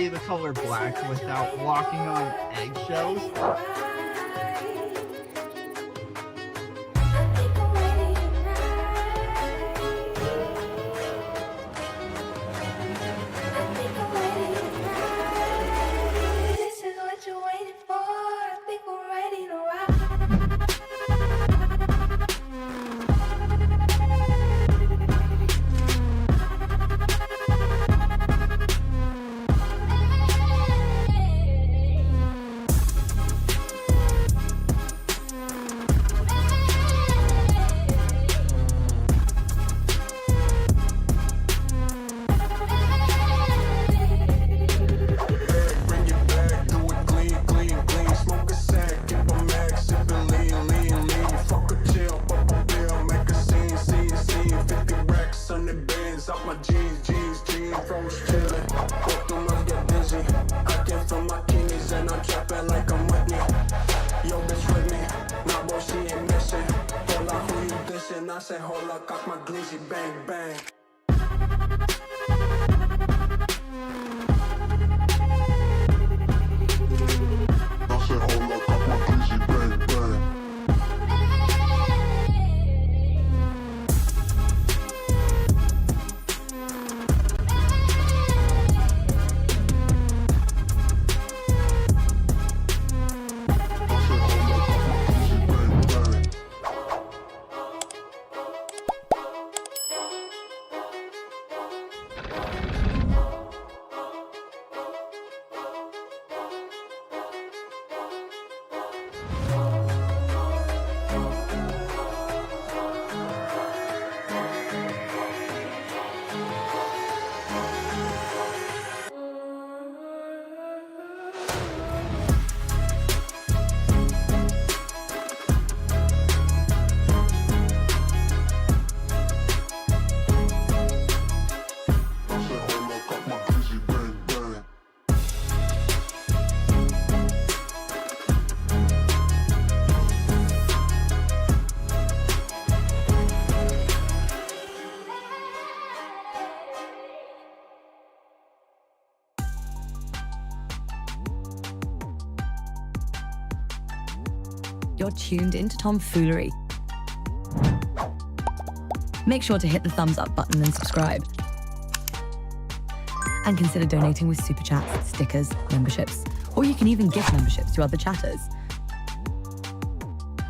say the color black without walking on eggshells. I said, hold up, cock my glizzy, bang, bang. I said, hold up, cock my glizzy, bang, bang. You're tuned into Foolery. Make sure to hit the thumbs up button and subscribe. And consider donating with super chats, stickers, memberships, or you can even gift memberships to other chatters.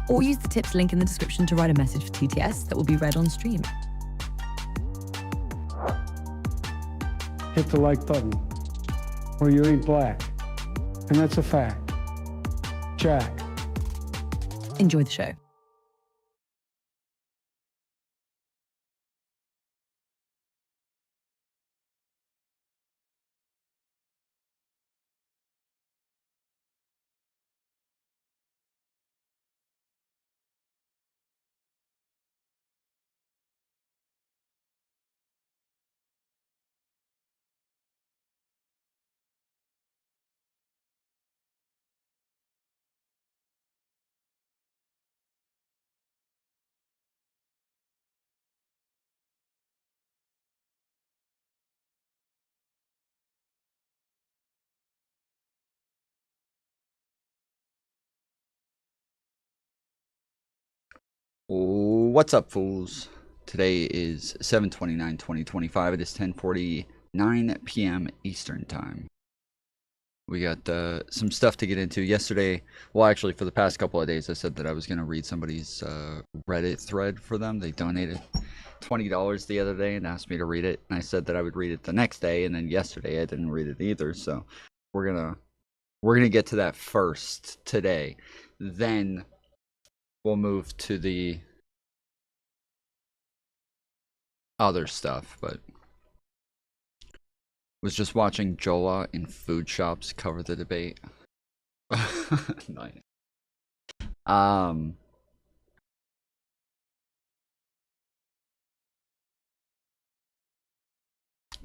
Or use the tips link in the description to write a message for TTS that will be read on stream. Hit the like button, or you ain't black. And that's a fact. Jack. Enjoy the show. What's up, fools? Today is 7/29/2025. It is 10:49 p.m. Eastern Time. We got some stuff to get into. Yesterday, well, actually, for the past couple of days, I said that I was going to read somebody's Reddit thread for them. They donated $20 the other day and asked me to read it. And I said that I would read it the next day. And then yesterday, I didn't read it either. So we're gonna get to that first today. Then we'll move to the other stuff, but was just watching Jola in food shops cover the debate. Nice.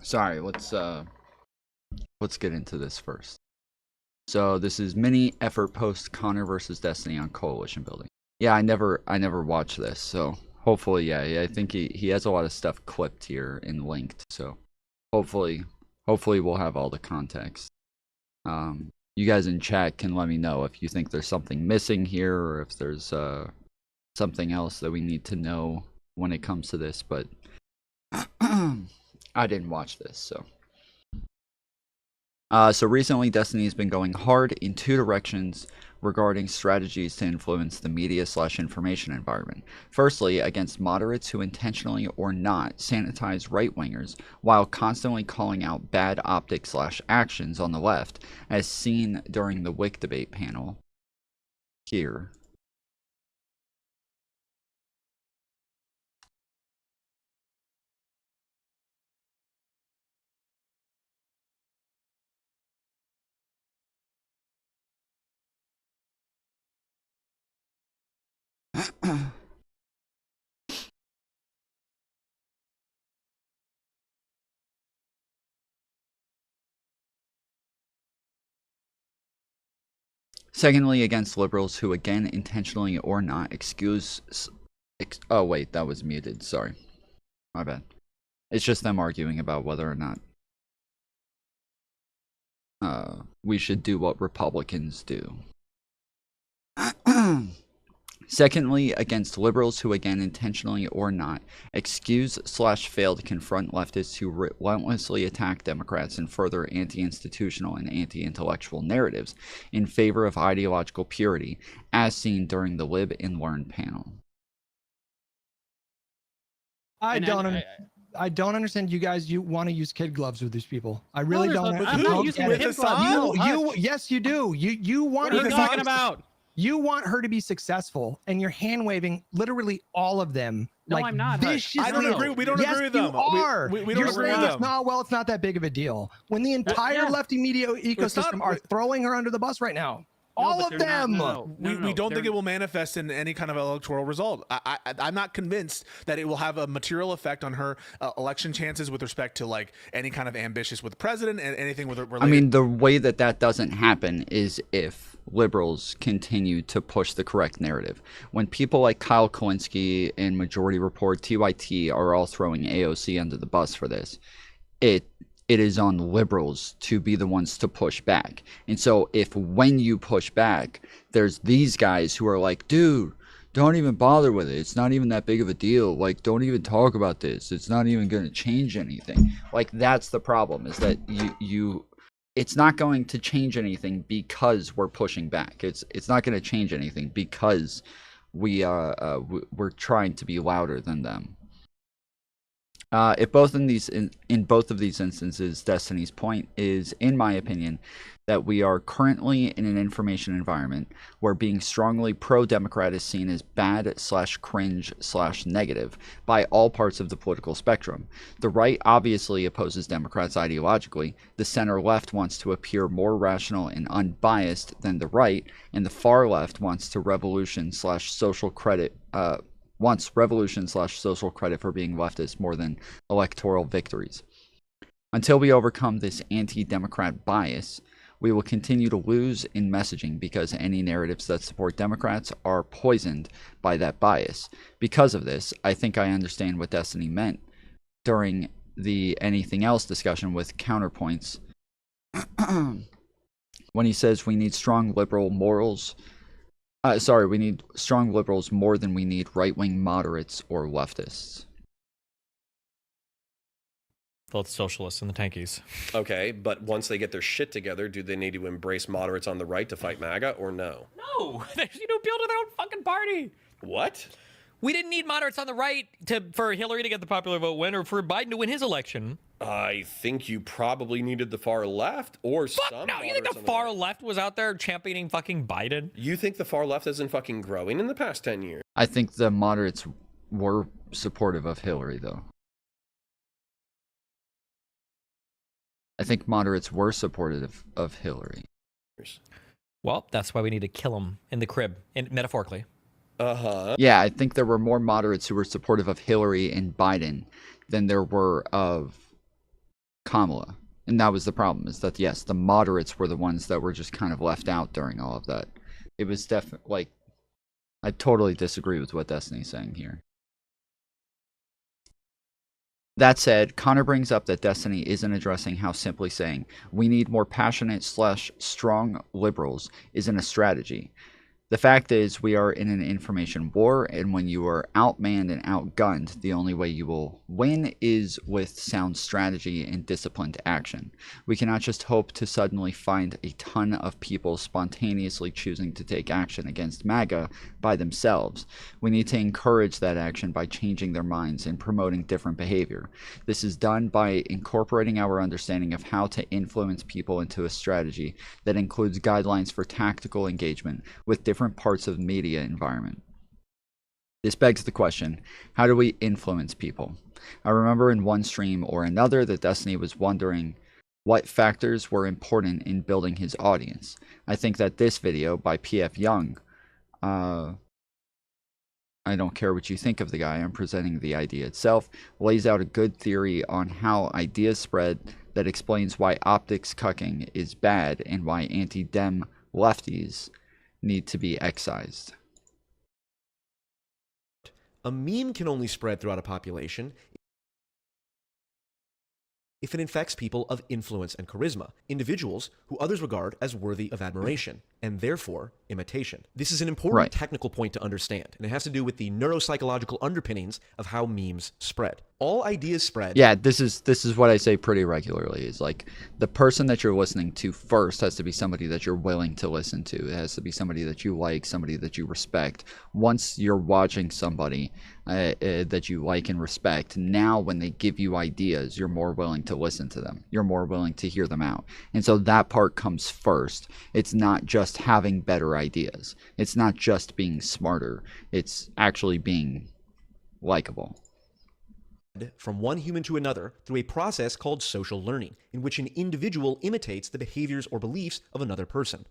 Sorry, let's get into this first. So this is mini effort post Connor versus Destiny on coalition building. Yeah, I never watched this, so hopefully, yeah, I think he has a lot of stuff clipped here and linked, so hopefully we'll have all the context. You guys in chat can let me know if you think there's something missing here or if there's something else that we need to know when it comes to this, but I didn't watch this, so. So recently, Destiny has been going hard in two directions regarding strategies to influence the media/information environment. Firstly, against moderates who intentionally or not sanitize right-wingers while constantly calling out bad optics/actions on the left, as seen during the Whick debate panel here. Secondly, against liberals who, again, intentionally or not, oh, wait, that was muted. Sorry. My bad. It's just them arguing about whether or not we should do what Republicans do. Secondly, against liberals who, again, intentionally or not, excuse/fail to confront leftists who relentlessly attack Democrats and further anti-institutional and anti-intellectual narratives in favor of ideological purity, as seen during the Lib and Learn panel. I don't understand you guys. You want to use kid gloves with these people. I really don't. I'm not using kid gloves. Yes, you do. You want. What are you talking about? You want her to be successful, and you're hand waving literally all of them. No, like I'm not. viciously. I don't agree. We don't agree with them. You are. We You're don't agree saying with it's them. not. Well, it's not that big of a deal. When the entire lefty media ecosystem are throwing her under the bus right now. All of them. We don't think it will manifest in any kind of electoral result. I'm not convinced that it will have a material effect on her election chances with respect to like any kind of ambitious with the president and anything with it related. I mean, the way that doesn't happen is if liberals continue to push the correct narrative. When people like Kyle Kalinske and Majority Report, TYT are all throwing AOC under the bus for this, it is on liberals to be the ones to push back. And so if when you push back, there's these guys who are like, dude, don't even bother with it. It's not even that big of a deal. Like, don't even talk about this. It's not even going to change anything. Like, that's the problem, is that it's not going to change anything because we're pushing back. It's not going to change anything because we're trying to be louder than them. In both of these instances, Destiny's point is, in my opinion, that we are currently in an information environment where being strongly pro-Democrat is seen as bad/cringe/negative by all parts of the political spectrum. The right obviously opposes Democrats ideologically, the center-left wants to appear more rational and unbiased than the right, and the far left wants to revolution/social credit social credit for being leftist more than electoral victories. Until we overcome this anti-Democrat bias, we will continue to lose in messaging because any narratives that support Democrats are poisoned by that bias. Because of this, I think I understand what Destiny meant during the anything else discussion with counterpoints when he says we need strong liberal morals. We need strong liberals more than we need right-wing moderates or leftists. Both socialists and the tankies. Okay, but once they get their shit together, do they need to embrace moderates on the right to fight MAGA or no? No, they appeal to their own fucking party. What? We didn't need moderates on the right for Hillary to get the popular vote win or for Biden to win his election. I think you probably needed the far left or some. No, you think the far left was out there championing fucking Biden? You think the far left isn't fucking growing in the past 10 years? I think the moderates were supportive of Hillary, though. I think moderates were supportive of Hillary. Well, that's why we need to kill them in the crib, metaphorically. Uh-huh. Yeah, I think there were more moderates who were supportive of Hillary and Biden than there were of Kamala. And that was the problem, is that, yes, the moderates were the ones that were just kind of left out during all of that. It was definitely, like, I totally disagree with what Destiny's saying here. That said, Connor brings up that Destiny isn't addressing how simply saying we need more passionate / strong liberals isn't a strategy. The fact is, we are in an information war, and when you are outmanned and outgunned, the only way you will win is with sound strategy and disciplined action. We cannot just hope to suddenly find a ton of people spontaneously choosing to take action against MAGA by themselves. We need to encourage that action by changing their minds and promoting different behavior. This is done by incorporating our understanding of how to influence people into a strategy that includes guidelines for tactical engagement with different parts of the media environment. This begs the question, how do we influence people? I remember in one stream or another that Destiny was wondering what factors were important in building his audience. I think that this video by PF Young, I don't care what you think of the guy, I'm presenting the idea itself, lays out a good theory on how ideas spread that explains why optics cucking is bad and why anti-dem lefties need to be excised. A meme can only spread throughout a population if it infects people of influence and charisma, individuals who others regard as worthy of admiration, and therefore imitation. This is an important technical point to understand, and it has to do with the neuropsychological underpinnings of how memes spread. All ideas spread. Yeah, this is what I say pretty regularly, is like the person that you're listening to first has to be somebody that you're willing to listen to. It has to be somebody that you like, somebody that you respect. Once you're watching somebody that you like and respect, now when they give you ideas, you're more willing to listen to them. You're more willing to hear them out. And so that part comes first. It's not just having better ideas. It's not just being smarter. It's actually being likable. From one human to another through a process called social learning, in which an individual imitates the behaviors or beliefs of another person.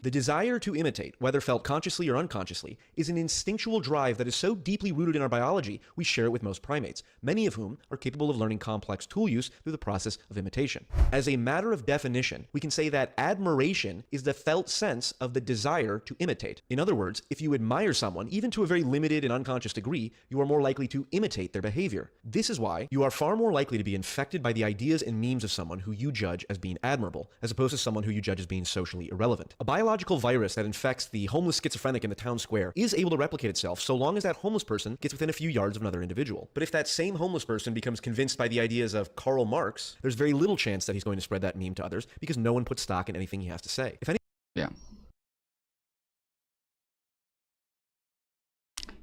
The desire to imitate, whether felt consciously or unconsciously, is an instinctual drive that is so deeply rooted in our biology, we share it with most primates, many of whom are capable of learning complex tool use through the process of imitation. As a matter of definition, we can say that admiration is the felt sense of the desire to imitate. In other words, if you admire someone, even to a very limited and unconscious degree, you are more likely to imitate their behavior. This is why you are far more likely to be infected by the ideas and memes of someone who you judge as being admirable, as opposed to someone who you judge as being socially irrelevant. A biological virus that infects the homeless schizophrenic in the town square is able to replicate itself so long as that homeless person gets within a few yards of another individual. But if that same homeless person becomes convinced by the ideas of Karl Marx, there's very little chance that he's going to spread that meme to others because no one puts stock in anything he has to say. If any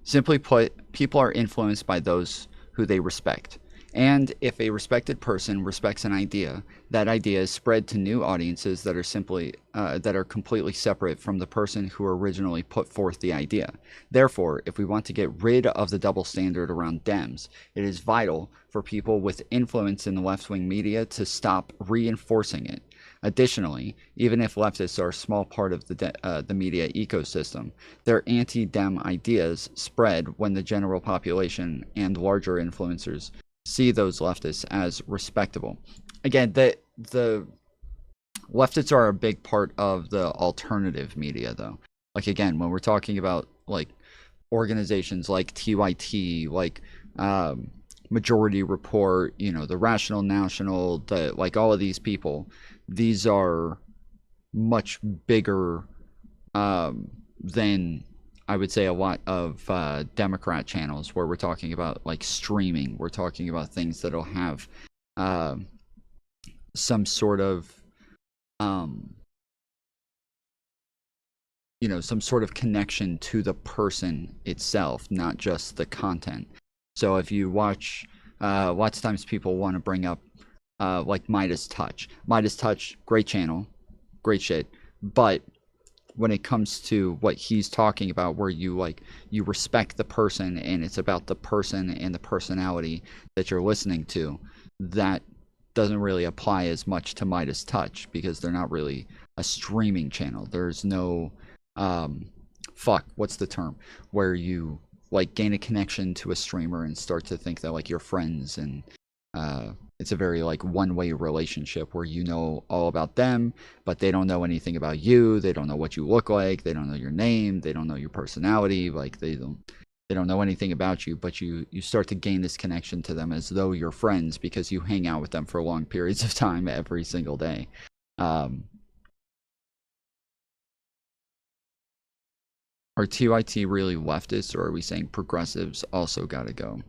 Simply put, people are influenced by those who they respect. And if a respected person respects an idea, that idea is spread to new audiences that are completely separate from the person who originally put forth the idea. Therefore, if we want to get rid of the double standard around Dems, it is vital for people with influence in the left-wing media to stop reinforcing it. Additionally, even if leftists are a small part of the media ecosystem, their anti-Dem ideas spread when the general population and larger influencers see those leftists as respectable. Again, the leftists are a big part of the alternative media, though. Like, again, when we're talking about like organizations like TYT, like Majority Report, you know, the Rational National, like all of these people, these are much bigger than I would say a lot of Democrat channels where we're talking about like streaming. We're talking about things that'll have some sort of you know, some sort of connection to the person itself, not just the content. So if you watch, lots of times people want to bring up like Midas Touch. Midas Touch, great channel, great shit, but when it comes to what he's talking about, where you respect the person and it's about the person and the personality that you're listening to, that doesn't really apply as much to Midas Touch because they're not really a streaming channel. There's no what's the term, where you like gain a connection to a streamer and start to think that like you're friends and it's a very like one-way relationship where you know all about them, but they don't know anything about you. They don't know what you look like. They don't know your name. They don't know your personality. Like they don't know anything about you, but you start to gain this connection to them as though you're friends because you hang out with them for long periods of time every single day. Are TYT really leftists, or are we saying progressives also gotta go?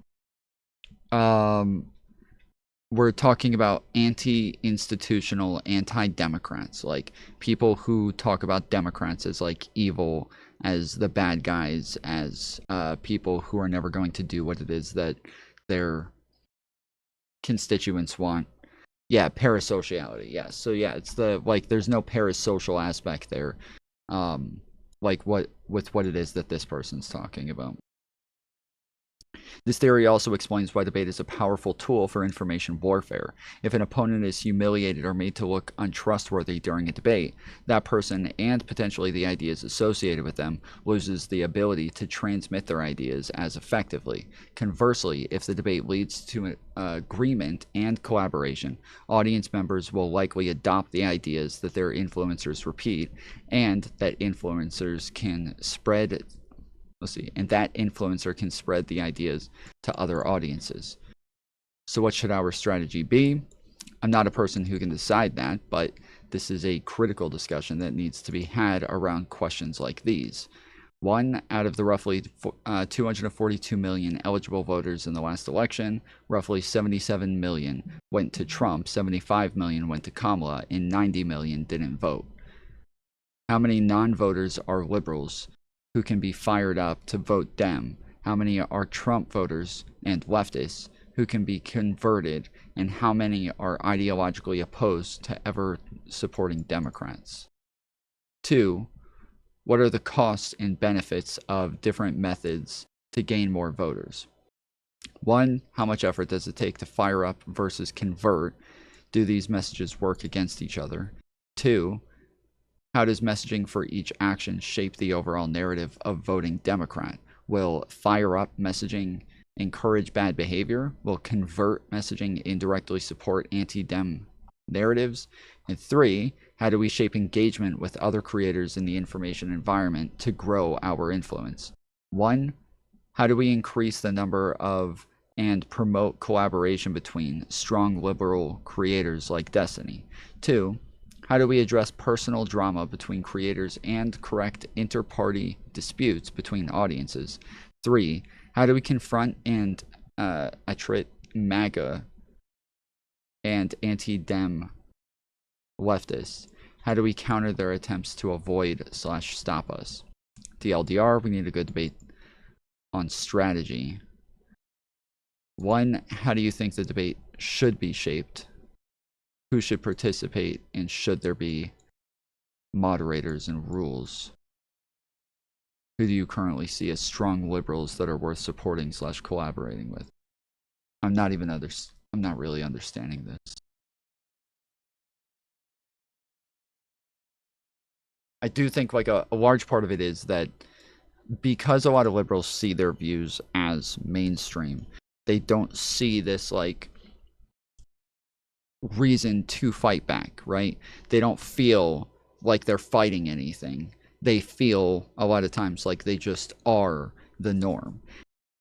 We're talking about anti-institutional, anti-Democrats, like people who talk about Democrats as like evil, as the bad guys, as people who are never going to do what it is that their constituents want. Yeah, parasociality. Yes. So yeah, it's the like there's no parasocial aspect there. Like what it is that this person's talking about. This theory also explains why debate is a powerful tool for information warfare. If an opponent is humiliated or made to look untrustworthy during a debate, that person and potentially the ideas associated with them loses the ability to transmit their ideas as effectively. Conversely, if the debate leads to agreement and collaboration, audience members will likely adopt the ideas that their influencers repeat, and that influencers can spread and that influencer can spread the ideas to other audiences. So what should our strategy be? I'm not a person who can decide that, but this is a critical discussion that needs to be had around questions like these. One, out of the roughly 242 million eligible voters in the last election, roughly 77 million went to Trump, 75 million went to Kamala, and 90 million didn't vote. How many non-voters are liberals who can be fired up to vote Dem? How many are Trump voters and leftists who can be converted? And how many are ideologically opposed to ever supporting Democrats? Two, what are the costs and benefits of different methods to gain more voters? One, how much effort does it take to fire up versus convert? Do these messages work against each other? Two, how does messaging for each action shape the overall narrative of voting Democrat? Will fire up messaging encourage bad behavior? Will convert messaging indirectly support anti-Dem narratives? And three, how do we shape engagement with other creators in the information environment to grow our influence? One, how do we increase the number of and promote collaboration between strong liberal creators like Destiny? Two, how do we address personal drama between creators and correct inter-party disputes between audiences? Three, how do we confront and attrit MAGA and anti-Dem leftists? How do we counter their attempts to avoid/stop us? TLDR, we need a good debate on strategy. One, how do you think the debate should be shaped? Who should participate, and should there be moderators and rules? Who do you currently see as strong liberals that are worth supporting/collaborating with? I'm not really understanding this. I do think like a large part of it is that because a lot of liberals see their views as mainstream, they don't see this like reason to fight back, right? They don't feel like they're fighting anything. They feel a lot of times like they just are the norm.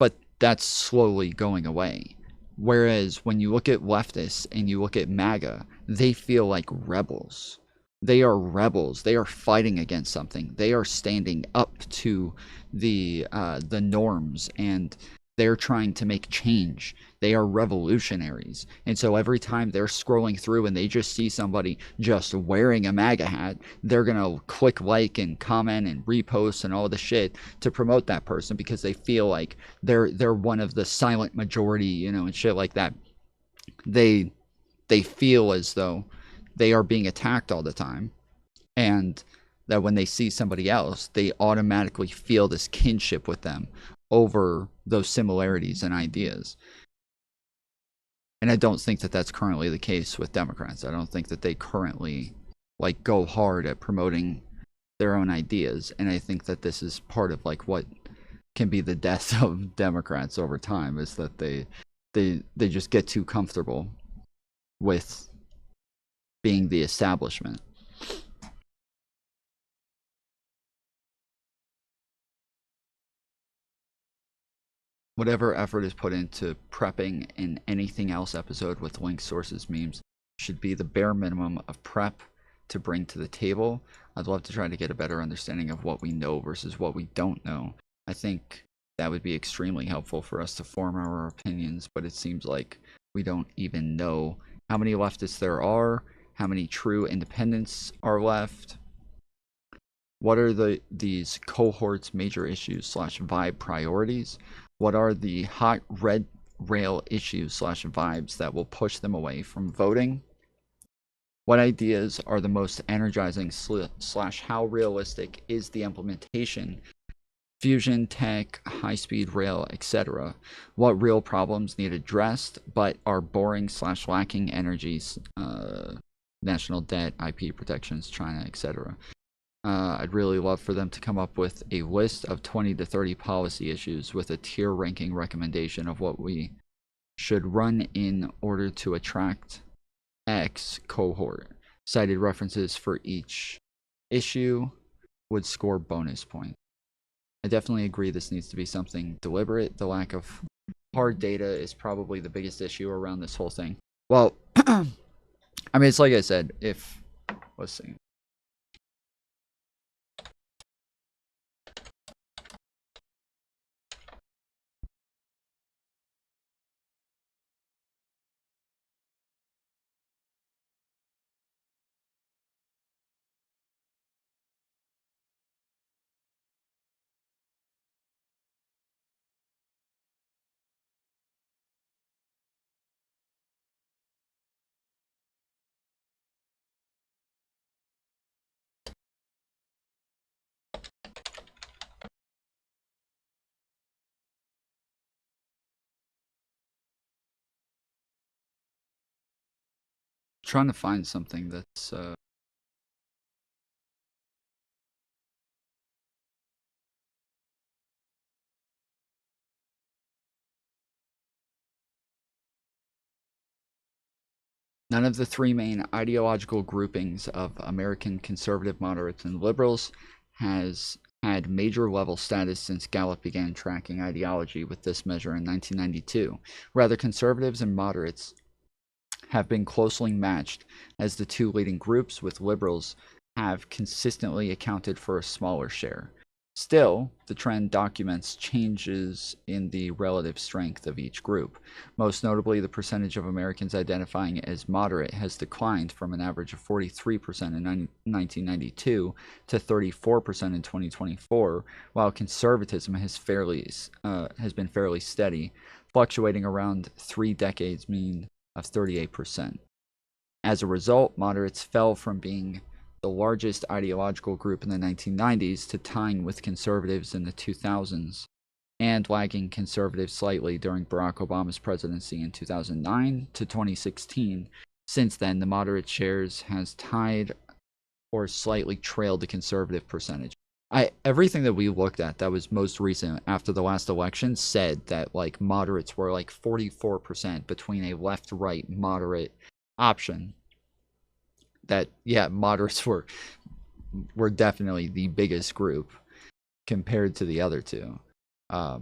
But that's slowly going away. Whereas when you look at leftists and you look at MAGA, they feel like rebels. They are rebels. They are fighting against something. They are standing up to the norms, and they're trying to make change. They are revolutionaries. And so every time they're scrolling through and they just see somebody just wearing a MAGA hat, they're going to click like and comment and repost and all the shit to promote that person because they feel like they're one of the silent majority, you know, and shit like that. They feel as though they are being attacked all the time, and that when they see somebody else, they automatically feel this kinship with them over those similarities and ideas. And I don't think that that's currently the case with Democrats. I don't think that they currently like go hard at promoting their own ideas, and I think that this is part of like what can be the death of Democrats over time, is that they just get too comfortable with being the establishment. Whatever effort is put into prepping an anything else episode with links, sources, memes should be the bare minimum of prep to bring to the table. I'd love to try to get a better understanding of what we know versus what we don't know. I think that would be extremely helpful for us to form our opinions, but it seems like we don't even know how many leftists there are, how many true independents are left. What are these cohorts' major issues / vibe priorities? What are the hot red rail issues / vibes that will push them away from voting? What ideas are the most energizing / how realistic is the implementation? Fusion, tech, high-speed rail, etc. What real problems need addressed but are boring / lacking energies? National debt, IP protections, China, etc. I'd really love for them to come up with a list of 20 to 30 policy issues with a tier ranking recommendation of what we should run in order to attract X cohort. Cited references for each issue would score bonus points. I definitely agree this needs to be something deliberate. The lack of hard data is probably the biggest issue around this whole thing. Well, I mean, it's like I said, let's see. Trying to find something that's none of the three main ideological groupings of American conservative moderates and liberals has had major level status since Gallup began tracking ideology with this measure in 1992. Rather, conservatives and moderates have been closely matched as the two leading groups, with liberals have consistently accounted for a smaller share. Still, the trend documents changes in the relative strength of each group. Most notably, the percentage of Americans identifying as moderate has declined from an average of 43% in 1992 to 34% in 2024, while conservatism has been fairly steady, fluctuating around 3 decades mean of 38%. As a result, moderates fell from being the largest ideological group in the 1990s to tying with conservatives in the 2000s, and lagging conservatives slightly during Barack Obama's presidency in 2009 to 2016. Since then, the moderate shares has tied or slightly trailed the conservative percentage. Everything that we looked at that was most recent after the last election said that like moderates were like 44% between a left-right moderate option. That moderates were definitely the biggest group compared to the other two. So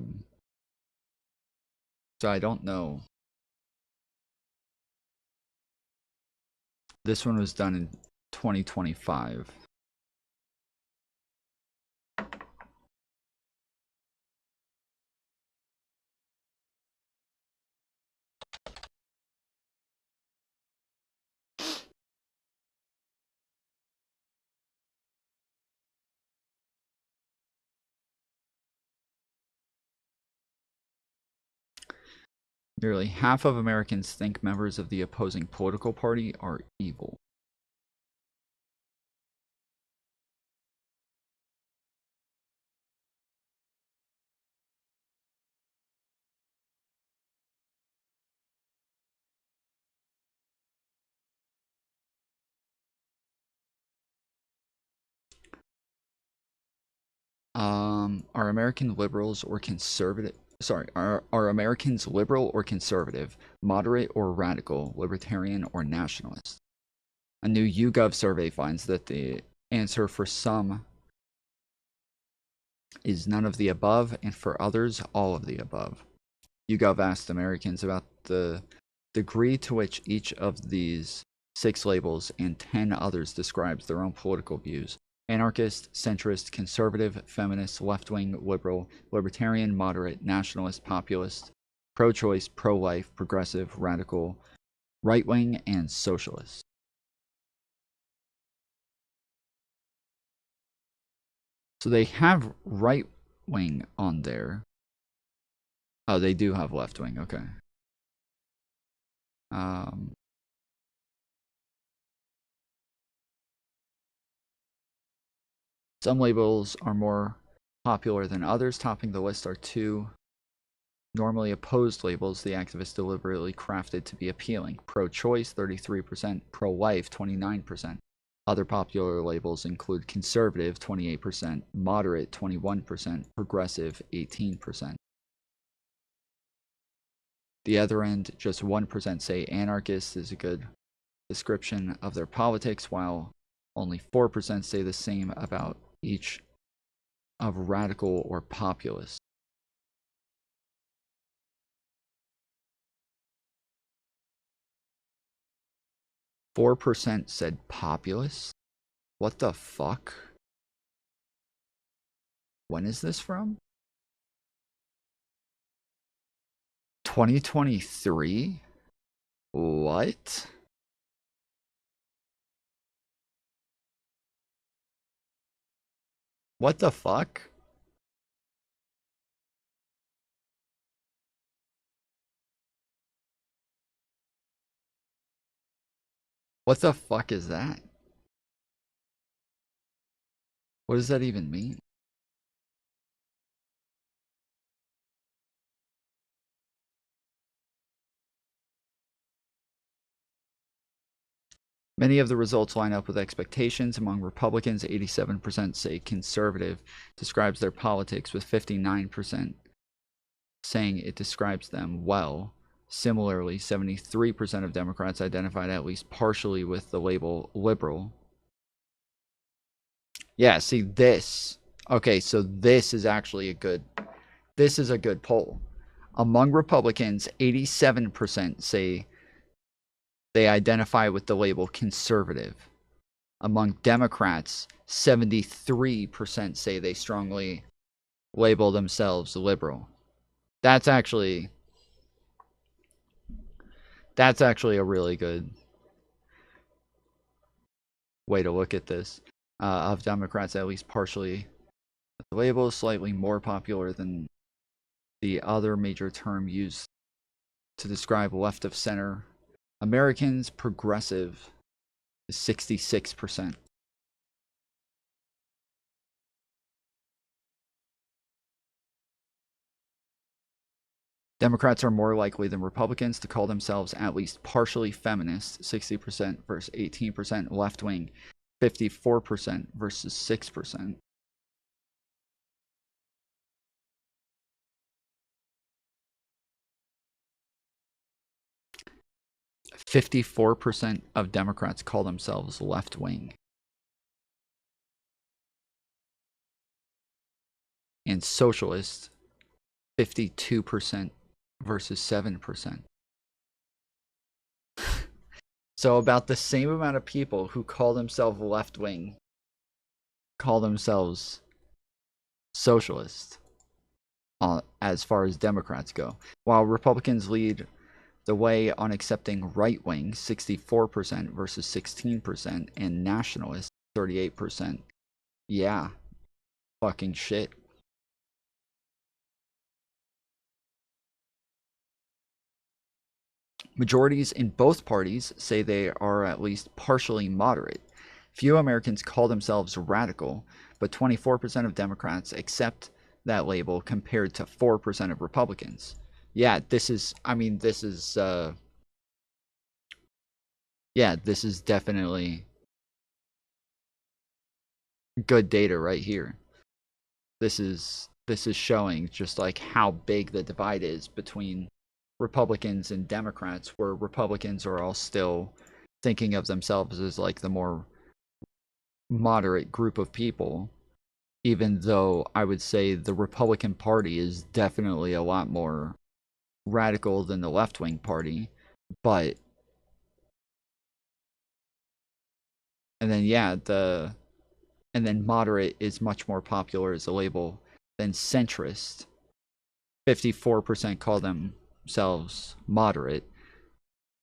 I don't know. This one was done in 2025. Nearly half of Americans think members of the opposing political party are evil. Are American liberals or conservative? Are Americans liberal or conservative, moderate or radical, libertarian or nationalist? A new YouGov survey finds that the answer for some is none of the above, and for others, all of the above. YouGov asked Americans about the degree to which each of these 6 labels and 10 others describes their own political views: anarchist, centrist, conservative, feminist, left-wing, liberal, libertarian, moderate, nationalist, populist, pro-choice, pro-life, progressive, radical, right-wing, and socialist. So they have right-wing on there. Oh, they do have left-wing, okay. Some labels are more popular than others. Topping the list are 2 normally opposed labels the activists deliberately crafted to be appealing: pro-choice 33%, pro-life 29%. Other popular labels include conservative 28%, moderate 21%, progressive 18%. The other end, just 1% say anarchist is a good description of their politics, while only 4% say the same about each of radical or populist. %4 said populist. What the fuck? When is this from? 2023? What? What the fuck? What the fuck is that? What does that even mean? Many of the results line up with expectations. Among Republicans, 87% say conservative describes their politics, with 59% saying it describes them well. Similarly, 73% of Democrats identified at least partially with the label liberal. Yeah, see this. Okay, so this is actually a good poll. Among Republicans, 87% say they identify with the label conservative. Among Democrats, 73% say they strongly label themselves liberal. That's actually a really good way to look at this. Of Democrats, at least partially, the label is slightly more popular than the other major term used to describe left of center. Americans, progressive is 66%. Democrats are more likely than Republicans to call themselves at least partially feminist, 60% versus 18%, left-wing 54% versus 6%. %54 of Democrats call themselves left-wing. And socialists, 52% versus 7%. So about the same amount of people who call themselves left-wing call themselves socialist as far as Democrats go. While Republicans lead the way on accepting right-wing, 64% versus 16%, and nationalists, 38%. Yeah, fucking shit. Majorities in both parties say they are at least partially moderate. Few Americans call themselves radical, but 24% of Democrats accept that label compared to 4% of Republicans. Yeah, this is definitely good data right here. This is this is showing just like how big the divide is between Republicans and Democrats, where Republicans are all still thinking of themselves as like the more moderate group of people, even though I would say the Republican Party is definitely a lot more radical than the left-wing party. But and then moderate is much more popular as a label than centrist. 54% call themselves moderate,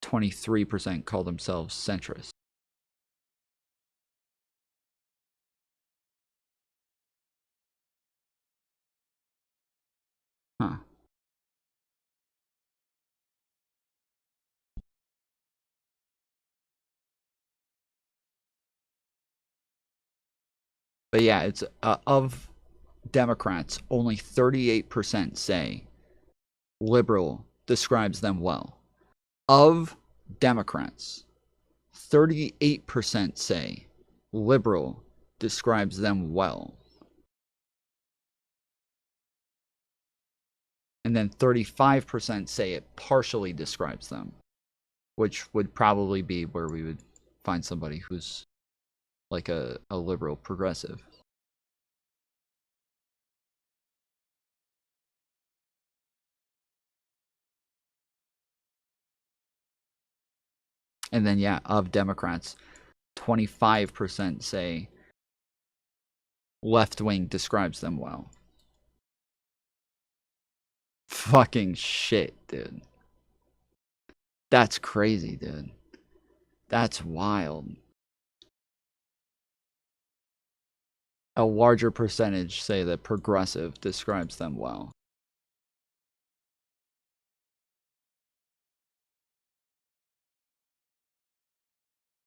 23% call themselves centrist. Huh. But yeah, it's of Democrats, only 38% say liberal describes them well. Of Democrats, 38% say liberal describes them well. And then 35% say it partially describes them, which would probably be where we would find somebody who's like a liberal progressive. And then, yeah, of Democrats, 25% say left wing describes them well. Fucking shit, dude. That's crazy, dude. That's wild. A larger percentage say that progressive describes them well.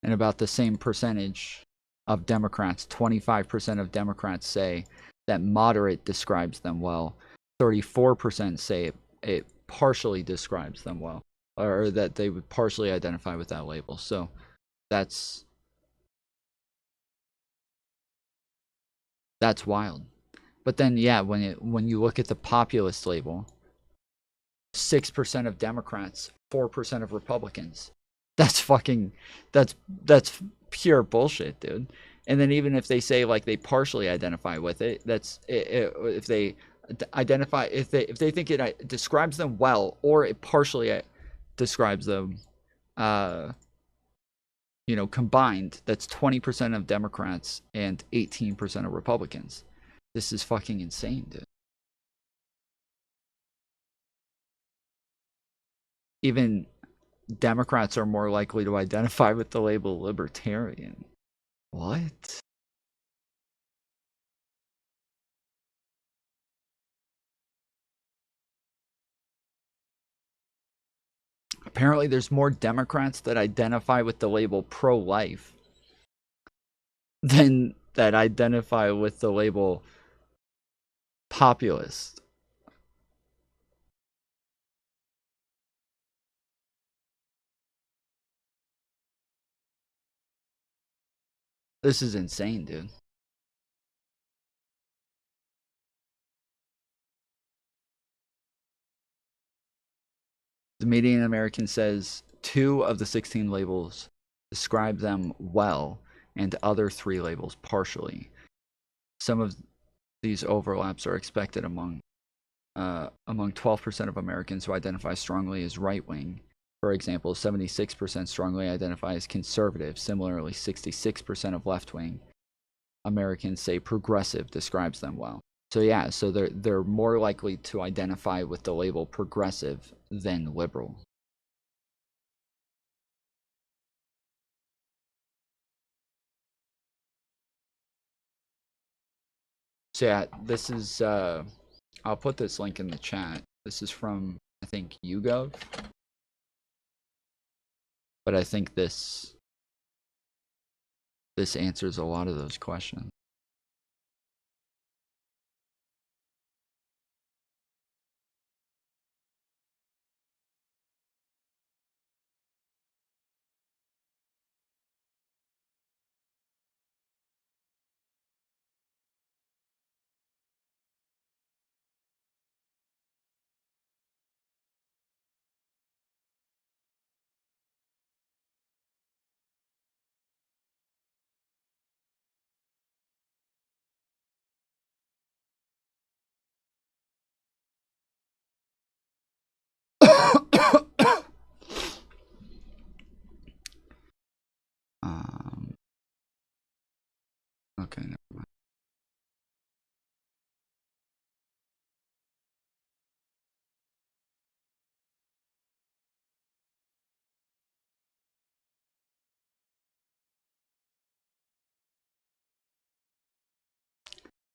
And about the same percentage of Democrats, 25% of Democrats say that moderate describes them well. 34% say it partially describes them well, or that they would partially identify with that label. So that's wild. But then, yeah, when you look at the populist label, 6% of Democrats, 4% of Republicans. That's pure bullshit, dude. And then even if they say like they partially identify with it, if they identify, if they think it describes them well, or it partially describes them, combined, that's 20% of Democrats and 18% of Republicans. This is fucking insane, dude. Even Democrats are more likely to identify with the label libertarian. What? Apparently there's more Democrats that identify with the label pro-life than that identify with the label populist. This is insane, dude. The median American says 2 of the 16 labels describe them well, and other 3 labels partially. Some of these overlaps are expected among 12% of Americans who identify strongly as right-wing. For example, 76% strongly identify as conservative. Similarly, 66% of left-wing Americans say progressive describes them well. So yeah, so they're more likely to identify with the label progressive than liberal. So yeah, this is I'll put this link in the chat. This is from, I think, YouGov. But I think this answers a lot of those questions. Okay, never mind.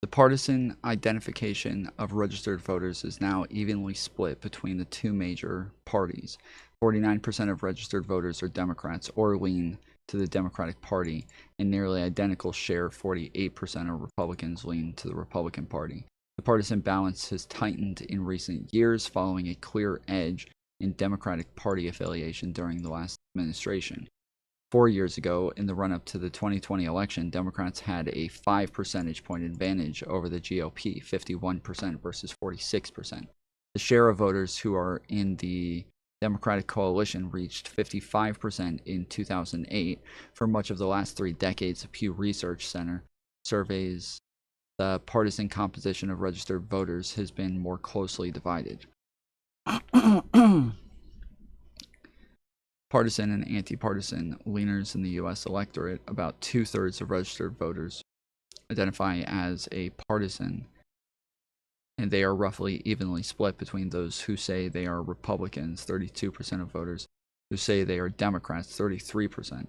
The partisan identification of registered voters is now evenly split between the two major parties. 49% of registered voters are Democrats or lean to the Democratic Party, and nearly identical share, 48%, of Republicans lean to the Republican Party. The partisan balance has tightened in recent years following a clear edge in Democratic Party affiliation during the last administration. 4 years ago, in the run-up to the 2020 election, Democrats had a 5 percentage point advantage over the GOP, 51% versus 46%. The share of voters who are in the Democratic coalition reached 55% in 2008. For much of the last 3 decades, the Pew Research Center surveys the partisan composition of registered voters has been more closely divided. Partisan and anti-partisan leaners in the U.S. electorate, about 2/3 of registered voters identify as a partisan, and they are roughly evenly split between those who say they are Republicans, 32% of voters, who say they are Democrats, 33%.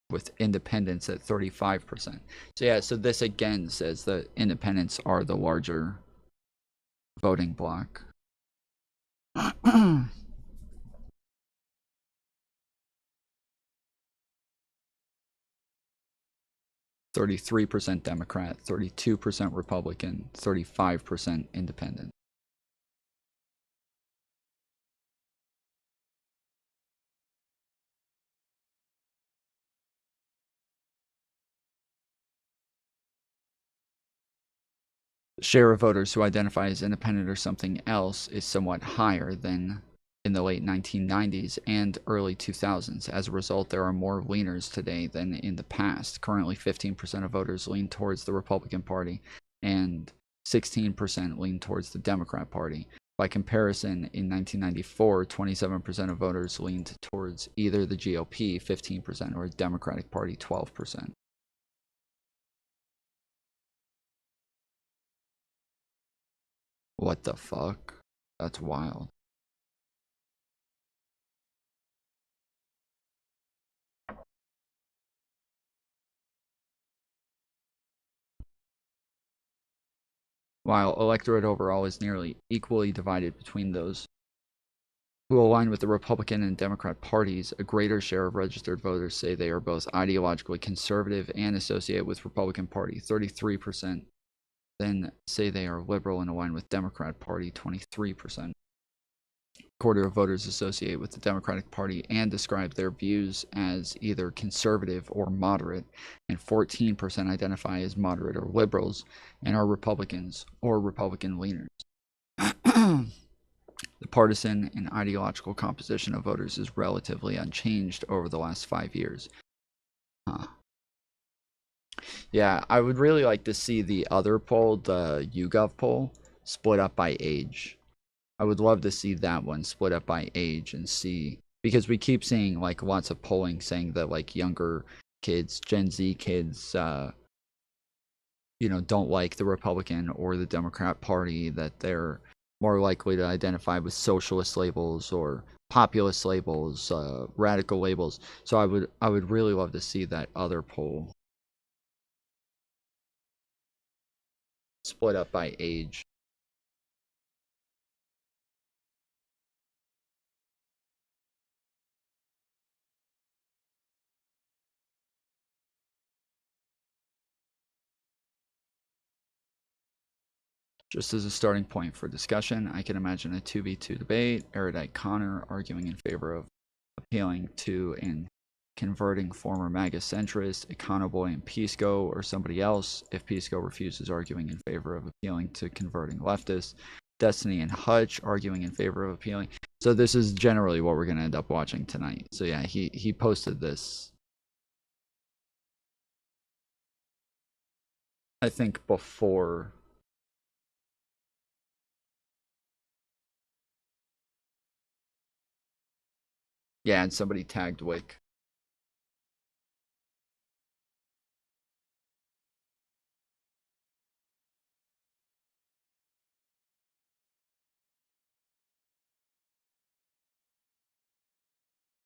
With independents at 35%. So yeah, so this again says that independents are the larger voting bloc. 33% Democrat, 32% Republican, 35% independent. The share of voters who identify as independent or something else is somewhat higher than in the late 1990s and early 2000s. As a result, there are more leaners today than in the past. Currently, 15% of voters lean towards the Republican Party and 16% lean towards the Democrat Party. By comparison, in 1994, 27% of voters leaned towards either the GOP, 15%, or the Democratic Party, 12%. What the fuck? That's wild. While electorate overall is nearly equally divided between those who align with the Republican and Democrat parties, a greater share of registered voters say they are both ideologically conservative and associate with Republican Party. 33% then say they are liberal and align with Democrat Party, 23%. A quarter of voters associate with the Democratic Party and describe their views as either conservative or moderate, and 14% identify as moderate or liberals and are Republicans or Republican leaners. The partisan and ideological composition of voters is relatively unchanged over the last 5 years. Yeah, I would really like to see the other poll, the YouGov poll, split up by age. I would love to see that one split up by age and see, because we keep seeing like lots of polling saying that like younger kids, Gen Z kids, don't like the Republican or the Democrat Party, that they're more likely to identify with socialist labels or populist labels, radical labels. So I would really love to see that other poll split up by age. Just as a starting point for discussion, I can imagine a 2v2 debate, erudite Connor arguing in favor of appealing to and converting former MAGA centrist, Econoboy and Pisco, or somebody else if Pisco refuses, arguing in favor of appealing to converting leftists, Destiny and Hutch arguing in favor of appealing. So this is generally what we're going to end up watching tonight. So yeah, he posted this, I think, before Yeah, and somebody tagged Whick.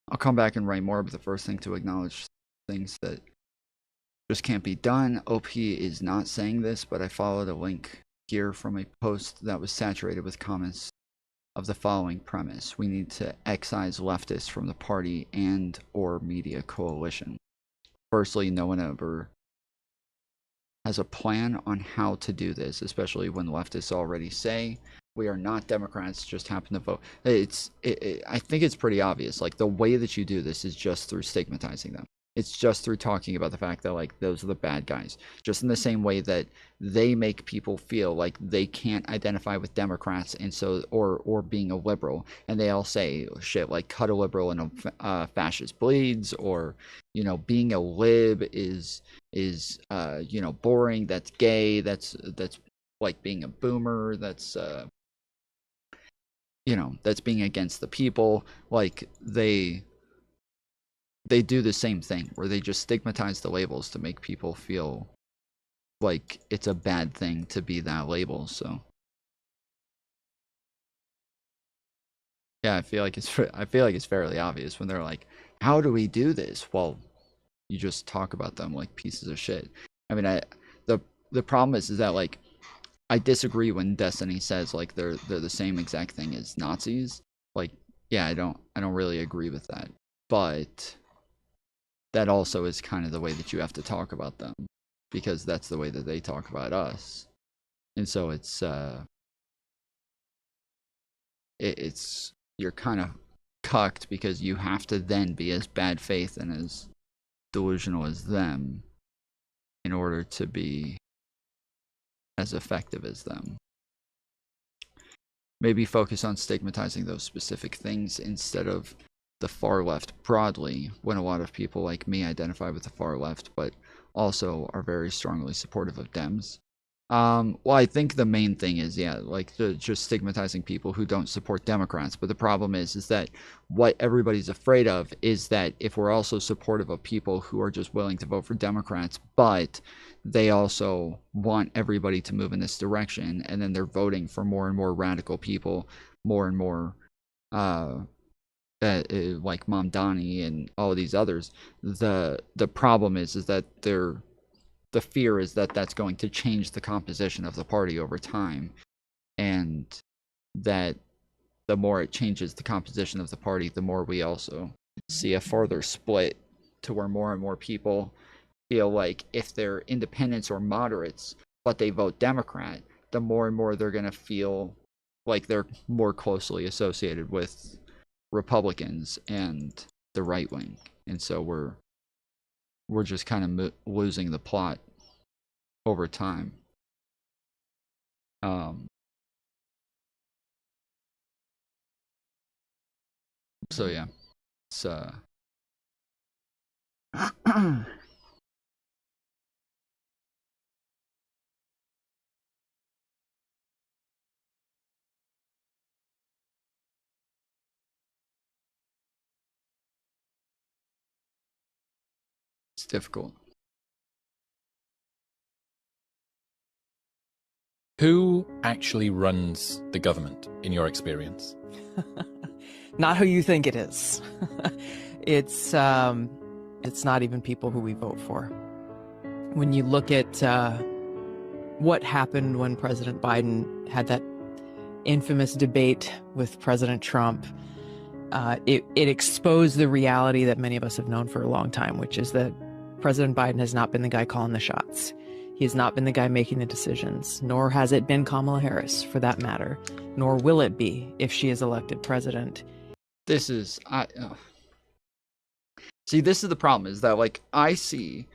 I'll come back and write more, but the first thing to acknowledge things that just can't be done. OP is not saying this, but I followed a link here from a post that was saturated with comments of the following premise: we need to excise leftists from the party and or media coalition. Firstly, no one ever has a plan on how to do this, especially when leftists already say we are not Democrats, just happen to vote. I think it's pretty obvious. Like, the way that you do this is just through stigmatizing them. It's just through talking about the fact that, like, those are the bad guys. Just in the same way that they make people feel like they can't identify with Democrats, and so, or being a liberal, and they all say shit like "cut a liberal and a fascist bleeds," or, you know, being a lib is you know, boring. That's gay. That's like being a boomer. That's you know, that's being against the people. Like, they do the same thing where they just stigmatize the labels to make people feel like it's a bad thing to be that label. So yeah, I feel like it's fairly obvious when they're like, how do we do this? Well, you just talk about them like pieces of shit. I mean, the problem is that, like, I disagree when Destiny says like they're the same exact thing as Nazis. Like, yeah, I don't really agree with that. But that also is kind of the way that you have to talk about them, because that's the way that they talk about us. And so it's you're kind of cucked, because you have to then be as bad faith and as delusional as them in order to be as effective as them. Maybe focus on stigmatizing those specific things instead of the far left broadly, when a lot of people like me identify with the far left, but also are very strongly supportive of Dems. Well, I think the main thing is, yeah, like just stigmatizing people who don't support Democrats. But the problem is that what everybody's afraid of is that if we're also supportive of people who are just willing to vote for Democrats, but they also want everybody to move in this direction, and then they're voting for more and more radical people, more and more like Mamdani and all of these others. The problem is that the fear is that that's going to change the composition of the party over time, and that the more it changes the composition of the party, the more we also see a further split to where more and more people feel like if they're independents or moderates but they vote Democrat, the more and more they're going to feel like they're more closely associated with Republicans and the right wing. And so we're just kind of losing the plot over time. So yeah, it's it's difficult. Who actually runs the government, in your experience? Not who you think it is. It's not even people who we vote for. When you look at what happened when President Biden had that infamous debate with President Trump, it exposed the reality that many of us have known for a long time, which is that President Biden has not been the guy calling the shots. He has not been the guy making the decisions, nor has it been Kamala Harris, for that matter, nor will it be if she is elected president. This is, see, this is the problem, is that, like, I see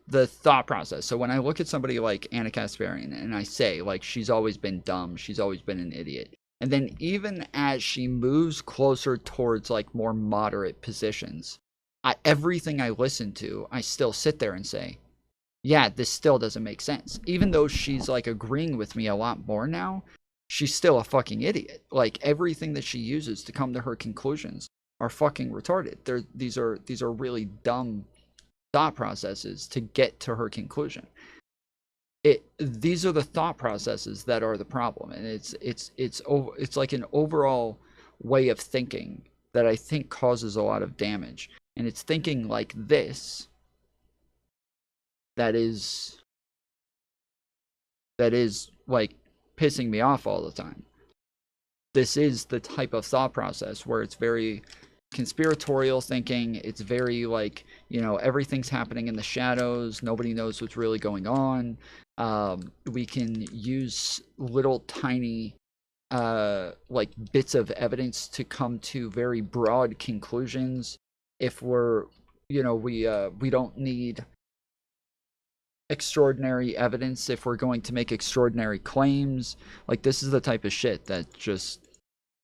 the thought process. So when I look at somebody like Anna Kasparian and I say, like, she's always been dumb, she's always been an idiot. And then even as she moves closer towards, like, more moderate positions, everything I listen to, I still sit there and say, yeah, this still doesn't make sense. Even though she's, like, agreeing with me a lot more now, she's still a fucking idiot. Like, everything that she uses to come to her conclusions are fucking retarded. These are really dumb thought processes to get to her conclusion. These are the thought processes that are the problem, and it's like an overall way of thinking that I think causes a lot of damage. And it's thinking like this that is like pissing me off all the time. This is the type of thought process where it's very conspiratorial thinking. It's very like, everything's happening in the shadows. Nobody knows what's really going on. We can use little tiny like bits of evidence to come to very broad conclusions. If we're, we don't need extraordinary evidence if we're going to make extraordinary claims. Like, this is the type of shit that just,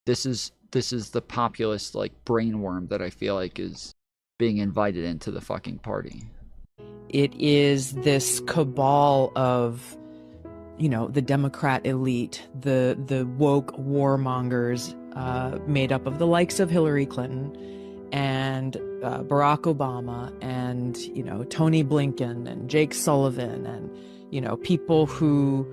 this is the populist like brainworm that I feel like is being invited into the fucking party. It is this cabal of, the Democrat elite, the woke warmongers, made up of the likes of Hillary Clinton and Barack Obama and, Tony Blinken and Jake Sullivan and, people who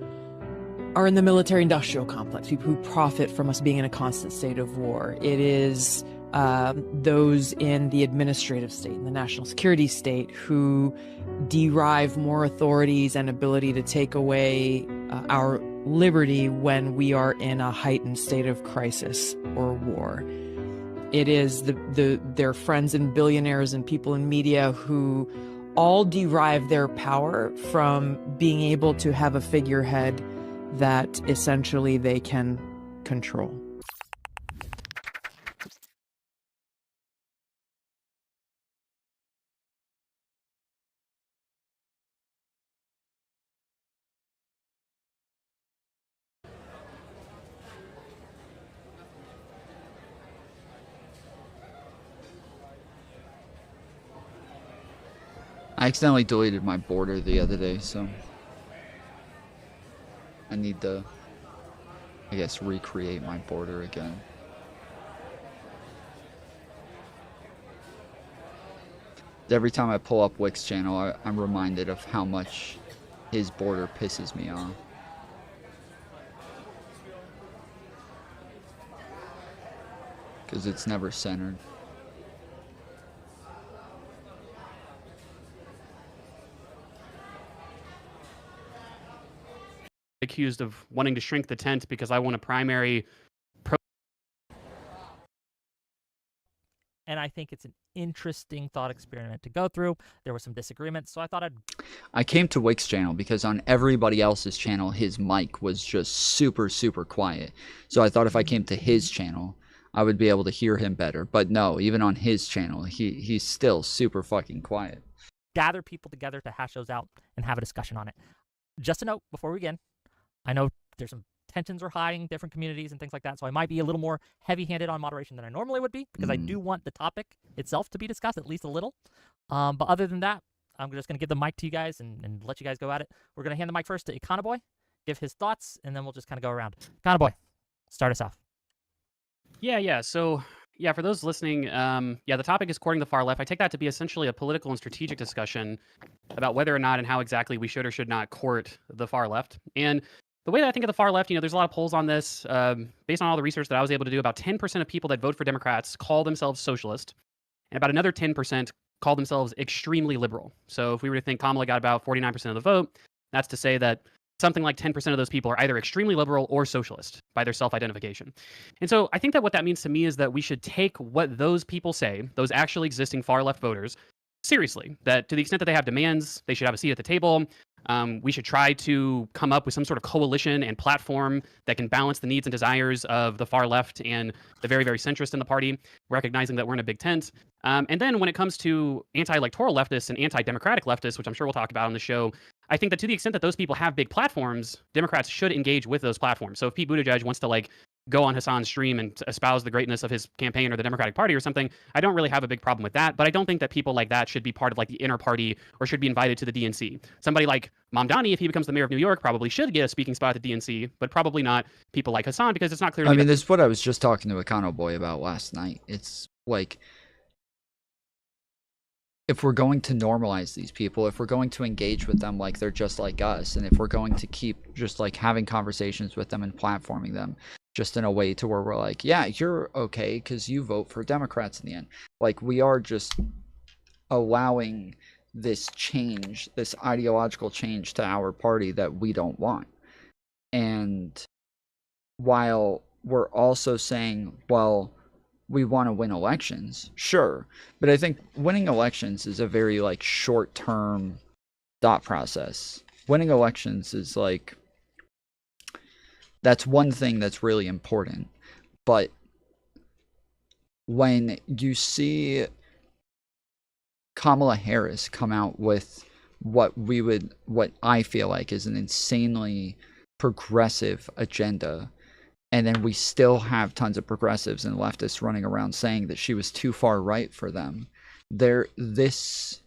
are in the military-industrial complex, people who profit from us being in a constant state of war. It is those in the administrative state, in the national security state, who derive more authorities and ability to take away our liberty when we are in a heightened state of crisis or war. It is their friends and billionaires and people in media who all derive their power from being able to have a figurehead that essentially they can control. I accidentally deleted my border the other day, so I need to, I guess, recreate my border again. Every time I pull up Whick's channel, I'm reminded of how much his border pisses me off. Because it's never centered. Accused of wanting to shrink the tent because I want a primary. And I think it's an interesting thought experiment to go through. There were some disagreements, so I thought I came to Whick's channel because on everybody else's channel, his mic was just super, super quiet. So I thought if I came to his channel, I would be able to hear him better. But no, even on his channel, he's still super fucking quiet. gather people together to hash those out and have a discussion on it. Just a note before we begin, I know there's some tensions are high in different communities and things like that, so I might be a little more heavy-handed on moderation than I normally would be, because I do want the topic itself to be discussed at least a little. But other than that, I'm just going to give the mic to you guys and let you guys go at it. We're going to hand the mic first to Econoboy, give his thoughts, and then we'll just kind of go around. Econoboy, start us off. Yeah. So, for those listening, the topic is courting the far left. I take that to be essentially a political and strategic discussion about whether or not and how exactly we should or should not court the far left. And the way that I think of the far left, there's a lot of polls on this. Based on all the research that I was able to do, about 10% of people that vote for Democrats call themselves socialist, and about another 10% call themselves extremely liberal. So if we were to think Kamala got about 49% of the vote, that's to say that something like 10% of those people are either extremely liberal or socialist by their self-identification. And so I think that what that means to me is that we should take what those people say, those actually existing far left voters, seriously. That to the extent that they have demands, they should have a seat at the table. We should try to come up with some sort of coalition and platform that can balance the needs and desires of the far left and the very, very centrist in the party, recognizing that we're in a big tent. And then when it comes to anti-electoral leftists and anti-democratic leftists, which I'm sure we'll talk about on the show, I think that to the extent that those people have big platforms, Democrats should engage with those platforms. So if Pete Buttigieg wants to go on Hassan's stream and espouse the greatness of his campaign or the Democratic Party or something, I don't really have a big problem with that. But I don't think that people like that should be part of the inner party or should be invited to the DNC. Somebody like Mamdani, if he becomes the mayor of New York, probably should get a speaking spot at the DNC, but probably not people like Hassan, because it's not clear. I mean, this is what I was just talking to Econoboy about last night. It's like, if we're going to normalize these people, if we're going to engage with them like they're just like us, and if we're going to keep just like having conversations with them and platforming them just in a way to where we're like, yeah, you're okay because you vote for Democrats in the end. Like, we are just allowing this change, this ideological change to our party that we don't want. And while we're also saying, well, we want to win elections, sure, but I think winning elections is a very like short-term thought process. Winning elections is like, that's one thing that's really important. But when you see Kamala Harris come out with what I feel like is an insanely progressive agenda, and then we still have tons of progressives and leftists running around saying that she was too far right for them, there is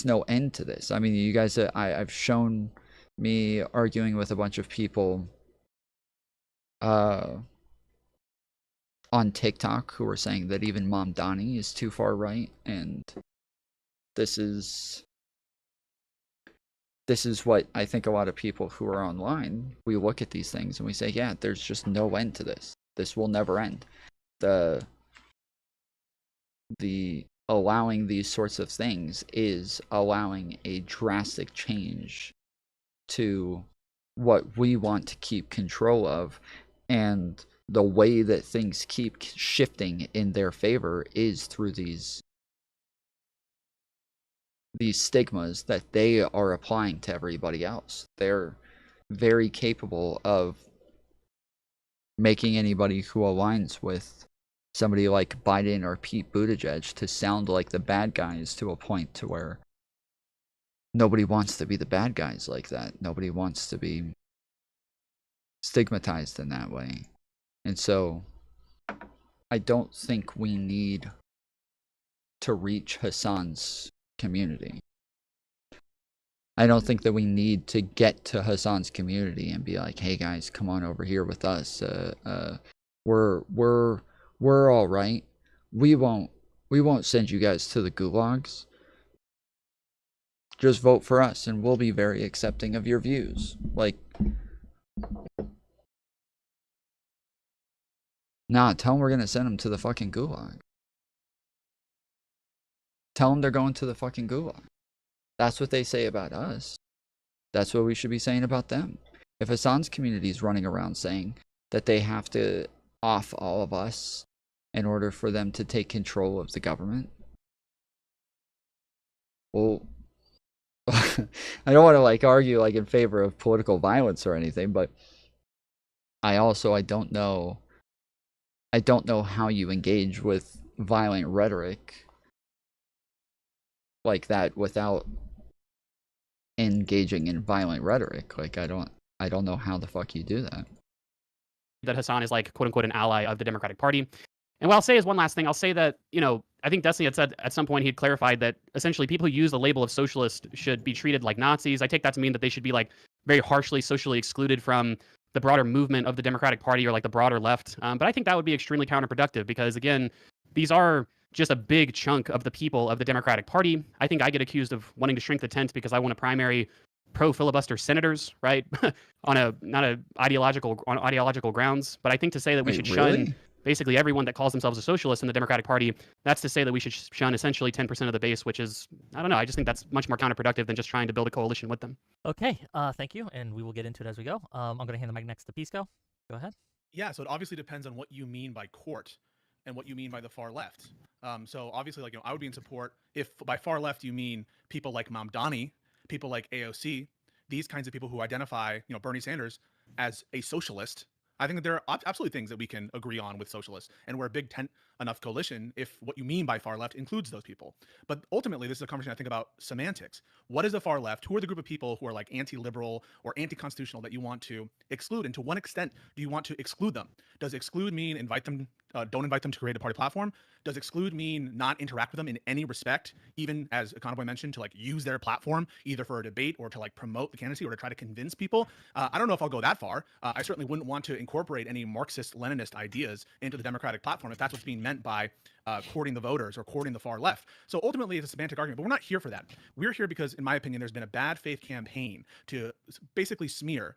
no end to this. I mean, you guys, I've shown me arguing with a bunch of people on TikTok who are saying that even Mom Donnie is too far right, and this is what I think a lot of people who are online, we look at these things and we say, yeah, there's just no end to this. This will never end. The allowing these sorts of things is allowing a drastic change to what we want to keep control of, and the way that things keep shifting in their favor is through these stigmas that they are applying to everybody else. They're very capable of making anybody who aligns with somebody like Biden or Pete Buttigieg to sound like the bad guys, to a point to where nobody wants to be the bad guys like that. Nobody wants to be stigmatized in that way. And so I don't think we need to reach Hassan's community. I don't think that we need to get to Hassan's community and be like, hey guys, come on over here with us. We're all right. We won't send you guys to the gulags. Just vote for us and we'll be very accepting of your views. Like, nah, tell them we're gonna send them to the fucking gulag. Tell them they're going to the fucking gulag. That's what they say about us. That's what we should be saying about them. If Hassan's community is running around saying that they have to off all of us in order for them to take control of the government, well, I don't want to like argue like in favor of political violence or anything, but I don't know how you engage with violent rhetoric like that without engaging in violent rhetoric. Like, I don't know how the fuck you do that. That Hassan is like, quote unquote, an ally of the Democratic Party. And what I'll say is one last thing. I'll say that, I think Destiny had said at some point, he'd clarified that essentially people who use the label of socialist should be treated like Nazis. I take that to mean that they should be like very harshly socially excluded from the broader movement of the Democratic Party or like the broader left. But I think that would be extremely counterproductive because, again, these are just a big chunk of the people of the Democratic Party. I think I get accused of wanting to shrink the tent because I want to primary pro-filibuster senators, right? on ideological grounds. But I think to say that we should shun basically everyone that calls themselves a socialist in the Democratic Party, that's to say that we should shun essentially 10% of the base, which is, I don't know, I just think that's much more counterproductive than just trying to build a coalition with them. Okay, thank you, and we will get into it as we go. I'm going to hand the mic next to Pisco. Go ahead. Yeah, so it obviously depends on what you mean by court and what you mean by the far left. So obviously, I would be in support if by far left you mean people like Mamdani, people like AOC, these kinds of people who identify, Bernie Sanders as a socialist. I think that there are absolutely things that we can agree on with socialists, and we're a big tent enough coalition if what you mean by far left includes those people. But ultimately, this is a conversation I think about semantics. What is the far left? Who are the group of people who are like anti-liberal or anti-constitutional that you want to exclude? And to what extent do you want to exclude them? Does exclude mean invite them, don't invite them to create a party platform? Does exclude mean not interact with them in any respect, even as Econoboy mentioned, to like use their platform either for a debate or to like promote the candidacy or to try to convince people? I don't know if I'll go that far. I certainly wouldn't want to incorporate any Marxist-Leninist ideas into the Democratic platform if that's what's being meant by courting the voters or courting the far left. So ultimately, it's a semantic argument, but we're not here for that. We're here because, in my opinion, there's been a bad faith campaign to basically smear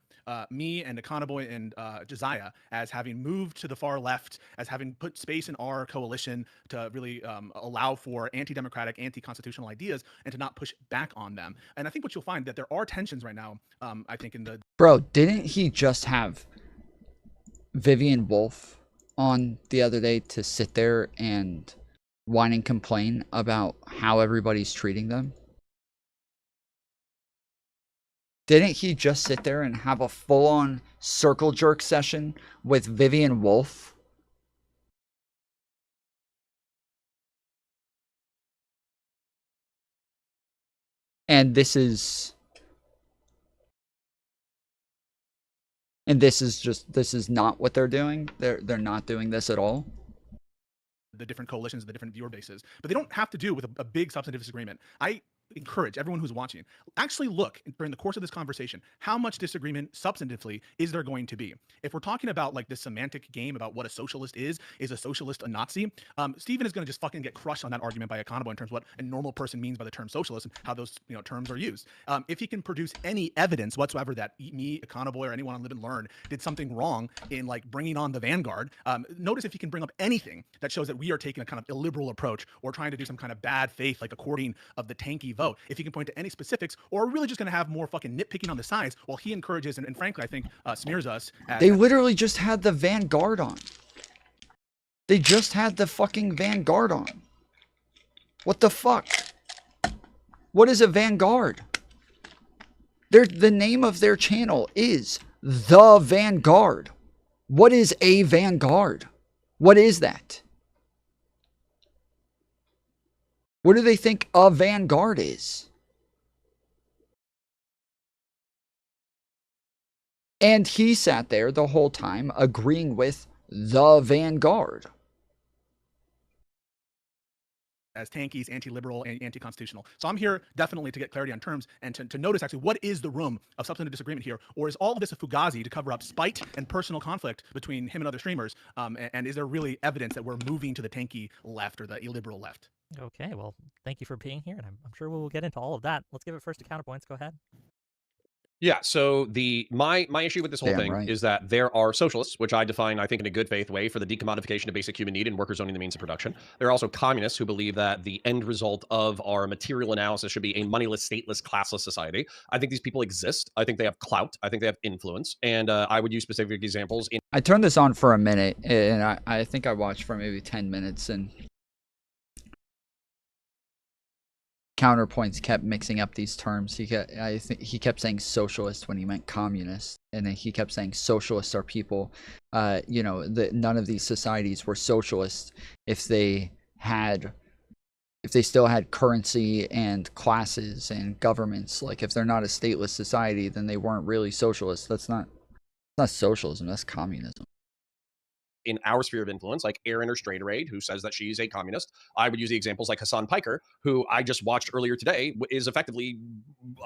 me and Econoboy and Josiah as having moved to the far left, as having put space in our coalition to really allow for anti-democratic, anti-constitutional ideas and to not push back on them. And I think what you'll find that there are tensions right now, I think in the... Bro, didn't he just have Vivian Wolf on the other day to sit there and whine and complain about how everybody's treating them? Didn't he just sit there and have a full-on circle jerk session with Vivian Wolf? And this is not what they're doing. They're not doing this at all. The different coalitions, the different viewer bases, but they don't have to do with a big substantive disagreement. I encourage everyone who's watching, actually look during the course of this conversation, how much disagreement substantively is there going to be? If we're talking about like this semantic game about what a socialist is a socialist a Nazi? Steven is going to just fucking get crushed on that argument by Econoboy in terms of what a normal person means by the term socialist and how those terms are used. If he can produce any evidence whatsoever that me, Econoboy, or anyone on Live and Learn did something wrong in like bringing on the vanguard, notice if he can bring up anything that shows that we are taking a kind of illiberal approach or trying to do some kind of bad faith, like a courting of the tanky vote. If he can point to any specifics, or really just going to have more fucking nitpicking on the sides, while he encourages and frankly, I think smears us. They literally just had the vanguard on. They just had the fucking vanguard on. What the fuck? What is a vanguard? The name of their channel is The Vanguard. What is a vanguard? What is that? What do they think a vanguard is? And he sat there the whole time agreeing with the vanguard. As tankies, anti-liberal, and anti-constitutional. So I'm here definitely to get clarity on terms and to notice actually what is the room of substantive disagreement here, or is all of this a fugazi to cover up spite and personal conflict between him and other streamers? And is there really evidence that we're moving to the tanky left or the illiberal left? Okay, well, thank you for being here, and I'm sure we will get into all of that. Let's give it first to counterpoints. Go ahead. Yeah, so my issue with this whole thing is that there are socialists, which I define, I think, in a good faith way for the decommodification of basic human need and workers owning the means of production. There are also communists who believe that the end result of our material analysis should be a moneyless, stateless, classless society. I think these people exist. I think they have clout. I think they have influence. And I would use specific examples. I turned this on for a minute, and I think I watched for maybe 10 minutes, and Counterpoints kept mixing up these terms. I think he kept saying socialist when he meant communist, and then he kept saying socialists are people. None of these societies were socialist if they still had currency and classes and governments. Like, if they're not a stateless society, then they weren't really socialist. That's not socialism. That's communism. In our sphere of influence, like Erin or Straight Raid, who says that she's a communist. I would use the examples like Hassan Piker, who I just watched earlier today, is effectively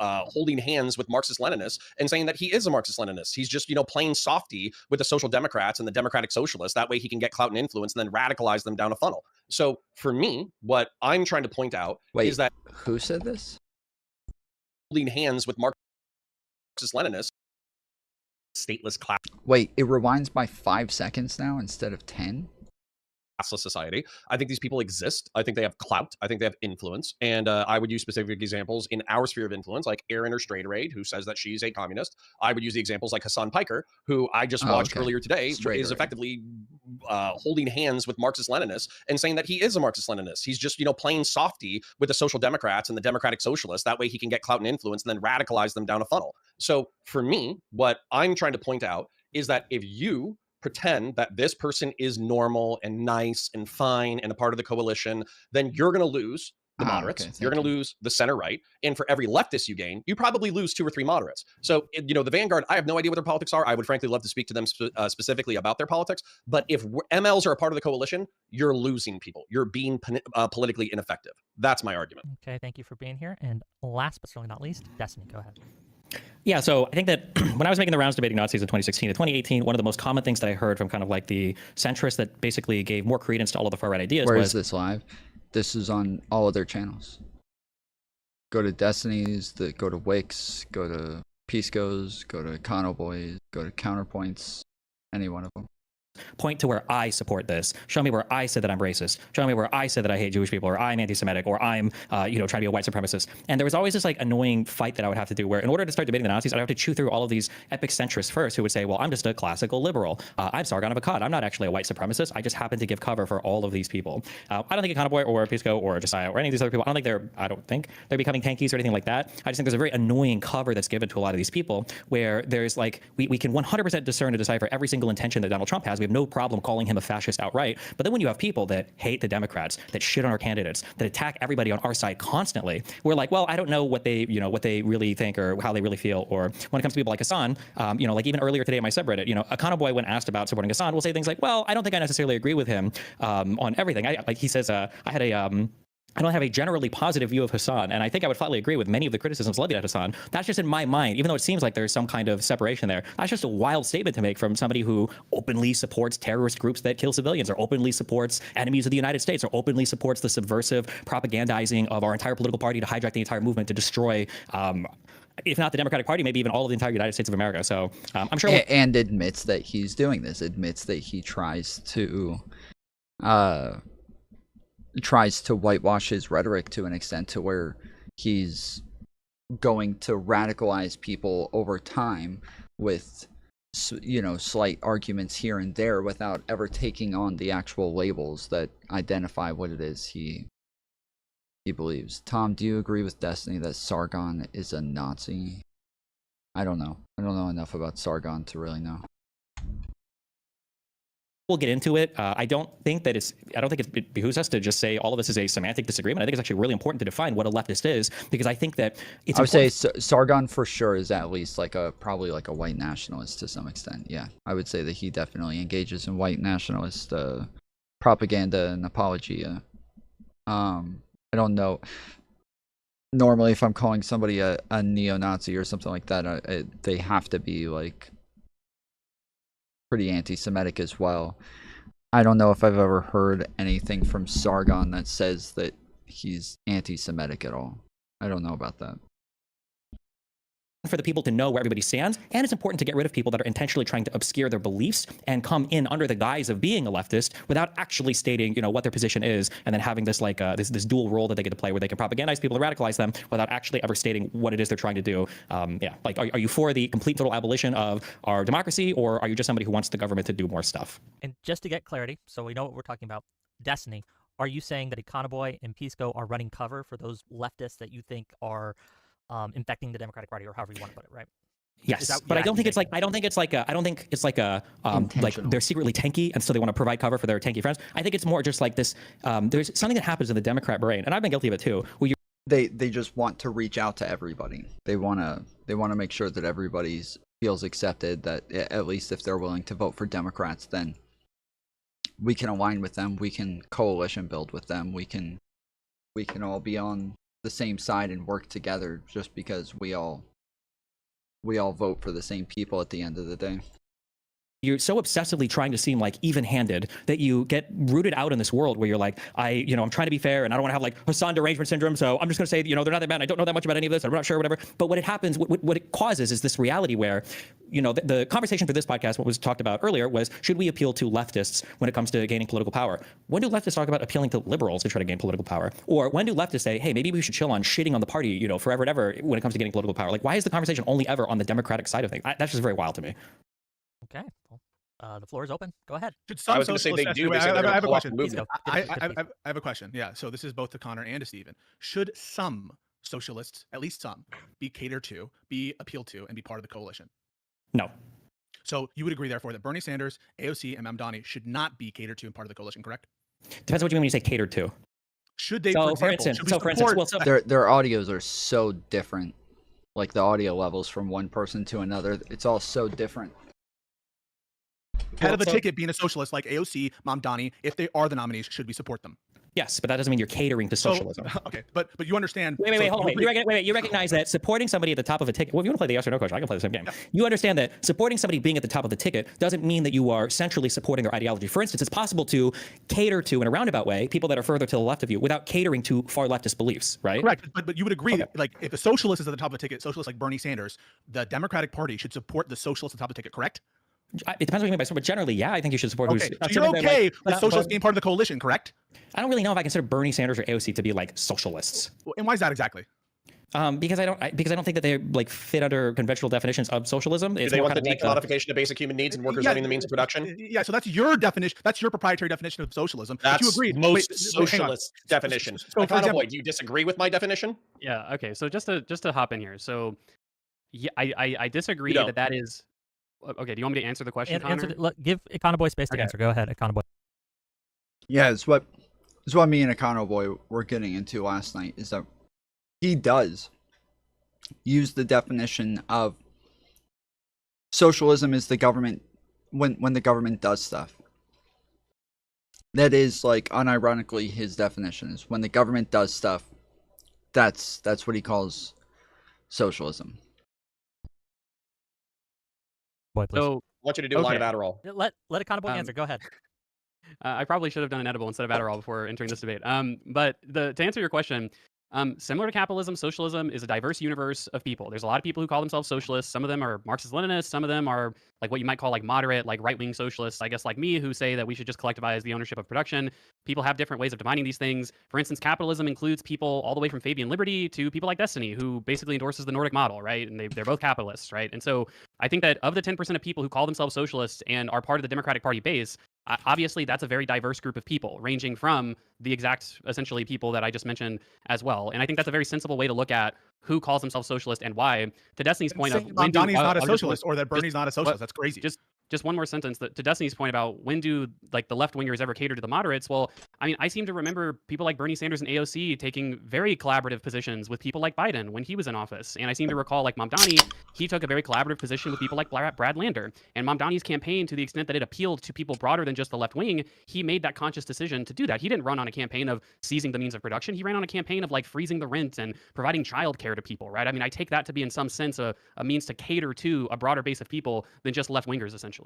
holding hands with Marxist-Leninists and saying that he is a Marxist-Leninist. He's just, playing softy with the Social Democrats and the Democratic Socialists. That way he can get clout and influence and then radicalize them down a funnel. So for me, what I'm trying to point out is that... Who said this? Holding hands with Marxist-Leninists. Stateless class. Wait, it rewinds by 5 seconds now instead of 10? Classless society. I think these people exist. I think they have clout. I think they have influence. And I would use specific examples in our sphere of influence, like Erin or Straight Raid, who says that she's a communist. I would use the examples like Hassan Piker, who I just watched earlier today, is effectively holding hands with Marxist-Leninists and saying that he is a Marxist-Leninist. He's just, playing softy with the Social Democrats and the Democratic Socialists. That way he can get clout and influence and then radicalize them down a funnel. So for me, what I'm trying to point out is that if you pretend that this person is normal and nice and fine and a part of the coalition, then you're going to lose the moderates. Okay, You're going to lose the center right. And for every leftist you gain, you probably lose 2 or 3 moderates. So, the Vanguard, I have no idea what their politics are. I would frankly love to speak to them specifically about their politics. But if MLs are a part of the coalition, you're losing people. You're being politically ineffective. That's my argument. Okay, thank you for being here. And last but certainly not least, Destiny, go ahead. Yeah, so I think that when I was making the rounds debating Nazis in 2016 and 2018, one of the most common things that I heard from kind of like the centrists that basically gave more credence to all of the far-right ideas Where was... is this live? This is on all of their channels. Go to Destiny's, go to Wicks, go to Pisco's, go to Econo Boys, go to Counterpoints, any one of them. Point to where I support this. Show me where I said that I'm racist. Show me where I said that I hate Jewish people, or I'm anti-Semitic, or I'm, trying to be a white supremacist. And there was always this like annoying fight that I would have to do, where in order to start debating the Nazis, I'd have to chew through all of these epic centrists first, who would say, well, I'm just a classical liberal. I'm Sargon of Akkad. I'm not actually a white supremacist. I just happen to give cover for all of these people. I don't think Econo Boy or Pisco or Josiah or any of these other people, I don't think they're becoming tankies or anything like that. I just think there's a very annoying cover that's given to a lot of these people, where there's like, we can 100% discern and decipher every single intention that Donald Trump has. We have no problem calling him a fascist outright. But then when you have people that hate the Democrats, that shit on our candidates, that attack everybody on our side constantly, we're like, well, I don't know what they really think or how they really feel. Or when it comes to people like Hassan, like even earlier today on my subreddit, Econo Boy, when asked about supporting Hassan, will say things like, well, I don't think I necessarily agree with him on everything. Like he says, I don't have a generally positive view of Hassan, and I think I would flatly agree with many of the criticisms levied at Hassan. That's just in my mind, even though it seems like there's some kind of separation there. That's just a wild statement to make from somebody who openly supports terrorist groups that kill civilians, or openly supports enemies of the United States, or openly supports the subversive propagandizing of our entire political party to hijack the entire movement to destroy, if not the Democratic Party, maybe even all of the entire United States of America. So I'm sure. And admits that he's doing this, admits that he tries to whitewash his rhetoric to an extent to where he's going to radicalize people over time with, slight arguments here and there without ever taking on the actual labels that identify what it is he believes. Tom, do you agree with Destiny that Sargon is a Nazi? I don't know. I don't know enough about Sargon to really know. We'll get into it. I don't think it behooves us to just say all of this is a semantic disagreement. I think it's actually really important to define what a leftist is, because I think that it's. I would say Sargon for sure is at least probably like a white nationalist to some extent. Yeah, I would say that he definitely engages in white nationalist propaganda and apologia. I don't know. Normally, if I'm calling somebody a neo-Nazi or something like that, they have to be like pretty anti-Semitic as well. I don't know if I've ever heard anything from Sargon that says that he's anti-Semitic at all. I don't know about that. For the people to know where everybody stands, and it's important to get rid of people that are intentionally trying to obscure their beliefs and come in under the guise of being a leftist without actually stating, what their position is, and then having this like this dual role that they get to play, where they can propagandize people and radicalize them without actually ever stating what it is they're trying to do. Like, are you for the complete total abolition of our democracy, or are you just somebody who wants the government to do more stuff? And just to get clarity, so we know what we're talking about, Destiny, are you saying that Econo Boy and Pisco are running cover for those leftists that you think are infecting the Democratic Party, or however you want to put it, right? Yes, but I don't think it's like they're secretly tanky, and so they want to provide cover for their tanky friends. I think it's more just like this. There's something that happens in the Democrat brain, and I've been guilty of it too. Where they just want to reach out to everybody. They want to make sure that everybody feels accepted. That at least if they're willing to vote for Democrats, then we can align with them. We can coalition build with them. We can all be on the same side and work together, just because we all vote for the same people at the end of the day. You're so obsessively trying to seem like even-handed that you get rooted out in this world where you're like, I'm trying to be fair, and I don't want to have like Hassan derangement syndrome, so I'm just going to say, they're not that bad, and I don't know that much about any of this, I'm not sure, whatever. But what it causes is this reality where, the conversation for this podcast, what was talked about earlier, was should we appeal to leftists when it comes to gaining political power? When do leftists talk about appealing to liberals to try to gain political power? Or when do leftists say, hey, maybe we should chill on shitting on the party, forever and ever when it comes to getting political power? Like, why is the conversation only ever on the Democratic side of things? That's just very wild to me. Okay. Well, the floor is open. Go ahead. I was going to say they do. I have a question. I have a question. Yeah. So this is both to Connor and to Steven. Should some socialists, at least some, be catered to, be appealed to, and be part of the coalition? No. So you would agree, therefore, that Bernie Sanders, AOC, and Mamdani should not be catered to and part of the coalition, correct? Depends on what you mean when you say catered to. Should they, So, for for example, instance, should we so for instance, support- well, so Their audios are so different. Like the audio levels from one person to another, it's all so different. head of the so- ticket being a socialist like AOC, Mamdani, if they are the nominees, should we support them? Yes, but that doesn't mean you're catering to So- socialism. Okay, but you understand. Wait, so hold on. You recognize that supporting somebody at the top of a ticket. Well, if you want to play the yes or no question, I can play the same game. You understand that supporting somebody being at the top of the ticket doesn't mean that you are centrally supporting their ideology. For instance, it's possible to cater to, in a roundabout way, people that are further to the left of you without catering to far leftist beliefs, right? Correct, but you would agree that, like, if a socialist is at the top of the ticket, socialists like Bernie Sanders, the Democratic Party should support the socialist at the top of the ticket, correct? It depends what you mean by support, but generally, yeah, I think you should support. Okay, so you're okay with socialists being part of the coalition, correct? I don't really know if I consider Bernie Sanders or AOC to be like socialists. And why is that exactly? Because I don't think that they like fit under conventional definitions of socialism. Do It's they more want the kind of like decommodification of basic human needs and workers owning the means of production? Yeah, so that's your definition. That's your proprietary definition of socialism. That's but you agreed. most hang on. socialist definition. So, for Econo example, Boy, do you disagree with my definition? Yeah. Okay. So just to hop in here. So yeah, I disagree You don't. that is. Okay. Do you want me to answer the question, Answer, Connor? give Econoboy space to Okay. answer. Go ahead, Econoboy. Yeah, it's what me and Econo Boy were getting into last night, is that he does use the definition of socialism is the government when the government does stuff. That is, like, unironically his definition is when the government does stuff. That's what he calls socialism. Boy, please. So I want you to do a line of okay. Adderall. Let Econoboy answer. Go ahead. I probably should have done an edible instead of Adderall before entering this debate. But to answer your question, similar to capitalism, socialism is a diverse universe of people. There's a lot of people who call themselves socialists. Some of them are Marxist-Leninists. Some of them are like what you might call like moderate, like right-wing socialists, I guess, like me, who say that we should just collectivize the ownership of production. People have different ways of defining these things. For instance, capitalism includes people all the way from Fabian Liberty to people like Destiny, who basically endorses the Nordic model, right? And they're both capitalists, right? And so I think that of the 10% of people who call themselves socialists and are part of the Democratic Party base, obviously that's a very diverse group of people, ranging from the exact, essentially, people that I just mentioned as well. And I think that's a very sensible way to look at who calls themselves socialist and why. To Destiny's point of when Donnie's not a socialist, or that Bernie's not a socialist. That's crazy. Just one more sentence. To Destiny's point about when do like the left wingers ever cater to the moderates? Well, I mean, I seem to remember people like Bernie Sanders and AOC taking very collaborative positions with people like Biden when he was in office. And I seem to recall like Mamdani, he took a very collaborative position with people like Brad Lander. And Mamdani's campaign, to the extent that it appealed to people broader than just the left wing, he made that conscious decision to do that. He didn't run on a campaign of seizing the means of production. He ran on a campaign of like freezing the rent and providing childcare to people, right? I mean, I take that to be in some sense a means to cater to a broader base of people than just left wingers, essentially.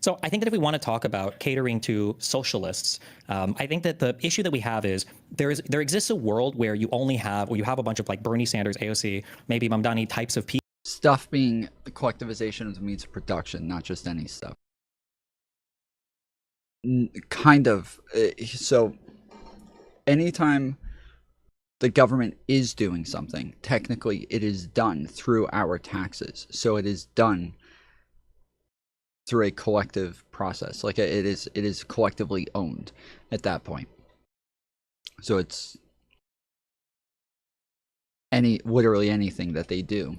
So I think that if we want to talk about catering to socialists, I think that the issue that we have is there exists a world where you have a bunch of like Bernie Sanders, AOC, maybe Mamdani types of people. Stuff being the collectivization of the means of production, not just any stuff. Kind of. So anytime the government is doing something, technically it is done through our taxes. So it is done through a collective process. Like it is collectively owned at that point. So it's literally anything that they do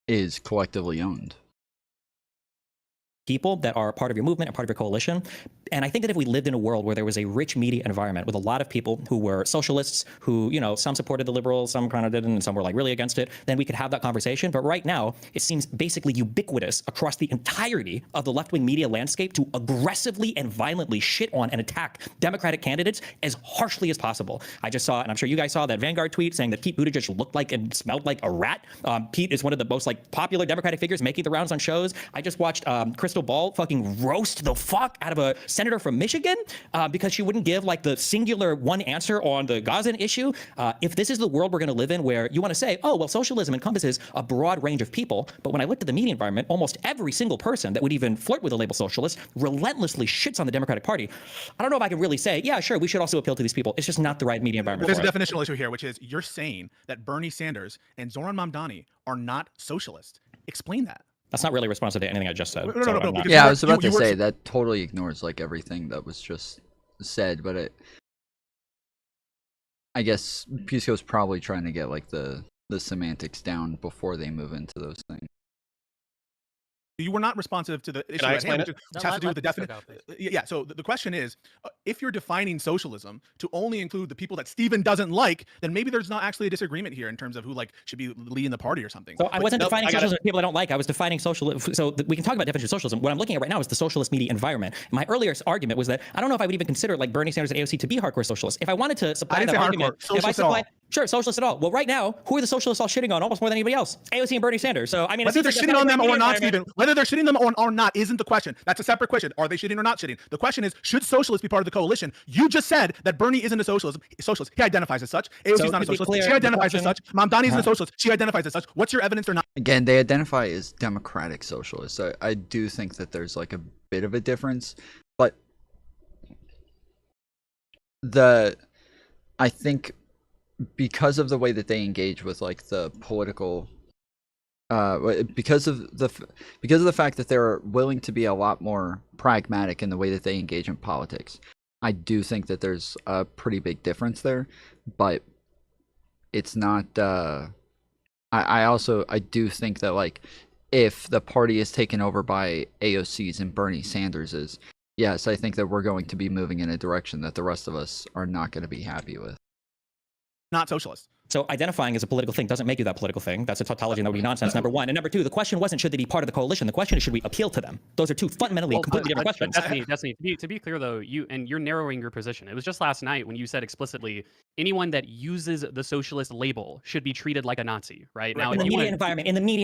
is collectively owned. People that are part of your movement and part of your coalition. And I think that if we lived in a world where there was a rich media environment with a lot of people who were socialists, who, you know, some supported the liberals, some kind of didn't, and some were like really against it, then we could have that conversation. But right now, it seems basically ubiquitous across the entirety of the left-wing media landscape to aggressively and violently shit on and attack Democratic candidates as harshly as possible. I just saw, and I'm sure you guys saw, that Vanguard tweet saying that Pete Buttigieg looked like and smelled like a rat. Pete is one of the most like popular Democratic figures making the rounds on shows. I just watched Crystal Ball fucking roast the fuck out of a senator from Michigan because she wouldn't give like the singular one answer on the Gazan issue. If this is the world we're going to live in, where you want to say, oh, well, socialism encompasses a broad range of people, but when I looked at the media environment, almost every single person that would even flirt with the label socialist relentlessly shits on the Democratic Party. I don't know if I can really say, yeah, sure, we should also appeal to these people. It's just not the right media environment. There's for a it. definitional issue here, which is you're saying that Bernie Sanders and Zoran Mamdani are not socialist. Explain that. That's not really responsive to anything I just said. No, yeah, I was about to say that totally ignores like everything that was just said, but I guess Pisco's probably trying to get like the semantics down before they move into those things. You were not responsive to the issue Can I at explain hand, it? which has to do with the definition. Yeah. So the question is, if you're defining socialism to only include the people that Steven doesn't like, then maybe there's not actually a disagreement here in terms of who like should be leading the party or something. So I wasn't defining socialism with people I don't like. I was defining socialism. So we can talk about definition of socialism. What I'm looking at right now is the socialist media environment. My earlier argument was that I don't know if I would even consider like Bernie Sanders and AOC to be hardcore socialists. If I wanted to supply that argument, if I supply, sure, socialists at all. Well, right now, who are the socialists all shitting on almost more than anybody else? AOC and Bernie Sanders. So I mean, whether they're shitting on them or not, Steven, whether they're shitting them or not isn't the question. That's a separate question. Are they shitting or not shitting? The question is, should socialists be part of the coalition? You just said that Bernie isn't a socialist. He identifies as such. AOC's not a socialist. She identifies as such. Mamdani isn't a socialist. She identifies as such. What's your evidence or not? Again, they identify as democratic socialists. I do think that there's like a bit of a difference, but I think because of the way that they engage with like the political because of the fact that they're willing to be a lot more pragmatic in the way that they engage in politics, I do think that there's a pretty big difference there, but it's not I do think that like if the party is taken over by AOC's and Bernie Sanders's, yes, I think that we're going to be moving in a direction that the rest of us are not going to be happy with. Not socialist. So identifying as a political thing doesn't make you that political thing. That's a tautology and that would be nonsense, number one. And number two, the question wasn't should they be part of the coalition. The question is should we appeal to them? Those are two fundamentally completely different questions. Destiny, to be clear though, you're narrowing your position. It was just last night when you said explicitly anyone that uses the socialist label should be treated like a Nazi, right? Now in the media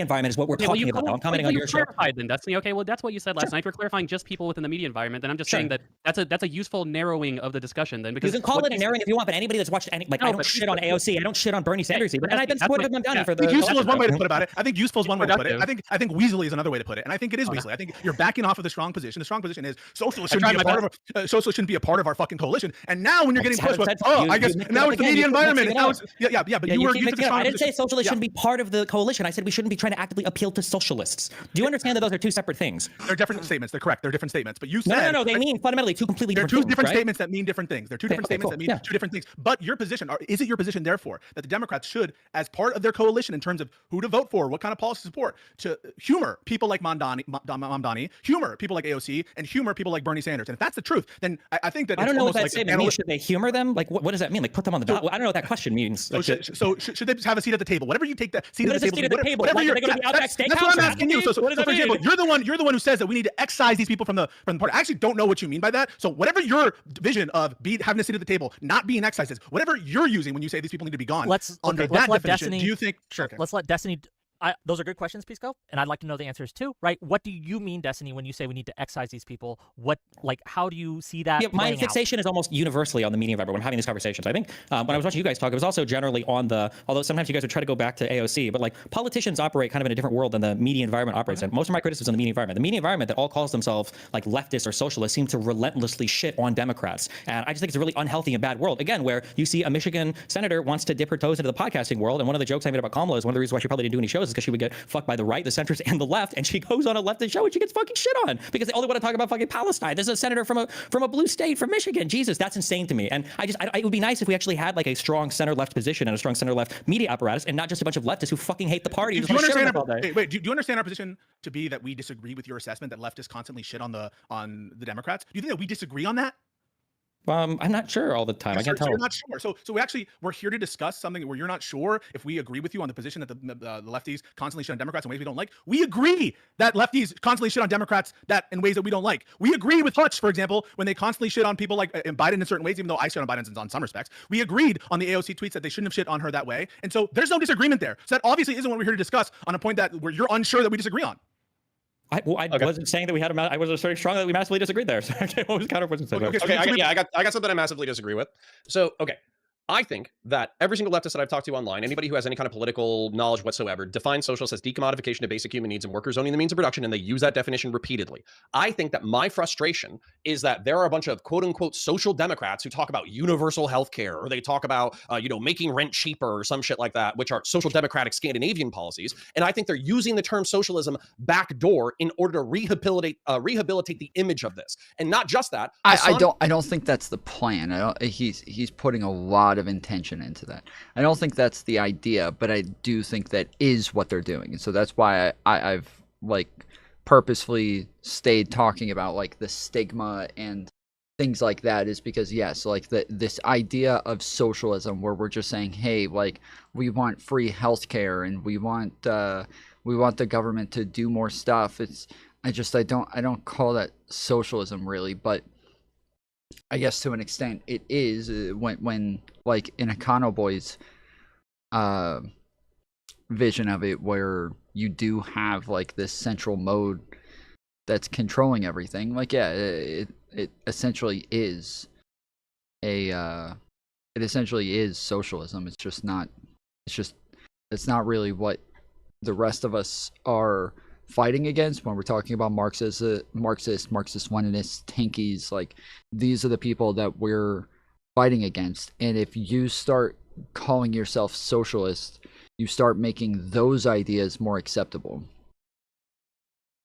environment is what we're talking about. I'm commenting on your show. Then Destiny. Okay, well that's what you said last night. If you're clarifying just people within the media environment, then I'm just saying that that's a useful narrowing of the discussion. Then because you can call it a narrowing if you want, but anybody that's watched any I don't shit on AOC, I don't shit on Bernie Sanders either, and I've been supportive of Mamdani for the. I think useful is one way to put about it. I think useful is one way to put it. I think weaselly is another way to put it, and I think it is weaselly. I think you're backing off of the strong position. The strong position is socialists shouldn't be a part of our fucking coalition. And now when you're getting pushed, I guess now it's the media environment. But you took the strong I didn't say socialists shouldn't be part of the coalition. I said we shouldn't be trying to actively appeal to socialists. Do you understand that those are two separate things? They're different statements. They're correct. They're different statements. But you said no. They mean fundamentally two completely different things. They're two different statements that mean different things. They're two different statements that mean two different things. But your position, is it your position, therefore, that the Democrats should, as part of their coalition in terms of who to vote for, what kind of policy support, to humor people like Mamdani, humor people like AOC, and humor people like Bernie Sanders? And if that's the truth, then I think that I don't know what that statement means. Should they humor them? Like, what does that mean? Like, put them on the dot? I don't know what that question means. So should they have a seat at the table? Whatever you take that seat at the table. Whatever you're going to be out that's what I'm asking you. So for example, you're the one who says that we need to excise these people from the party. I actually don't know what you mean by that. So whatever your vision of having a seat at the table, not being excised is, whatever you're using when you say these people need to be gone. Under that definition, do you think? Sure. Okay. Let's let Destiny. Those are good questions, Pisco, and I'd like to know the answers too, right? What do you mean, Destiny, when you say we need to excise these people? How do you see that? Yeah, my fixation is almost universally on the media environment when having these conversations. I think when I was watching you guys talk, it was also generally on although sometimes you guys would try to go back to AOC, but like politicians operate kind of in a different world than the media environment operates in. Most of my criticism on the media environment that all calls themselves like leftists or socialists seem to relentlessly shit on Democrats. And I just think it's a really unhealthy and bad world. Again, where you see a Michigan senator wants to dip her toes into the podcasting world. And one of the jokes I made about Kamala is one of the reasons why she probably didn't do any shows is because she would get fucked by the right, the centrist, and the left, and she goes on a leftist show and she gets fucking shit on because they only want to talk about fucking Palestine. This is a senator from a blue state, from Michigan. Jesus, that's insane to me. And it would be nice if we actually had like a strong center-left position and a strong center-left media apparatus, and not just a bunch of leftists who fucking hate the party. Do you understand our position to be that we disagree with your assessment that leftists constantly shit on the Democrats? Do you think that we disagree on that? I'm not sure all the time. I can't tell. You're not sure. So we're here to discuss something where you're not sure if we agree with you on the position that the lefties constantly shit on Democrats in ways we don't like. We agree that lefties constantly shit on Democrats in ways that we don't like. We agree with Hutch, for example, when they constantly shit on people like Biden in certain ways, even though I shit on Biden in some respects. We agreed on the AOC tweets that they shouldn't have shit on her that way. And so there's no disagreement there. So that obviously isn't what we're here to discuss on a point where you're unsure that we disagree on. I wasn't saying that we had I was asserting strongly that we massively disagreed there. So what was counterpoint saying? I got something I massively disagree with. So I think that every single leftist that I've talked to online, anybody who has any kind of political knowledge whatsoever, defines socialists as decommodification of basic human needs and workers owning the means of production, and they use that definition repeatedly. I think that my frustration is that there are a bunch of quote-unquote social democrats who talk about universal health care, or they talk about, making rent cheaper or some shit like that, which are social democratic Scandinavian policies. And I think they're using the term socialism backdoor in order to rehabilitate the image of this. And not just that. I don't think that's the plan. He's putting a lot of intention into that. I don't think that's the idea, but I do think that is what they're doing, and so that's why I've like purposefully stayed talking about like the stigma and things like that is because yes, like this idea of socialism where we're just saying, hey, like we want free healthcare and we want the government to do more stuff. I don't call that socialism really, but I guess to an extent it is when like in Econoboy's vision of it, where you do have like this central mode that's controlling everything. Like yeah, it essentially is socialism. It's not really what the rest of us are fighting against when we're talking about Marxist Leninists, tankies. Like these are the people that we're fighting against. And if you start calling yourself socialist, you start making those ideas more acceptable.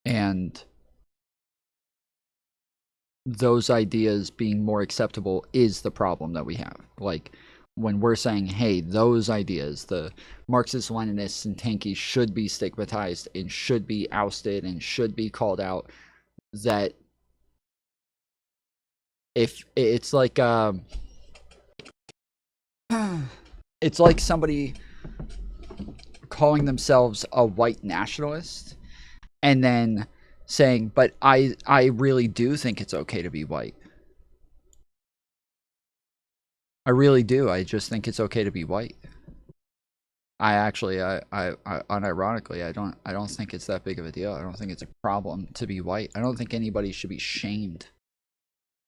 And those ideas being more acceptable is the problem that we have. Like when we're saying, hey, those ideas, the Marxist Leninists and tankies should be stigmatized and should be ousted and should be called out, that if it's like somebody calling themselves a white nationalist and then saying, but I really do think it's okay to be white. I really do. I just think it's okay to be white. I unironically, I don't think it's that big of a deal. I don't think it's a problem to be white. I don't think anybody should be shamed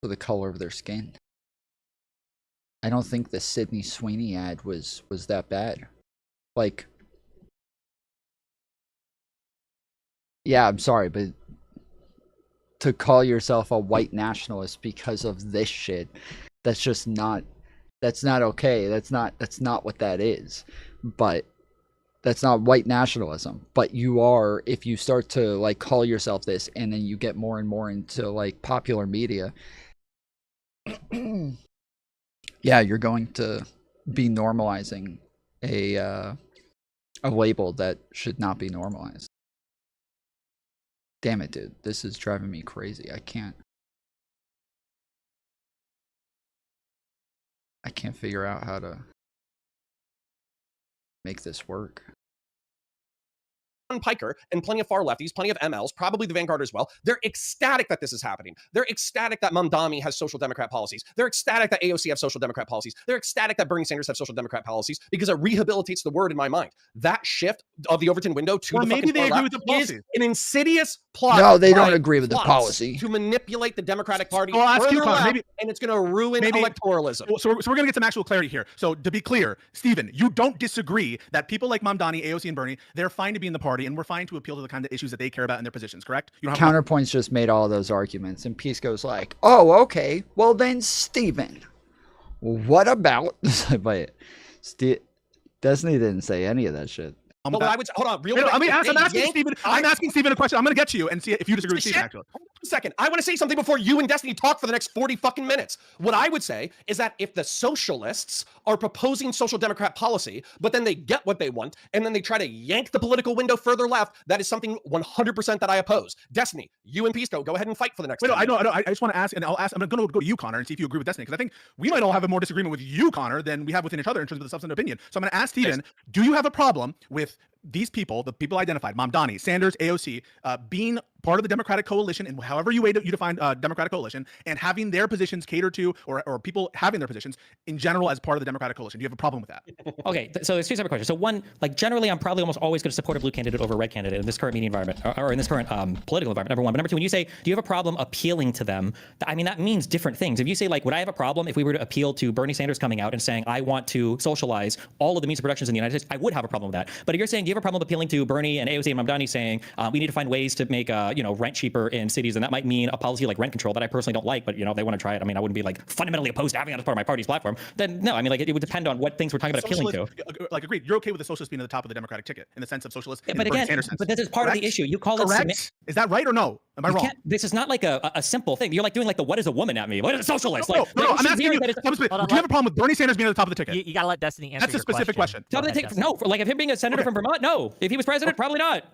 for the color of their skin. I don't think the Sydney Sweeney ad was that bad. Like, yeah, I'm sorry, but to call yourself a white nationalist because of this shit, that's just not, that's not okay. That's not what that is. But that's not white nationalism. But you are, if you start to like call yourself this and then you get more and more into like popular media, yeah, you're going to be normalizing a label that should not be normalized. Damn it, dude. This is driving me crazy. I can't figure out how to make this work. Piker and plenty of far lefties, plenty of MLs, probably the Vanguard as well. They're ecstatic that this is happening. They're ecstatic that Mamdani has social democrat policies. They're ecstatic that AOC have social democrat policies. They're ecstatic that Bernie Sanders have social democrat policies because it rehabilitates the word in my mind. That shift of the Overton window to or the maybe fucking they far agree left with the policy. is an insidious plot. No, they don't agree with the policy. To manipulate the Democratic Party Well, I'll ask you, further Connor, left, maybe, and it's going to ruin electoralism. So we're going to get some actual clarity here. So to be clear, Stephen, you don't disagree that people like Mamdani, AOC, and Bernie, they're fine to be in the party, and we're fine to appeal to the kind of issues that they care about in their positions, correct? You don't have Counterpoint's just made all those arguments, and Pisco's like, oh, okay, well then, Stephen, what about... But Destiny didn't say any of that shit. But I would hold on, real quick. I'm asking Stephen a question. I'm going to get to you and see if you disagree with Stephen, actually. Hold on a second. I want to say something before you and Destiny talk for the next 40 fucking minutes. What I would say is that if the socialists are proposing social democrat policy, but then they get what they want, and then they try to yank the political window further left, that is something 100% that I oppose. Destiny, you and Pisco, go ahead and fight for the next. Wait, no, I know. I just want to ask, and I'll ask. I'm going to go to you, Connor, and see if you agree with Destiny, because I think we might all have a more disagreement with you, Connor, than we have within each other in terms of the substantive opinion. So I'm going to ask Stephen, do you have a problem with these people, the people identified, Mamdani, Sanders, AOC, being part of the Democratic coalition, and however you define Democratic coalition, and having their positions catered to, or people having their positions in general as part of the Democratic coalition? Do you have a problem with that? Okay, so there's two separate questions. So one, like generally, I'm probably almost always going to support a blue candidate over a red candidate in this current media environment, or in this current political environment, number one. But number two, when you say, do you have a problem appealing to them? I mean, that means different things. If you say, like, would I have a problem if we were to appeal to Bernie Sanders coming out and saying, I want to socialize all of the means of productions in the United States, I would have a problem with that. But if you're saying, do you have a problem appealing to Bernie and AOC and Mamdani saying, we need to find ways to make, rent cheaper in cities, and that might mean a policy like rent control that I personally don't like, but, if they want to try it, I mean, I wouldn't be, like, fundamentally opposed to having that as part of my party's platform, then no, I mean, like, it would depend on what things we're talking about appealing to. Like, agreed. You're okay with the socialists being at the top of the Democratic ticket in the sense of socialists. Yeah, but again, but this is part of the issue. You call correct? it... Is that right or no? Am I wrong? This is not like a simple thing. You're like doing like the what is a woman at me? What is a socialist? No, I'm asking you, do you have a problem with Bernie Sanders being at the top of the ticket? You got to let Destiny answer. That's a specific question. Top of the ticket? No, like if him being a senator from Vermont, no. If he was president, probably not.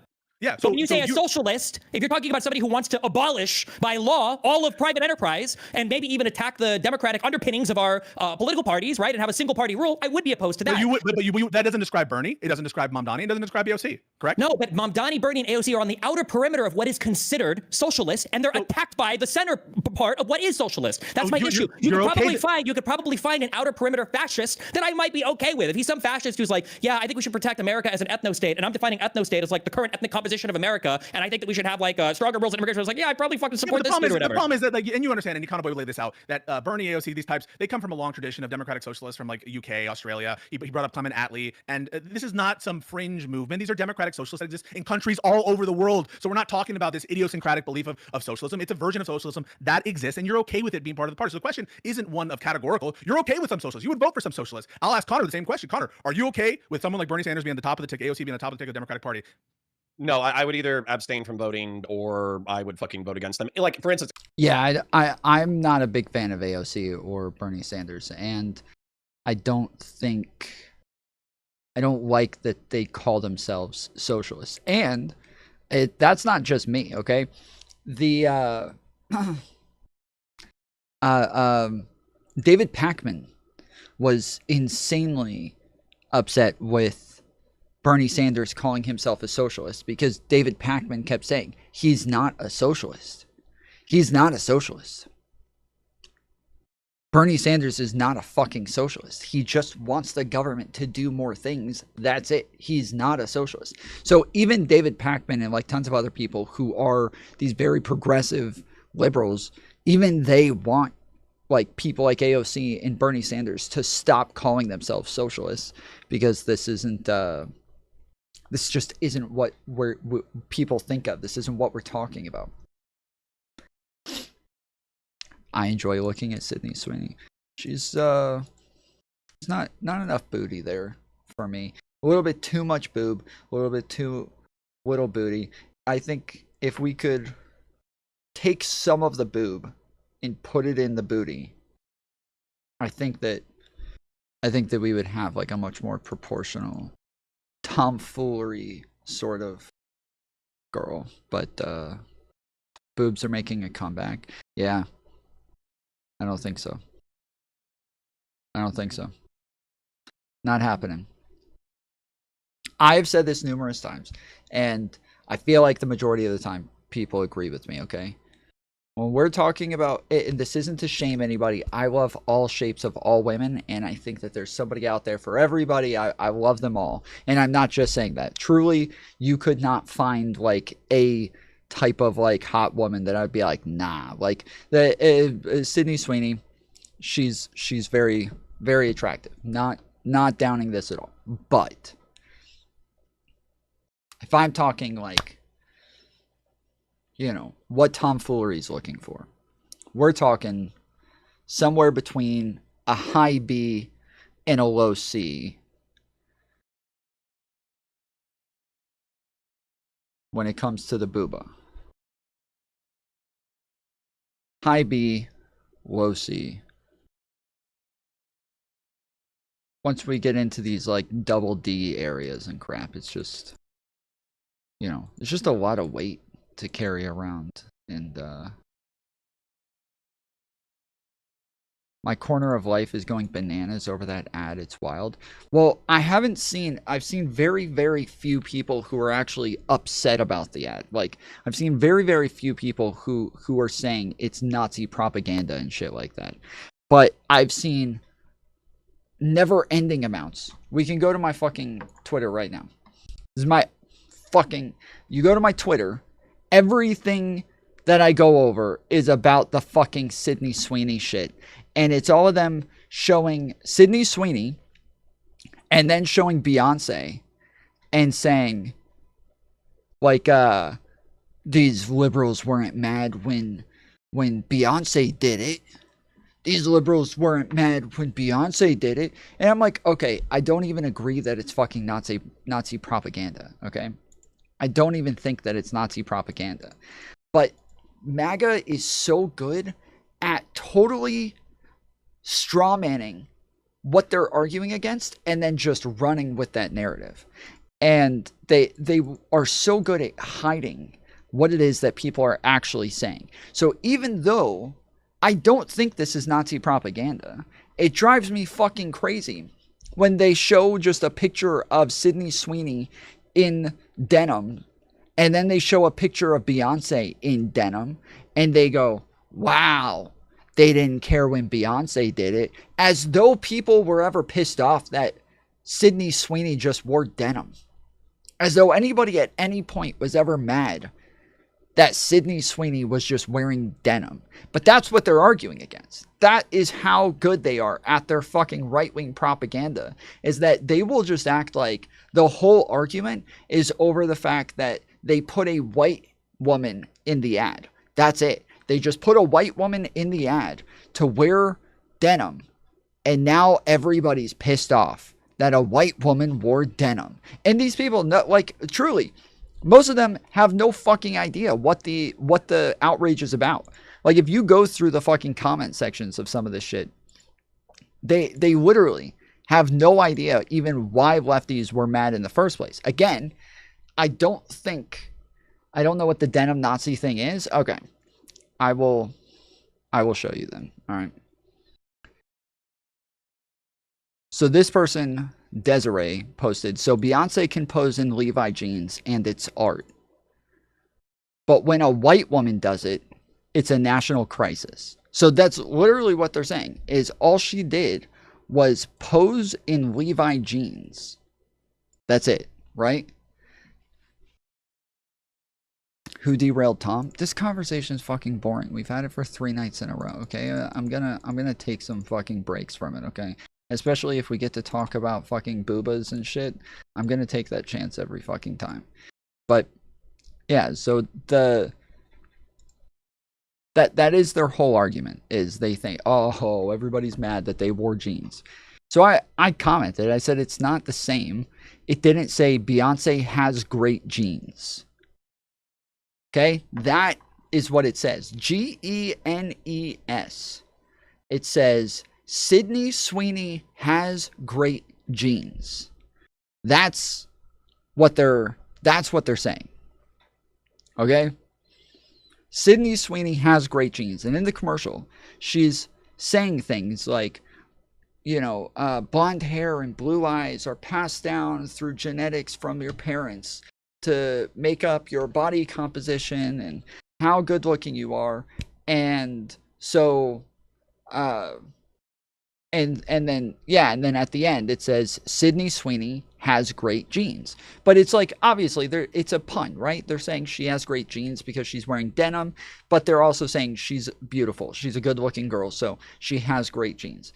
Yeah. So when you say a socialist, if you're talking about somebody who wants to abolish by law all of private enterprise and maybe even attack the democratic underpinnings of our political parties, right, and have a single party rule, I would be opposed to that. But that doesn't describe Bernie. It doesn't describe Mamdani. It doesn't describe AOC. Correct? No, but Mamdani, Bernie, and AOC are on the outer perimeter of what is considered socialist, and they're attacked by the center part of what is socialist. That's my issue. You could probably find an outer perimeter fascist that I might be okay with. If he's some fascist who's like, yeah, I think we should protect America as an ethno-state, and I'm defining ethno-state as like the current ethnic composition of America, and I think that we should have like stronger rules on immigration. I was like, yeah, I probably fucking support this or whatever. The problem is that, like, and you understand, and Econoboy laid this out, that Bernie, AOC, these types, they come from a long tradition of democratic socialists from like UK, Australia. He brought up Clement Attlee, and this is not some fringe movement. These are democratic socialists that exist in countries all over the world. So we're not talking about this idiosyncratic belief of socialism. It's a version of socialism that exists, and you're okay with it being part of the party. So the question isn't one of categorical. You're okay with some socialists. You would vote for some socialists. I'll ask Connor the same question. Connor, are you okay with someone like Bernie Sanders being on the top of the ticket, AOC being on the top of the ticket of the Democratic Party? No, I would either abstain from voting or I would fucking vote against them. Like, for instance. Yeah, I'm not a big fan of AOC or Bernie Sanders, and I don't like that they call themselves socialists. And that's not just me, okay? The David Pakman was insanely upset with Bernie Sanders calling himself a socialist because David Pakman kept saying he's not a socialist. He's not a socialist. Bernie Sanders is not a fucking socialist. He just wants the government to do more things. That's it. He's not a socialist. So even David Pakman and like tons of other people who are these very progressive liberals, even they want like people like AOC and Bernie Sanders to stop calling themselves socialists because this isn't this just isn't what people think of. This isn't what we're talking about. I enjoy looking at Sydney Sweeney. She's there's not enough booty there for me. A little bit too much boob, a little bit too little booty. I think if we could take some of the boob and put it in the booty, I think that we would have like a much more proportional tomfoolery sort of girl. But boobs are making a comeback. Yeah. I don't think so. I don't think so. Not happening. I've said this numerous times, and I feel like the majority of the time people agree with me, okay? When we're talking about it, and this isn't to shame anybody, I love all shapes of all women, and I think that there's somebody out there for everybody. I love them all. And I'm not just saying that. Truly, you could not find like a type of like hot woman that I'd be like, nah. Like the Sydney Sweeney, she's very, very attractive. Not downing this at all. But if I'm talking like, you know, what tomfoolery is looking for, we're talking somewhere between a high B and a low C when it comes to the booba. High B, low C. Once we get into these like double D areas and crap, it's just, you know, it's just a lot of weight to carry around. And my corner of life is going bananas over that ad. It's wild. Well, I've seen very, very few people who are actually upset about the ad. Like, I've seen very, very few people who are saying it's Nazi propaganda and shit like that. But I've seen never-ending amounts. We can go to my fucking Twitter right now. This is my fucking... You go to my Twitter, everything that I go over is about the fucking Sydney Sweeney shit. And it's all of them showing Sydney Sweeney and then showing Beyonce and saying, like, these liberals weren't mad when Beyonce did it. These liberals weren't mad when Beyonce did it. And I'm like, okay, I don't even agree that it's fucking Nazi propaganda, okay? I don't even think that it's Nazi propaganda. But MAGA is so good at totally strawmanning what they're arguing against and then just running with that narrative. And they are so good at hiding what it is that people are actually saying. So even though I don't think this is Nazi propaganda, it drives me fucking crazy when they show just a picture of Sydney Sweeney in denim, and then they show a picture of Beyonce in denim, and they go, wow, they didn't care when Beyonce did it, as though people were ever pissed off that Sydney Sweeney just wore denim. As though anybody at any point was ever mad that Sydney Sweeney was just wearing denim. But that's what they're arguing against. That is how good they are at their fucking right-wing propaganda, is that they will just act like the whole argument is over the fact that they put a white woman in the ad. That's it. They just put a white woman in the ad to wear denim, and now everybody's pissed off that a white woman wore denim. And these people, like, truly, most of them have no fucking idea what the outrage is about. Like, if you go through the fucking comment sections of some of this shit, they literally have no idea even why lefties were mad in the first place. Again, I don't know what the denim Nazi thing is. Okay. I will show you then. All right. So this person, Desiree, posted, so Beyonce can pose in Levi jeans and it's art. But when a white woman does it, it's a national crisis. So that's literally what they're saying, is all she did was pose in Levi jeans. That's it, right? Who derailed Tom? This conversation is fucking boring. We've had it for 3 nights in a row, okay? I'm gonna take some fucking breaks from it, okay? Especially if we get to talk about fucking boobas and shit. I'm gonna take that chance every fucking time. But yeah, so that is their whole argument, is they think, oh, everybody's mad that they wore jeans. So I commented, I said it's not the same. It didn't say Beyonce has great jeans. Okay, that is what it says. G-E-N-E-S. It says Sydney Sweeney has great jeans. That's what they're saying. Okay? Sydney Sweeney has great genes. And in the commercial, she's saying things like, you know, blonde hair and blue eyes are passed down through genetics from your parents to make up your body composition and how good looking you are. And so, and then at the end it says Sydney Sweeney has great genes. But it's like, obviously it's a pun, right? They're saying she has great genes because she's wearing denim, but they're also saying she's beautiful. She's a good looking girl, so she has great genes.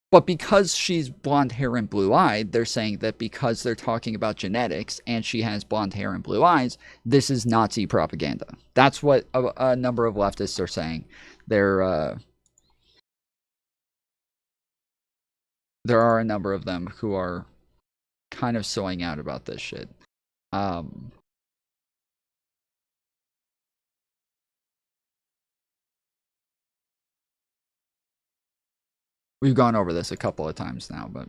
But because she's blonde hair and blue eyed, they're saying that because they're talking about genetics and she has blonde hair and blue eyes, this is Nazi propaganda. That's what a number of leftists are saying. There are a number of them who are kind of soying out about this shit. We've gone over this a couple of times now, but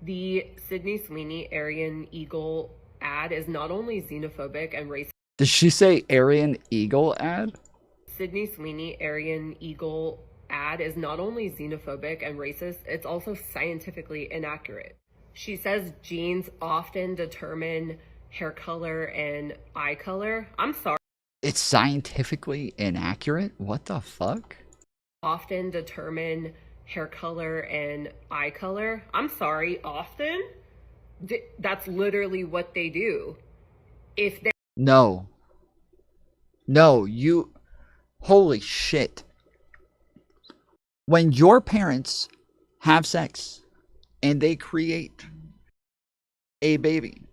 the Sydney Sweeney Aryan Eagle ad is not only xenophobic and racist. Did she say Aryan Eagle ad? Sydney Sweeney Aryan Eagle ad is not only xenophobic and racist, it's also scientifically inaccurate. She says genes often determine hair color and eye color. I'm sorry. It's scientifically inaccurate? What the fuck? Often determine hair color and eye color. I'm sorry, often? That's literally what they do. If they No, you... Holy shit. When your parents have sex and they create a baby,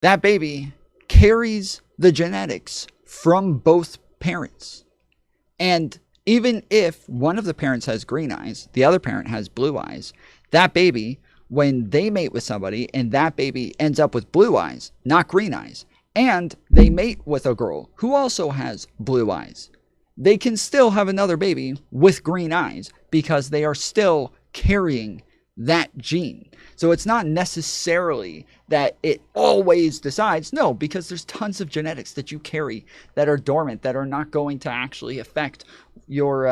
that baby carries the genetics from both parents. And even if one of the parents has green eyes, the other parent has blue eyes, that baby, when they mate with somebody and that baby ends up with blue eyes, not green eyes, and they mate with a girl who also has blue eyes, they can still have another baby with green eyes because they are still carrying that gene. So it's not necessarily that it always decides. No, because there's tons of genetics that you carry that are dormant, that are not going to actually affect your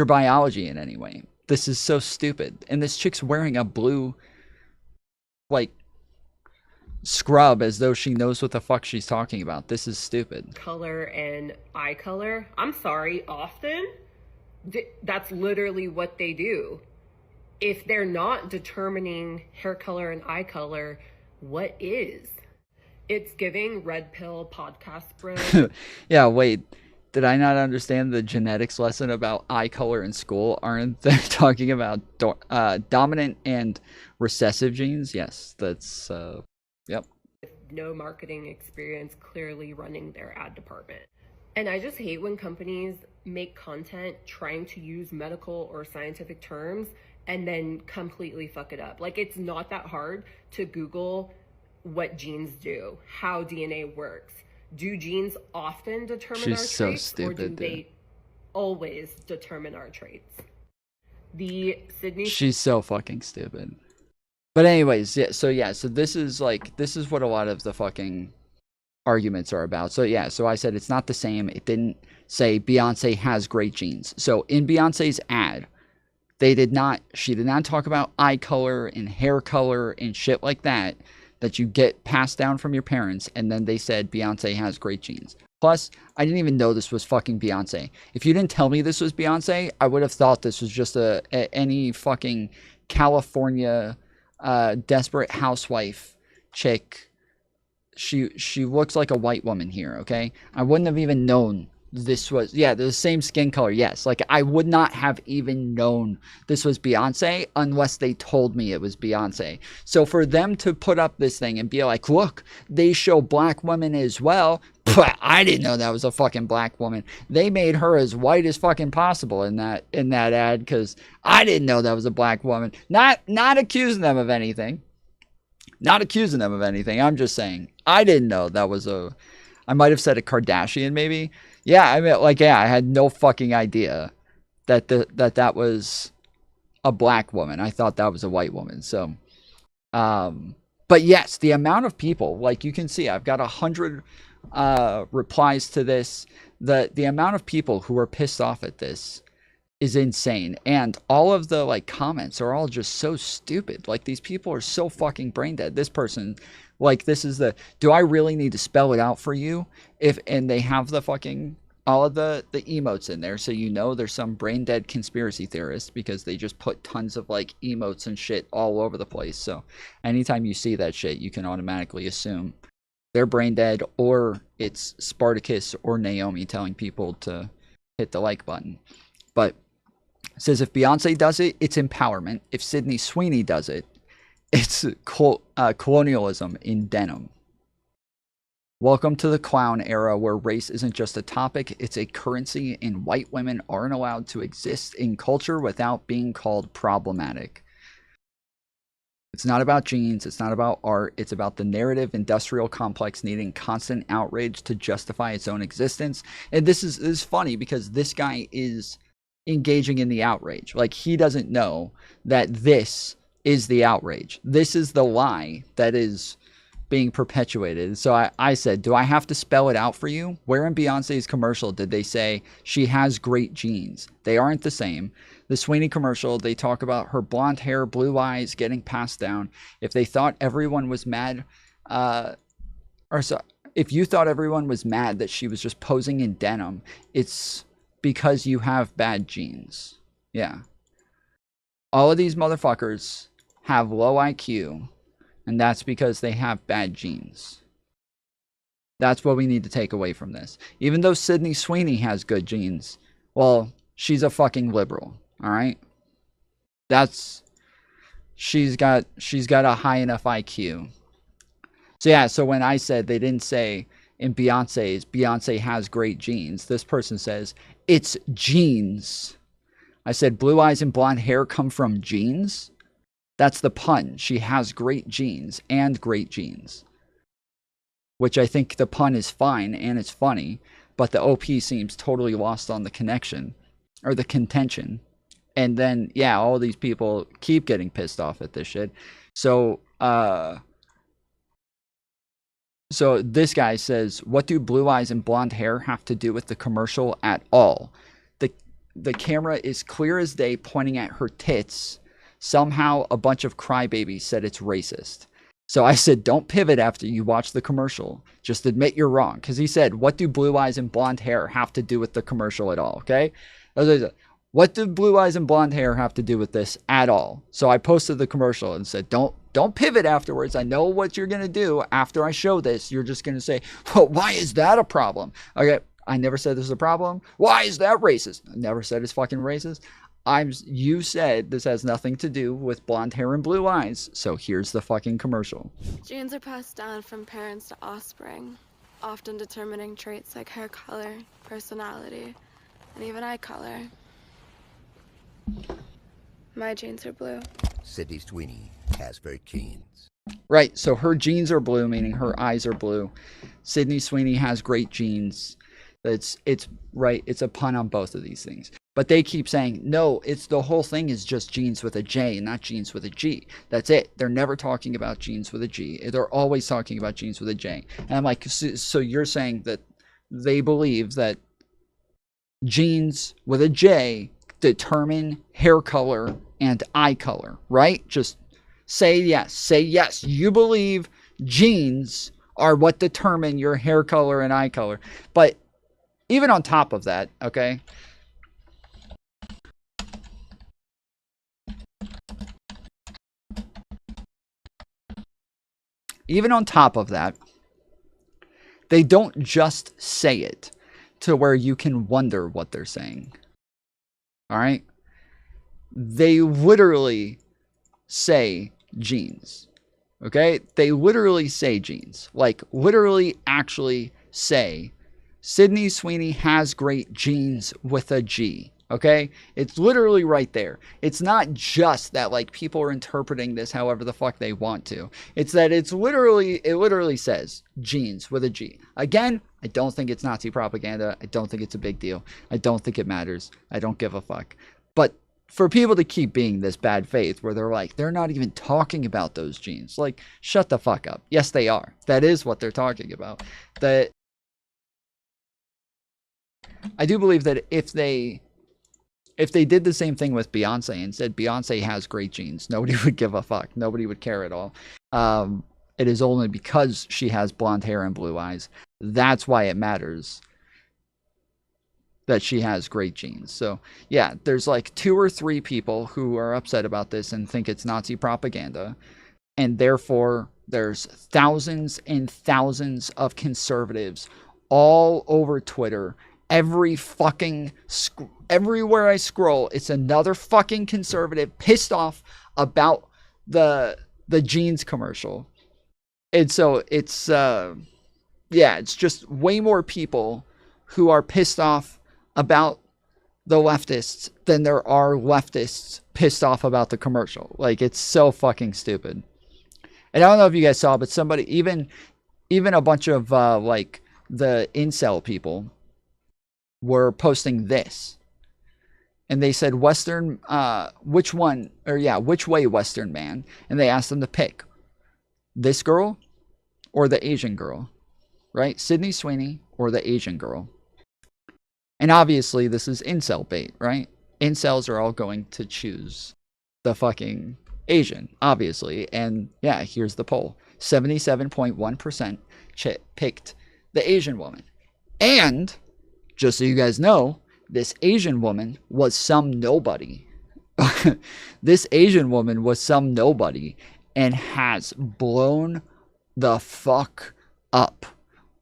biology in any way. This is so stupid. And this chick's wearing a blue, like, scrub as though she knows what the fuck she's talking about. This is stupid. Color and eye color. I'm sorry, often that's literally what they do. If they're not determining hair color and eye color, what is? It's giving red pill podcast bro. Yeah, wait. Did I not understand the genetics lesson about eye color in school? Aren't they talking about dominant and recessive genes? Yes, that's, yep. No marketing experience, clearly running their ad department. And I just hate when companies make content trying to use medical or scientific terms and then completely fuck it up. Like, it's not that hard to Google what genes do, how DNA works. Do genes often determine our traits, so stupid, or do they always determine our traits? The Sydney... She's so fucking stupid. But anyways, so this is what a lot of the fucking arguments are about. So yeah, so I said it's not the same. It didn't say Beyonce has great genes. So in Beyonce's ad, she did not talk about eye color and hair color and shit like that you get passed down from your parents, and then they said Beyonce has great genes. Plus, I didn't even know this was fucking Beyonce. If you didn't tell me this was Beyonce, I would have thought this was just any fucking California desperate housewife chick. She looks like a white woman here, okay? I wouldn't have even known this was, yeah, the same skin color, yes. Like, I would not have even known this was Beyonce unless they told me it was Beyonce. So for them to put up this thing and be like, look, they show black women as well. I didn't know that was a fucking black woman. They made her as white as fucking possible in that ad, because I didn't know that was a black woman. Not accusing them of anything. Not accusing them of anything. I'm just saying, I didn't know that was I might have said a Kardashian maybe. Yeah, I mean, like, yeah, I had no fucking idea that that was a black woman. I thought that was a white woman. So, but yes, the amount of people, like you can see, I've got 100 replies to this. The amount of people who are pissed off at this is insane. And all of the like comments are all just so stupid. Like, these people are so fucking brain dead. This person, like, this is do I really need to spell it out for you? And they have the fucking, all of the emotes in there. So, you know, there's some brain dead conspiracy theorists, because they just put tons of like emotes and shit all over the place. So anytime you see that shit, you can automatically assume they're brain dead, or it's Spartacus or Naomi telling people to hit the like button. But it says if Beyonce does it, it's empowerment. If Sydney Sweeney does it, it's colonialism in denim. Welcome to the clown era, where race isn't just a topic, it's a currency, and white women aren't allowed to exist in culture without being called problematic. It's not about genes, it's not about art, it's about the narrative industrial complex needing constant outrage to justify its own existence. And this is funny, because this guy is engaging in the outrage. Like, he doesn't know that this is the outrage. This is the lie that is being perpetuated. So I said, do I have to spell it out for you? Where in Beyonce's commercial did they say she has great genes? They aren't the same. The Sweeney commercial, they talk about her blonde hair, blue eyes getting passed down. If they thought everyone was mad, if you thought everyone was mad that she was just posing in denim, it's because you have bad genes. Yeah. All of these motherfuckers have low IQ, and that's because they have bad genes. That's what we need to take away from this. Even though Sydney Sweeney has good genes, well, she's a fucking liberal, all right? She's got a high enough IQ. So yeah, so when I said they didn't say in Beyonce has great genes, this person says it's genes. I said blue eyes and blonde hair come from genes? That's the pun. She has great genes and great genes. Which I think the pun is fine and it's funny, but the OP seems totally lost on the connection, or the contention. And then, yeah, all these people keep getting pissed off at this shit. So, so this guy says, what do blue eyes and blonde hair have to do with the commercial at all? The camera is clear as day pointing at her tits. Somehow a bunch of crybabies said it's racist. So I said, don't pivot after you watch the commercial. Just admit you're wrong. Because he said, what do blue eyes and blonde hair have to do with the commercial at all? Okay? What do blue eyes and blonde hair have to do with this at all? So I posted the commercial and said, don't pivot afterwards. I know what you're going to do after I show this. You're just going to say, well, why is that a problem? Okay, I never said this is a problem. Why is that racist? I never said it's fucking racist. You said this has nothing to do with blonde hair and blue eyes. So here's the fucking commercial. Genes are passed down from parents to offspring, often determining traits like hair color, personality, and even eye color. My genes are blue. Sydney Sweeney has her genes. Right, so her genes are blue, meaning her eyes are blue. Sydney Sweeney has great genes. It's right, it's a pun on both of these things. But they keep saying, no, it's the whole thing is just genes with a J and not genes with a G. That's it. They're never talking about genes with a G. They're always talking about genes with a J. And I'm like, so you're saying that they believe that genes with a J determine hair color and eye color, right? Just say yes. Say yes. You believe genes are what determine your hair color and eye color. But even on top of that, okay? Even on top of that, they don't just say it to where you can wonder what they're saying. All right? They literally say genes. Okay? They literally say genes. Like, literally actually say, Sydney Sweeney has great genes with a G. Okay? It's literally right there. It's not just that, like, people are interpreting this however the fuck they want to. It's that it literally says genes with a G. Again, I don't think it's Nazi propaganda. I don't think it's a big deal. I don't think it matters. I don't give a fuck. But for people to keep being this bad faith where they're like, they're not even talking about those genes. Like, shut the fuck up. Yes, they are. That is what they're talking about. That I do believe that if they did the same thing with Beyonce and said Beyonce has great genes, nobody would give a fuck. Nobody would care at all. It is only because she has blonde hair and blue eyes. That's why it matters that she has great genes. So, yeah, there's like 2 or 3 people who are upset about this and think it's Nazi propaganda. And therefore, there's thousands and thousands of conservatives all over Twitter. Everywhere I scroll, it's another fucking conservative pissed off about the jeans commercial. And so it's it's just way more people who are pissed off about the leftists than there are leftists pissed off about the commercial. Like, it's so fucking stupid. And I don't know if you guys saw, but somebody, even a bunch of like the incel people were posting this. And they said, Western, which way Western man? And they asked them to pick this girl or the Asian girl, right? Sydney Sweeney or the Asian girl. And obviously this is incel bait, right? Incels are all going to choose the fucking Asian, obviously. And yeah, here's the poll. 77.1% picked the Asian woman. And just so you guys know, this Asian woman was some nobody. This Asian woman was some nobody and has blown the fuck up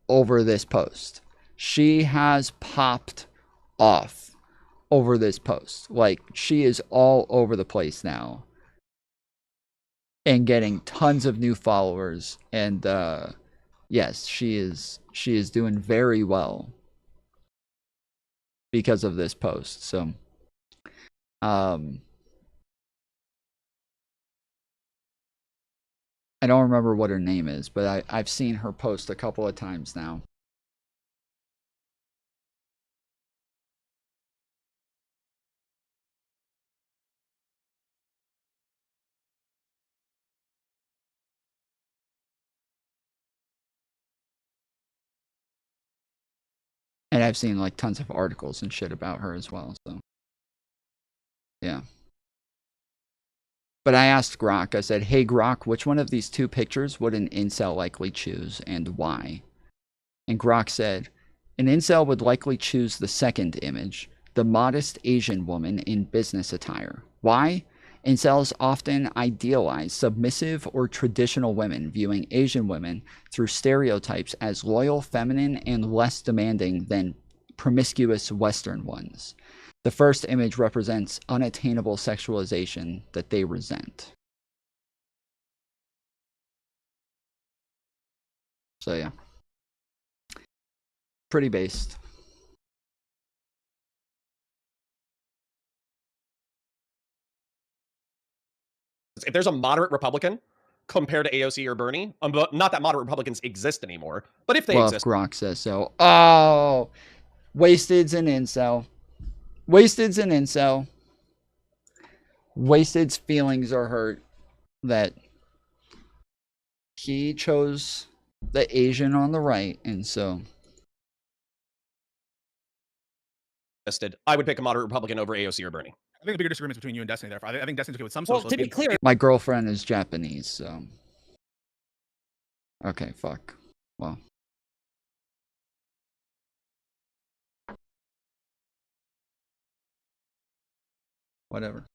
over this post. She has popped off over this post. Like, she is all over the place now and getting tons of new followers. And yes, she is doing very well because of this post. So I don't remember what her name is, but I've seen her post a couple of times now. And I've seen like tons of articles and shit about her as well. So yeah. But I asked Grok, I said, hey Grok, which one of these two pictures would an incel likely choose and why? And Grok said, an incel would likely choose the second image, the modest Asian woman in business attire. Why? Incels often idealize submissive or traditional women, viewing Asian women through stereotypes as loyal, feminine, and less demanding than promiscuous Western ones. The first image represents unattainable sexualization that they resent. So yeah. Pretty based. If there's a moderate Republican compared to AOC or Bernie, not that moderate Republicans exist anymore, but if they Well, exist. if Grok says so. Oh, Wasted's an incel. Wasted's an incel. Wasted's feelings are hurt that he chose the Asian on the right, and so I would pick a moderate Republican over AOC or Bernie. I think the bigger disagreements between you and Destiny, therefore. I think Destiny's okay with some Well, socialists. to be clear, my girlfriend is Japanese, so okay, fuck. Well. Whatever.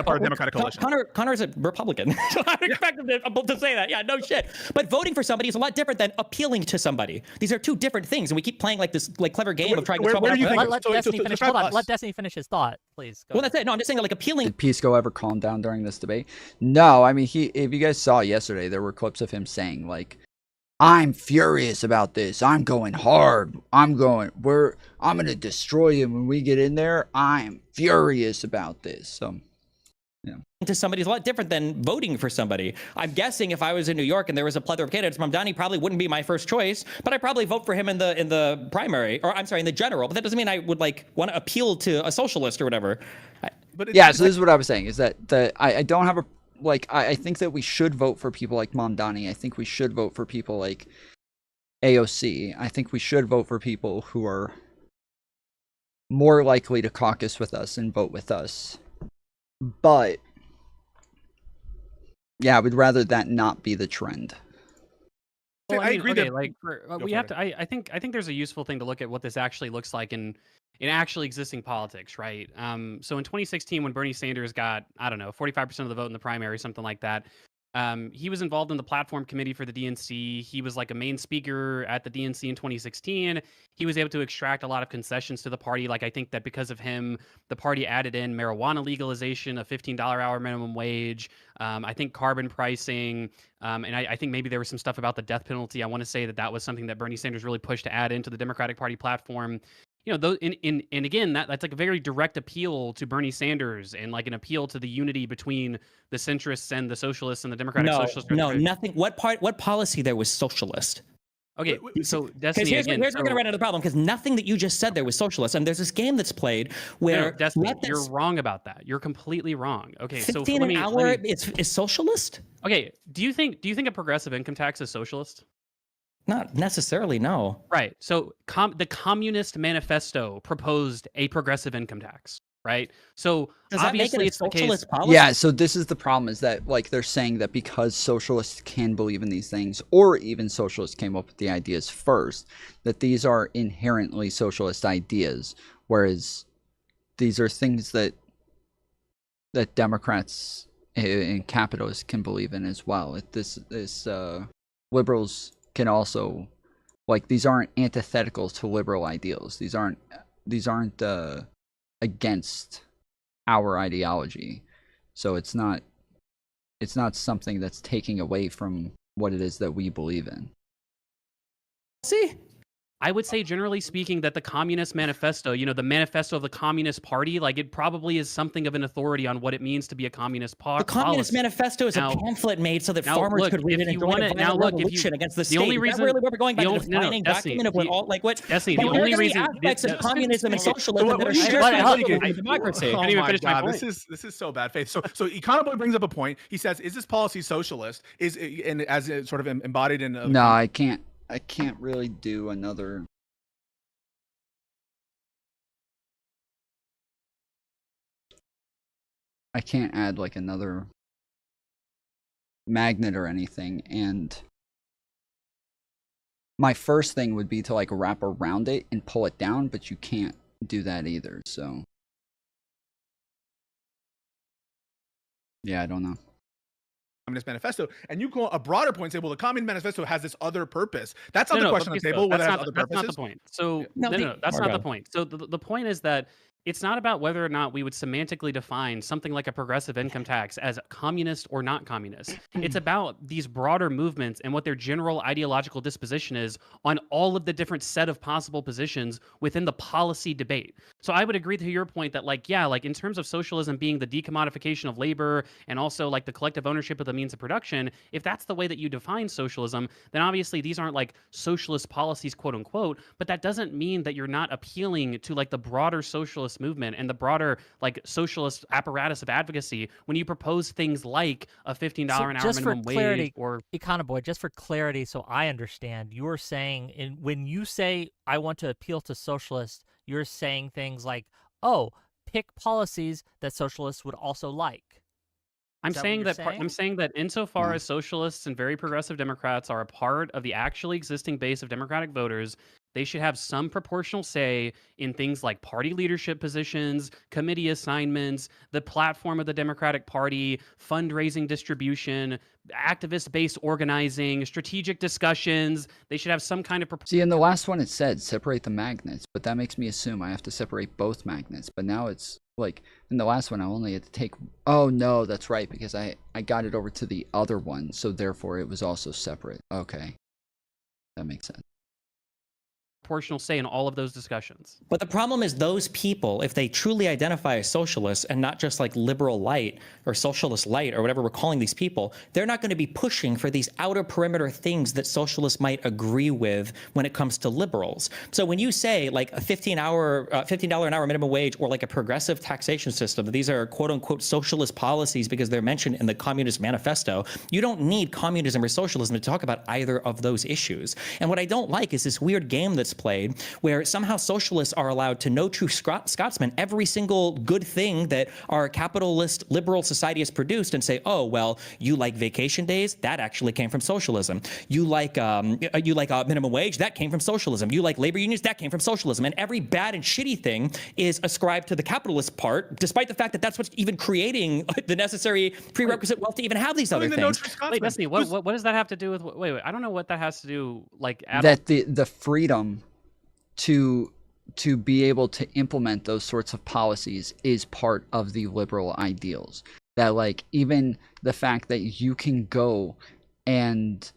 Part of the Democratic coalition. Connor's a Republican. So I expect him to say that. Yeah, no shit. But voting for somebody is a lot different than appealing to somebody. These are two different things, and we keep playing like this clever game of trying to trouble. Let Destiny finish. Hold on. Let Destiny finish his thought, please. Go well, that's it. No, I'm just saying like appealing. Did Pisco ever calm down during this debate? No, I mean if you guys saw yesterday, there were clips of him saying like, I'm furious about this. I'm going hard. I'm gonna destroy him when we get in there. I'm furious about this. So yeah. To somebody is a lot different than voting for somebody. I'm guessing if I was in New York and there was a plethora of candidates, Mamdani probably wouldn't be my first choice, but I'd probably vote for him in the primary, or I'm sorry, in the general. But that doesn't mean I would like want to appeal to a socialist or whatever. Yeah, so this is what I was saying, is that I don't have a like I think that we should vote for people like Mamdani. I think we should vote for people like AOC. I think we should vote for people who are more likely to caucus with us and vote with us. But yeah, I would rather that not be the trend. Well, I agree okay, that like we have to. I think there's a useful thing to look at what this actually looks like in actually existing politics, right? So in 2016, when Bernie Sanders got, I don't know, 45% of the vote in the primary, something like that, he was involved in the platform committee for the DNC. He was like a main speaker at the DNC in 2016. He was able to extract a lot of concessions to the party. Like, I think that because of him, the party added in marijuana legalization, a $15 hour minimum wage, I think carbon pricing, and I think maybe there was some stuff about the death penalty. I want to say that was something that Bernie Sanders really pushed to add into the Democratic Party platform. You know, those, and again, that's like a very direct appeal to Bernie Sanders and like an appeal to the unity between the centrists and the socialists and the Democratic Socialists. No, nothing. What policy there was socialist? Okay, so Destiny, here's where we're going to run into the problem, because nothing that you just said there was socialist, and there's this game that's played where Destiny, you're wrong about that. You're completely wrong. Okay, so 15 an hour is socialist. Okay, do you think a progressive income tax is socialist? Not necessarily, no. Right. So the Communist Manifesto proposed a progressive income tax, right? So does that obviously make it a it's socialist the case. policy? Yeah, so this is the problem, is that like they're saying that because socialists can believe in these things, or even socialists came up with the ideas first, that these are inherently socialist ideas, whereas these are things that Democrats and capitalists can believe in as well. Liberals can also, like, these aren't antithetical to liberal ideals. These aren't against our ideology. So it's not something that's taking away from what it is that we believe in. See, I would say, generally speaking, that the Communist Manifesto, you know, the manifesto of the Communist Party, like, it probably is something of an authority on what it means to be a communist party. The Communist Manifesto is a pamphlet made so that farmers could read it and join a violent revolution against the state. Only reason, is that really where we're going by the defining document of what all, like, what? Destiny, the only reason aspects of communism and socialism that are shared by democracy. Oh my God, this is so bad faith. So Econoboy brings up a point. He says, "Is this policy socialist?" And as it sort of embodied in? No, I can't really do another I can't add like another magnet or anything, and my first thing would be to like wrap around it and pull it down, but you can't do that either, so yeah, I don't know. Communist Manifesto, and you go a broader point and say, well, the Communist Manifesto has this other purpose. That's not the question on the table, whether it has other purposes. That's not the point. So no, that's not the point. So the point is that it's not about whether or not we would semantically define something like a progressive income tax as communist or not communist. It's about these broader movements and what their general ideological disposition is on all of the different set of possible positions within the policy debate. So I would agree to your point that like, yeah, like in terms of socialism being the decommodification of labor and also like the collective ownership of the means of production, if that's the way that you define socialism, then obviously these aren't like socialist policies, quote unquote, but that doesn't mean that you're not appealing to like the broader socialist movement and the broader like socialist apparatus of advocacy when you propose things like a $15 an hour minimum wage or Econoboy, just for clarity, so I understand, you're saying when you say I want to appeal to socialists, you're saying things like, oh, pick policies that socialists would also like. I'm saying that insofar as socialists and very progressive Democrats are a part of the actually existing base of Democratic voters, they should have some proportional say in things like party leadership positions, committee assignments, the platform of the Democratic Party, fundraising distribution, activist-based organizing, strategic discussions. They should have some kind of... See, in the last one it said separate the magnets, but that makes me assume I have to separate both magnets. But now it's like, in the last one I only had to take... Oh, no, that's right, because I got it over to the other one, so therefore it was also separate. Okay. That makes sense. Proportional say in all of those discussions. But the problem is those people, if they truly identify as socialists and not just like liberal light or socialist light or whatever we're calling these people, they're not going to be pushing for these outer perimeter things that socialists might agree with when it comes to liberals. So when you say like a $15 an hour minimum wage or like a progressive taxation system, these are quote unquote socialist policies because they're mentioned in the Communist Manifesto, you don't need communism or socialism to talk about either of those issues. And what I don't like is this weird game that's played where somehow socialists are allowed to no true Scotsman every single good thing that our capitalist liberal society has produced and say, oh, well, you like vacation days? That actually came from socialism. You like a minimum wage? That came from socialism. You like labor unions? That came from socialism. And every bad and shitty thing is ascribed to the capitalist part, despite the fact that that's what's even creating the necessary prerequisite wealth to even have these other things. Wait, Destiny, what does that have to do with... Wait, I don't know what that has to do, like... That the freedom to be able to implement those sorts of policies is part of the liberal ideals. That like even the fact that you can go and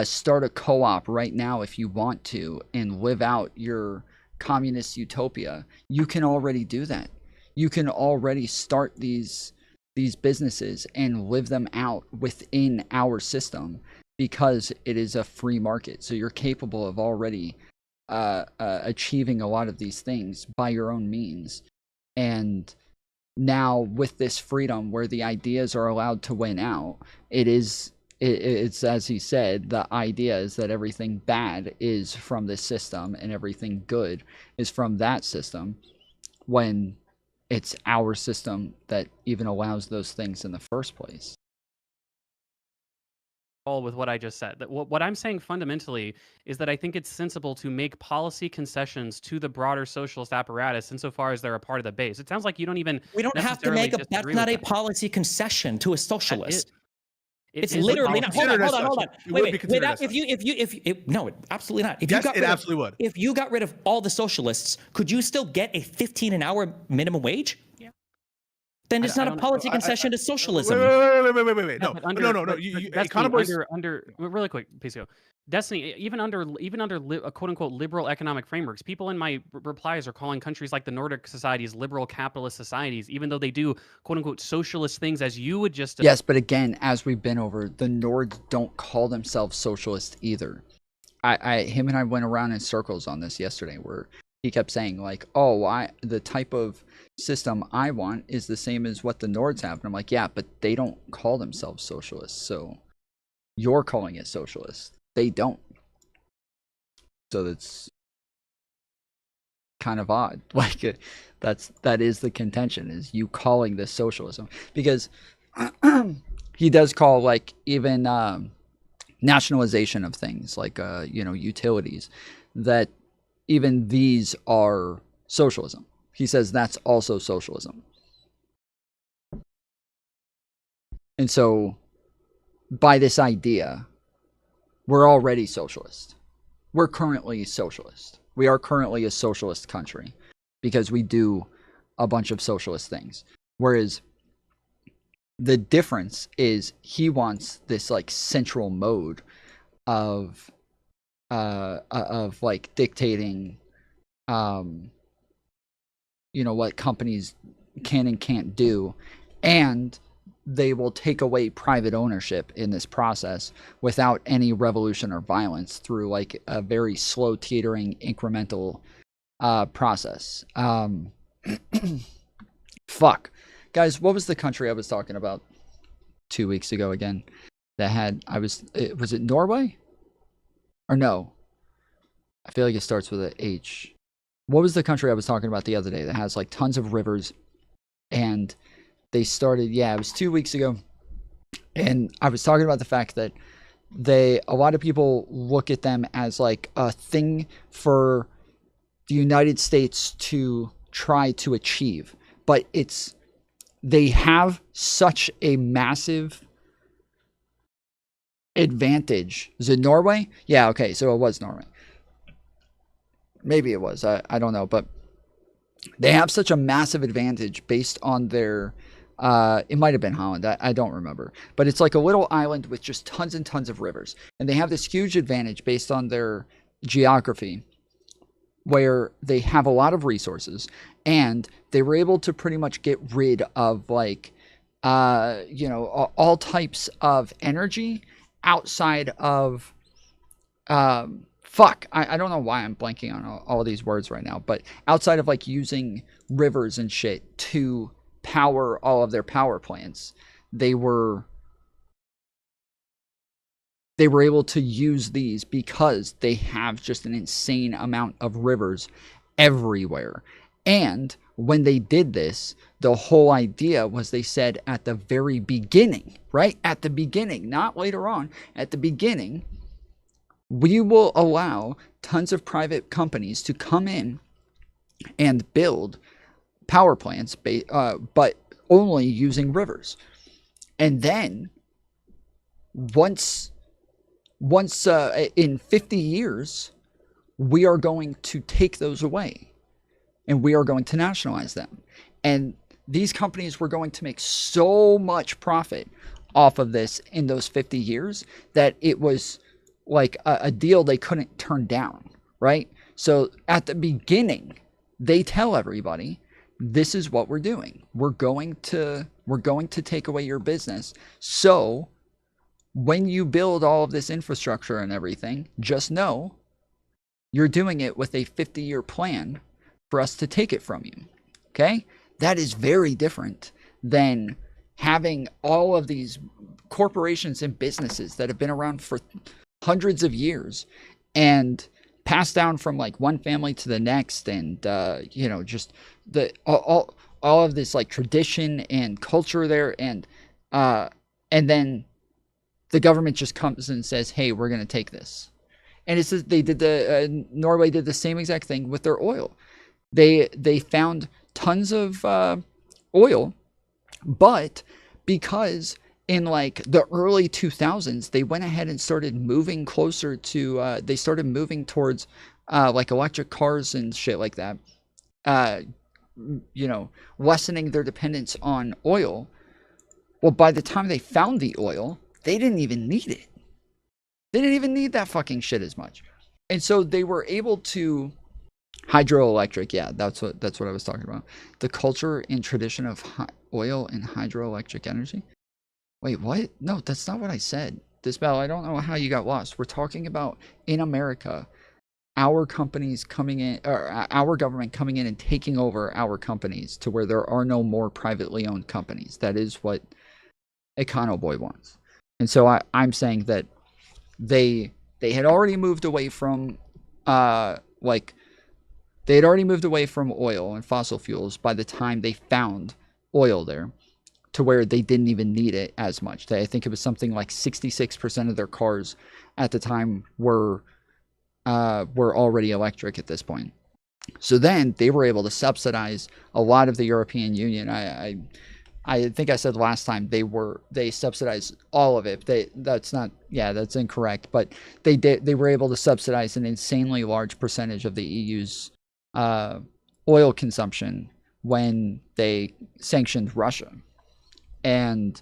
start a co-op right now if you want to and live out your communist utopia, you can already do that. You can already start these businesses and live them out within our system because it is a free market. So you're capable of already achieving a lot of these things by your own means. And now with this freedom where the ideas are allowed to win out, it's as he said, the idea is that everything bad is from this system and everything good is from that system, when it's our system that even allows those things in the first place. With what I just said. That what I'm saying fundamentally is that I think it's sensible to make policy concessions to the broader socialist apparatus insofar as they're a part of the base. It sounds like you don't even... We don't have to make that's not a policy concession to a socialist. It's literally not. Hold on. Wait. Without, no, absolutely not. Yes, it absolutely would. If you got rid of all the socialists, could you still get a $15 an hour minimum wage? Yeah. Then it's not a policy concession to socialism. Wait. No. Really quick, Pisco. Destiny, even under quote unquote liberal economic frameworks, people in my replies are calling countries like the Nordic societies liberal capitalist societies, even though they do quote unquote socialist things, as you would just... Yes, but again, as we've been over, the Nords don't call themselves socialist either. Him and I went around in circles on this yesterday, where he kept saying like, oh, the type of system I want is the same as what the Nords have. And I'm like, yeah, but they don't call themselves socialists. So you're calling it socialist. They don't. So that's kind of odd. Like that is the contention, is you calling this socialism, because he does call like even nationalization of things like utilities, that even these are socialism. He says that's also socialism. And so by this idea, we're already socialist. We're currently socialist. We are currently a socialist country because we do a bunch of socialist things. Whereas the difference is he wants this like central mode of like dictating what companies can and can't do, and they will take away private ownership in this process without any revolution or violence, through like a very slow teetering incremental process. Fuck. Guys, what was the country I was talking about 2 weeks ago again? That had, was it Norway? Or no? I feel like it starts with a H. What was the country I was talking about the other day that has like tons of rivers, and they started, it was 2 weeks ago, and I was talking about the fact that a lot of people look at them as like a thing for the United States to try to achieve, but they have such a massive advantage. Is it Norway? Yeah, okay, so it was Norway. Maybe it was, I don't know, but they have such a massive advantage based on their, it might have been Holland, I don't remember, but it's like a little island with just tons and tons of rivers, and they have this huge advantage based on their geography, where they have a lot of resources, and they were able to pretty much get rid of like, all types of energy outside of, I don't know why I'm blanking on all these words right now, but outside of like using rivers and shit to power all of their power plants, they were able to use these because they have just an insane amount of rivers everywhere. And when they did this, the whole idea was, they said at the very beginning, right? At the beginning, not later on, at the beginning, we will allow tons of private companies to come in and build power plants, but only using rivers. And then once in 50 years, we are going to take those away, and we are going to nationalize them. And these companies were going to make so much profit off of this in those 50 years that it was like a deal they couldn't turn down, right? So at the beginning, they tell everybody, this is what we're doing. We're going to take away your business. So when you build all of this infrastructure and everything, just know you're doing it with a 50-year plan for us to take it from you. Okay? That is very different than having all of these corporations and businesses that have been around for hundreds of years and passed down from like one family to the next, and just all of this like tradition and culture there, and then the government just comes and says, hey, we're going to take this. And it's they did Norway did the same exact thing with their oil. They found tons of oil, but because in like the early 2000s, they went ahead and started moving closer to, they started moving towards like electric cars and shit like that, lessening their dependence on oil. Well, by the time they found the oil, they didn't even need it. They didn't even need that fucking shit as much. And so they were able to, hydroelectric, yeah, that's what I was talking about. The culture and tradition of oil and hydroelectric energy. Wait, what? No, that's not what I said. Dispel, I don't know how you got lost. We're talking about, in America, our companies coming in, or our government coming in and taking over our companies to where there are no more privately owned companies. That is what Econoboy wants. And so I'm saying that they had already moved away from like They had already moved away from oil and fossil fuels by the time they found oil there, to where they didn't even need it as much. I think it was something like 66% of their cars at the time were already electric at this point. So then they were able to subsidize a lot of the European Union. I think I said last time they subsidized all of it. That's incorrect. But they were able to subsidize an insanely large percentage of the EU's oil consumption when they sanctioned Russia. And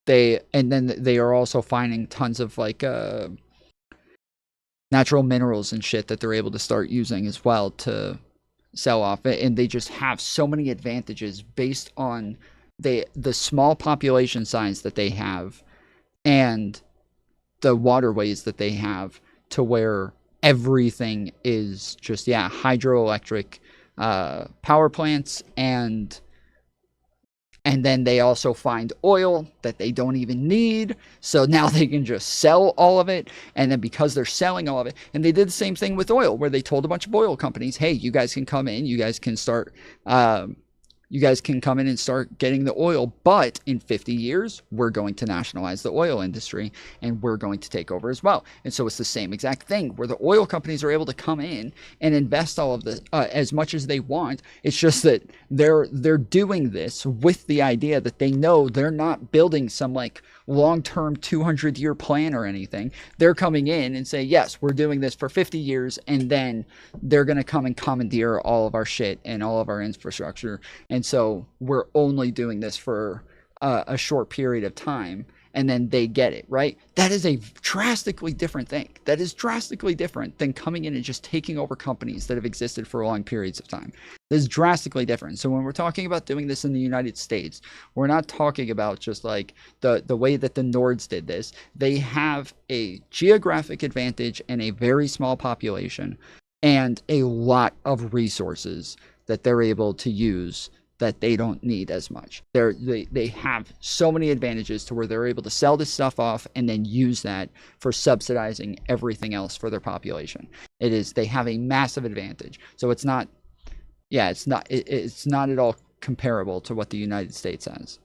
then they are also finding tons of like natural minerals and shit that they're able to start using as well to sell off. And they just have so many advantages based on the small population size that they have and the waterways that they have, to where everything is just hydroelectric power plants, and then they also find oil that they don't even need. So now they can just sell all of it. And then because they're selling all of it, and they did the same thing with oil, where they told a bunch of oil companies, hey, you guys can come in, you guys can come in and start getting the oil, but in 50 years, we're going to nationalize the oil industry and we're going to take over as well. And so it's the same exact thing, where the oil companies are able to come in and invest all of the as much as they want. It's just that they're doing this with the idea that they know they're not building some like long-term 200-year plan or anything. They're coming in and say, yes, we're doing this for 50 years, and then they're going to come and commandeer all of our shit and all of our infrastructure. And so we're only doing this for a short period of time, and then they get it, right? That is a drastically different thing. That is drastically different than coming in and just taking over companies that have existed for long periods of time. This is drastically different. So when we're talking about doing this in the United States, we're not talking about just like the way that the Nords did this. They have a geographic advantage and a very small population and a lot of resources that they're able to use that they don't need as much. They have so many advantages to where they're able to sell this stuff off and then use that for subsidizing everything else for their population. They have a massive advantage. So it's not at all comparable to what the United States has.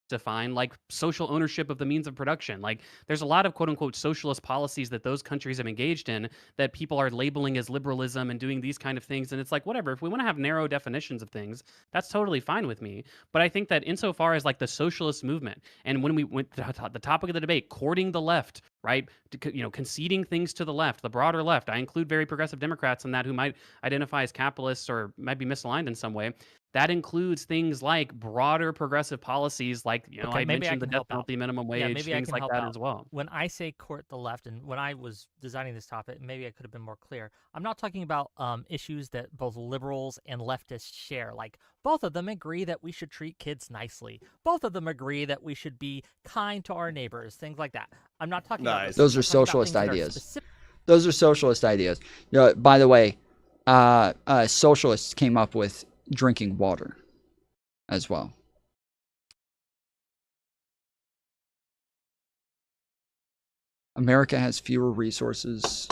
Define like social ownership of the means of production. Like there's a lot of quote unquote socialist policies that those countries have engaged in that people are labeling as liberalism and doing these kind of things. And it's like, whatever, if we want to have narrow definitions of things, that's totally fine with me. But I think that insofar as like the socialist movement, and when we went to the topic of the debate, courting the left, right? Conceding things to the left, the broader left. I include very progressive Democrats in that who might identify as capitalists or might be misaligned in some way. That includes things like broader progressive policies, like I mentioned the death penalty, minimum wage, things like that as well. When I say court the left, and when I was designing this topic, maybe I could have been more clear. I'm not talking about issues that both liberals and leftists share. Like both of them agree that we should treat kids nicely. Both of them agree that we should be kind to our neighbors, things like that. I'm not talking about those are socialist ideas. Those are socialist ideas. By the way, socialists came up with drinking water as well. America has fewer resources.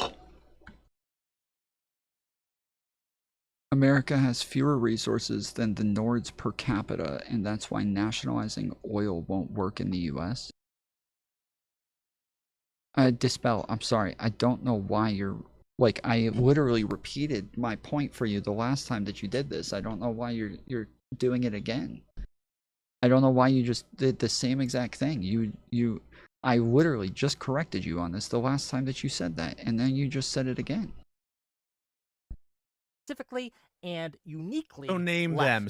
America has fewer resources than the Nords per capita, and that's why nationalizing oil won't work in the US. Dispel, I'm sorry. I don't know why you're like, I literally repeated my point for you the last time that you did this. I don't know why you're doing it again. I don't know why you just did the same exact thing. I literally just corrected you on this the last time that you said that, and then you just said it again. Specifically and uniquely. So name them.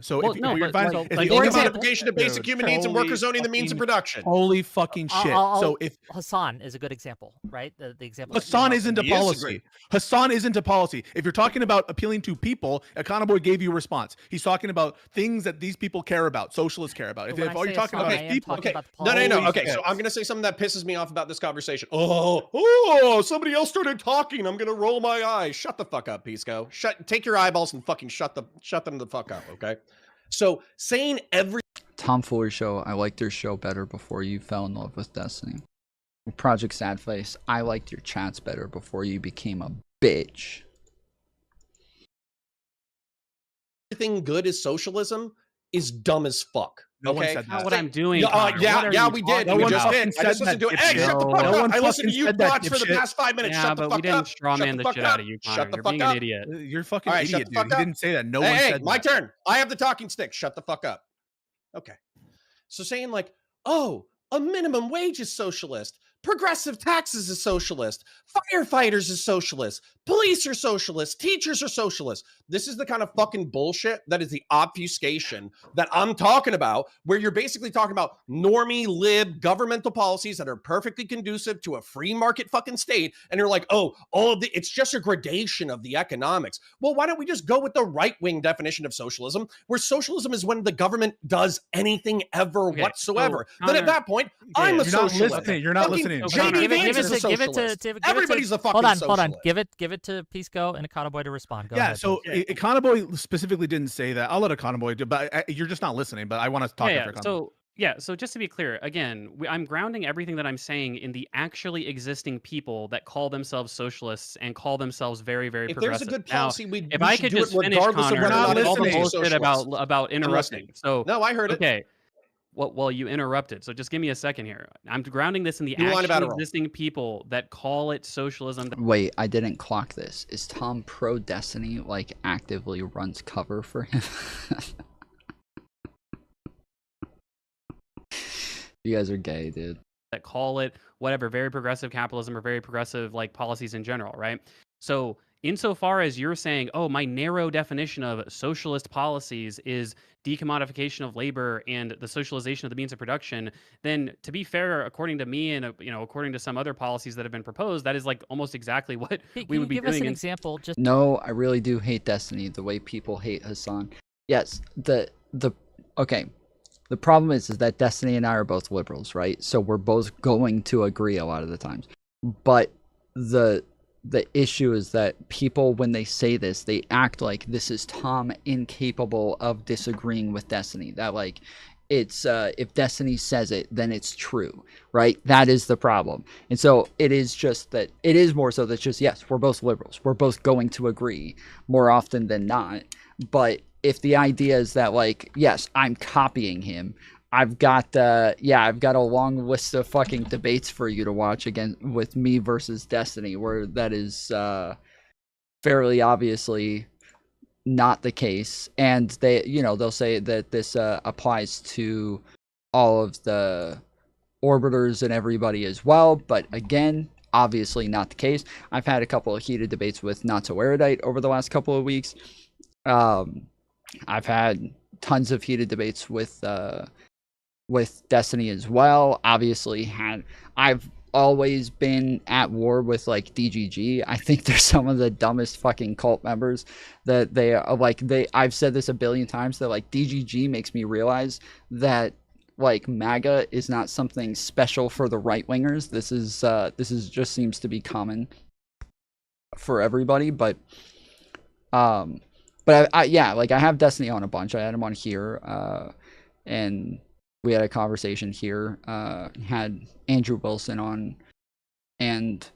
So Well, if no, you're but, finding like, The modification of basic human needs and workers owning the means of production. Holy fucking shit. So if Hassan is a good example, right? The example. Hassan isn't a policy. Hassan isn't a policy. If you're talking about appealing to people, Econoboy gave you a response. He's talking about things that these people care about, socialists care about. If all you're talking about is people. Okay. No. Okay, so I'm going to say something that pisses me off about this conversation. Oh, somebody else started talking. I'm going to roll my eyes. Shut the fuck up, Pisco. Take your eyeballs and fucking shut them the fuck up, okay? So saying Tomfoolery show, I liked your show better before you fell in love with Destiny. Project Sadface, I liked your chats better before you became a bitch. everything good is socialism is dumb as fuck. No one okay? said Not that. what I'm doing. Yeah, Connor. What are you we did. talking We about? just did. I just listened to it. Hey, shut the fuck up. I listened to you bots for the past 5 minutes. Yeah, Shut the but fuck we didn't up. straw Shut man the the fuck shit up. out of you, Shut Connor. the You're fuck being up. an idiot. You're fucking All right, idiot, shut the fuck dude. He up. didn't say that. No one Hey, said my that. turn. I have the talking stick. Shut the fuck up. Okay. So saying like, oh, a minimum wage is socialist. Progressive taxes is socialist. Firefighters is socialist. Police are socialist. Teachers are socialist. This is the kind of fucking bullshit that is the obfuscation that I'm talking about, where you're basically talking about normie lib governmental policies that are perfectly conducive to a free market fucking state. And you're like, oh, all of it's just a gradation of the economics. Well, why don't we just go with the right-wing definition of socialism, where socialism is when the government does anything ever whatsoever. so, Then at Connor, that point, I'm a you're not socialist. listening. You're not Fucking listening. JD Give Vance is a it socialist. to Everybody's a fucking hold on, socialist. Give it to Pisco and Econoboy to respond. Go Yeah, ahead, so please. Econoboy specifically didn't say that. I'll let Econoboy do, but you're just not listening. But I want to talk after Econoboy. So just to be clear, again, I'm grounding everything that I'm saying in the actually existing people that call themselves socialists and call themselves very, very If progressive. there's a good Now, policy, if we I should could do it just finish, regardless of Connor, whether or not all the it's bullshit socialist. about interrupting. So no, I heard it. Okay. Well, you interrupted. So just give me a second here. I'm grounding this in the You lied about actually it all. existing people that call it socialism. Wait, I didn't clock this. Is Tom pro Destiny, like, actively runs cover for him? You guys are gay, dude. That call it whatever, very progressive capitalism or very progressive like policies in general, right? So insofar as you're saying, oh, my narrow definition of socialist policies is decommodification of labor and the socialization of the means of production, then to be fair, according to me and according to some other policies that have been proposed, that is like almost exactly what we would be give doing. us an example. Just No, I really do hate Destiny the way people hate Hassan. Yes, okay. The problem is that Destiny and I are both liberals, right? So we're both going to agree a lot of the times. But the issue is that people, when they say this, they act like this is Tom incapable of disagreeing with Destiny. That like it's if Destiny says it, then it's true, right? That is the problem. And so it is just that it is more so that just, yes, we're both liberals. We're both going to agree more often than not. But if the idea is that, like, yes, I'm copying him, I've got a long list of fucking debates for you to watch again with me versus Destiny, where that is fairly obviously not the case. And they'll say that this applies to all of the orbiters and everybody as well, but again, obviously not the case. I've had a couple of heated debates with Not So Erudite over the last couple of weeks. I've had tons of heated debates with Destiny as well. Obviously, I've always been at war with like DGG. I think they're some of the dumbest fucking cult members that they are. Like I've said this a billion times that like DGG makes me realize that like MAGA is not something special for the right wingers. This is just seems to be common for everybody, but I have Destiny on a bunch. I had him on here, and we had a conversation here. Had Andrew Wilson on, and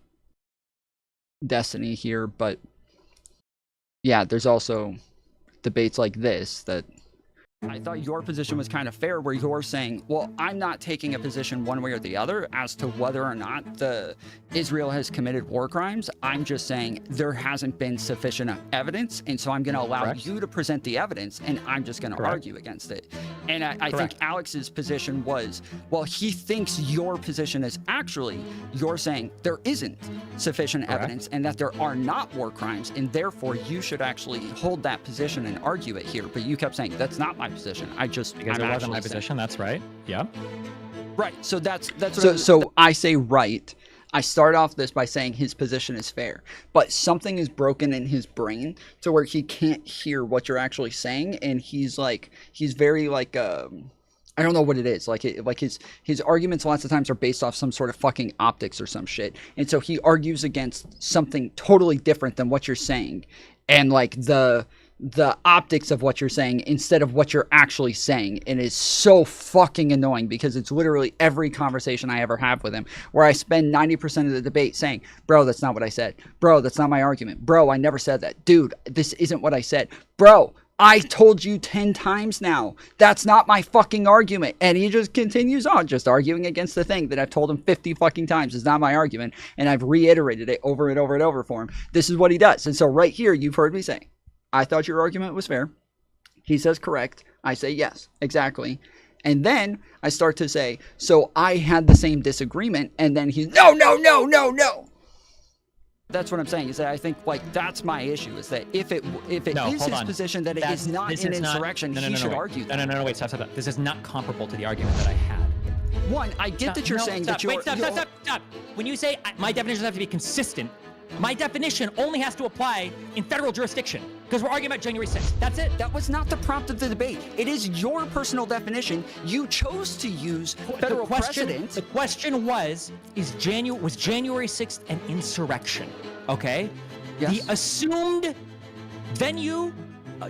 Destiny here. But yeah, there's also debates like this that I thought your position was kind of fair, where you're saying, well, I'm not taking a position one way or the other as to whether or not Israel has committed war crimes. I'm just saying there hasn't been sufficient evidence, and so I'm going to allow you to present the evidence, and I'm just going to argue against it. And I think Alex's position was, well, he thinks your position is actually, you're saying there isn't sufficient evidence and that there are not war crimes, and therefore you should actually hold that position and argue it here. But you kept saying, that's not my position. Because it wasn't my position. That's right. Yeah. Right. So so I say right. I start off this by saying his position is fair, but something is broken in his brain to where he can't hear what you're actually saying, and he's very like I don't know what it is. His arguments lots of times are based off some sort of fucking optics or some shit, and so he argues against something totally different than what you're saying, and like the optics of what you're saying instead of what you're actually saying. And it's so fucking annoying because it's literally every conversation I ever have with him where I spend 90% of the debate saying, bro, that's not what I said. Bro, that's not my argument. Bro, I never said that. Dude, this isn't what I said. Bro, I told you 10 times now. That's not my fucking argument. And he just continues on, just arguing against the thing that I've told him 50 fucking times is not my argument. And I've reiterated it over and over and over for him. This is what he does. And so right here, you've heard me say, I thought your argument was fair. He says correct. I say yes, exactly. And then I start to say, so I had the same disagreement. And then he's, no. That's what I'm saying, is that I think, like, that's my issue, is that if it is his position that it is not an insurrection, he should argue that. No, wait, stop. This is not comparable to the argument that I had. One, I get that you're saying that you're... Wait, stop. When you say my definitions have to be consistent, my definition only has to apply in federal jurisdiction, because we're arguing about January 6th. That's it. That was not the prompt of the debate. It is your personal definition. You chose to use federal precedent. The question was January 6th an insurrection? Okay? Yes. The assumed venue,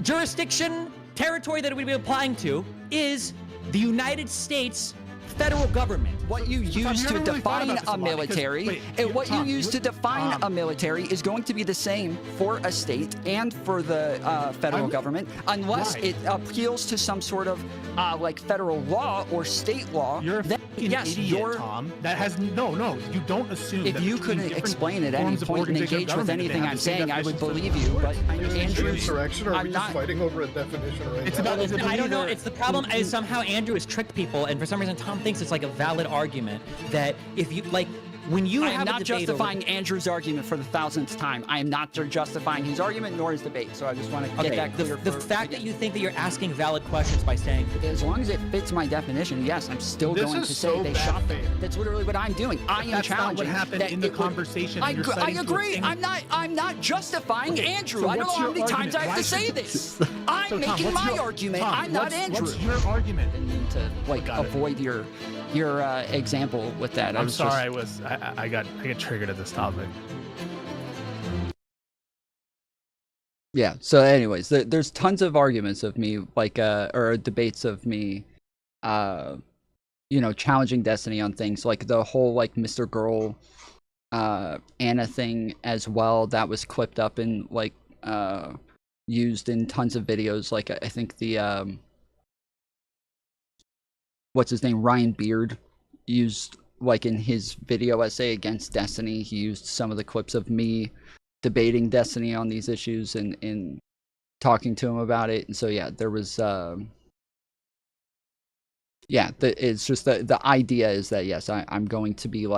jurisdiction, territory that it would be applying to is the United States federal government. What you use to define a military, a military is going to be the same for a state and for the federal government, unless it appeals to some sort of like federal law or state law. You're a idiot, Tom. That has no. You don't assume. If you couldn't explain at any point and engage with anything I'm saying, I would believe you. But Andrew's insurrection, or are we just fighting over a definition right now? I don't know. It's the problem is somehow Andrew has tricked people, and for some reason Tom thinks it's like a valid argument that if you like when you have I'm not a debate justifying Andrew's argument for the 1000th time. I am not justifying his argument nor his debate. So I just want to get that clear. The fact that you think that you're asking valid questions by saying, as long as it fits my definition, yes, I'm still going to say they shot them. That's literally what I'm doing. I am challenging. What happened in the conversation. I agree. I'm not justifying Andrew. I don't know how many times I have to say this. I'm making my argument. I'm not Andrew. What's your argument? I need to avoid your example with that. I'm sorry. I got triggered at this topic. Yeah. So, anyways, there's tons of arguments of me, or debates of me, challenging Destiny on things like the whole Mr. Girl, Anna thing as well. That was clipped up and used in tons of videos. Like I think the what's his name, Ryan Beard, used. In his video essay against Destiny, he used some of the clips of me debating Destiny on these issues and talking to him about it. And so, yeah, there was, it's just the idea is that, yes, I'm going to be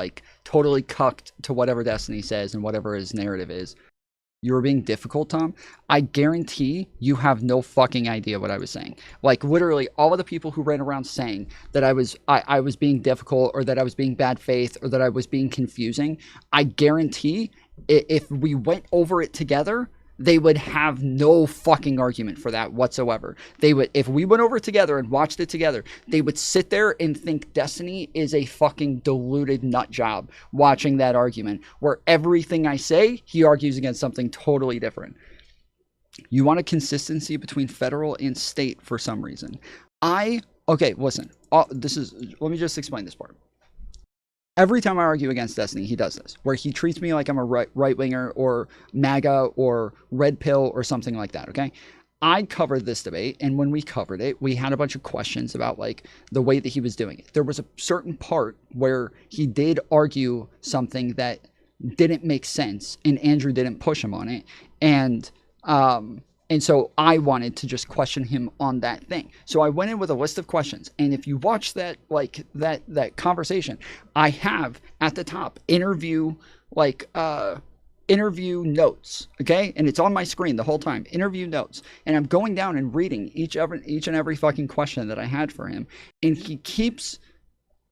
totally cucked to whatever Destiny says and whatever his narrative is. You were being difficult, Tom. I guarantee you have no fucking idea what I was saying. Literally, all of the people who ran around saying that I was being difficult, or that I was being bad faith, or that I was being confusing, I guarantee if we went over it together, they would have no fucking argument for that whatsoever. They would, if we went over it together and watched it together, they would sit there and think Destiny is a fucking deluded nut job watching that argument, where everything I say, he argues against something totally different. You want a consistency between federal and state for some reason. Okay, listen, let me just explain this part. Every time I argue against Destiny, he does this, where he treats me like I'm a right-winger or MAGA or red pill or something like that, okay? I covered this debate, and when we covered it, we had a bunch of questions about the way that he was doing it. There was a certain part where he did argue something that didn't make sense, and Andrew didn't push him on it, and so I wanted to just question him on that thing. So I went in with a list of questions. And if you watch that, that conversation, I have at the top interview notes, okay? And it's on my screen the whole time, interview notes. And I'm going down and reading each and every fucking question that I had for him. And he keeps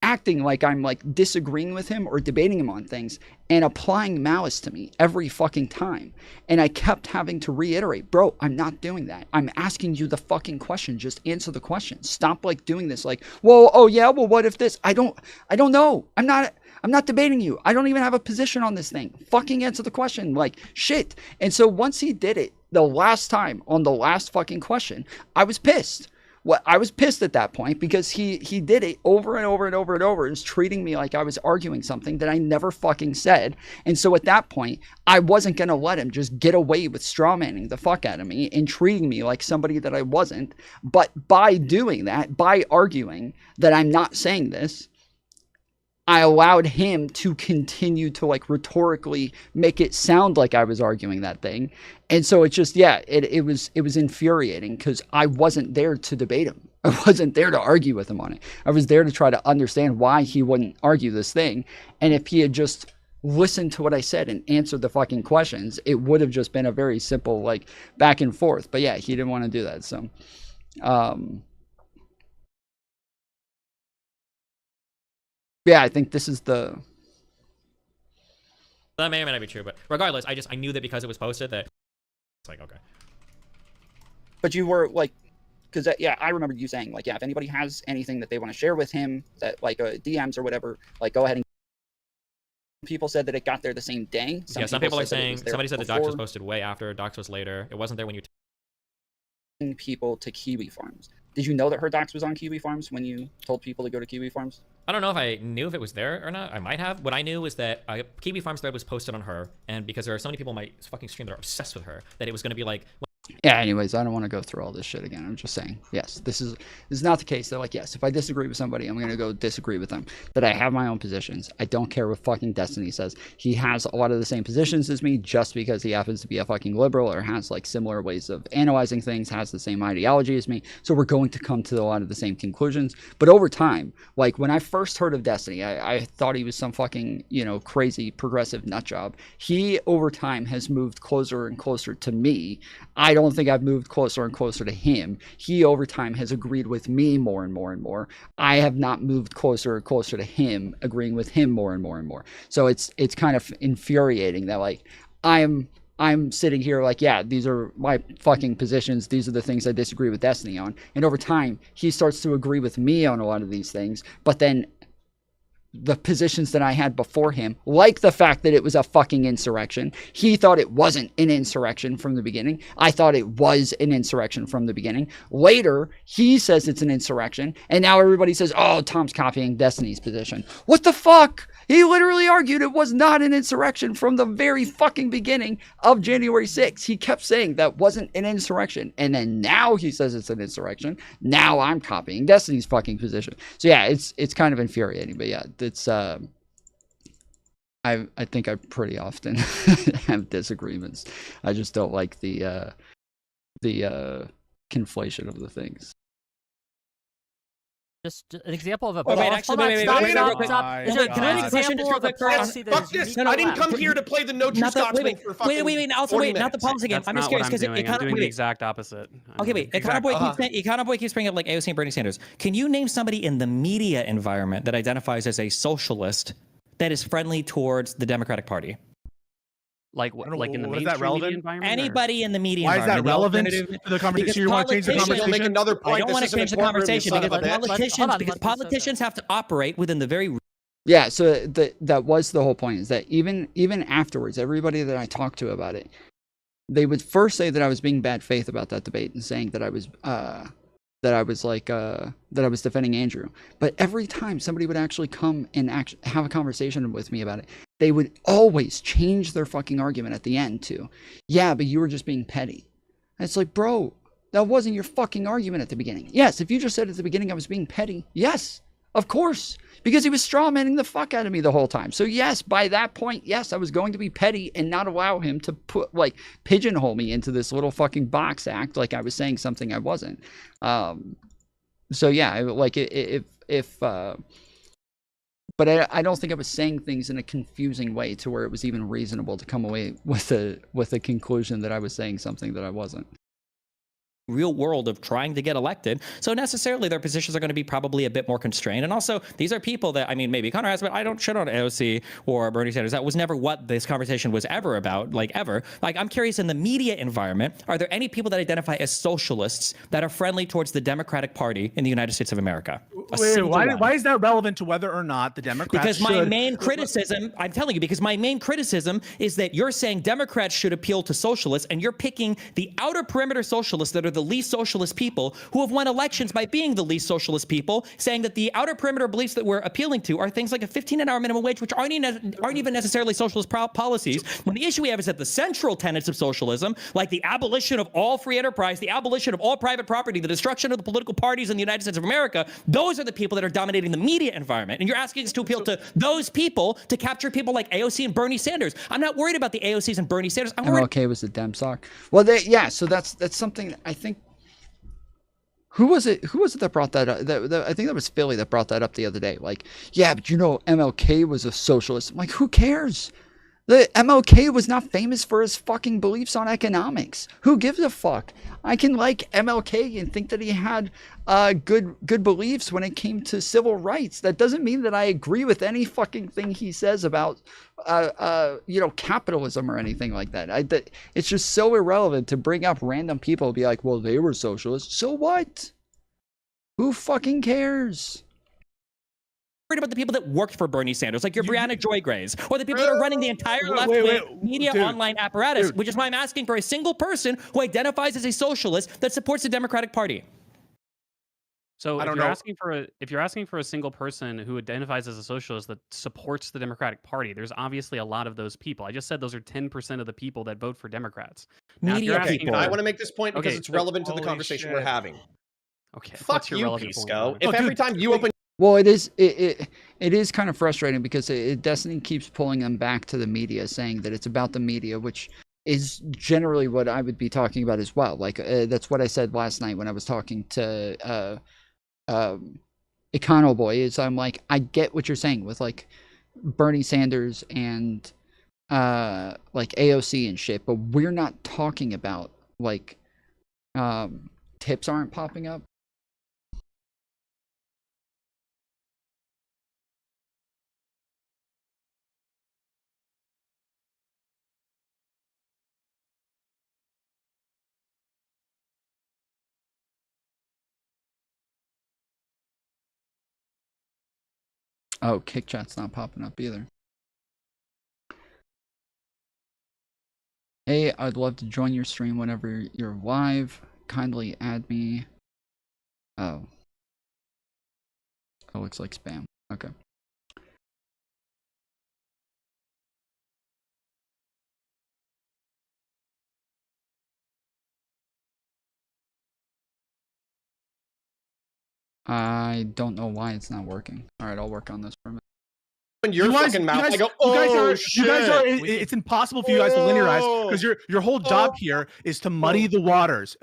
acting like I'm disagreeing with him or debating him on things and applying malice to me every fucking time. And I kept having to reiterate, bro, I'm not doing that. I'm asking you the fucking question. Just answer the question. Stop doing this. Well, oh yeah, well, what if this? I don't know. I'm not debating you. I don't even have a position on this thing. Fucking answer the question. Shit. And so once he did it the last time on the last fucking question, I was pissed. what I was pissed at that point because he did it over and over and over and over and was treating me like I was arguing something that I never fucking said. And so at that point, I wasn't going to let him just get away with strawmanning the fuck out of me and treating me like somebody that I wasn't. But by doing that, by arguing that I'm not saying this, I allowed him to continue to like rhetorically make it sound like I was arguing that thing. And so it's just, yeah, it was infuriating because I wasn't there to debate him. I wasn't there to argue with him on it. I was there to try to understand why he wouldn't argue this thing. And if he had just listened to what I said and answered the fucking questions, it would have just been a very simple like back and forth. But yeah, he didn't want to do that. So, yeah, I think this is the... That may or may not be true, but regardless, I knew that because it was posted that it's like, okay. But you were like, because yeah, I remember you saying like, yeah, if anybody has anything that they want to share with him, that like DMs or whatever, like go ahead and... People said that it got there the same day. Some people are saying, somebody said the docs was posted way after, docs was later. It wasn't there when you... People to Kiwi Farms. Did you know that her docs was on Kiwi Farms when you told people to go to Kiwi Farms? I don't know if I knew if it was there or not. I might have. What I knew was that Kiwi Farms thread was posted on her, and because there are so many people on my fucking stream that are obsessed with her, that it was going to be like... Yeah, anyways, I don't want to go through all this shit again. I'm just saying, yes, this is not the case. They're like, yes, if I disagree with somebody, I'm going to go disagree with them. That I have my own positions. I don't care what fucking Destiny says. He has a lot of the same positions as me just because he happens to be a fucking liberal or has like similar ways of analyzing things, has the same ideology as me. So we're going to come to a lot of the same conclusions. But over time, like when I first heard of Destiny, I thought he was some fucking, you know, crazy progressive nut job. He over time has moved closer and closer to me. I don't think I've moved closer and closer to him. He over time has agreed with me more and more and more. I have not moved closer and closer to him, agreeing with him more and more and more. So it's kind of infuriating that like I'm sitting here like, yeah, these are my fucking positions. These are the things I disagree with Destiny on. And over time, he starts to agree with me on a lot of these things. But then the positions that I had before him, like the fact that it was a fucking insurrection. He thought it wasn't an insurrection from the beginning. I thought it was an insurrection from the beginning. Later, he says it's an insurrection, and now everybody says, oh, Tom's copying Destiny's position. What the fuck? He literally argued it was not an insurrection from the very fucking beginning of January 6th. He kept saying that wasn't an insurrection, and then now he says it's an insurrection. Now I'm copying Destiny's fucking position. So yeah, it's kind of infuriating, but yeah, it's I think I pretty often have disagreements. I just don't like the conflation of the things. Just an example of a... Wait, actually, wait, stop. Is there an example of a policy that is... Fuck this! I didn't come here to play the No True Scotsman for fucking wait, also wait, not the policy again. I'm just curious because I'm doing the exact opposite. Okay, wait, Econo Boy keeps bringing up like AOC and Bernie Sanders. Can you name somebody in the media environment that identifies as a socialist that is friendly towards the Democratic Party? Like in the mainstream media environment? Anybody in the media Why environment. Why is that relevant to the conversation? You want to change the conversation? Make another point. I don't want to change the conversation because politicians have to operate within the very... Yeah, so that was the whole point, is that even afterwards, everybody that I talked to about it, they would first say that I was being bad faith about that debate and saying that I was defending Andrew. But every time somebody would actually come and have a conversation with me about it, they would always change their fucking argument at the end to, yeah, but you were just being petty. And it's like, bro, that wasn't your fucking argument at the beginning. Yes, if you just said at the beginning I was being petty, yes, of course, because he was strawmanning the fuck out of me the whole time. So yes, by that point, yes, I was going to be petty and not allow him to pigeonhole me into this little fucking box act like I was saying something I wasn't. So yeah, like but I don't think I was saying things in a confusing way to where it was even reasonable to come away with a conclusion that I was saying something that I wasn't. Real world of trying to get elected. So necessarily their positions are going to be probably a bit more constrained. And also these are people that, I mean, maybe Connor has, but I don't shit on AOC or Bernie Sanders. That was never what this conversation was ever about, like ever. Like, I'm curious, in the media environment, are there any people that identify as socialists that are friendly towards the Democratic Party in the United States of America? Why is that relevant to whether or not the Democrats Because my should... main criticism, I'm telling you, because my main criticism is that you're saying Democrats should appeal to socialists, and you're picking the outer perimeter socialists that are the least socialist people who have won elections by being the least socialist people, saying that the outer perimeter beliefs that we're appealing to are things like a 15-hour minimum wage, which aren't even necessarily socialist policies, when the issue we have is that the central tenets of socialism, like the abolition of all free enterprise, the abolition of all private property, the destruction of the political parties in the United States of America, those are the people that are dominating the media environment. And you're asking us to appeal to those people to capture people like AOC and Bernie Sanders. I'm not worried about the AOCs and Bernie Sanders. I'm worried. MLK was the Dem sock. Well, yeah. So that's something I think. Who was it that brought that up? I think that was Philly that brought that up the other day. Like, yeah, but you know, MLK was a socialist. I'm like, who cares? The MLK was not famous for his fucking beliefs on economics. Who gives a fuck? I can like MLK and think that he had good beliefs when it came to civil rights. That doesn't mean that I agree with any fucking thing he says about capitalism or anything like that. It's just so irrelevant to bring up random people and be like, well, they were socialists. So what? Who fucking cares? About the people that worked for Bernie Sanders, like your Brianna Joy Grays, or the people that are running the entire left-wing media online apparatus, which is why I'm asking for a single person who identifies as a socialist that supports the Democratic Party. So if you're asking for a single person who identifies as a socialist that supports the Democratic Party, there's obviously a lot of those people. I just said those are 10% of the people that vote for Democrats. Media people. I want to make this point because it's relevant to the conversation we're having. Okay. Fuck you, Pisco. If every time you open... Well, it is kind of frustrating because Destiny keeps pulling them back to the media, saying that it's about the media, which is generally what I would be talking about as well. Like that's what I said last night when I was talking to Econo Boy. Is I'm like, I get what you're saying with like Bernie Sanders and like AOC and shit, but we're not talking about like tips aren't popping up. Oh, Kick Chat's not popping up either. Hey, I'd love to join your stream whenever you're live. Kindly add me. Oh. Oh, looks like spam. Okay. I don't know why it's not working. All right, I'll work on this for a minute. When your fucking mouth, I go, it's impossible for you guys to linearize because your whole job here is to muddy the waters.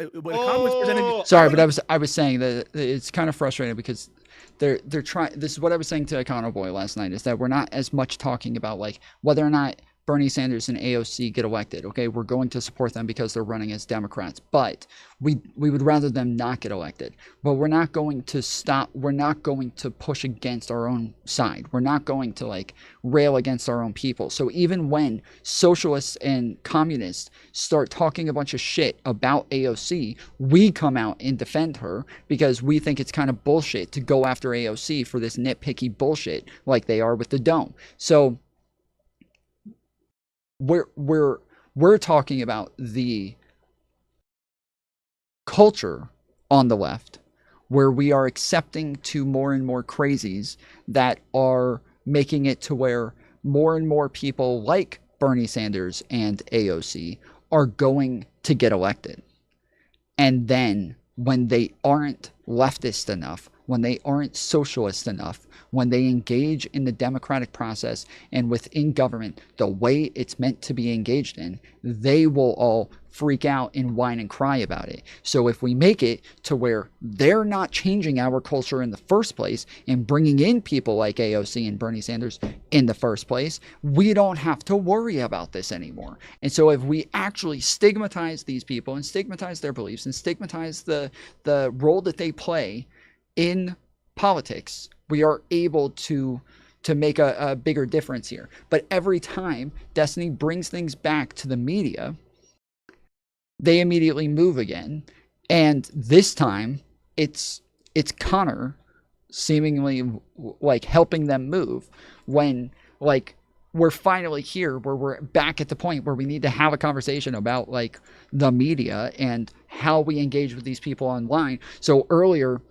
Sorry, but I was saying that it's kind of frustrating because they're trying. This is what I was saying to Econo Boy last night, is that we're not as much talking about like whether or not Bernie Sanders and AOC get elected. Okay, we're going to support them because they're running as Democrats, but we would rather them not get elected. But we're not going to stop. We're not going to push against our own side. We're not going to like rail against our own people. So even when socialists and communists start talking a bunch of shit about AOC, we come out and defend her because we think it's kind of bullshit to go after AOC for this nitpicky bullshit like they are with the dome. So we're talking about the culture on the left where we are accepting to more and more crazies that are making it to where more and more people like Bernie Sanders and AOC are going to get elected. And then when they aren't leftist enough, when they aren't socialist enough, when they engage in the democratic process and within government the way it's meant to be engaged in, they will all freak out and whine and cry about it. So if we make it to where they're not changing our culture in the first place and bringing in people like AOC and Bernie Sanders in the first place, we don't have to worry about this anymore. And so if we actually stigmatize these people and stigmatize their beliefs and stigmatize the role that they play in politics, we are able to make a bigger difference here. But every time Destiny brings things back to the media, they immediately move again. And this time it's Connor seemingly like helping them move, when like we're finally here where we're back at the point where we need to have a conversation about like the media and how we engage with these people online. So earlier,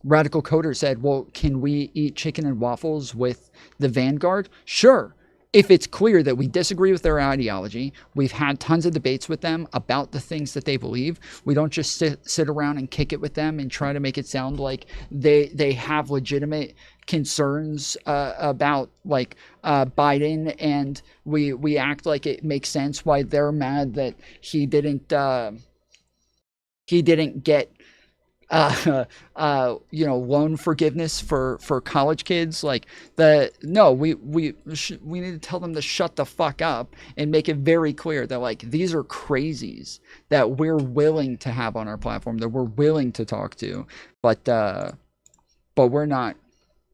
Radical Coder said, well, can we eat chicken and waffles with the Vanguard? Sure. If it's clear that we disagree with their ideology, we've had tons of debates with them about the things that they believe. We don't just sit around and kick it with them and try to make it sound like they have legitimate concerns about like Biden, and we act like it makes sense why they're mad that he didn't get loan forgiveness for college kids. Like we need to tell them to shut the fuck up and make it very clear that like these are crazies that we're willing to have on our platform, that we're willing to talk to, but we're not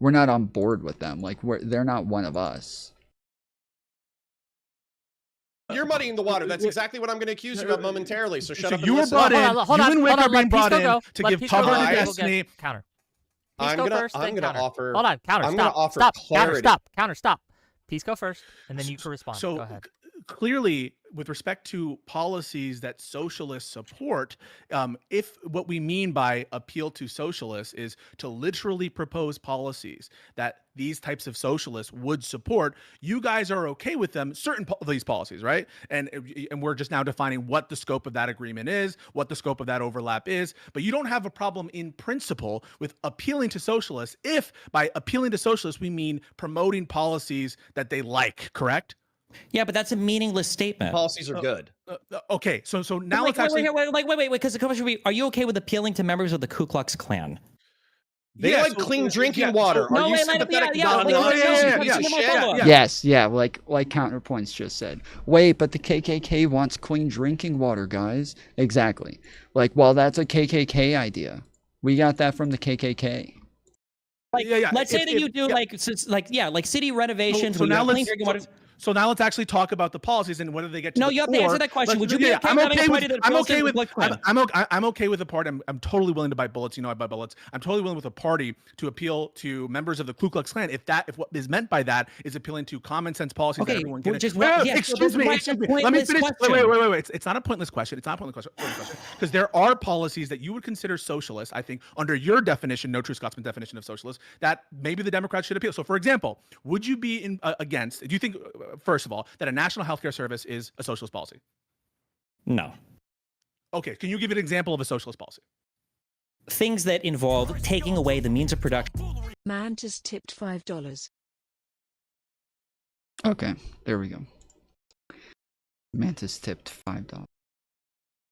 on board with them. Like they're not one of us. You're muddying the water. That's exactly what I'm going to accuse you of momentarily. So shut up. You were brought in. You and Whick are being brought in to give cover to Destiny. Counter. I'm Pisco gonna first, I'm then gonna counter. offer. Hold on, counter. I'm Stop. gonna offer Stop. clarity. Counter. Stop. Pisco first, and then you can respond. So Go ahead. clearly, with respect to policies that socialists support, if what we mean by appeal to socialists is to literally propose policies that these types of socialists would support, you guys are okay with them, certain of these policies, right? And we're just now defining what the scope of that agreement is, what the scope of that overlap is, but you don't have a problem in principle with appealing to socialists if by appealing to socialists we mean promoting policies that they like, correct? Yeah, but that's a meaningless statement. Policies are good. Okay, so now wait, it's actually wait, because the question would be, are you okay with appealing to members of the Ku Klux Klan? They like clean drinking water. Are you sympathetic? Yes, like Counterpoints just said. Wait, but the KKK wants clean drinking water, guys. Exactly. Like, well, that's a KKK idea. We got that from the KKK. Like, let's say that you do like city renovations. So now clean drinking water. So now let's actually talk about the policies and whether they get to No, the you have core. to answer that question. Would you be okay I'm with okay with I'm okay with the part. I'm totally willing to buy bullets. You know I buy bullets. I'm totally willing with a party to appeal to members of the Ku Klux Klan if what is meant by that is appealing to common sense policies that everyone can. Excuse me. Let me finish. Wait. It's not a pointless question. It's not a pointless question because there are policies that you would consider socialist. I think under your definition, no true Scotsman definition of socialist, that maybe the Democrats should appeal. So, for example, would you be against? Do you think, first of all, that a national healthcare service is a socialist policy? No. Okay, can you give an example of a socialist policy? Things that involve taking away the means of production. Mantis tipped $5. Okay, there we go. Mantis tipped $5.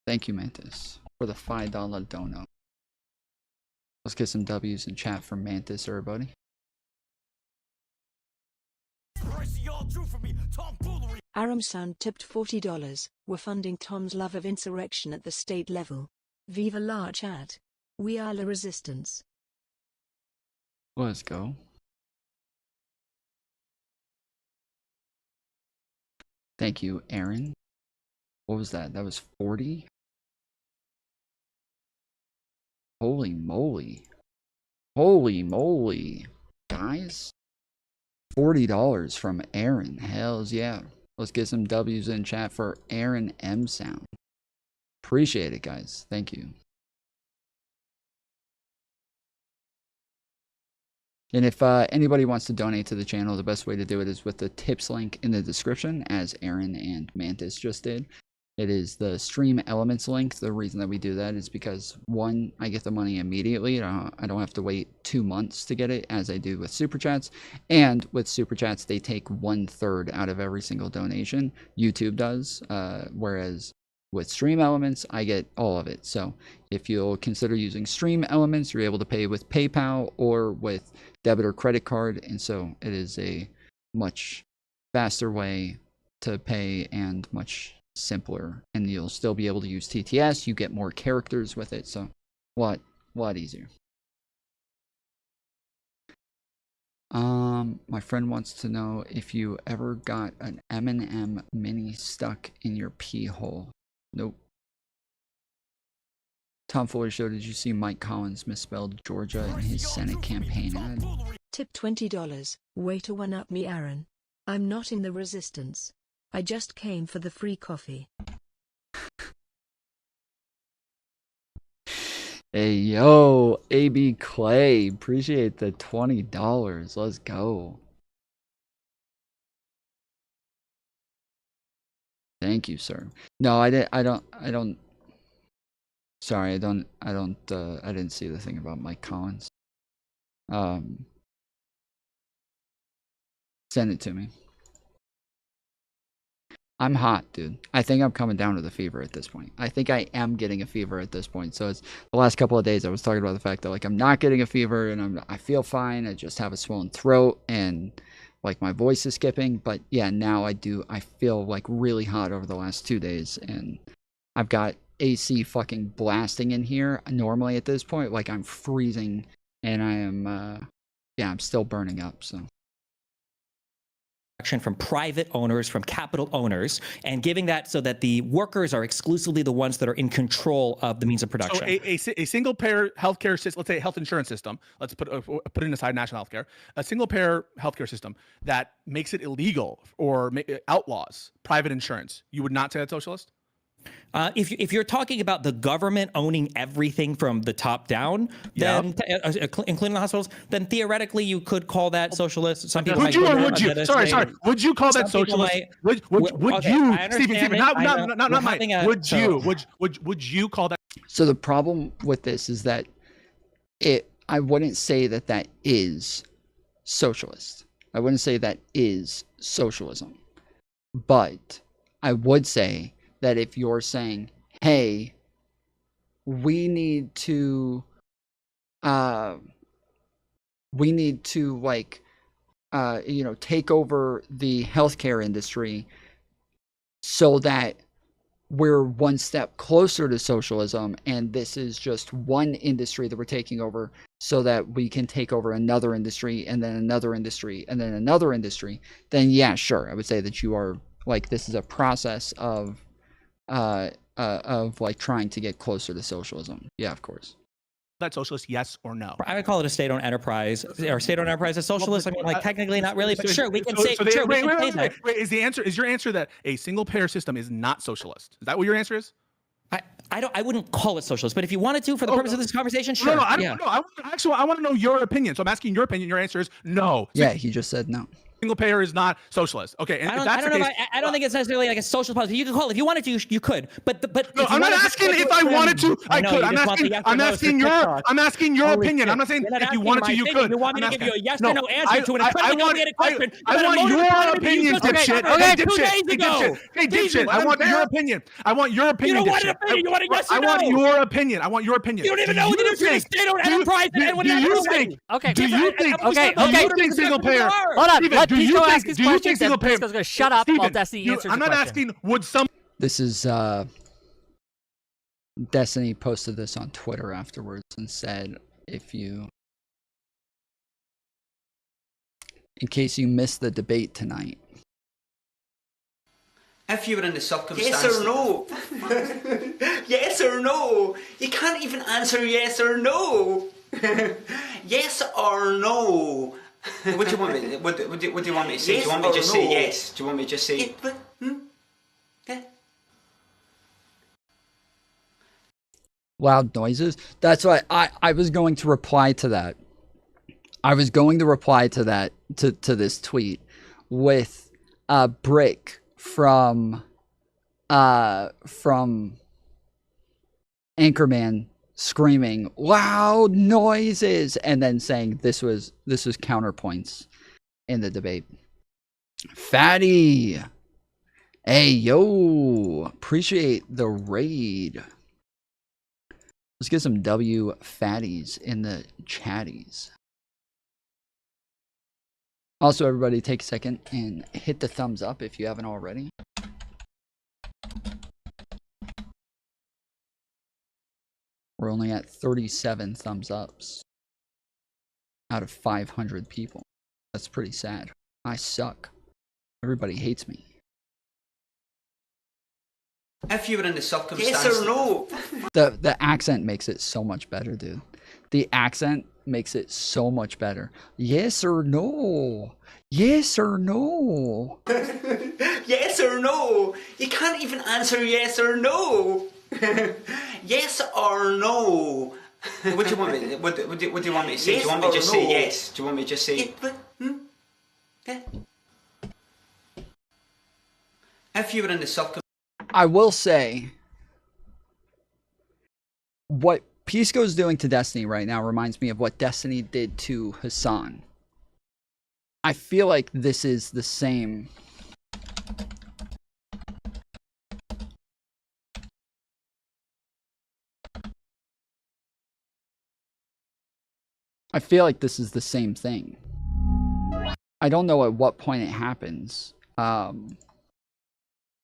Thank you, Mantis, for the $5 dono. Let's get some W's in chat from Mantis, everybody. Aram Sound tipped $40. We're funding Tom's love of insurrection at the state level. Viva la chat. We are la resistance. Let's go. Thank you, Aaron. What was that? That was 40? Holy moly. Holy moly. Guys? $40 from Aaron. Hells yeah. Let's get some W's in chat for Aaron M. Sound. Appreciate it, guys. Thank you. And if anybody wants to donate to the channel, the best way to do it is with the tips link in the description, as Aaron and Mantis just did. It is the Stream Elements link. The reason that we do that is because, one, I get the money immediately. I don't have to wait 2 months to get it, as I do with Super Chats. And with Super Chats, they take 1/3 out of every single donation. YouTube does, whereas with Stream Elements, I get all of it. So if you'll consider using Stream Elements, you're able to pay with PayPal or with debit or credit card. And so it is a much faster way to pay and much simpler, and you'll still be able to use TTS. You get more characters with it, so a lot easier. My friend wants to know if you ever got an M&M mini stuck in your pee hole. Nope. Tomfoolery Show, did you see Mike Collins misspelled Georgia in his Senate campaign ad? Tip $20. Way to one-up me, Aaron. I'm not in the resistance. I just came for the free coffee. Hey, yo, AB Clay, appreciate the $20. Let's go. Thank you, sir. No, I don't. Sorry, I didn't see the thing about Mike Collins. Send it to me. I'm hot, dude. I think I'm coming down with a fever at this point. I think I am getting a fever at this point. So it's the last couple of days I was talking about the fact that like I'm not getting a fever and I feel fine. I just have a swollen throat and like my voice is skipping. But yeah, now I feel like really hot over the last 2 days and I've got AC fucking blasting in here. Normally at this point, like I'm freezing and I am yeah, I'm still burning up, so from private owners, from capital owners, and giving that so that the workers are exclusively the ones that are in control of the means of production. So a single payer healthcare system, let's say health insurance system, let's put it aside national healthcare, a single payer healthcare system that makes it illegal or outlaws private insurance. You would not say that's socialist? If you're talking about the government owning everything from the top down, then including the hospitals, then theoretically you could call that socialist. Some people would you or would you? Sorry. Would you call that socialist? Would you, Stephen? Not Mike. Would you call that? So the problem with this is that I wouldn't say that is socialist. I wouldn't say that is socialism, but I would say that if you're saying, hey, we need to like, take over the healthcare industry so that we're one step closer to socialism, and this is just one industry that we're taking over so that we can take over another industry and then another industry and then another industry, then yeah, sure, I would say that you are like, this is a process of like trying to get closer to socialism. Yeah, of course. That socialist, yes or no? I would call it a state-owned enterprise, or state-owned enterprise as socialist. I mean, like technically not really, but sure, we can say. Wait, is your answer that a single-payer system is not socialist? Is that what your answer is? I wouldn't call it socialist, but if you wanted to, for the purpose of this conversation, sure. No, I don't know. I want to know your opinion. So I'm asking your opinion. Your answer is no. Yeah, he just said no. Single payer is not socialist. Okay, and I don't think it's necessarily like a social policy. You could call it if you wanted to. You could, but no, I'm not asking if I wanted to. I could. I'm asking your opinion. I'm not saying if you wanted to, you could. You want me to give you a yes or no answer to an incredibly complicated question? I want your opinion, dipshit. Okay, 2 days ago. Hey, dipshit. I want your opinion. I want your opinion. You don't want an opinion. You want a yes or no? I want your opinion. I want your opinion. You don't even know what the difference between state-owned enterprise and what you think? Okay. Do you think single payer? Hold on. Let Pisco ask his question. Then Pisco's going to shut up while Steven, Destiny answers I'm the not question. asking, would some... This is, Destiny posted this on Twitter afterwards and said, in case you missed the debate tonight. If you were in the circumstance... Yes or no? Yes or no? You can't even answer yes or no. Yes or no? What do you want me? What do you want me to say? Yes, do you want me to just say yes? Do you want me to just say? Yeah, Loud noises. That's why I was going to reply to that. I was going to reply to that to this tweet with a Brick from Anchorman screaming loud noises and then saying this was counterpoints in the debate. Fatty, hey yo, appreciate the raid. Let's get some W fatties in the chatties. Also, everybody take a second and hit the thumbs up if you haven't already. We're only at 37 thumbs ups out of 500 people. That's pretty sad. I suck. Everybody hates me. If you were in the circumstances... Yes or no? The accent makes it so much better, dude. The accent makes it so much better. Yes or no? Yes or no? Yes or no? You can't even answer yes or no. Yes or no? What do you want me? What do you want me to say? Yes, do you want me to just say yes? Do you want me to just say? Yeah. If you were in the circumstances... I will say, what Pisco's doing to Destiny right now reminds me of what Destiny did to Hassan. I feel like this is the same. I feel like this is the same thing. I don't know at what point it happens.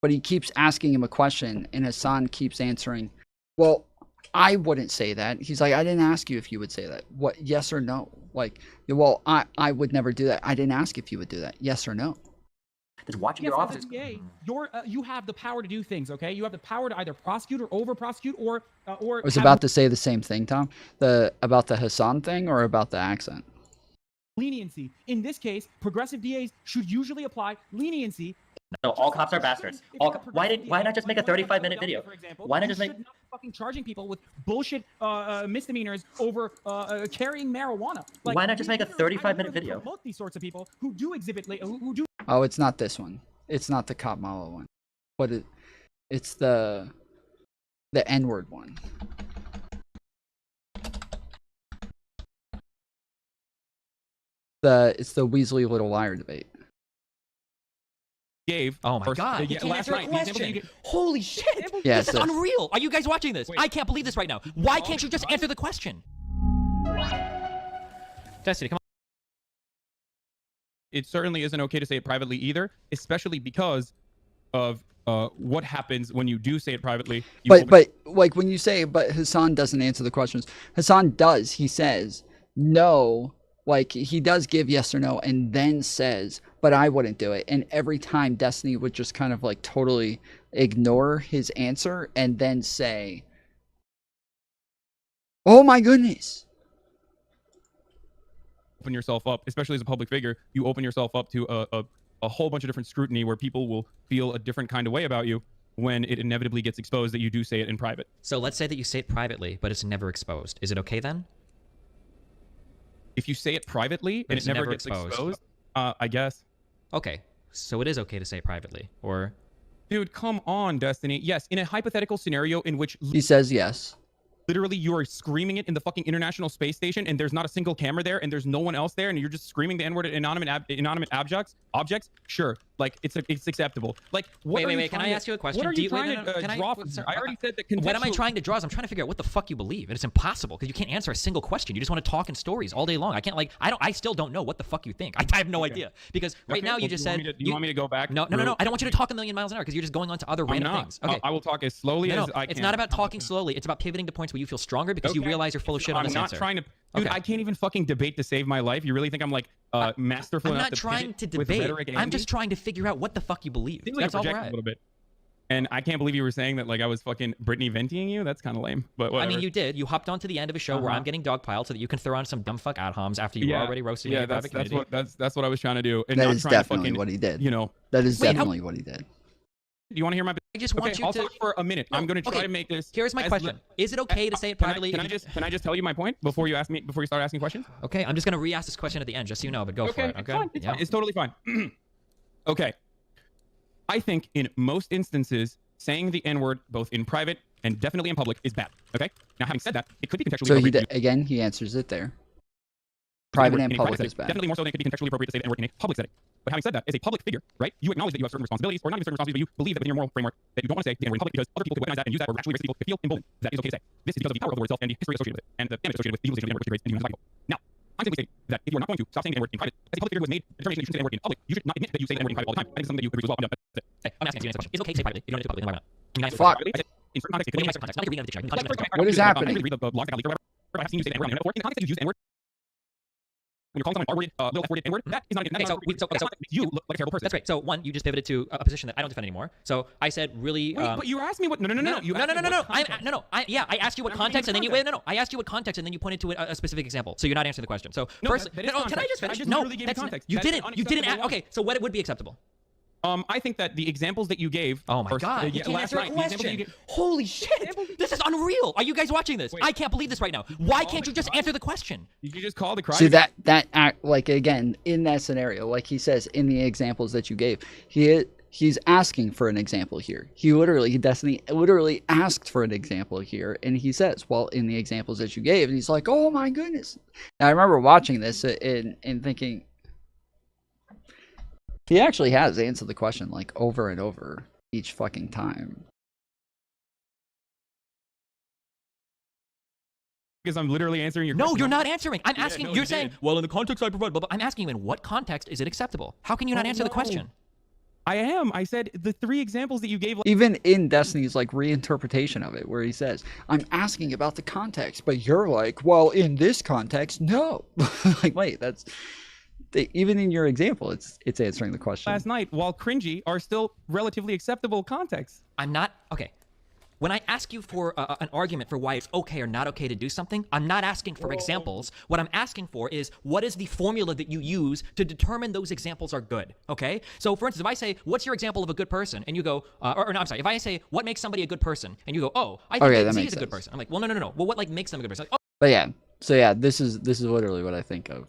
But he keeps asking him a question, and Hassan keeps answering, well, I wouldn't say that. He's like, I didn't ask you if you would say that. What, yes or no? Like, well, I would never do that. I didn't ask if you would do that. Yes or no? Just watching your office. You have the power to do things, okay? You have the power to either prosecute or over-prosecute or... I was about to say the same thing, Tom. About the Hassan thing or about the accent? Leniency. In this case, progressive DAs should usually apply leniency. No, all cops are bastards. Why not just make a 35-minute video? Why not just make... fucking charging people with bullshit misdemeanors over carrying marijuana. Like, why not just make a 35-minute video? Promote these sorts of people who do exhibit, who do... Oh, it's not this one. It's not the Cop Malo one. But it's the N-word one. It's the Weasley Little Liar debate. Oh my God! You can't answer a question. Holy shit! Yeah, this is unreal. Are you guys watching this? I can't believe this right now. Why can't you just answer the question? Destiny, come on. It certainly isn't okay to say it privately either, especially because of what happens when you do say it privately. But like when you say, but Hassan doesn't answer the questions. Hassan does. He says no. Like, he does give yes or no and then says, but I wouldn't do it. And every time Destiny would just kind of like totally ignore his answer and then say, oh my goodness. Open yourself up, especially as a public figure, you open yourself up to a whole bunch of different scrutiny where people will feel a different kind of way about you when it inevitably gets exposed that you do say it in private. So let's say that you say it privately, but it's never exposed. Is it okay then? If you say it privately and it never gets exposed, I guess. Okay, so it is okay to say it privately, or... Dude, come on, Destiny. Yes, in a hypothetical scenario in which... He says yes. Literally, you are screaming it in the fucking International Space Station, and there's not a single camera there, and there's no one else there, and you're just screaming the N-word at inanimate objects. Sure, like it's acceptable. Like, wait, can I ask you a question? What are you trying to draw? I already said that. What am I trying to draw? I'm trying to figure out what the fuck you believe, and it's impossible because you can't answer a single question. You just want to talk in stories all day long. I can't I still don't know what the fuck you think. I have no idea because right now you just said. Do you want me to go back? No. I don't want you to talk a million miles an hour because you're just going on to other random things. Okay. I will talk as slowly as I can. It's not about talking slowly. It's about pivoting to points where you feel stronger because you realize you're full of shit on this answer. I'm not trying to. Dude, I can't even fucking debate to save my life. You really think I'm like masterful enough to pivot? I'm not trying to debate. I'm just trying to figure out what the fuck you believe. That's all we're at. A little bit. And I can't believe you were saying that like I was fucking Britney venting you. That's kind of lame. But whatever. I mean, you did. You hopped onto the end of a show where I'm getting dogpiled so that you can throw on some dumb fuck ad homs after you were already roasting me in private community. That's what I was trying to do. And that not is trying definitely to fucking, what he did. You know. That is definitely what he did. Do you want to hear my? I just want you I'll to. talk for a minute. I'm going to try to make this. Here's my question: is it okay to say it privately? Can I just tell you my point before you start asking questions? Okay, I'm just going to re-ask this question at the end, just so you know. But go for it. Okay, it's fine. It's totally fine. Okay, I think in most instances, saying the N-word both in private and definitely in public is bad. Okay. Now, having said that, it could be contextually. So again, he answers it there. Private and public is bad. Definitely more so than it could be contextually appropriate to say the N-word in a public setting. But having said that, as a public figure, right, you acknowledge that you have certain responsibilities, or not even certain responsibilities, but you believe that within your moral framework that you don't want to say the N-word in public because other people could weaponize that and use that or actually racist people could feel emboldened. That is okay to say. This is because of the power of the word itself and the history associated with it, and the damage associated with the utilization of the N-word, which degrades and dehumanize people. Now, I'm simply stating that if you are not going to stop saying the N-word in private, as a public figure who has made a determination that you shouldn't say the N-word in public, you should not admit that you say the N-word in private all the time. I think it's something that you agree with as well. Hey, I'm asking you a question. Is it okay to say privately? You don't need to publicly. Fuck. In certain contexts, in certain context. Not like reading the dictionary. What is happening? I have seen you say the N-word or in the context that you use the N-word When you're calling someone R-worded, little F-worded, N-word, that is not an you look like a terrible person. That's great. So one, you just pivoted to a position that I don't defend anymore. So I said really. Wait, but you asked me what? No. I asked you what context, and then you I asked you what context, and then you pointed to a specific example. So you're not answering the question. So first, can I just finish? No, you didn't. You didn't. Okay, so what would be acceptable? I think that the examples that you gave. Oh my God! You can't answer a question. Holy shit! This is unreal. Are you guys watching this? I can't believe this right now. Why can't you just answer the question? You just call the cry. See that like again in that scenario, like he says in the examples that you gave, he's asking for an example here. Destiny literally asked for an example here, and he says, well, in the examples that you gave, and he's like, oh my goodness. Now, I remember watching this and thinking. He actually has answered the question like over and over each fucking time. Because I'm literally answering your question. No, you're not answering. I'm asking. You're saying, well, in the context I provide, but I'm asking you in what context is it acceptable? How can you not answer the question? I am. I said the 3 examples that you gave. Even in Destiny's like reinterpretation of it, where he says, I'm asking about the context, but you're like, well, in this context, no. Like, wait, that's... Even in your example, it's answering the question. Last night, while cringy, are still relatively acceptable contexts. I'm not okay. When I ask you for an argument for why it's okay or not okay to do something, I'm not asking for examples. What I'm asking for is what is the formula that you use to determine those examples are good. Okay. So, for instance, if I say, "What's your example of a good person?" and you go, or no, I'm sorry. If I say, "What makes somebody a good person?" and you go, "Oh, I think that Z is a good person," I'm like, "Well, no. Well, what like makes them a good person?" Like, oh. But yeah. So yeah, this is literally what I think of.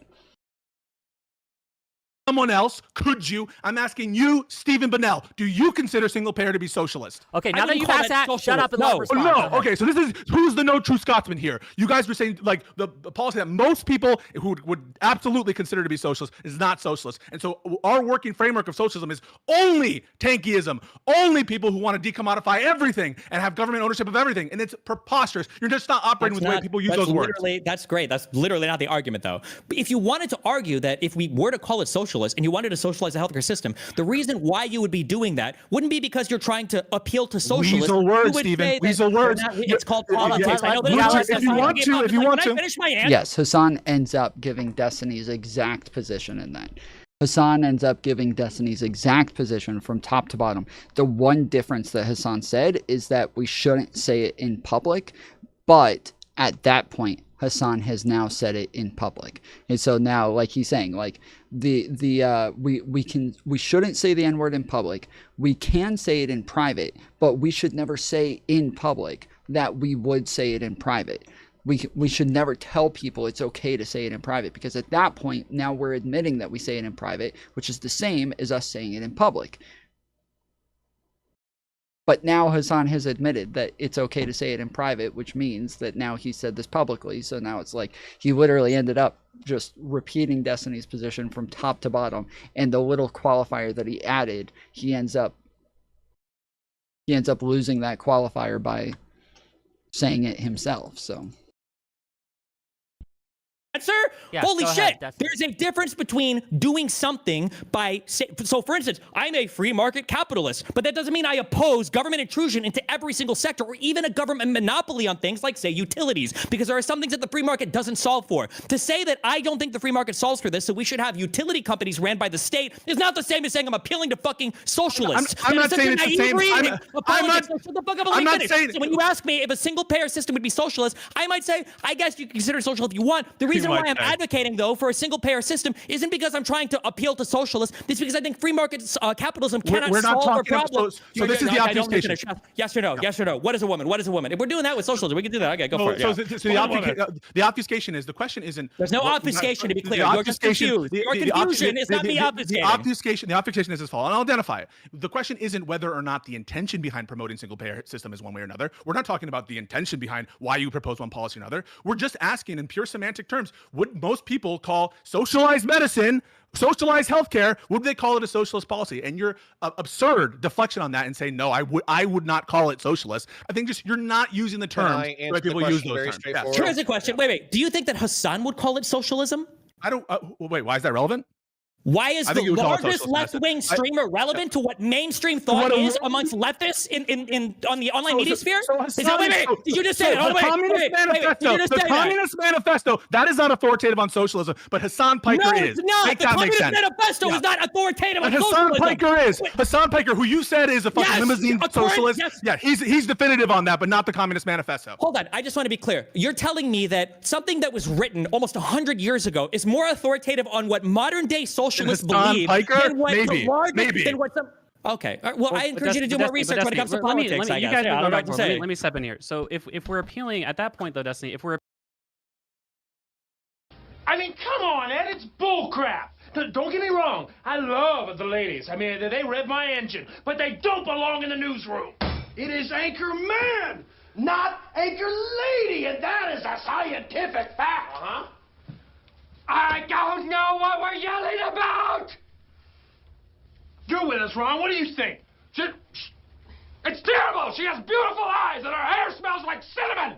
Someone else, could you? I'm asking you, Stephen Bunnell. Do you consider single payer to be socialist? Okay, now that you've asked that, shut up and let respond. No. Okay, so this is who's the no true Scotsman here? You guys were saying like the policy that most people who would absolutely consider to be socialist is not socialist, and so our working framework of socialism is only tankyism, only people who want to decommodify everything and have government ownership of everything, and it's preposterous. You're just not operating with the way people use those words. That's great. That's literally not the argument, though. But if you wanted to argue that if we were to call it socialist and you wanted to socialize the healthcare system, the reason why you would be doing that wouldn't be because you're trying to appeal to socialists. Weasel words, Stephen. Weasel words. It's called politics. I know if you want to. Can I finish my answer? Yes, Hassan ends up giving Destiny's exact position in that. Hassan ends up giving Destiny's exact position from top to bottom. The one difference that Hassan said is that we shouldn't say it in public, but at that point, Hassan has now said it in public. And so now, like he's saying, like we shouldn't say the N-word in public. We can say it in private, but we should never say in public that we would say it in private. We should never tell people it's okay to say it in private, because at that point, now we're admitting that we say it in private, which is the same as us saying it in public. But now Hassan has admitted that it's okay to say it in private, which means that now he said this publicly. So now it's like he literally ended up just repeating Destiny's position from top to bottom. And the little qualifier that he added, he ends up losing that qualifier by saying it himself. So. Answer? Yeah, holy shit! There's a difference between doing something by, so for instance, I'm a free market capitalist, but that doesn't mean I oppose government intrusion into every single sector or even a government monopoly on things like, say, utilities, because there are some things that the free market doesn't solve for. To say that I don't think the free market solves for this, so we should have utility companies ran by the state, is not the same as saying I'm appealing to fucking socialists. I'm not saying it's the same. I'm not saying. So when you ask me if a single-payer system would be socialist, I might say, I guess you can consider it social if you want. The reason why I'm advocating, though, for a single-payer system isn't because I'm trying to appeal to socialists. It's because I think free market capitalism cannot solve our problems. So this is the obfuscation. Yes or no? Yes or no? What is a woman? What is a woman? If we're doing that with socialism, we can do that. Okay, go for it. So the obfuscation is, the question isn't. There's no obfuscation, to be clear. You're just confused. Your confusion is not me obfuscating. The obfuscation is as follows, and I'll identify it. The question isn't whether or not the intention behind promoting single-payer system is one way or another. We're not talking about the intention behind why you propose one policy or another. We're just asking in pure semantic terms, would most people call socialized medicine, socialized healthcare, would they call it a socialist policy? And your absurd deflection on that and say, no, I would not call it socialist. I think just you're not using the terms the way people use those terms. Yes. Here's a question. Wait. Do you think that Hassan would call it socialism? I don't. Wait, why is that relevant? Why is the largest left-wing streamer relevant to what mainstream thought is amongst leftists on the online media sphere? Did you just say the Communist Manifesto, that is not authoritative on socialism, but Hassan Piker is. No, Make the that make Communist sense. Manifesto is not authoritative on Hassan socialism. Piker is. Hassan Piker, who you said is a fucking limousine socialist. Yes. Yeah, he's definitive on that, but not the Communist Manifesto. Hold on, I just want to be clear. You're telling me that something that was written almost 100 years ago is more authoritative on what modern-day socialists believe than what maybe. Than what some. Okay. Well, I encourage you to do more research when it comes to politics. Let me step in here. So if we're appealing at that point, though, Destiny, if we're I mean, come on, Ed, it's bullcrap. Don't get me wrong. I love the ladies. I mean, they rev my engine, but they don't belong in the newsroom. It is Anchor Man, not Anchor Lady, and that is a scientific fact. I don't know what we're yelling about. You're with us, Ron. What do you think? It's terrible. She has beautiful eyes, and her hair smells like cinnamon.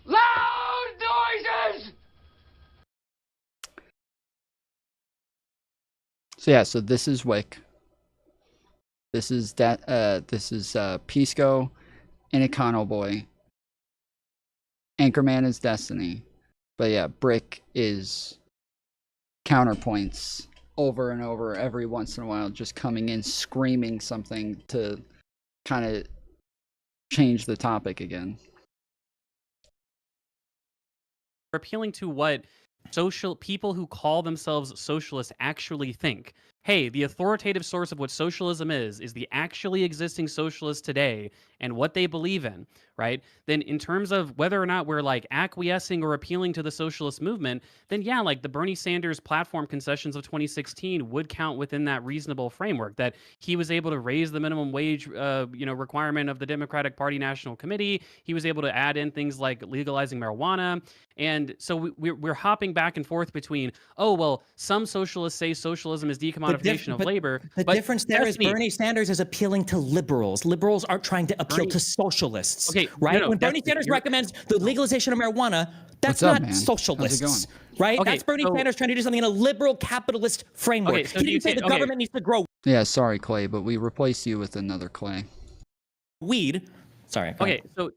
Loud noises. So yeah, so this is Whick. This is Pisco, and Econo Boy. Anchorman is Destiny. But yeah, Brick is counterpoints over and over every once in a while, just coming in screaming something to kind of change the topic again. we're appealing to what people who call themselves socialists actually think. Hey, the authoritative source of what socialism is the actually existing socialists today and what they believe in, right? Then in terms of whether or not we're like acquiescing or appealing to the socialist movement, then yeah, like the Bernie Sanders platform concessions of 2016 would count within that reasonable framework, that he was able to raise the minimum wage requirement of the Democratic Party National Committee. He was able to add in things like legalizing marijuana. And so we're hopping back and forth between, oh, well, some socialists say socialism is decommodification of labor. The difference there is Bernie Sanders is appealing to liberals. Liberals aren't trying to appeal to socialists. Okay, right? When Bernie Sanders recommends the legalization of marijuana, that's not socialists. Right? Okay, that's Bernie Sanders trying to do something in a liberal capitalist framework. Okay, so he didn't say the government needs to grow Yeah, sorry, Clay, but we replaced you with another Clay. weed. Sorry. Okay, so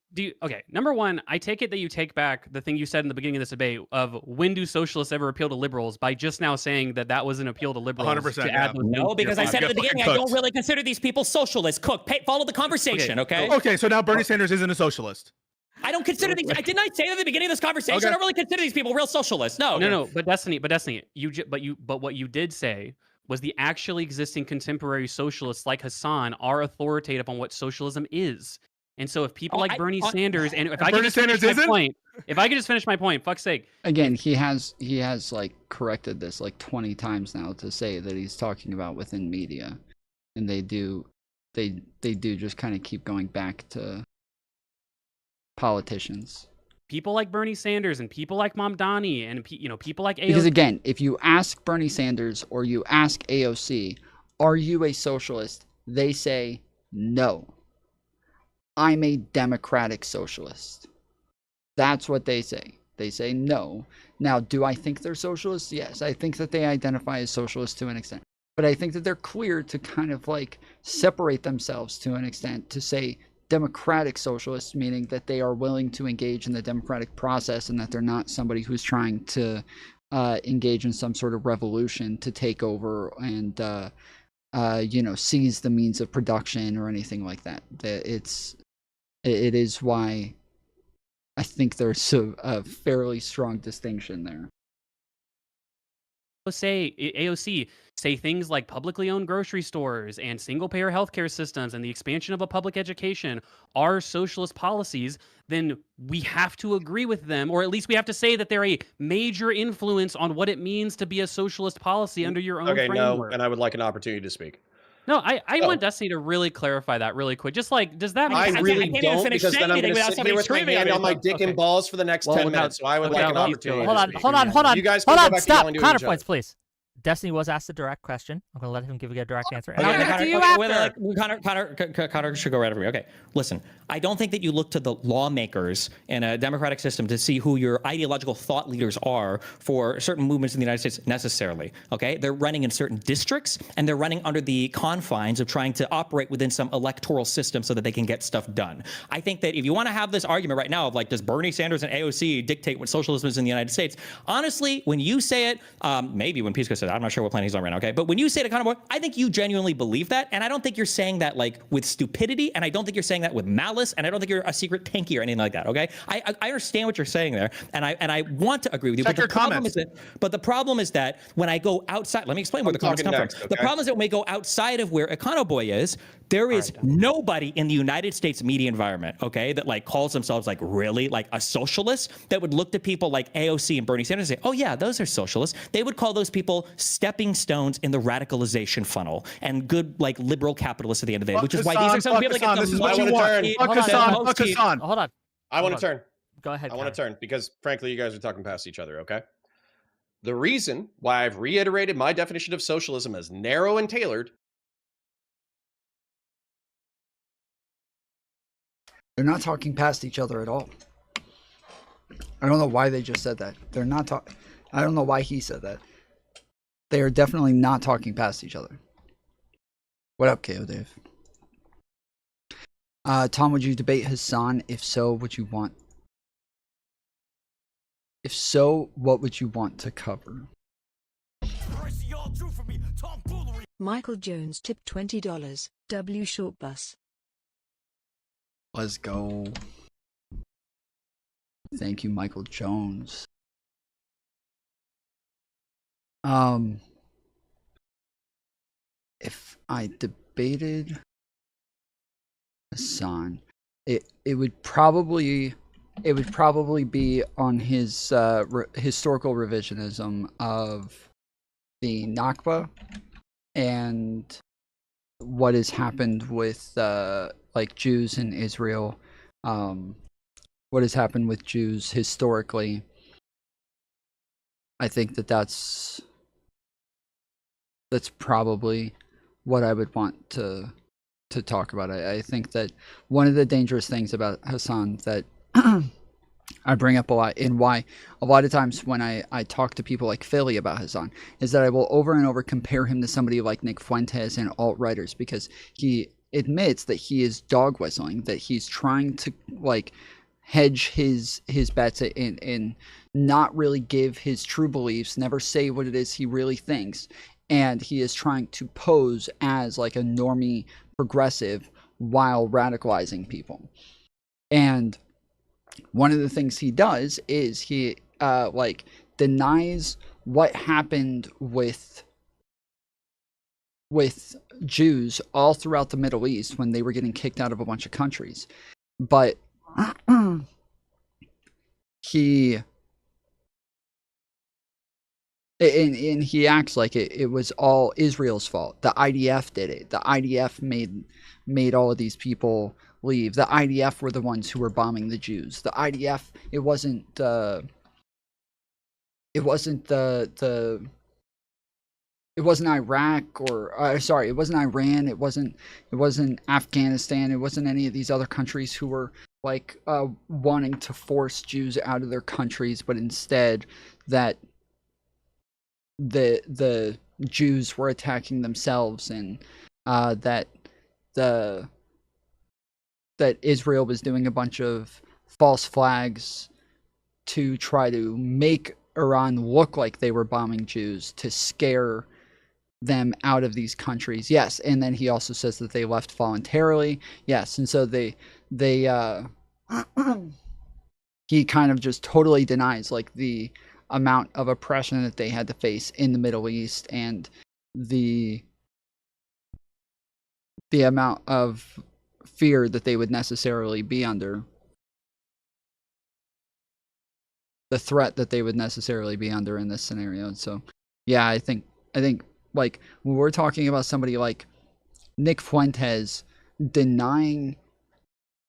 number one, I take it that you take back the thing you said in the beginning of this debate of when do socialists ever appeal to liberals by just now saying that that was an appeal to liberals. 100%. To add No, because I said at the beginning, I don't really consider these people socialists. Cook, follow the conversation, okay? Okay, so now Bernie Sanders isn't a socialist. I don't consider these. Didn't I say at the beginning of this conversation? I don't really consider these people real socialists. No. But Destiny, but what you did say was the actually existing contemporary socialists like Hassan are authoritative on what socialism is. And so if people like Bernie Sanders, and if I could just finish my point, fuck's sake. Again, he has like corrected this like 20 times now to say that he's talking about within media, and they do just kind of keep going back to politicians. People like Bernie Sanders and people like Mamdani and people like AOC. Because again, if you ask Bernie Sanders or you ask AOC, are you a socialist? They say no. I'm a democratic socialist. That's what they say. They say no. Now, do I think they're socialists? Yes, I think that they identify as socialists to an extent. But I think that they're clear to kind of like separate themselves to an extent to say democratic socialists, meaning that they are willing to engage in the democratic process and that they're not somebody who's trying to engage in some sort of revolution to take over and seize the means of production or anything like that. It is why I think there's a fairly strong distinction there. AOC say things like publicly owned grocery stores and single-payer healthcare systems and the expansion of a public education are socialist policies, then we have to agree with them, or at least we have to say that they're a major influence on what it means to be a socialist policy under your own framework. No, and I would like an opportunity to speak. No, I want Destiny to really clarify that really quick. Just like, does that mean I really don't, because then I'm going to sit here with my hand on my dick and balls for the next 10 minutes. So I would like an opportunity. Hold on. You guys hold on. go back Stop. to yelling to each other. Counterpoints, please. Destiny was asked a direct question. I'm going to let him give you a direct answer. And Okay, I'll give it to you after. Connor should go right over me. Okay, listen, I don't think that you look to the lawmakers in a democratic system to see who your ideological thought leaders are for certain movements in the United States necessarily. Okay, they're running in certain districts and they're running under the confines of trying to operate within some electoral system so that they can get stuff done. I think that if you want to have this argument right now of like, does Bernie Sanders and AOC dictate what socialism is in the United States? Honestly, when you say it, maybe when Pisco said that, I'm not sure what planet he's on right now, okay? But when you say it, Connor Boy, I think you genuinely believe that, and I don't think you're saying that like with stupidity, and I don't think you're saying that with malice, and I don't think you're a secret tanky or anything like that, okay? I understand what you're saying there, and I want to agree with you. Check but your comments. The problem is that when I go outside, let me explain where the comments come from. The problem is that when we go outside of where Econoboy is, there is nobody in the United States media environment, okay, that like calls themselves like really like a socialist that would look to people like AOC and Bernie Sanders and say, oh yeah, those are socialists. They would call those people stepping stones in the radicalization funnel and good like liberal capitalists at the end of the day, which is why these are some people that get the most heat. Hold on. I want to turn. Go ahead. I want to turn because frankly, you guys are talking past each other, okay? The reason why I've reiterated my definition of socialism as narrow and tailored. They're not talking past each other at all. I don't know why they just said that. They're not talking. I don't know why he said that. They are definitely not talking past each other. What up, KO Dave? Tom, would you debate Hassan? If so, would you want? If so, what would you want to cover? Michael Jones tipped $20. W short bus. Let's go. Thank you, Michael Jones. If I debated Hassan, it would probably be on his historical revisionism of the Nakba and what has happened with like Jews in Israel, what has happened with Jews historically. I think that's probably what I would want to talk about. I think that one of the dangerous things about Hassan that I bring up a lot, and why a lot of times when I talk to people like Philly about Hassan, is that I will over and over compare him to somebody like Nick Fuentes and alt-writers, because he admits that he is dog whistling, that he's trying to like hedge his bets and not really give his true beliefs, never say what it is he really thinks, and he is trying to pose as like a normie progressive while radicalizing people. And one of the things he does is he like denies what happened with Jews all throughout the Middle East when they were getting kicked out of a bunch of countries. But he acts like it was all Israel's fault. The IDF did it. The IDF made all of these people leave. The IDF were the ones who were bombing the Jews. The IDF, it wasn't Iraq or sorry, it wasn't Iran, it wasn't Afghanistan, it wasn't any of these other countries who were like wanting to force Jews out of their countries, but instead that the Jews were attacking themselves, and that Israel was doing a bunch of false flags to try to make Iran look like they were bombing Jews to scare them out of these countries. Yes, and then he also says that they left voluntarily. Yes, and so they he kind of just totally denies like the amount of oppression that they had to face in the Middle East, and the amount of fear that they would necessarily be under, the threat that they would necessarily be under in this scenario. And so yeah, I think like when we're talking about somebody like Nick Fuentes denying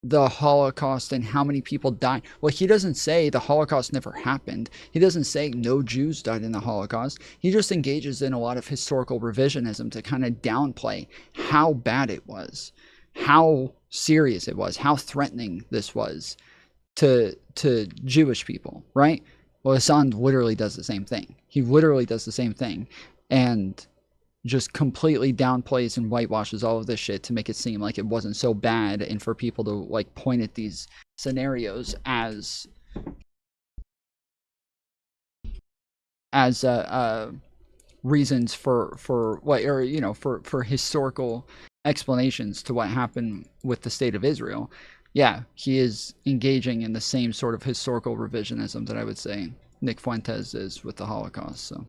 the Holocaust and how many people died. Well, he doesn't say the Holocaust never happened. He doesn't say no Jews died in the Holocaust. He just engages in a lot of historical revisionism to kind of downplay how bad it was, how serious it was, how threatening this was to Jewish people, right? Well, Hassan literally does the same thing. He literally does the same thing, and just completely downplays and whitewashes all of this shit to make it seem like it wasn't so bad, and for people to like point at these scenarios as reasons for what, or you know, for historical explanations to what happened with the state of Israel. Yeah, he is engaging in the same sort of historical revisionism that I would say Nick Fuentes is with the Holocaust. So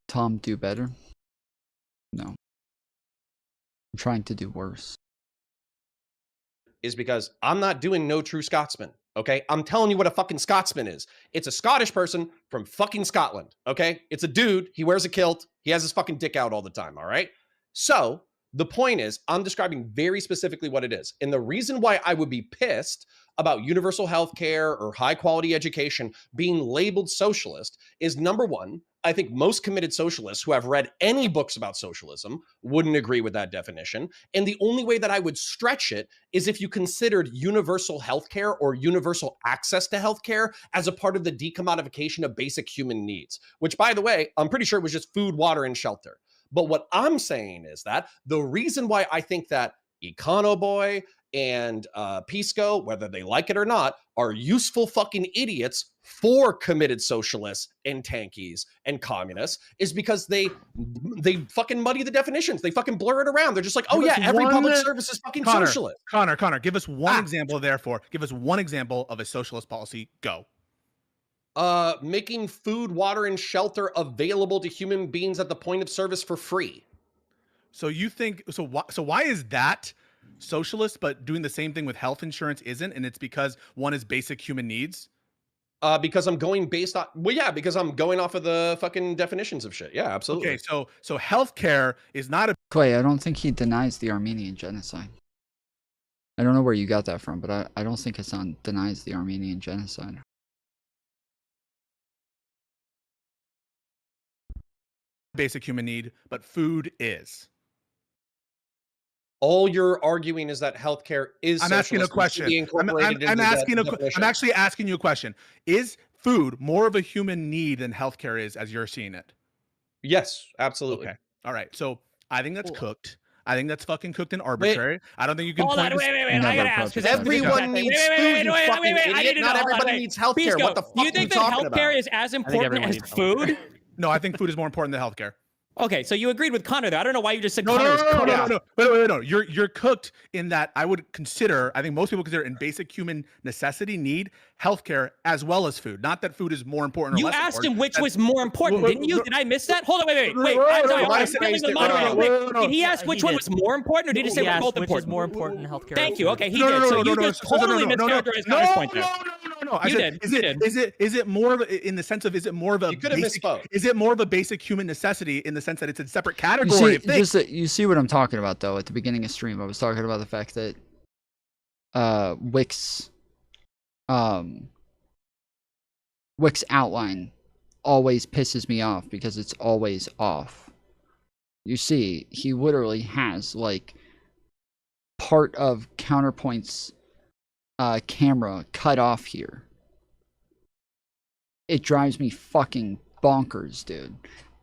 Tom, do better? No. I'm trying to do worse. Is because I'm not doing no true Scotsman. Okay, I'm telling you what a fucking Scotsman is. It's a Scottish person from fucking Scotland. Okay, it's a dude. He wears a kilt. He has his fucking dick out all the time. All right. So the point is, I'm describing very specifically what it is. And the reason why I would be pissed about universal health care or high quality education being labeled socialist is, number one, I think most committed socialists who have read any books about socialism wouldn't agree with that definition. And the only way that I would stretch it is if you considered universal healthcare or universal access to healthcare as a part of the decommodification of basic human needs, which, by the way, I'm pretty sure it was just food, water, and shelter. But what I'm saying is that the reason why I think that Econoboy and Pisco, whether they like it or not, are useful fucking idiots for committed socialists and tankies and communists is because they fucking muddy the definitions. They fucking blur it around. They're just like, oh yeah, every public service is fucking socialist. Connor, give us one example, therefore. Give us one example of a socialist policy. Go. Making food, water, and shelter available to human beings at the point of service for free. So you think, so why is that socialist, but doing the same thing with health insurance isn't? And it's because one is basic human needs? Because I'm going based on, well, yeah, because I'm going off of the fucking definitions of shit. Yeah, absolutely. Okay, so healthcare is not a... Clay, I don't think he denies the Armenian genocide. I don't know where you got that from, but I don't think Hassan denies the Armenian genocide. Basic human need, but food is. All you're arguing is that healthcare is. I'm asking a question. I'm actually asking you a question. Is food more of a human need than healthcare is, as you're seeing it? Yes, absolutely. Okay. All right. So I think that's cooked. I think that's fucking cooked and arbitrary. I don't think you can. Hold on, wait. I gotta ask. Everyone needs food. You fucking idiot. Not everybody needs healthcare. What the fuck are you talking about? Do you think that healthcare is as important as food? No, I think food is more important than healthcare. Okay, so you agreed with Connor there. I don't know why you just said no. Connor. No. You're cooked in that I would consider, I think most people consider in basic human necessity need, healthcare as well as food. Not that food is more important or less important. You asked him which was more important, didn't you? Did I miss that? Hold on, wait. I'm sorry. Did he ask which one was more important, or did he say we're both important? Which is more important in healthcare? Thank you. Okay, he did. So you just totally mischaracterized Connor's point there. No. You did. Is it more of in the sense of, is it more of a is it more of a basic human necessity in the sense that it's a separate category of things? You see what I'm talking about, though. At the beginning of stream, I was talking about the fact that Whick's outline always pisses me off because it's always off. You see, he literally has like part of Counterpoint's camera cut off here. It drives me fucking bonkers, dude.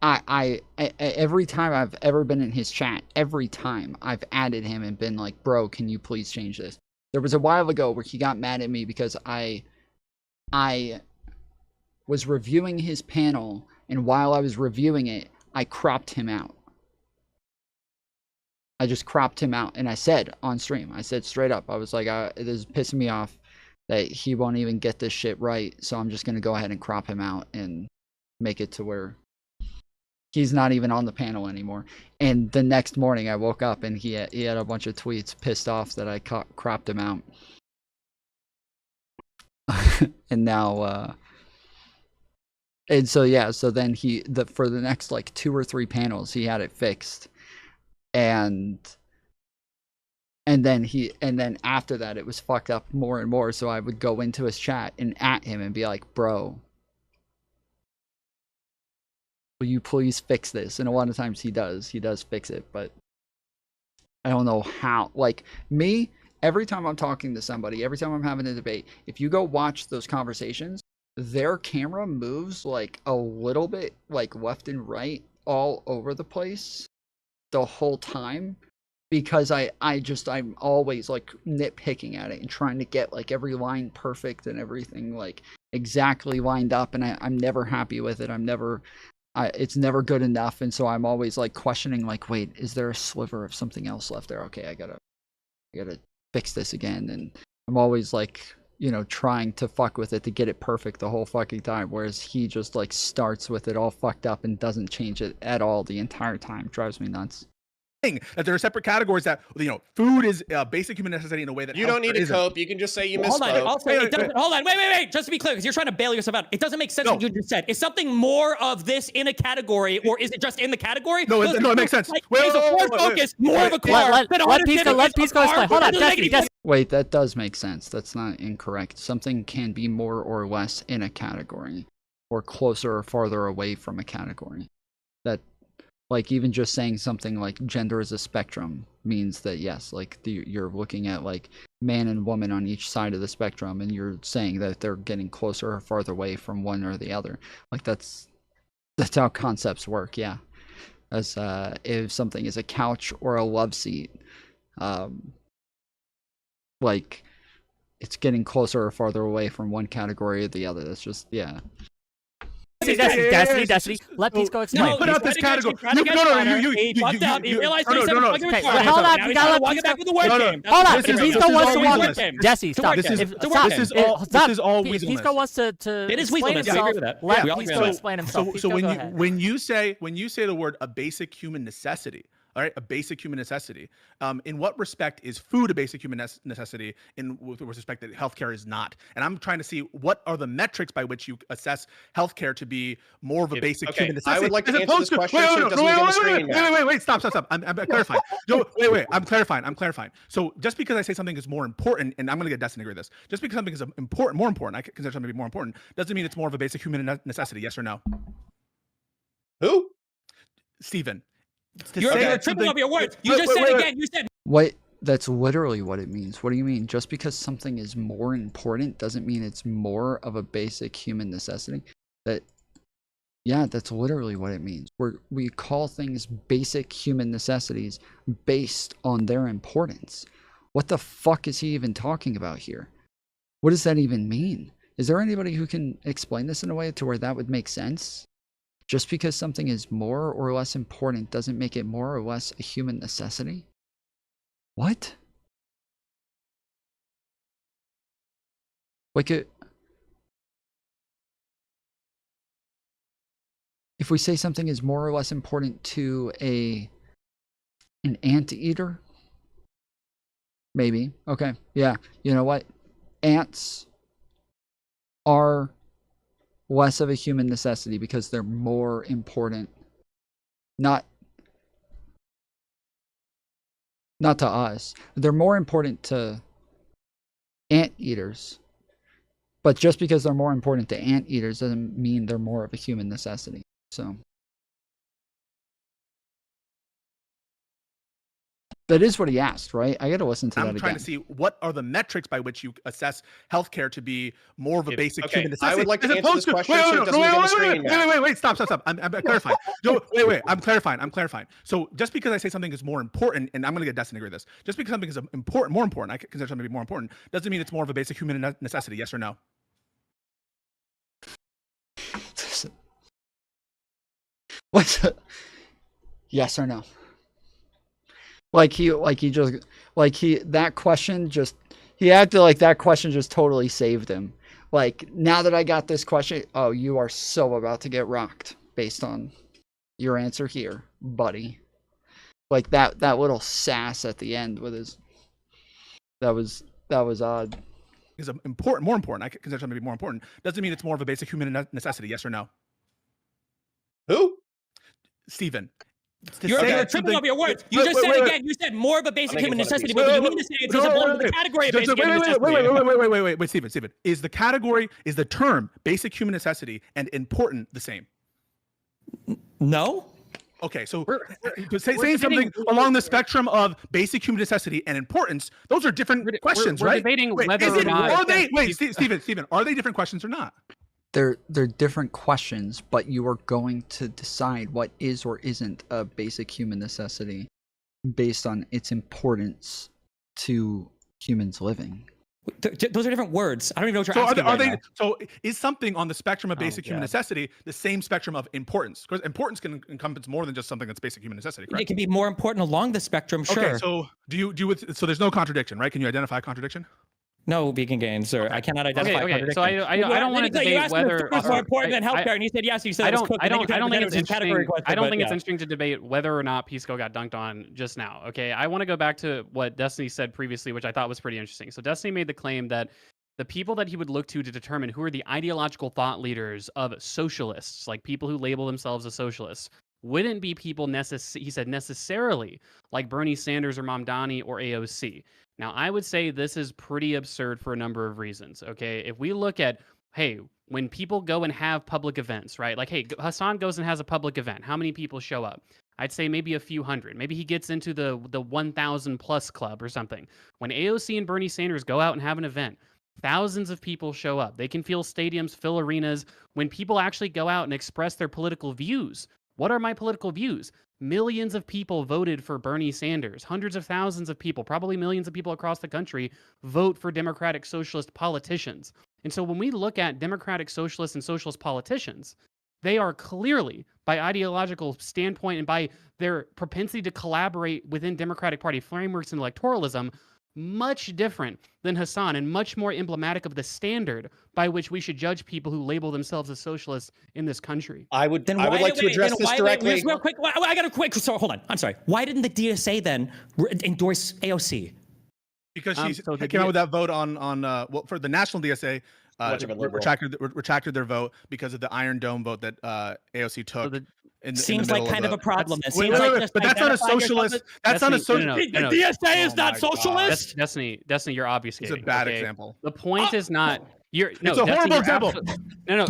I every time I've ever been in his chat, every time I've added him and been like, bro, can you please change this? There was a while ago where he got mad at me because I was reviewing his panel, and while I was reviewing it, I cropped him out. I just cropped him out, and I said on stream, I said straight up, I was like, this is pissing me off that he won't even get this shit right, so I'm just going to go ahead and crop him out and make it to where he's not even on the panel anymore. And the next morning I woke up and he had a bunch of tweets pissed off that I cropped him out. And now And so yeah, so then for the next like 2 or 3 panels, he had it fixed, and then after that, it was fucked up more and more. So I would go into his chat and at him and be like, "Bro, will you please fix this?" And a lot of times he does fix it, but I don't know how. Like me, every time I'm talking to somebody, every time I'm having a debate, if you go watch those conversations, their camera moves like a little bit like left and right all over the place the whole time, because I'm always like nitpicking at it and trying to get like every line perfect and everything like exactly lined up, and I'm never happy with it. It's never good enough, and so I'm always like questioning, like, wait, is there a sliver of something else left there? Okay, I gotta fix this again. And I'm always like, trying to fuck with it to get it perfect the whole fucking time, whereas he just like starts with it all fucked up and doesn't change it at all the entire time. Drives me nuts. That there are separate categories that food is a basic human necessity in a way that you don't need to isn't. cope. You can just say you misspoke. Hold on. Also, hold on. Wait. Just to be clear, because you're trying to bail yourself out. It doesn't make sense what you just said. Is something more of this in a category, or is it just in the category? No, it makes sense. Like, is a Ford Focus more of a car? Let Pisco explain. Hold on, Destiny. Wait, that does make sense. That's not incorrect. Something can be more or less in a category, or closer or farther away from a category. That, like, even just saying something like gender is a spectrum means that, yes, like you're looking at like man and woman on each side of the spectrum, and you're saying that they're getting closer or farther away from one or the other. Like that's how concepts work. Yeah, as if something is a couch or a love seat, like it's getting closer or farther away from one category or the other. That's just, yeah. Destiny. Let Pisco explain. No, put out this category. He fucked up. He realized he said fucking okay, hold on. You gotta let back with the word game. Hold on. If Pisco wants to walk, Jesse, stop. This is all weaselness. Pisco wants to it is explain weaselness. himself. I agree with that. Let Pisco explain himself. So when you say the word a basic human necessity, all right, a basic human necessity. In what respect is food a basic human necessity? With respect that healthcare is not. And I'm trying to see what are the metrics by which you assess healthcare to be more of a basic human necessity. I would like to answer this question so it doesn't get on the screen. Wait, stop. I'm clarifying. Wait, I'm clarifying. So just because I say something is more important, and I'm going to get Destiny to agree with this, just because something is more important, I consider something to be more important, doesn't mean it's more of a basic human necessity. Yes or no? Who? Steven. You're tripping up your words. You just said again. You said. What? That's literally what it means. What do you mean? Just because something is more important doesn't mean it's more of a basic human necessity? Yeah, that's literally what it means. We call things basic human necessities based on their importance. What the fuck is he even talking about here? What does that even mean? Is there anybody who can explain this in a way to where that would make sense? Just because something is more or less important doesn't make it more or less a human necessity? What? Like if we say something is more or less important to an anteater, maybe. Okay, yeah. You know what? Ants are less of a human necessity because they're more important, not to us. They're more important to anteaters, but just because they're more important to anteaters doesn't mean they're more of a human necessity. So that is what he asked, right? I got to listen to that again. I'm trying to see what are the metrics by which you assess healthcare to be more of a basic human necessity. I would like to answer this question so it doesn't get on the screen. Wait, stop. I'm clarifying. Wait, I'm clarifying. So just because I say something is more important, and I'm going to get Destiny to agree with this, just because something is more important, I consider something to be more important, doesn't mean it's more of a basic human necessity. Yes or no? What's yes or no? He acted like that question just totally saved him. Like, now that I got this question, oh, you are so about to get rocked based on your answer here, buddy. Like that little sass at the end with his, that was odd. Is more important. I consider something to be more important. Doesn't mean it's more of a basic human necessity. Yes or no? Who? Stephen. You're tripping over your words. You just said again. You said more of a basic human necessity. But you mean to say it doesn't belong to the category of basic human necessity? Wait, Stephen. Is the term basic human necessity and important the same? No. Okay, so saying something along the spectrum of basic human necessity and importance, those are different questions, we're right? Debating whether or not. Are they? Wait, Stephen, are they different questions or not? They're different questions, but you are going to decide what is or isn't a basic human necessity based on its importance to humans living. Those are different words. I don't even know what you're asking. So is something on the spectrum of basic human necessity the same spectrum of importance? Because importance can encompass more than just something that's basic human necessity, correct? It can be more important along the spectrum, sure. Okay, so so there's no contradiction, right? Can you identify a contradiction? No, Vegan Gain, sir. I cannot identify. Okay. So I don't want to debate whether it's more important than healthcare, and you said yes. You said I don't think it's interesting. I don't think it's yeah. interesting to debate whether or not Pisco got dunked on just now. Okay, I want to go back to what Destiny said previously, which I thought was pretty interesting. So Destiny made the claim that the people that he would look to determine who are the ideological thought leaders of socialists, like people who label themselves as socialists, wouldn't be people necessarily like Bernie Sanders or Mamdani or AOC. Now, I would say this is pretty absurd for a number of reasons, okay? If we look at, hey, when people go and have public events, right? Like, hey, Hassan goes and has a public event. How many people show up? I'd say maybe a few hundred. Maybe he gets into the 1,000 plus club or something. When AOC and Bernie Sanders go out and have an event, thousands of people show up. They can fill stadiums, fill arenas. When people actually go out and express their political views, what are my political views? Millions of people voted for Bernie Sanders. Hundreds of thousands of people, probably millions of people across the country, vote for Democratic Socialist politicians. And so when we look at Democratic Socialists and Socialist politicians, they are clearly, by ideological standpoint and by their propensity to collaborate within Democratic Party frameworks and electoralism, much different than Hassan and much more emblematic of the standard by which we should judge people who label themselves as socialists in this country. I would like to address this directly. Real quick, I got a quick. So hold on. I'm sorry. Why didn't the DSA then endorse AOC? Because she came out with that vote on well, for the national DSA. Retracted their vote because of the Iron Dome vote that AOC took. Seems like kind of a problem. But that's not a socialist. That's not a socialist. The DSA is not socialist. Destiny, you're obfuscating. It's a bad example. The point is not. It's a horrible example. No.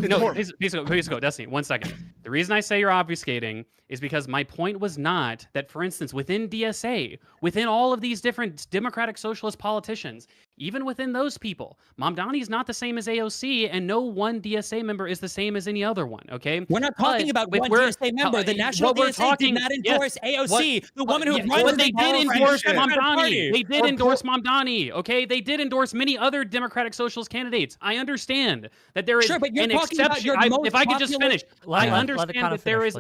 Please go, Destiny. 1 second. The reason I say you're obfuscating is because my point was not that, for instance, within DSA, within all of these different Democratic Socialist politicians, even within those people, Mamdani is not the same as AOC, and no one DSA member is the same as any other one. Okay, we're not talking about one DSA member. The national DSA did not endorse AOC, the woman who runs they did endorse Mamdani. They did endorse Mamdani. Okay, they did endorse many other Democratic Socialist candidates. I understand that there is an exception. If I could just finish, I understand that there is.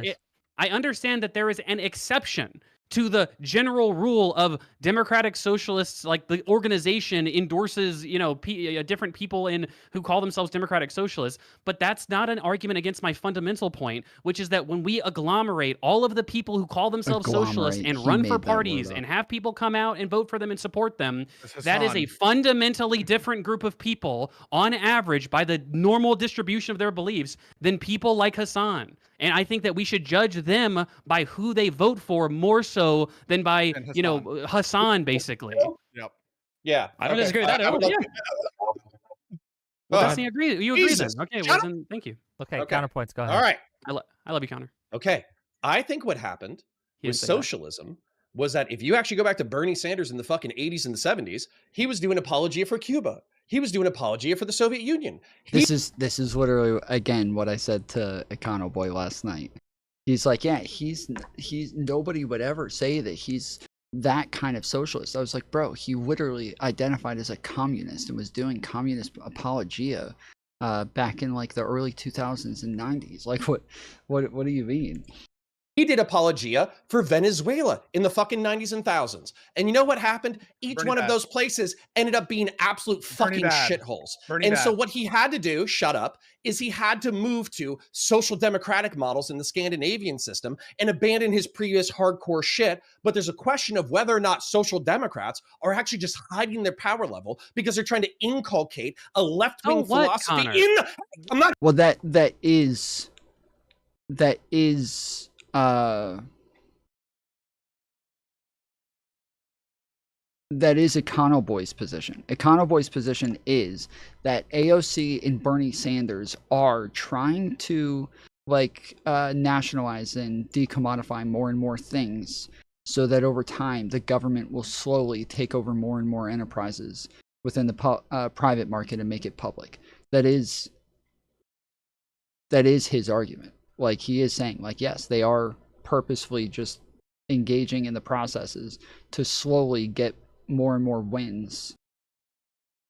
I understand that there is an exception to the general rule of Democratic Socialists, like the organization endorses, different people who call themselves Democratic Socialists. But that's not an argument against my fundamental point, which is that when we agglomerate all of the people who call themselves socialists and run for parties and have people come out and vote for them and support them, that is a fundamentally different group of people on average by the normal distribution of their beliefs than people like Hassan. And I think that we should judge them by who they vote for more so than by, Hassan, basically. Yep. Yeah. I don't disagree with that. Well, Destiny agree. You agree then. Okay, well then, thank you. Okay, counterpoints, go ahead. All right. I love you, Counter. Okay. I think what happened with socialism was that if you actually go back to Bernie Sanders in the fucking 80s and the 70s, he was doing apologia for Cuba. He was doing apologia for the Soviet Union. This is literally, again, what I said to Econo Boy last night. He's like, yeah, he's nobody would ever say that he's that kind of socialist. I was like, bro, he literally identified as a communist and was doing communist apologia back in like the early 2000s and 90s. Like, what do you mean? He did apologia for Venezuela in the fucking 90s and thousands. And you know what happened? Each one of those places ended up being absolute fucking shitholes. So what he had to do, shut up, is he had to move to social democratic models in the Scandinavian system and abandon his previous hardcore shit. But there's a question of whether or not social democrats are actually just hiding their power level because they're trying to inculcate a left-wing philosophy Well, that is that is Econo Boy's position. Econo Boy's position is that AOC and Bernie Sanders are trying to nationalize and decommodify more and more things, so that over time the government will slowly take over more and more enterprises within the private market and make it public. That is his argument. Like, he is saying, like, yes, they are purposefully just engaging in the processes to slowly get more and more wins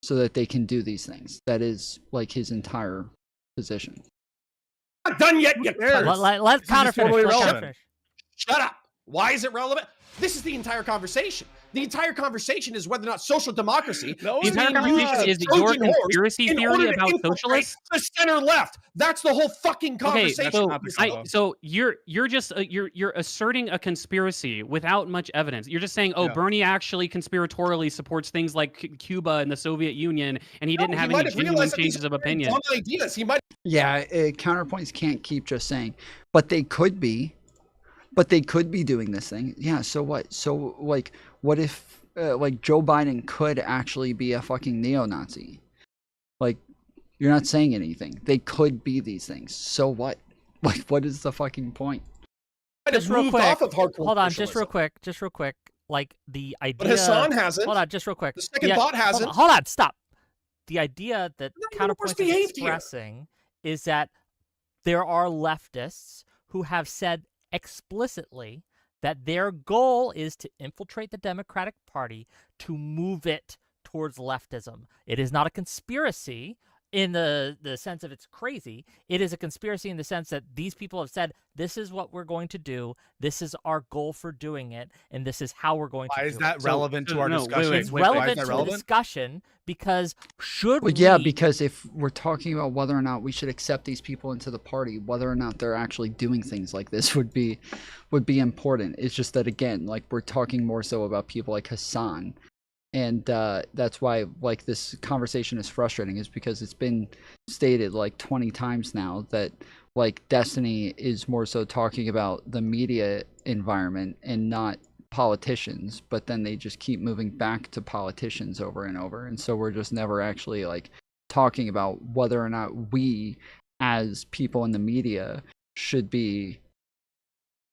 so that they can do these things. That is like his entire position. Not done yet, you Let's Connor finish. Shut up. Why is it relevant? This is the entire conversation. The entire conversation is whether or not social democracy is your conspiracy theory about socialists? The center left. That's the whole fucking conversation. Okay, so you're just you're asserting a conspiracy without much evidence. You're just saying, Bernie actually conspiratorially supports things like Cuba and the Soviet Union, and he didn't have any genuine changes of opinion. Ideas. He might. Yeah, counterpoints can't keep just saying, but they could be. But they could be doing this thing. Yeah, so what? So, like, what if, Joe Biden could actually be a fucking neo-Nazi? Like, you're not saying anything. They could be these things. So what? Like, what is the fucking point? Just real quick. Hold on, just real quick. Like, the idea... But Hassan hasn't. Hold on, just real quick. The second bot hasn't. Hold on, stop. The idea that Counterpoint is expressing is that there are leftists who have said explicitly that their goal is to infiltrate the Democratic Party to move it towards leftism. It is not a conspiracy in the sense of it's crazy. It is a conspiracy in the sense that these people have said, this is what we're going to do, this is our goal for doing it, and this is how we're going to do it. Why is that relevant to our discussion? It's relevant to the discussion because because if we're talking about whether or not we should accept these people into the party, whether or not they're actually doing things like this would be important. It's just that, again, like, we're talking more so about people like Hassan. And that's why, like, this conversation is frustrating, is because it's been stated like 20 times now that, like, Destiny is more so talking about the media environment and not politicians, but then they just keep moving back to politicians over and over. And so we're just never actually, like, talking about whether or not we as people in the media should be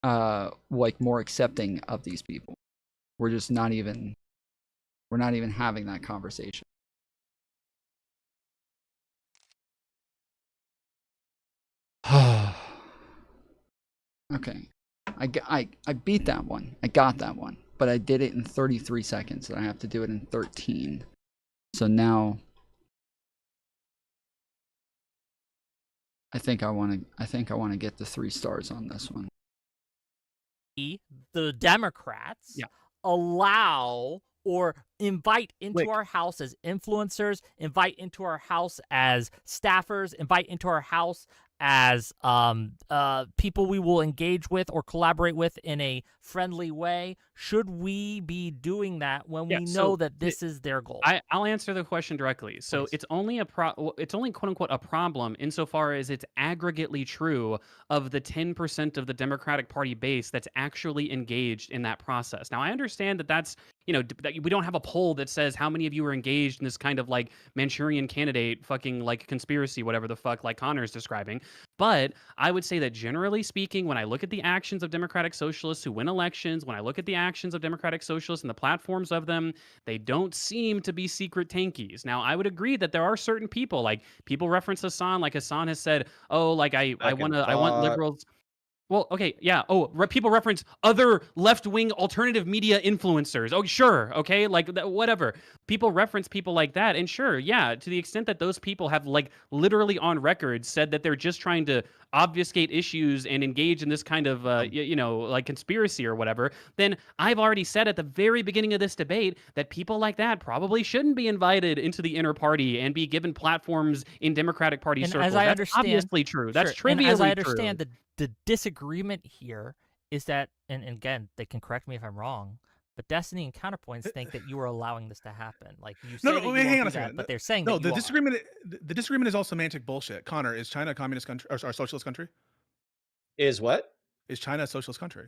like, more accepting of these people. We're not even having that conversation. Okay. I beat that one. I got that one. But I did it in 33 seconds, and I have to do it in 13. So now I think I want to get the 3 stars on this one. The Democrats allow or invite into our house as influencers, invite into our house as staffers, invite into our house as people we will engage with or collaborate with in a friendly way. Should we be doing that when we know that this is their goal? I'll answer the question directly. So it's only it's only quote unquote a problem insofar as it's aggregately true of the 10% of the Democratic Party base that's actually engaged in that process. Now, I understand that that's, that we don't have a poll that says how many of you are engaged in this kind of like Manchurian candidate fucking like conspiracy, whatever the fuck, like Connor's describing. But I would say that generally speaking, when I look at the actions of Democratic Socialists who win elections, when I look at the actions of Democratic Socialists and the platforms of them, they don't seem to be secret tankies. Now, I would agree that there are certain people, like people reference Hassan, like Hassan has said, oh, like I want liberals. Well, okay, yeah. Oh, people reference other left-wing alternative media influencers. Oh, sure, okay, like whatever. People reference people like that, and sure, yeah, to the extent that those people have like literally on record said that they're just trying to obfuscate issues and engage in this kind of, like conspiracy or whatever, then I've already said at the very beginning of this debate that people like that probably shouldn't be invited into the inner party and be given platforms in Democratic Party circles. That's obviously true. That's trivially true. As I understand, the disagreement here is that, and again, they can correct me if I'm wrong, but Destiny and Counterpoints think that you are allowing this to happen. Like you say hang on a second. But they're saying the disagreement. The disagreement is all semantic bullshit. Connor, is China a communist country or a socialist country? Is what? Is China a socialist country?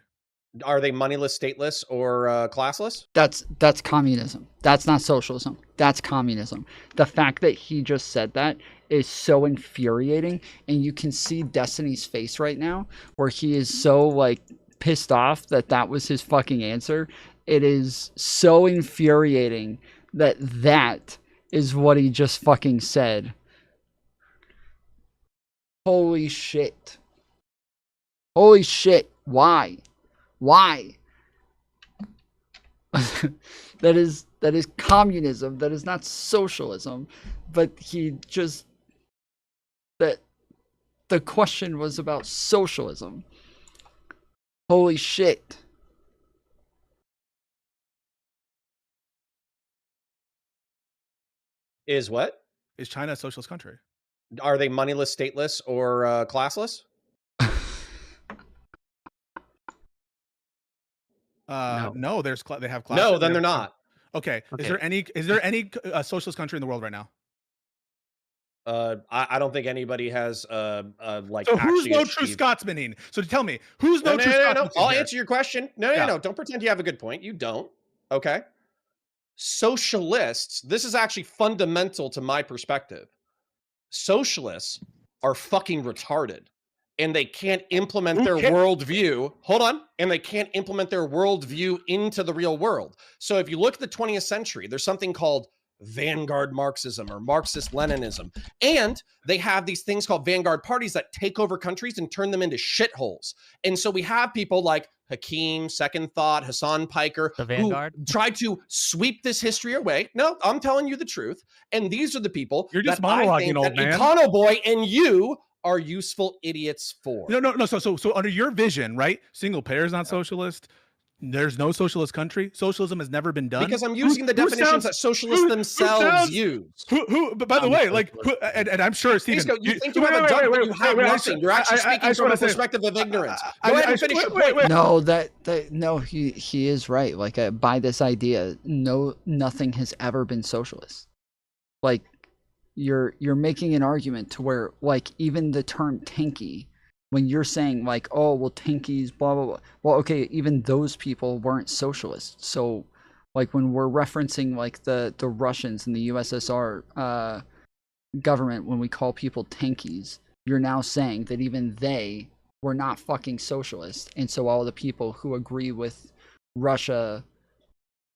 Are they moneyless, stateless, or classless? That's communism. That's not socialism. That's communism. The fact that he just said that is so infuriating, and you can see Destiny's face right now, where he is so like pissed off that that was his fucking answer. It is so infuriating that that is what he just fucking said. Holy shit. Holy shit. Why? Why? that is communism. That is not socialism. But he just, that the question was about socialism. Holy shit. Is what? Is China a socialist country? Are they moneyless, stateless, or classless? No, there's they have class. No, then they're not. Okay. Is there any socialist country in the world right now? I don't think anybody has like. So who's actually no true Scotsman? So tell me, who's no true Scotsman? I'll answer your question. No. Don't pretend you have a good point. You don't. Okay. Socialists. This is actually fundamental to my perspective. Socialists are fucking retarded, and they can't implement their worldview. Hold on. And they can't implement their worldview into the real world. So if you look at the 20th century, there's something called vanguard Marxism or Marxist Leninism. And they have these things called vanguard parties that take over countries and turn them into shitholes. And so we have people like Hakim, Second Thought, Hassan Piker, who tried to sweep this history away. No, I'm telling you the truth. And these are the people You're just that I monologuing, think old that man. Econo Boy and you are useful idiots for. No. So under your vision, right? Single payer is not socialist. There's no socialist country. Socialism has never been done. Because I'm using the definitions that socialists themselves use. But by the way, like, and I'm sure, Stephen, Pisco, you think you have a job, but you have nothing. You're actually speaking from a perspective of ignorance. Go ahead and finish your point. No, no, he is right. Like by this idea, nothing has ever been socialist. Like you're making an argument to where like even the term tanky, when you're saying like, oh well, tankies, blah blah blah. Well, okay, even those people weren't socialists. So like when we're referencing like the Russians and the USSR government, when we call people tankies, you're now saying that even they were not fucking socialist. And so all the people who agree with Russia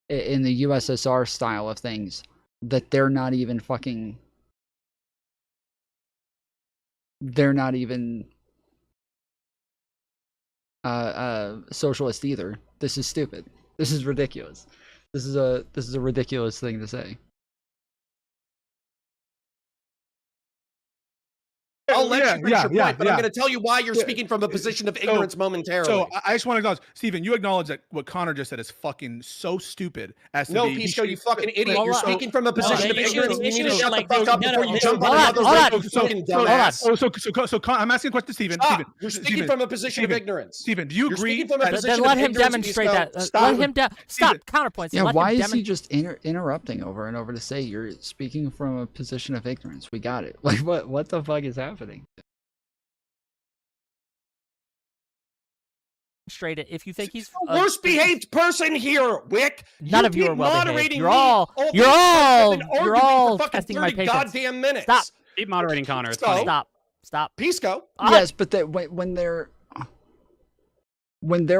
in the USSR style of things, that they're not even socialist either. This is stupid. This is ridiculous. This is a ridiculous thing to say. I'll let you finish your point, but I'm going to tell you why you're speaking from a position of ignorance momentarily. So I just want to acknowledge, Stephen, you acknowledge that what Connor just said is fucking so stupid. As to be, Pisco, you fucking idiot. You're speaking from a position of ignorance. You need to shut the fuck fuck up before you jump on another fucking dumbass. So I'm asking a question to Stephen. Stop. You're speaking from a position of ignorance. Stephen, do you agree? Then let him demonstrate that. Let him stop. Counterpoints. Yeah, why is he just interrupting over and over to say you're speaking from a position of ignorance? We got it. Like what the fuck is happening? Straight it if you think he's the worst behaved person here, Whick. None of you are well behaved. You're all testing my patience. Goddamn minutes. Stop. Keep moderating, Connor. It's Stop. Pisco. Yes, but when they're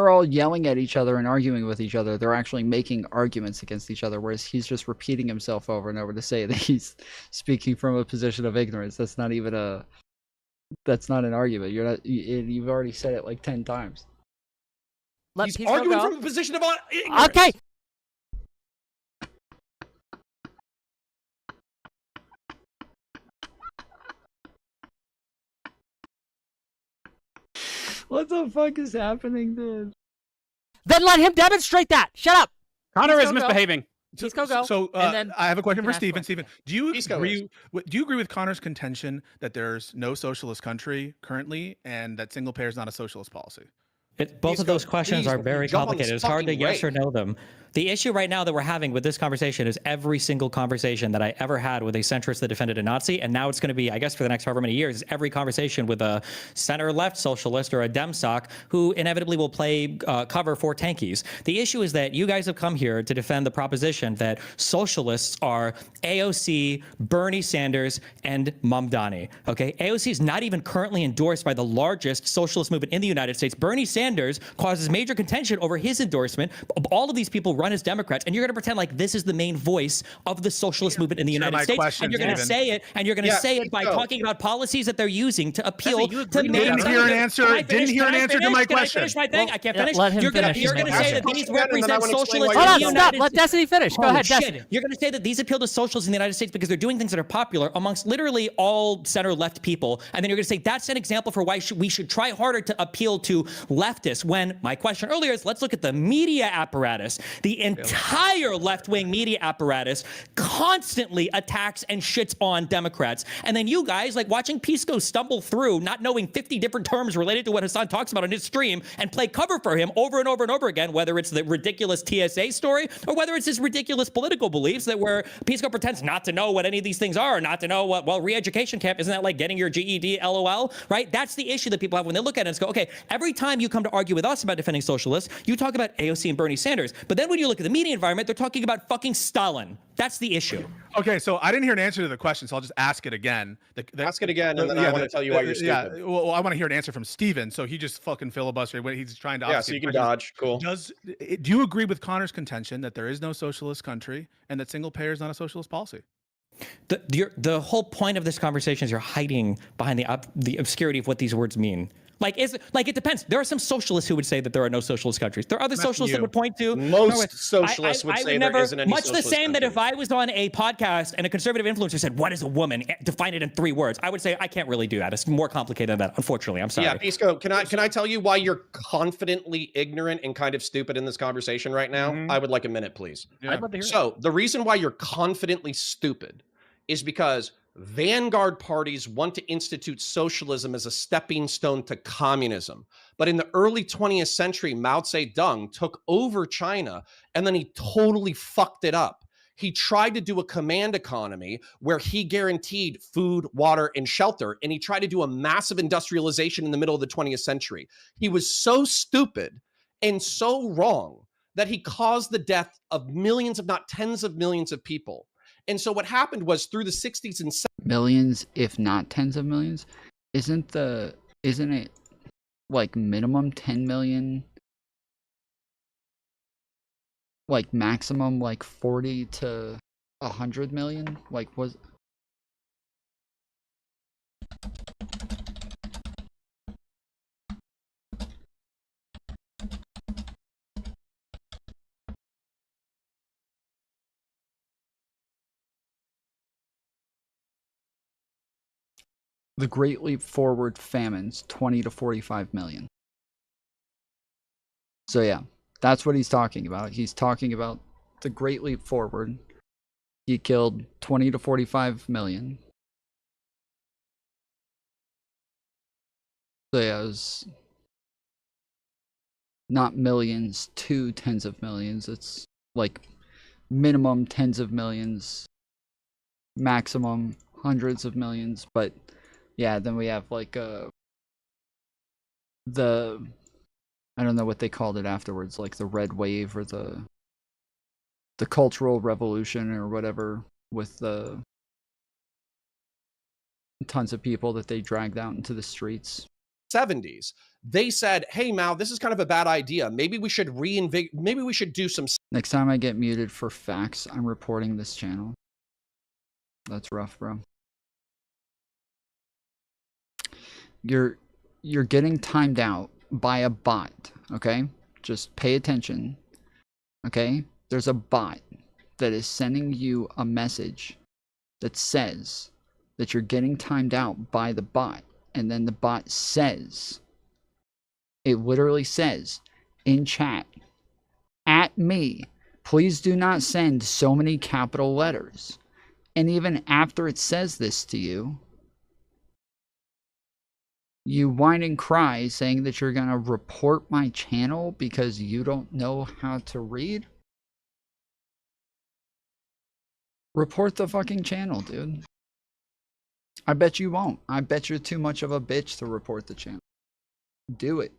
all yelling at each other and arguing with each other, they're actually making arguments against each other, whereas he's just repeating himself over and over to say that he's speaking from a position of ignorance. That's not even that's not an argument. You've already said it like 10 times. He's arguing from a position of ignorance. Okay. What the fuck is happening, dude? Then let him demonstrate that. Shut up. Connor is misbehaving. Pisco, go. So and then I have a question for Stephen. Stephen, do you agree with Connor's contention that there's no socialist country currently and that single payer is not a socialist policy? Both of those questions are very jump on this complicated. It's hard to fucking yes or wave. no them. The issue right now that we're having with this conversation is every single conversation that I ever had with a centrist that defended a Nazi, and now it's going to be, I guess, for the next however many years, every conversation with a center-left socialist or a Demsoc who inevitably will play cover for tankies. The issue is that you guys have come here to defend the proposition that socialists are AOC, Bernie Sanders, and Mamdani. Okay, AOC is not even currently endorsed by the largest socialist movement in the United States. Bernie Sanders causes major contention over his endorsement. All of these people run as Democrats, and you're going to pretend like this is the main voice of the socialist movement in the United States, and you're going to say it, and you're going to say it by talking about policies that they're using to appeal to Didn't hear an answer. Didn't hear an answer to my question. Can I finish my thing? I can't finish. Let him You're going finish. to say that these represent socialists in Hold the on, United stop. States. Let Destiny finish. Go ahead, Shit. Destiny. You're going to say that these appeal to socialists in the United States because they're doing things that are popular amongst literally all center-left people, and then you're going to say that's an example for why we should try harder to appeal to leftists, when my question earlier is let's look at the media apparatus. The entire left-wing media apparatus constantly attacks and shits on Democrats. And then you guys, like watching Pisco stumble through, not knowing 50 different terms related to what Hassan talks about on his stream, and play cover for him over and over and over again, whether it's the ridiculous TSA story or whether it's his ridiculous political beliefs that where Pisco pretends not to know what any of these things are, or not to know what, well, re-education camp, isn't that like getting your GED, LOL, right? That's the issue that people have when they look at it and go, okay, every time you come to argue with us about defending socialists, you talk about AOC and Bernie Sanders. But then when you look at the media environment, they're talking about fucking Stalin. That's the issue. Okay, so I didn't hear an answer to the question, so I'll just ask it again. Ask it again, and then I want to tell you why you're stupid. Yeah, well, I want to hear an answer from Steven, so he just fucking filibustered when he's trying to. Yeah, so you can dodge. Cool. Do you agree with Connor's contention that there is no socialist country and that single payer is not a socialist policy? The whole point of this conversation is you're hiding behind the obscurity of what these words mean. It depends. There are some socialists who would say that there are no socialist countries. There are other socialists that would point to most socialists would say there isn't any much the socialist same that country. if I was on a podcast and a conservative influencer said, "What is a woman?" Define it in 3 words. I would say I can't really do that. It's more complicated than that. Unfortunately, I'm sorry. Yeah, Pisco, can I tell you why you're confidently ignorant and kind of stupid in this conversation right now? I would like a minute, please. Yeah. I'd love to hear So the reason why you're confidently stupid is because vanguard parties want to institute socialism as a stepping stone to communism. But in the early 20th century, Mao Zedong took over China, and then he totally fucked it up. He tried to do a command economy where he guaranteed food, water, and shelter, and he tried to do a massive industrialization in the middle of the 20th century. He was so stupid and so wrong that he caused the death of millions, if not tens of millions of people. And so what happened was through the 60s and 70s, Millions, if not tens of millions. Isn't it like minimum 10 million? Like maximum like 40 to 100 million? Like was the Great Leap Forward famines 20 to 45 million. So yeah, that's what he's talking about. He's talking about the Great Leap Forward. He killed 20 to 45 million. So yeah, it was not millions to tens of millions. It's like minimum tens of millions, maximum hundreds of millions. But yeah, then we have like the I don't know what they called it afterwards, like the red wave or the cultural revolution or whatever, with the tons of people that they dragged out into the streets. 70s, they said, hey, Mao, this is kind of a bad idea. Maybe we should maybe we should do some. Next time I get muted for facts, I'm reporting this channel. That's rough, bro. You're getting timed out by a bot, okay? Just pay attention, okay? There's a bot that is sending you a message that says that you're getting timed out by the bot, and then the bot says, it literally says in chat, at me, please do not send so many capital letters. And even after it says this to you, You whine and cry saying that you're gonna report my channel because you don't know how to read? Report the fucking channel, dude. I bet you won't. I bet you're too much of a bitch to report the channel. Do it.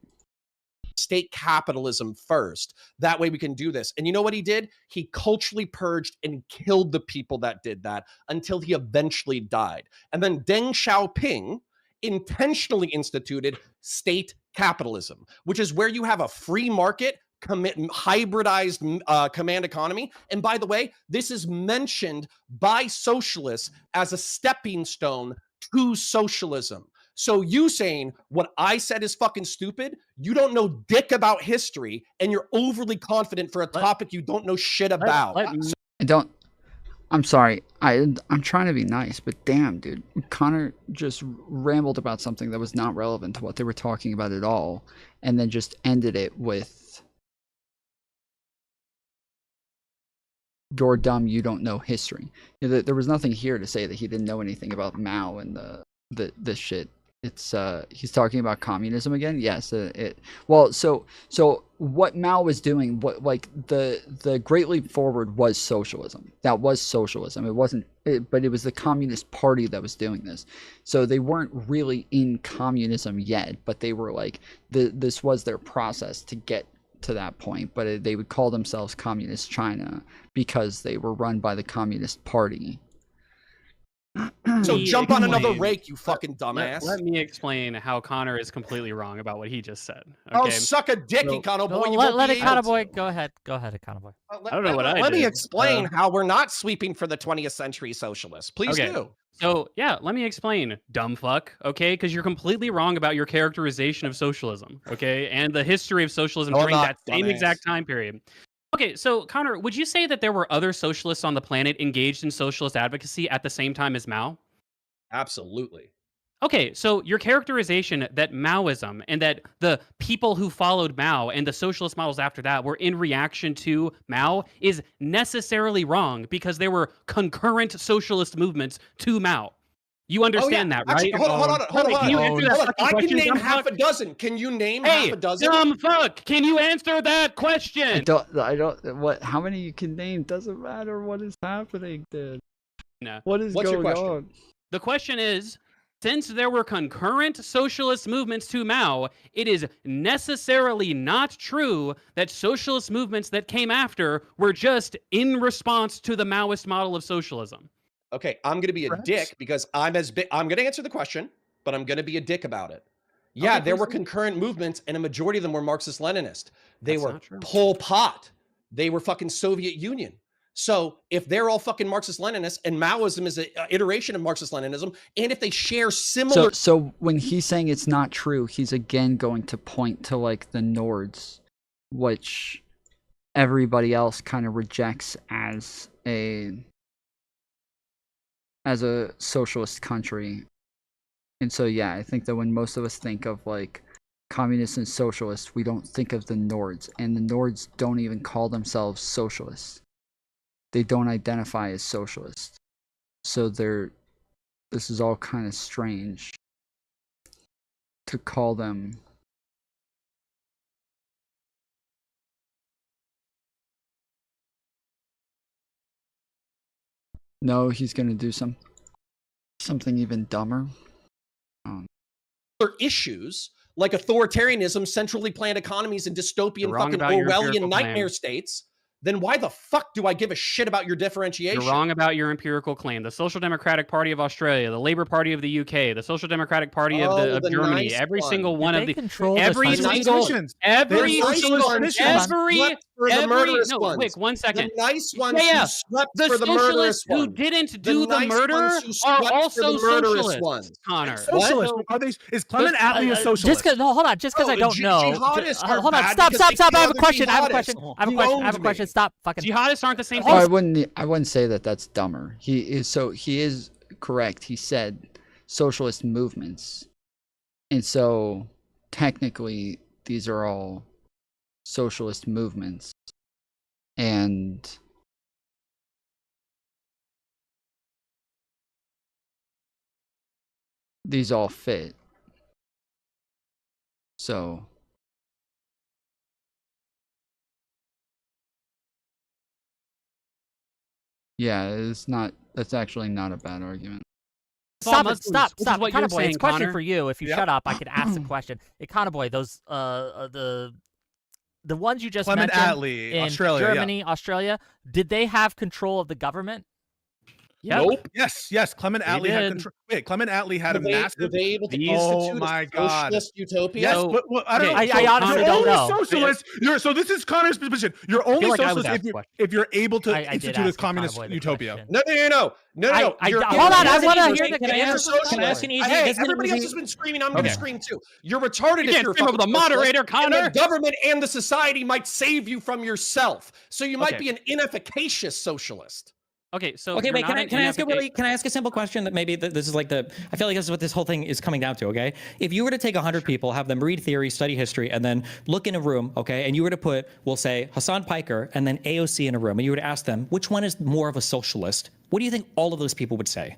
State capitalism first. That way we can do this. And you know what he did? He culturally purged and killed the people that did that until he eventually died. And then Deng Xiaoping intentionally instituted state capitalism, which is where you have a free market, hybridized command economy. And by the way, this is mentioned by socialists as a stepping stone to socialism. So you saying what I said is fucking stupid, you don't know dick about history, and you're overly confident for a topic you don't know shit about. I'm sorry. I'm trying to be nice, but damn, dude. Connor just rambled about something that was not relevant to what they were talking about at all, and then just ended it with, "You're dumb, you don't know history." There was nothing here to say that he didn't know anything about Mao and this shit. It's he's talking about communism again. Yes. So what Mao was doing, what like the Great Leap Forward was socialism. That was socialism. It wasn't, but it was the Communist Party that was doing this. So they weren't really in communism yet, but they were like this was their process to get to that point. But they would call themselves Communist China because they were run by the Communist Party. So jump on another rake, you fucking dumbass. Let me explain how Connor is completely wrong about what he just said. Okay? Oh, suck a dick, Econo Boy. Let Econo Boy go ahead. Go ahead, Econo Boy. I don't know what I did. Let me explain how we're not sweeping for the 20th century socialists. Please do. So, yeah, let me explain, dumb fuck, okay? Because you're completely wrong about your characterization of socialism, okay? And the history of socialism during that same exact time period. Okay, so Connor, would you say that there were other socialists on the planet engaged in socialist advocacy at the same time as Mao? Absolutely. Okay, so your characterization that Maoism and that the people who followed Mao and the socialist models after that were in reaction to Mao is necessarily wrong because there were concurrent socialist movements to Mao. You understand that, right? Actually, hold on. Can you answer that fucking I can question, name dumb half fuck? a dozen. Can you name Hey, half a dozen? dumb fuck! Can you answer that question? I don't, what, how many you can name doesn't matter what is happening, dude. No. What is What's your going question? on? The question is, since there were concurrent socialist movements to Mao, it is necessarily not true that socialist movements that came after were just in response to the Maoist model of socialism. Okay, I'm going to be a dick because I'm going to answer the question, but I'm going to be a dick about it. Yeah, Okay, there please were do. concurrent movements, and a majority of them were Marxist-Leninist. They That's were not true. Pol Pot. They were fucking Soviet Union. So if they're all fucking Marxist-Leninists, and Maoism is an iteration of Marxist-Leninism, and if they share similar... So when he's saying it's not true, he's again going to point to like the Nords, which everybody else kind of rejects as a socialist country. And so yeah, I think that when most of us think of like communists and socialists, we don't think of the Nords, and the Nords don't even call themselves socialists. They don't identify as socialists. So this is all kind of strange to call them. No, he's going to do something even dumber. issues like authoritarianism, centrally planned economies, and dystopian fucking Orwellian nightmare states, then why the fuck do I give a shit about your differentiation? You're wrong about your empirical claim. The Social Democratic Party of Australia, the Labour Party of the UK, the Social Democratic Party of Germany, nice every one. single one of the control every the single politicians. every The nice single ones who every slept for the murderous no, ones. Wick, 1 second. The nice ones who slept the for the murderous socialists who ones. didn't do the nice murder ones who are slept for also the murderous socialists, ones. Connor. Socialist? Are they? Is Clement Attlee a socialist? Just cause, no, hold on. Just because I don't know. Jihadists are Hold on. bad Stop. because they Stop. I have a kill question. other I have a question. jihadists. I have a You question. I owned have a me. question. Stop. Fucking. Jihadists aren't the same Oh, thing. I wouldn't say that that's dumber. He is correct. He said socialist movements. And so technically these are all socialist movements. And these all fit. So yeah, that's actually not a bad argument. Stop Muslims, it! Stop! which is Stop! what you're Econoboy, it's saying, a question Connor. for you. If you Yep. shut up, I could ask the question. Econoboy, those the ones you just Clement mentioned Attlee, in Australia, yeah. Germany, Australia, did they have control of the government? Yep. Nope. Yes. Clement Attlee had did. control. Wait, Clement Attlee had Were a they, massive. were they able to Oh institute my a God. socialist utopia? Yes, So- but I don't okay, know. I honestly you're don't only know. socialist. So this is Connor's position. You're only like I was socialist asked if you're able to I did institute a ask communist Econoboy the utopia. question. No. You're- Hold on, I you're- want to you're- hear the can I answer. ask- from Can I ask Econoboy. an easy? Hey, everybody else has been screaming. I'm going to scream too. You're retarded. You if can't you're a scream over the fucking socialist, moderator, and Connor. the government and the society might save you from yourself. So you might Okay. be an inefficacious socialist. Okay, so Okay, you're wait. not Can I an can I ask a inefficacious- can I ask a simple question that maybe this is like I feel like this is what this whole thing is coming down to. Okay, if you were to take 100 people, have them read theory, study history, and then look in a room, okay, and you were to put, we'll say Hassan Piker and then AOC in a room, and you were to ask them which one is more of a socialist, what do you think all of those people would say?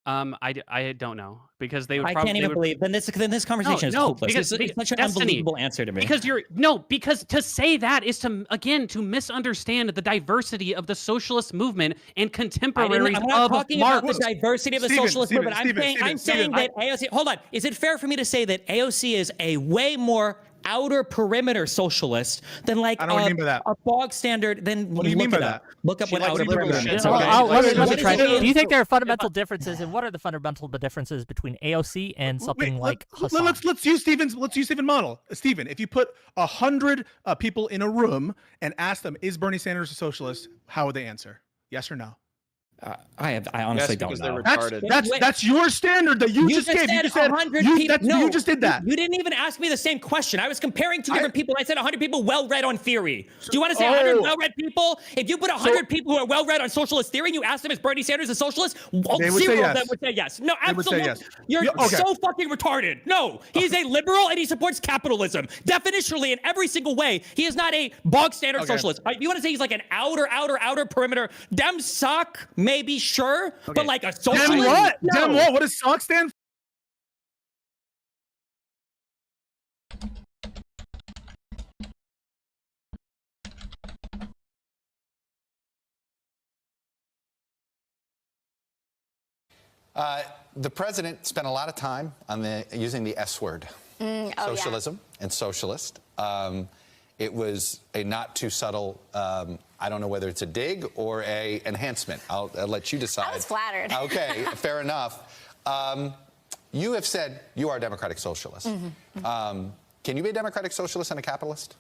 I don't know because they would. I can't even believe. Then this conversation is hopeless. It's such an unbelievable answer to me. Because to say that is to misunderstand the diversity of the socialist movement and contemporaries I'm not of talking Marx. about the diversity of the socialist movement. I'm saying that AOC. Hold on. Is it fair for me to say that AOC is a way more outer perimeter socialist than like I don't know what you mean by that. a bog standard? Then What do you mean by that? Look up She what likes outer liberal perimeter shit. means. Let me What try. does it mean? Do you think there are fundamental differences, and what are the fundamental differences between AOC and something like Hassan? Let's use Stephen's model. Stephen, if you put 100 people in a room and ask them, "Is Bernie Sanders a socialist?" How would they answer? Yes or no? I honestly don't because they're know. retarded. That's your standard that you just gave. You just said 100 you, people. you just did that. You didn't even ask me the same question. I was comparing two different people. I said 100 people well-read on theory. Do you want to say 100 well-read people? If you put 100 people who are well-read on socialist theory and you ask them, is Bernie Sanders a socialist? They would Zero say of them yes. would say yes. No, They would say absolutely. yes. You're Yeah, okay. so fucking retarded. No, he's a liberal and he supports capitalism. Definitionally, in every single way, he is not a bog standard socialist. You want to say he's like an outer perimeter? Dems suck, maybe, sure. But like a socialist? Dem what? No. Dem what? What does SOC stand for? The president spent a lot of time on using the S word, socialism and socialist. It was a not too subtle, I don't know whether it's a dig or a enhancement. I'll let you decide. I was flattered. Okay, fair enough. You have said you are a democratic socialist. Can you be a democratic socialist and a capitalist?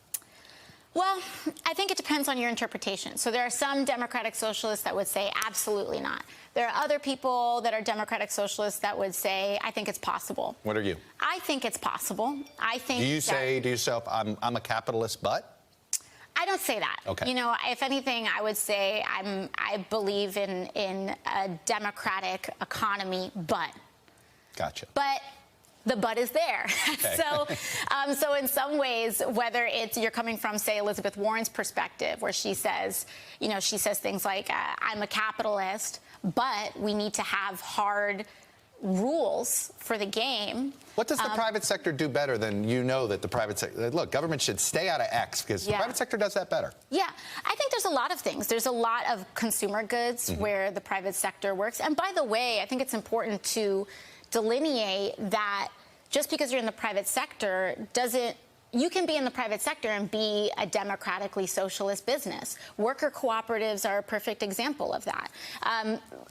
Well, I think it depends on your interpretation. So there are some democratic socialists that would say absolutely not. There are other people that are democratic socialists that would say, I think it's possible. What are you? I think it's possible. I think Do you that- say to yourself, I'm a capitalist, but? I don't say that. Okay. You know, if anything, I would say I believe in a democratic economy, but. Gotcha. But the but is there. Okay. So in some ways, whether it's you're coming from, say, Elizabeth Warren's perspective, where she says, you know, she says things like, I'm a capitalist, but we need to have hard rules for the game. What does the private sector do better than that the private sector, look, government should stay out of X because the private sector does that better. Yeah, I think there's a lot of things. There's a lot of consumer goods where the private sector works. And by the way, I think it's important to delineate that just because you're in the private sector you can be in the private sector and be a democratically socialist business. Worker cooperatives are a perfect example of that.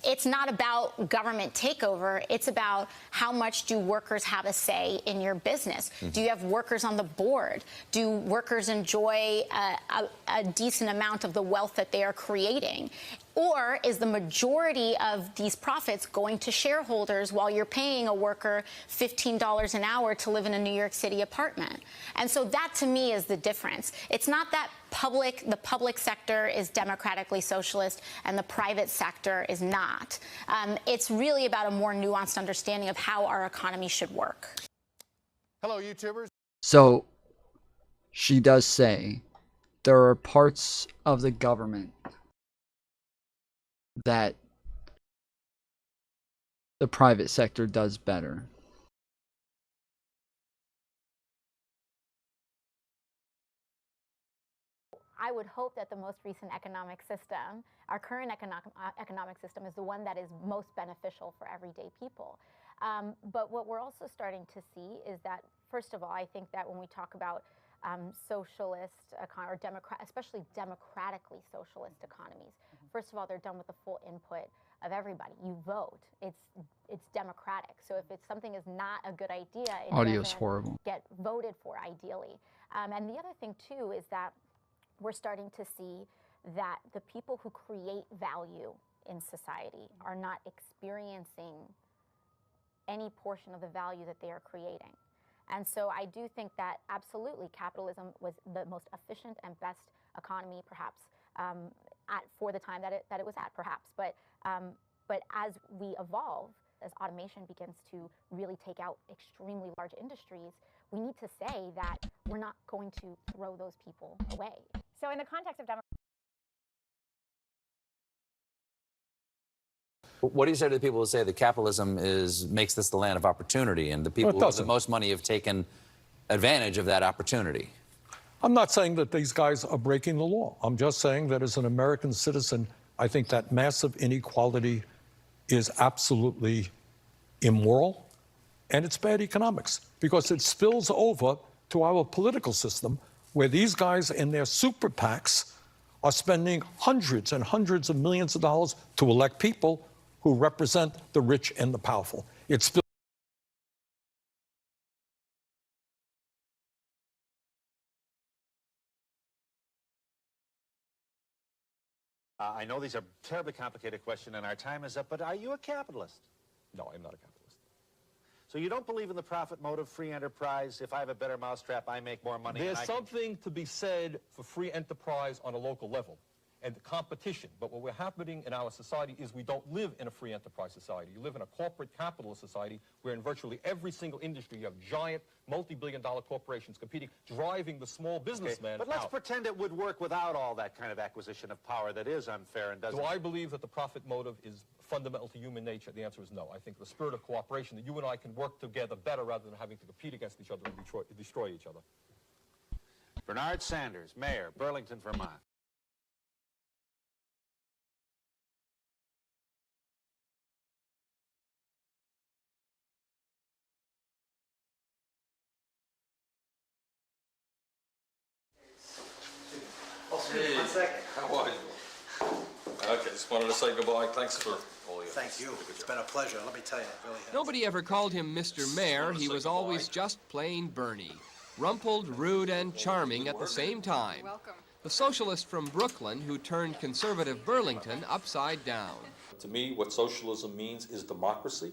It's not about government takeover. It's about how much do workers have a say in your business. Do you have workers on the board? Do workers enjoy a decent amount of the wealth that they are creating? Or is the majority of these profits going to shareholders while you're paying a worker $15 an hour to live in a New York City apartment? And so that, to me, is the difference. It's not that the public sector is democratically socialist and the private sector is not. It's really about a more nuanced understanding of how our economy should work. Hello, YouTubers. So she does say there are parts of the government that the private sector does better. I would hope that the most recent economic system, our current economic system, is the one that is most beneficial for everyday people. But what we're also starting to see is that, first of all, I think that when we talk about socialist or especially democratically socialist economies, first of all, they're done with the full input of everybody. You vote. It's democratic. So if something is not a good idea, it Audio's doesn't horrible. get voted for, ideally. And the other thing too is that we're starting to see that the people who create value in society are not experiencing any portion of the value that they are creating. And so I do think that absolutely capitalism was the most efficient and best economy, perhaps, for the time that it was at, perhaps. But as we evolve, as automation begins to really take out extremely large industries, we need to say that we're not going to throw those people away. So in the context of democracy, what do you say to the people who say that capitalism makes this the land of opportunity, and the people who have the most money have taken advantage of that opportunity? I'm not saying that these guys are breaking the law. I'm just saying that as an American citizen, I think that massive inequality is absolutely immoral, and it's bad economics, because it spills over to our political system, where these guys in their super PACs are spending hundreds and hundreds of millions of dollars to elect people who represent the rich and the powerful. It spills. I know these are terribly complicated questions and our time is up, but are you a capitalist? No, I'm not a capitalist. So you don't believe in the profit motive, free enterprise? If I have a better mousetrap, I make more money. There's something to be said for free enterprise on a local level and competition. But what we're happening in our society is we don't live in a free enterprise society. You live in a corporate capitalist society where in virtually every single industry you have giant multi-billion-dollar corporations competing, driving the small businessman But let's out. pretend it would work without all that kind of acquisition of power that is unfair and doesn't... Do I believe that the profit motive is fundamental to human nature? The answer is no. I think the spirit of cooperation, that you and I can work together better rather than having to compete against each other and destroy each other. Bernard Sanders, Mayor, Burlington, Vermont. Hey, 1 second. How are you? Okay, just wanted to say goodbye. Thanks for all your... Thank you. It's been a pleasure. Let me tell you, it really has. Nobody ever called him Mr. Mayor. He was always just plain Bernie. Rumpled, rude, and charming at the same time. The socialist from Brooklyn who turned conservative Burlington upside down. To me, what socialism means is democracy.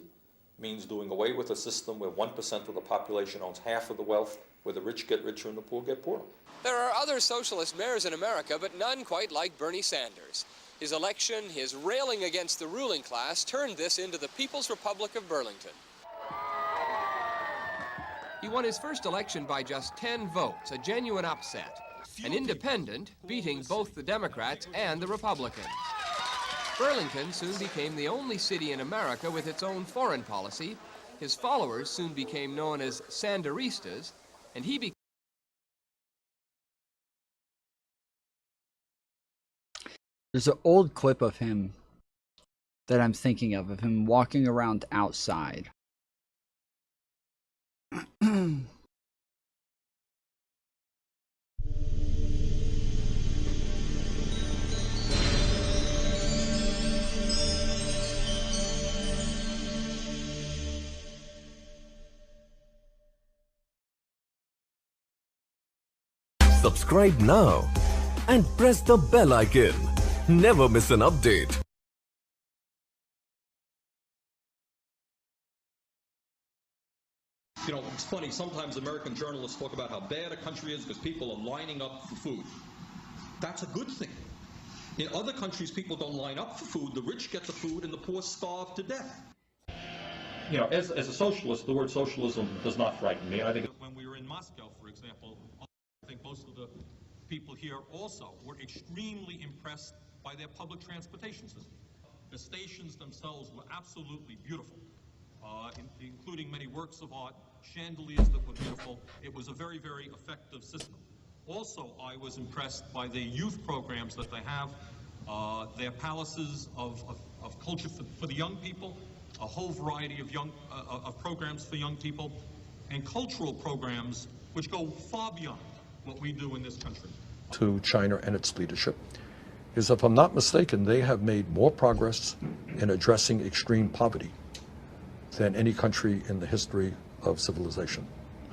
Means doing away with a system where 1% of the population owns half of the wealth, where the rich get richer and the poor get poorer. There are other socialist mayors in America, but none quite like Bernie Sanders. His election, his railing against the ruling class, turned this into the People's Republic of Burlington. He won his first election by just 10 votes, a genuine upset. An independent, beating both the Democrats and the Republicans. Burlington soon became the only city in America with its own foreign policy. His followers soon became known as Sanderistas, and he became... There's an old clip of him that I'm thinking of him walking around outside. Subscribe now and press the bell icon. Never miss an update. You know, it's funny, sometimes American journalists talk about how bad a country is because people are lining up for food. That's a good thing. In other countries, people don't line up for food. The rich get the food and the poor starve to death. You know, as a socialist, the word socialism does not frighten me. I think when we were in Moscow, for example, I think most of the people here also were extremely impressed by their public transportation system. The stations themselves were absolutely beautiful, including many works of art, chandeliers that were beautiful. It was a very, very effective system. Also, I was impressed by the youth programs that they have, their palaces of culture for the young people, a whole variety of of programs for young people, and cultural programs which go far beyond what we do in this country. To China and its leadership is, if I'm not mistaken, they have made more progress in addressing extreme poverty than any country in the history of civilization.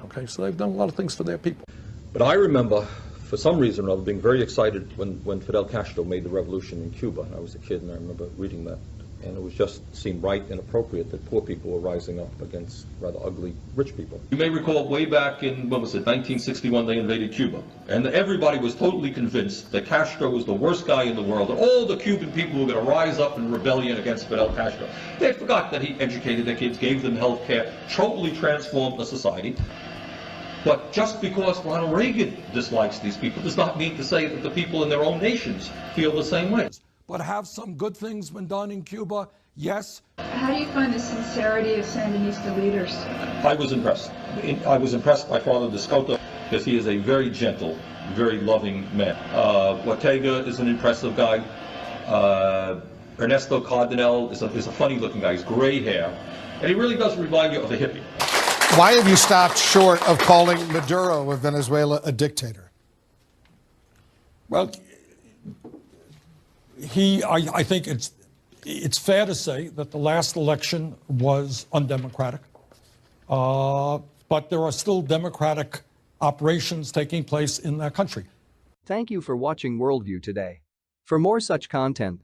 Okay, so they've done a lot of things for their people. But I remember, for some reason or other, being very excited when Fidel Castro made the revolution in Cuba. I was a kid and I remember reading that. And it was just seemed right and appropriate that poor people were rising up against rather ugly rich people. You may recall way back in, what was it, 1961, they invaded Cuba. And everybody was totally convinced that Castro was the worst guy in the world, and all the Cuban people were going to rise up in rebellion against Fidel Castro. They forgot that he educated their kids, gave them health care, totally transformed the society. But just because Ronald Reagan dislikes these people does not mean to say that the people in their own nations feel the same way. But have some good things been done in Cuba? Yes. How do you find the sincerity of Sandinista leaders? I was impressed. I was impressed by Father Descoto because he is a very gentle, very loving man. Ortega is an impressive guy. Ernesto Cardenal is a funny-looking guy. He's gray hair. And he really does remind you of a hippie. Why have you stopped short of calling Maduro of Venezuela a dictator? Well, I think it's fair to say that the last election was undemocratic, but there are still democratic operations taking place in that country. Thank you for watching Worldview today. For more such content,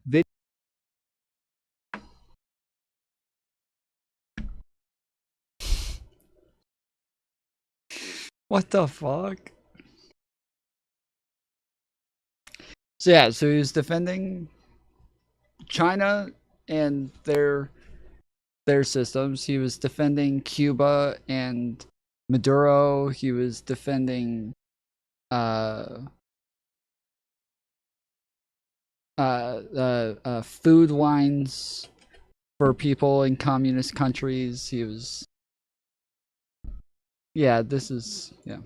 What the fuck? So yeah, so he was defending China and their systems. He was defending Cuba and Maduro. He was defending food lines for people in communist countries. He was, yeah, this is, yeah.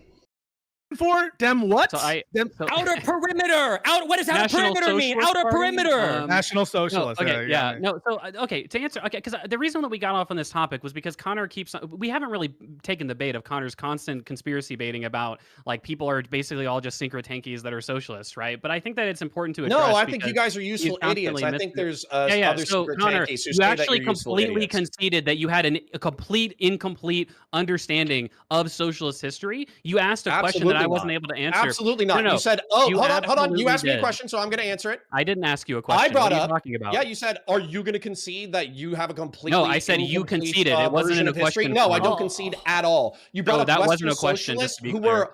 For them what? So outer perimeter. What does outer perimeter mean? Outer perimeter. National Socialists. No, okay, yeah. No, so okay, to answer, okay, because the reason that we got off on this topic was because Connor keeps. We haven't really taken the bait of Connor's constant conspiracy baiting about like people are basically all just synchrotankies that are socialists, right? But I think that it's important to address. No, I think you guys are useful idiots. I think there's other so Connor, synchrotankies who you say that actually you're useful completely idiots. conceded that you had a complete incomplete understanding of socialist history. You asked a question that I wasn't able to answer. Absolutely not. No. You said, "Oh, hold on." You asked me a question, so I'm going to answer it. I didn't ask you a question. I brought what are up. you talking about? Yeah, you said, "Are you going to concede that you have a complete?" No, I said you conceded. It wasn't in a question. No, I don't concede at all. You brought up that Western wasn't a question. socialists Just to be who clear.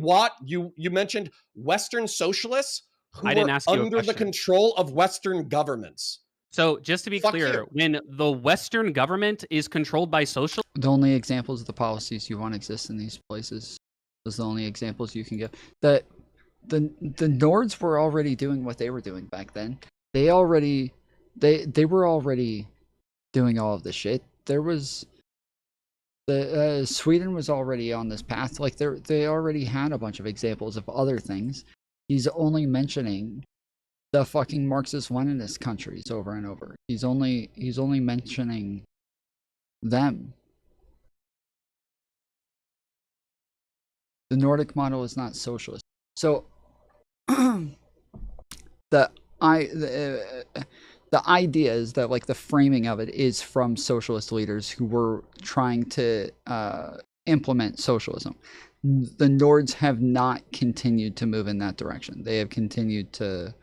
were you mentioned Western socialists who I didn't were ask you a under the question. control of Western governments. So just to be clear, when the Western government is controlled by social, The only examples of the policies you want exist in these places. Those are the only examples you can give. The Nords were already doing what they were doing back then. They were already doing all of this shit. There was Sweden was already on this path. Like they already had a bunch of examples of other things. He's only mentioning the fucking Marxist-Leninist countries over and over. He's only mentioning them. The Nordic model is not socialist. So the idea is that like the framing of it is from socialist leaders who were trying to implement socialism. The Nords have not continued to move in that direction. They have continued to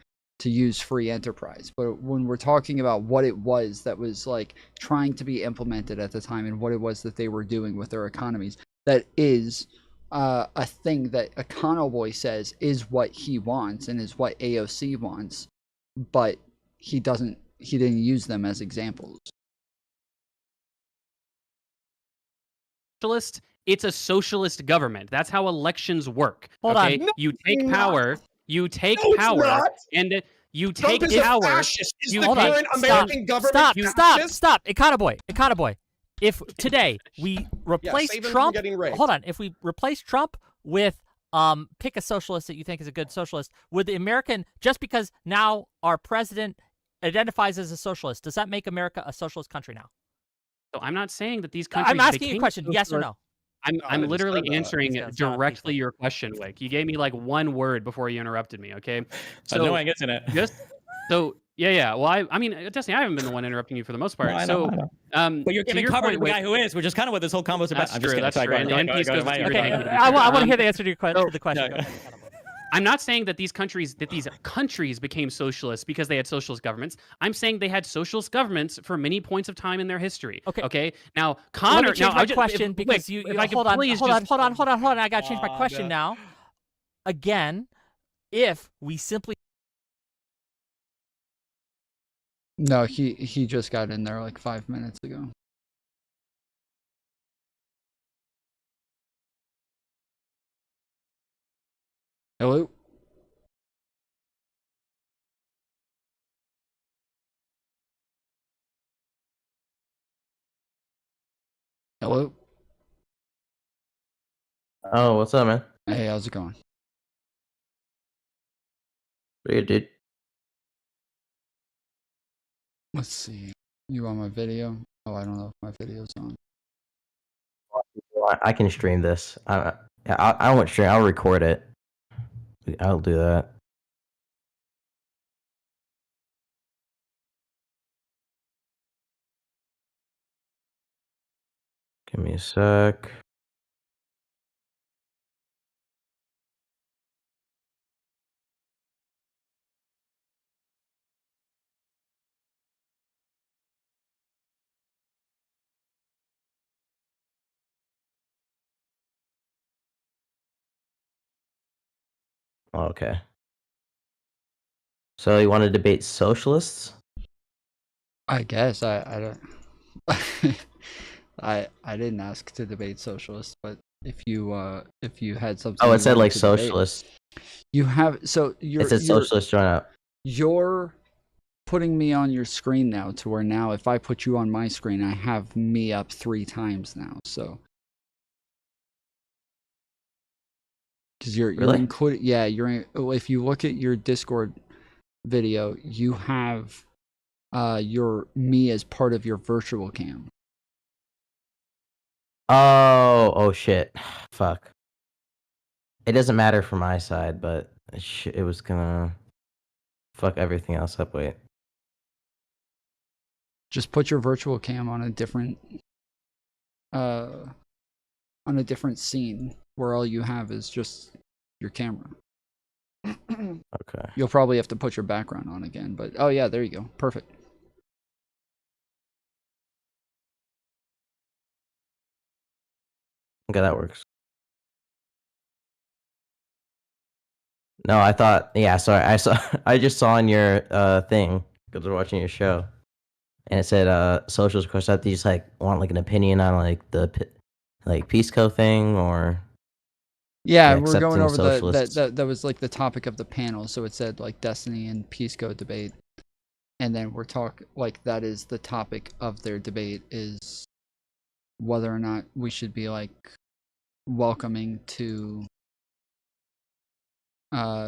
use free enterprise. But when we're talking about what it was that was like trying to be implemented at the time and what it was that they were doing with their economies, that is a thing that a Boy says is what he wants and is what AOC wants, but he didn't use them as examples. socialist, it's a socialist government. That's how elections work. Hold okay? on. No, You take power. You take No, it's power, not. and you Trump take is a power. fascist. Is the Hold on. current American government fascist? Stop. Econoboy. If today we replace save him from Trump, getting raped. hold on. If we replace Trump with pick a socialist that you think is a good socialist. Would the American, just because now our president identifies as a socialist, does that make America a socialist country now? So I'm not saying that these countries. I'm asking you a became question. Yes or socialist. no? I'm literally answering Let's go, directly your question, Wick. You gave me like one word before you interrupted me. Okay. I know I get in it. Yeah. Well, I mean, Destiny, I haven't been the one interrupting you for the most part. No, I know. But you're to giving your cover point, to the Wick, guy who is, which is kind of what this whole combo is about. That's true. That's true. And Pisco's Okay, I want to hear the answer to your question. The question. No. I'm not saying that these countries became socialists because they had socialist governments. I'm saying they had socialist governments for many points of time in their history. Okay. Now, Connor. Let me change my question because you hold on. I got to change my question now. Again, if we simply. No, he just got in there like 5 minutes ago. Hello? Hello? Oh, what's up, man? Hey, how's it going? Pretty good, dude. Let's see. You on my video? Oh, I don't know if my video's on. I can stream this. I won't stream. I'll record it. I'll do that. Give me a sec. Okay. So you want to debate socialists? I guess I don't. I didn't ask to debate socialists, but if you had something. Oh, you it said wanted like to debate, socialists. You have It said socialist join up. You're putting me on your screen now to where now if I put you on my screen, I have me up 3 times now. So because you're included, yeah, if you look at your Discord video, you have your me as part of your virtual cam. Oh shit. Fuck. It doesn't matter for my side, but it was gonna fuck everything else up. Wait. Just put your virtual cam on a different scene where all you have is just your camera. Okay. You'll probably have to put your background on again, but oh yeah, there you go. Perfect. Okay, that works. No, I thought, yeah, sorry, I just saw on your thing because we're watching your show, and it said socialist question. I thought you just like want like an opinion on like the Pisco thing or. Yeah, we're going over that was like the topic of the panel. So it said like Destiny and Pisco debate, and then we're like that is the topic of their debate is whether or not we should be like welcoming to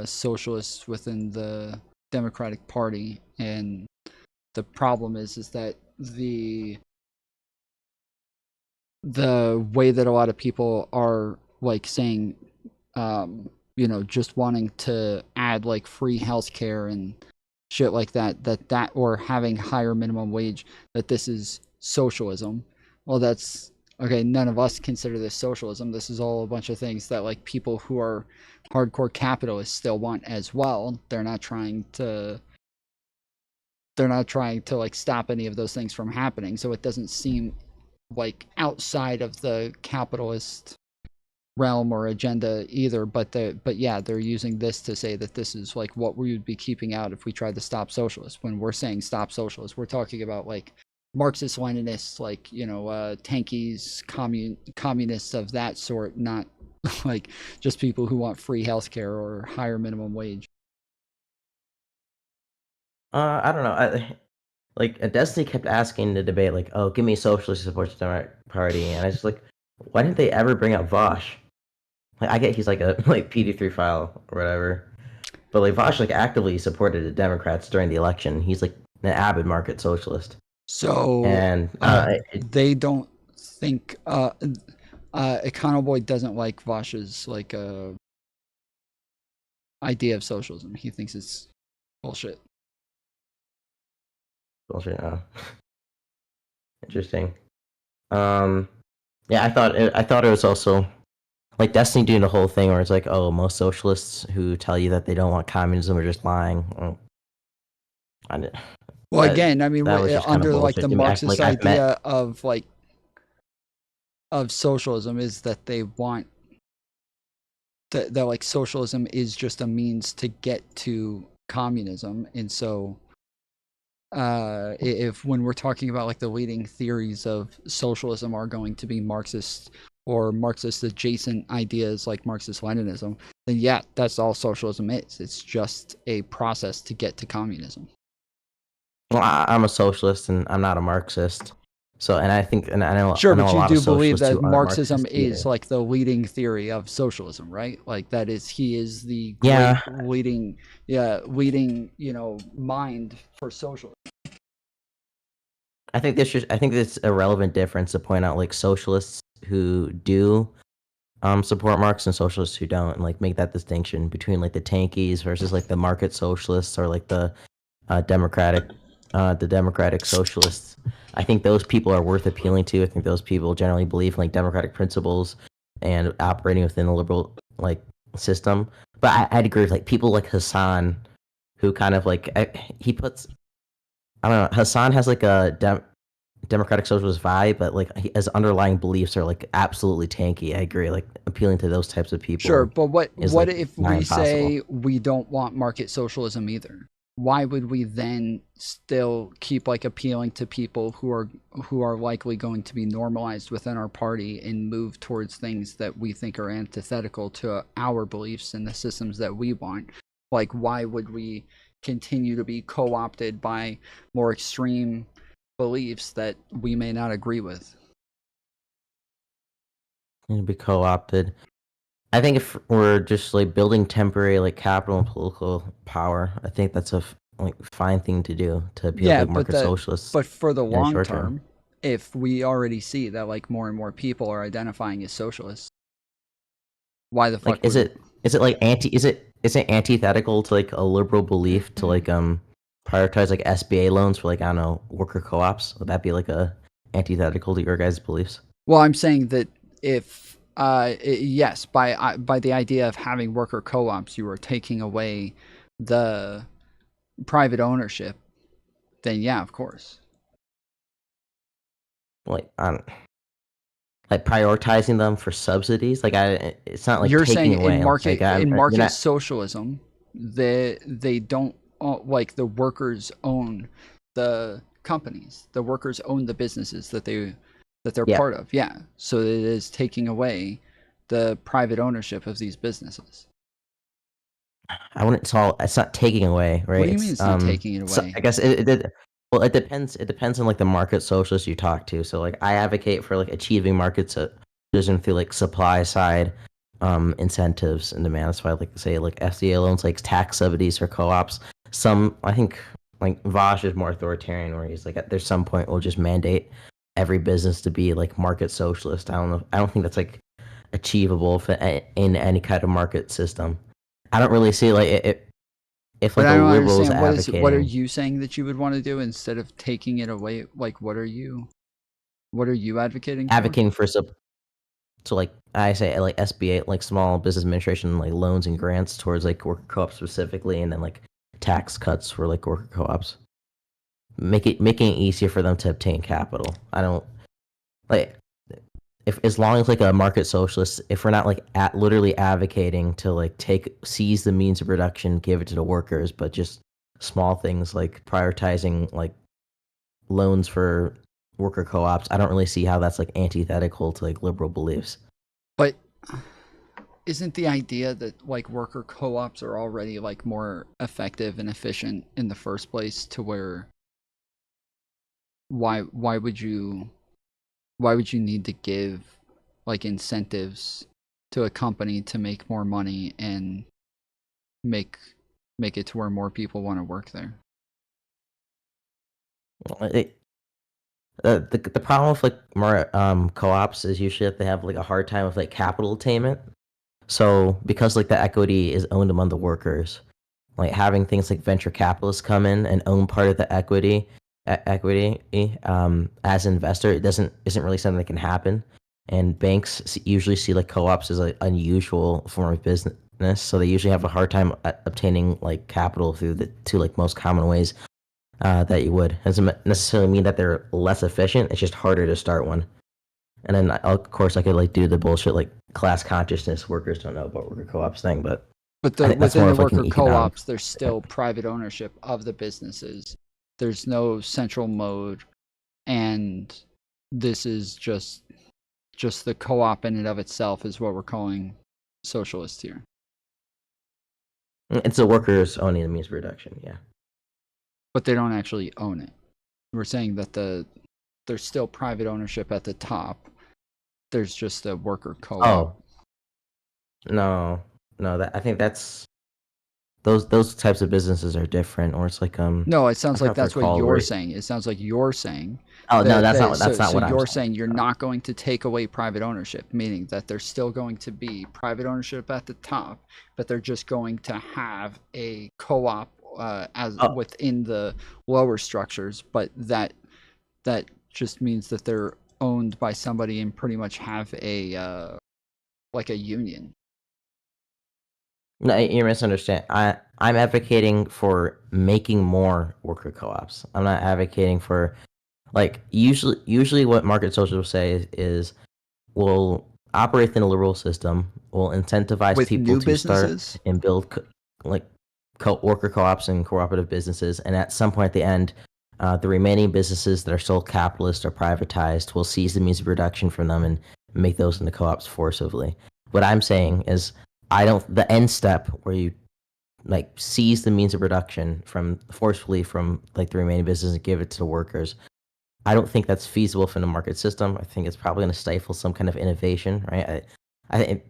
socialists within the Democratic Party. And the problem is that the way that a lot of people are like saying just wanting to add like free healthcare and shit like that or having higher minimum wage, that this is socialism. Well, that's okay. None of us consider this socialism. This is all a bunch of things that like people who are hardcore capitalists still want as well. They're not trying to like stop any of those things from happening. So it doesn't seem like outside of the capitalist realm or agenda either, but yeah, they're using this to say that this is like what we would be keeping out if we tried to stop socialists. When we're saying stop socialists, we're talking about like Marxist Leninists, like tankies, communists of that sort, not like just people who want free healthcare or higher minimum wage. I don't know. Destiny kept asking the debate, like, "Oh, give me socialist support to the Democratic Party," and I just like, why didn't they ever bring up Vosh? Like, I get he's like a like PD3 file or whatever, but like Vosh like actively supported the Democrats during the election. He's like an avid market socialist. So And they don't think Econoboy doesn't like Vosh's like idea of socialism. He thinks it's bullshit. Bullshit. Interesting. Yeah, I thought it was also like Destiny doing the whole thing where it's like, oh, most socialists who tell you that they don't want communism are just lying. Well, again, I mean, under like the Marxist idea of like of socialism is that they want that like socialism is just a means to get to communism, and so if when we're talking about like the leading theories of socialism are going to be Marxist or Marxist adjacent ideas like Marxist Leninism, then yeah, that's all socialism is. It's just a process to get to communism. Well, I'm a socialist and I'm not a Marxist. So, and I think, and I know, sure, I know but a you lot do of believe socialists that who aren't Marxism Marxist is either. like the leading theory of socialism, right? Like that is, he is the Yeah. great leading, you know, mind for socialism. I think it's a relevant difference to point out like socialists who do support Marx and socialists who don't, and like make that distinction between like the tankies versus like the market socialists or like the democratic socialists. I think those people are worth appealing to. I think those people generally believe in like democratic principles and operating within the liberal like system. But I'd agree with like people like Hassan, who kind of like he puts, I don't know, Hassan has like a democratic socialist vibe, but like his underlying beliefs are like absolutely tanky. I agree. Like appealing to those types of people. Sure, but what like, if we say we don't want market socialism either? Why would we then still keep like appealing to people who are likely going to be normalized within our party and move towards things that we think are antithetical to our beliefs and the systems that we want? Like, why would we continue to be co-opted by more extreme beliefs that we may not agree with? And be co-opted. I think if we're just like building temporary like capital and political power, I think that's a like fine thing to do to be like market socialists. But for the in long short term, if we already see that like more and more people are identifying as socialists, why the fuck like is it antithetical to like a liberal belief to like prioritize like SBA loans for like, I don't know, worker co-ops? Would that be like a antithetical to your guys' beliefs? Well, I'm saying that if yes, by the idea of having worker co-ops, you are taking away the private ownership, then yeah, of course. Like like prioritizing them for subsidies, like it's not like you're taking saying away. in market Like, socialism, they don't like the workers own the companies, the workers own the businesses that they're part of. Yeah, so it is taking away the private ownership of these businesses. I wouldn't. It's not taking away, right? What do you mean it's not taking it away? So I guess it well, it depends. It depends on like the market socialists you talk to. So like I advocate for like achieving market socialism through like supply side incentives and demand. That's why like say like SDA loans, like tax subsidies for co-ops. I think like Vosh is more authoritarian, where he's like there's some point we'll just mandate every business to be like market socialist. I don't think that's like achievable in any kind of market system. I don't really see like it. If like a liberal is advocating, what are you saying that you would want to do instead of taking it away? Like, what are you advocating? Advocating for so like I say like SBA, like small business administration, like loans and grants towards like worker co-ops specifically, and then like tax cuts for like worker co-ops. Making it easier for them to obtain capital. I don't like. If as long as like a market socialist, if we're not like literally advocating to like seize the means of production, give it to the workers, but just small things like prioritizing like loans for worker co-ops, I don't really see how that's like antithetical to like liberal beliefs. But isn't the idea that like worker co-ops are already like more effective and efficient in the first place, to where why would you need to give like incentives to a company to make more money and make it to where more people want to work there. The problem with like more co-ops is usually that they have like a hard time with like capital attainment. So because like the equity is owned among the workers, like having things like venture capitalists come in and own part of the equity as an investor, isn't really something that can happen. And banks usually see like co-ops as an unusual form of business, so they usually have a hard time obtaining like capital through the two like most common ways that you would. It doesn't necessarily mean that they're less efficient. It's just harder to start one. And then of course I could like do the bullshit like class consciousness workers don't know about worker co-ops thing, but within the worker co-ops, there's still private ownership of the businesses. There's no central mode, and this is just the co-op in and of itself is what we're calling socialist here. It's the workers owning the means of production, yeah. But they don't actually own it. We're saying that there's still private ownership at the top. There's just a worker co-op. Oh. No, I think that's those types of businesses are different, or it's like No, it sounds like that's what you're saying. It sounds like you're saying. Oh no, that's not what I'm saying. You're saying you're not going to take away private ownership, meaning that there's still going to be private ownership at the top, but they're just going to have a co-op within the lower structures, but that just means that they're owned by somebody and pretty much have a like a union. No, you're misunderstanding. I'm advocating for making more worker co-ops. I'm not advocating for, like, usually what market socialists say is we'll operate in a liberal system, we'll incentivize With people new to businesses? start and build worker co-ops and cooperative businesses, and at some point at the end, the remaining businesses that are still capitalist or privatized will seize the means of production from them and make those into co-ops forcibly. What I'm saying is the end step where you like seize the means of production forcefully from like the remaining business and give it to the workers, I don't think that's feasible for the market system. I think it's probably going to stifle some kind of innovation, right? I think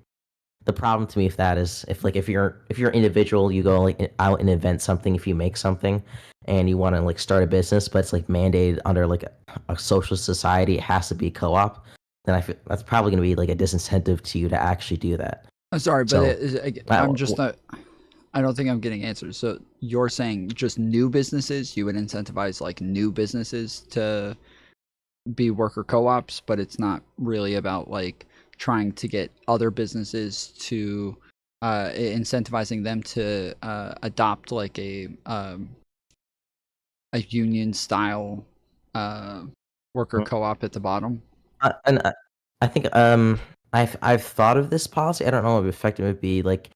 the problem to me with that is if you're an individual, you go like out and invent something. If you make something and you want to like start a business, but it's like mandated under like a socialist society, it has to be co-op. Then I feel that's probably going to be like a disincentive to you to actually do that. I'm sorry, but I'm just not. I don't think I'm getting answers. So you're saying just new businesses, you would incentivize like new businesses to be worker co-ops, but it's not really about like trying to get other businesses to incentivizing them to adopt like a union style worker co-op at the bottom. And I think I've thought of this policy. I don't know how effective it would be. Like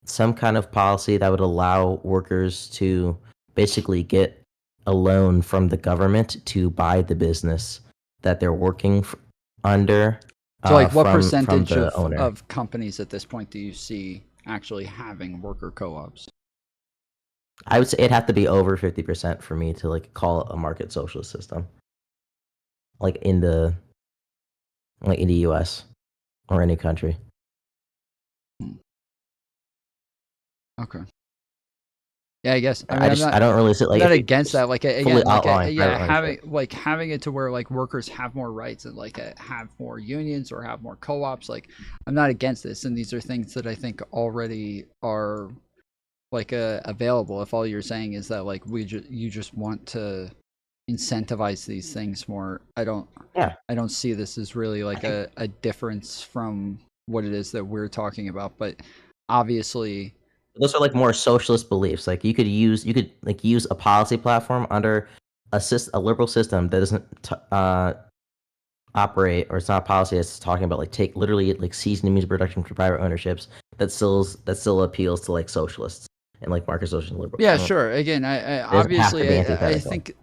some kind of policy that would allow workers to basically get a loan from the government to buy the business that they're working under. So, like, what percentage from of companies at this point do you see actually having worker co-ops? I would say it'd have to be over 50% for me to like call it a market socialist system. Like in the U.S. or any country. Okay. Yeah, I guess. I don't really see like. I'm not against that. Like again, having it to where like workers have more rights and like have more unions or have more co-ops. Like, I'm not against this, and these are things that I think already are like available. If all you're saying is that like you just want to incentivize these things more, I don't see this as really like a difference from what it is that we're talking about. But obviously, those are like more socialist beliefs. Like you could use a policy platform under a liberal system that doesn't operate, or it's not a policy that's talking about like seizing the means of production for private ownerships that still appeals to like socialists and like market social and liberal. Yeah, sure. Again, I think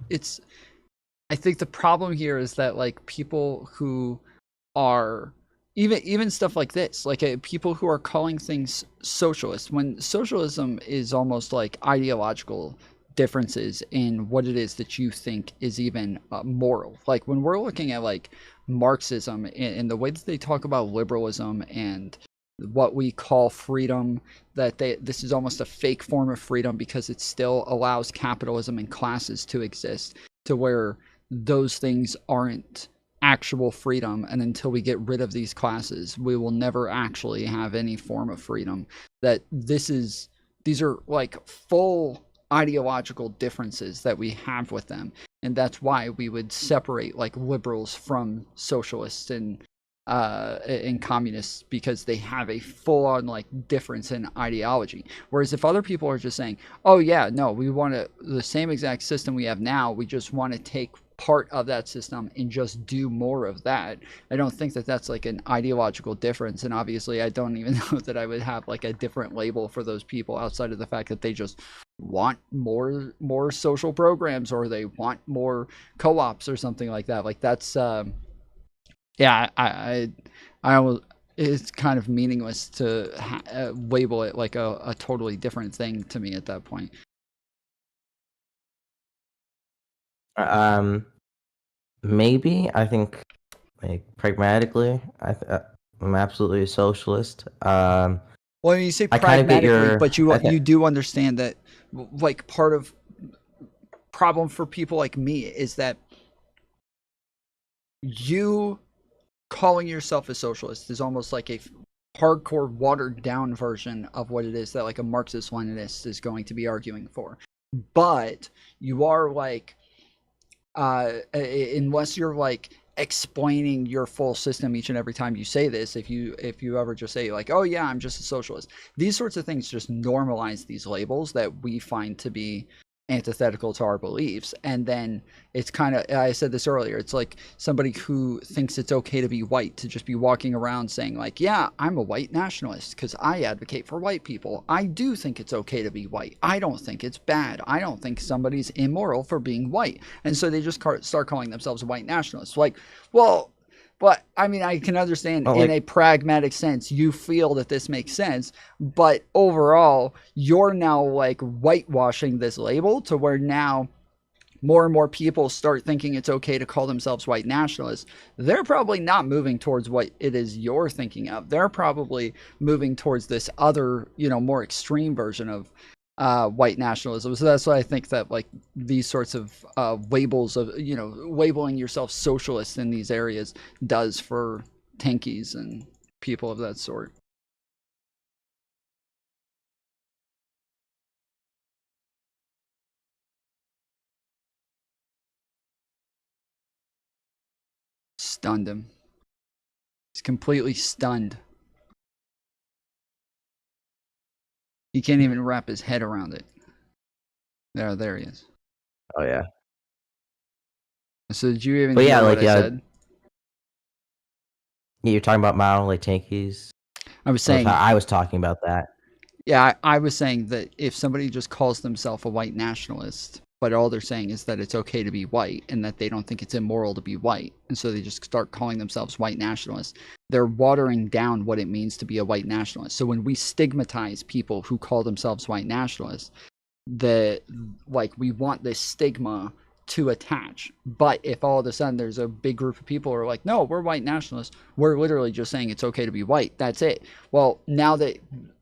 I think the problem here is that like people who are even stuff like this, like people who are calling things socialist, when socialism is almost like ideological differences in what it is that you think is even moral. Like when we're looking at like Marxism and the way that they talk about liberalism and what we call freedom, that this is almost a fake form of freedom because it still allows capitalism and classes to exist, to where those things aren't actual freedom, and until we get rid of these classes we will never actually have any form of freedom. That these are like full ideological differences that we have with them, and that's why we would separate like liberals from socialists and communists, because they have a full-on like difference in ideology. Whereas if other people are just saying, oh yeah, no, we want the same exact system we have now, we just want to take part of that system and just do more of that, I don't think that that's like an ideological difference. And obviously I don't even know that I would have like a different label for those people outside of the fact that they just want more social programs, or they want more co-ops or something like that. Like that's yeah, I it's kind of meaningless to label it like a totally different thing to me at that point. Maybe I think, like pragmatically, I'm absolutely a socialist. Well, you say I kind of get pragmatically, but you do understand that, like, part of problem for people like me is that you calling yourself a socialist is almost like a hardcore watered down version of what it is that like a Marxist Leninist is going to be arguing for. But you are like, unless you're like explaining your full system each and every time you say this, if you ever just say like, oh yeah, I'm just a socialist, these sorts of things just normalize these labels that we find to be antithetical to our beliefs. And then it's kind of, I said this earlier, it's like somebody who thinks it's okay to be white to just be walking around saying like, yeah, I'm a white nationalist because I advocate for white people. I do think it's okay to be white. I don't think it's bad. I don't think somebody's immoral for being white. And so they just start calling themselves white nationalists. Like, well, but I mean, I can understand in a pragmatic sense, you feel that this makes sense, but overall, you're now like whitewashing this label to where now more and more people start thinking it's okay to call themselves white nationalists. They're probably not moving towards what it is you're thinking of. They're probably moving towards this other, more extreme version of white nationalism. So that's why I think that like these sorts of labels of labeling yourself socialist in these areas does for tankies and people of that sort. Stunned him. He's completely stunned. He can't even wrap his head around it. There he is. Oh yeah. So did you even hear what I said? Yeah, you're talking about Mao, like tankies. I was saying I was talking about that. Yeah, I was saying that if somebody just calls themselves a white nationalist, but all they're saying is that it's okay to be white and that they don't think it's immoral to be white, and so they just start calling themselves white nationalists, they're watering down what it means to be a white nationalist. So when we stigmatize people who call themselves white nationalists, we want this stigma to attach. But if all of a sudden there's a big group of people who are like, no, we're white nationalists, we're literally just saying it's okay to be white, that's it. Well, now that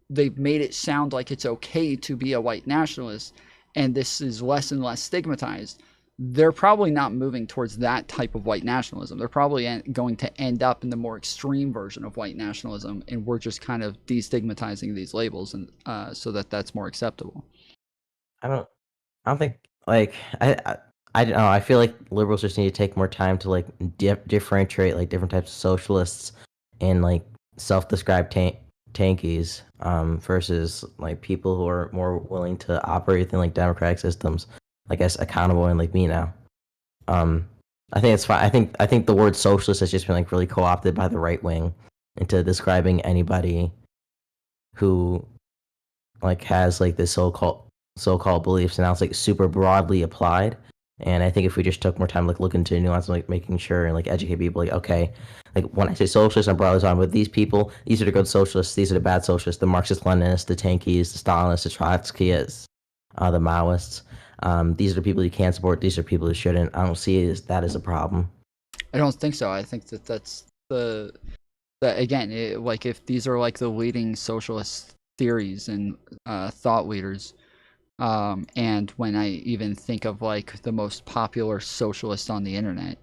they've made it sound like it's okay to be a white nationalist, and this is less and less stigmatized, they're probably not moving towards that type of white nationalism. They're probably going to end up in the more extreme version of white nationalism, and we're just kind of destigmatizing these labels, and so that's more acceptable. I don't think like I don't know. I feel like liberals just need to take more time to like differentiate like different types of socialists and like self-described tankies versus like people who are more willing to operate within like democratic systems, I guess, accountable and like me now. I think it's fine. I think the word socialist has just been like really co-opted by the right wing into describing anybody who like has like this so-called beliefs, and now it's like super broadly applied. And I think if we just took more time, like look into nuance, like making sure and like educate people, like okay, like when I say socialist, I'm broadly talking about these people. These are the good socialists. These are the bad socialists. The Marxist Leninists, the tankies, the Stalinists, the Trotskyists. the Maoists. These are the people you can support. These are people who shouldn't. I don't see that as a problem. I don't think so. I think that's again, like if these are like the leading socialist theories and thought leaders, and when I even think of like the most popular socialists on the internet,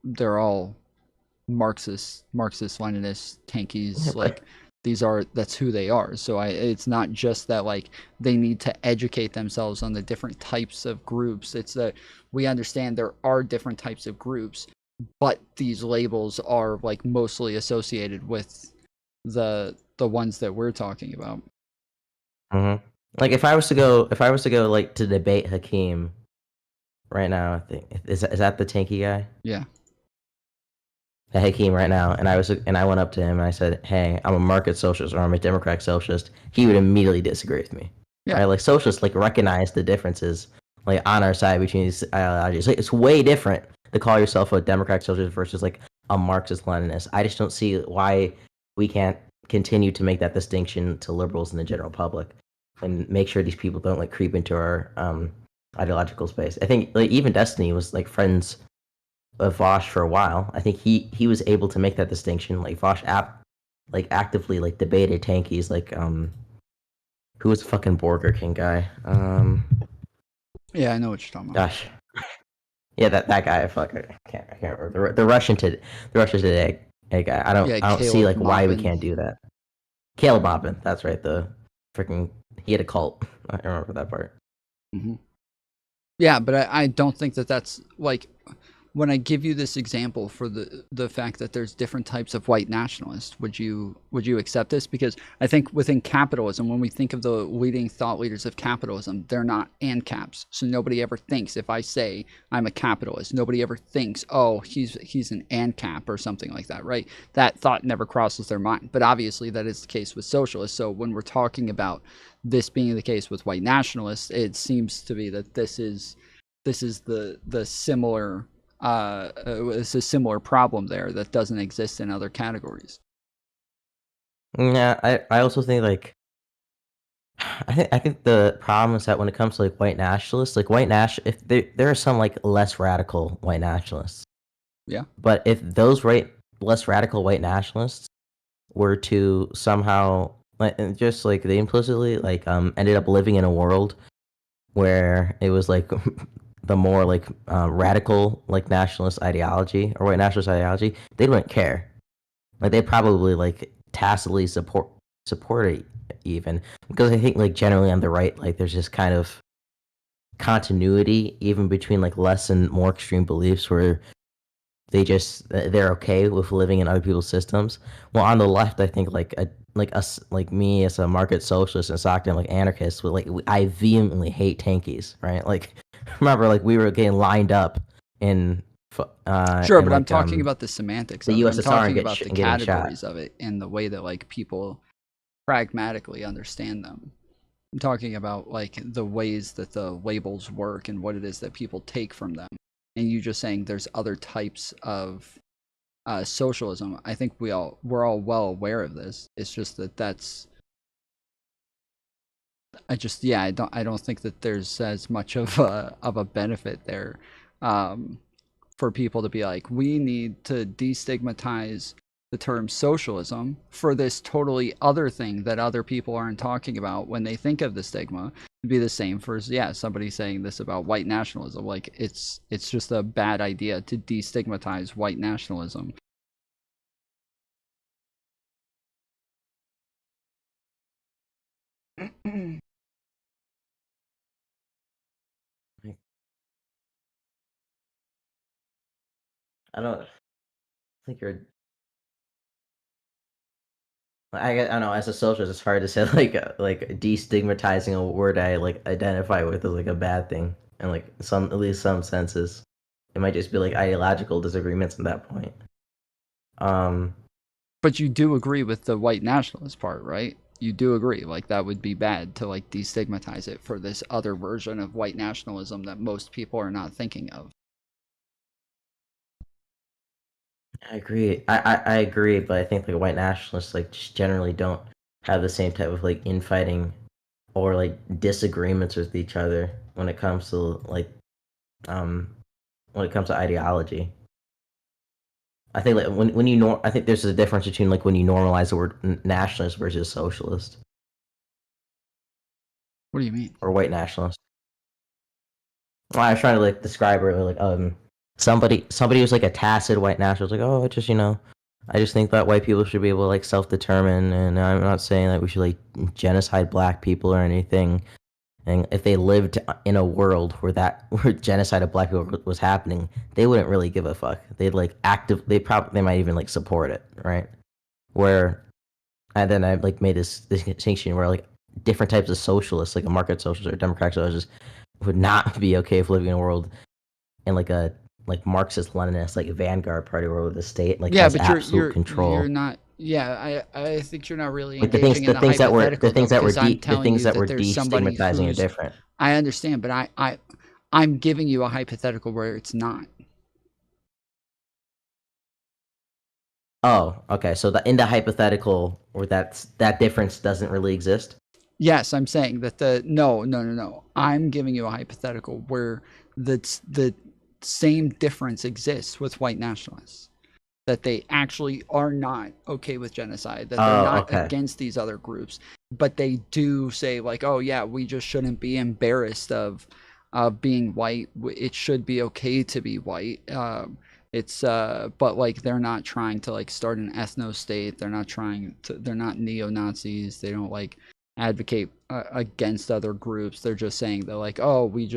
they're all Marxist, Leninist, tankies. Like that's who they are. So it's not just that like they need to educate themselves on the different types of groups. It's that we understand there are different types of groups, but these labels are like mostly associated with the ones that we're talking about. Mm-hmm. Like if I was to go like to debate Hakeem right now, I think is that the tanky guy? Yeah. Hakeem right now, and I went up to him and I said, "Hey, I'm a market socialist or I'm a democratic socialist." He would immediately disagree with me. Yeah. Right? Like socialists like recognize the differences like on our side between these ideologies. Like, it's way different to call yourself a democratic socialist versus like a Marxist Leninist. I just don't see why we can't continue to make that distinction to liberals and the general public and make sure these people don't like creep into our ideological space. I think like even Destiny was like friends of Vosh for a while. I think he was able to make that distinction. Like Vosh actively like debated tankies. Like who was the fucking Burger King guy? Yeah, I know what you're talking about. Gosh, yeah, that guy. I can't remember the Russian today guy. I don't see like why we can't do that. Caleb Maupin, that's right. The freaking he had a cult. I remember that part. Mm-hmm. Yeah, but I don't think that's like when I give you this example for the fact that there's different types of white nationalists, would you accept this? Because I think within capitalism, when we think of the leading thought leaders of capitalism, they're not ANCAPs. So nobody ever thinks if I say I'm a capitalist, nobody ever thinks, oh, he's an ANCAP or something like that, right? That thought never crosses their mind. But obviously that is the case with socialists. So when we're talking about this being the case with white nationalists, it seems to be that this is the similar it's a similar problem there that doesn't exist in other categories. Yeah, I also think like I think the problem is that when it comes to like white nationalists, like if there are some like less radical white nationalists. Yeah. But if those less radical white nationalists were to somehow like just like they implicitly like ended up living in a world where it was like the more like radical like nationalist ideology or white nationalist ideology, they wouldn't care. Like they probably like tacitly support it even, because I think like generally on the right, like there's just kind of continuity even between like less and more extreme beliefs where they're okay with living in other people's systems. Well, on the left, I think like us, like me as a market socialist and Stockton, like anarchists, I vehemently hate tankies, right? Like, remember, like we were getting lined up in. Sure, but I'm talking about the semantics. The USSR, I'm talking about the categories of it and the way that like people pragmatically understand them. I'm talking about like the ways that the labels work and what it is that people take from them. And you just saying there's other types of socialism. I think we're all well aware of this. It's just that's. I don't think that there's as much of a benefit there for people to be like, we need to destigmatize the term socialism for this totally other thing that other people aren't talking about when they think of the stigma. It'd be the same for somebody saying this about white nationalism. Like it's just a bad idea to destigmatize white nationalism. I don't think you're. I don't know. As a socialist, it's hard to say like destigmatizing a word I like identify with as like a bad thing, and like at least some senses, it might just be like ideological disagreements at that point. But you do agree with the white nationalist part, right? You do agree, like that would be bad to like destigmatize it for this other version of white nationalism that most people are not thinking of. I agree. I agree, but I think like white nationalists like just generally don't have the same type of like infighting or like disagreements with each other when it comes to when it comes to ideology. I think like when you I think there's a difference between like when you normalize the word nationalist versus socialist. What do you mean? Or white nationalist. Well, I was trying to like describe earlier, like somebody was like a tacit white nationalist, like, oh, I just think that white people should be able to like self-determine, and I'm not saying that we should like genocide black people or anything. And if they lived in a world where genocide of black people was happening, they wouldn't really give a fuck. They'd like they might even like support it, right? And then I like made this distinction where like different types of socialists, like a market socialist or democratic socialist, would not be okay with living in a world in like a Marxist Leninist like vanguard party where the state like has absolute control. You're not. Yeah, I think you're not really like the engaging in the things that were destigmatizing destigmatizing are different. I understand, but I'm giving you a hypothetical where it's not. Oh, okay. So in the hypothetical where that difference doesn't really exist. Yes, I'm saying that no. I'm giving you a hypothetical where the same difference exists with white nationalists. That they actually are not okay with genocide, that they're not against these other groups, but they do say like, oh yeah, we just shouldn't be embarrassed of being white. It should be okay to be white. But like they're not trying to like start an ethno state. They're not neo-Nazis. They don't like advocate against other groups. They're just saying they're like, oh, we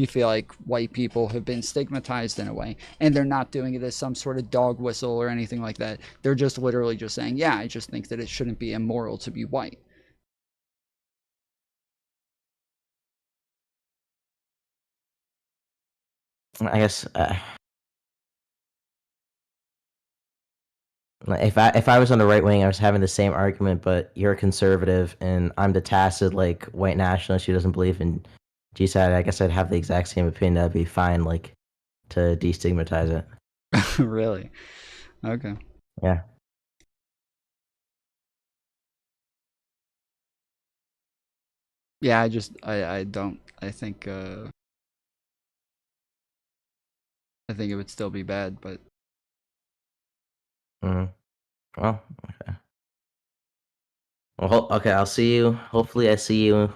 feel like white people have been stigmatized in a way, and they're not doing it as some sort of dog whistle or anything like that. They're just literally just saying, yeah, I just think that it shouldn't be immoral to be white. I guess if I was on the right wing, I was having the same argument, but you're a conservative and I'm the tacit like white nationalist who doesn't believe in genocide. I guess I'd have the exact same opinion. That'd be fine, like to destigmatize it. Really? Okay. Yeah. Yeah, I don't. I think it would still be bad, but. Well, okay. Well, okay. I'll see you. Hopefully, I see you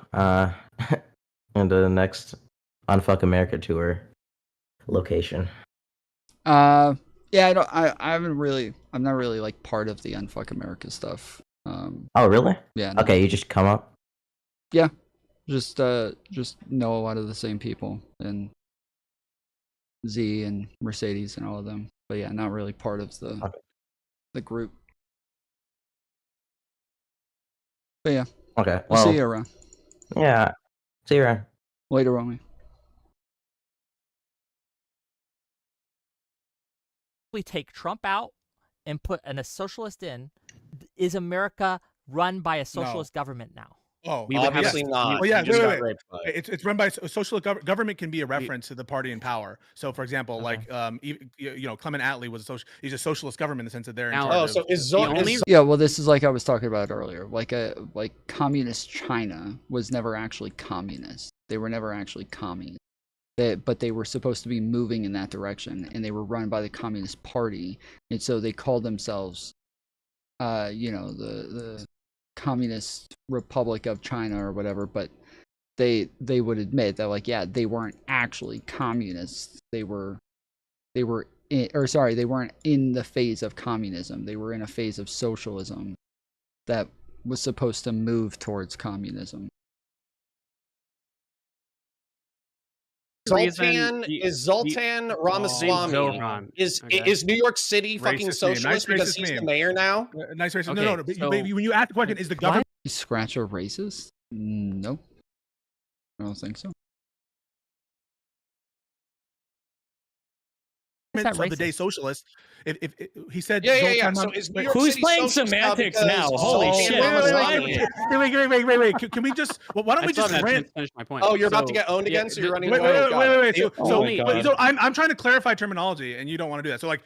in the next Unfuck America tour location. Yeah, I'm not really like part of the Unfuck America stuff. Oh, really? Yeah. No. Okay, you just come up. Yeah, just know a lot of the same people, and Z and Mercedes and all of them. But yeah, not really part of the group. But yeah. Okay. Well, see you around. Yeah. See you around. Later, Romy. We take Trump out and put a socialist in. Is America run by a socialist government now? Oh, obviously not. Well, yeah, wait. It's run by socialist government. Can be a reference to the party in power. So, for example, like Clement Attlee was he's a socialist government in the sense that they're in charge. Yeah, well, this is like I was talking about earlier. Like communist China was never actually communist. They were never actually communist. But they were supposed to be moving in that direction, and they were run by the Communist Party, and so they called themselves, the Communist Republic of China or whatever. But they would admit that, like, yeah, they weren't actually communists. They weren't in the phase of communism. They were in a phase of socialism that was supposed to move towards communism. Zoltan Ramaswamy is New York City fucking socialist because he's the mayor now? Nice racist. No. But when you ask the question, is the government scratch a racist? No, I don't think so. Of the day socialist. If he said, yeah. So is New York who's City playing socialist semantics now? Holy shit! Wait. Can we just? Well, why don't we just rant? Finish my point. Oh, you're about to get owned again, so you're running away. So I'm trying to clarify terminology, and you don't want to do that. So like,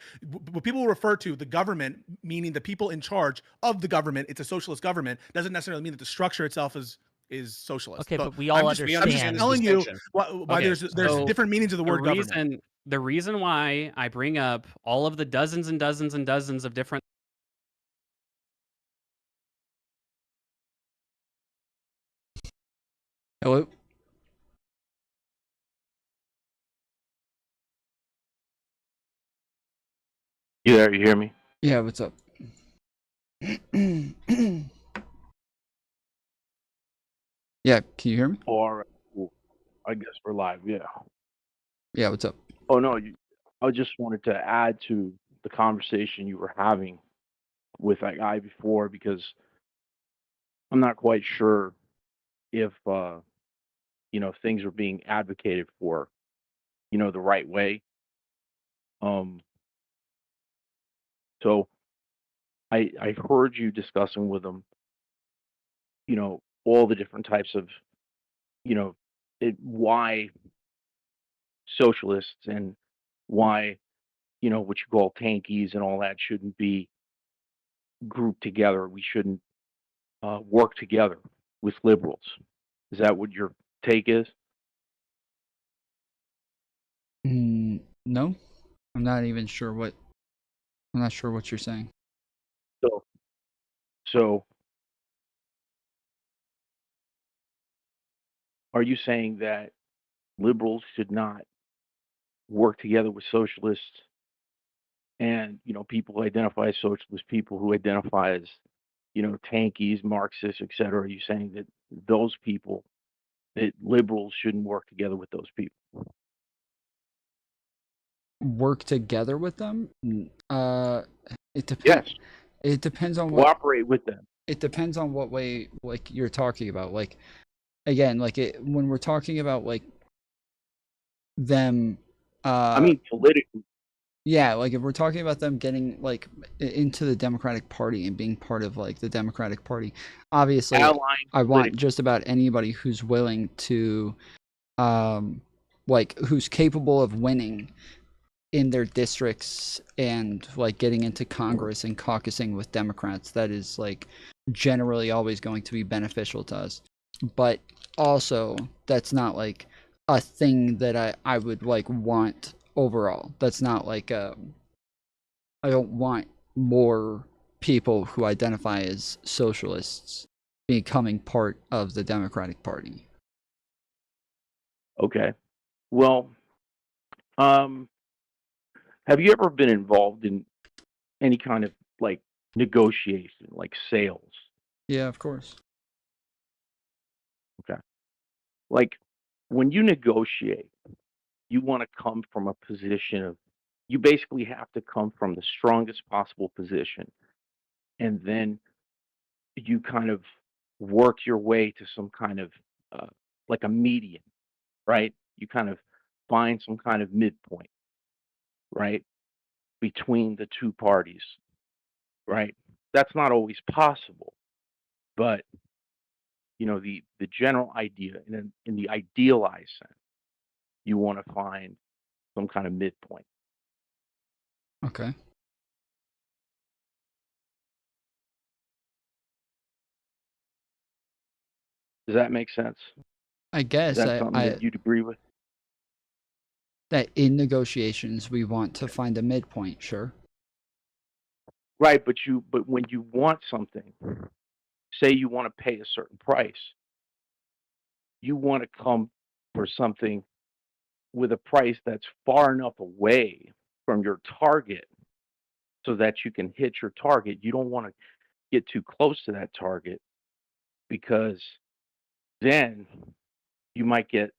what people refer to the government, meaning the people in charge of the government, it's a socialist government, doesn't necessarily mean that the structure itself is is socialist. Okay, but we all I'm just understand. telling you why Okay, there's so different meanings of the word government. The reason why I bring up all of the dozens and dozens and dozens of different Hello? You there? You hear me? Yeah, what's up? Yeah, can you hear me? All right, cool. I guess we're live. Yeah. Yeah, what's up? Oh no, I just wanted to add to the conversation you were having with that guy before because I'm not quite sure if things are being advocated for, the right way. Um, so I heard you discussing with him, all the different types of, why socialists and why, what you call tankies and all that shouldn't be grouped together. We shouldn't work together with liberals. Is that what your take is? No, I'm not even sure what. I'm not sure what you're saying. So are you saying that liberals should not work together with socialists and, people who identify as socialists, people who identify as, tankies, Marxists, et cetera? Are you saying that those people, that liberals shouldn't work together with those people? Work together with them? It depends. Yes. It depends on what. Cooperate with them. It depends on what way, like, you're talking about. Like, again, like when we're talking about like them. I mean, politically. Yeah, like if we're talking about them getting like into the Democratic Party and being part of like the Democratic Party, obviously I want just about anybody who's willing to, like who's capable of winning in their districts and like getting into Congress and caucusing with Democrats. That is like generally always going to be beneficial to us. But also that's not like a thing that I would like want overall. That's not like I don't want more people who identify as socialists becoming part of the Democratic Party. Okay. Well, have you ever been involved in any kind of like negotiation, like sales? Yeah, of course. Okay. Like when you negotiate, you want to come from a position of, you basically have to come from the strongest possible position. And then you kind of work your way to some kind of like a median, right? You kind of find some kind of midpoint, right? Between the two parties, right? That's not always possible, but the general idea in the idealized sense, you want to find some kind of midpoint. Okay. Does that make sense? I guess Is that something that you'd agree with? that in negotiations we want to find a midpoint, sure. Right, but when you want something, say you want to pay a certain price, you want to come for something with a price that's far enough away from your target so that you can hit your target. You don't want to get too close to that target because then you might get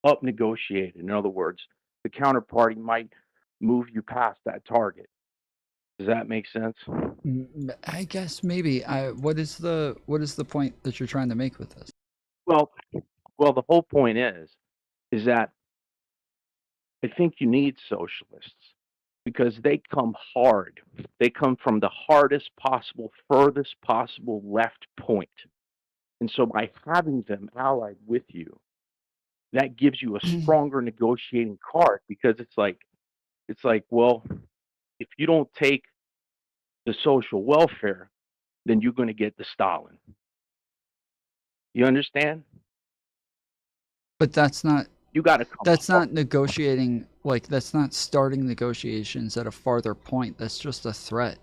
up negotiated. In other words, the counterparty might move you past that target. Does that make sense? I guess maybe. What is the point that you're trying to make with this? Well, the whole point is that I think you need socialists because they come hard. They come from the hardest possible, furthest possible left point. And so by having them allied with you, that gives you a stronger negotiating card because it's like, well, if you don't take the social welfare, then you're going to get the Stalin. You understand? But that's not. You got to come. That's not negotiating. Like, that's not starting negotiations at a farther point. That's just a threat.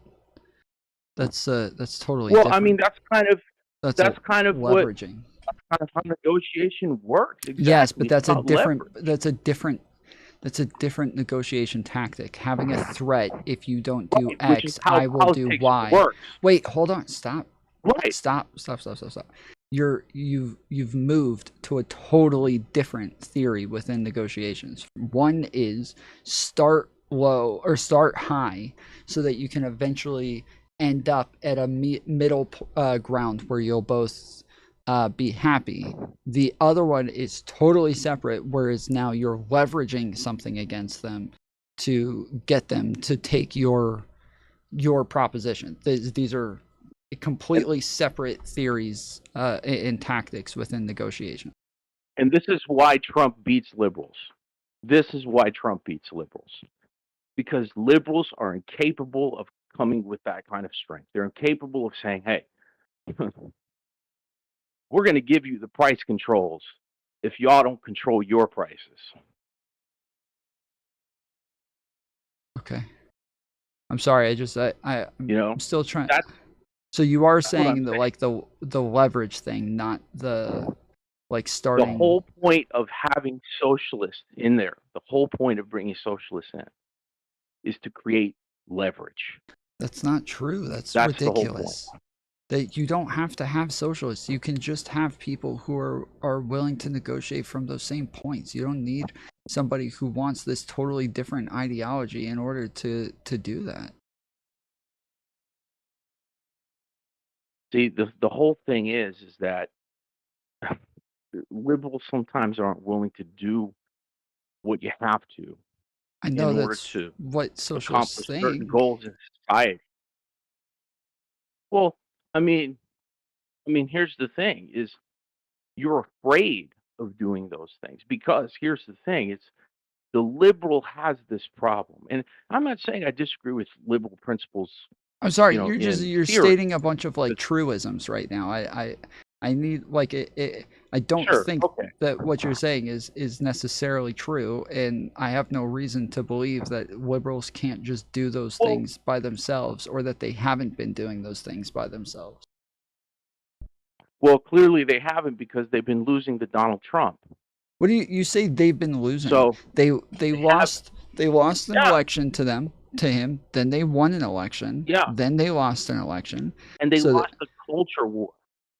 That's totally. Well, different. I mean, that's kind of leveraging. That's kind of how negotiation works. Exactly. Yes, but that's a about different. leverage. That's a different negotiation tactic. Having a threat, if you don't do Right, which X, is how I will do politics Y. works. Wait, hold on. Stop. Right. Stop. You've moved to a totally different theory within negotiations. One is start low or start high so that you can eventually end up at a middle ground where you'll both be happy. The other one is totally separate, whereas now you're leveraging something against them to get them to take your proposition. These are completely separate theories and tactics within negotiation. And this is why Trump beats liberals. This is why Trump beats liberals. Because liberals are incapable of coming with that kind of strength. They're incapable of saying, hey, we're going to give you the price controls if y'all don't control your prices. Okay. I'm sorry. I'm still trying. So you are saying that, like, the leverage thing, not the starting. The whole point of having socialists in there, the whole point of bringing socialists in, is to create leverage. That's not true. That's ridiculous. The whole point. That you don't have to have socialists. You can just have people who are willing to negotiate from those same points. You don't need somebody who wants this totally different ideology in order to do that. See, the whole thing is that liberals sometimes aren't willing to do what you have to. I know in order that's to what socialists accomplish certain think. goals in society. Well, I mean, here's the thing: is you're afraid of doing those things because here's the thing: it's the liberal has this problem, and I'm not saying I disagree with liberal principles. I'm sorry, you know, you're theory. stating a bunch of truisms right now. I need I don't think that what you're saying is necessarily true, and I have no reason to believe that liberals can't just do those things by themselves, or that they haven't been doing those things by themselves. Well, clearly they haven't, because they've been losing to Donald Trump. What do you say they've been losing? So they lost an election to him, then they won an election, then they lost an election, and they lost the culture war.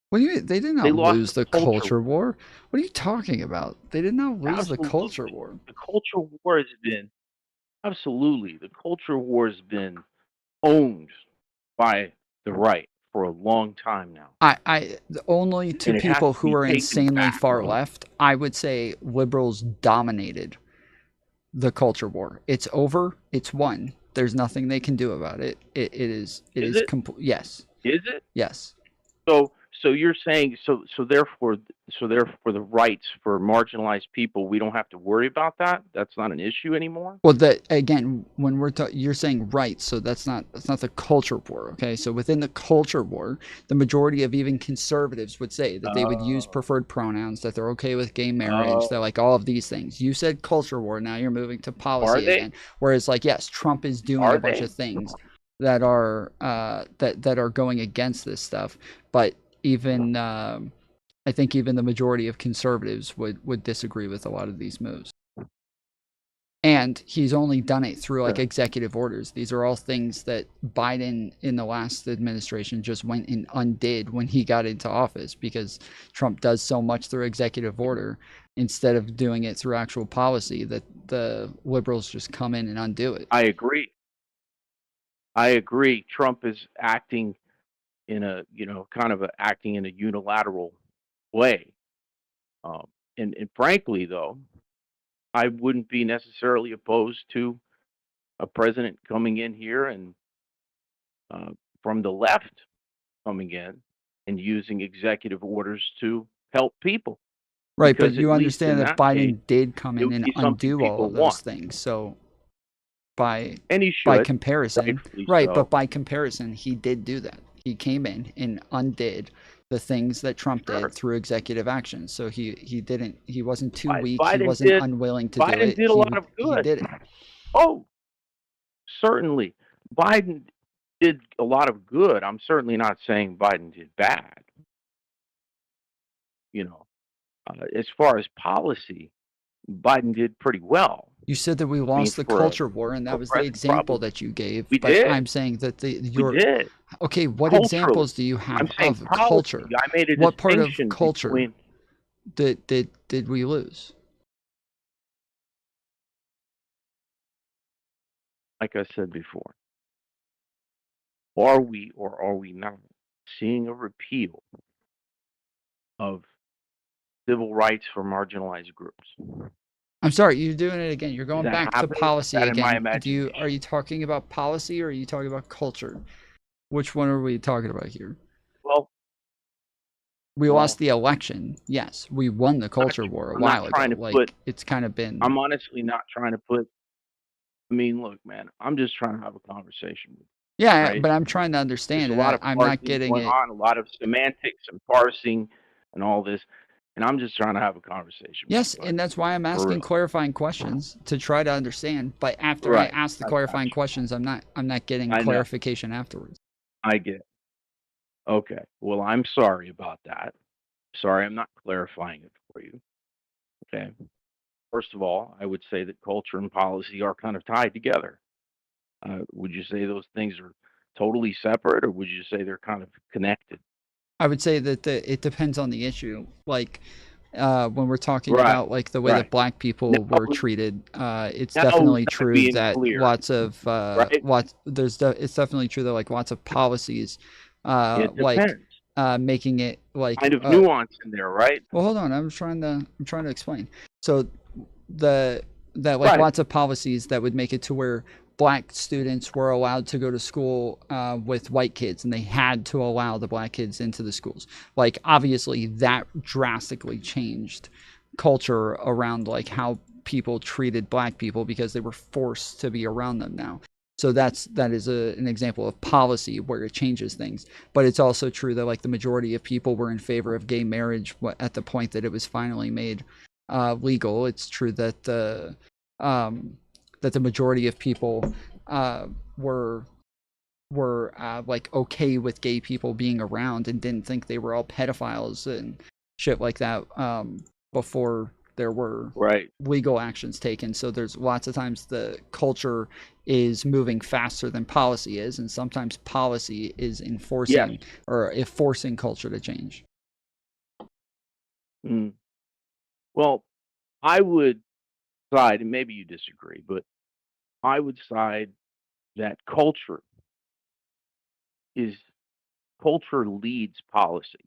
What do you mean? They did not lose the culture war. What are you talking about? They did not lose the culture war. The culture war has been the culture war has been owned by the right for a long time now. Only to people who are insanely far left, I would say liberals dominated the culture war. It's over. It's won. There's nothing they can do about it. It is complete. Yes. Is it? Yes. So you're saying so therefore the rights for marginalized people, we don't have to worry about that? That's not an issue anymore? Well, that again, when we're you're saying rights, so that's not the culture war, okay? So within the culture war, the majority of even conservatives would say that they would use preferred pronouns, that they're okay with gay marriage, they're like all of these things. You said culture war, now you're moving to policy again. Whereas, like, yes, Trump is doing a bunch of things that are that are going against this stuff, but even I think even the majority of conservatives would disagree with a lot of these moves. And he's only done it through executive orders. These are all things that Biden in the last administration just went and undid when he got into office, because Trump does so much through executive order instead of doing it through actual policy, that the liberals just come in and undo it. I agree. Trump is acting in a acting in a unilateral way, and frankly, though, I wouldn't be necessarily opposed to a president coming in here and from the left coming in and using executive orders to help people. Right, but you understand that Biden did come in and undo all of those things. So by comparison, right? But by comparison, he did do that. He came in and undid the things that Trump Sure. did through executive action. So he wasn't too weak. Biden He wasn't did- unwilling to do Biden it. did a lot of He good. did it. Oh, certainly. Biden did a lot of good. I'm certainly not saying Biden did bad. You know, as far as policy, Biden did pretty well. You said that we lost the for a- culture war, and that was the President example probably- that you gave. We but did. I'm saying that We did. Okay, what Culturally. examples do you have I'm saying of policy. culture? I made a What part of distinction culture between- did we lose? Like I said before, are we or are we not seeing a repeal of civil rights for marginalized groups? I'm sorry, you're doing it again. You're going that back to happening? policy Is that in my again. Are you talking about policy or are you talking about culture? Which one are we talking about here? Well, we lost the election. Yes, we won the culture war a I'm while not trying ago. to put. It's kind of been. I'm honestly not trying to put. I mean, look, man. I'm just trying to have a conversation with you. Yeah, right? but I'm trying to understand. There's And a lot of I'm not parsing getting going it. on, a lot of semantics and parsing and all this, and I'm just trying to have a conversation. Yes, and that's why I'm asking real. clarifying questions to try to understand. But after Right. I ask the I clarifying questions, I'm not getting I know. clarification afterwards. I get it. Okay. Well, I'm sorry about that. Sorry, I'm not clarifying it for you. Okay. First of all, I would say that culture and policy are kind of tied together. Would you say those things are totally separate, or would you say they're kind of connected? I would say that it depends on the issue. Like when we're talking Right, about like the way that right. black people No, were treated, it's no, definitely not true being that clear, lots of right? it's definitely true that like lots of policies It like depends. making it like Kind of nuance in there, right? well, hold on. I'm trying to explain. So that like Right. lots of policies that would make it to where black students were allowed to go to school with white kids, and they had to allow the black kids into the schools. Like obviously that drastically changed culture around like how people treated black people because they were forced to be around them now. So that is an example of policy where it changes things. But it's also true that like the majority of people were in favor of gay marriage at the point that it was finally made legal. It's true that the majority of people were like okay with gay people being around and didn't think they were all pedophiles and shit like that before there were legal actions taken. So there's lots of times the culture is moving faster than policy is, and sometimes policy is enforcing or forcing culture to change. Well, I would side, and maybe you disagree, but I would side that culture leads policy.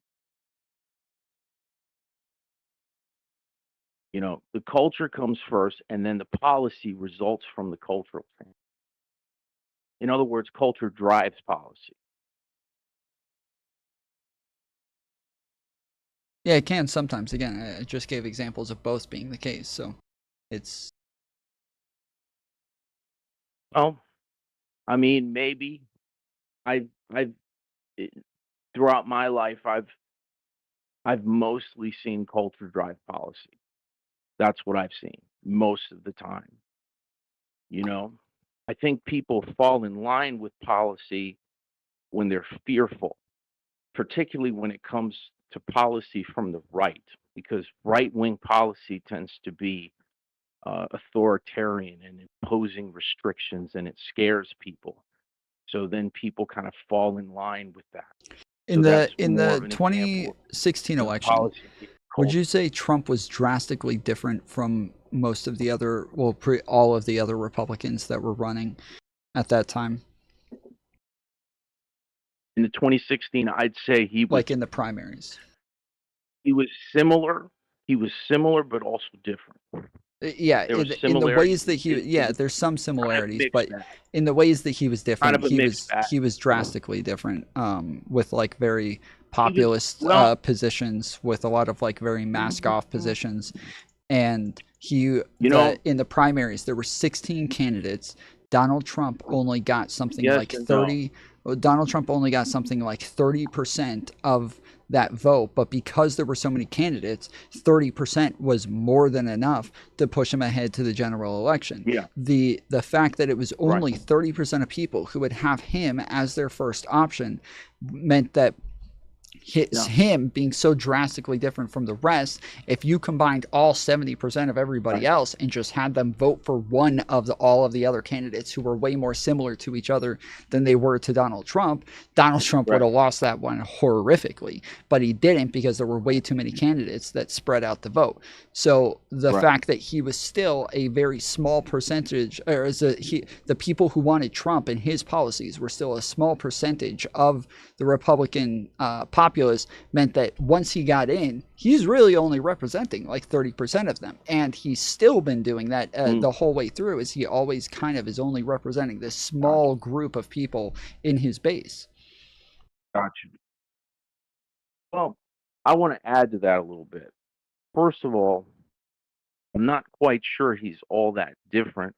You know, the culture comes first, and then the policy results from the cultural change. In other words, culture drives policy. Yeah, it can sometimes. Again, I just gave examples of both being the case. So it's. Oh, I mean, maybe throughout my life, I've mostly seen culture drive policy. That's what I've seen most of the time. You know, I think people fall in line with policy when they're fearful, particularly when it comes to policy from the right, because right-wing policy tends to be authoritarian and imposing restrictions, and it scares people. So then people kind of fall in line with that. In So the that's in more the of an example 2016 of election, policy being would you say Trump was drastically different from most of the other, well, all of the other Republicans that were running at that time? In the 2016, I'd say he was Like in the primaries. he was similar. He was similar, but also different. Yeah, There were in the similarities. ways that there's some similarities, mixed but bag. in the ways that he was different, Kind of a mixed bag. he was drastically different, with like very populist well- positions, with a lot of like very mask off positions, and in the primaries there were 16 candidates. Donald Trump only got something Yes like and 30 Donald Trump only got something like 30% of that vote, but because there were so many candidates, 30% was more than enough to push him ahead to the general election. Yeah. The fact that it was only 30% of people who would have him as their first option meant that him being so drastically different from the rest, if you combined all 70% of everybody else and just had them vote for one of all of the other candidates who were way more similar to each other than they were to Donald Trump would have lost that one horrifically. But he didn't, because there were way too many candidates that spread out the vote. So the fact that he was still a very small percentage, or the people who wanted Trump and his policies were still a small percentage of the Republican populace, meant that once he got in, he's really only representing like 30% of them. And he's still been doing that the whole way through, is he always kind of is only representing this small group of people in his base. Gotcha. Well, I want to add to that a little bit. First of all, I'm not quite sure he's all that different,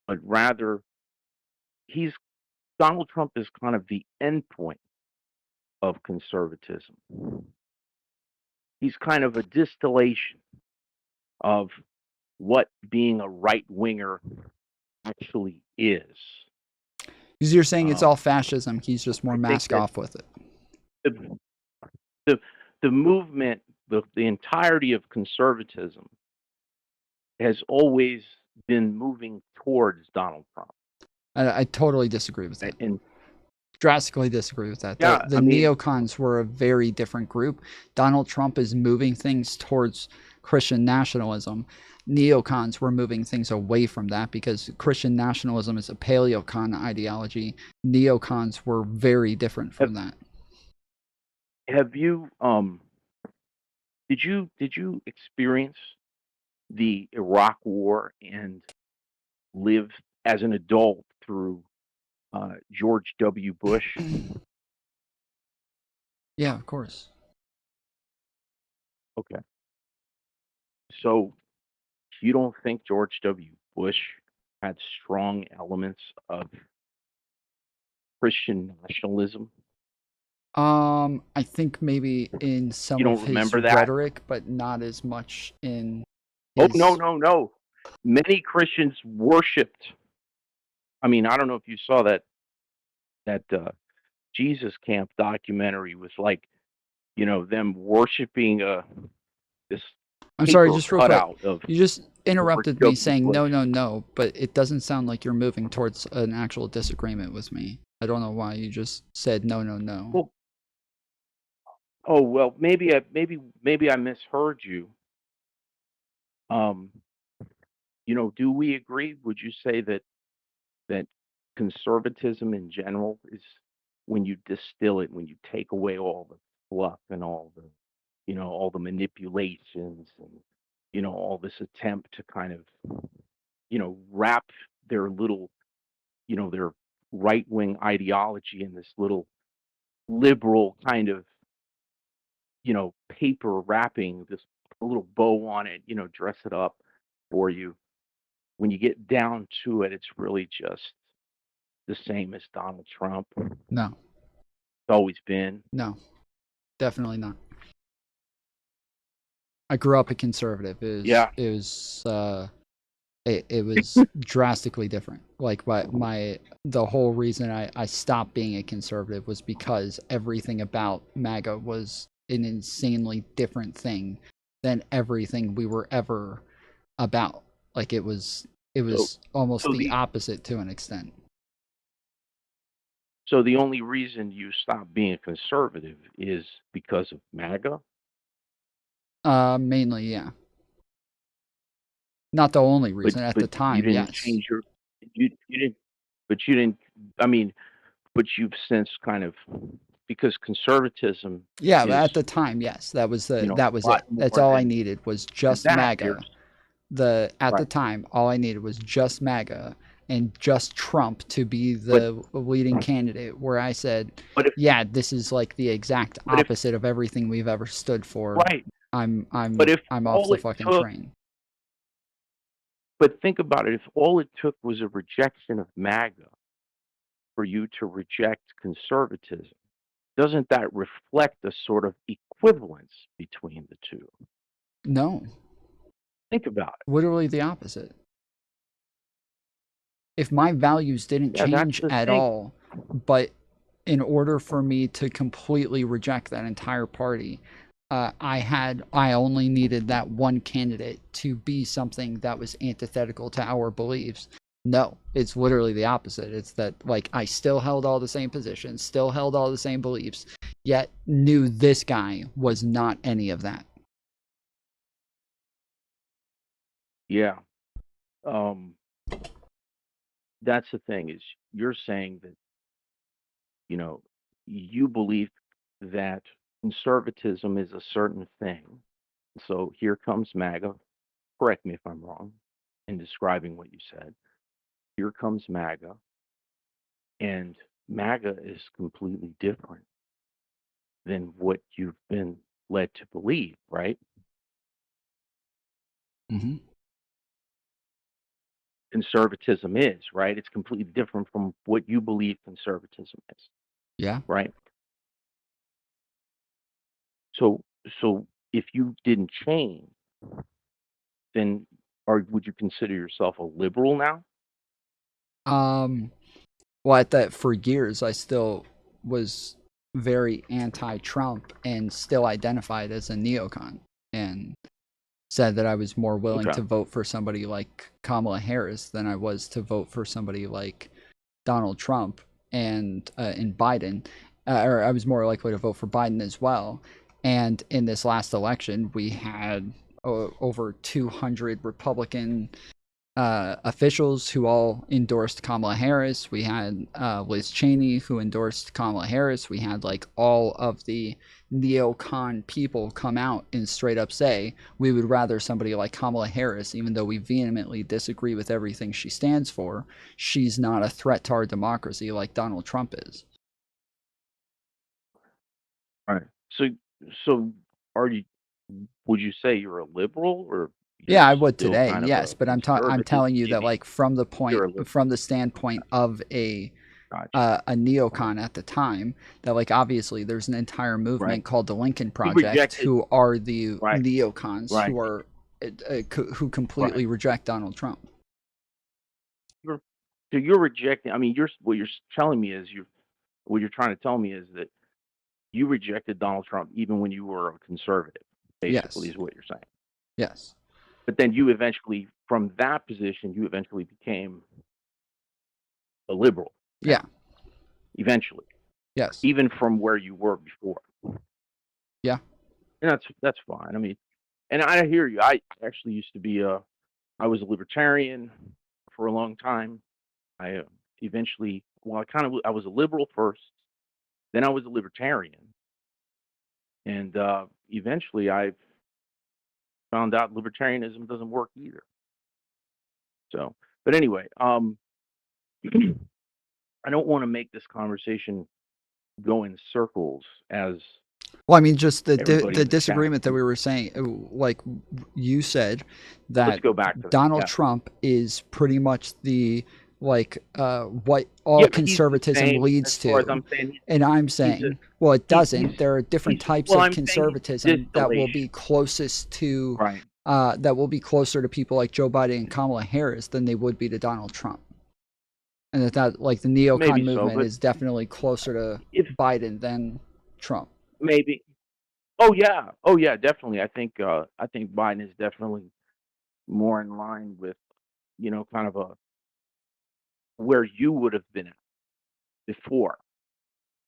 but rather Donald Trump is kind of the endpoint of conservatism. He's kind of a distillation of what being a right-winger actually is. Because you're saying it's all fascism, he's just more masked off with it. The movement, the entirety of conservatism has always been moving towards Donald Trump. I totally disagree with that. And drastically disagree with that. Yeah, The neocons were a very different group. Donald Trump is moving things towards Christian nationalism. Neocons were moving things away from that, because Christian nationalism is a paleocon ideology. Neocons were very different from that. Have you did you experience the Iraq War and live as an adult through George W. Bush? Yeah, of course. Okay. So you don't think George W. Bush had strong elements of Christian nationalism? I think maybe in some of his rhetoric, but not as much in his... Oh, no. Many Christians worshipped. I mean, I don't know if you saw that Jesus Camp documentary with, like, them worshiping this. I'm sorry, just real quick. You just interrupted me saying no, but it doesn't sound like you're moving towards an actual disagreement with me. I don't know why you just said no. Well, maybe I misheard you. Do we agree? Would you say that conservatism in general is, when you distill it, when you take away all the fluff and all the all the manipulations and all this attempt to kind of wrap their little their right-wing ideology in this little liberal kind of paper wrapping, this little bow on it, dress it up for you. When you get down to it, it's really just the same as Donald Trump. No. It's always been. No, definitely not. I grew up a conservative. It was drastically different. Like the whole reason I stopped being a conservative was because everything about MAGA was an insanely different thing than everything we were ever about. Like it was almost the opposite to an extent. So the only reason you stopped being a conservative is because of MAGA? Mainly, yeah. Not the only reason at the time. You didn't yes. change your. You didn't. I mean, but you've since kind of, because conservatism. Yeah, but at the time, yes, that was it. That's all I needed was just MAGA. At the time, all I needed was just MAGA and just Trump to be the leading candidate. Where I said, this is like the exact opposite of everything we've ever stood for. Right. I'm off the fucking train. But think about it. If all it took was a rejection of MAGA for you to reject conservatism, doesn't that reflect a sort of equivalence between the two? No. Think about it. Literally the opposite. If my values didn't Yeah, that's change the at thing. all, but in order for me to completely reject that entire party, I only needed that one candidate to be something that was antithetical to our beliefs. No, it's literally the opposite. It's that, like, I still held all the same positions, still held all the same beliefs, yet knew this guy was not any of that. Yeah. That's the thing, is you're saying that, you know, you believe that conservatism is a certain thing. So here comes MAGA. Correct me if I'm wrong in describing what you said. Here comes MAGA, and MAGA is completely different than what you've been led to believe, right? Mm-hmm. Conservatism is, right? It's completely different from what you believe conservatism is, Yeah. right? So if you didn't change, then would you consider yourself a liberal now? Well, at that, for years, I still was very anti-Trump and still identified as a neocon, and said that I was more willing Okay. to vote for somebody like Kamala Harris than I was to vote for somebody like Donald Trump and Biden, or I was more likely to vote for Biden as well. And in this last election, we had over 200 Republican officials who all endorsed Kamala Harris. We had Liz Cheney who endorsed Kamala Harris. We had like all of the neocon people come out and straight up say we would rather somebody like Kamala Harris, even though we vehemently disagree with everything she stands for. She's not a threat to our democracy like Donald Trump is. All right. So would you say you're a liberal, or Yeah, I you're would still today, kind of yes, a but I'm conservative? telling you that, Maybe like, from the you're a point, liberal. from the standpoint of a Gotcha. neocon at the time, that, like, obviously there's an entire movement Right. called the Lincoln You Project, rejected. who are the Right. neocons Right. who are who completely reject Donald Trump. So you're rejecting. I mean, what you're telling me is what you're trying to tell me is that you rejected Donald Trump even when you were a conservative. Basically, Yes. is what you're saying. Yes. But then you eventually, from that position, you eventually became a liberal. Yeah. Eventually. Yes. Even from where you were before. Yeah. And that's fine. I mean, and I hear you. I actually used to be I was a libertarian for a long time. I eventually, well, I was a liberal first, then I was a libertarian, and eventually I found out libertarianism doesn't work either. So, but anyway, I don't want to make this conversation go in circles as Well, I mean, just the everybody in the chat. disagreement that we were saying, like you said, Let's that go back to that. Donald Yeah. Trump is pretty much the, like, what all Yeah, but he's the conservatism same leads as far as to. I'm saying. And I'm saying, well, it doesn't. There are different he's- types well, of I'm saying he's conservatism that will be distillation. closest to, Right. that will be closer to people like Joe Biden and Kamala Harris than they would be to Donald Trump. And that like the neocon Maybe so, movement but is definitely closer to Biden than Trump. Maybe. Oh yeah, definitely. I think Biden is definitely more in line with, kind of where you would have been at before.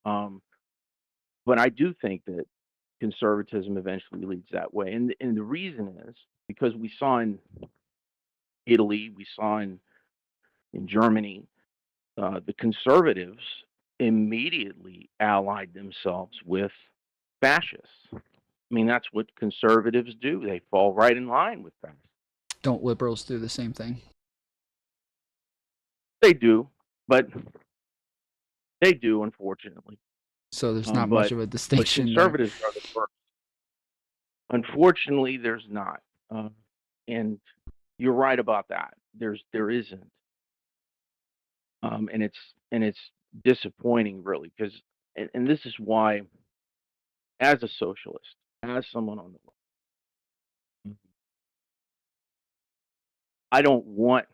But I do think that conservatism eventually leads that way, and the reason is because we saw in Italy, we saw in Germany, the conservatives immediately allied themselves with fascists. I mean, that's what conservatives do. They fall right in line with fascists. Don't liberals do the same thing? They do, unfortunately. So there's not much of a distinction But there. conservatives are the first. Unfortunately, there's not, and you're right about that. There isn't, and it's disappointing, really, because and this is why, as a socialist, as someone on the left, I don't want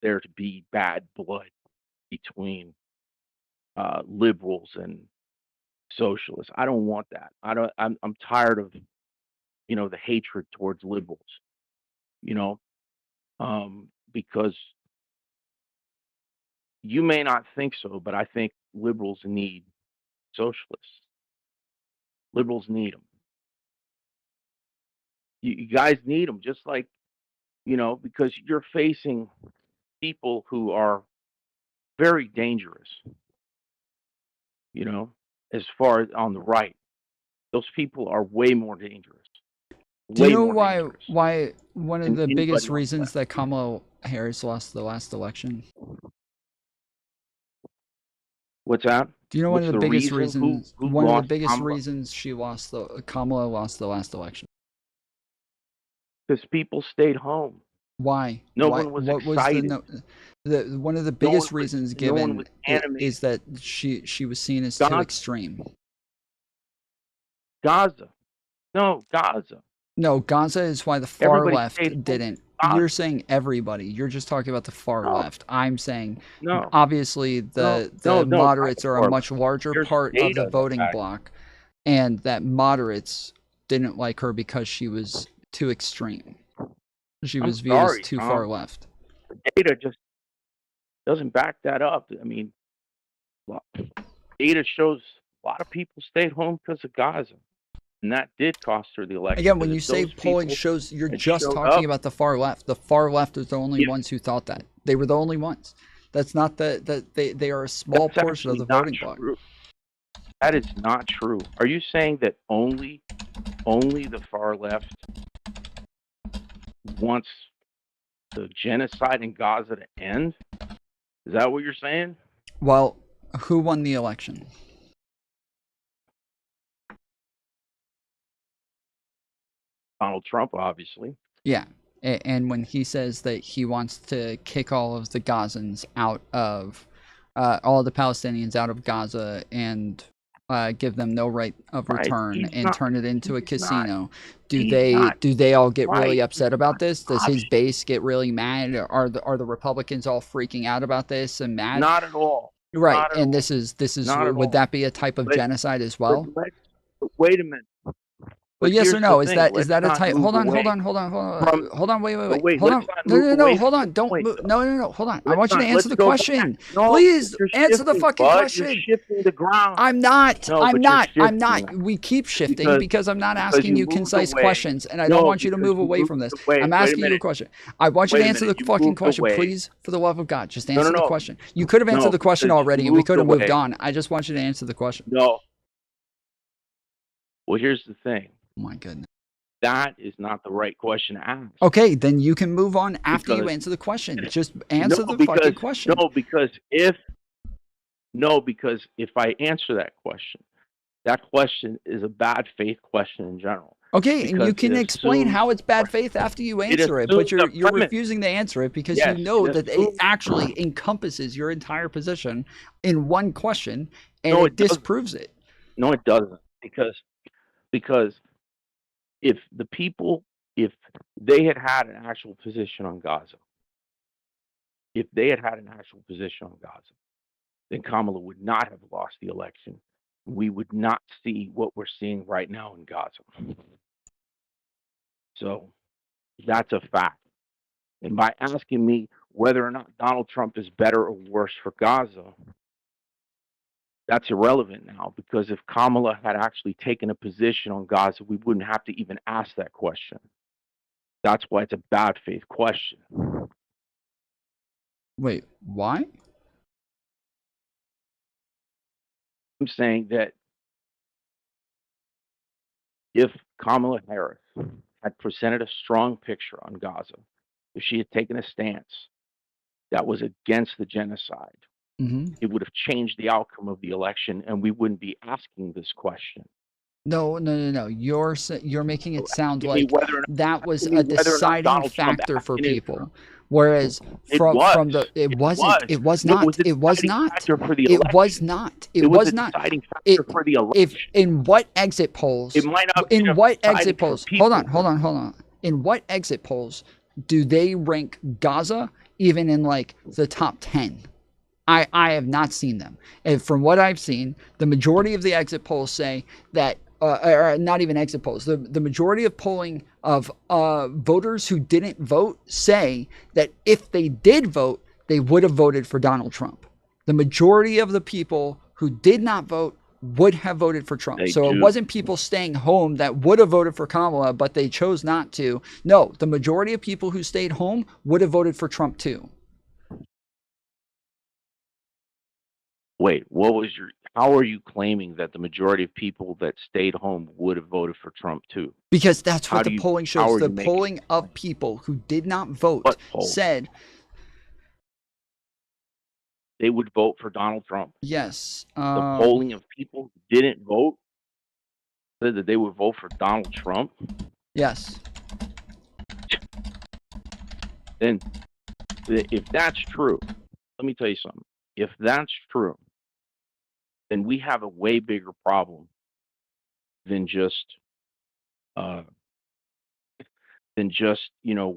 there to be bad blood between liberals and socialists. I don't want that. I'm tired of the hatred towards liberals. You know, because you may not think so, but I think liberals need socialists. Liberals need them. You guys need them, just like because you're facing people who are very dangerous. As far as on the right, those people are way more dangerous. Do you Way know more dangerous why one of than the biggest anybody on the reasons left. that Kamala Harris lost the last election? What's that? Do you know What's one of the the biggest reason? reasons? Who One of the lost biggest Kamala? reasons Kamala lost the last election. Because people stayed home. Why? No Why? one was What was excited. the one of the No one biggest was. reasons No one given was animated. is that she was seen as too Gaza. extreme. Gaza. No, Gaza. No, Gaza is why the far Everybody left stayed home. didn't. Gaza. You're saying everybody. You're just talking about the far No. left. I'm saying No. obviously No. the No. No. moderates not are a far much left. larger There's part of data the that voting backs it. bloc, and that moderates didn't like her because she was too extreme. She I'm was viewed as sorry, too Tom. far left. The data just doesn't back that up. I mean, data shows a lot of people stayed home because of Gaza, and that did cost her the election. Again, when because you if say those polling people shows, you're had just showed talking up, about the far left. The far left is the only Yeah. ones who thought that. They were the only ones. That's not they are a small that's portion of actually the not voting bloc. true. That is not true. Are you saying that only the far left wants the genocide in Gaza to end? Is that what you're saying? Well, who won the election? Donald Trump, obviously. Yeah. And when he says that he wants to kick all of the Gazans out of, all the Palestinians out of Gaza and give them no right of Right. return He's and not. turn it into a He's casino, not. do He's they not. do they all get really Right. upset about this? Does his Obviously. base get really mad? Are the Republicans all freaking out about this and mad? Not at all. Right. Not at And all. this is Not at would all. that be a type of But genocide as but well? wait a minute. Well, But yes or here's no? the Is thing. that Let's a not type? move Hold on, away from wait, but wait, hold let's on. not No, move away hold from on. the Don't point, move. though. No. Hold on. I Let's want you to not. answer Let's the go question. back. No, Please you're answer the shifting, fucking bud. question. You're shifting the ground. I'm not. No, I'm but you're not. I'm shifting not. that. We keep shifting Because because I'm not because asking you you moved concise away. questions, and I don't No, want you to because move you away moved from this. away. I'm Wait a asking you a minute. question. I want you Wait to a answer minute. the You fucking moved question, away. please. For the love of God, just No, answer the no. question. You could have answered No, the question because you already, and we moved could have moved away. on. I just want you to answer the question. No. Well, here's the thing. Oh my goodness. That is not the right question to ask. Okay, then you can move on after you Because answer the question. Just answer the because fucking question. because if I answer that question is a bad faith question in general. Okay, and you Because can it explain assumes- how it's bad faith after you It answer it, but assumes a you're premise. refusing to answer it because Yes, you know it that it assumes- actually encompasses your entire position in one question, and No, it it doesn't. disproves it. No, it doesn't. Because if they had had an actual position on Gaza, then Kamala would not have lost the election. We would not see what we're seeing right now in Gaza. So that's a fact. And by asking me whether or not Donald Trump is better or worse for Gaza, that's irrelevant now, because if Kamala had actually taken a position on Gaza, we wouldn't have to even ask that question. That's why it's a bad faith question. Wait, why? I'm saying that if Kamala Harris had presented a strong picture on Gaza, if she had taken a stance that was against the genocide, it would have changed the outcome of the election, and we wouldn't be asking this question. No. You're making it sound asking me like whether or not- that was asking me a whether or not deciding Donald Trump factor for acted in- people. Whereas It from was. the it It wasn't. was. It was It not. was a It was deciding not. factor for the It election. was not. It It was was a not. deciding It factor for the election. if in what exit polls? It might not In be what deciding exit for polls? people. Hold on. In what exit polls do they rank Gaza even in like the top 10? I have not seen them. And from what I've seen, the majority of the exit polls say that, or not even exit polls, the majority of polling of voters who didn't vote say that if they did vote, they would have voted for Donald Trump. The majority of the people who did not vote would have voted for Trump. They So do. it wasn't people staying home that would have voted for Kamala, but they chose not to. No, the majority of people who stayed home would have voted for Trump too. Wait, what was your? How are you claiming that the majority of people that stayed home would have voted for Trump too? Because that's How what do the you- polling how shows. are The you making polling of people who did not vote What poll? said They would vote for Donald Trump. yes. The polling of people who didn't vote said that they would vote for Donald Trump. Yes. Then, if that's true, let me tell you something. If that's true, then we have a way bigger problem than just,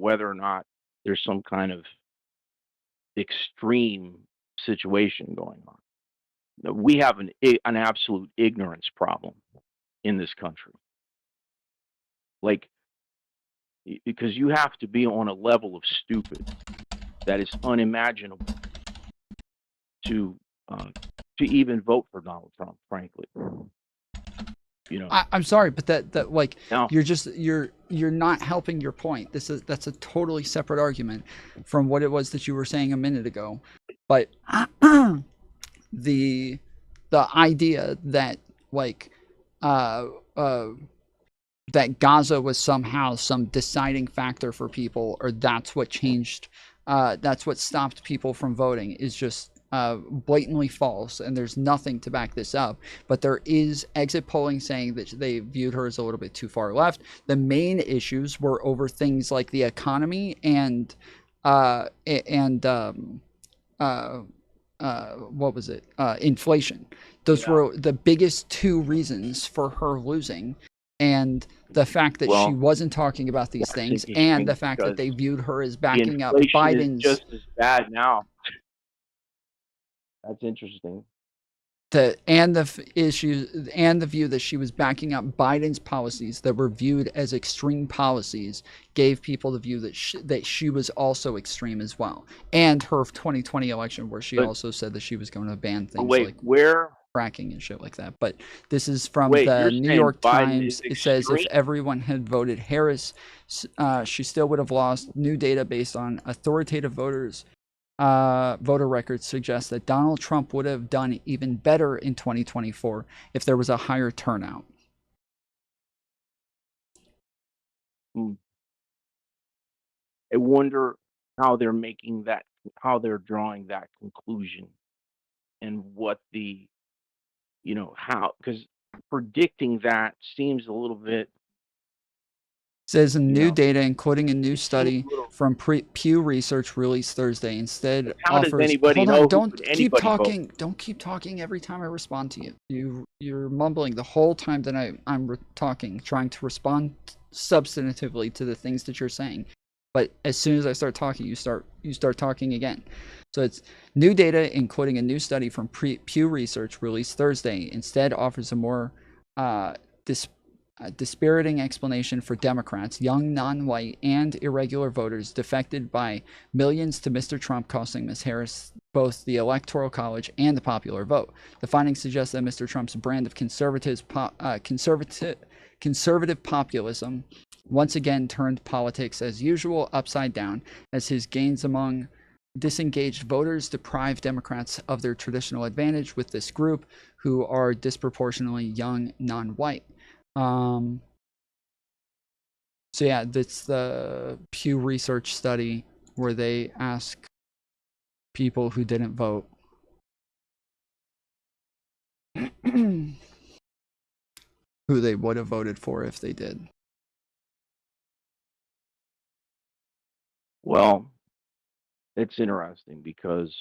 whether or not there's some kind of extreme situation going on. We have an absolute ignorance problem in this country. Like, because you have to be on a level of stupid that is unimaginable to even vote for Donald Trump, frankly. I'm sorry, but that like No. you're not helping your point. That's a totally separate argument from what it was that you were saying a minute ago. But the idea that like that Gaza was somehow some deciding factor for people, or that's what changed, that's what stopped people from voting, is just blatantly false, and there's nothing to back this up. But there is exit polling saying that they viewed her as a little bit too far left. The main issues were over things like the economy and what was it? Inflation. Those were the biggest two reasons for her losing. And the fact that she wasn't talking about these things, and the fact that they viewed her as backing up inflation Biden's is just as bad now. That's interesting. and the issues and the view that she was backing up Biden's policies that were viewed as extreme policies gave people the view that she was also extreme as well. And her 2020 election, where she also said that she was going to ban things like fracking and shit like that. But this is from the New York Times. It says if everyone had voted Harris, she still would have lost. New data based on authoritative voter records suggest that Donald Trump would have done even better in 2024 if there was a higher turnout. I wonder how they're drawing that conclusion, and what the, how, because predicting that seems a little bit. Says new data, including a new study from Pew Research released Thursday, instead How offers. does anybody Hold on, know? don't keep talking. Don't keep talking every time I respond to you. You're mumbling the whole time that I'm talking, trying to respond substantively to the things that you're saying. But as soon as I start talking, you start talking again. So it's new data, including a new study from Pew Research released Thursday, instead offers a more dispiriting explanation for Democrats, young, non-white, and irregular voters defected by millions to Mr. Trump, costing Ms. Harris both the Electoral College and the popular vote. The findings suggest that Mr. Trump's brand of conservative populism once again turned politics as usual upside down, as his gains among disengaged voters deprive Democrats of their traditional advantage with this group, who are disproportionately young, non-white. So yeah, that's the Pew Research study where they ask people who didn't vote who they would have voted for if they did. Well, it's interesting because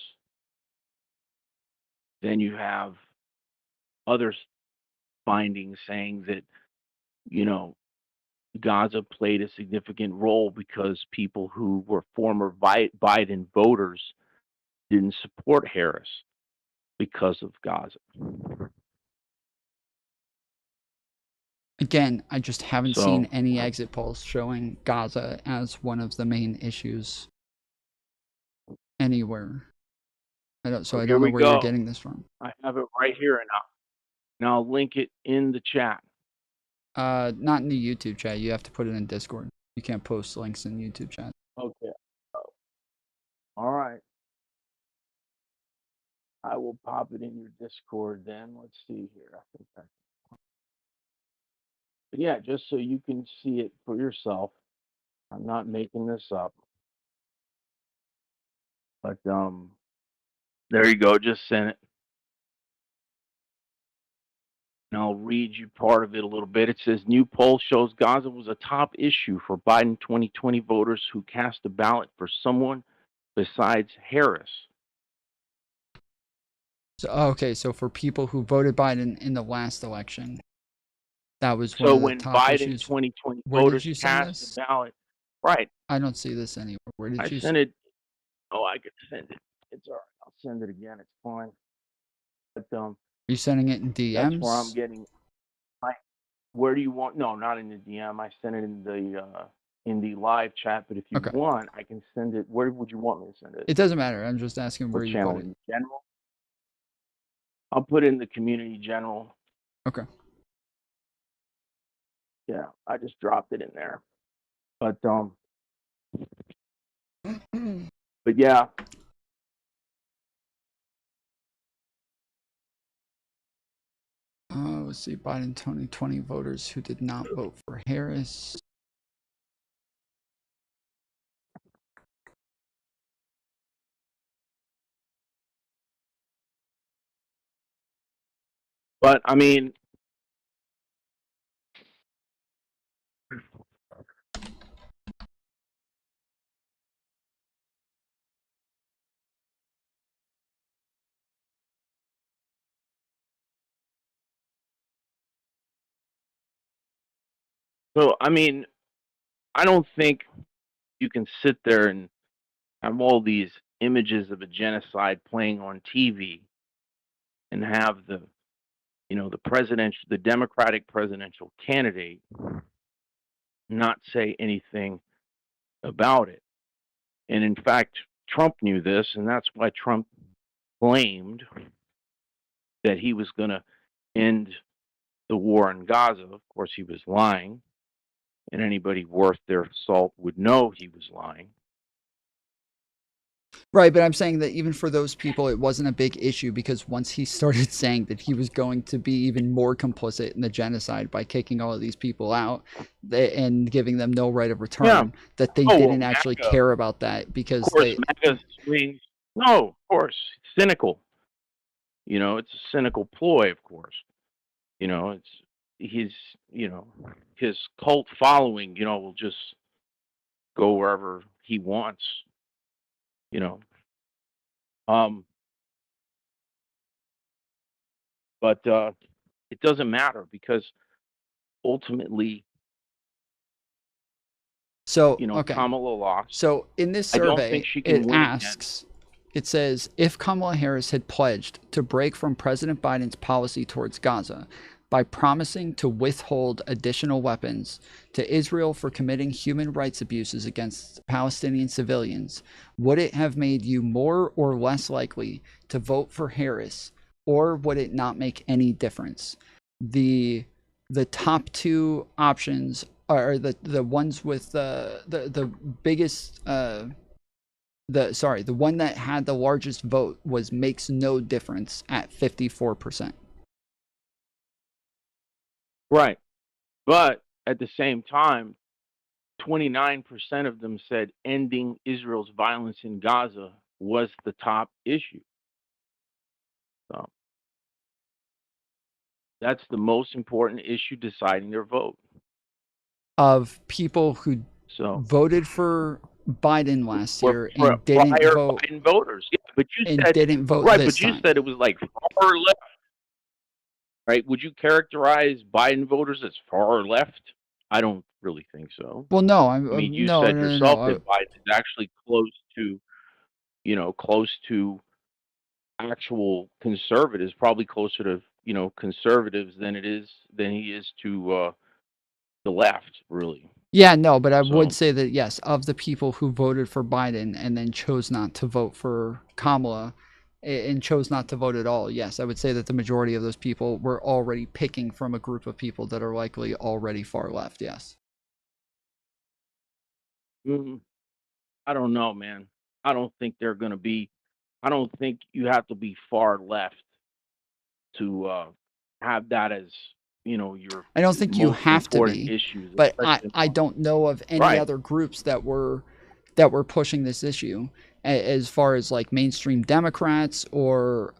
then you have other findings saying that, you know, Gaza played a significant role because people who were former Biden voters didn't support Harris because of Gaza. Again, I just haven't So- seen any exit polls showing Gaza as one of the main issues anywhere. I don't Here know we where you're go. getting this from. I have it right here now. I'll link it in the chat. Not in the YouTube chat. You have to put it in Discord. You can't post links in YouTube chat. Okay. All right. I will pop it in your Discord then. Let's see here. I think I But yeah, just so you can see it for yourself. I'm not making this up. But there you go, just sent it. And I'll read you part of it a little bit. It says new poll shows Gaza was a top issue for Biden 2020 voters who cast a ballot for someone besides Harris. So okay, so for people who voted Biden in the last election, that was one So of the when top Biden issues. 2020 Where did voters you send cast this? the ballot, right? I don't see this anywhere. Where did I you sent it. Oh, I could send it. It's all right. I'll send it again. It's fine. But Are you sending it in DMs? that's where I'm getting. Where do you want? No, not in the DM. I sent it in the live chat. But if you Okay. want, I can send it. Where would you want me to send it? It doesn't matter. I'm just asking where What you channel? put it. In general? I'll put it in the community general. Okay. Yeah, I just dropped it in there. But yeah. Let's see. Biden 2020 voters who did not vote for Harris. But I mean, so I mean, I don't think you can sit there and have all these images of a genocide playing on TV and have the the Democratic presidential candidate not say anything about it. And in fact, Trump knew this, and that's why Trump claimed that he was going to end the war in Gaza. Of course, he was lying, and anybody worth their salt would know he was lying. Right, but I'm saying that even for those people, it wasn't a big issue because once he started saying that he was going to be even more complicit in the genocide by kicking all of these people out and giving them no right of return, that they didn't actually care about that because of course, MAGA swings. No, of course, it's cynical. It's a cynical ploy, of course. It's his cult following, will just go wherever he wants. But it doesn't matter because ultimately, Kamala lost. So in this I don't survey, think she can it win asks, it says, if Kamala Harris had pledged to break from President Biden's policy towards Gaza by promising to withhold additional weapons to Israel for committing human rights abuses against Palestinian civilians, would it have made you more or less likely to vote for Harris, or would it not make any difference? The top two options are the ones with the biggest the one that had the largest vote was makes no difference at 54%. Right. But at the same time, 29% of them said ending Israel's violence in Gaza was the top issue. So that's the most important issue deciding their vote. Of people who voted for Biden last were year and didn't prior vote. Biden voters. Yeah, but you And said didn't vote right, this but you time. said it was like far left. Right? Would you characterize Biden voters as far left? I don't really think so. Well, no, I mean, you no, said no, no, yourself no. that Biden is actually close to, close to actual conservatives, probably closer to, conservatives than he is to the left, really. Yeah, no, but I So would say that yes, of the people who voted for Biden and then chose not to vote for Kamala and chose not to vote at all, yes, I would say that the majority of those people were already picking from a group of people that are likely already far left, yes. I don't know, man. I don't think they're going to be. I don't think you have to be far left to have that as your I don't think you most have to important be, issues. but especially I don't know of any Right. other groups that were pushing this issue as far as like mainstream Democrats or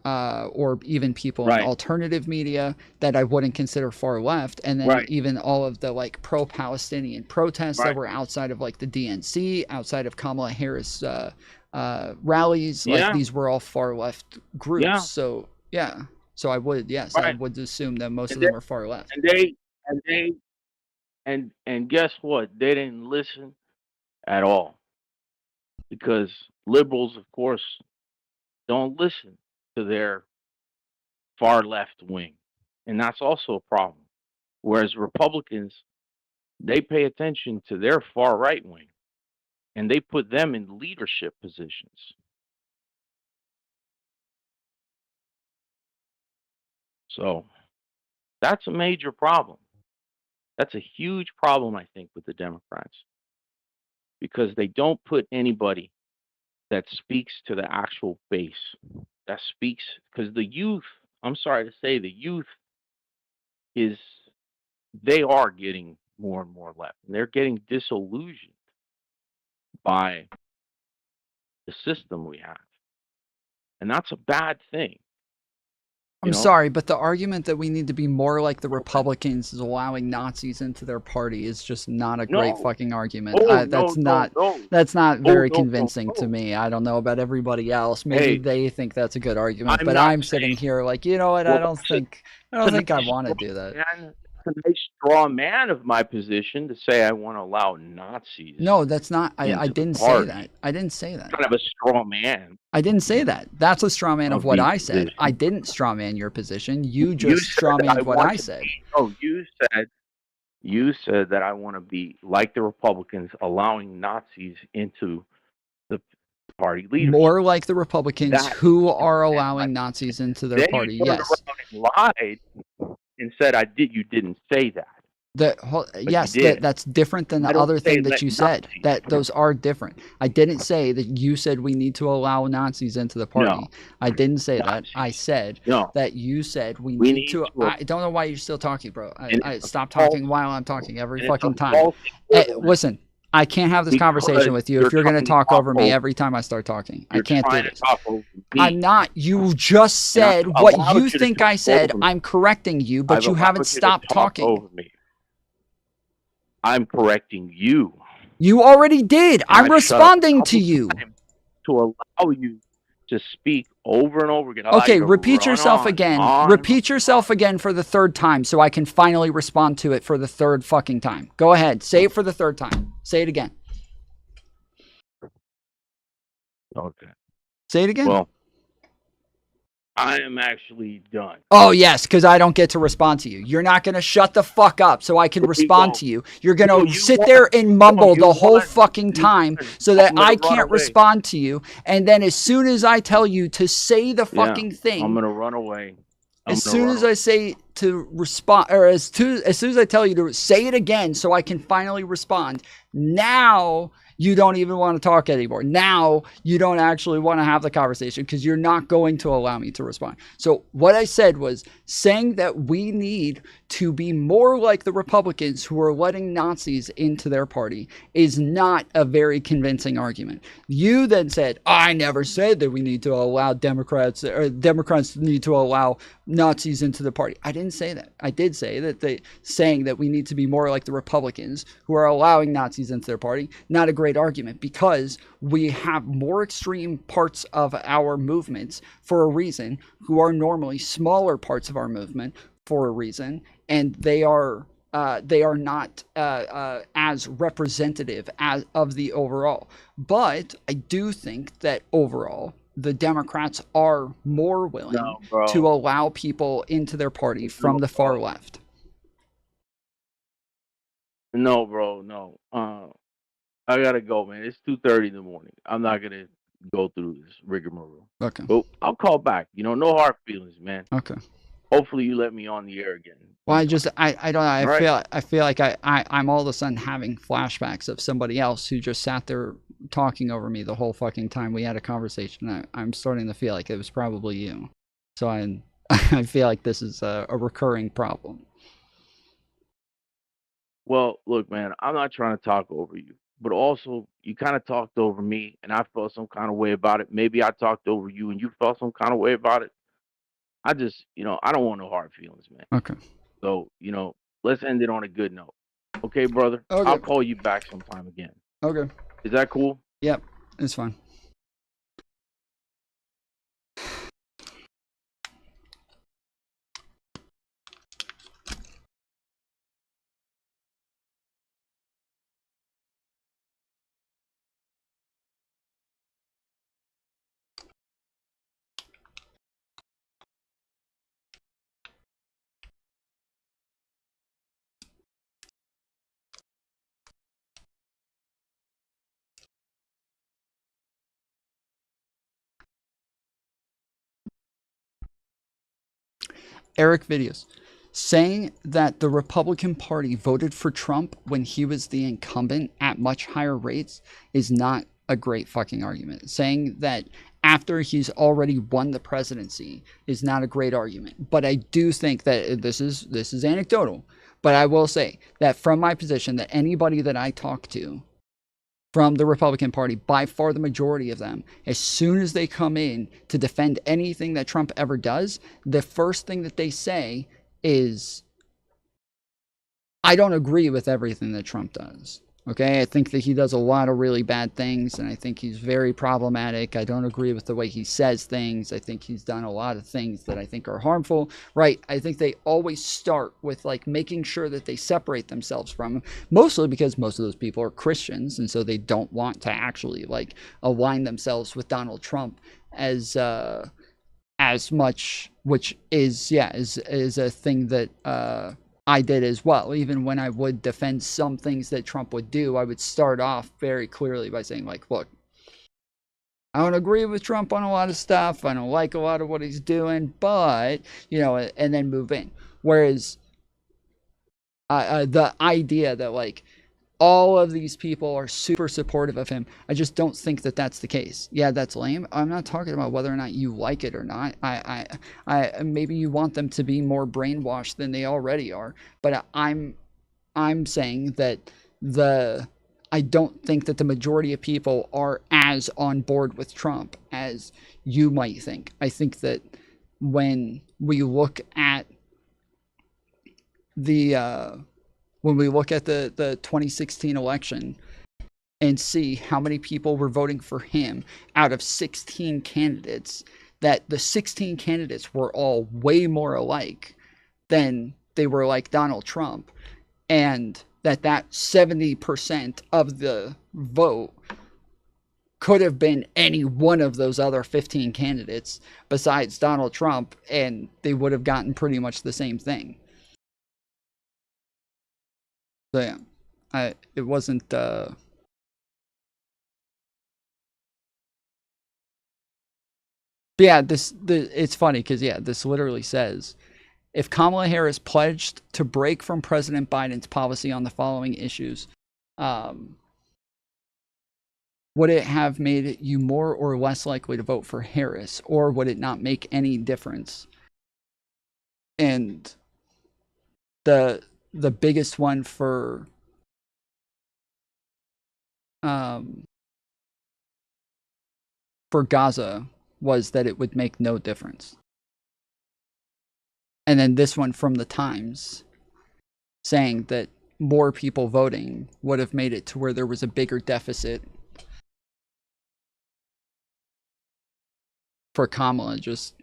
even people in Right. alternative media that I wouldn't consider far left, and then Right. even all of the like pro-Palestinian protests that Right. were outside of like the DNC, outside of Kamala Harris rallies, Yeah. like these were all far left groups. Yeah. So yeah. So I would, yes, I Right. would assume that most And of them they- are far left. and guess what? They didn't listen at all because liberals, of course, don't listen to their far left wing, and that's also a problem. Whereas Republicans, they pay attention to their far right wing, and they put them in leadership positions. So that's a major problem. That's a huge problem, I think, with the Democrats because they don't put anybody that speaks to the actual base, that speaks because the youth, I'm sorry to say, the youth they are getting more and more left. And they're getting disillusioned by the system we have. And that's a bad thing. I'm sorry, but the argument that we need to be more like the Republicans is allowing Nazis into their party is just not a great No. fucking argument. Oh, That's no, that's not Oh, very no, convincing to me. I don't know about everybody else. Maybe Hey, they think that's a good argument, I'm but not I'm sitting here like, you know what? Well, I don't think I want to do that. It's a nice straw man of my position to say I want to allow Nazis. No, that's not. I into the didn't say party. that. I didn't say that. Kind of a straw man. I didn't say that. That's a straw man of what the I said. position. I didn't straw man your position. You You just said straw that man what want I to said. be- No, you said that I want to be like the Republicans, allowing Nazis into the party leadership. More like the Republicans That who are allowing Nazis into their Then party. you turned Yes. around and lied and said you didn't say that. Yes, you did. that's different than I the don't other say thing that let you said. Nazis That those are different. I didn't say that you said we need to allow Nazis into the party. No. I didn't say that. I said No. that you said we We need need to. to- I don't know why you're still talking, bro. And I it's a stop false- talking while I'm talking every and it's a fucking time. false Hey, equivalent. listen, I can't have this Because conversation with you if you're going to trying talk over me over- every time I start talking. I You're can't do trying to this. talk over me. I'm not. You just And I said allowed what you you to think talk I said. over me. I'm correcting you, but I've you allowed haven't you to stopped talk talking. over me. I'm correcting you. You already did. And I'm I've shut up responding a to couple you. times to allow you to speak over and over again. I allow Okay, you to repeat run yourself on, again. on. Repeat yourself again for the third time so I can finally respond to it for the third fucking time. Go ahead. Say it for the third time. Say it again. Okay. Say it again. Well, I am actually done. Oh, yes, because I don't get to respond to you. You're not going to shut the fuck up so I can respond to you. You're going No, to you sit won't. there and mumble No, you the whole won't. fucking time so that I'm gonna I run can't away. respond to you. And then as soon as I tell you to say the Yeah, fucking thing, I'm gonna run away. as soon as I say to respond, or as soon as I tell you to say it again so I can finally respond, now you don't even want to talk anymore. Now you don't actually want to have the conversation because you're not going to allow me to respond. So what I said was saying that we need to be more like the Republicans who are letting Nazis into their party is not a very convincing argument. You then said, I never said that we need to allow Democrats, or Democrats need to allow Nazis into the party. I didn't say that. I did say that saying that we need to be more like the Republicans who are allowing Nazis into their party, not a great argument, because we have more extreme parts of our movements for a reason, who are normally smaller parts of our movement for a reason, and they are not as representative of the overall. But I do think that overall, the Democrats are more willing to allow people into their party from the far left. No, bro, no. I gotta go, man. It's 2:30 in the morning. I'm not gonna go through this rigmarole. Okay. But I'll call back. No hard feelings, man. Okay. Hopefully you let me on the air again. Well, I don't know. I feel like I'm all of a sudden having flashbacks of somebody else who just sat there talking over me the whole fucking time we had a conversation. I'm starting to feel like it was probably you. So I feel like this is a recurring problem. Well, look, man, I'm not trying to talk over you, but also you kind of talked over me and I felt some kind of way about it. Maybe I talked over you and you felt some kind of way about it. I just, I don't want no hard feelings, man. Okay. So, let's end it on a good note. Okay, brother? Okay. I'll call you back sometime again. Okay. Is that cool? Yep, it's fine. Eric Videos saying that the Republican Party voted for Trump when he was the incumbent at much higher rates is not a great fucking argument. Saying that after he's already won the presidency is not a great argument. But I do think that this is anecdotal, but I will say that from my position, that anybody that I talk to from the Republican Party, by far the majority of them, as soon as they come in to defend anything that Trump ever does, the first thing that they say is, I don't agree with everything that Trump does. Okay, I think that he does a lot of really bad things, and I think he's very problematic. I don't agree with the way he says things. I think he's done a lot of things that I think are harmful, right? I think they always start with like making sure that they separate themselves from him, mostly because most of those people are Christians, and so they don't want to actually like align themselves with Donald Trump as much, which is a thing that I did as well. Even when I would defend some things that Trump would do, I would start off very clearly by saying, like, look, I don't agree with Trump on a lot of stuff. I don't like a lot of what he's doing, but, and then move in. Whereas the idea that, like, all of these people are super supportive of him, I just don't think that that's the case. Yeah, that's lame. I'm not talking about whether or not you like it or not. I maybe you want them to be more brainwashed than they already are, but I'm saying that I don't think that the majority of people are as on board with Trump as you might think. I think that when we look at the 2016 election and see how many people were voting for him out of 16 candidates, that the 16 candidates were all way more alike than they were like Donald Trump, and that 70% of the vote could have been any one of those other 15 candidates besides Donald Trump, and they would have gotten pretty much the same thing. So yeah, it wasn't, but yeah, it's funny because, yeah, this literally says, if Kamala Harris pledged to break from President Biden's policy on the following issues, would it have made you more or less likely to vote for Harris, or would it not make any difference? And the biggest one for Gaza was that it would make no difference. And then this one from the Times saying that more people voting would have made it to where there was a bigger deficit for Kamala. Just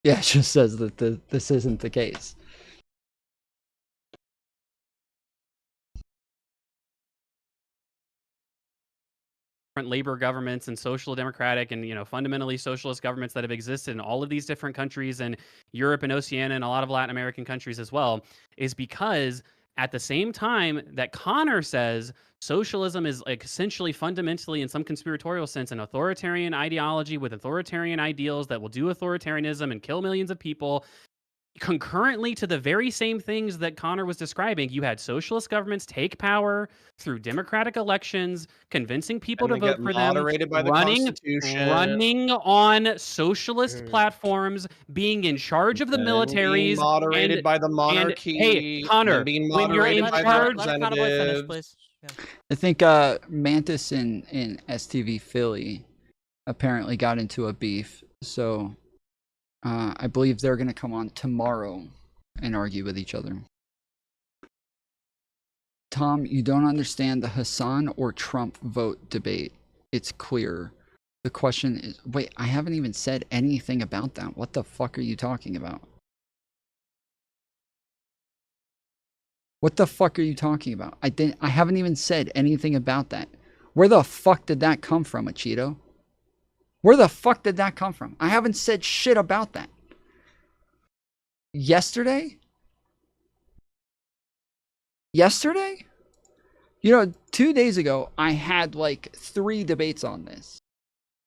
yeah, it just says that this isn't the case. Labor governments and social democratic and, you know, fundamentally socialist governments that have existed in all of these different countries and Europe and Oceania and a lot of Latin American countries as well, is because at the same time that Connor says socialism is like essentially fundamentally in some conspiratorial sense an authoritarian ideology with authoritarian ideals that will do authoritarianism and kill millions of people. Concurrently to the very same things that Connor was describing, you had socialist governments take power through democratic elections, convincing people to vote for them, moderated by the running Constitution, on socialist platforms, being in charge of the being militaries, moderated by the monarchy, and hey, Connor, being when you're in moderated by the charge, representatives. I think Mantis in STV Philly apparently got into a beef, so I believe they're going to come on tomorrow and argue with each other. Tom, you don't understand the Hassan or Trump vote debate. It's clear. The question is, wait, I haven't even said anything about that. What the fuck are you talking about? What the fuck are you talking about? I haven't even said anything about that. Where the fuck did that come from, Achito? Where the fuck did that come from? I haven't said shit about that. Yesterday? You know, 2 days ago, I had like 3 debates on this.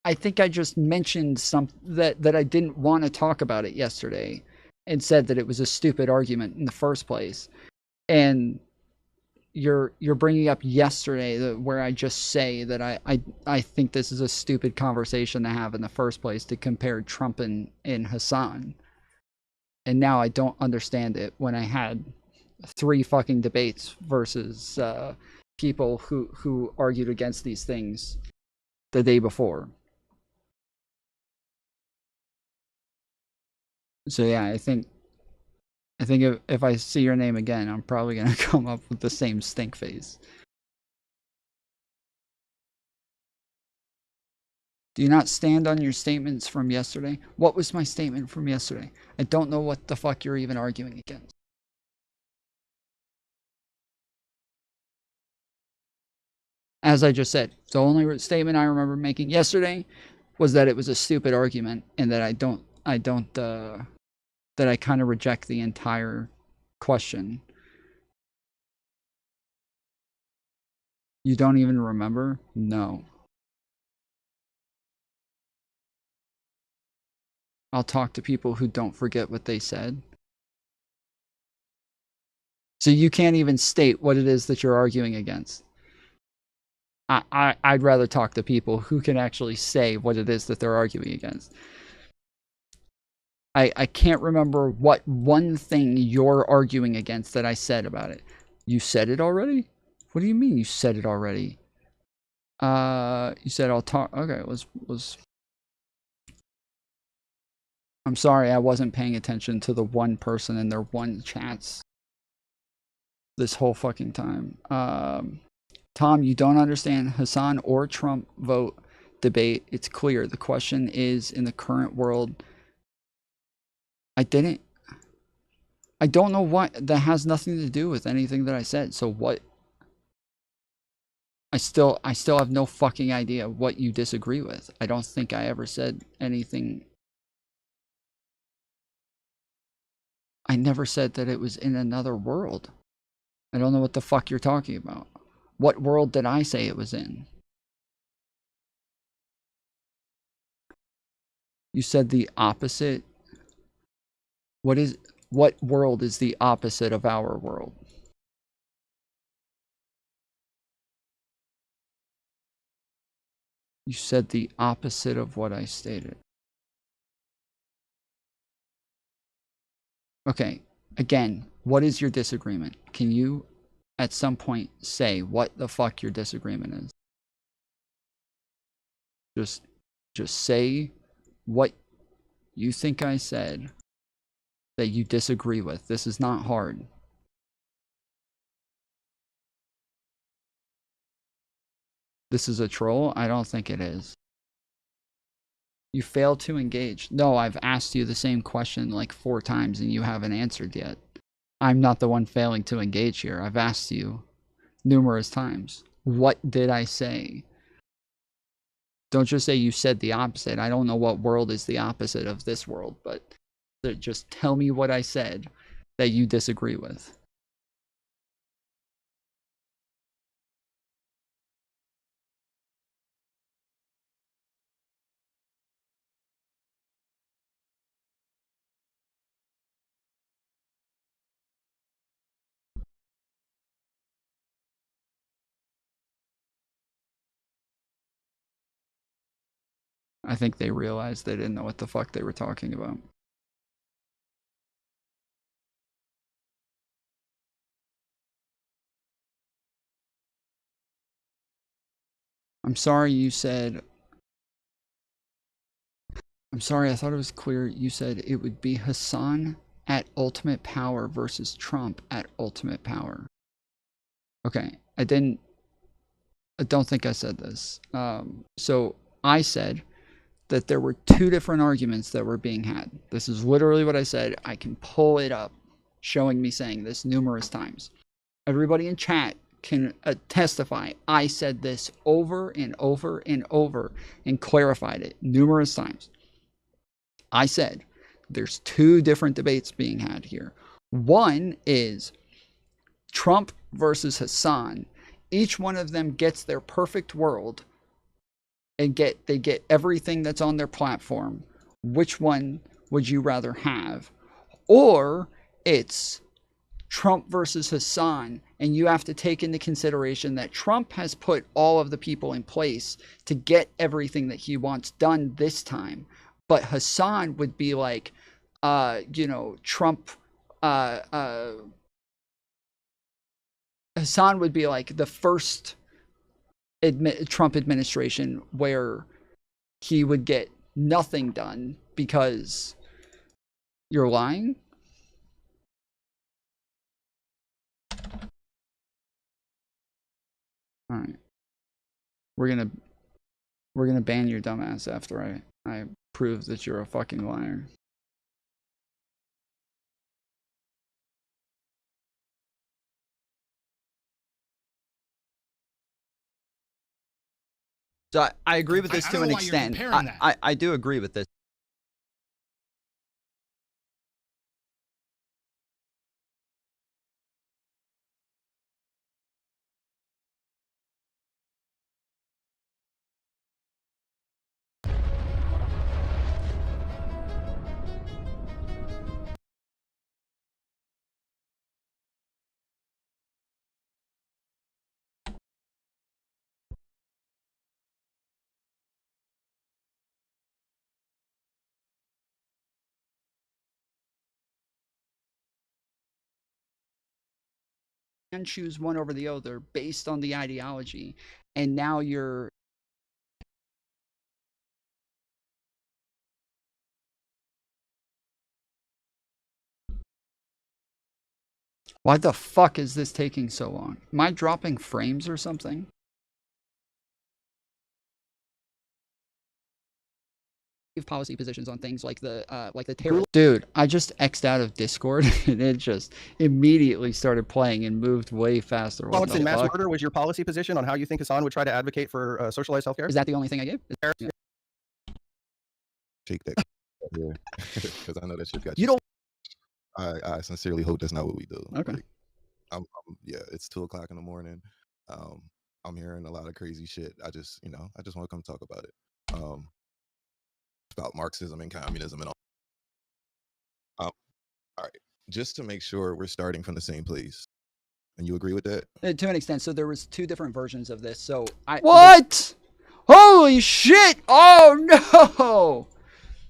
I think I just mentioned that I didn't want to talk about it yesterday and said that it was a stupid argument in the first place. And you're bringing up yesterday where I just say that I think this is a stupid conversation to have in the first place to compare Trump and Hassan. And now I don't understand it when I had 3 fucking debates versus people who argued against these things the day before. So yeah, I think if I see your name again, I'm probably going to come up with the same stink face. Do you not stand on your statements from yesterday? What was my statement from yesterday? I don't know what the fuck you're even arguing against. As I just said, the only statement I remember making yesterday was that it was a stupid argument and that that I kind of reject the entire question. You don't even remember? No. I'll talk to people who don't forget what they said. So you can't even state what it is that you're arguing against. I'd rather talk to people who can actually say what it is that they're arguing against. I can't remember what one thing you're arguing against that I said about it. You said it already? What do you mean you said it already? You said I'll talk. Okay, I'm sorry, I wasn't paying attention to the one person in their one chats this whole fucking time. Tom, you don't understand Hassan or Trump vote debate. It's clear. The question is, in the current world, I don't know what. That has nothing to do with anything that I said. So what? I still have no fucking idea what you disagree with. I don't think I ever said anything. I never said that it was in another world. I don't know what the fuck you're talking about. What world did I say it was in? You said the opposite. What world is the opposite of our world? You said the opposite of what I stated. Okay, again, what is your disagreement? Can you, at some point, say what the fuck your disagreement is? Just say what you think I said that you disagree with. This is not hard. This is a troll? I don't think it is. You failed to engage. No, I've asked you the same question like 4 times and you haven't answered yet. I'm not the one failing to engage here. I've asked you numerous times. What did I say? Don't just say you said the opposite. I don't know what world is the opposite of this world, but just tell me what I said that you disagree with. I think they realized they didn't know what the fuck they were talking about. I'm sorry you said... I'm sorry, I thought it was clear you said it would be Hassan at ultimate power versus Trump at ultimate power. Okay, I don't think I said this. So I said that there were 2 different arguments that were being had. This is literally what I said. I can pull it up, showing me saying this numerous times. Everybody in chat can testify. I said this over and over and over and clarified it numerous times. I said there's 2 different debates being had here. One is Trump versus Hassan. Each one of them gets their perfect world and they get everything that's on their platform. Which one would you rather have? Or it's Trump versus Hassan, and you have to take into consideration that Trump has put all of the people in place to get everything that he wants done this time. But Hassan would be like, Trump, Hassan would be like the first Trump administration where he would get nothing done because you're lying. All right, we're gonna ban your dumbass after I prove that you're a fucking liar. So I agree with this to an extent. I do agree with this. And choose one over the other based on the ideology, and now you're why the fuck is this taking so long? Am I dropping frames or something? Policy positions on things like the terror. Dude, I just X'd out of Discord and it just immediately started playing and moved way faster. Violence and mass murder was your policy position on how you think Hassan would try to advocate for socialized healthcare? Is that the only thing I gave? Yeah. Take that here because I know that shit got you. Don't. I sincerely hope that's not what we do. Okay. Like, yeah, it's 2:00 in the morning. I'm hearing a lot of crazy shit. I just want to come talk about it. About Marxism and communism and all. All right, just to make sure we're starting from the same place. And you agree with that? To an extent. So there was 2 different versions of this. So What? Holy shit! Oh no!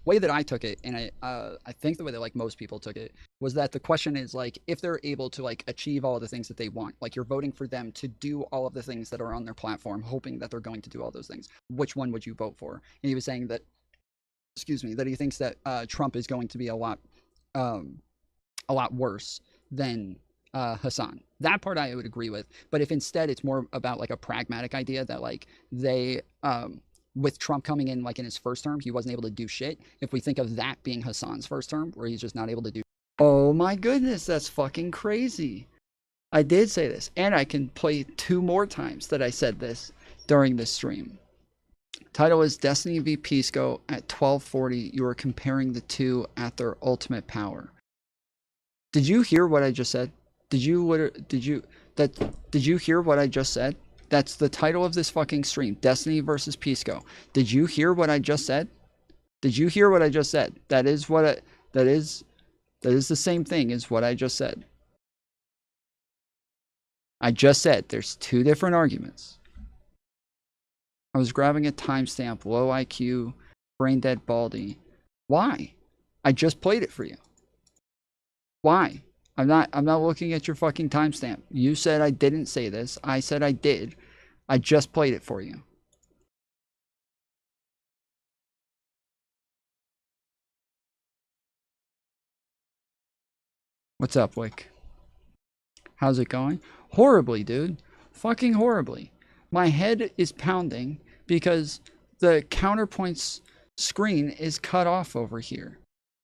Way that I took it, and I think the way that like most people took it, was that the question is like, if they're able to like achieve all the things that they want, like you're voting for them to do all of the things that are on their platform, hoping that they're going to do all those things, which one would you vote for? And he was saying that, excuse me, that he thinks that Trump is going to be a lot worse than Hassan. That part I would agree with. But if instead it's more about like a pragmatic idea that like they with Trump coming in like in his first term, he wasn't able to do shit. If we think of that being Hassan's first term, where he's just not able to do. Oh my goodness, that's fucking crazy. I did say this, and I can play 2 more times that I said this during this stream. Title is Destiny v Pisco at 12:40. You are comparing the two at their ultimate power. Did you hear what I just said? Did you hear what I just said? That's the title of this fucking stream. Destiny versus Pisco. Did you hear what I just said? Did you hear what I just said? That is the same thing as what I just said. I just said there's 2 different arguments. I was grabbing a timestamp, low IQ, brain dead baldy. Why? I just played it for you. Why? I'm not looking at your fucking timestamp. You said I didn't say this. I said I did. I just played it for you. What's up, Whick? How's it going? Horribly, dude. Fucking horribly. My head is pounding because the counterpoint's screen is cut off over here.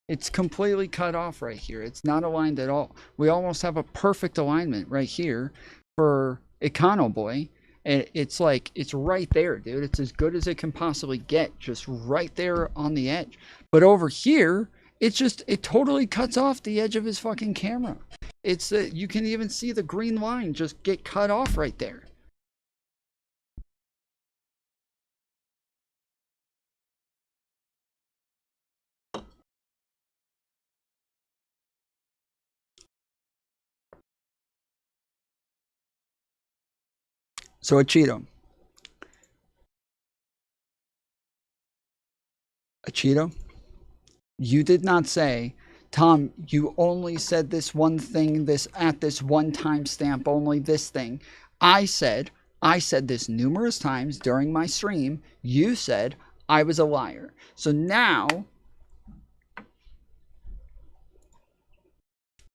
It's completely cut off right here. It's not aligned at all. We almost have a perfect alignment right here for Econo Boy. And it's like, it's right there, dude. It's as good as it can possibly get. Just right there on the edge. But over here, it's just, it totally cuts off the edge of his fucking camera. It's, you can even see the green line just get cut off right there. So Achito, you did not say, Tom, you only said this one thing, this at this one timestamp, only this thing. I said this numerous times during my stream. You said I was a liar. So now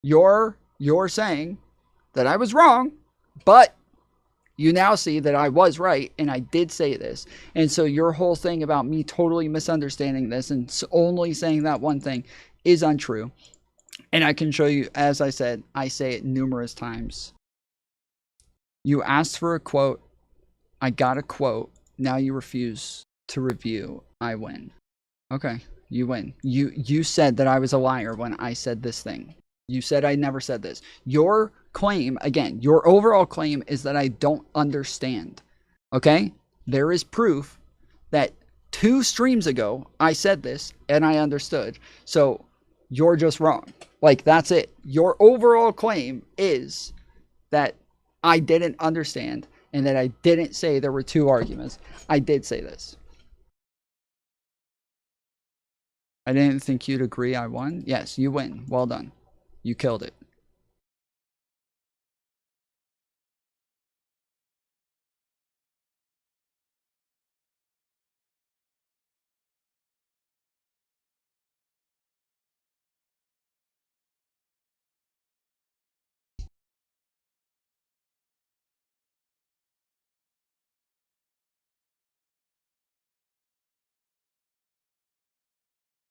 you're saying that I was wrong, but you now see that I was right, and I did say this. And so your whole thing about me totally misunderstanding this and only saying that one thing is untrue. And I can show you, as I said, I say it numerous times. You asked for a quote. I got a quote. Now you refuse to review. I win. Okay, you win. You said that I was a liar when I said this thing. You said I never said this. Your claim, again, your overall claim is that I don't understand. Okay? There is proof that 2 streams ago I said this and I understood. So you're just wrong. Like, that's it. Your overall claim is that I didn't understand and that I didn't say there were 2 arguments. I did say this. I didn't think you'd agree I won. Yes, you win. Well done. You killed it.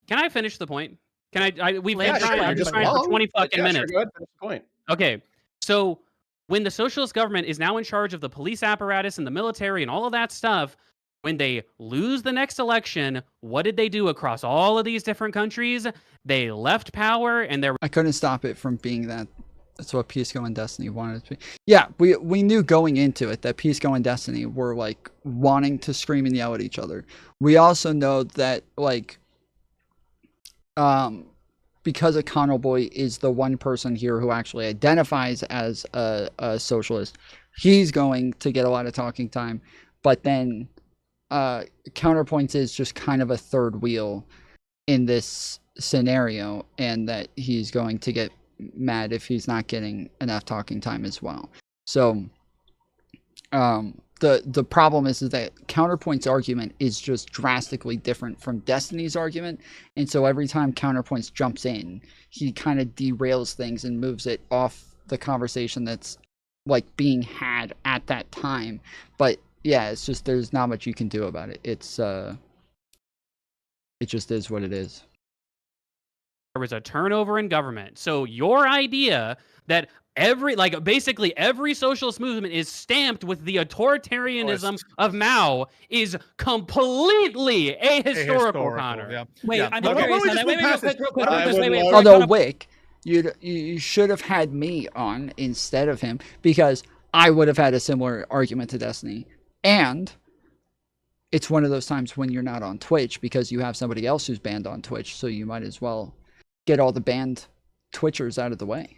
Can I finish the point? Can I we've been Yeah, trying, sure. I've been Just trying for long. 20 fucking Yeah, sure, minutes. go ahead, finish the point. Okay. So when the socialist government is now in charge of the police apparatus and the military and all of that stuff, when they lose the next election, what did they do across all of these different countries? They left power and they're I couldn't stop it from being that. That's what Pisco and Destiny wanted it to be. Yeah, we knew going into it that Pisco and Destiny were like wanting to scream and yell at each other. We also know that like because Econo Boy is the one person here who actually identifies as a socialist, he's going to get a lot of talking time. But then Counterpoints is just kind of a third wheel in this scenario, and that he's going to get mad if he's not getting enough talking time as well. So the problem is that Counterpoint's argument is just drastically different from Destiny's argument, and so every time Counterpoints jumps in, he kind of derails things and moves it off the conversation that's like being had at that time. But yeah, it's just there's not much you can do about it. It just is what it is. There was a turnover in government. So your idea that basically every socialist movement is stamped with the authoritarianism of Mao is completely ahistorical, Connor. Yeah. Wait, Yeah. I'm Why don't curious we on just that. move past this? Wait, Although Whick, you should have had me on instead of him, because I would have had a similar argument to Destiny. And it's one of those times when you're not on Twitch because you have somebody else who's banned on Twitch, so you might as well get all the banned Twitchers out of the way.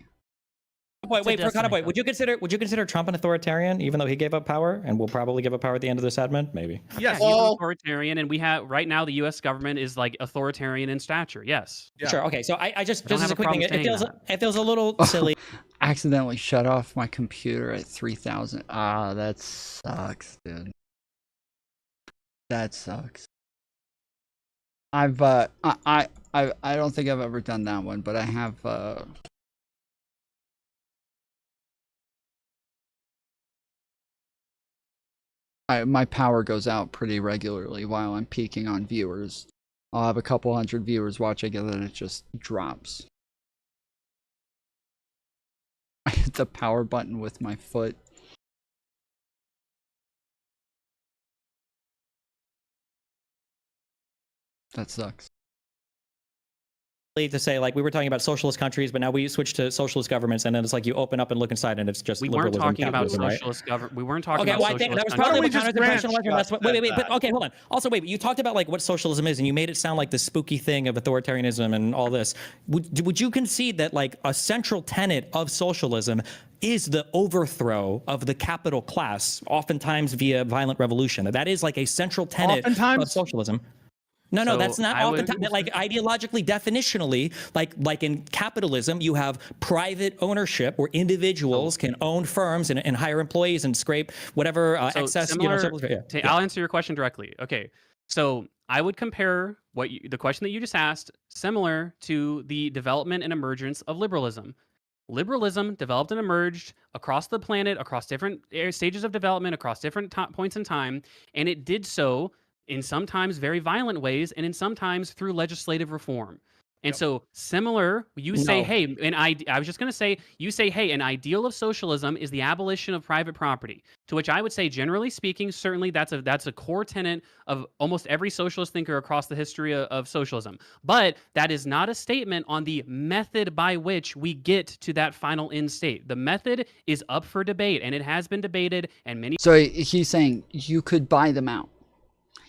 Wait, for Counterpoint, would you consider Trump an authoritarian, even though he gave up power and will probably give up power at the end of this admin? Maybe. Yes, he's an authoritarian, and we have right now the U.S. government is like authoritarian in stature. Yes. Yeah. Sure. Okay. So I just don't as have a a quick thing, problem it feels a little silly. Accidentally shut off my computer at 3,000. Ah, that sucks, dude. That sucks. I don't think I've ever done that one, but I have my power goes out pretty regularly while I'm peaking on viewers. I'll have a couple hundred viewers watching and then it just drops. I hit the power button with my foot. That sucks. To say, like, we were talking about socialist countries, but now we switch to socialist governments, and then it's like you open up and look inside, and it's just We weren't liberalism, talking about capitalism, right? socialist government. We weren't talking Okay, about well, I think socialist that was countries. probably what Connor's impression was. That's what, wait, but okay, hold on. Also, wait, but you talked about like what socialism is, and you made it sound like the spooky thing of authoritarianism and all this. Would you concede that like a central tenet of socialism is the overthrow of the capital class, oftentimes via violent revolution? That is like a central tenet of socialism. No, So that's not I would- oftentimes. Like ideologically, definitionally, like in capitalism, you have private ownership where individuals can own firms and hire employees and scrape whatever So excess. I'll answer your question directly. Okay, so I would compare the question that you just asked similar to the development and emergence of liberalism. Liberalism developed and emerged across the planet, across different stages of development, across different points in time, and it did so in sometimes very violent ways and in sometimes through legislative reform. And so similar, you say, No. hey, I was just going to say, you say, hey, an ideal of socialism is the abolition of private property, to which I would say, generally speaking, certainly that's a core tenet of almost every socialist thinker across the history of socialism. But that is not a statement on the method by which we get to that final end state. The method is up for debate, and it has been debated, and many... So he's saying you could buy them out.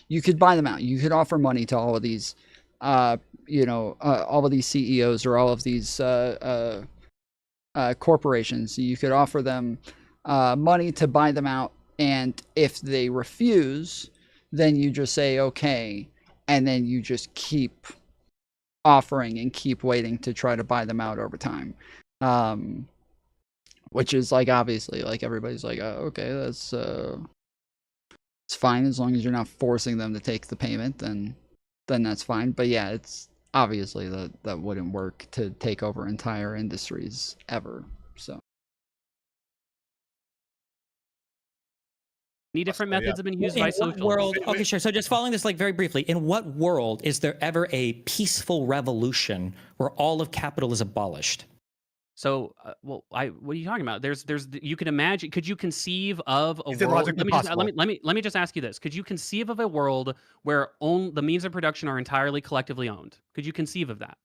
You could buy them out. You could offer money to all of these, all of these CEOs or all of these corporations. You could offer them money to buy them out, and if they refuse, then you just say okay, and then you just keep offering and keep waiting to try to buy them out over time. Which is like obviously like everybody's like, oh, okay, that's it's fine as long as you're not forcing them to take the payment, then that's fine. But yeah, it's obviously that wouldn't work to take over entire industries ever. So many different methods have been used by In what socialists. world? Okay, sure. So just following this like very briefly, in what world is there ever a peaceful revolution where all of capital is abolished? So, what are you talking about? There's, you can imagine. Could you conceive of a Is it world? logically Let me just ask you this: could you conceive of a world where the means of production are entirely collectively owned? Could you conceive of that?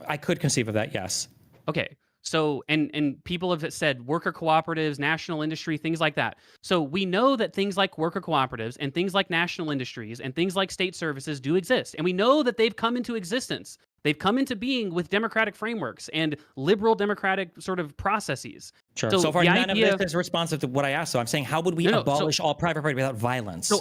I could conceive of that. Yes. Okay. So, and people have said worker cooperatives, national industry, things like that. So we know that things like worker cooperatives and things like national industries and things like state services do exist, and we know that they've come into existence They've come into being with democratic frameworks and liberal democratic sort of processes. Sure. So So far, the none idea- of this is responsive to what I asked. So I'm saying, how would we No, no, abolish all private property without violence?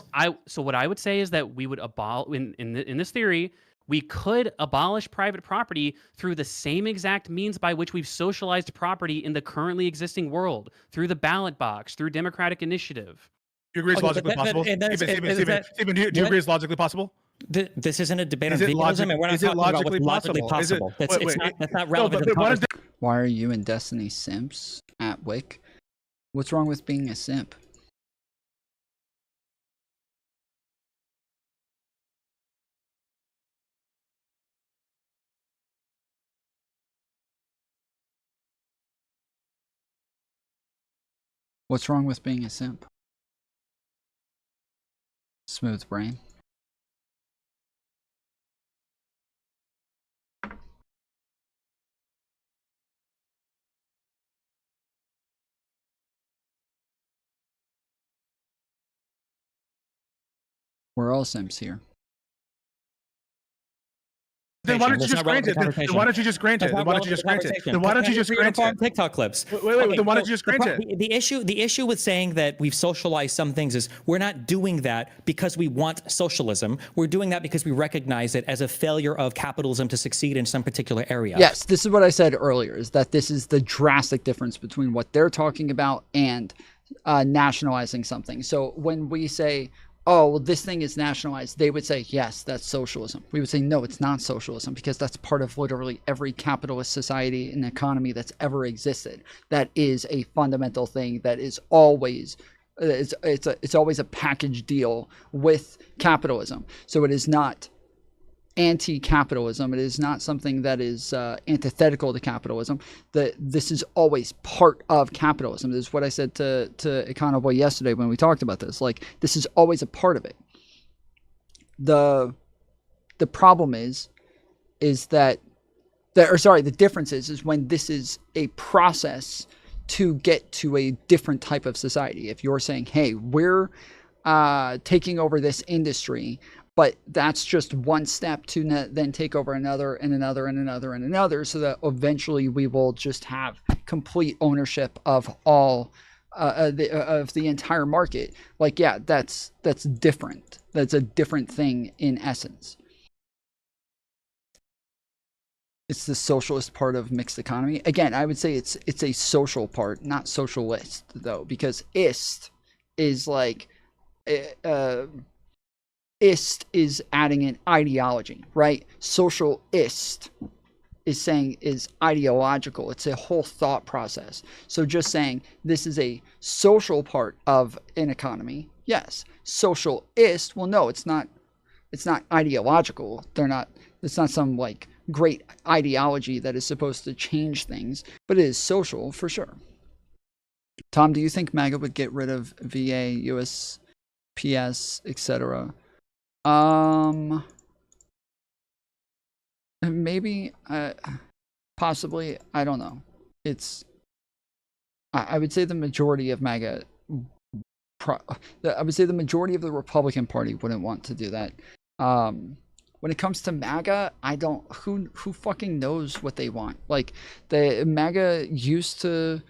So what I would say is that we would in this theory, we could abolish private property through the same exact means by which we've socialized property in the currently existing world, through the ballot box, through democratic initiative. Do you agree it's logically possible? Stephen, do you agree it's logically possible? This isn't a debate on Is it veganism, and we're not is it talking about what's logically logically possible? possible. Is it- That's not no, relevant to the but what is conversation. Why are you and Destiny simps at Whick? What's wrong with being a simp? What's wrong with being a simp? Smooth brain. We're all simps here. Then why don't you That's just not relevant grant it? to the Then conversation. why don't you just grant it? That's Then not why don't you relevant just to the grant it? conversation. Then why don't you Okay, just read grant upon it? TikTok clips. Wait, then why don't you just the grant pro- The issue with saying that we've socialized some things is we're not doing that because we want socialism. We're doing that because we recognize it as a failure of capitalism to succeed in some particular area. Yes, this is what I said earlier, is that this is the drastic difference between what they're talking about and nationalizing something. So when we say, oh, well, this thing is nationalized, they would say, yes, that's socialism. We would say, no, it's not socialism, because that's part of literally every capitalist society and economy that's ever existed. That is a fundamental thing that is always, it's always a package deal with capitalism. So it is not anti-capitalism. It is not something that is antithetical to capitalism. This is always part of capitalism. This is what I said to Econoboy yesterday when we talked about this. Like, this is always a part of it. The problem is that the difference is when this is a process to get to a different type of society. If you're saying, hey, we're taking over this industry, but that's just one step to then take over another and another and another and another, so that eventually we will just have complete ownership of all of the entire market. Like, yeah, that's different. That's a different thing in essence. It's the socialist part of mixed economy. Again, I would say it's a social part, not socialist, though, because ist is like ist is adding an ideology, right? Socialist is saying is ideological. It's a whole thought process. So just saying this is a social part of an economy, yes. Socialist, well, no, it's not ideological. It's not some like great ideology that is supposed to change things, but it is social for sure. Tom, do you think MAGA would get rid of VA, USPS, etc.? Maybe, possibly, I don't know. I would say the majority of MAGA, I would say the majority of the Republican Party wouldn't want to do that. When it comes to MAGA, who fucking knows what they want? Like, the MAGA used to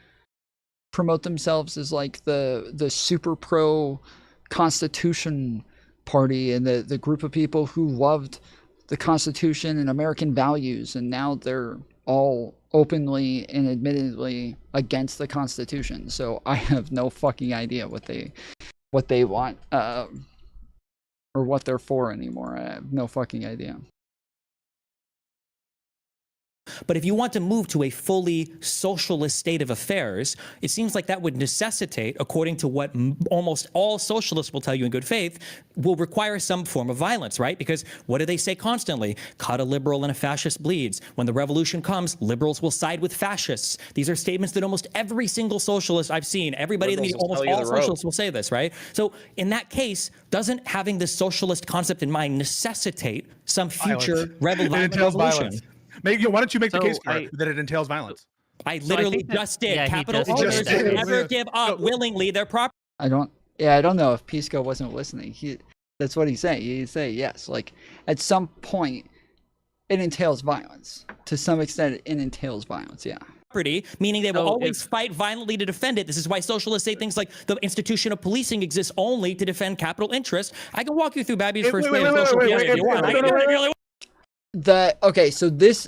promote themselves as like the super pro Constitution party and the group of people who loved the Constitution and American values, and now they're all openly and admittedly against the Constitution. So I have no fucking idea what they want or what they're for anymore. I have no fucking idea. But if you want to move to a fully socialist state of affairs, it seems like that would necessitate, according to what almost all socialists will tell you in good faith, will require some form of violence, right? Because what do they say constantly? Cut a liberal and a fascist bleeds. When the revolution comes, liberals will side with fascists. These are statements that almost every single socialist I've seen, everybody in the media, almost all socialists will say this, right? So in that case, doesn't having this socialist concept in mind necessitate some future revolution? Why don't you make the case that it entails violence? I literally just did. Capital owners never give up willingly their property. I don't know if Pisco wasn't listening. That's what he's saying. He's saying yes. Like, at some point, It entails violence. To some extent, it entails violence, yeah. Property, meaning they will So always fight violently to defend it. This is why socialists say things like the institution of policing exists only to defend capital interests. I can walk you through Babby's first day of social theory if you want. I can do it if you really want. Okay, so this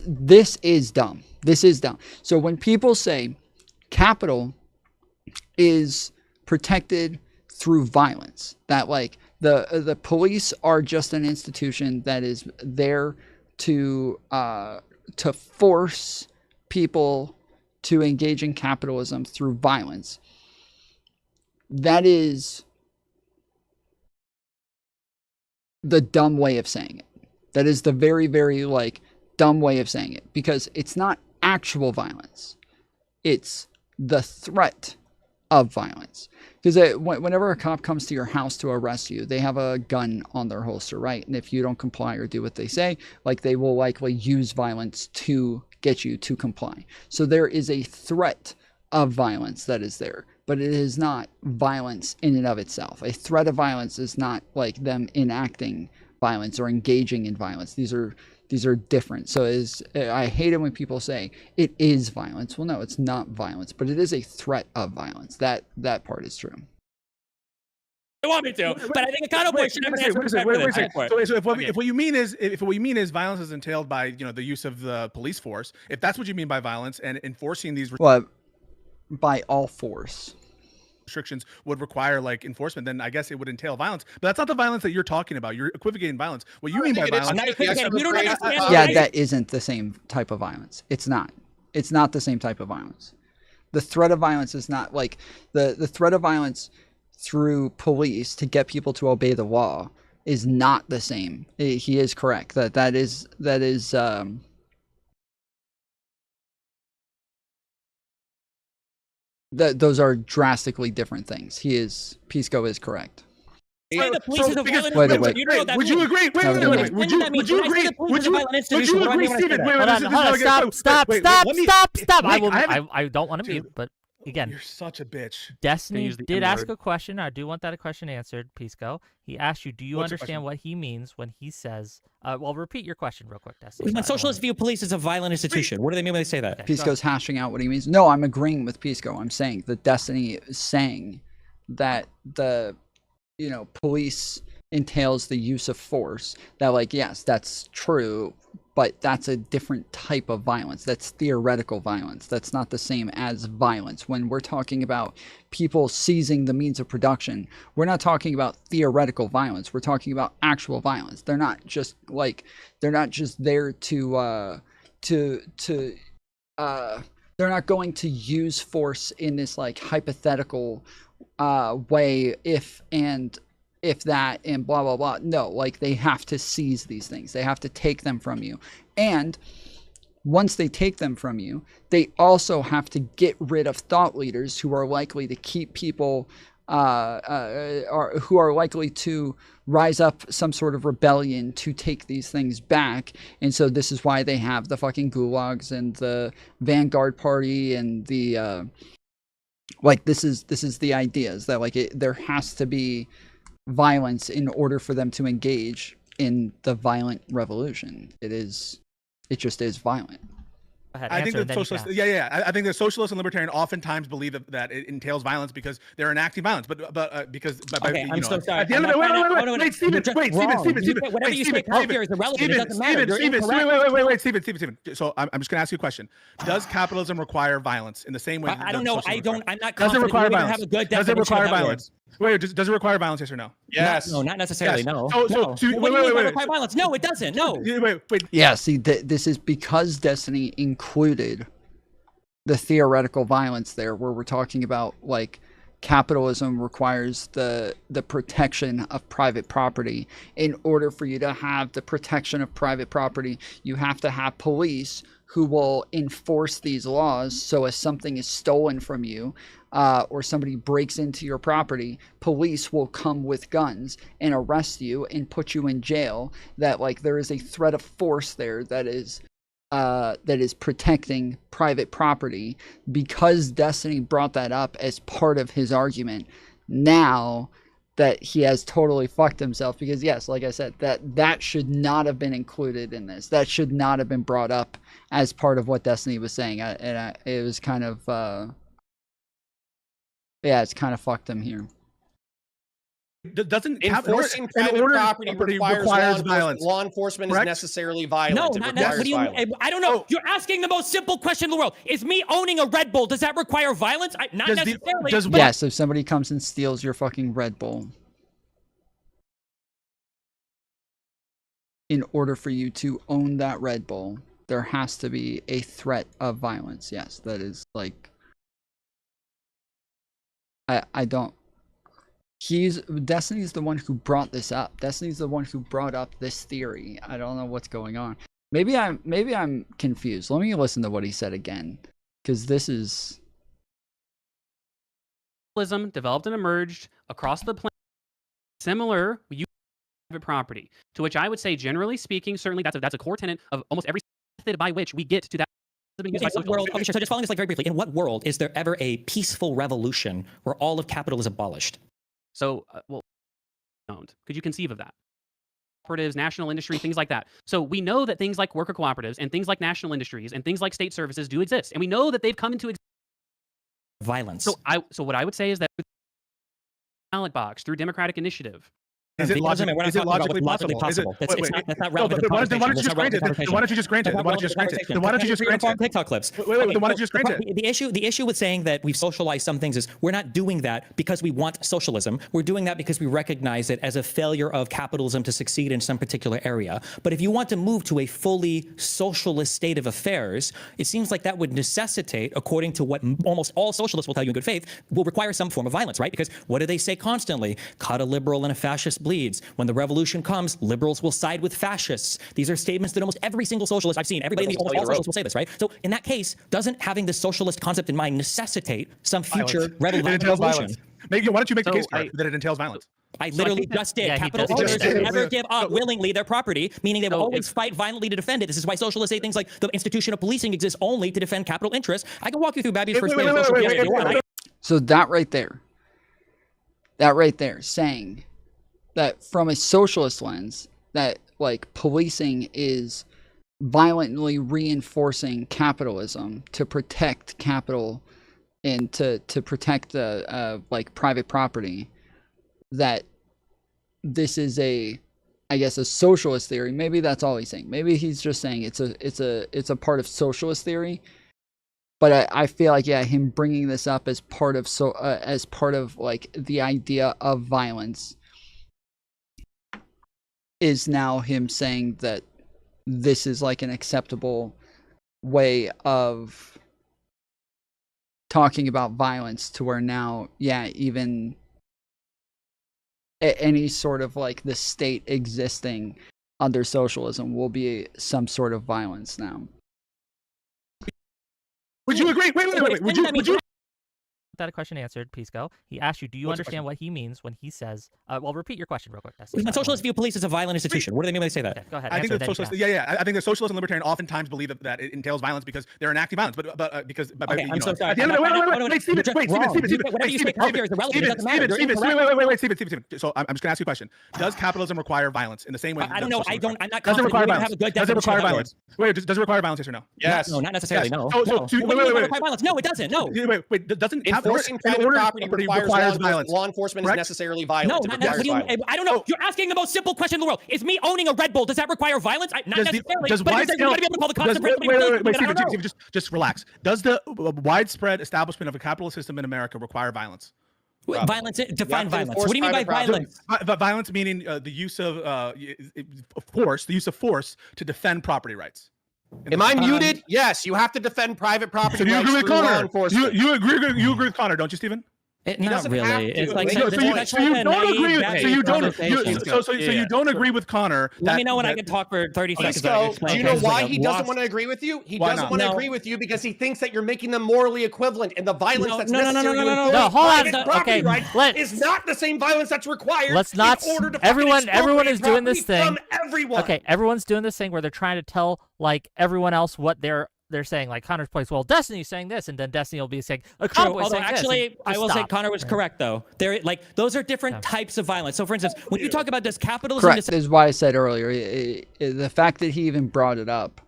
is dumb. This is dumb. So when people say capital is protected through violence, that like the police are just an institution that is there to force people to engage in capitalism through violence. That is the dumb way of saying it. That is the very, very like dumb way of saying it, because it's not actual violence. It's the threat of violence. Because whenever a cop comes to your house to arrest you, they have a gun on their holster, right? And if you don't comply or do what they say, like they will likely use violence to get you to comply. So there is a threat of violence that is there, but it is not violence in and of itself. A threat of violence is not like them enacting violence or engaging in violence. These are different. So I hate it when people say it is violence. Well, no, it's not violence, but it is a threat of violence. That part is true. You want me to, but I think a counterpoint should have an answer. So if what you mean is violence is entailed by the use of the police force, if that's what you mean by violence and enforcing these by all force restrictions would require like enforcement, then I guess it would entail violence. But that's not the violence that you're talking about. You're equivocating violence. What you mean by violence? Yeah, that isn't the same type of violence. It's not. It's not the same type of violence. The threat of violence is not like the threat of violence through police to get people to obey the law is not the same. He is correct. That is those are drastically different things. Pisco is correct. The police is a violent Wait. Would you agree? Wait. Would you agree? Would you agree, Stephen? Hold on. Stop. I don't want to mute, but again, you're such a bitch. Destiny did ask a question. I do want that question answered, Pisco. He asked you, do you What's understand what he means when he says, well, repeat your question real quick, Destiny. When socialists view police as a violent institution, what do they mean when they say that? Pisco's hashing out what he means. No, I'm agreeing with Pisco. I'm saying that Destiny is saying that the police entails the use of force. That like, yes, that's true, but that's a different type of violence. That's theoretical violence. That's not the same as violence. When we're talking about people seizing the means of production, we're not talking about theoretical violence. We're talking about actual violence. They're not just there to they're not going to use force in this like hypothetical way if that and blah blah blah. No, like they have to seize these things. They have to take them from you, and once they take them from you, they also have to get rid of thought leaders who are likely to keep people who are likely to rise up some sort of rebellion to take these things back. And so this is why they have the fucking gulags and the Vanguard Party and the like this is the idea is that like there has to be violence in order for them to engage in the violent revolution. It just is violent. I think that socialists, I think that socialists and libertarians oftentimes believe that it entails violence because they're enacting violence. But I'm so sorry. At the end of it, wait, Stephen, whatever you say, healthcare is irrelevant. It doesn't matter. Wait, Stephen. So I'm just going to ask you a question. Does capitalism require violence in the same way? I don't know. I'm not. Does it require violence? Have a good does it require violence? Wait, does it require violence? Yes or no? Yes. No, not necessarily. Yes. No. Wait. Require violence? No, it doesn't. No. Wait. Yeah. See, this is because Destiny included the theoretical violence there, where we're talking about like capitalism requires the protection of private property. In order for you to have the protection of private property, you have to have police who will enforce these laws. So if something is stolen from you, or somebody breaks into your property, police will come with guns and arrest you and put you in jail. That like there is a threat of force there that is protecting private property. Because Destiny brought that up as part of his argument, now that he has totally fucked himself, because yes, like I said, that should not have been included in this. That should not have been brought up as part of what Destiny was saying. It was kind of it's kind of fucked him here. Doesn't enforcing private property requires violence. Law enforcement is necessarily violent. No, not necessarily. I don't know. You're asking the most simple question in the world. Is me owning a Red Bull, does that require violence? Not necessarily. Yes, if somebody comes and steals your fucking Red Bull, in order for you to own that Red Bull, there has to be a threat of violence. Yes, that is like... I don't... Destiny's the one who brought this up. Destiny's the one who brought up this theory. I don't know what's going on. Maybe I'm confused. Let me listen to what he said again, because this is... Developed and emerged across the planet, similar private property, to which I would say, generally speaking, certainly that's a core tenet of almost every method by which we get to that. Okay, so just following this like very briefly, in what world is there ever a peaceful revolution where all of capital is abolished? So, could you conceive of that? Cooperatives, national industry, things like that. So we know that things like worker cooperatives and things like national industries and things like state services do exist, and we know that they've come into violence. So what I would say is that ballot box through democratic initiative. Is it logically possible? That's not relevant. Why don't you just grant it? Why don't you just grant it? Why don't you just grant it? Why don't you just grant it? TikTok clips. Wait, why don't you just grant it? The issue with saying that we've socialized some things is we're not doing that because we want socialism. We're doing that because we recognize it as a failure of capitalism to succeed in some particular area. But if you want to move to a fully socialist state of affairs, it seems like that would necessitate, according to what almost all socialists will tell you in good faith, will require some form of violence, right? Because what do they say constantly? Cut a liberal and a fascist bleeds. When the revolution comes, liberals will side with fascists. These are statements that almost every single socialist I've seen, almost all socialists will say this, right? So in that case, doesn't having this socialist concept in mind necessitate some future revolution? Why don't you make the case that it entails violence? I literally just did. Capital interests never give up willingly their property, meaning they will always fight violently to defend it. This is why socialists say things like the institution of policing exists only to defend capital interests. I can walk you through Babby's first day of social media. So that right there, saying that from a socialist lens, that like policing is violently reinforcing capitalism to protect capital and to protect like private property, that this is I guess a socialist theory. Maybe that's all he's saying. Maybe he's just saying it's a part of socialist theory. But I feel like, yeah, him bringing this up as part of like the idea of violence is now him saying that this is like an acceptable way of talking about violence, to where now, yeah, even any sort of like the state existing under socialism will be some sort of violence now. Would you agree? Wait. Would you? That question answered, Pisco. He asked you, do you understand what he means when he says, well, repeat your question real quick. When socialists view police as a violent institution, what do they mean when they say that? Okay, go ahead. I think that socialists, I think that socialists and libertarians oftentimes believe that it entails violence because they're enacting violence. But because I'm so sorry. Wait, Steven. So I'm just gonna ask you a question. Does capitalism require violence in the same way? I don't know. I'm not. Does it require violence? Does it require violence? Wait, does it require violence? Yes or no? Yes. No, not necessarily. No. Wait. No, it doesn't. No. Wait. Doesn't enforcing private property requires violence. Law enforcement is necessarily violent. No, I don't know. You're asking the most simple question in the world. Is me owning a Red Bull, does that require violence? Not necessarily. Wait, just relax. Does the widespread establishment of a capitalist system in America require violence? Violence. Define violence. What do you mean by violence? Violence meaning the use of force to defend property rights. Am I muted? Yes, you have to defend private property. So do you agree with Connor? You agree with Connor, don't you, Stephen? Not really. It's like so you don't agree with Connor. Let me know when I can talk for 30 seconds. Do you know why he doesn't want to agree with you? He doesn't want to agree with you because he thinks that you're making them morally equivalent, and the violence that's necessary to enforce private property rights is not the same violence that's required. Let's not. Everyone is doing this thing. From everyone. Okay, everyone's doing this thing where they're trying to tell like everyone else what their they're saying like Connor's place. Well, Destiny's saying this, and then Destiny will be saying a True. Connor's Although saying this. actually, and I just will say stop. Connor was correct though. There, like those are different types of violence. So, for instance, when you talk about does capitalism, Correct. Is why I said earlier, the fact that he even brought it up,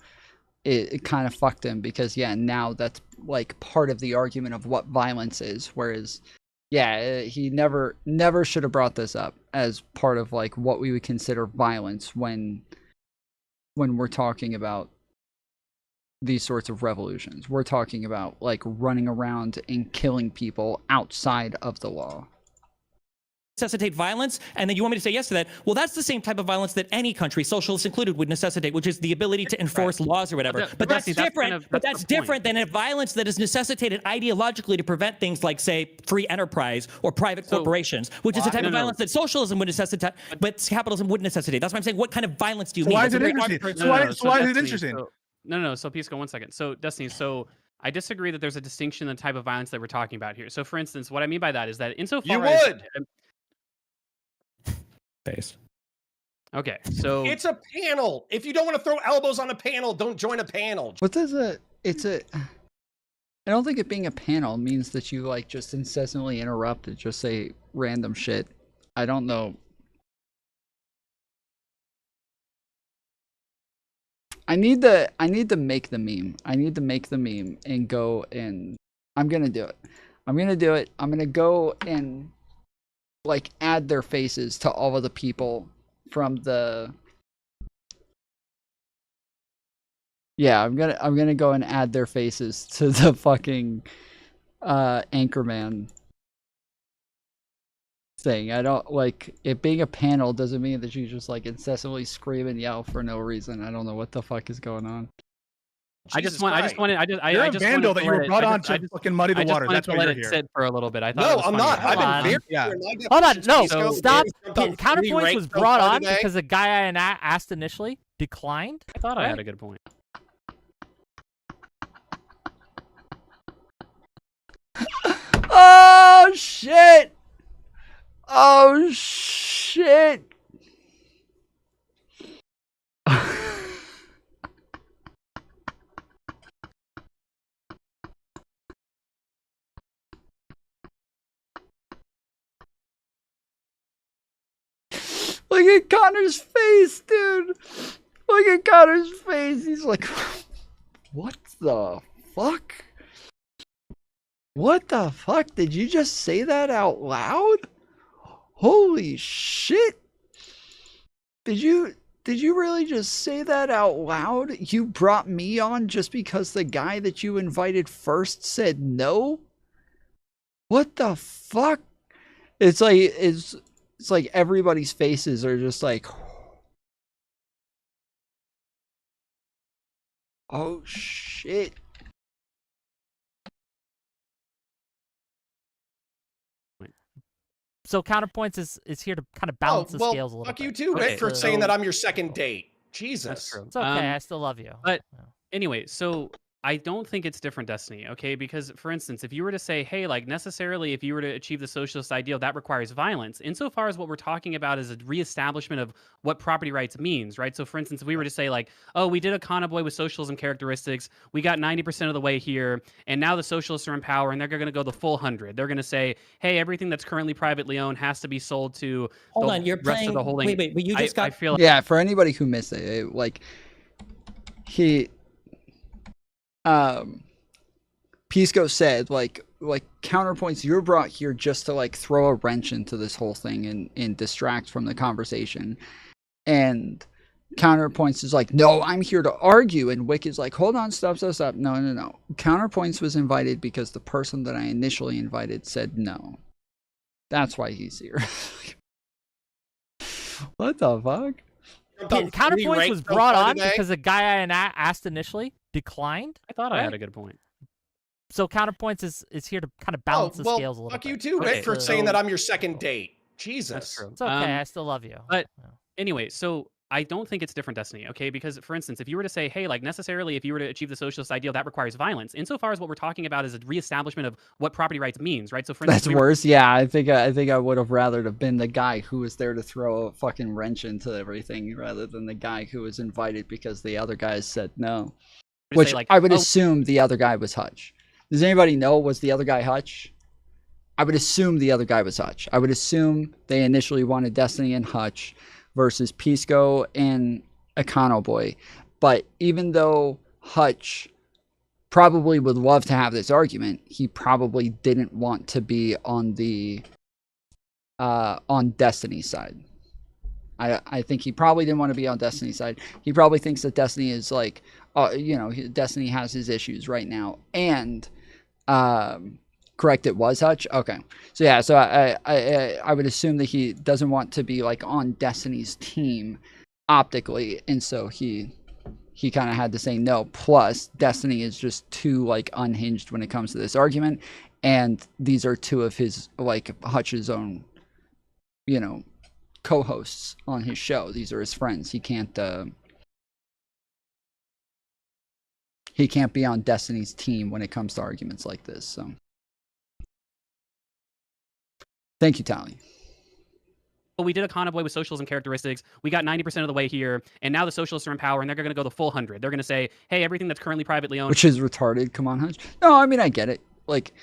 it kind of fucked him because now that's like part of the argument of what violence is. Whereas, he never should have brought this up as part of like what we would consider violence when we're talking about these sorts of revolutions. We're talking about like running around and killing people outside of the law. necessitate violence, and then you want me to say yes to that. Well, that's the same type of violence that any country, socialists included, would necessitate, which is the ability to enforce laws or whatever. But that's different. But that's different than a violence that is necessitated ideologically to prevent things like, say, free enterprise or private corporations, which is the type of violence that socialism would necessitate, but capitalism wouldn't necessitate. That's why I'm saying, what kind of violence do you mean? Why is it interesting? So why is it interesting? No. So Pisco, one second. So Destiny, I disagree that there's a distinction in the type of violence that we're talking about here. So for instance, what I mean by that is that insofar as Base. Okay, so it's a panel. If you don't want to throw elbows on a panel, don't join a panel. What does I don't think it being a panel means that you like just incessantly interrupt and just say random shit. I don't know. I need to make the meme. I need to make the meme and go and I'm gonna do it. I'm gonna do it. I'm gonna go and like add their faces to all of the people from the I'm gonna go and add their faces to the fucking Anchorman thing. I don't like it being a panel doesn't mean that you just like incessantly scream and yell for no reason. I don't know what the fuck is going on. I just wanted You're a vandal that you were brought on to fucking muddy the waters. That's why you're here. Sit for a little bit. I thought. No, it was I'm funny. not. I've been Hold on, no, stop. So, Counterpoints was brought on because the guy I asked initially declined. I thought I had a good point. Oh shit! Oh shit! Look at Connor's face, dude. Look at Connor's face. He's like, what the fuck? What the fuck? Did you just say that out loud? Holy shit. Did you really just say that out loud? You brought me on just because the guy that you invited first said no? What the fuck? It's like everybody's faces are just like, oh shit. So Counterpoints is here to kind of balance the scales a little bit. Fuck you too, Rick, for saying that I'm your second date. Jesus. That's true. It's okay. I still love you. But anyway, so I don't think it's different, Destiny, okay? Because, for instance, if you were to say, hey, like, necessarily, if you were to achieve the socialist ideal, that requires violence, insofar as what we're talking about is a reestablishment of what property rights means, right? So, for instance, if we were to say, like, oh, we did a convoy with socialism characteristics, we got 90% of the way here, and now the socialists are in power, and they're going to go the full 100. They're going to say, hey, everything that's currently privately owned has to be sold to the rest of the holding. Wait, but you just got... I feel like, yeah, for anybody who missed it, like, Pisco said, like Counterpoints, you're brought here just to like throw a wrench into this whole thing and distract from the conversation. And Counterpoints is like, no, I'm here to argue. And Whick is like, hold on, stop. No. Counterpoints was invited because the person that I initially invited said no. That's why he's here. What the fuck? Counterpoints was brought on because the guy I asked initially declined. I thought I had a good point. So Counterpoints is here to kind of balance the scales a little bit. Fuck you too, Rick, for saying that I'm your second date. Jesus. That's true. It's okay. I still love you. But anyway, so I don't think it's different, Destiny, okay? Because, for instance, if you were to say, hey, like, necessarily, if you were to achieve the socialist ideal, that requires violence, insofar as what we're talking about is a reestablishment of what property rights means, right? So, for instance, that's worse. Yeah, I think I would have rather have been the guy who was there to throw a fucking wrench into everything rather than the guy who was invited because the other guys said no. Which say, like, I would oh, assume the other guy was Hutch. Does anybody know, was the other guy Hutch? I would assume the other guy was Hutch. I would assume they initially wanted Destiny and Hutch versus Pisco and Econo Boy. But even though Hutch probably would love to have this argument, he probably didn't want to be on the on Destiny's side. I think he probably didn't want to be on Destiny's side. He probably thinks that Destiny is like, you know, Destiny has his issues right now. And correct, it was Hutch. Okay, so yeah, so I would assume that he doesn't want to be like on Destiny's team optically, and so he kind of had to say no. Plus, Destiny is just too like unhinged when it comes to this argument, and these are two of his like Hutch's own, you know, co-hosts on his show. These are his friends. He can't be on Destiny's team when it comes to arguments like this. So thank you, Tally. Well, we did a convoy with socialism characteristics. We got 90% of the way here, and now the socialists are in power, and they're going to go the full 100. They're going to say, hey, everything that's currently privately owned, Which is retarded. Come on, Hutch. No, I mean, I get it. Like,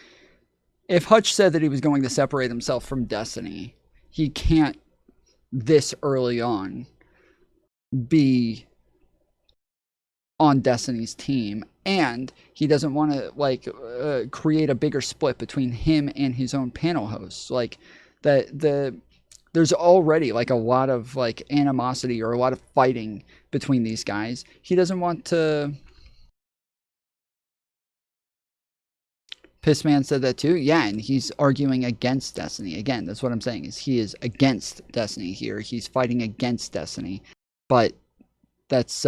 if Hutch said that he was going to separate himself from Destiny, he can't this early on be on Destiny's team, and he doesn't want to like create a bigger split between him and his own panel hosts. Like there's already like a lot of like animosity or a lot of fighting between these guys. He doesn't want to. Pissman said that too. Yeah, and he's arguing against Destiny. Again, that's what I'm saying, is he is against Destiny here. He's fighting against Destiny. But that's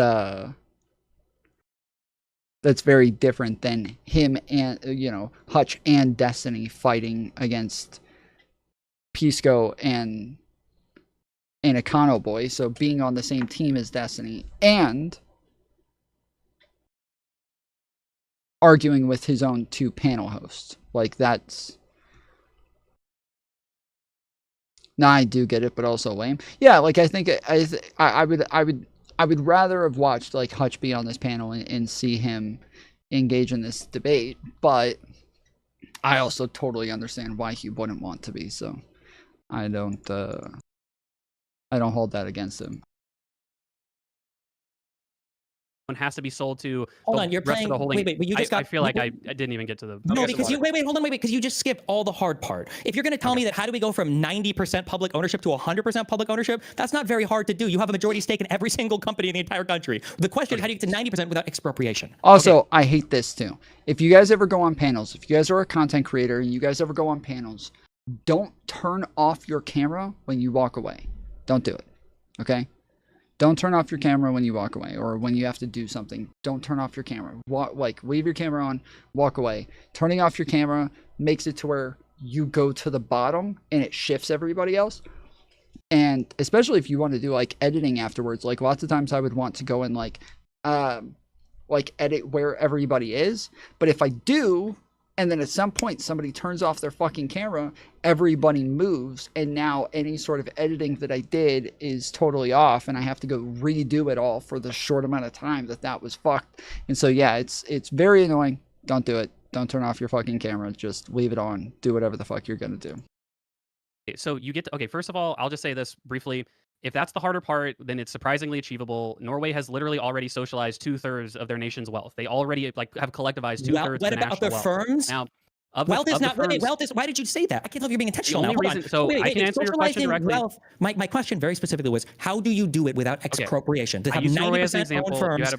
very different than him and, you know, Hutch and Destiny fighting against Pisco and Econo Boy. So being on the same team as Destiny and arguing with his own two panel hosts. Like, that's... Now, I do get it, but also lame. Yeah, like, I think I would rather have watched, like, Hutch be on this panel and see him engage in this debate, but I also totally understand why he wouldn't want to be, so I don't hold that against him. one has to be sold to Hold the on, you're rest playing. of the holding. Wait, but you just got. I feel like I didn't even get to the. No, because you hold on, because you just skipped all the hard part. If you're going to tell me that how do we go from 90% public ownership to 100% public ownership, that's not very hard to do. You have a majority stake in every single company in the entire country. The question is, how do you get to 90% without expropriation? Also, I hate this too. If you guys ever go on panels, if you guys are a content creator and you guys ever go on panels, don't turn off your camera when you walk away. Don't do it. Okay? Don't turn off your camera when you walk away, or when you have to do something. Don't turn off your camera. Leave your camera on, walk away. Turning off your camera makes it to where you go to the bottom and it shifts everybody else. And especially if you want to do like editing afterwards, like lots of times I would want to go and like edit where everybody is. But if I do, and then at some point somebody turns off their fucking camera, everybody moves, and now any sort of editing that I did is totally off, and I have to go redo it all for the short amount of time that was fucked. And so yeah, it's very annoying. Don't do it. Don't turn off your fucking camera. Just leave it on. Do whatever the fuck you're gonna do. So you get to, okay, first of all, I'll just say this briefly. If that's the harder part, then it's surprisingly achievable. Norway has literally already socialized 2/3 of their nation's wealth. They already like have collectivized 2/3 of the national wealth. What about the firms? Now, wealth is not. Wealth is. Why did you say that? I can't tell if you're being intentional. The only now. reason, so I can answer your question directly. Wealth, my question very specifically was, how do you do it without expropriation? To have 90% owned firms.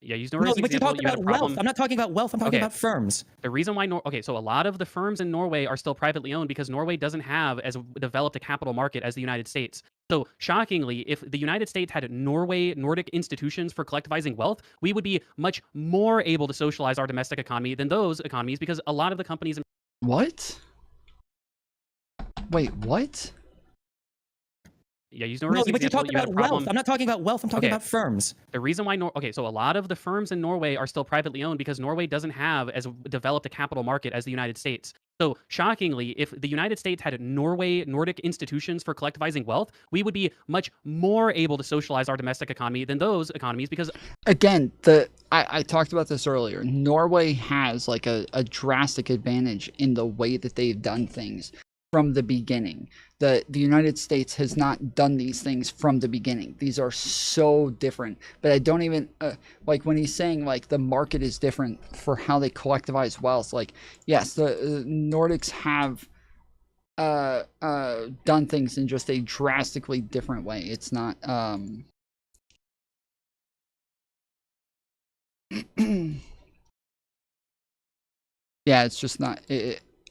Yeah, use Norway as an but example. you talked about wealth. I'm not talking about wealth. I'm talking about firms. The reason why, so a lot of the firms in Norway are still privately owned because Norway doesn't have as developed a capital market as the United States. So shockingly, if the United States had Nordic institutions for collectivizing wealth, we would be much more able to socialize our domestic economy than those economies, because a lot of the companies. What? Wait, what? Yeah, use Norway as an but you example. talked about wealth. I'm not talking about wealth. I'm talking about firms. The reason why so a lot of the firms in Norway are still privately owned because Norway doesn't have as developed a capital market as the United States. So shockingly, if the United States had Nordic institutions for collectivizing wealth, we would be much more able to socialize our domestic economy than those economies because Again, I talked about this earlier. Norway has like a drastic advantage in the way that they've done things from the beginning. The United States has not done these things from the beginning. These are so different. But I don't even like when he's saying like the market is different for how they collectivize wealth. Like, yes, the Nordics have done things in just a drastically different way. It's not yeah, it's just not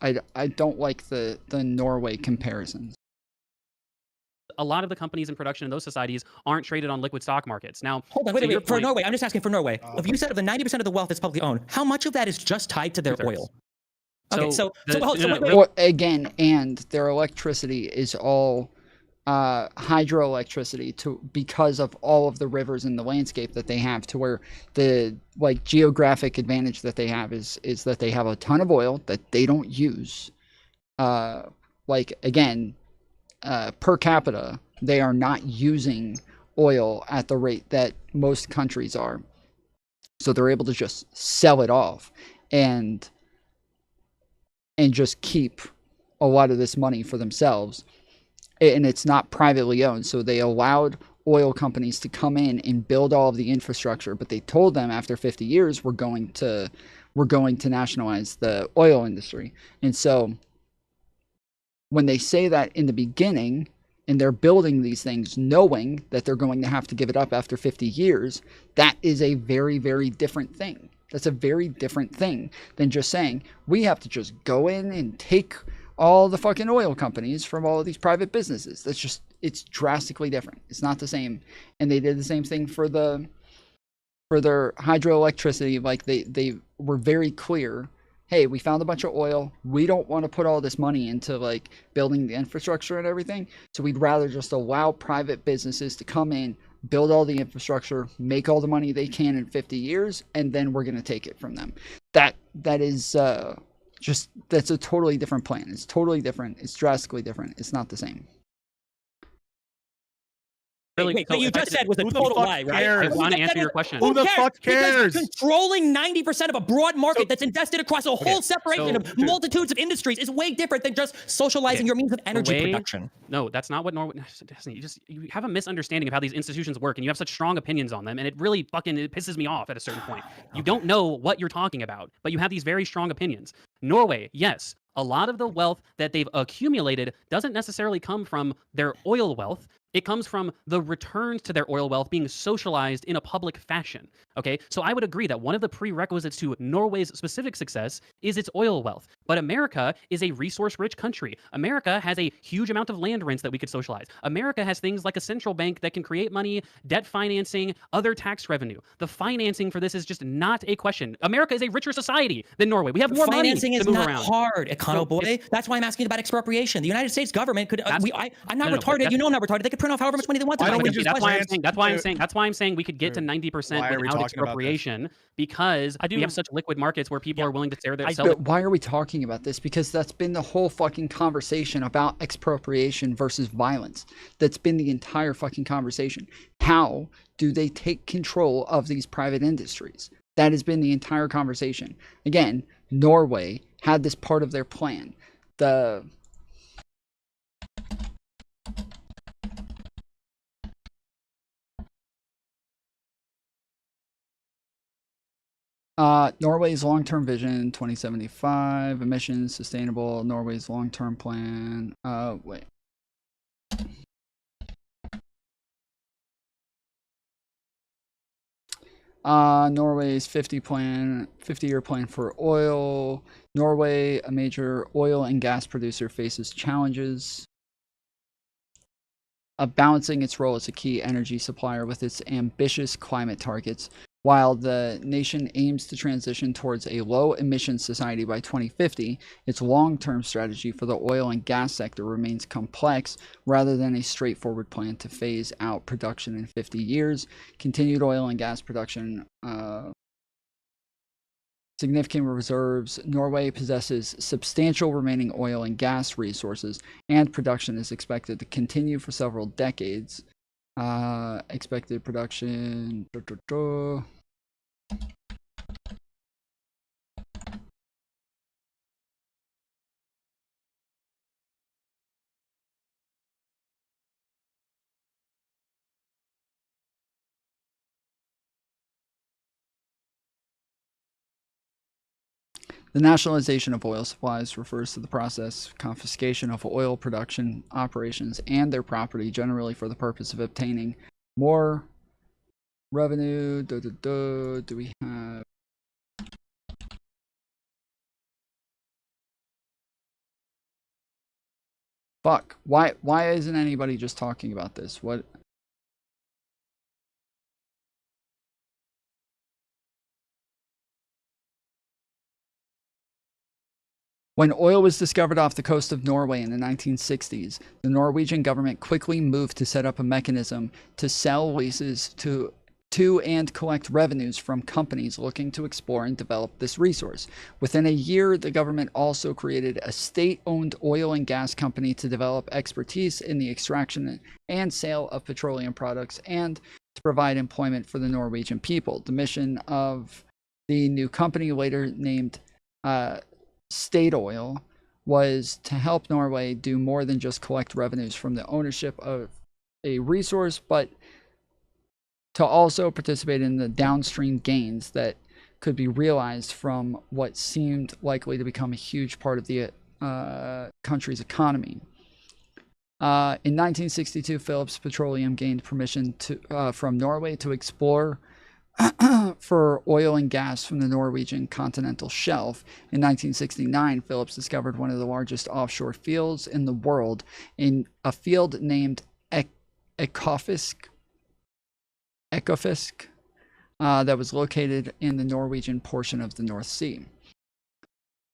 I don't like the Norway comparisons. a lot of the companies in production in those societies aren't traded on liquid stock markets. Now, Hold on, to wait. your For point- Norway, I'm just asking for Norway. If you said of the 90% of the wealth that's publicly owned, how much of that is just tied to their oil? Okay, wait. Or, again, and their electricity is all hydroelectricity because of all of the rivers in the landscape that they have, to where the like geographic advantage that they have is that they have a ton of oil that they don't use. Like again, per capita, they are not using oil at the rate that most countries are. So they're able to just sell it off and just keep a lot of this money for themselves. And it's not privately owned. So they allowed oil companies to come in and build all of the infrastructure, but they told them after 50 years, we're going to nationalize the oil industry. And so when they say that in the beginning, and they're building these things knowing that they're going to have to give it up after 50 years, that is a very, very different thing. That's a very different thing than just saying, we have to just go in and take all the fucking oil companies from all of these private businesses. That's just, it's drastically different. It's not the same. And they did the same thing for their hydroelectricity. Like they were very clear, hey, we found a bunch of oil. We don't want to put all this money into like building the infrastructure and everything. So we'd rather just allow private businesses to come in, build all the infrastructure, make all the money they can in 50 years, and then we're going to take it from them. That is that's a totally different plan. It's totally different. It's drastically different. It's not the same. Really, what you just said was a total lie, right? I want to answer your question. Who the fuck cares? Because controlling 90% of a broad market that's invested across a whole separation of multitudes of industries is way different than just socializing your means of energy production. No, that's not what Norway. You have a misunderstanding of how these institutions work, and you have such strong opinions on them, and it really it pisses me off at a certain point. You don't know what you're talking about, but you have these very strong opinions. Norway, yes, a lot of the wealth that they've accumulated doesn't necessarily come from their oil wealth. It comes from the returns to their oil wealth being socialized in a public fashion. Okay, so I would agree that one of the prerequisites to Norway's specific success is its oil wealth. But America is a resource-rich country. America has a huge amount of land rents that we could socialize. America has things like a central bank that can create money, debt financing, other tax revenue. The financing for this is just not a question. America is a richer society than Norway. We have more financing money is to move not around. hard, Econo boy. That's why I'm asking about expropriation. The United States government could. I'm not retarded. You know I'm not retarded. They could print off however much money they want. That's why I'm saying we could get to 90% without expropriation, because we have such liquid markets where people are willing to sell But why are we talking about this? Because that's been the whole fucking conversation about expropriation versus violence. That's been the entire fucking conversation. How do they take control of these private industries? That has been the entire conversation. Again, Norway had this part of their plan. Norway's long-term vision 2075, emissions sustainable, Norway's long-term plan. Wait. Norway's 50-year plan for oil. Norway, a major oil and gas producer, faces challenges of balancing its role as a key energy supplier with its ambitious climate targets. While the nation aims to transition towards a low-emission society by 2050, its long-term strategy for the oil and gas sector remains complex rather than a straightforward plan to phase out production in 50 years. Continued oil and gas production significant reserves. Norway possesses substantial remaining oil and gas resources, and production is expected to continue for several decades. Expected production. The nationalization of oil supplies refers to the process of confiscation of oil production operations and their property, generally for the purpose of obtaining more revenue. Do we have... Fuck. Why isn't anybody just talking about this? What... When oil was discovered off the coast of Norway in the 1960s, the Norwegian government quickly moved to set up a mechanism to sell leases to and collect revenues from companies looking to explore and develop this resource. Within a year, the government also created a state-owned oil and gas company to develop expertise in the extraction and sale of petroleum products and to provide employment for the Norwegian people. The mission of the new company, later named State Oil, was to help Norway do more than just collect revenues from the ownership of a resource, but to also participate in the downstream gains that could be realized from what seemed likely to become a huge part of the country's economy. In 1962, Phillips Petroleum gained permission from Norway to explore for oil and gas from the Norwegian continental shelf. In 1969, Phillips discovered one of the largest offshore fields in the world, in a field named Ekofisk, that was located in the Norwegian portion of the North Sea.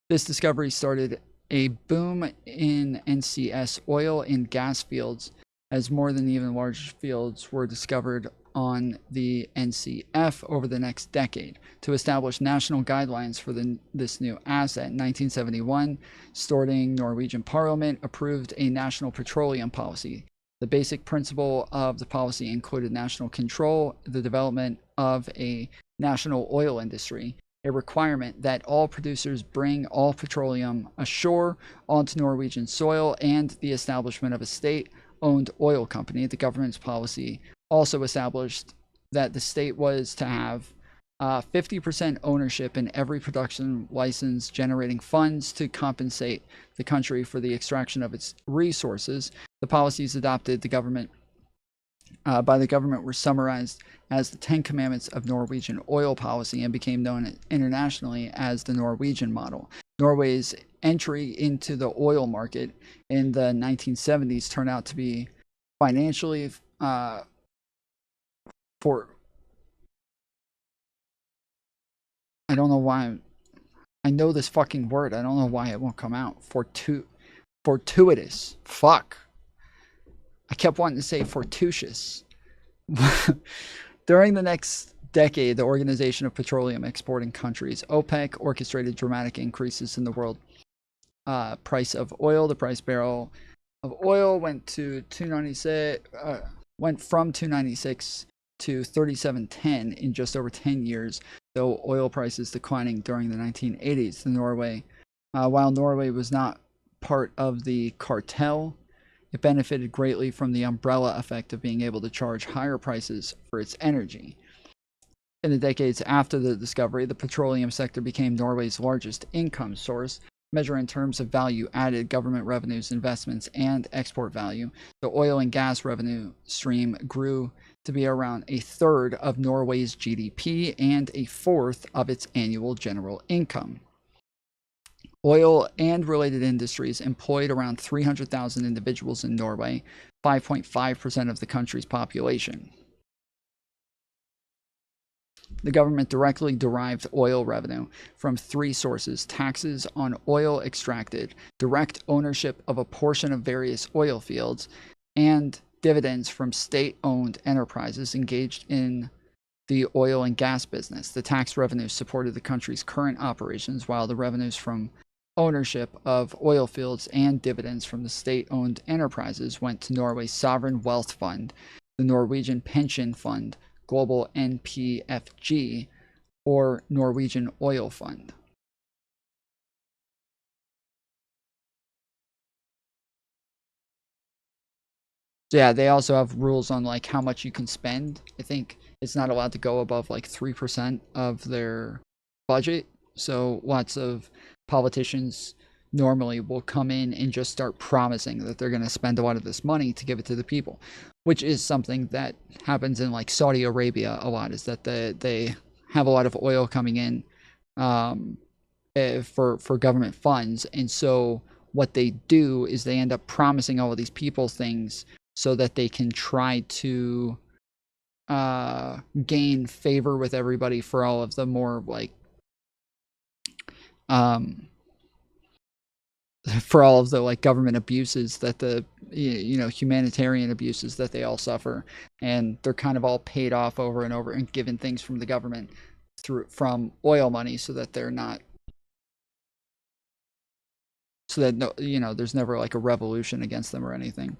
This discovery started a boom in NCS oil and gas fields, as more than even large fields were discovered on the NCF over the next decade. To establish national guidelines for this new asset, in 1971, Storting Norwegian Parliament approved a national petroleum policy. The basic principle of the policy included national control, the development of a national oil industry, a requirement that all producers bring all petroleum ashore onto Norwegian soil, and the establishment of a state-owned oil company. The government's policy also established that the state was to have 50% ownership in every production license, generating funds to compensate the country for the extraction of its resources. The policies adopted by the government were summarized as the 10 Commandments of Norwegian oil policy and became known internationally as the Norwegian model. Norway's entry into the oil market in the 1970s turned out to be financially I don't know why. I know this fucking word. I don't know why it won't come out. Fortuitous. Fuck. I kept wanting to say fortuitous. During the next decade, the Organization of Petroleum Exporting Countries, OPEC, orchestrated dramatic increases in the world price of oil. The price barrel of oil went from 296 to 37.10 in just over 10 years, though oil prices declining during the 1980s. While Norway was not part of the cartel, it benefited greatly from the umbrella effect of being able to charge higher prices for its energy. In the decades after the discovery, the petroleum sector became Norway's largest income source, measured in terms of value added, government revenues, investments, and export value. The oil and gas revenue stream grew to be around a third of Norway's GDP and a fourth of its annual general income. Oil and related industries employed around 300,000 individuals in Norway, 5.5% of the country's population. The government directly derived oil revenue from three sources: taxes on oil extracted, direct ownership of a portion of various oil fields, and dividends from state-owned enterprises engaged in the oil and gas business. The tax revenues supported the country's current operations, while the revenues from ownership of oil fields and dividends from the state-owned enterprises went to Norway's sovereign wealth fund, the Norwegian Pension Fund, Global NPFG, or Norwegian Oil Fund. So yeah, they also have rules on like how much you can spend. I think it's not allowed to go above like 3% of their budget. So lots of politicians normally will come in and just start promising that they're going to spend a lot of this money to give it to the people, which is something that happens in like Saudi Arabia a lot, is that they have a lot of oil coming in for government funds. And so what they do is they end up promising all of these people things so that they can try to gain favor with everybody for all of the more like for all of the like government abuses that the humanitarian abuses that they all suffer, and they're kind of all paid off over and over and given things from the government from oil money, so that they're not, so that there's never like a revolution against them or anything.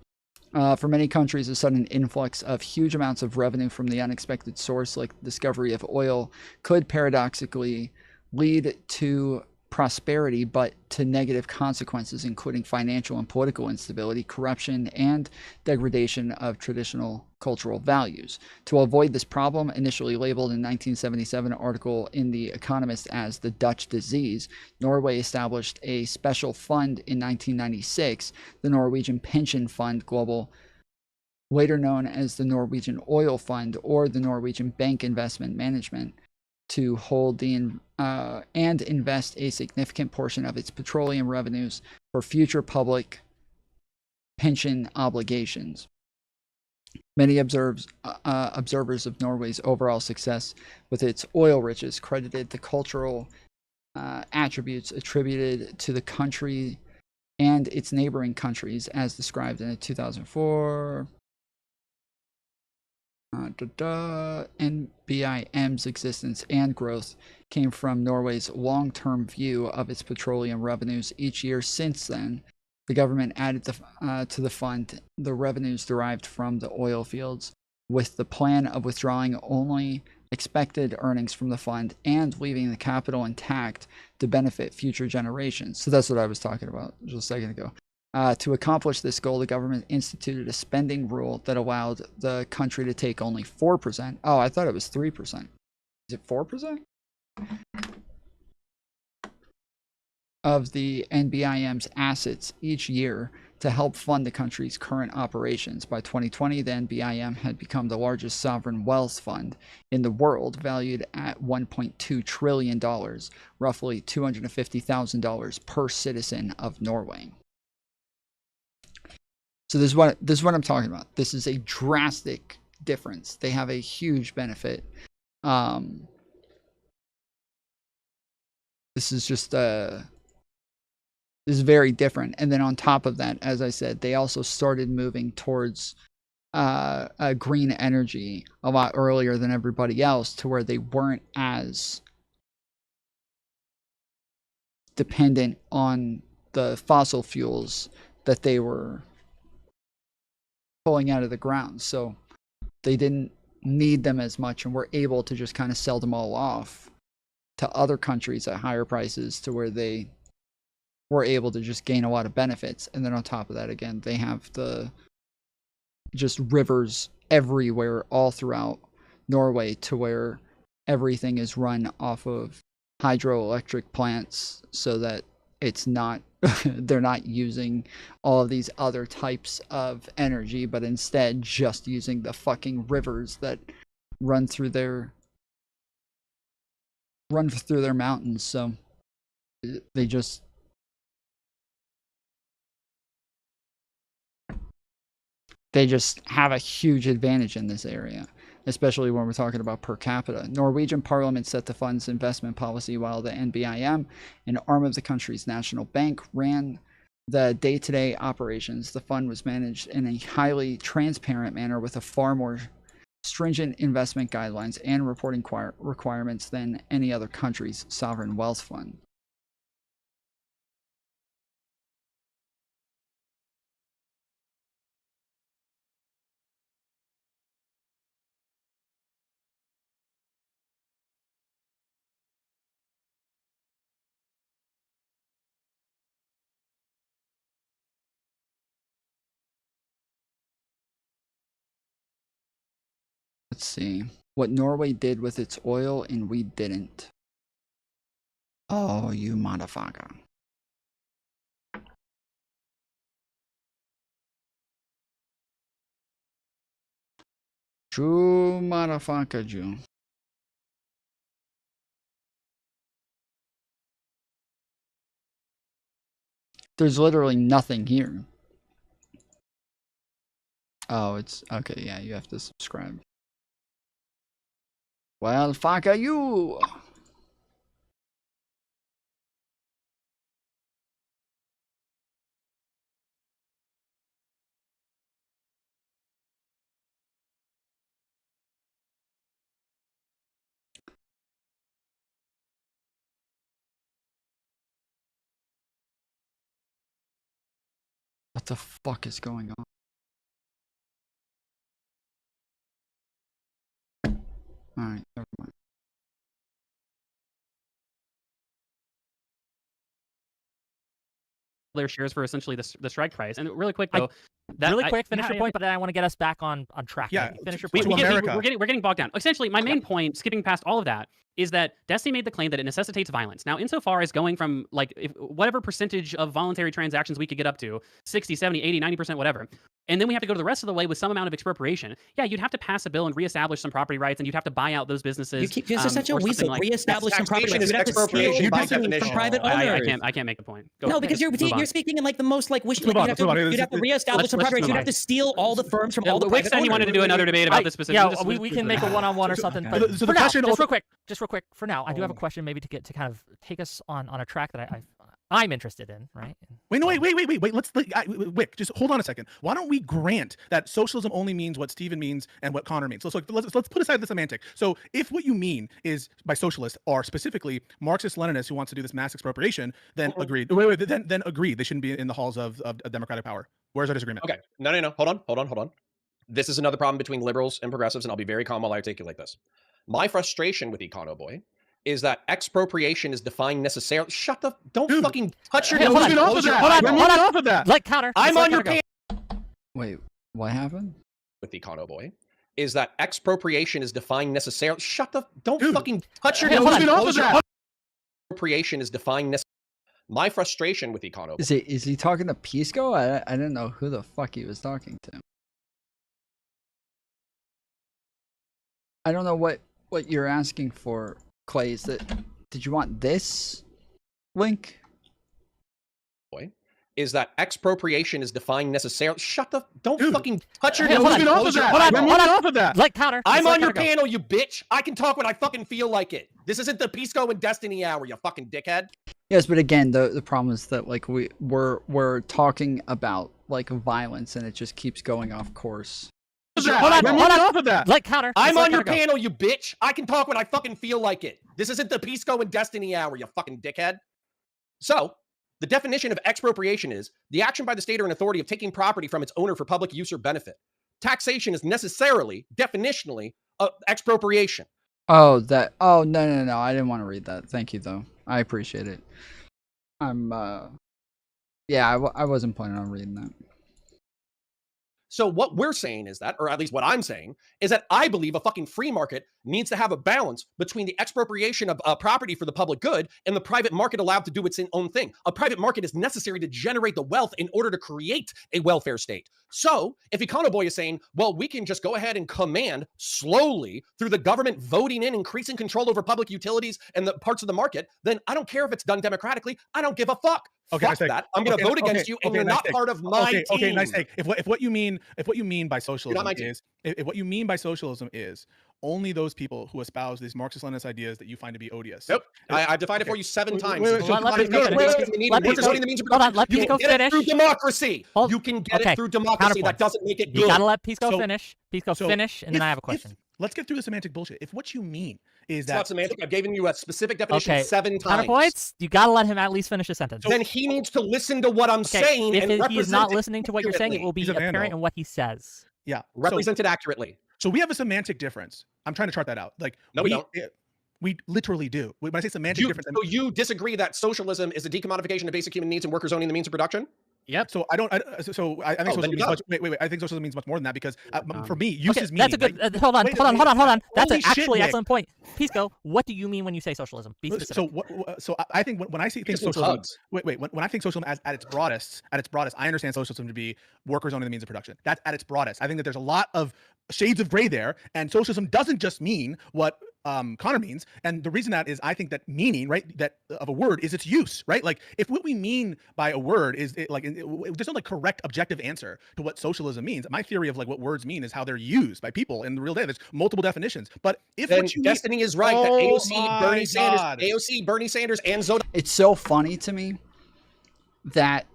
For many countries, a sudden influx of huge amounts of revenue from the unexpected source, like the discovery of oil, could paradoxically lead to prosperity, but to negative consequences, including financial and political instability, corruption, and degradation of traditional cultural values. To avoid this problem, initially labeled in 1977 article in The Economist as the Dutch disease, Norway established a special fund in 1996, the Norwegian Pension Fund Global, later known as the Norwegian Oil Fund or the Norwegian Bank Investment Management, to hold and invest a significant portion of its petroleum revenues for future public pension obligations. Many observers of Norway's overall success with its oil riches credited the cultural attributes attributed to the country and its neighboring countries, as described in a 2004 NBIM's existence and growth came from Norway's long-term view of its petroleum revenues. Each year since then, the government added to the fund the revenues derived from the oil fields, with the plan of withdrawing only expected earnings from the fund and leaving the capital intact to benefit future generations. So that's what I was talking about just a second ago. To accomplish this goal, the government instituted a spending rule that allowed the country to take only 4%. Oh, I thought it was 3%. Is it 4%? Of the NBIM's assets each year to help fund the country's current operations. By 2020, the NBIM had become the largest sovereign wealth fund in the world, valued at $1.2 trillion, roughly $250,000 per citizen of Norway. So this is what I'm talking about. This is a drastic difference. They have a huge benefit. This is just this is very different. And then on top of that, as I said, they also started moving towards green energy a lot earlier than everybody else, to where they weren't as dependent on the fossil fuels that they were pulling out of the ground. So they didn't need them as much and were able to just kind of sell them all off to other countries at higher prices, to where they were able to just gain a lot of benefits. And then on top of that, again, they have the just rivers everywhere all throughout Norway, to where everything is run off of hydroelectric plants, so that it's not they're not using all of these other types of energy, but instead just using the fucking rivers that run through their mountains. So they just have a huge advantage in this area, especially when we're talking about per capita. Norwegian parliament set the fund's investment policy, while the NBIM, an arm of the country's national bank, ran the day-to-day operations. The fund was managed in a highly transparent manner, with a far more stringent investment guidelines and reporting requirements than any other country's sovereign wealth fund. Let's see what Norway did with its oil and we didn't. Oh, you motherfucker. True motherfucker, Jew. There's literally nothing here. Oh, it's okay. Yeah, you have to subscribe. Well, fuck are you? What the fuck is going on? Alright, never mind. Their shares for essentially the strike price. And really quick though, Really quick, finish your point, but then I want to get us back on track. Yeah, maybe. Finish your we're point. getting bogged down. Essentially, my main point, skipping past all of that, is that Destiny made the claim that it necessitates violence. Now, insofar as going from like whatever percentage of voluntary transactions we could get up to, 60, 70, 80, 90%, whatever, and then we have to go to the rest of the way with some amount of expropriation. Yeah, you'd have to pass a bill and reestablish some property rights, and you'd have to buy out those businesses. You keep, this is such a weasel. Like, reestablish some property rights. Taxation is You'd have to expropriation steal by property definition. from private owners. I can't make the point. Go No, ahead. because you're speaking in like the most like wish. Move on, You'd move on. have to reestablish some property rights. You'd have to steal all the firms from all the Whick private said he wanted to do another debate about this specific. Yeah, we can make a one-on-one or something. But So the for now, question just real quick. For now, I do have a question, maybe to kind of take us on a track that I'm interested in, right? Wait. Let's Whick, just hold on a second. Why don't we grant that socialism only means what Steven means and what Connor means? So let's put aside the semantic. So if what you mean is by socialists are specifically Marxist-Leninists who wants to do this mass expropriation, then agreed. Then agreed. They shouldn't be in the halls of democratic power. Where's our disagreement? Okay. No. Hold on. This is another problem between liberals and progressives, and I'll be very calm while I articulate this. My frustration with Econo Boy is that expropriation is defined necessarily. Don't fucking touch your nose. Hold on. Like counter. I'm on your panel. Wait, what happened? With Econo Boy is that expropriation is defined necessarily. Don't fucking touch your nose. Expropriation is defined necessarily. My frustration with Econo Boy. Is he talking to Pisco? I didn't know who the fuck he was talking to. I don't know what you're asking for, Clay. Is that, did you want this link? Boy, is that expropriation is defined necessarily. Don't fucking touch your nose. Hold on. Like counter. I'm on your panel, you bitch. I can talk when I fucking feel like it. This isn't the Pisco and Destiny hour, you fucking dickhead. Yes, but again, the problem is that like we're talking about like violence, and it just keeps going off course. Hold on. Like counter. I'm on your panel, you bitch. I can talk when I fucking feel like it. This isn't the Pisco and Destiny hour, you fucking dickhead. So, the definition of expropriation is the action by the state or an authority of taking property from its owner for public use or benefit. Taxation is necessarily, definitionally, expropriation. Oh, that. Oh, no. I didn't want to read that. Thank you, though. I appreciate it. Yeah, I wasn't planning on reading that. So what we're saying is that, or at least what I'm saying, is that I believe a fucking free market needs to have a balance between the expropriation of property for the public good and the private market allowed to do its own thing. A private market is necessary to generate the wealth in order to create a welfare state. So if Econo Boy is saying, well, we can just go ahead and command slowly through the government voting in, increasing control over public utilities and the parts of the market, then I don't care if it's done democratically. I don't give a fuck. Okay, fuck that. I'm going to vote against you, and you're not part of my team. Okay, nice take. If what you mean by socialism not my team. is, if what you mean by socialism is only those people who espouse these Marxist-Leninist ideas that you find to be odious. Nope. I've defined it for you 7 times. Let Pisco finish. Through democracy. You can get it through democracy. That doesn't make it good. You gotta let Pisco finish. Pisco finish, and then I have a question. Let's get through the semantic bullshit. If what you mean is it's that not semantic, I've given you a specific definition 7 times. Counterpoints. You gotta let him at least finish a sentence. Then he needs to listen to what I'm saying. If he's not listening to what you're saying, it will be He's a vandal. apparent in what he says. Yeah, represented accurately. So we have a semantic difference. I'm trying to chart that out. Like no, we don't. We literally do. When I say semantic difference, so you disagree that socialism is a decommodification of basic human needs and workers owning the means of production? Yep. So I don't. I think socialism means much. Wait. I think socialism means much more than that because for me, use is meaning. That's a good. Hold on. That's an actually excellent point. Pisco, what do you mean when you say socialism? Be specific. So I think when I think socialism. When I think socialism at its broadest, I understand socialism to be workers owning the means of production. That's at its broadest. I think that there's a lot of shades of gray there, and socialism doesn't just mean what Connor means, and the reason that is I think that meaning, right, that of a word is its use, right? Like if what we mean by a word is there's no like correct objective answer to what socialism means. My theory of like what words mean is how they're used by people in the real day. There's multiple definitions, but if then what you Destiny is right that AOC, Bernie Sanders, and Zoda. It's so funny to me that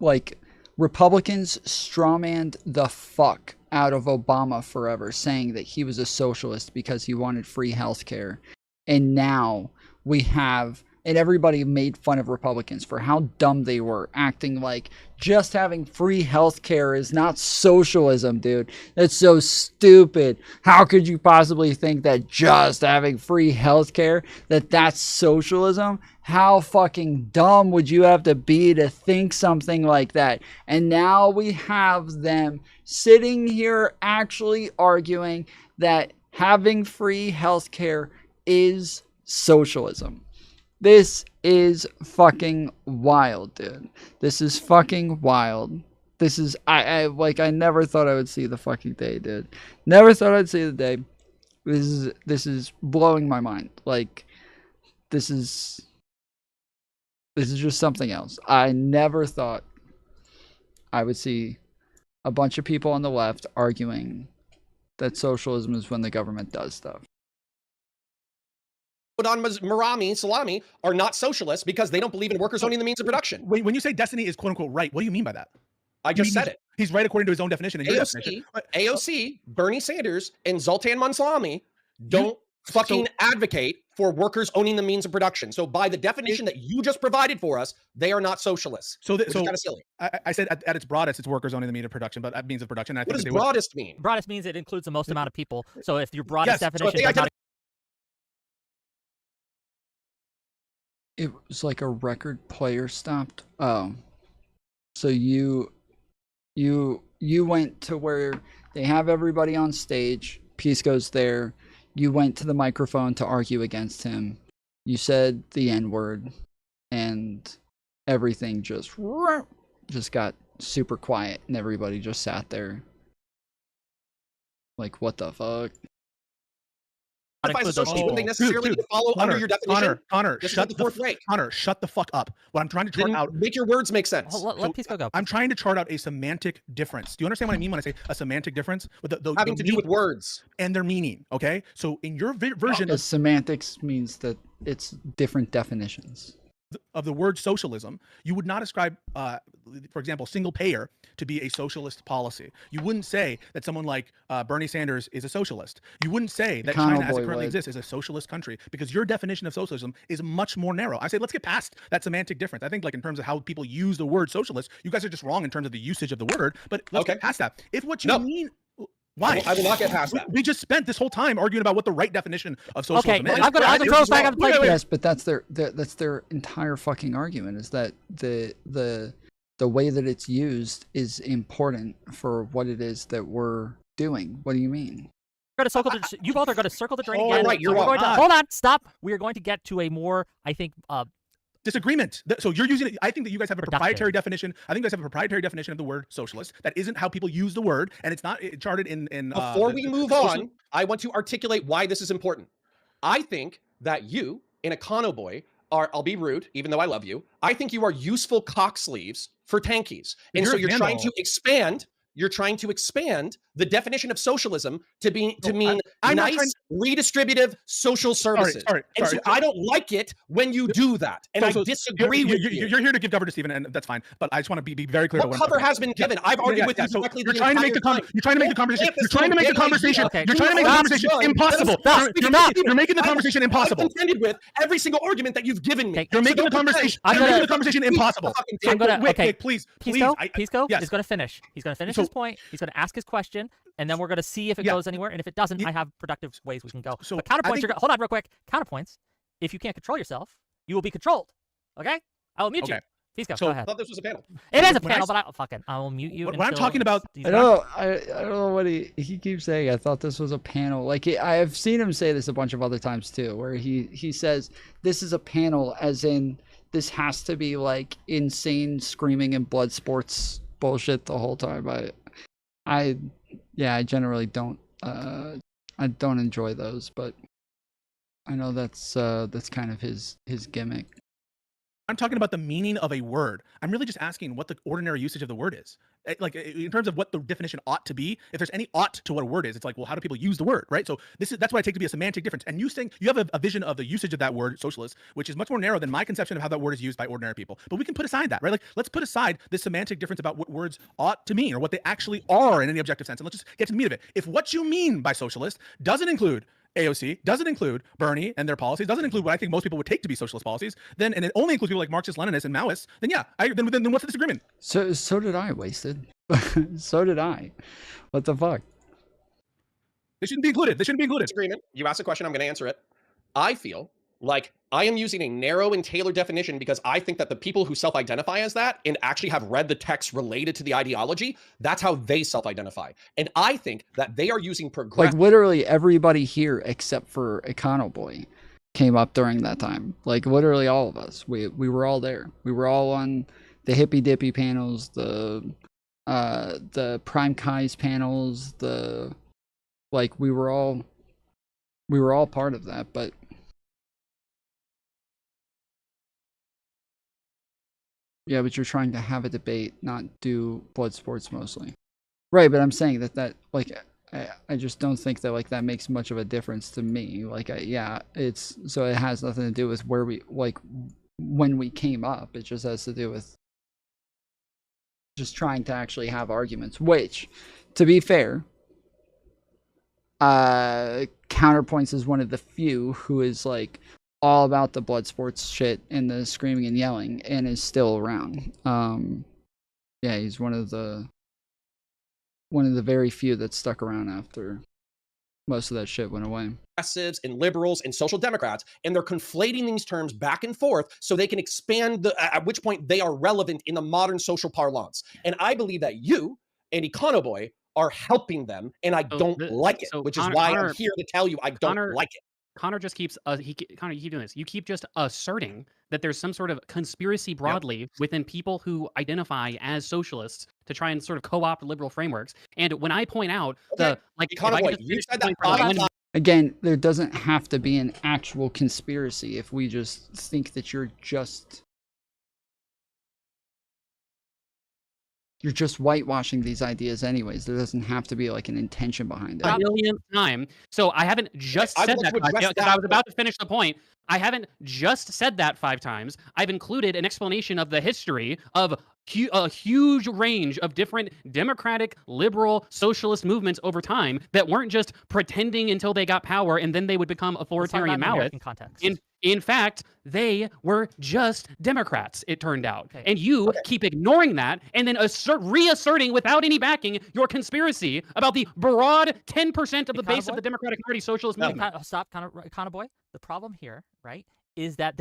like Republicans strawmanned the fuck out of Obama forever, saying that he was a socialist because he wanted free healthcare. And now we have, and everybody made fun of Republicans for how dumb they were, acting like just having free healthcare is not socialism, dude. That's so stupid. How could you possibly think that just having free healthcare, that's socialism? How fucking dumb would you have to be to think something like that? And now we have them sitting here actually arguing that having free healthcare is socialism. This is fucking wild, dude. This is fucking wild. This is, I never thought I would see the fucking day, dude. Never thought I'd see the day. This is blowing my mind. Like, this is just something else. I never thought I would see a bunch of people on the left arguing that socialism is when the government does stuff. On Marami, Salami are not socialists because they don't believe in workers owning the means of production. When you say Destiny is quote unquote right, what do you mean by that? I just said it. He's right according to his own definition. And AOC, Bernie Sanders, and Zoltan Manslami don't fucking advocate for workers owning the means of production. So by the definition that you just provided for us, they are not socialists. So which is kind of silly. I said at its broadest, it's workers owning the means of production, but means of production. What does broadest mean? Broadest means it includes the most amount of people. So if your broadest definition does not. It was like a record player stopped. Oh, so you went to where they have everybody on stage. Pisco's there. You went to the microphone to argue against him. You said the N-word, and everything just got super quiet, and everybody just sat there. Like, what the fuck? They necessarily follow under your definition. Connor, shut the fuck up. What I'm trying to chart out. Make your words make sense. Let Pisco go. I'm trying to chart out a semantic difference. Do you understand what I mean when I say a semantic difference? Having to do with words and their meaning. Okay, so in your version of semantics means that it's different definitions of the word socialism, you would not ascribe, for example, single payer to be a socialist policy. You wouldn't say that someone like Bernie Sanders is a socialist. You wouldn't say that China, as it currently exists, is a socialist country, because your definition of socialism is much more narrow. I say let's get past that semantic difference. I think, like, in terms of how people use the word socialist, you guys are just wrong in terms of the usage of the word. But let's get past that. If what you mean. Why? I will not get past that. We just spent this whole time arguing about what the right definition of socialism is. I'm gonna throw us back on the plate. Yes, but that's their entire fucking argument, is that the way that it's used is important for what it is that we're doing. What do you mean? You both are going to circle the drain Oh, again. right, you're wrong. Hold on, stop. We are going to get to a more, I think, disagreement. So you're using it. I think that you guys have a proprietary definition. I think you guys have a proprietary definition of the word socialist. That isn't how people use the word, and it's not charted in. Before we move on, I want to articulate why this is important. I think that you, in a Econo Boy, are, I'll be rude, even though I love you, I think you are useful cock sleeves for tankies. And so you're trying to expand you're trying to expand the definition of socialism to mean I'm not nice, trying- redistributive social services. Sorry. So I don't like it when you do that, and I disagree with you. You're here to give cover to Stephen, and that's fine. But I just want to be very clear. What cover has been given? I've argued with you directly. You're trying to make the conversation. You're trying to make the conversation. You're trying to make the conversation. Okay. You're trying to make the conversation impossible. You're making the conversation impossible. I've contended with every single argument that you've given me. You're making the conversation. You're making the conversation impossible. I'm gonna Wick, please. Pisco is going to finish. He's going to finish his point. He's going to ask his question, and then we're going to see if it goes anywhere. And if it doesn't, I have productive ways we can go. So but counterpoints, hold on real quick. Counterpoints, if you can't control yourself, you will be controlled. Okay? I will mute you. Pisco, go ahead. I thought this was a panel. It is a panel, but I will mute you. What I'm talking about... I don't know what he keeps saying. I thought this was a panel. Like, I have seen him say this a bunch of other times, too, where he says, this is a panel, as in, this has to be, like, insane screaming and blood sports bullshit the whole time. I generally don't I don't enjoy those, but I know that's kind of his gimmick. I'm talking about the meaning of a word. I'm really just asking what the ordinary usage of the word is. Like, in terms of what the definition ought to be, if there's any ought to what a word is, it's like, well, how do people use the word, right? So that's what I take to be a semantic difference. And you saying you have a vision of the usage of that word, socialist, which is much more narrow than my conception of how that word is used by ordinary people. But we can put aside that, right? Like, let's put aside this semantic difference about what words ought to mean or what they actually are in any objective sense. And let's just get to the meat of it. If what you mean by socialist doesn't include AOC, doesn't include Bernie and their policies, doesn't include what I think most people would take to be socialist policies, then, and it only includes people like Marxists, Leninists, and Maoists, then yeah, then what's the disagreement? So did I, Wasted. So did I. What the fuck? They shouldn't be included. Disagreement. You asked a question, I'm going to answer it. I feel like I am using a narrow and tailored definition because I think that the people who self-identify as that and actually have read the text related to the ideology, that's how they self-identify. And I think that they are using Like, literally everybody here except for Econoboy came up during that time. Like, literally all of us. We were all there. We were all on the Hippy Dippy panels, the Prime Kai's panels, we were all part of that, but yeah, but you're trying to have a debate, not do blood sports mostly. Right, but I'm saying that I just don't think that that makes much of a difference to me. So it has nothing to do with where we, when we came up. It just has to do with just trying to actually have arguments, which, to be fair, Counterpoints is one of the few who is all about the blood sports shit and the screaming and yelling and is still around. Yeah, he's one of the very few that stuck around after most of that shit went away. Progressives and liberals and social democrats, and they're conflating these terms back and forth so they can expand at which point they are relevant in the modern social parlance. And I believe that you and Econoboy are helping them, and I don't like it, which is why I'm here to tell you I don't like it. Connor just keeps Connor, you keep doing this. You keep just asserting that there's some sort of conspiracy broadly within people who identify as socialists to try and sort of co-opt liberal frameworks. And when I point out again, there doesn't have to be an actual conspiracy if we just think that you're just whitewashing these ideas anyways. There doesn't have to be an intention behind it. A millionth time. So I haven't just said that because I was about to finish the point. I haven't just said that 5 times. I've included an explanation of the history of a huge range of different democratic, liberal, socialist movements over time that weren't just pretending until they got power and then they would become authoritarian Maoists. In fact, they were just Democrats, it turned out. Okay. And you keep ignoring that and then reasserting without any backing your conspiracy about the broad 10% of the base of the Democratic Party socialist movement. Stop, Econoboy. The problem here, right, is that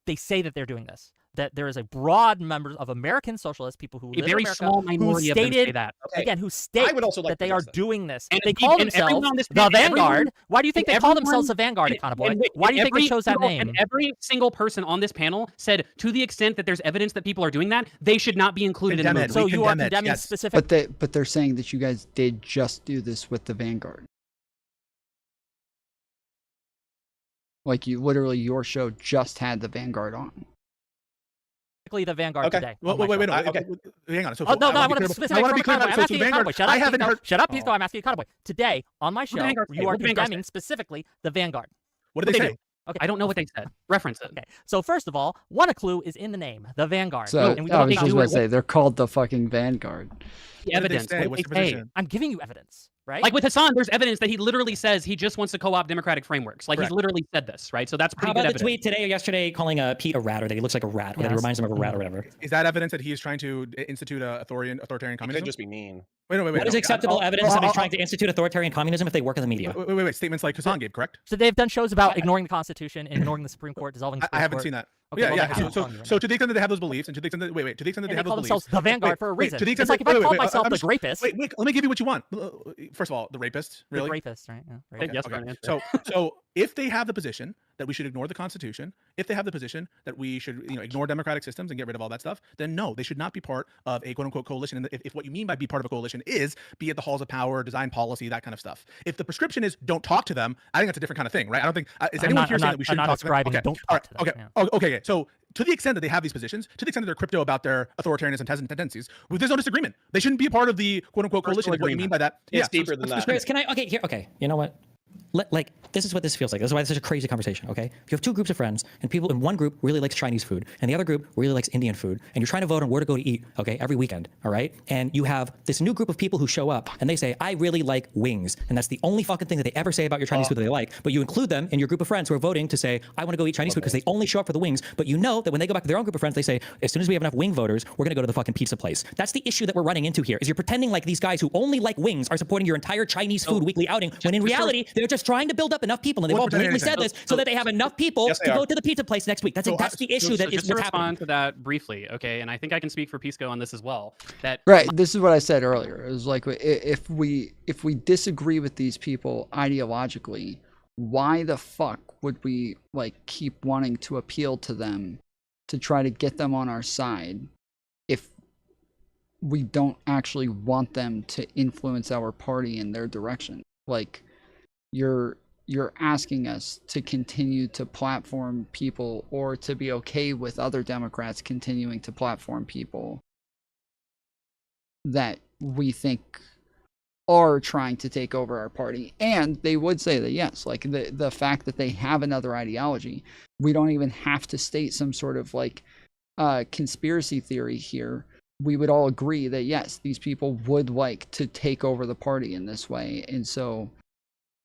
they say that they're doing this. That there is a broad number of American socialists, people who live in America, small minority who stated, of them say that. Again, who state that they are doing this. And they call themselves the Vanguard. Why do you think they call themselves the Vanguard, Econoboy? Why do you think they chose that name? And every single person on this panel said, to the extent that there's evidence that people are doing that, they should not be included in the movement. So you are condemning specific. But they're saying that you guys did just do this with the Vanguard. Your show just had the Vanguard on. specifically the Vanguard today. Wait, no, okay. Hang on. So, no, I want to specifically. I want to be clear about it. So, to the Vanguard, Shut up, I haven't heard. Shut up, Pisco. I'm asking you, Cowboy. Today on my show, you are condemning specifically the Vanguard. What did they say? Okay. I don't know what they said. Reference it. Okay. So first of all, one clue is in the name, the Vanguard. So and we I was just going to say they're called the fucking Vanguard. The evidence. What's the position? I'm giving you evidence, right? Like with Hassan, there's evidence that he literally says he just wants to co-opt democratic frameworks. Like he's literally said this, right? So that's pretty How good about the evidence. tweet today or yesterday calling Pete a rat, or that he looks like a rat, or that he reminds him of a rat, or whatever? Is that evidence that he is trying to institute authoritarian communism? It could just be mean. Wait. What is acceptable evidence that he's trying to institute authoritarian communism if they work in the media? Wait. Statements like Hassan gave, correct? So they've done shows about ignoring the Constitution, ignoring the Supreme Court, dissolving the Supreme I haven't Court. seen that. Okay, So to the extent that they have those beliefs, and to the extent that to the extent that they have those call beliefs, themselves the Vanguard for a reason. To the extent It's like if I called myself the rapist. Wait, let me give you what you want. First of all, the rapist, really? The rapist, right? Yeah. Yes, okay. So if they have the position that we should ignore the Constitution, if they have the position that we should ignore democratic systems and get rid of all that stuff, then no, they should not be part of a quote unquote coalition. And if what you mean by be part of a coalition is be at the halls of power, design policy, that kind of stuff. If the prescription is don't talk to them, I think that's a different kind of thing, right? I don't think is anyone here saying that we shouldn't talk to them? Okay. Don't all talk right. to them. Okay. So to the extent that they have these positions, to the extent that they're crypto about their authoritarianism tendencies, there's no disagreement. They shouldn't be a part of the quote unquote coalition. What you mean by that? It's deeper than that. Chris, can I? Okay, here. Okay, you know what? Like this is what this feels like. This is why it's such a crazy conversation. Okay, you have two groups of friends, and people in one group really likes Chinese food, and the other group really likes Indian food, and you're trying to vote on where to go to eat. Okay, every weekend. All right, and you have this new group of people who show up, and they say, "I really like wings," and that's the only fucking thing that they ever say about your Chinese food that they like. But you include them in your group of friends who are voting to say, "I want to go eat Chinese food," because they only show up for the wings. But you know that when they go back to their own group of friends, they say, "As soon as we have enough wing voters, we're gonna go to the fucking pizza place." That's the issue that we're running into here. Is you're pretending like these guys who only like wings are supporting your entire Chinese food weekly outing, when in reality they're just trying to build up enough people, and they've all blatantly said this, so that they have enough people to go to the pizza place next week. That's the issue that is just to what's respond happening. to that briefly, okay? And I think I can speak for Pisco on this as well. That Right. This is what I said earlier. It was like if we disagree with these people ideologically, why the fuck would we like keep wanting to appeal to them to try to get them on our side if we don't actually want them to influence our party in their direction? Like you're asking us to continue to platform people, or to be okay with other Democrats continuing to platform people that we think are trying to take over our party. And they would say that, yes, like the fact that they have another ideology, we don't even have to state some sort of like conspiracy theory here. We would all agree that, yes, these people would like to take over the party in this way. And so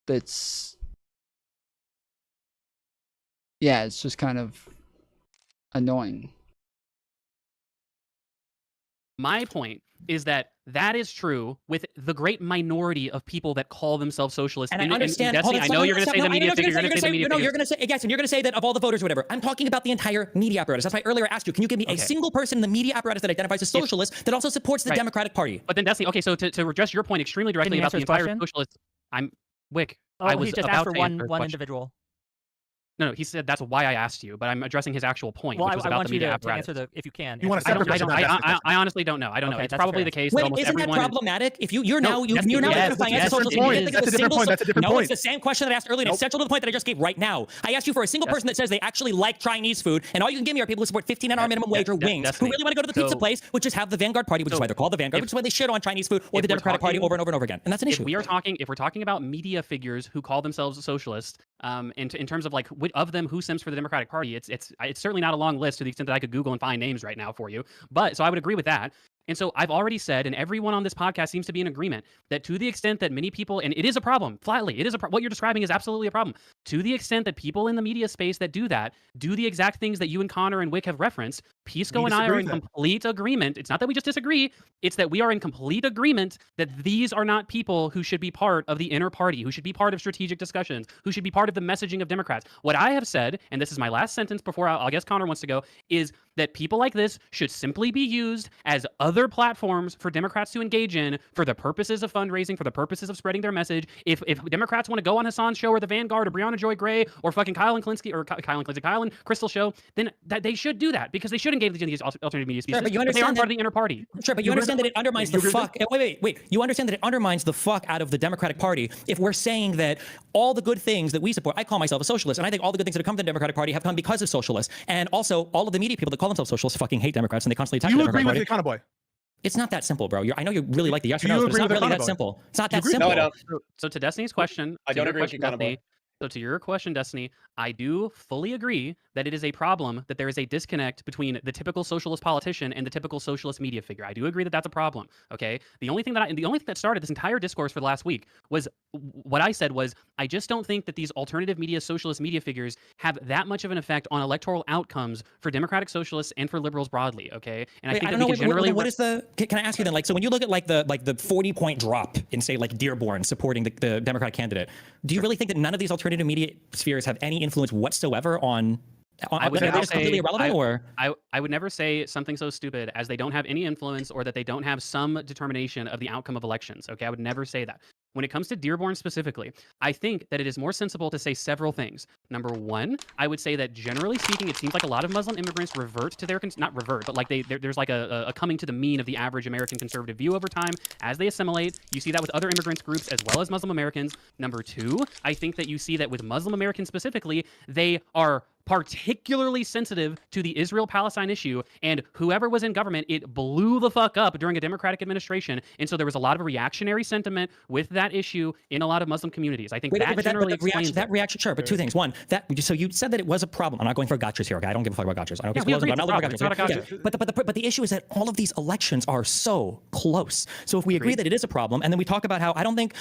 that's, yeah, it's just kind of annoying. my point is that that is true with the great minority of people that call themselves socialists. And I understand. Destiny, I know you're going to say the media figure. You're going to say, yes, and you're going to say that of all the voters or whatever. I'm talking about the entire media apparatus. That's why earlier I asked you, can you give me a single person in the media apparatus that identifies as socialist that also supports the Democratic Party? But then Destiny, okay, so to address your point extremely directly about the entire socialist, I'm Whick. I was he just about asked for to one answer a individual. No, he said that's why I asked you, but I'm addressing his actual point, Well, which was I about want the you media to apparatus. answer if you can. You want a separate question? I honestly don't know. I don't know. Okay, It's that's probably fair. the case Wait, that almost isn't that everyone problematic? If you're No, now that's- identifying as a socialist, and you think That's of a different point. That's a different no, point. it's the same question that I asked earlier. It's central to the point that I just gave right now. I asked you for a single person that says they actually like Chinese food, and all you can give me are people who support $15 minimum wage or wings, who really want to go to the pizza place, which is have the Vanguard Party, which is why they're called the Vanguard, which is why they shit on Chinese food or the Democratic Party over and over and over again, and that's an issue. If we're talking about media figures who call themselves socialists, in terms of like of them who sims for the Democratic Party, it's certainly not a long list to the extent that I could Google and find names right now for you. But so I would agree with that. And so I've already said, and everyone on this podcast seems to be in agreement, that to the extent that many people, and it is a problem, flatly, it is what you're describing is absolutely a problem. To the extent that people in the media space that do that, do the exact things that you and Connor and Whick have referenced, Pisco and I are in complete agreement. It's not that we just disagree, it's that we are in complete agreement that these are not people who should be part of the inner party, who should be part of strategic discussions, who should be part of the messaging of Democrats. What I have said, and this is my last sentence before I guess Connor wants to go, is that people like this should simply be used as other platforms for Democrats to engage in for the purposes of fundraising, for the purposes of spreading their message. If Democrats want to go on Hassan's show or the Vanguard or Brianna Joy Gray or fucking Kyle and Crystal show, then they should do that because they should even gave these alternative media species, Sure, but you they understand aren't part of the inner party. Sure, but you understand that it undermines the fuck. Wait. You understand that it undermines the fuck out of the Democratic Party if we're saying that all the good things that we support. I call myself a socialist, and I think all the good things that have come from the Democratic Party have come because of socialists. And also, all of the media people that call themselves socialists fucking hate Democrats, and they constantly attack the Democratic Party. You agree with the Econoboy? It's not that simple, bro. I know you really like the yes or Do no, you but it's agree not with really that Econoboy? simple. It's not that Do you agree? simple. No, I don't. So to Destiny's question, I don't agree with you, Destiny. So to your question, Destiny, I do fully agree that it is a problem that there is a disconnect between the typical socialist politician and the typical socialist media figure. I do agree that that's a problem. Okay. The only thing that started this entire discourse for the last week was what I said was I just don't think that these alternative media socialist media figures have that much of an effect on electoral outcomes for democratic socialists and for liberals broadly. Okay. And Wait, I think I that don't we know. can generally What is the? Can I ask you then? Like, so when you look at like the 40-point drop in say like Dearborn supporting the Democratic candidate, do you really think that none of these alternative media spheres have any influence whatsoever on? I would they're never just say, completely irrelevant, or I would never say something so stupid as they don't have any influence or that they don't have some determination of the outcome of elections. Okay, I would never say that. When it comes to Dearborn specifically, I think that it is more sensible to say several things. Number one, I would say that generally speaking, it seems like a lot of Muslim immigrants revert to their, not revert, but like there's like a coming to the mean of the average American conservative view over time as they assimilate. You see that with other immigrants groups as well as Muslim Americans. Number two, I think that you see that with Muslim Americans specifically, they are particularly sensitive to the Israel-Palestine issue, and whoever was in government, it blew the fuck up during a Democratic administration, and so there was a lot of reactionary sentiment with that issue in a lot of Muslim communities. I think that generally explains that reaction. Sure, but two things. One, so you said that it was a problem. I'm not going for gotchas here, okay? I don't give a fuck about gotchas. I don't Yeah, give a fuck. I'm not looking it's for not a gotchas. Yeah. But the issue is that all of these elections are so close. So if we agree that it is a problem, and then we talk about how I don't think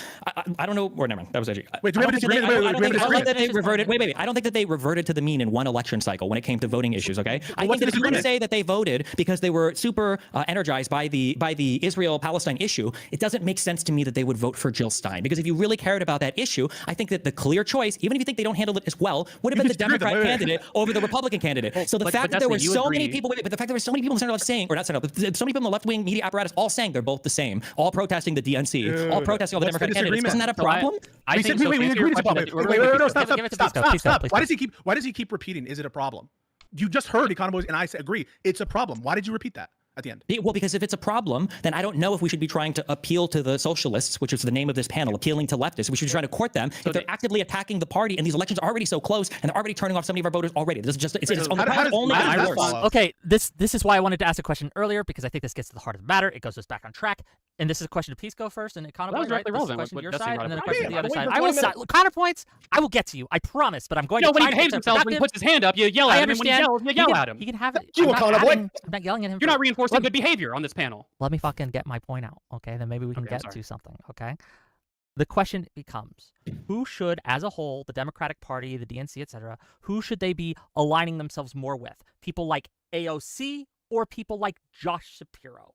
I don't know. Or never mind. That was edgy. Wait, do we have a disagreement? I don't think that they reverted. Wait. I don't think that they reverted to the mean in one election cycle when it came to voting issues. Okay. I think that if you want to say that they voted because they were super energized by the Israel-Palestine issue, it doesn't make sense to me that they would vote for Jill Stein. Because if you really cared about that issue, I think that the clear choice, even if you think they don't handle it as well, would have been the Democrat candidate over the Republican candidate. So the fact that there were so many people, but the fact that there were so many people in the center left saying, or not center left, so many people in the left-wing media apparatus all saying they're both the same, all protesting the DNC, all protesting all the Democratic candidates. Isn't that a problem? I think we agree it's a problem. Wait, stop. Why does he keep repeating? Is it a problem? You just heard Econoboys and I agree it's a problem. Why did you repeat that at the end? Well, because if it's a problem, then I don't know if we should be trying to appeal to the socialists, which is the name of this panel, appealing to leftists. We should be trying to court them if they're actively attacking the party, and these elections are already so close, and they're already turning off so many of our voters already. This is just it's only worse. Okay, this is why I wanted to ask a question earlier, because I think this gets to the heart of the matter. It goes us back on track. And this is a question to Pisco first, and Econoboy, that was directly relevant. Question to your Destiny side, and then a brought question to the other side. I will counterpoints. I will get to you. I promise. But I'm going to. When he behaves himself, when he puts his hand up, you yell at him. And when he yells, you yell at him. He can have it. You I'm not yelling at him. You're not reinforcing good behavior on this panel. Let me fucking get my point out, okay? Then maybe we can get to something, okay? The question becomes, who should, as a whole, the Democratic Party, the DNC, etc., who should they be aligning themselves more with? People like AOC or people like Josh Shapiro?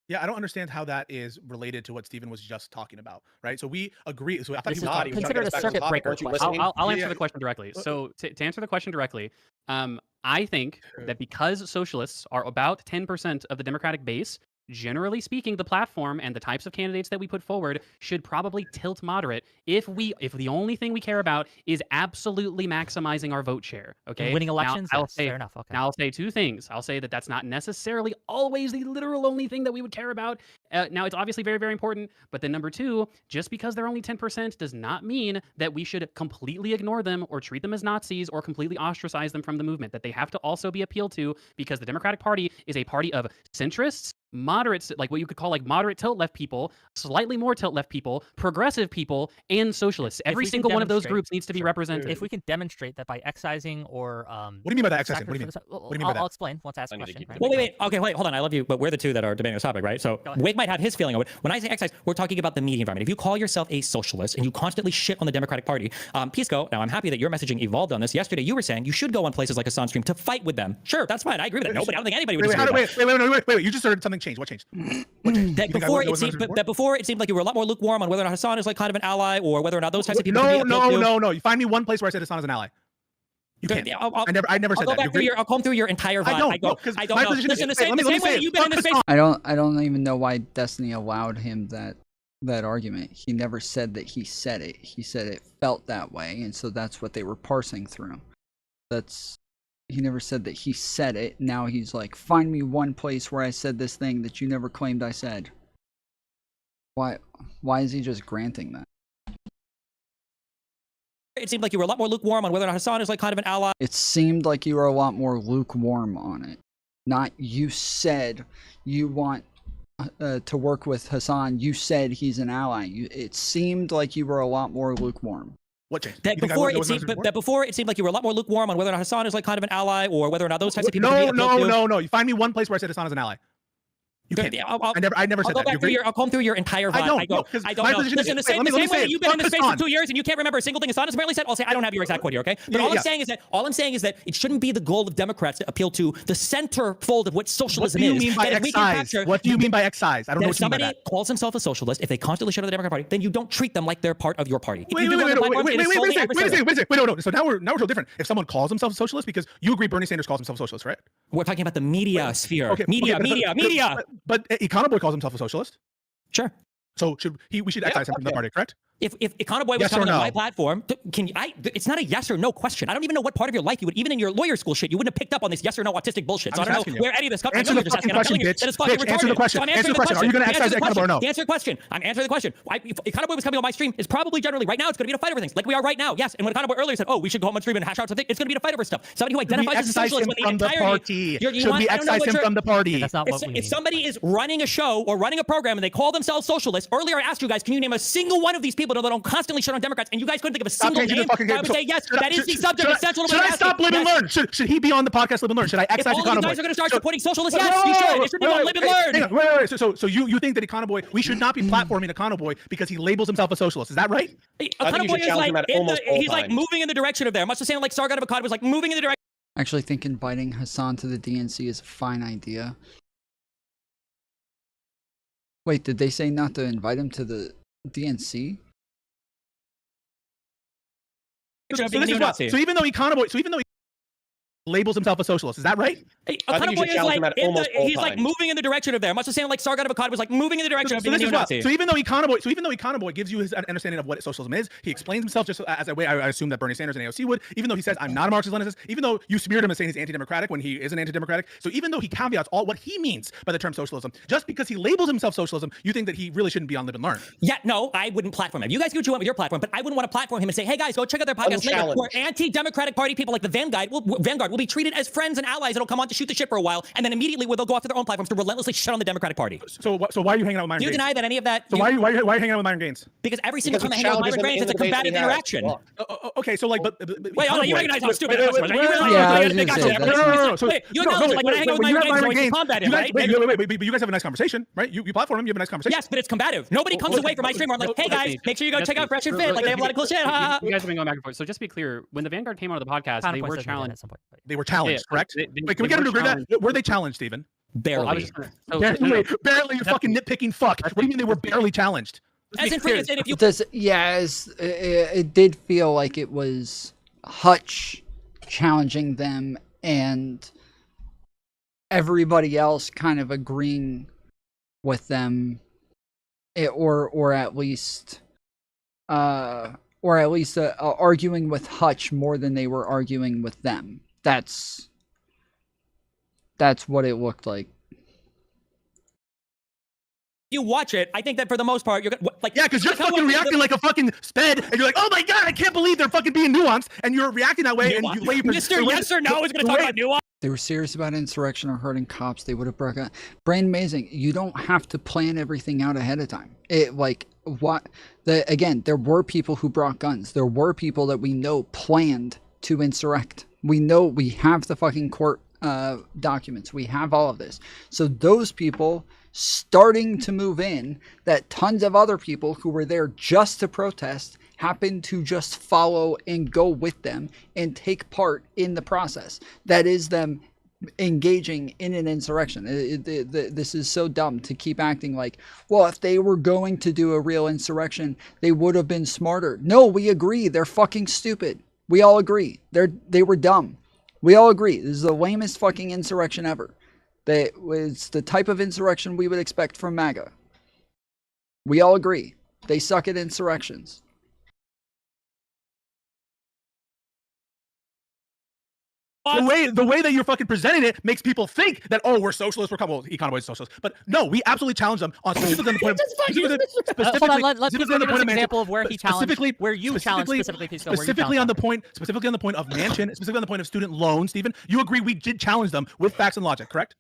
Yeah, I don't understand how that is related to what Stephen was just talking about, right? So we agree. So I thought This he was is considered a circuit breaker question. I'll answer the question directly. So to answer the question directly, I think that because socialists are about 10% of the Democratic base, generally speaking, the platform and the types of candidates that we put forward should probably tilt moderate if the only thing we care about is absolutely maximizing our vote share. Okay, and winning elections. Now, yes, fair enough. Okay. Now I'll say two things. I'll say that that's not necessarily always the literal only thing that we would care about. Now it's obviously very, very important. But then number two, just because they're only 10% does not mean that we should completely ignore them or treat them as Nazis or completely ostracize them from the movement. That they have to also be appealed to, because the Democratic Party is a party of centrists, moderates, like what you could call like moderate tilt left people, slightly more tilt left people, progressive people, and socialists. Every single one of those groups needs to be represented. If we can demonstrate that by excising or what do you mean by that excising? What do you mean? What do you mean by that? I'll explain once I ask a question. Well, wait. Okay, wait, hold on. I love you, but we're the two that are debating this topic, right? So Whick might have his feeling of it. When I say excise, we're talking about the media environment. If you call yourself a socialist and you constantly shit on the Democratic Party, Pisco, now I'm happy that your messaging evolved on this. Yesterday you were saying you should go on places like Hassan Stream to fight with them. Sure, that's fine. I agree with that. Nobody, I don't think anybody would disagree. Wait. You just heard something change. What changed? That before it seemed like you were a lot more lukewarm on whether or not Hassan is like kind of an ally, or whether or not those types of people. No. You find me one place where I said Hassan is an ally. You can't. I never said that. I'll comb through your entire vibe. I don't know. Listen, the same way that you've been in this space. I don't even know why Destiny allowed him that argument. He never said that he said it. He said it felt that way, and so that's what they were parsing through. never said that he said it. Now he's like, find me one place where I said this thing that you never claimed I said. Why is he just granting that? It seemed like you were a lot more lukewarm on whether or not Hassan is like kind of an ally. It seemed like you were a lot more lukewarm on it. Not you said you want to work with Hassan. You said he's an ally. It seemed like you were a lot more lukewarm. What changed? That before it seemed like you were a lot more lukewarm on whether or not Hassan is like kind of an ally, or whether or not those types of people. No. You find me one place where I said Hassan is an ally. You can't. I never said that. I'll comb through your entire vibe. I don't know. Listen, the same way you've been in this space for 2 years and you can't remember a single thing Hassan has apparently said. I'll say I don't have your exact quote here, okay? But all I'm saying is that it shouldn't be the goal of Democrats to appeal to the center fold of what socialism is. What do you mean by excise? What do you mean by excise? I don't know what you mean by that. If somebody calls himself a socialist, if they constantly shut out the Democratic Party, then you don't treat them like they're part of your party. Wait a second. No. So now we're so different. If someone calls himself a socialist, because you agree Bernie Sanders calls himself a socialist, right? We're talking about the media sphere. Okay, media. But Econoboy calls himself a socialist. Sure. So we should excise him from the party, correct? If Econoboy was coming on my platform, it's not a yes or no question. I don't even know what part of your life you would, even in your lawyer school shit, you wouldn't have picked up on this yes or no autistic bullshit. So I don't know where any of this comes from. Answer the fucking question, bitch. Answer the question. Answer the question. Are you going to excise Econoboy or no? Answer the question. I'm answering the question. If Econoboy was coming on my stream, it's probably generally right now it's going to be a fight over things, like we are right now. Yes. And when Econoboy earlier said, "Oh, we should go home and stream and hash out something," it's going to be a fight over stuff. Somebody who identifies as a socialist when the entirety. Should we excise him from the party? That's not what we mean. If somebody is running a show or running a program and they call themselves socialists, earlier I asked you guys, can you name a single one of these people that don't constantly shut on Democrats? And you guys couldn't think of a single name. I would say yes. That is the subject. Essential. Should I stop Live and Learn? Should he be on the podcast Live and Learn? Should I excise Econoboy? If all you guys are going to start supporting socialists, yes, you should. It should be on Live and Learn. Wait. So you think that Econoboy, we should not be platforming Econoboy because he labels himself a socialist? Is that right? Econoboy is like he's like moving in the direction of there. Much the same like Sargon of Akkad was like moving in the direction. Actually, think inviting Hassan to the DNC is a fine idea. Wait, did they say not to invite him to the DNC? So even though Econoboy labels himself a socialist, is that right? Econoboy is like he's like moving in the direction of there. Much the same like Sargon of Akkad was like moving in the direction of being a neo-Nazi. So even though Econoboy gives you his understanding of what socialism is, he explains himself just as a way I assume that Bernie Sanders and AOC would. Even though he says I'm not a Marxist-Leninist, even though you smeared him as saying he's anti-democratic when he isn't anti-democratic. So even though he caveats all what he means by the term socialism, just because he labels himself socialism, you think that he really shouldn't be on Live and Learn? Yeah, no, I wouldn't platform him. You guys do what you want with your platform, but I wouldn't want to platform him and say, hey guys, go check out their podcast later. Where anti-democratic party people like the Vanguard will be treated as friends and allies that'll come on to shoot the shit for a while, and then immediately they'll go after their own platforms to relentlessly shut on the Democratic Party. So why are you hanging out with Myron Gaines? Do you deny that any of that? So why are you hanging out with Myron Gaines? Because every single time I hang out with Myron Gaines, it's a combative interaction. Okay, so like, but wait, hold on, you recognize how stupid I was. You acknowledge like when I hang out with Myron Gaines, it's combative, right? Wait, but you guys have a nice conversation, right? You platform him, you have a nice conversation. Yes, but it's combative. Nobody comes away from my stream where I'm like, hey guys, make sure you go check out Fresh and Fit. Like they have a lot of cool shit. You guys have been going back and forth. So just to be clear, when the Vanguard came onto the podcast, they were challenged. They were challenged, correct? Wait, can we get him to agree that? Were they challenged, Stephen? Barely. Barely, you fucking nitpicking fuck. What do you mean they were barely challenged? It did feel like it was Hutch challenging them and everybody else kind of agreeing with them, or at least arguing with Hutch more than they were arguing with them. That's what it looked like. You watch it, I think that for the most part, you're gonna like. Yeah, because you're fucking reacting like a fucking sped, and you're like, "Oh my god, I can't believe they're fucking being nuanced," and you're reacting that way. And you Mr. Yes or No is going to talk about nuance. They were serious about insurrection or hurting cops. They would have broken. Brain amazing. You don't have to plan everything out ahead of time. Again, there were people who brought guns. There were people that we know planned to insurrect. We know we have the fucking court documents. We have all of this. So those people starting to move in, that tons of other people who were there just to protest happened to just follow and go with them and take part in the process. That is them engaging in an insurrection. This is so dumb to keep acting like, well, if they were going to do a real insurrection, they would have been smarter. No, we agree. They're fucking stupid. We all agree. They were dumb. We all agree. This is the lamest fucking insurrection ever. It's the type of insurrection we would expect from MAGA. We all agree. They suck at insurrections. The way that you're fucking presenting it makes people think that, oh, we're socialists, we're economists socialists. But no, we absolutely challenge them on specifically on the point of hold on, let Pisco give us an example of where he challenged, where you challenged specifically Pisco. Specifically on the point of Manchin, specifically on the point of student loans, Stephen, you agree we did challenge them with facts and logic, correct?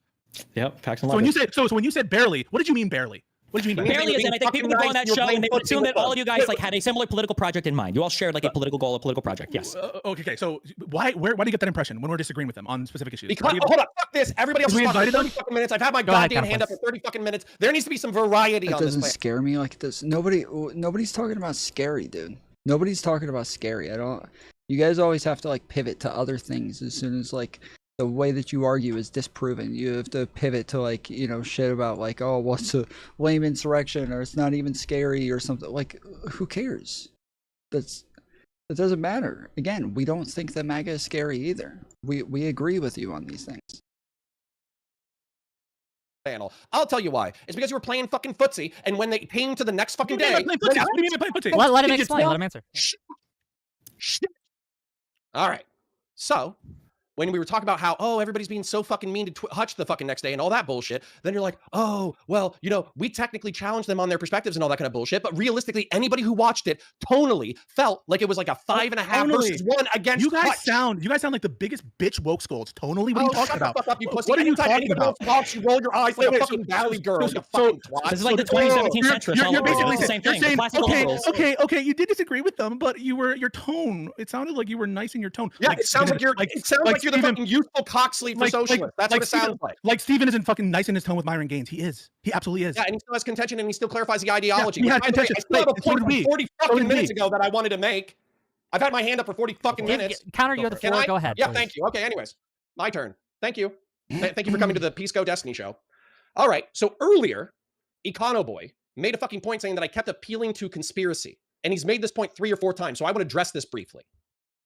Yep, facts and So logic. when you said barely, what did you mean barely? What did you mean by Barely is in. I think people would go on that show and they would assume that all of you guys like had a similar political project in mind. You all shared like a political goal, a political project. Yes. Okay. So why do you get that impression when we're disagreeing with them on specific issues? Because hold on, fuck this. Everybody else is talking for 30 fucking minutes. I've had my goddamn hand up for 30 fucking minutes. There needs to be some variety on this. It doesn't scare me like this. Nobody's talking about scary, dude. Nobody's talking about scary. You guys always have to like pivot to other things as soon as like the way that you argue is disproven. You have to pivot to like, you know, shit about like, oh, what's a lame insurrection, or it's not even scary or something. Like, who cares? That doesn't matter. Again, we don't think that MAGA is scary either. We agree with you on these things. Panel. I'll tell you why. It's because you were playing fucking footsie, and when they came to the next fucking day, What do you mean by playing footsie? Let him explain. Let him answer. All right. So when we were talking about how, oh, everybody's being so fucking mean to Hutch the fucking next day and all that bullshit, then you're like, oh, well, you know, we technically challenged them on their perspectives and all that kind of bullshit, but realistically, anybody who watched it tonally felt like it was like a 5.5 versus 1 against Hutch. You guys sound like the biggest bitch woke scolds tonally. What are you talking about? Fuck up, you pussy. What are you Anytime talking anybody about? else talks, you roll your eyes like a fucking valley girl. You fucking twat. This is like the 2017 Centrist all over. It's the same thing. You're saying, Classical liberals. okay, you did disagree with them, but your tone, it sounded like you were nice in your tone. Yeah, it sounds like you're the fucking youthful cocksleeve for socialists. That's what it sounds like. Like Stephen isn't fucking nice in his tone with Myron Gaines. He is. He absolutely is. Yeah, and he still has contention, and he still clarifies the ideology. Yeah, By the way, I still have a point from 40 fucking minutes ago that I wanted to make. I've had my hand up for 40 fucking minutes. Counter, you have the floor. Go ahead. Yeah, please. thank you. Okay, anyways, my turn. Thank you. Thank you for coming to the Pisco Destiny show. All right, so earlier, Econo Boy made a fucking point saying that I kept appealing to conspiracy, and he's made this point 3 or 4 times, so I want to address this briefly.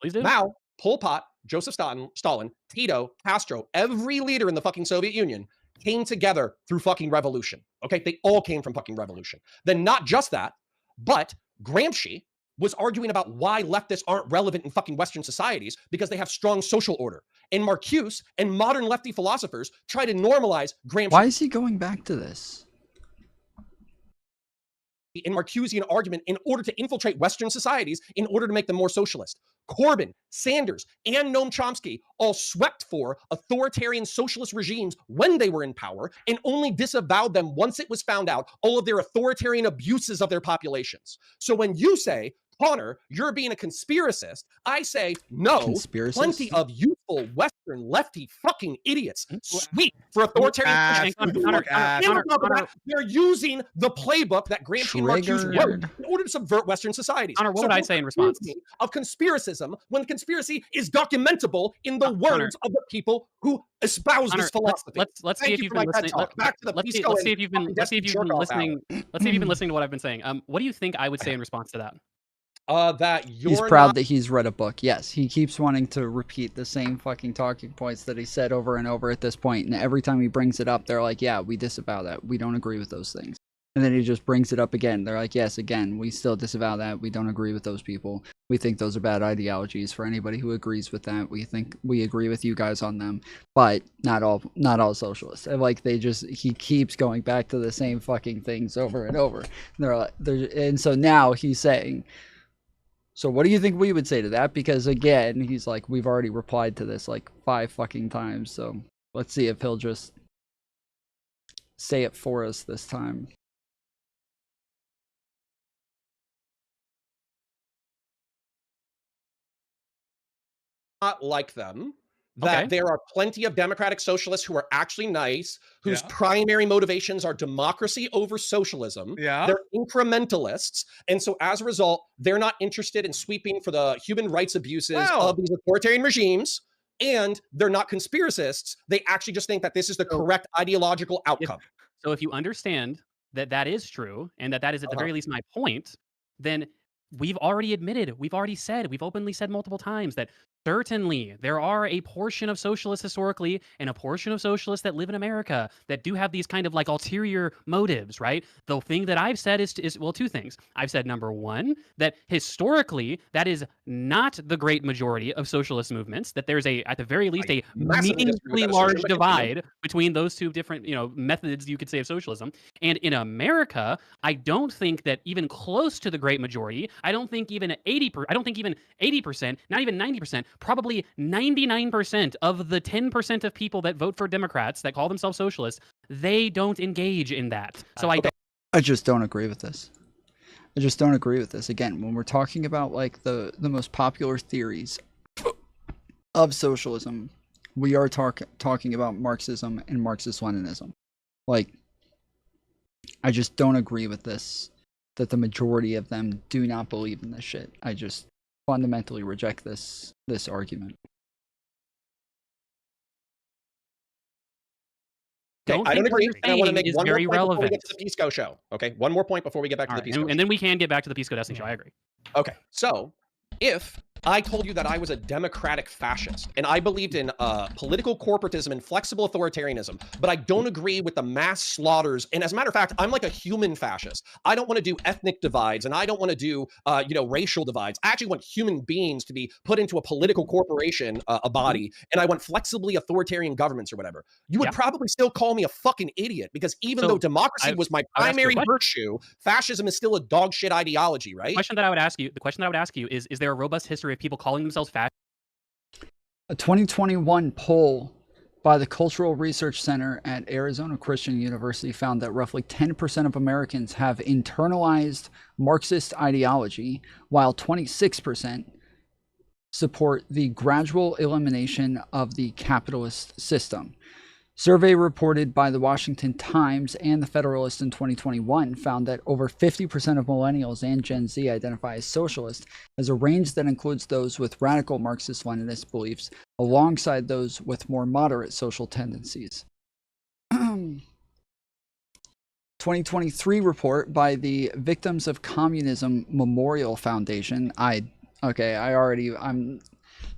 Please do. Mao, Pol Pot, Joseph Stalin, Tito, Castro, every leader in the fucking Soviet Union came together through fucking revolution. Okay, they all came from fucking revolution. Then not just that, but Gramsci was arguing about why leftists aren't relevant in fucking Western societies because they have strong social order. And Marcuse and modern lefty philosophers try to normalize Gramsci. Why is he going back to this? In Marcusean argument in order to infiltrate Western societies in order to make them more socialist. Corbyn, Sanders, and Noam Chomsky all swept for authoritarian socialist regimes when they were in power and only disavowed them once it was found out all of their authoritarian abuses of their populations. So when you say, Connor, you're being a conspiracist, I say, no, plenty of youthful Western lefty fucking idiots sweep for authoritarian. They're using the playbook that Gramsci and Marcuse wrote in order to subvert Western societies. Connor, what would I say in response? Of conspiracism when conspiracy is documentable in the words of the people who espouse this philosophy. Let's see if you've been listening. Let's see if you've been listening. Let's see if you've been listening to what I've been saying. What do you think I would say in response to that? That he's proud that he's read a book. Yes, he keeps wanting to repeat the same fucking talking points that he said over and over at this point, and every time he brings it up, they're like, yeah, we disavow that. We don't agree with those things. And then he just brings it up again. They're like, yes, again, we still disavow that. We don't agree with those people. We think those are bad ideologies. For anybody who agrees with that, we think we agree with you guys on them, but not all socialists. And like he keeps going back to the same fucking things over and over. And so now he's saying, so what do you think we would say to that? Because again, he's like, we've already replied to this like 5 fucking times. So let's see if he'll just say it for us this time. Not like them. That there are plenty of democratic socialists who are actually nice, whose primary motivations are democracy over socialism. They're incrementalists. And so as a result, they're not interested in sweeping for the human rights abuses of these authoritarian regimes. And they're not conspiracists. They actually just think that this is the correct ideological outcome. So if you understand that that is true, and that is at the very least my point, then we've already admitted, we've openly said multiple times that Certainly, there are a portion of socialists historically and a portion of socialists that live in America that do have these kind of like ulterior motives, right? The thing that I've said is well, two things. I've said number one, that historically that is not the great majority of socialist movements, that there's at the very least a massively disagree with meaningfully that large assertion, but continue. divide between those two different, methods you could say of socialism. And in America, I don't think that even close to the great majority, I don't think even 80%, not even 90%, probably 99% of the 10% of people that vote for Democrats that call themselves socialists, they don't engage in that. So I just don't agree with this. I just don't agree with this. Again, when we're talking about like the most popular theories of socialism, we are talking about Marxism and Marxist-Leninism. Like, I just don't agree with this, that the majority of them do not believe in this shit. I just fundamentally reject this argument. Okay, I don't agree, and I want to make is one more very point before we relevant. get to the Pisco show. Okay, one more point before we get back to the All right, Pisco. and then we can get back to the Pisco Destiny show. I agree. Okay, so if I told you that I was a democratic fascist and I believed in political corporatism and flexible authoritarianism, but I don't agree with the mass slaughters, and as a matter of fact, I'm like a human fascist. I don't want to do ethnic divides, and I don't want to do racial divides. I actually want human beings to be put into a political corporation, a body, and I want flexibly authoritarian governments or whatever. You would probably still call me a fucking idiot, because even though democracy was my primary virtue, fascism is still a dog shit ideology, right? The question that I would ask you is there a robust history of people calling themselves fascist? A 2021 poll by the Cultural Research Center at Arizona Christian University found that roughly 10% of Americans have internalized Marxist ideology, while 26% support the gradual elimination of the capitalist system. Survey reported by the Washington Times and the Federalist in 2021 found that over 50% of millennials and Gen Z identify as socialist, as a range that includes those with radical Marxist-Leninist beliefs alongside those with more moderate social tendencies. 2023 report by the Victims of Communism Memorial Foundation.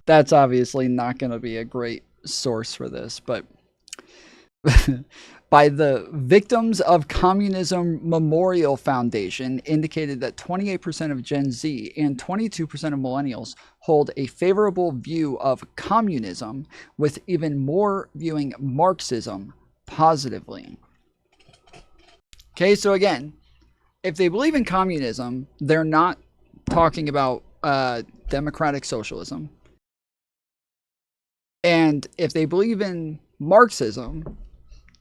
That's obviously not going to be a great source for this, but by the Victims of Communism Memorial Foundation indicated that 28% of Gen Z and 22% of millennials hold a favorable view of communism, with even more viewing Marxism positively. Okay, so again, if they believe in communism, they're not talking about democratic socialism. And if they believe in Marxism,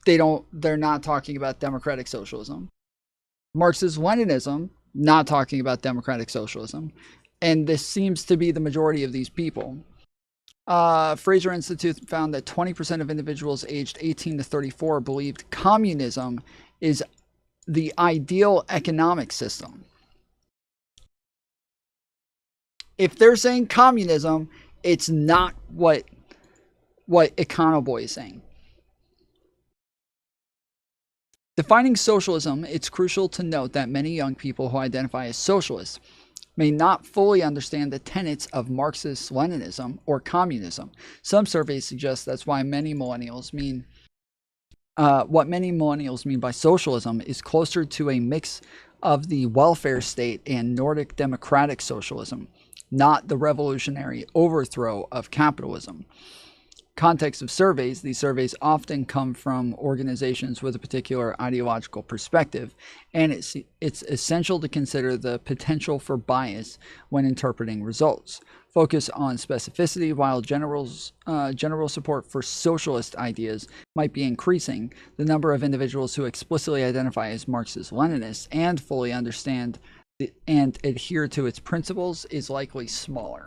they're not talking about democratic socialism. Marxist-Leninism, not talking about democratic socialism. And this seems to be the majority of these people. Fraser Institute found that 20% of individuals aged 18 to 34 believed communism is the ideal economic system. If they're saying communism, it's not what Econoboy is saying. Defining socialism, it's crucial to note that many young people who identify as socialists may not fully understand the tenets of Marxist-Leninism or communism. Some surveys suggest that's why many millennials mean what many millennials mean by socialism is closer to a mix of the welfare state and Nordic democratic socialism, not the revolutionary overthrow of capitalism. Context of surveys, these surveys often come from organizations with a particular ideological perspective, and it's essential to consider the potential for bias when interpreting results. Focus on specificity. While general support for socialist ideas might be increasing, the number of individuals who explicitly identify as Marxist-Leninists and fully understand and adhere to its principles is likely smaller.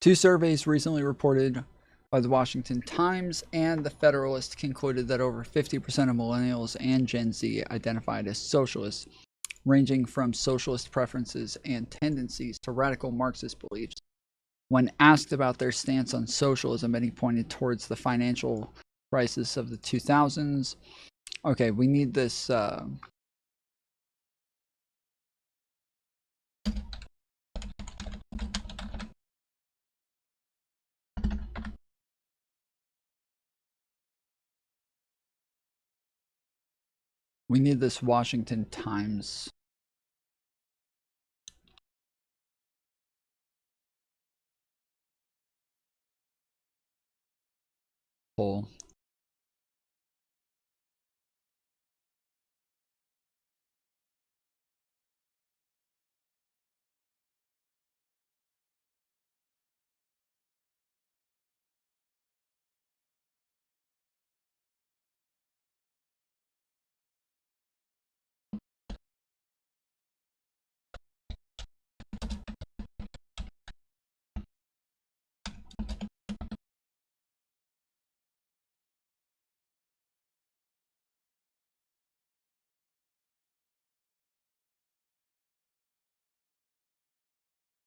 Two surveys recently reported by the Washington Times and the Federalist concluded that over 50% of millennials and Gen Z identified as socialists, ranging from socialist preferences and tendencies to radical Marxist beliefs. When asked about their stance on socialism, many pointed towards the financial crisis of the 2000s. Okay, we need this. We need this Washington Times poll.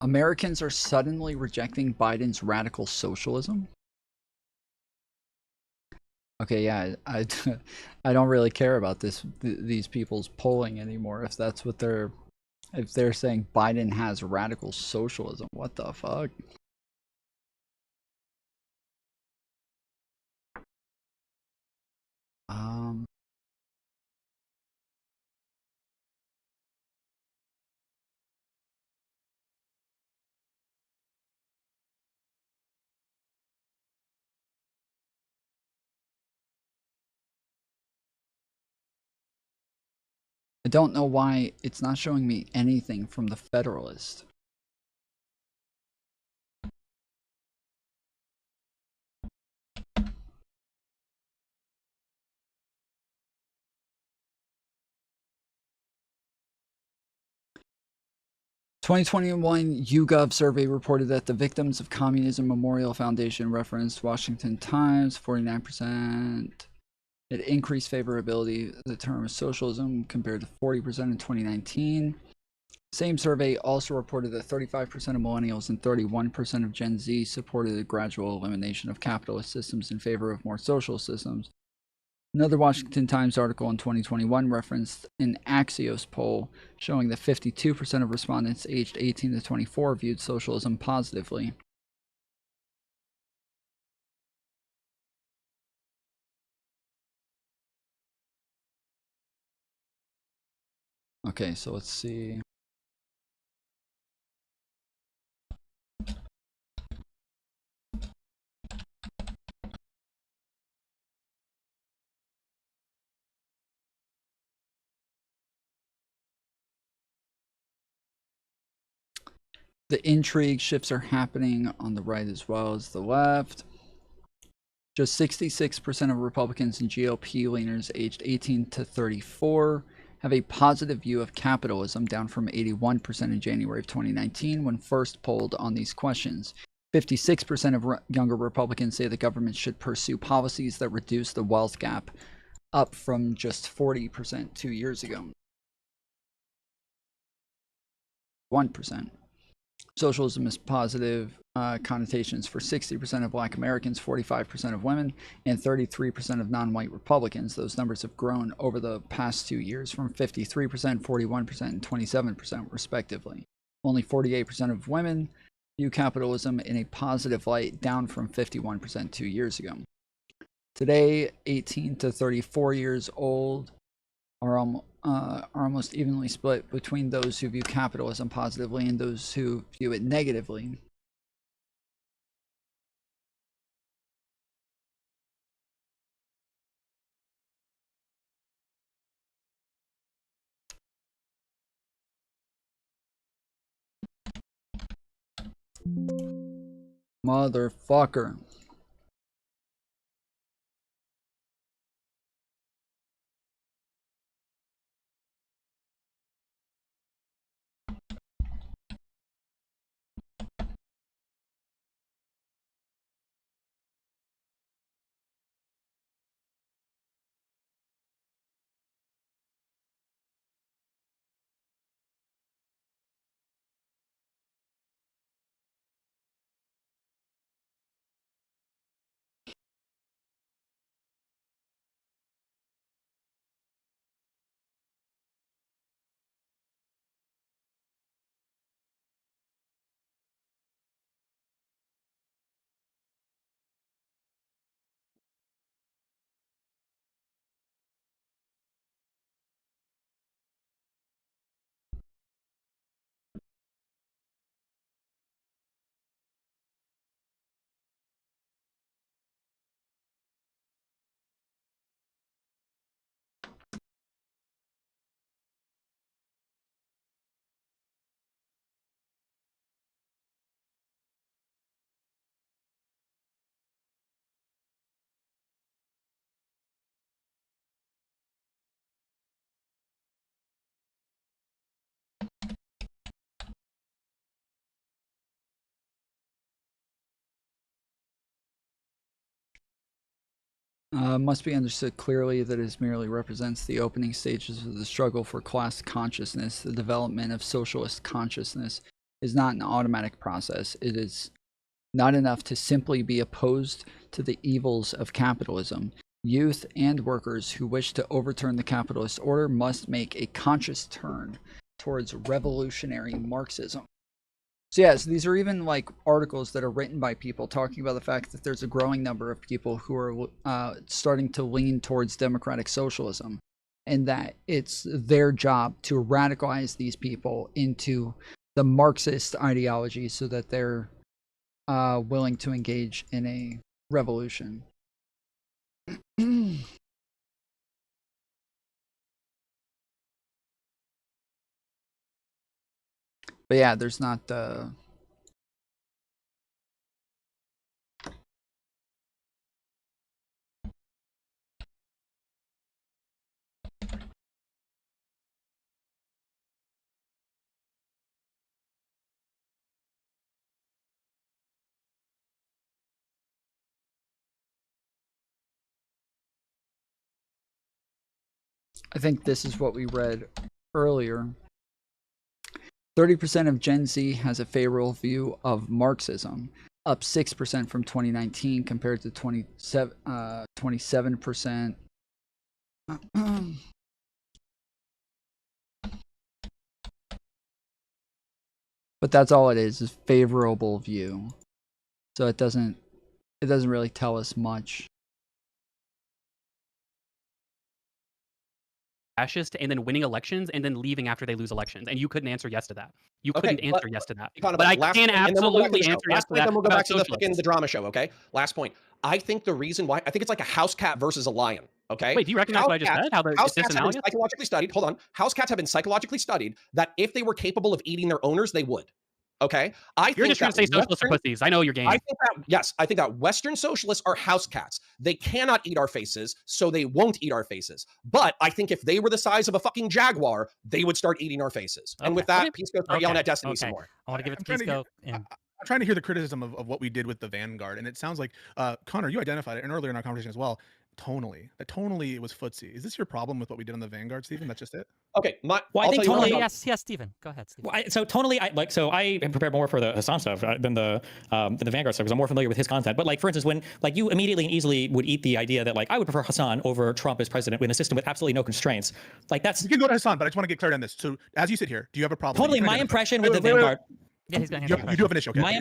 Americans are suddenly rejecting Biden's radical socialism. Okay, yeah, I don't really care about these people's polling anymore. If that's what if they're saying Biden has radical socialism, what the fuck? I don't know why it's not showing me anything from the Federalist. "2021 YouGov survey reported that the Victims of Communism Memorial Foundation referenced Washington Times 49%. It increased favorability of the term socialism compared to 40% in 2019. Same survey also reported that 35% of millennials and 31% of Gen Z supported the gradual elimination of capitalist systems in favor of more social systems. Another Washington Times article in 2021 referenced an Axios poll showing that 52% of respondents aged 18 to 24 viewed socialism positively. Okay, so let's see. The intrigue shifts are happening on the right as well as the left. Just 66% of Republicans and GOP leaners aged 18 to 34 have a positive view of capitalism, down from 81% in January of 2019 when first polled on these questions. 56% of younger Republicans say the government should pursue policies that reduce the wealth gap, up from just 40% 2 years ago. 1%. Socialism has positive connotations for 60% of Black Americans, 45% of women, and 33% of non-white Republicans. Those numbers have grown over the past 2 years from 53%, 41%, and 27% respectively. Only 48% of women view capitalism in a positive light, down from 51% 2 years ago. Today, 18 to 34 years old are almost evenly split between those who view capitalism positively and those who view it negatively. Motherfucker. Must be understood clearly that it merely represents the opening stages of the struggle for class consciousness. The development of socialist consciousness is not an automatic process. It is not enough to simply be opposed to the evils of capitalism. Youth and workers who wish to overturn the capitalist order must make a conscious turn towards revolutionary Marxism. So yes, these are even like articles that are written by people talking about the fact that there's a growing number of people who are starting to lean towards democratic socialism, and that it's their job to radicalize these people into the Marxist ideology so that they're willing to engage in a revolution. But yeah, there's not I think this is what we read earlier. 30% of Gen Z has a favorable view of Marxism, up 6% from 2019 compared to 27%. But that's all it is favorable view. So it doesn't really tell us much. Fascist and then winning elections and then leaving after they lose elections, and you couldn't answer yes to that. You couldn't answer yes to that. But I can absolutely answer yes to that. Then we'll go back to the drama show. Okay. Last point. I think the reason why I think it's like a house cat versus a lion. Okay. Wait, do you recognize what I just said? How house cats have been psychologically studied. Hold on. House cats have been psychologically studied that if they were capable of eating their owners, they would. Okay, You're just trying to say socialists are pussies. I know your game. I think that Western socialists are house cats. They cannot eat our faces, so they won't eat our faces. But I think if they were the size of a fucking jaguar, they would start eating our faces. And with that, Pisco start yelling at Destiny some more. I want to give it to Pisco. I'm trying to hear the criticism of what we did with the Vanguard, and it sounds like Connor, you identified it, and earlier in our conversation as well. Tonally, it was footsie. Is this your problem with what we did on the Vanguard, Stephen? That's just it. Okay, I think tonally. Yes, Stephen. Go ahead, Stephen. So tonally, I prepared more for the Hassan stuff than the Vanguard stuff because I'm more familiar with his content. But like for instance, when like you immediately and easily would eat the idea that like I would prefer Hassan over Trump as president in a system with absolutely no constraints. Like that's you can go to Hassan, but I just want to get clarity on this. So as you sit here, do you have a problem? Totally, my impression with the Vanguard. Yeah, he's going to you do have an issue. Okay. My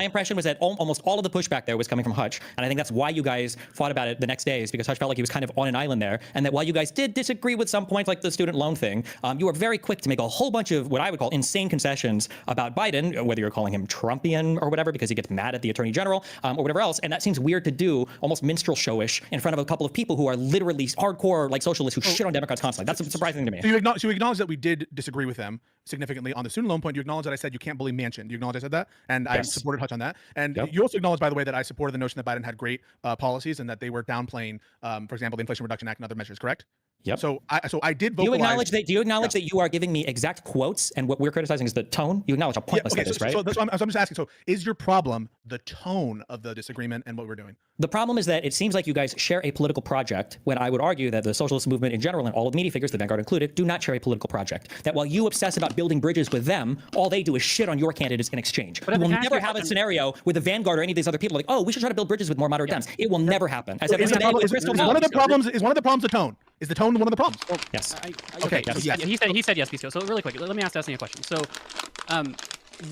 impression was that almost all of the pushback there was coming from Hutch, and I think that's why you guys fought about it the next day, is because Hutch felt like he was kind of on an island there, and that while you guys did disagree with some points like the student loan thing, you were very quick to make a whole bunch of what I would call insane concessions about Biden, whether you're calling him Trumpian or whatever because he gets mad at the attorney general or whatever else, and that seems weird to do, almost minstrel showish in front of a couple of people who are literally hardcore like socialists who shit on Democrats constantly. That's surprising to me. So you acknowledge that we did disagree with them significantly on the student loan point. You acknowledge that I said you can't bully Manchin. Do you acknowledge I said that? And yes. I supported Hutch on that. And you also acknowledge, by the way, that I supported the notion that Biden had great policies and that they were downplaying, for example, the Inflation Reduction Act and other measures, correct? Yep. So I did vocalize. Do you acknowledge that you are giving me exact quotes and what we're criticizing is the tone? You acknowledge how pointless that is, right? So that's what I'm just asking. So is your problem the tone of the disagreement and what we're doing? The problem is that it seems like you guys share a political project when I would argue that the socialist movement in general and all of the media figures, the Vanguard included, do not share a political project. That while you obsess about building bridges with them, all they do is shit on your candidates in exchange. We will never have a scenario with the Vanguard or any of these other people like, oh, we should try to build bridges with more moderate Dems. It will never happen. Is one of the problems the tone? Is the tone one of the problems? Yes. Okay. Yes. Yeah, he said yes, Pisco. So really quick, let me ask Destiny a question. So,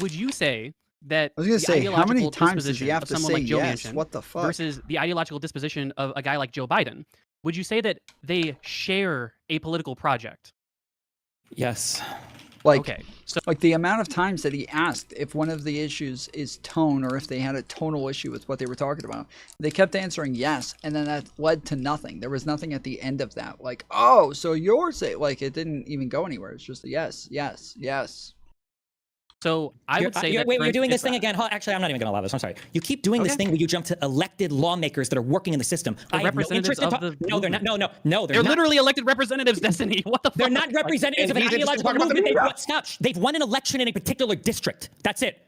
would you say that I was going to say, how many times does he have to say like Joe yes? Manchin What the fuck? versus the ideological disposition of a guy like Joe Biden? Would you say that they share a political project? Yes. Like, like the amount of times that he asked if one of the issues is tone or if they had a tonal issue with what they were talking about, they kept answering yes, and then that led to nothing. There was nothing at the end of that. Like, oh, so you're saying, like, it didn't even go anywhere. It's just a yes, yes, yes. So I would say that. Wait, you're doing this thing again. Actually, I'm not even going to allow this. I'm sorry. You keep doing this thing where you jump to elected lawmakers that are working in the system. The representatives of the no, they're not. No, they're literally elected representatives. Destiny. What the fuck? They're not representatives of an ideological movement. Stop. They've won an election in a particular district. That's it.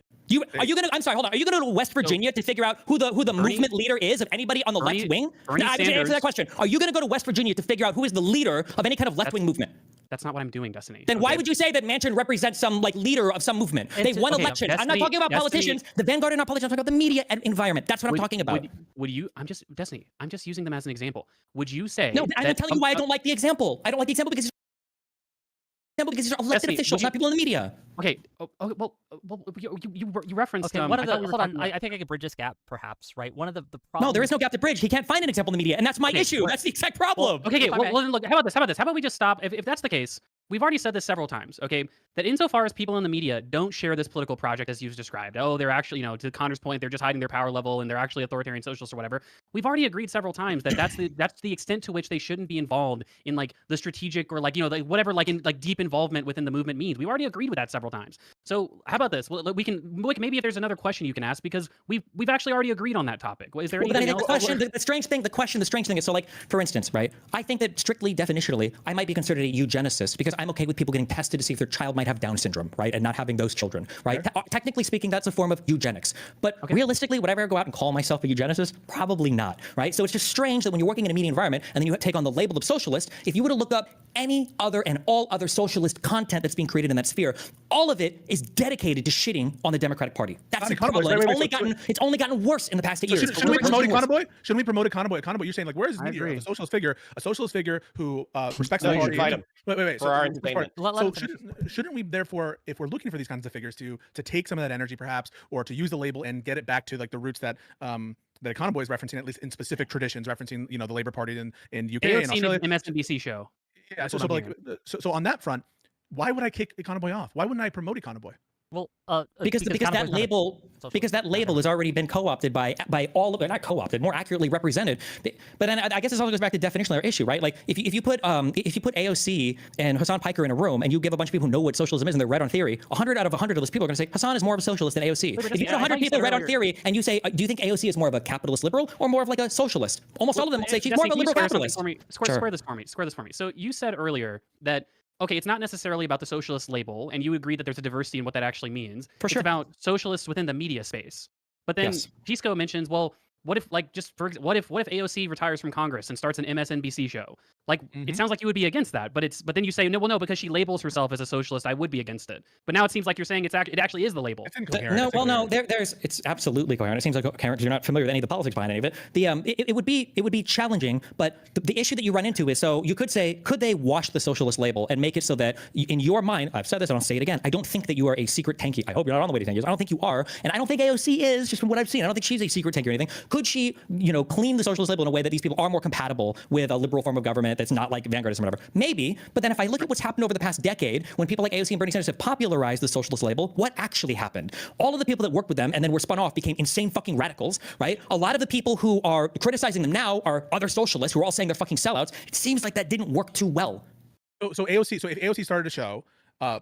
Are you gonna? I'm sorry. Hold on. Are you gonna go to West Virginia to figure out who the movement leader is of anybody on the left wing? Bernie I Sanders. answer that question. Are you gonna go to West Virginia to figure out who is the leader of any kind of left wing movement? That's not what I'm doing, Destiny. Then why would you say that Manchin represents some like leader of some movement? They won elections. I'm not talking about politicians. The vanguard are not politicians. I'm talking about the media and environment. That's what I'm talking about. Would you? I'm just Destiny. I'm just using them as an example. Would you say? No, I'm telling you why I don't like the example. I don't like the example because these are elected officials, not people in the media. Okay. Well, you referenced. Okay, hold on. I think I could bridge this gap, perhaps. Right. One of the problems. No, there is no gap to bridge. He can't find an example in the media, and that's my issue. That's the exact problem. Okay. Well, look. How about this? How about we just stop? If that's the case, we've already said this several times. Okay, that insofar as people in the media don't share this political project as you've described, they're actually, to Connor's point, they're just hiding their power level and they're actually authoritarian socialists or whatever. We've already agreed several times that that's the extent to which they shouldn't be involved in like the strategic or like whatever like in like deep involvement within the movement means. We've already agreed with that several times. So how about this? Well, we can maybe if there's another question you can ask because we've actually already agreed on that topic. Is there anything else? The strange thing is, so like for instance, right? I think that strictly definitionally, I might be considered a eugenicist because I'm okay with people getting tested to see if their child might have Down syndrome, right? And not having those children, right? Technically speaking, that's a form of eugenics. But realistically, would I ever go out and call myself a eugenicist? Probably not, right? So it's just strange that when you're working in a media environment and then you take on the label of socialist, if you were to look up any other and all other socialist content that's being created in that sphere, all of it is dedicated to shitting on the Democratic Party. That's the problem. It's only gotten worse in the past 8 years. Shouldn't we promote Econoboy? Shouldn't we promote Econoboy? Econoboy, you're saying like, where is this media? A socialist figure who respects the party. Invite him. Wait. For our entertainment. So shouldn't we therefore, if we're looking for these kinds of figures, to take some of that energy perhaps, or to use the label and get it back to like the roots that that Econoboy is referencing, at least in specific traditions, referencing the Labour Party in UK and Australia. MSNBC show. Yeah. So on that front, why would I kick Econoboy off? Why wouldn't I promote Econoboy? Well, because that label has already been co-opted by all of it, not co-opted, more accurately represented. But then I guess this all goes back to definitional issue, right? Like if you put AOC and Hassan Piker in a room and you give a bunch of people who know what socialism is and they're red on theory, 100 out of 100 of those people are going to say Hassan is more of a socialist than AOC. If you put 100 people red on theory and you say, do you think AOC is more of a capitalist liberal or more of like a socialist? Almost all of them will say she's more of a liberal capitalist. Square this for me. So you said earlier that okay, it's not necessarily about the socialist label, and you agree that there's a diversity in what that actually means. It's about socialists within the media space. But then Pisco mentions, well, what if what if AOC retires from Congress and starts an MSNBC show? Like it sounds like you would be against that, but then you say no, because she labels herself as a socialist, I would be against it. But now it seems like you're saying it actually is the label. It's incoherent. It's absolutely coherent. It seems like coherent. You're not familiar with any of the politics behind any of it. It would be challenging, but the issue that you run into is, so you could say, could they wash the socialist label and make it so that in your mind, I've said this, and I'll say it again, I don't think that you are a secret tanky. I hope you're not on the way to 10 years. I don't think you are, and I don't think AOC is, just from what I've seen. I don't think she's a secret tanky or anything. Could she, clean the socialist label in a way that these people are more compatible with a liberal form of government that's not like vanguardism or whatever? Maybe, but then if I look at what's happened over the past decade, when people like AOC and Bernie Sanders have popularized the socialist label, what actually happened? All of the people that worked with them and then were spun off became insane fucking radicals, right? A lot of the people who are criticizing them now are other socialists who are all saying they're fucking sellouts. It seems like that didn't work too well. So if AOC started a show,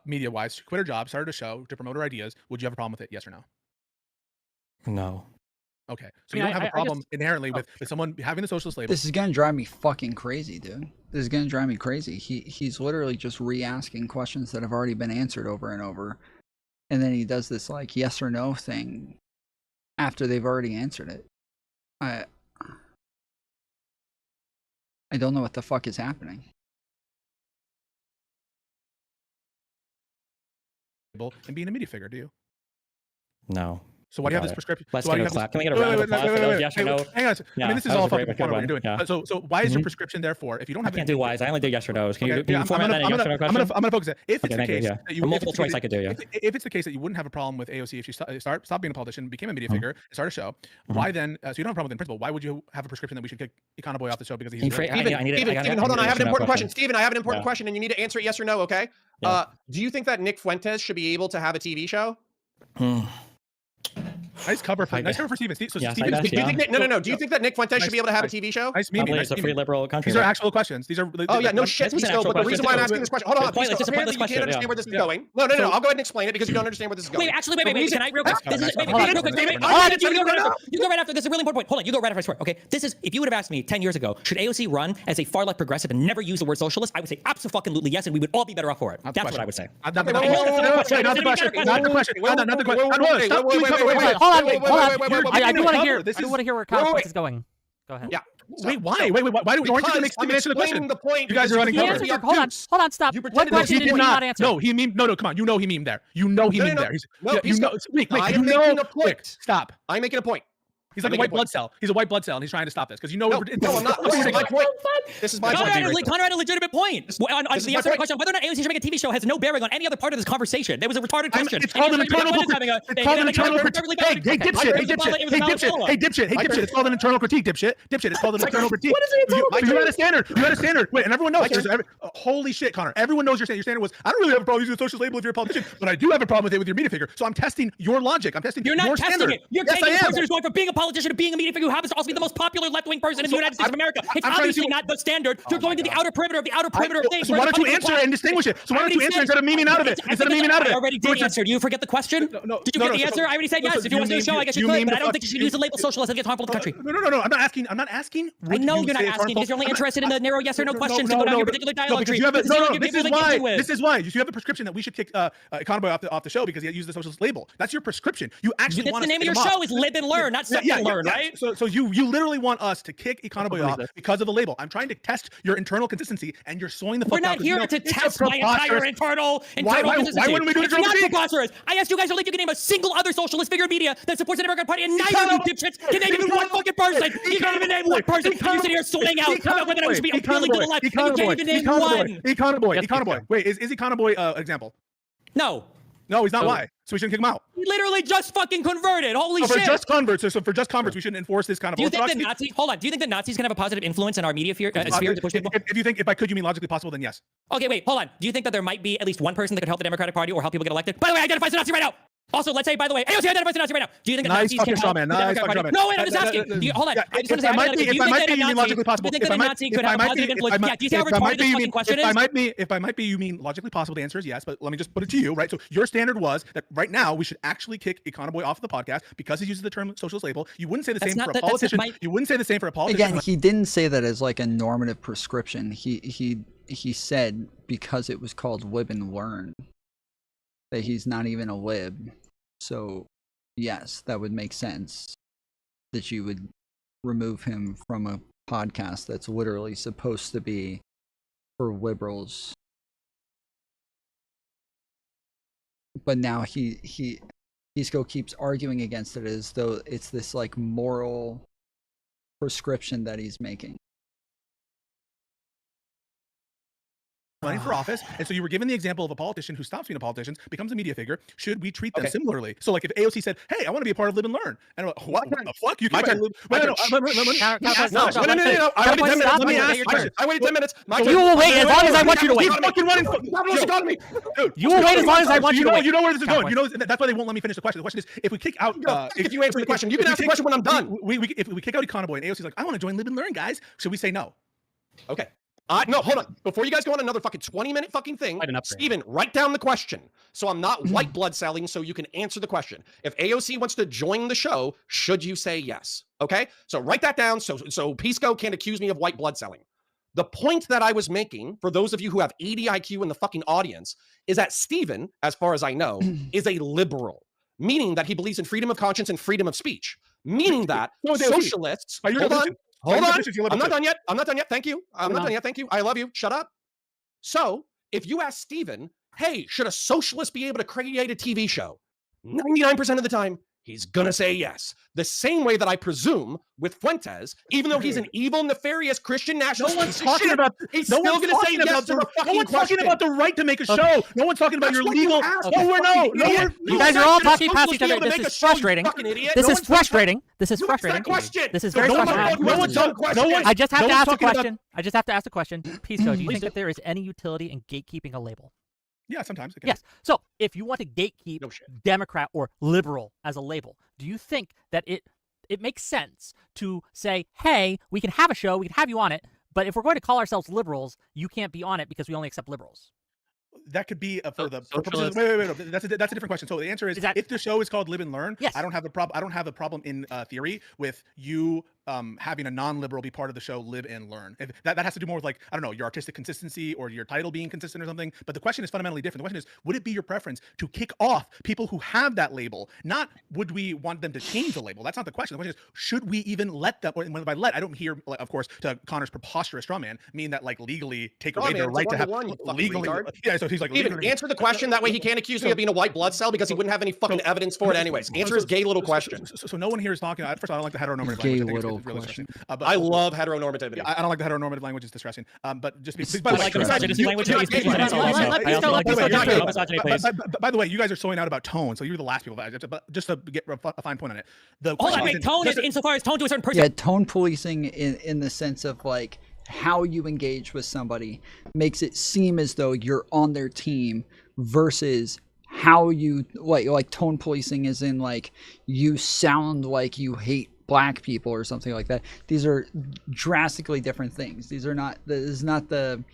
media-wise, quit her job, started a show to promote her ideas, would you have a problem with it? Yes or no? No. Okay, so you don't have a problem inherently with someone having the socialist label. This is gonna drive me fucking crazy, dude. This is gonna drive me crazy. He's literally just re-asking questions that have already been answered over and over, and then he does this like yes or no thing after they've already answered it. I don't know what the fuck is happening. And being a media figure, do you? No. So why do you have this prescription? Let's get a clap. Can we get a round of applause for those yes or no? Hang on. I mean, this is all fucking fun what you're doing. So why is your prescription therefore? If you don't have, I can't do why's. I only do yes or no's. Can you I'm format that in a yes or no question? I'm gonna focus it. If it's the case that you multiple choice, I could do. Yeah. If it's the case that you wouldn't have a problem with AOC if she stopped being a politician, became a media figure, and started a show, why then? So you don't have a problem with the principle. Why would you have a prescription that we should kick Econoboy off the show because he's? Steven, hold on. I have an important question. Steven, I have an important question, and you need to answer it yes or no. Okay. Do you think that Nick Fuentes should be able to have a TV show? Nice cover for Steven. So Yes, Steven, I guess, Do you think yeah. no. Do you think that Nick Fuentes should be able to have a TV show? Nice Probably meeting. it's a free liberal country. These are right? actual questions. These are. Oh yeah, no shit. This was an Pisco, actual but the reason why I'm question. asking this question, hold on, It's pointless, Pisco, it's a pointless apparently you can't question, understand yeah. where this is going. No, I'll go ahead and explain it because you don't understand where this is going. Wait, actually, wait. The reason- Can I real quick? This is real quick. You go right after. This is a really important point. Hold on, you go right after I swear. Okay, this is if you would have asked me 10 years ago, should AOC run as a far left progressive and never use the word socialist? I would say absolutely yes, and we would all be better off for it. That's what I would say. Not the question. Not the question. Hold on. I do want to hear where Kyle is going. Go ahead. Yeah. Wait, why? Why aren't you going to make Steven answer the question? The point. You guys are running cover. Hold on, stop. What question did he not answer? No, he memed. No, come on. You know he memed there. You know he memed there. You know. Wait. I'm making a point. Stop. I'm making a point. He's like a white blood cell. He's a white blood cell, and he's trying to stop this because you know. No, I'm not. This is my point. This is my point. Conrad had a legitimate point. On the answer to the question whether or not AOC should make a TV show has no bearing on any other part of this conversation. There was a retarded question. It's called an internal critique. It's called an internal critique. Hey, dipshit. It's called an internal critique, dipshit. It's called an internal critique. What is it? You had a standard. Wait, and everyone knows. Holy shit, Connor. Everyone knows your standard. Your standard was, I don't really have a problem using the socialist label if you're a politician, but I do have a problem with it with your media figure. So I'm testing your logic. I'm testing your standard. You're not testing it. You're taking a person who's going from being a politician to being a media figure who happens to also be the most popular left-wing person in the United States of America. It's obviously not the standard. You're going to the outer perimeter of the outer perimeter of things. So why don't you answer it and distinguish it? So why don't you answer instead of memeing out of it? I already did answer. Do you forget the question? Did you get the answer? I already said yes. If you want to do the show, I guess you could, but I don't think you should use the label socialist and get harmful to the country. No. I'm not asking. I know you're not asking because you're only interested in the narrow yes or no questions to go down your particular dialogue tree. This is why. You have a prescription that we should kick Econoboy off the show because he used the socialist label. That's your prescription. You actually want the name of your show is Live and Learn, not Suck and Learn, right? So you literally want us to kick Econoboy off because of the label. I'm trying to test your internal consistency, and you're sewing the fuck out. We're not here to test my entire internal consistency. Why wouldn't we do it? It's not preposterous. I asked you guys earlier if you can name a single other socialist figure in media that supports the Democratic Party, and neither of you dipshits can name even one fucking person. You can't even name one person. You sit here swing out about whether I should be appealing to the left. You can't even name one. Econoboy. Wait, is Econoboy an example? No, he's not. Why? So we shouldn't kick him out. He literally just fucking converted. Holy shit! For just converts, we shouldn't enforce this kind of. Do you think the Nazis? Hold on. Do you think the Nazis can have a positive influence in our media sphere to push people? If I could, you mean logically possible? Then yes. Okay, wait, hold on. Do you think that there might be at least one person that could help the Democratic Party or help people get elected? By the way, identify as a Nazi right now. Also, let's say, by the way, AOC identifies as a Nazi right now. Do you think that Nazis can help the Democratic Party? No, wait, I'm just asking. Hold on. I just want to say, do you think that a Nazi could have a positive influence? Yeah, do you see how retarded this fucking question is? If I might be, you mean logically possible? The answer is yes, but let me just put it to you, right? So your standard was that right now we should actually kick Econoboy off of the podcast because he uses the term socialist label. You wouldn't say the same for a politician. You wouldn't say the same for a politician. Again, he didn't say that as like a normative prescription. He said because it was called Lib and Learn that he's not even a lib. So, yes, that would make sense that you would remove him from a podcast that's literally supposed to be for liberals. But now Pisco keeps arguing against it as though it's this like moral prescription that he's making. Running for office, and so you were given the example of a politician who stops being a politician, becomes a media figure. Should we treat them similarly? So, like, if AOC said, "Hey, I want to be a part of Live and Learn," and I'm like, what the fuck? You can't. I waited 10 minutes. You will wait as long as I want you to wait. You will wait as long as I want you to wait. You know where this is going. You know that's why they won't let me finish the question. The question is, if we kick out, if you answer the question, you can ask the question when I'm done. If we kick out Econoboy and AOC's like, "I want to join Live and Learn, guys," should we say no? Okay. No, hold on. Before you guys go on another fucking 20-minute fucking thing, Steven, write down the question. So I'm not white blood selling, so you can answer the question. If AOC wants to join the show, should you say yes? Okay? So write that down so Pisco can't accuse me of white blood selling. The point that I was making, for those of you who have 80 IQ in the fucking audience, is that Steven, as far as I know, is a liberal, meaning that he believes in freedom of conscience and freedom of speech, meaning that socialists... Hold on. I'm not done yet. Thank you. I'm not done yet. Thank you. I love you. Shut up. So if you ask Steven, hey, should a socialist be able to create a TV show? 99% of the time, he's going to say yes. The same way that I presume with Fuentes, even though he's an evil, nefarious Christian nationalist. No one's talking about. He's still going to say yes to the fucking No one's talking about the right to make a show. No one's talking about your legal. You guys are all talking past each other. This is frustrating. This is frustrating. This is frustrating. This is very frustrating. I just have to ask a question. Pisco, do you think that there is any utility in gatekeeping a label? Yeah, sometimes. Yes. So if you want to gatekeep Democrat or liberal as a label, do you think that it makes sense to say, hey, we can have a show, we can have you on it, but if we're going to call ourselves liberals, you can't be on it because we only accept liberals? That could be for the purposes. Socialists. Wait. No, that's a different question. So the answer is if the show is called Live and Learn, yes. I don't have a problem in theory with you having a non-liberal be part of the show Live and Learn. If that has to do more with, like, I don't know, your artistic consistency or your title being consistent or something. But the question is fundamentally different. The question is, would it be your preference to kick off people who have that label? Not would we want them to change the label? That's not the question. The question is, should we even let them? Or when by let, I don't hear, of course, to Connor's preposterous straw man, mean that like legally take away their right to have legally. Yeah, so he's like, Steven, answer the question. That way he can't accuse me of being a white blood cell because he wouldn't have any fucking evidence for it anyways. Answer his gay little question. So no one here is talking. First of all, I don't like the heteronormative Gay language. little Really question. But I love heteronormativity. Yeah, I don't like the heteronormative language. It's distressing. But just I like the misogynist language that you speak. By the way, you guys are sewing out about tone, so you're the last people. But just to get a fine point on it. Hold on, wait. Tone is insofar as tone to a certain person. Yeah, tone policing in the sense of like how you engage with somebody makes it seem as though you're on their team versus how you like tone policing is in like you sound like you hate black people or something like that. These are drastically different things. These are not. It's not the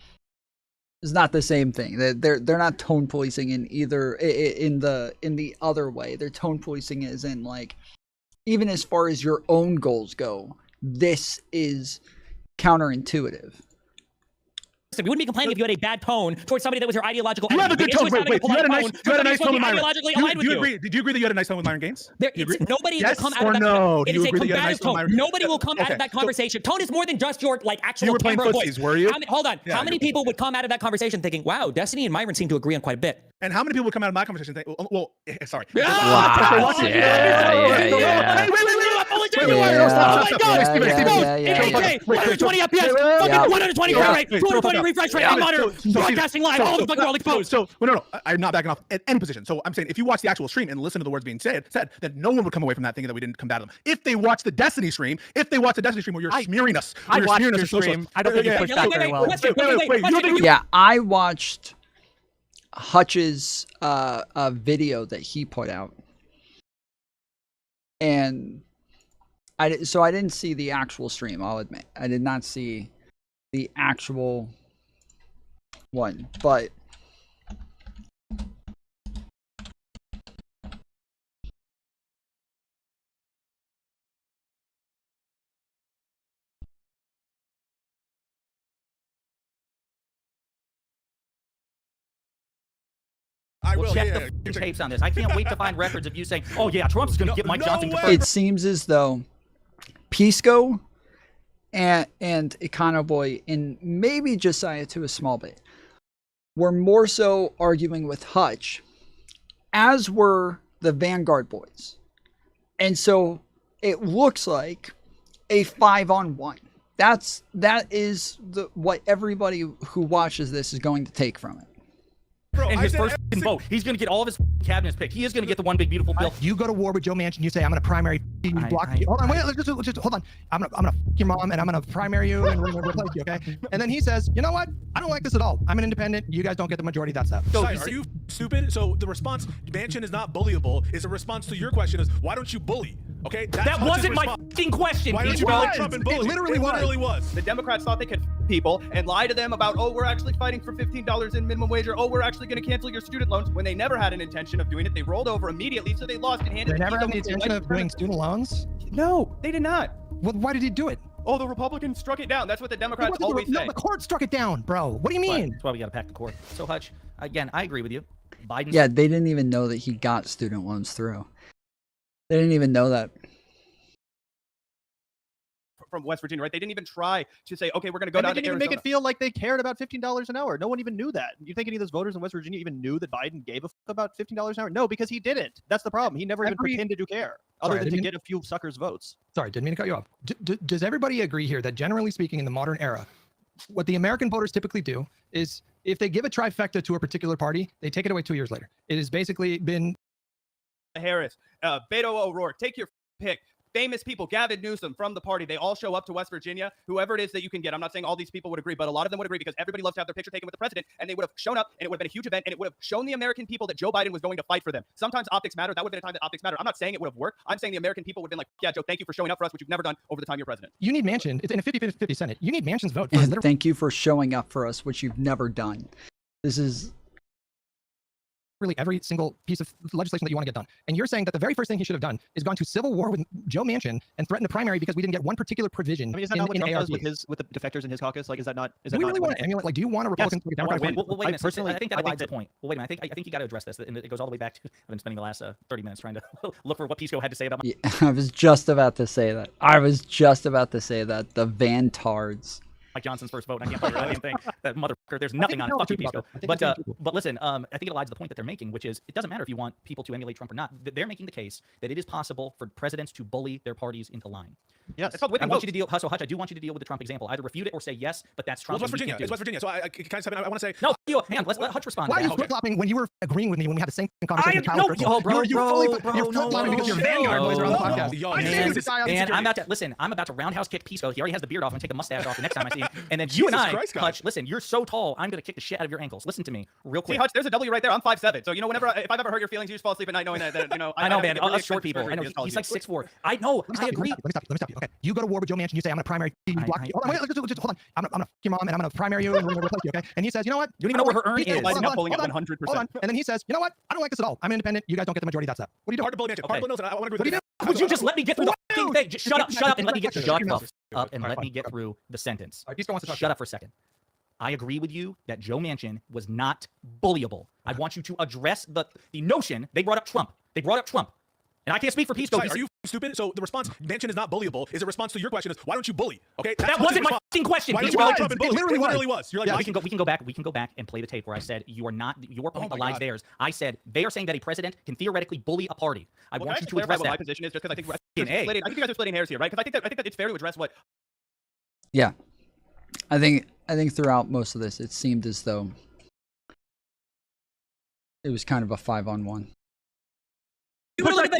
same thing. They're not tone policing in either in the other way. Their tone policing is in like even as far as your own goals go. This is counterintuitive. We wouldn't be complaining if you had a bad tone towards somebody that was your ideological You enemy. have a good tone. Wait. You had a nice tone with Myron. Ideologically aligned with you. Did you agree that you had a nice tone with Myron Gaines? Nobody will come out or of that. no? It is a combative tone. Nobody will come out of that conversation. Tone is more than just your like actual You were playing timbre of footsies, voice. were you? Hold on. How many people would come out of that conversation thinking, "Wow, Destiny and Myron seem to agree on quite a bit"? And how many people would come out of my conversation think, well, sorry. Wow. Wait. 120 FPS, fucking 120 frame rate, 220 refresh rate on monitor, broadcasting live, all the fucking world exposed. So, no, I'm not backing off at any position. So I'm saying if you watch the actual stream and listen to the words being said, then no one would come away from that thinking that we didn't combat them. If they watch the Destiny stream, where you're smearing us, I watched your stream. I don't think you pushed back very well. Yeah, I watched Hutch's video that he put out, and I didn't see the actual stream. I'll admit I did not see the actual one, but I will check the tapes on this. I can't wait to find records of you saying, "Oh yeah, Trump's going to get Mike Johnson." It seems as though Pisco and Econoboy, and maybe Josiah to a small bit, were more so arguing with Hutch, as were the Vanguard boys. And so it looks like a 5-on-1. That is what everybody who watches this is going to take from it. Bro, and his first vote, he's going to get all of his cabinets picked. He is going to get the one big beautiful bill. You go to war with Joe Manchin. You say, "I'm going to primary you, block you." Hold on, wait, just hold on. I'm going to f your mom and I'm going to primary you and we're going to replace you, okay? And then he says, "You know what? I don't like this at all. I'm an independent. You guys don't get the majority. That's that." So, are you stupid? So the response, Manchin is not bullyable, is a response to your question is, why don't you bully? Okay, that wasn't my fucking question. Why don't you bully Trump and bully? It literally was. The Democrats thought they could people and lie to them about, "Oh, we're actually fighting for $15 in minimum wage," or, "Oh, we're actually going to cancel your student loans," when they never had an intention of doing it. They rolled over immediately, so they lost and handed. They never had the intention of doing student loans. No, they did not. Well, why did he do it? Oh, the Republicans struck it down. That's what the Democrats always say. No, the court struck it down, bro. What do you mean? That's why we got to pack the court. So, Hutch, again, I agree with you. Biden. Yeah, they didn't even know that he got student loans through. They didn't even know that. From West Virginia, right? They didn't even try to say, "Okay, we're going to go down to Arizona." They didn't even make it feel like they cared about $15 an hour. No one even knew that. You think any of those voters in West Virginia even knew that Biden gave a fuck about $15 an hour? No, because he didn't. That's the problem. He never even pretended to care, other than to get a few suckers' votes. Sorry, didn't mean to cut you off. Does everybody agree here that generally speaking in the modern era, what the American voters typically do is if they give a trifecta to a particular party, they take it away 2 years later? It has basically been Harris, Beto O'Rourke, take your pick. famous people, Gavin Newsom from the party, they all show up to West Virginia, whoever it is that you can get. I'm not saying all these people would agree, but a lot of them would agree because everybody loves to have their picture taken with the president, and they would have shown up, and it would have been a huge event, and it would have shown the American people that Joe Biden was going to fight for them. Sometimes optics matter. That would have been a time that optics matter. I'm not saying it would have worked. I'm saying the American people would have been like, yeah, Joe, thank you for showing up for us, which you've never done over the time you're president. You need Manchin. It's in a 50-50 Senate. You need Manchin's vote. And thank you for showing up for us, which you've never done. This is really every single piece of legislation that you want to get done. And you're saying that the very first thing he should have done is gone to civil war with Joe Manchin and threatened a primary because we didn't get one particular provision. I mean, is that not what Trump does with the defectors in his caucus? Like, is that not? Is that do we not really want to emulate? Like, do you want a Republican to Democrat? Well, wait a minute. Personally, I think that elides the point. Well, wait a minute. I think you got to address this, and it goes all the way back to. I've been spending the last 30 minutes trying to look for what Pisco had to say about. Yeah, I was just about to say that. The Vantards. Mike Johnson's first vote. And I can't play your thing. That motherfucker. There's nothing on it. Fuck you, Pisco. But listen, I think it elides the point that they're making, which is it doesn't matter if you want people to emulate Trump or not. They're making the case that it is possible for presidents to bully their parties into line. Yes. I want you to deal. Hutch, I do want you to deal with the Trump example. Either refute it or say yes, but that's Trump. Well, it's West Virginia. It's West Virginia. So I want to say no. You, man, let Hutch respond. Why are you flip-flopping when you were agreeing with me when we had the same conversation? You're flip-flopping because you're Vanguard boys are on the podcast. Man, I'm about to roundhouse kick Pisco. He already has the beard off and take the mustache off the next time I see him. And then you and I, Hutch, listen, you're so tall, I'm gonna kick the shit out of your ankles. Listen to me, real quick. See, Hutch, there's a W right there. I'm 5'7". So if I've ever hurt your feelings, you just fall asleep at night knowing that I know, man. Us short people. I know he's like 6'4". I know. I agree. Let me stop you. Okay, you go to war with Joe Manchin. You say I'm gonna primary you. Block you. Hold on. I'm gonna fuck your mom and I'm gonna primary you and we're gonna replace you. Okay, and he says, you know what? You don't even know where her earn is. Hold on. And then he says, you know what? I don't like this at all. I'm independent. You guys don't get the majority. That's that. What do you do? Hard to bully Manchin. Hard to bully Manchin. I want to agree with you. Would you just let me get through the fucking thing? Just shut up, and let me get through the sentence. Shut up for a second. I agree with you that Joe Manchin was not bullyable. I want you to address the notion they brought up Trump. And I can't speak for Pisco. Are you stupid? So the response, Manchin is not bullyable, is a response to your question is, why don't you bully? Okay, that wasn't my fucking question. Why don't you bully Trump and bully? It literally was. You're like, we can go back and play the tape where I said your point elides theirs. I said they are saying that a president can theoretically bully a party. I want you to address that. My position is just because I think you guys are splitting hairs here, right? Because I think that it's fair to address what. Yeah, I think throughout most of this, it seemed as though it was kind of a 5-on-1. You look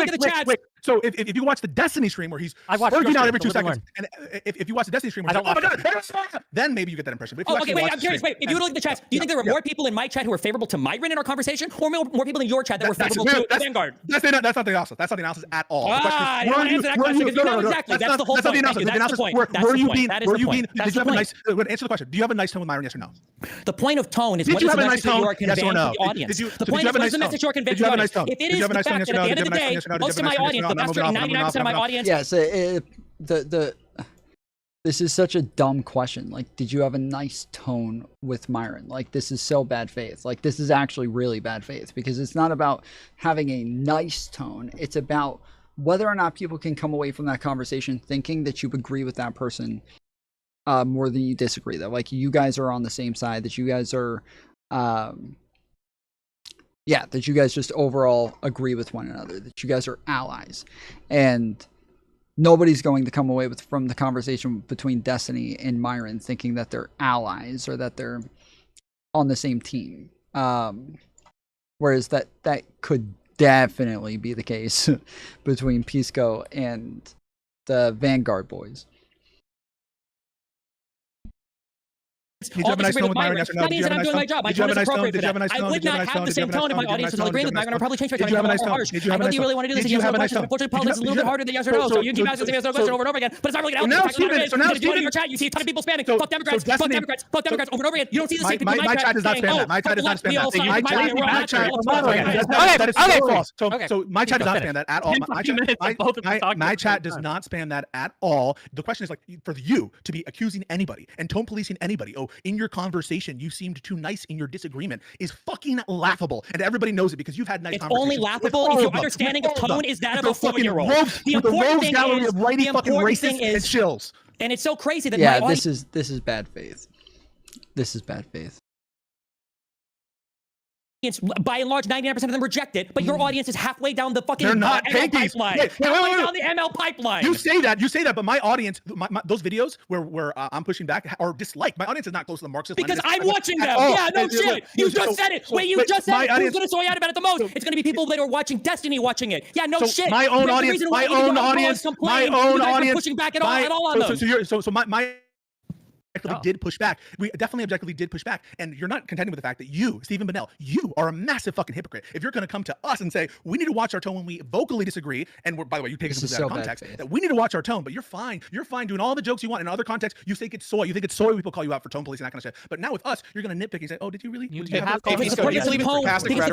at the chat. So if you watch the Destiny stream where he's working out every 2 seconds, and if you watch the Destiny stream where he's like, oh my god, then maybe you get that impression. But okay, wait, I'm curious. Wait, if you look at the chats, do you think there were more people in my chat who were favorable to Myron in our conversation, or more people in your chat that were favorable to Vanguard? That's not the analysis. That's not the analysis at all. I don't answer that question because you know exactly. That's the whole point. That's the point. Were you being? Did you have a nice? Answer the question. Do you have a nice tone with Myron? Yes or no? The point of tone is what is the message you are conveying to the audience. The point is what is the message you are conveying to the audience. If it is the fact that at the end of the day, most of my audience, the vast 99% of my audience. Yes, this is such a dumb question. Like, did you have a nice tone with Myron? Like, this is so bad faith. Like, this is actually really bad faith because it's not about having a nice tone. It's about whether or not people can come away from that conversation thinking that you agree with that person more than you disagree. That like you guys are on the same side. That you guys are. That you guys just overall agree with one another, that you guys are allies. And nobody's going to come away from the conversation between Destiny and Myron thinking that they're allies or that they're on the same team. Whereas that could definitely be the case between Pisco and the Vanguard boys. That means that I'm doing my job. My tone is appropriate for that. I would not have the same tone if my audience was not agreeing with me. I'm going to probably change my tone. I know that you really want to do this in yes or no questions. Unfortunately, politics is a little bit harder than yes or no. So you can keep asking yes or no question over and over again. But it's not really going to help. Because you in your chat, you see a ton of people spamming. Fuck Democrats. Fuck Democrats. Fuck Democrats over and over again. You don't see the same people in my chat. My chat does not spam that. My chat does not spam that. That is so false. So my chat does not spam that at all. My chat does not spam that at all. The question is like for you to be accusing anybody and tone policing anybody. Oh, in your conversation, you seemed too nice in your disagreement is fucking laughable. And everybody knows it because you've had nice conversations. It's only laughable if your understanding of tone is that of a 4-year-old. The important thing is, shills. And it's so crazy that this is bad faith. This is bad faith. by and large, 99% of them reject it, but your audience is halfway down the fucking They're not ML pipeline. Halfway down the ML pipeline. You say that, but my audience, those videos where I'm pushing back are disliked. My audience is not close to the Marxist. Because Leninist I'm watching them. Yeah, no shit. You just said it. Wait, you just said it. Who's going to soy out about it the most? It's going to be people that are watching Destiny watching it. Yeah, no shit. My own audience, pushing back at all on them. So my did push back. We definitely objectively did push back. And you're not contending with the fact that you, Stephen Bonnell, you are a massive fucking hypocrite. If you're going to come to us and say, we need to watch our tone when we vocally disagree, and by the way, you take us out of context, that we need to watch our tone, but you're fine. You're fine doing all the jokes you want. In other contexts, you think it's soy. You think it's soy when people call you out for tone police and that kind of shit. But now with us, you're going to nitpick and say, oh, did you really? Because the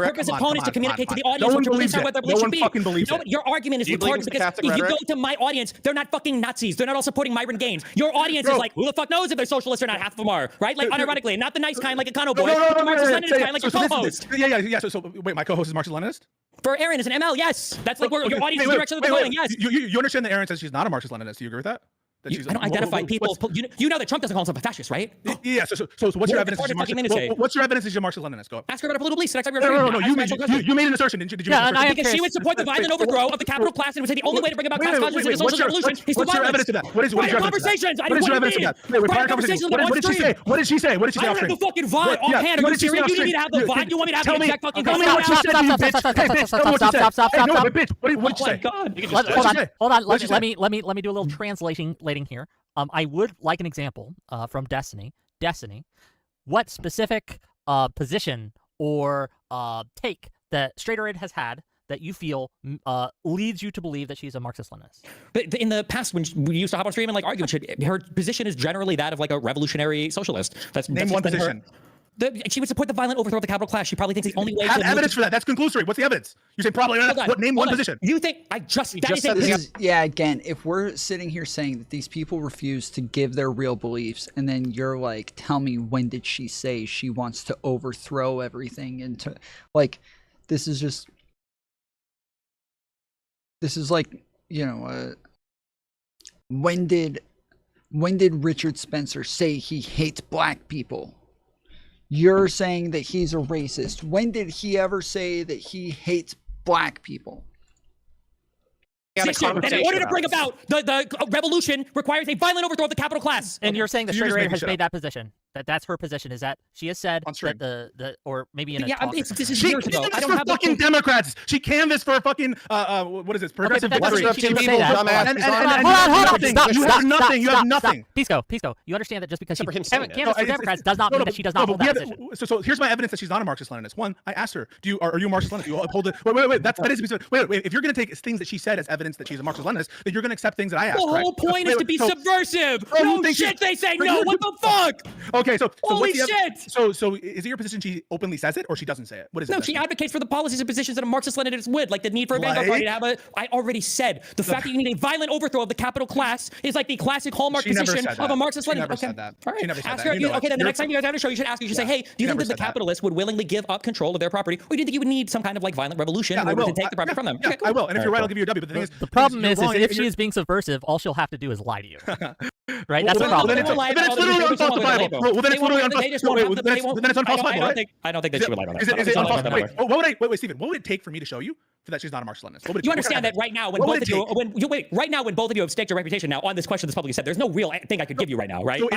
purpose of tone is to communicate to the audience what your beliefs are, what their beliefs should be. Fucking believes it. Your argument is retarded because if you go to my audience, they're not fucking Nazis. They're not all supporting Myron Gaines. Your audience is like, who the fuck knows if they're socialists or not? Half of them are, right? Like, unironically, not the nice kind like a Kano boy, but the Marxist-Leninist kind like your co-host. Yeah. So wait, my co-host is Marxist-Leninist? For Aaron is an ML, yes. That's like where your audience is direction of the going, yes. You understand that Aaron says she's not a Marxist-Leninist. Do you agree with that? I don't identify people. You know that Trump doesn't call himself a fascist, right? Yeah. So what's your evidence? What's your evidence? Is your Marxist-Leninist? Go. Ask her about a political beliefs. Next time you're No. You made an assertion, didn't you? Did you? Yeah, because she would support the violent overthrow of the capital class and would say the only way to bring about class consciousness in a socialist revolution is to violence. What's your evidence to that? What is your conversations? What is your evidence to that? Prior conversations. What did she say? What did she say? What did she say? I don't have the fucking vibe offhand. Are you serious? You need me to have the vibe? You want me to have the exact fucking Tell me what you said, you bitch. Stop. No, bitch. What did you say? Hold on. Let me do a little translating here. I would like an example from Destiny. What specific position or take that Straighter Ed has had that you feel leads you to believe that she's a Marxist-Leninist? But in the past, when we used to hop on stream and like argue and shit, her position is generally that of like a revolutionary socialist. Name one position. She would support the violent overthrow of the capital class. She probably thinks the only way. Have evidence for that. That's conclusory. What's the evidence? You say probably. Name one position. You think yeah, again, if we're sitting here saying that these people refuse to give their real beliefs, and then you're like, tell me when did she say she wants to overthrow everything and to like, this is like, you know, when did Richard Spencer say he hates black people? You're saying that he's a racist. When did he ever say that he hates black people? And in order to bring about the revolution requires a violent overthrow of the capital class. And you're saying that Straighter Ed has made that position. That's her position. Is that she has said that or maybe in a talk. This is years ago. I don't have fucking Democrats. She canvassed for a fucking what is this? Progressive victory. Hold on. You have nothing. You have nothing. Pisco. You understand that just because she canvassed for Democrats does not mean that she does not hold that position. So here's my evidence that she's not a Marxist-Leninist. One, I asked her, are you a Marxist-Leninist? Do you uphold it? Wait. That is wait. If you're going to take things that she said as evidence that she's a Marxist-Leninist, then you're going to accept things that I asked. The whole point is to be subversive. No shit, they say no. What the fuck? Okay, so holy shit. So is it your position she openly says it or she doesn't say it? What is it? No, she advocates for the policies and positions that a Marxist-Leninist would, like the need for a vanguard party to have a. I already said the fact that you need a violent overthrow of the capital class is like the classic hallmark position of a Marxist-Leninist. Okay, said that. All right. She never said ask that. her. Okay, then the next time you guys have a show, you should ask her. You should say, hey, do you think that the capitalists would willingly give up control of their property, or do you think you would need some kind of like violent revolution in order to take the property from them? Yeah, I will. And if you're right, I'll give you a W. But the thing is, the problem is if she is being subversive, all she'll have to do is lie to you. Right? That's the problem. Then it's literally unfalsifiable. Well, then it's literally unfalsifiable. Then it's unfalsifiable. I don't think that she would lie about that. Is it unfalsifiable? Wait, Stephen. What would it take for me to show you that she's not a Marxist-Leninist? You understand that right now, when both of you, right now, when both of you have staked your reputation now on this question that's publicly said, there's no real thing I could give you right now, right? So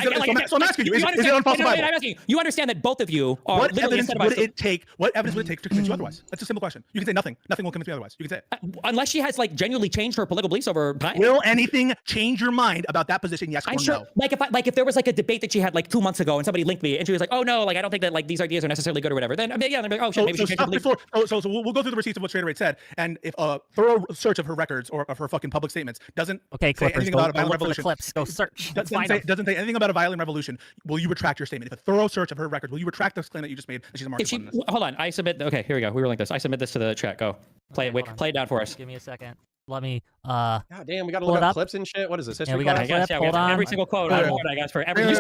I'm asking you, is it unfalsifiable? I'm asking you. You understand that both of you are. What evidence would it take? What evidence would it take to convince you otherwise? That's a simple question. You can say nothing. Nothing will convince me otherwise. You can say it. Unless she has like genuinely changed her political beliefs over time. Will anything change your mind about that position? Yes or no? Like if there was like a debate that she had like 2 months ago and somebody linked me and she was like, oh no, like I don't think that like these ideas are necessarily good or whatever. Then yeah, they're like, oh shit, maybe she changed her beliefs. So we'll go through the receipts of what Straighter Ed said, and if a thorough search of her records or of her fucking public statements doesn't say anything about a violent revolution, go search. Doesn't say anything about a violent revolution, will you retract your statement? If a thorough search of her records, will you retract this claim that you just made that she's a Marxist-Leninist? Hold on, I submit. Okay, here we go. We were like this. I submit this to the chat. Go play it, Whick. Play it down for us. Give me a second. Let me. God damn, we got to look up clips and shit. What is this? History? Yeah, we got class? Hold on. Every single quote. I guess for every. Share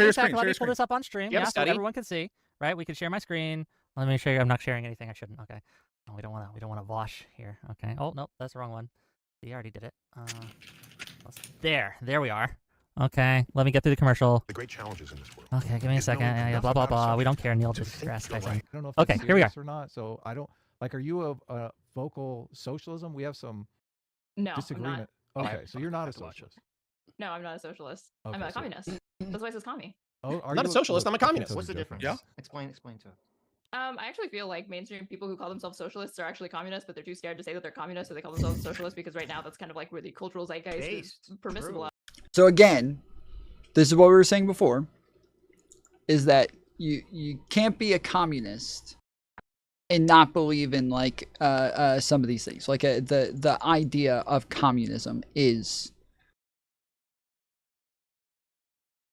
your screen. Let me pull this up on stream. Yeah, so everyone can see. Right? We can share my screen. Let me show you. I'm not sharing anything. I shouldn't. Okay. No, we don't want to wash here. Okay. Oh nope, that's the wrong one. You already did it. There we are. Okay, let me get through the commercial. The great challenges in this world. Okay, give me a second. Yeah, blah blah blah. We don't care, Neil. Just grass guys. I don't know if Okay, it's here we are. serious or not. So I don't like. Are you a vocal socialism? We have some No, disagreement. I'm not. Okay, so you're not a socialist. No, I'm not a socialist. Okay, I'm a so- communist. That's why it says commie. Oh, are I'm not you a socialist. I'm a okay, communist. so What's there's the a difference? difference. Yeah. Explain to it. I actually feel like mainstream people who call themselves socialists are actually communists, but they're too scared to say that they're communists, so they call themselves socialists because right now that's kind of like where the cultural zeitgeist is permissible. So again, this is what we were saying before, is that you can't be a communist and not believe in like some of these things. Like the idea of communism is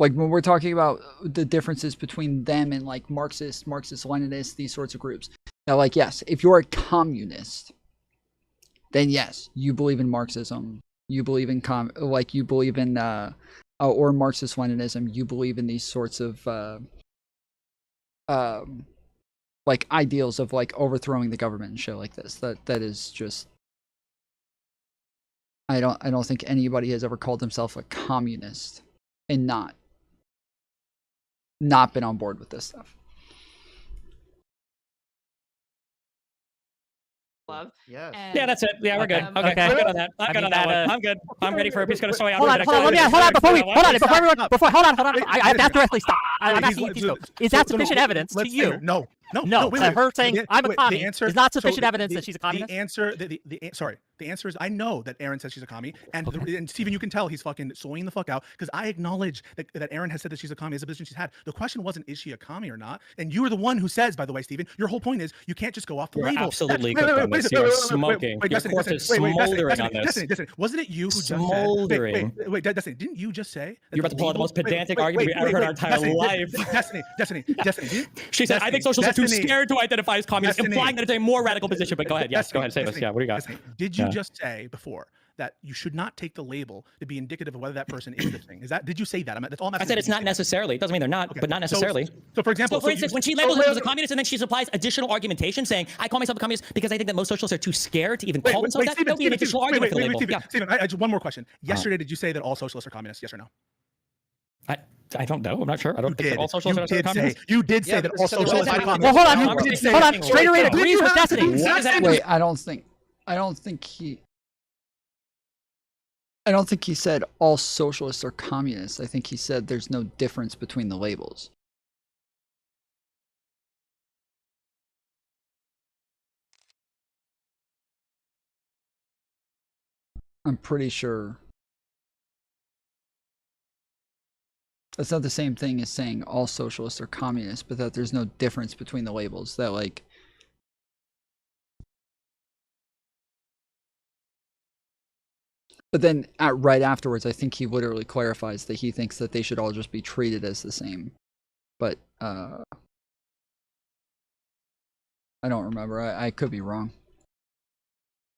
like when we're talking about the differences between them and like Marxist, Leninists, these sorts of groups. Now, like, yes, if you're a communist, then yes, you believe in Marxism. You believe in you believe in or Marxist Leninism. You believe in these sorts of like ideals of like overthrowing the government and shit like this. That is just. I don't think anybody has ever called himself a communist and not been on board with this stuff. Love. Yes. Yeah, that's it. Yeah, we're good. Okay, Okay. I'm good on that. I'm I good mean, on that that, one. I'm good. I'm ready for a Pisco to soy. Hold on, hold on, hold on, before everyone, I have to actually stop. I'm asking you, Pisco, is that sufficient evidence to you? No, wait, her saying The- I'm a wait, commie the answer, is not so sufficient evidence that she's a communist? The answer is I know that Aaron says she's a commie, and, and Steven, you can tell he's fucking soying the fuck out because I acknowledge that Aaron has said that she's a commie as a position she's had. The question wasn't is she a commie or not, and you were the one who says, by the way, Steven, your whole point is you can't just go off the You're label. absolutely cooked on this. You are smoking. Your Destiny, corpse is Destiny, smoldering on this. Destiny, wasn't it you who just said? Smoldering. Wait, Destiny, didn't you just say? that You're about to pull out the most pedantic argument we've ever heard in our entire life. Destiny. She said, I think socialists are too scared to identify as communists, implying that it's a more radical position. But go ahead. Yes, go ahead. Say this. Yeah, what do you got? Did you just say before that you should not take the label to be indicative of whether that person is the thing? Did you say that? That's all I'm asking. I said it's not necessarily. It doesn't mean they're not, but not necessarily. So for example, for instance, when she labels herself as a communist and then she supplies additional argumentation saying, I call myself a communist because I think that most socialists are too scared to even call themselves that, that would be an additional argument for the label. Steven, I just one more question. Yesterday, did you say that all socialists are communists? Yes or no? I don't know. I'm not sure. I don't think that all socialists are communists. You did say that all socialists are communists. Well, hold on. Straight Rate agrees with Destiny. Wait, I don't think he said all socialists are communists. I think he said there's no difference between the labels. I'm pretty sure. That's not the same thing as saying all socialists are communists, but that there's no difference between the labels. That like. But then right afterwards, I think he literally clarifies that he thinks that they should all just be treated as the same. But I don't remember. I could be wrong.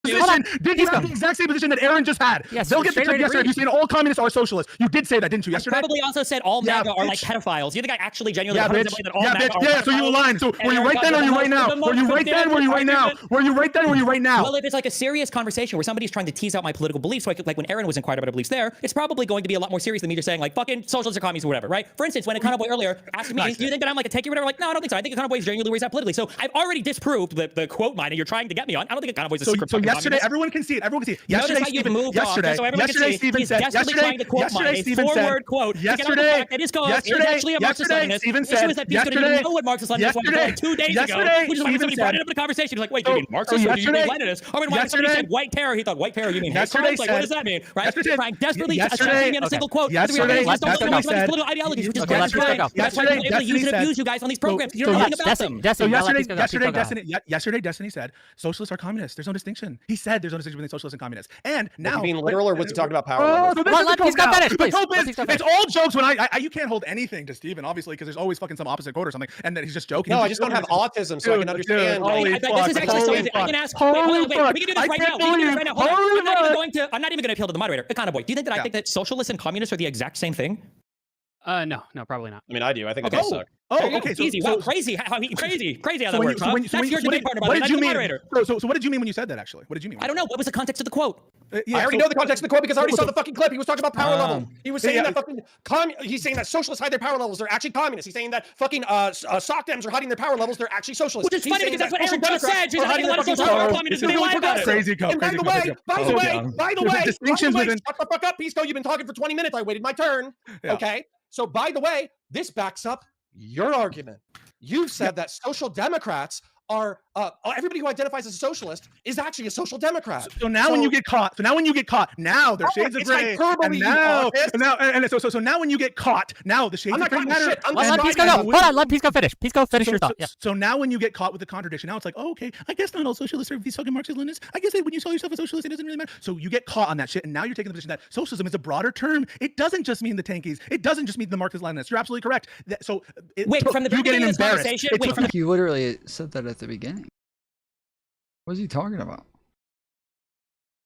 Position. Did you have the exact same position that Aaron just had? Yes, they'll get the clip yesterday. You said all communists are socialists. You did say that, didn't you? Yesterday. I probably also said all MAGA are like pedophiles. You think I actually genuinely believe that all MAGA are pedophiles? So you were lying. So were you right then or are you right now? Were you right then or are you right now? Were you right then or are you right now? Well, if it's like a serious conversation where somebody's trying to tease out my political beliefs, like when Aaron was inquired about her beliefs there, it's probably going to be a lot more serious than me just saying like fucking socialists or communists or whatever, right? For instance, when a Boy earlier asked me, do you think that I'm like a techie or whatever? Like, no, I don't think so. I think a Boy is genuinely where he's at politically. So I've already disproved the quote mine and you're trying to get me on. I don't think a Boy is a secret. So yesterday, everyone can see it. Everyone can see it. Yesterday, Steven, yesterday, Steven said. Yesterday, Steven said. Forward quote. Yesterday, that is actually a Marxist Leninist. Steven said. Issue is that Pisco didn't know what Marxist Leninist was until like 2 days ago, which is why somebody brought it up in a conversation. He's like, wait, do you mean Marxist or do you mean Leninist? Or when somebody said white terror, he thought white terror, you mean hate crimes? Like, what does that mean? Right? Trying desperately to assassinate me in a single quote. Yesterday, don't know about these political ideologies, which is that's why I'm able to use and abuse you guys on these programs. You don't know nothing about them. So yesterday, Destiny said socialists are communists. There's no distinction. He said there's no distinction between socialists and communists. And now, being literal, or was he talking about power? Oh, so he's got finished, please. It's all jokes when you can't hold anything to Steven, obviously, because there's always fucking some opposite quote or something, and then he's just joking. No, I just don't have autism, so I can understand. This is actually so easy. I can ask. Wait, we can do this right now. Hold on. I'm not even going to appeal to the moderator. Boy, do you think that I think that socialists and communists are the exact same thing? No, probably not. I mean, I do. I think Okay. that does suck. Okay. Easy. Wow, crazy. Crazy how that works. So That's your debate partner, what did that's you the mean? moderator. So what did you mean when you said that? Actually, what did you mean? I don't know. What was the context of the quote? I already know the context of the quote because I already saw the fucking clip. He was talking about power level. He was saying that fucking he's saying that socialists hide their power levels. They're actually communists. He's saying that fucking sock dems are hiding their power levels. They're actually socialists. Which is funny because that's what Aaron just said. She's hiding a lot of socialists are communists and they lie about it. Crazy And by the way, shut the fuck up, Pisco. You've been talking for 20 minutes. I waited my turn. Yeah. Okay. So by the way, this backs up your argument. You've said that social democrats are everybody who identifies as a socialist is actually a social democrat. So now when you get caught, now there's shades of gray. And now when you get caught, now the shades of gray matter. Let Pisco go. Hold on, let Pisco finish. Pisco, finish your thought. Yeah. So now when you get caught with the contradiction, now it's like, oh, okay, I guess not all socialists are these fucking Marxist-Leninists. I guess that when you call yourself a socialist, it doesn't really matter. So you get caught on that shit, and now you're taking the position that socialism is a broader term. It doesn't just mean the tankies. It doesn't just mean the Marxist-Leninists. You're absolutely correct. Wait, from the beginning of this conversation, You literally said that at the beginning. What is he talking about?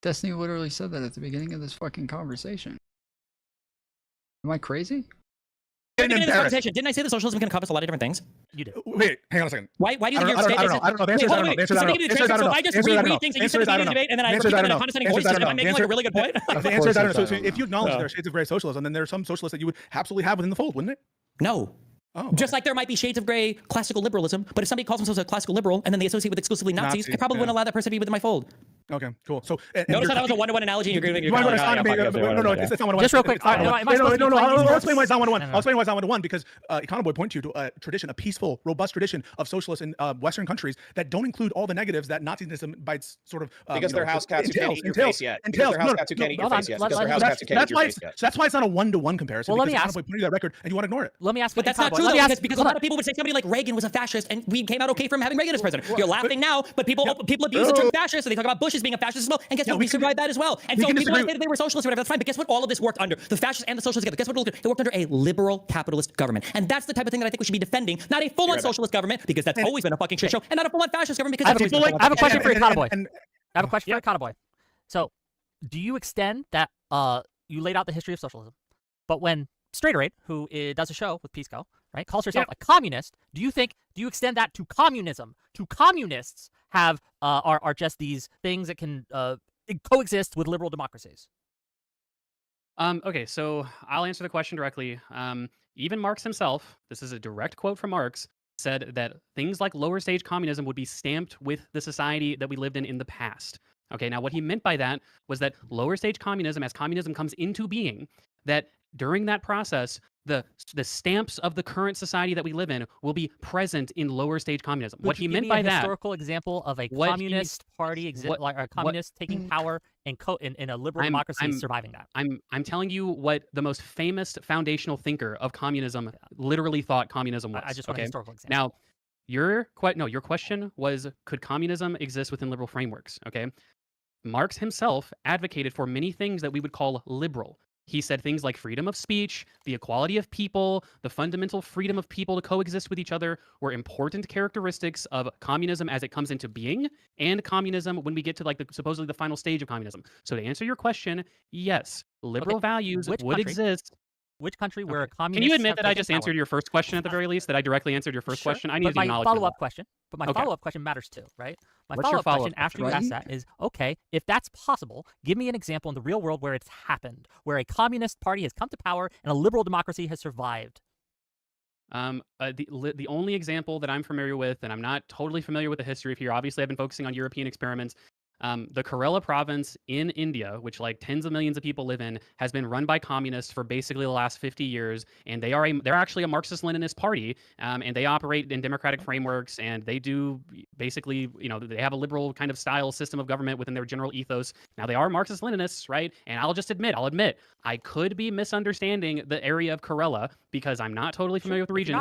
Destiny literally said that at the beginning of this fucking conversation. Am I crazy? Beginning of this conversation, didn't I say that socialism can encompass a lot of different things? You did. Wait, hang on a second. Why do you think I don't know. The answer is I don't know. So if I just reread things that you said at the beginning of the debate and then I repeat it in a condescending voice, am I making like a really good point? The answer is I don't know. So if you acknowledge there are shades of gray socialism, then there are some socialists that you would absolutely have within the fold, wouldn't it? No. Oh, just like there might be shades of gray classical liberalism, but if somebody calls themselves a classical liberal and then they associate with exclusively Nazis, I probably wouldn't allow that person to be within my fold. Okay, cool. So notice how that was a one-to-one analogy. You're going to no, it's not one-to-one. Just real quick. No, I'll explain why it's not one-to-one. I'll explain why it's not one-to-one because Econoboy pointed you to a tradition, a peaceful, robust tradition of socialists in Western countries that don't include all the negatives that Nazism by its sort of because they're house cats who can't eat your face yet. Because they're house cats who can't eat your face yet. Because they're house cats who can't eat your face yet. That's why it's not a one-to-one comparison. Well, let me ask. Econoboy pointed you that record and you want to ignore it. Let me ask. But that's not true though, because a lot of people would say somebody like Reagan was a fascist and we came out okay from having Reagan as president. You're laughing now, but people abuse the term fascist and they talk about Bush as being a fascist as well. And guess what? We survived that as well. And so people say that they were socialists or whatever, that's fine. But guess what? All of this worked under the fascists and the socialists together. Guess what? It worked under a liberal capitalist government. And that's the type of thing that I think we should be defending. Not a full-on socialist government, because that's always been a fucking shit show, and not a full-on fascist government because that's always been a I have a question for Econoboy. I have a question for Econoboy. So, do you extend that? You laid out the history of socialism, but when Straighteraid, who does a show with Pisco, right, calls herself a communist, do you extend that to communism? To communists have are just these things that can coexist with liberal democracies? Okay, so I'll answer the question directly. Even Marx himself, this is a direct quote from Marx, said that things like lower stage communism would be stamped with the society that we lived in the past. Okay, now what he meant by that was that lower stage communism, as communism comes into being, that during that process, the stamps of the current society that we live in will be present in lower stage communism. What he meant by that, historical example of a communist party, like a communist taking power in a liberal democracy surviving that. I'm telling you what the most famous foundational thinker of communism literally thought communism was. I just want a historical example. Now, your question was, could communism exist within liberal frameworks? Okay, Marx himself advocated for many things that we would call liberal. He said things like freedom of speech, the equality of people, the fundamental freedom of people to coexist with each other were important characteristics of communism as it comes into being, and communism when we get to supposedly the final stage of communism. So to answer your question, yes, liberal values would exist. Which country where a communist? Can you admit that I just answered your first question at the very least? That I directly answered your first question? I need to acknowledge follow-up question. But my follow-up question matters too, right? My follow-up question after you ask that is, okay, if that's possible, give me an example in the real world where it's happened, where a communist party has come to power and a liberal democracy has survived. The only example that I'm familiar with, and I'm not totally familiar with the history of here, obviously I've been focusing on European experiments. The Kerala province in India, which tens of millions of people live in, has been run by communists for basically the last 50 years, and they're actually a Marxist-Leninist party, and they operate in democratic frameworks, and they do basically, they have a liberal kind of style system of government within their general ethos. Now they are Marxist-Leninists, right? And I'll admit, I could be misunderstanding the area of Kerala because I'm not totally familiar with the region,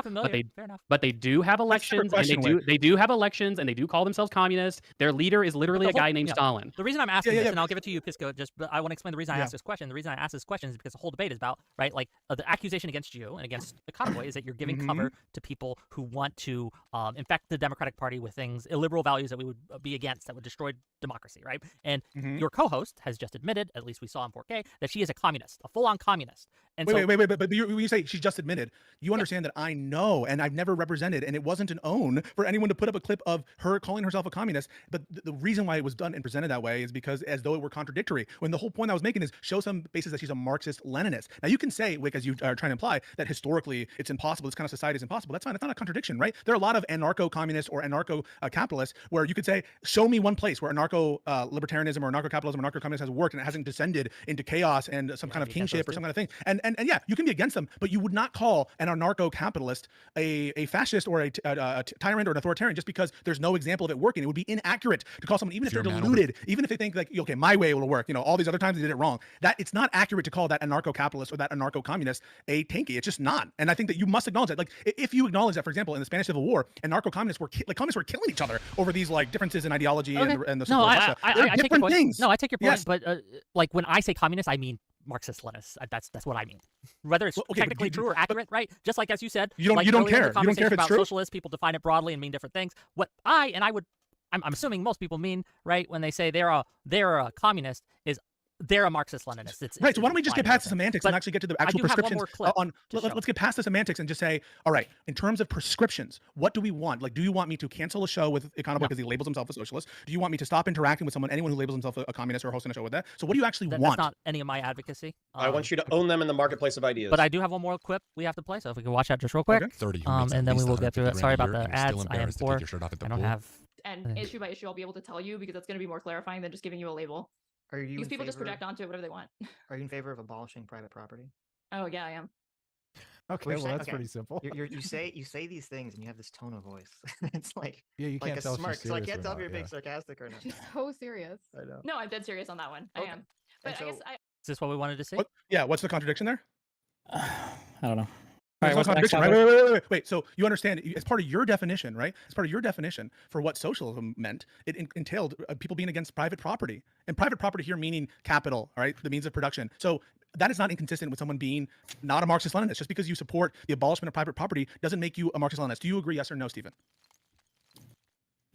but they do have elections, and they do have elections, and they do call themselves communists. Their leader is literally a guy named Stalin. The reason I'm asking Yeah, this, yeah. and I'll give it to you, Pisco, but I want to explain the reason I Yeah. asked this question. The reason I asked this question is because the whole debate is about, right, like the accusation against you and against the convoy is that you're giving cover to people who want to infect the Democratic Party with things, illiberal values that we would be against, that would destroy democracy, right? And your co-host has just admitted, at least we saw in 4K, that she is a communist, a full-on communist. And so, Wait, but when you say she's just admitted, you understand that I know, and I've never represented, and it wasn't an own for anyone to put up a clip of her calling herself a communist. But the reason why it was done and presented that way is because as though it were contradictory, when the whole point I was making is show some basis that she's a Marxist-Leninist. Now you can say, Wick, as you are trying to imply, that historically it's impossible, this kind of society is impossible. That's fine. It's not a contradiction, right? There are a lot of anarcho-communists or anarcho-capitalists where you could say, show me one place where anarcho-libertarianism or anarcho-capitalism or anarcho-communism has worked and it hasn't descended into chaos and some kind of kingship or some kind of thing. And yeah, you can be against them, but you would not call an anarcho-capitalist a fascist or a tyrant or an authoritarian just because there's no example of it working. It would be inaccurate to call someone, even if they're deluded, even if they think like, okay, my way will work, all these other times they did it wrong, that it's not accurate to call that anarcho-capitalist or that anarcho-communist a tanky. It's just not. And I think that you must acknowledge that. Like, if you acknowledge that, for example, in the Spanish Civil War, anarcho-communists were communists were killing each other over these like differences in ideology and the no, I take your point. things. No, I take your point, Yes. but like when I say communist, I mean Marxist-Leninist. That's what I mean. Whether it's technically true or accurate, right? Just like as you said, you don't like care. earlier in the You don't care conversation if it's about true. socialists, people define it broadly and mean different things. What I'm assuming most people mean, right, when they say they're a communist, is they're a Marxist-Leninist. Right. So why don't we just get past the semantics and actually get to the actual prescriptions? Let's get past the semantics and just say, all right, in terms of prescriptions, what do we want? Like, do you want me to cancel a show with Econoboy because he labels himself a socialist? Do you want me to stop interacting with anyone who labels himself a communist or hosting a show with that? So what do you actually want? That's not any of my advocacy. I want you to own them in the marketplace of ideas. But I do have one more clip we have to play, so if we can watch that just real quick. 30 and then we will get through it. Sorry about the ads. I am poor. I don't have. And issue by issue, I'll be able to tell you because that's going to be more clarifying than just giving you a label. Are you Because in people just favor- project onto it whatever they want. Are you in favor of abolishing private property? Oh yeah, I am. Okay, You're well, saying- that's pretty simple. You say these things and you have this tone of voice. It's like Yeah, you like can't a tell if she's smirk. So I serious can't or tell if not, you're being yeah. sarcastic or not. She's so serious. I know. No, I'm dead serious on that one. I am. But I guess I. Is this what we wanted to see? What's the contradiction there? I don't know. There's no what's the next contradiction, right? topic? Wait. So you understand, as part of your definition, right? As part of your definition for what socialism meant, it entailed people being against private property. And private property here meaning capital, right? The means of production. So that is not inconsistent with someone being not a Marxist-Leninist. Just because you support the abolishment of private property doesn't make you a Marxist-Leninist. Do you agree, yes or no, Stephen?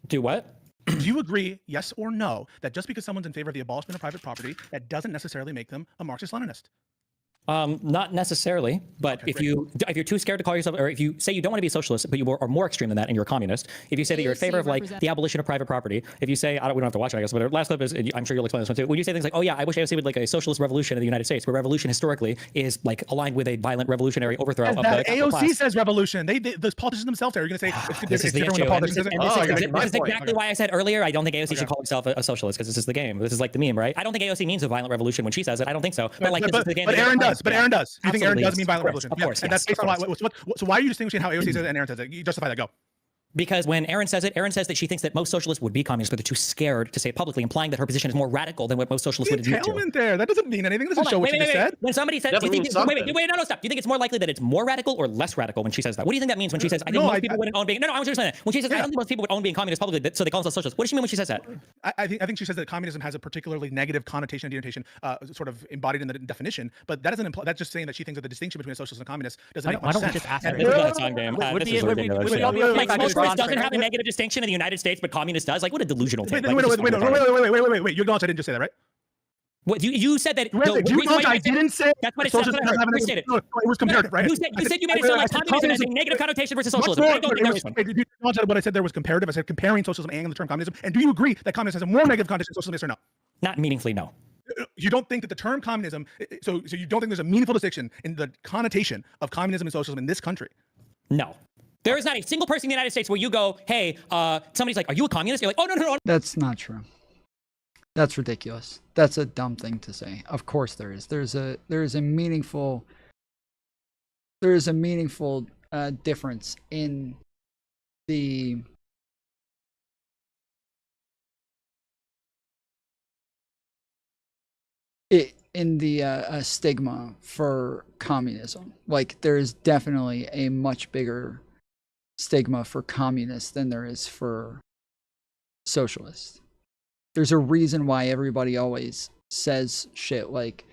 Do what? Do you agree, yes or no, that just because someone's in favor of the abolishment of private property, that doesn't necessarily make them a Marxist-Leninist? Not necessarily, but if you're too scared to call yourself, or if you say you don't want to be a socialist, but you are more extreme than that and you're a communist, if you say that you're in favor of like the abolition of private property, if you say, we don't have to watch it, I guess, but our last clip is, and I'm sure you'll explain this one too, when you say things like, oh yeah, I wish AOC would like a socialist revolution in the United States, where revolution historically is like aligned with a violent revolutionary overthrow of the capital AOC class. says revolution. Those politicians themselves are. You're going to say This is the different issue. when the This is politicians say, exactly why I said earlier I don't think AOC should call herself a socialist, because this is the game. This is like the meme, right? I don't think AOC means a violent revolution when she says it. I don't think so. But like, this is the game. But Aaron does. But Aaron does. You think Aaron does mean violent revolution? Of course, and that's based on so why are you distinguishing how AOC says it and Aaron says it? You justify that. Go. Because when Aaron says it, Aaron says that she thinks that most socialists would be communists, but they're too scared to say it publicly, implying that her position is more radical than what most socialists would admit to. Entailment there. That doesn't mean anything. It doesn't show what you just said. When somebody says, do you think, no, stop. Do you think it's more likely that it's more radical or less radical when she says that? What do you think that means when she says, I think most people wouldn't own being, I want you to explain that. When she says, I don't think most people would own being communist publicly, so they call themselves socialists. What does she mean when she says that? I think she says that communism has a particularly negative connotation and denotation, sort of embodied in the definition, but that doesn't imply, that's just saying that she thinks that the distinction between a socialist and a communist doesn't make much sense. Why don't we just ask her? This is a song game. This is ridiculous. Would we all be okay if I just Socialist doesn't have a negative distinction in the United States, but communist does? Like, what a delusional take. Wait. You acknowledge I didn't just say that, right? What you said that? Do you acknowledge I didn't say that's what it says. It was comparative, right? You said you made it sound like communism has a negative connotation versus socialism. I don't think there is one. Did you acknowledge what I said there was comparative? I said comparing socialism and the term communism. And do you agree that communism has a more negative connotation than socialism, yes or no? Not meaningfully, no. You don't think that the term communism, so you don't think there's a meaningful distinction in the connotation of communism and socialism in this country? No. There is not a single person in the United States where you go, hey, somebody's like, are you a communist? You're like, oh, no. That's not true. That's ridiculous. That's a dumb thing to say. Of course there is. There is a meaningful difference in the stigma for communism. Like, there's definitely a much bigger stigma for communists than there is for socialists. there's a reason why everybody always says shit like,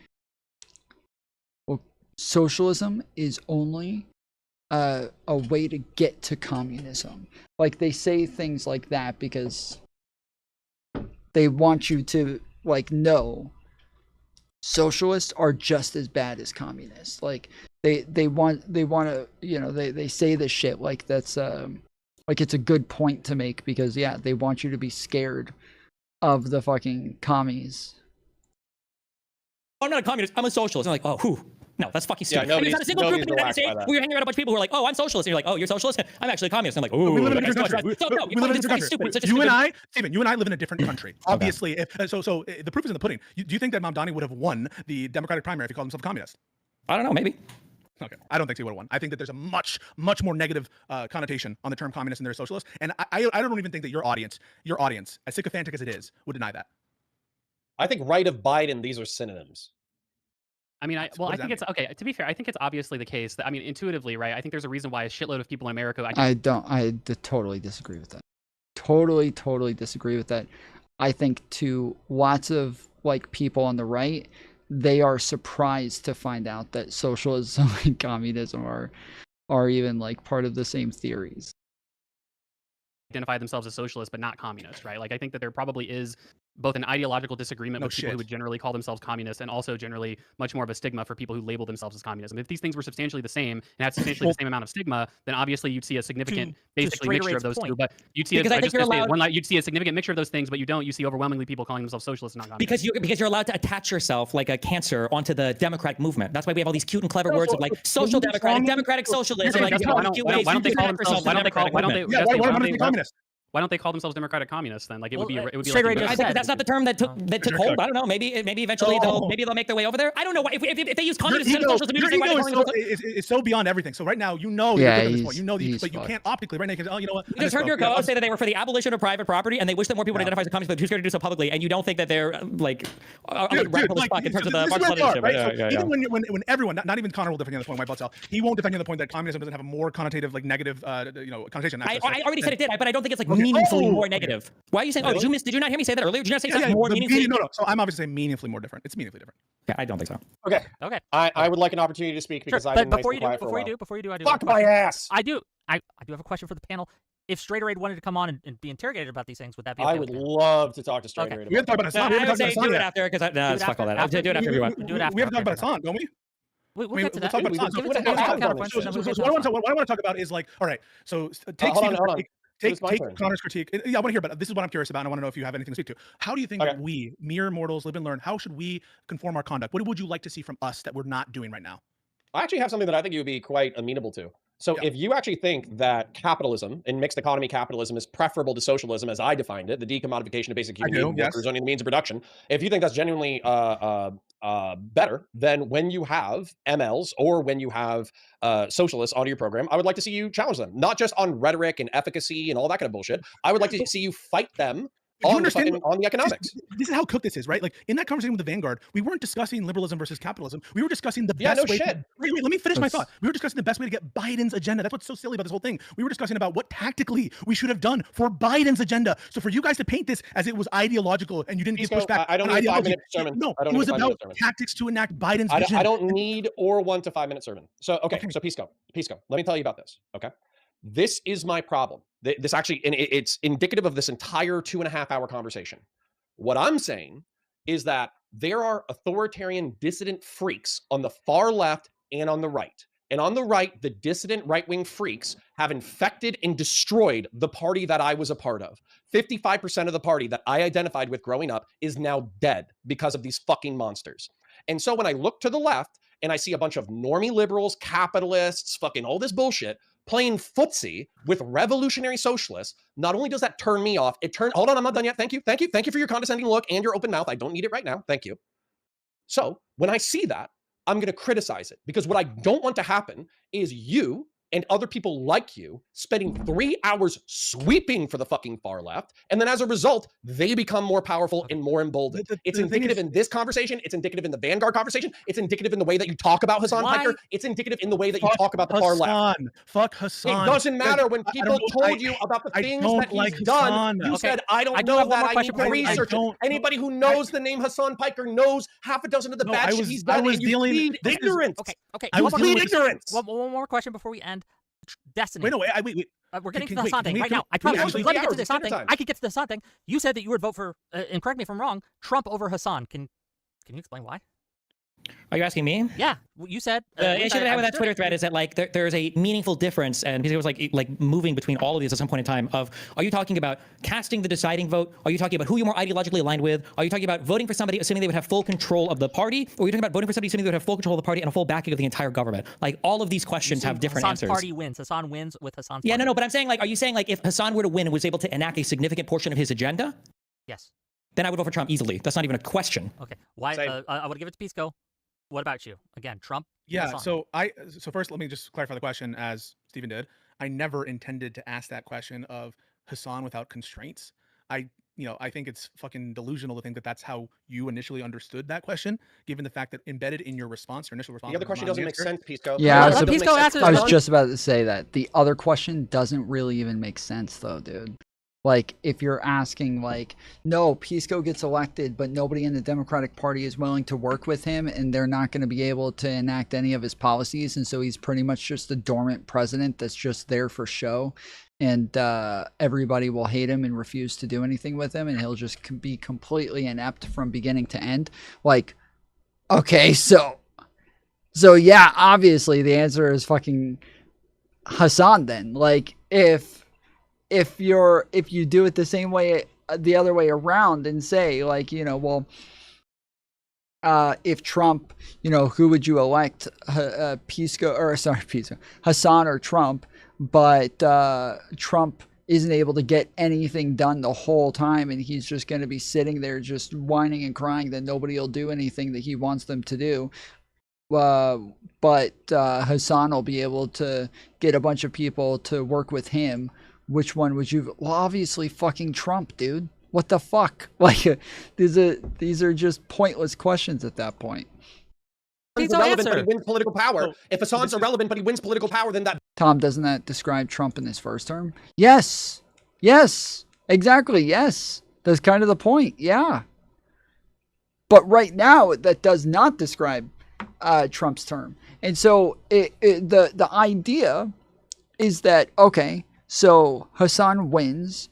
well, socialism is only a way to get to communism. Like, they say things like that because they want you to, like, know socialists are just as bad as communists. Like, they want to, you know, they say this shit like that's like it's a good point to make because, yeah, they want you to be scared of the fucking commies. I'm not a communist, I'm a socialist. I'm like, oh, whew. No, that's fucking stupid. Yeah, and there's not a single group in the United States where you're hanging around a bunch of people who are like, oh, I'm socialist. And you're like, oh, you're socialist? I'm actually a communist. And I'm like, oh, we live in a different country. So, no, we live in a different country. Stupid. You and I, Stephen, you and I live in a different country. Obviously, the proof is in the pudding. Do you think that Mamdani would have won the Democratic primary if he called himself a communist? I don't know, maybe. Okay, I don't think he would have won. I think that there's a much more negative connotation on the term communist and they're socialist. And I don't even think that your audience, as sycophantic as it is, would deny that. I think right of Biden, these are synonyms. I mean, I think it's okay. To be fair, I think it's obviously the case that, I mean, intuitively, right? I think there's a reason why a shitload of people in America. I totally disagree with that. Totally disagree with that. I think to lots of like people on the right, they are surprised to find out that socialism and communism are even like part of the same theories. Identify themselves as socialists, but not communists, right? Like, I think that there probably is both an ideological disagreement with people who would generally call themselves communists, and also generally much more of a stigma for people who label themselves as communism. If these things were substantially the same and had substantially the same amount of stigma, then obviously you'd see a significant, basically mixture of those two. But you'd see, you'd see a significant mixture of those things, but you don't. You see overwhelmingly people calling themselves socialists and not communists. Because you're allowed to attach yourself like a cancer onto the democratic movement. That's why we have all these cute and clever words of like social democratic socialism. Like, why don't they call themselves? Why don't they call themselves democratic communists then? Like, it would be. It would be. Like, I think that's not the term that took hold. I don't know. Maybe eventually they'll make their way over there. I don't know. If they use communist instead of socialism, your ego is so beyond everything. So right now, you know, you're at this point. You know, but you can't optically right now because, oh, you know what? You just heard your co-host say that they were for the abolition of private property, and they wish that more people would identify as communists, but too scared to do so publicly. And you don't think that they're like radical as fuck in terms of the Marxist leadership. Even when everyone, not even Connor will defend you on this point, my butt cell, he won't defend you on the point that communism doesn't have a more connotative, like negative, connotation. I already said it did, but I don't think it's like meaningfully more negative. Why are you saying? Oh, did you not hear me say that earlier? Did you not say something more meaningfully? No. So I'm obviously saying meaningfully more different. It's meaningfully different. Yeah, I don't think so. Okay. Okay. I would like an opportunity to speak because I've been nice and quiet for a while. Before you do, I do. Fuck my ass. I do have a question for the panel. If Straighter Aid wanted to come on and be interrogated about these things, would that be okay? I would love to talk to Straighter Aid. We have to talk about Hassan. I would say do it after because no, fuck all that. Do it after if you want. Do it after. We have to talk about Hassan, don't we? We'll get to that. What I want to talk about is like, all right, so take Connor's critique. Yeah, I want to hear about it. This is what I'm curious about, and I want to know if you have anything to speak to. How do you think that we, mere mortals, live and learn, how should we conform our conduct? What would you like to see from us that we're not doing right now? I actually have something that I think you would be quite amenable to. So if you actually think that capitalism and mixed economy capitalism is preferable to socialism as I defined it, the decommodification of basic human needs, workers owning the means of production, if you think that's genuinely better than when you have MLs or when you have socialists onto your program, I would like to see you challenge them, not just on rhetoric and efficacy and all that kind of bullshit. I would like to see you fight them on the economics. This is how cooked this is, right? Like in that conversation with the Vanguard, we weren't discussing liberalism versus capitalism. We were discussing the best way. Wait, let me finish my thought. We were discussing the best way to get Biden's agenda. That's what's so silly about this whole thing. We were discussing about what tactically we should have done for Biden's agenda. So for you guys to paint this as it was ideological and you didn't give pushback, I don't need a 5-minute sermon. No, it was about tactics to enact Biden's vision. I don't need or want a 5-minute sermon. So so Pisco, let me tell you about this. Okay. This is my problem. This actually, and it's indicative of this entire 2.5-hour conversation. What I'm saying is that there are authoritarian dissident freaks on the far left and on the right. And on the right, the dissident right-wing freaks have infected and destroyed the party that I was a part of. 55% of the party that I identified with growing up is now dead because of these fucking monsters. And so when I look to the left and I see a bunch of normie liberals, capitalists, fucking all this bullshit, playing footsie with revolutionary socialists, not only does that turn me off, hold on, I'm not done yet. Thank you for your condescending look and your open mouth. I don't need it right now. Thank you. So when I see that, I'm going to criticize it because what I don't want to happen is you and other people like you spending 3 hours sweeping for the fucking far left, and then as a result, they become more powerful and more emboldened. It's indicative in this conversation. It's indicative in the Vanguard conversation. It's indicative in the way that you talk about Hassan Piker. It's indicative in the way that you talk about the far left. Fuck Hassan. It doesn't matter when people told you about the things that he's done. You said, I don't know that. I need to research it. Anybody who knows the name Hassan Piker knows half a dozen of the bad shit he's done, and you plead ignorance. Okay. You plead ignorance. One more question before we end. Destiny. Wait, no, wait. We're getting to the Hassan thing right now. I promise. Let me get to the Hassan thing. I could get to the Hassan thing. You said that you would vote for, and correct me if I'm wrong, Trump over Hassan. Can you explain why? Are you asking me? Yeah, you said. The issue that I have with that Twitter thread is that like there's a meaningful difference, and because it was like moving between all of these at some point in time. Of are you talking about casting the deciding vote? Are you talking about who you're more ideologically aligned with? Are you talking about voting for somebody assuming they would have full control of the party, or are you talking about voting for somebody assuming they would have full control of the party and a full backing of the entire government? Like all of these questions have different Hassan's answers. party wins. Hassan wins with Hassan's. Yeah, party. no, but I'm saying like, are you saying like if Hassan were to win and was able to enact a significant portion of his agenda? Yes. Then I would vote for Trump easily. That's not even a question. Okay. Why? I would give it to Pisco. What about you? Again, Trump? Yeah, Hassan. so first let me just clarify the question as Stephen did. I never intended to ask that question of Hassan without constraints. I think it's fucking delusional to think that that's how you initially understood that question, given the fact that embedded in your response, your initial response. The other question doesn't make sense, Pisco. Yeah, I was just about to say that. The other question doesn't really even make sense, though, dude. Like, if you're asking, like, no, Pisco gets elected, but nobody in the Democratic Party is willing to work with him, and they're not going to be able to enact any of his policies, and so he's pretty much just a dormant president that's just there for show, and everybody will hate him and refuse to do anything with him, and he'll just be completely inept from beginning to end. Like, okay, so yeah, obviously the answer is fucking Hassan then. Like, if you do it the same way, the other way around, and say, like, well, if Trump, who would you elect, Hassan or Trump? But Trump isn't able to get anything done the whole time, and he's just going to be sitting there just whining and crying that nobody will do anything that he wants them to do. But Hassan will be able to get a bunch of people to work with him. Which one would you? Well, obviously fucking Trump, dude. What the fuck? Like, these are just pointless questions at that point. He's irrelevant, but he wins political power. If Hassan's irrelevant, but he wins political power, then that. Tom, doesn't that describe Trump in his first term? Yes, exactly. Yes, that's kind of the point. Yeah, but right now that does not describe Trump's term, and so the idea is that, okay. So Hassan wins,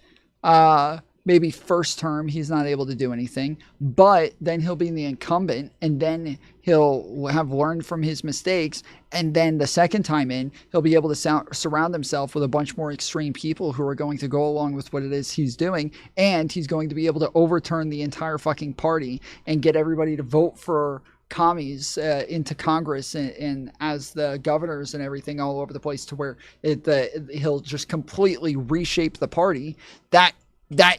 maybe first term, he's not able to do anything, but then he'll be the incumbent, and then he'll have learned from his mistakes, and then the second time in, he'll be able to surround himself with a bunch more extreme people who are going to go along with what it is he's doing, and he's going to be able to overturn the entire fucking party and get everybody to vote for commies into Congress and as the governors and everything all over the place, to where he'll just completely reshape the party. That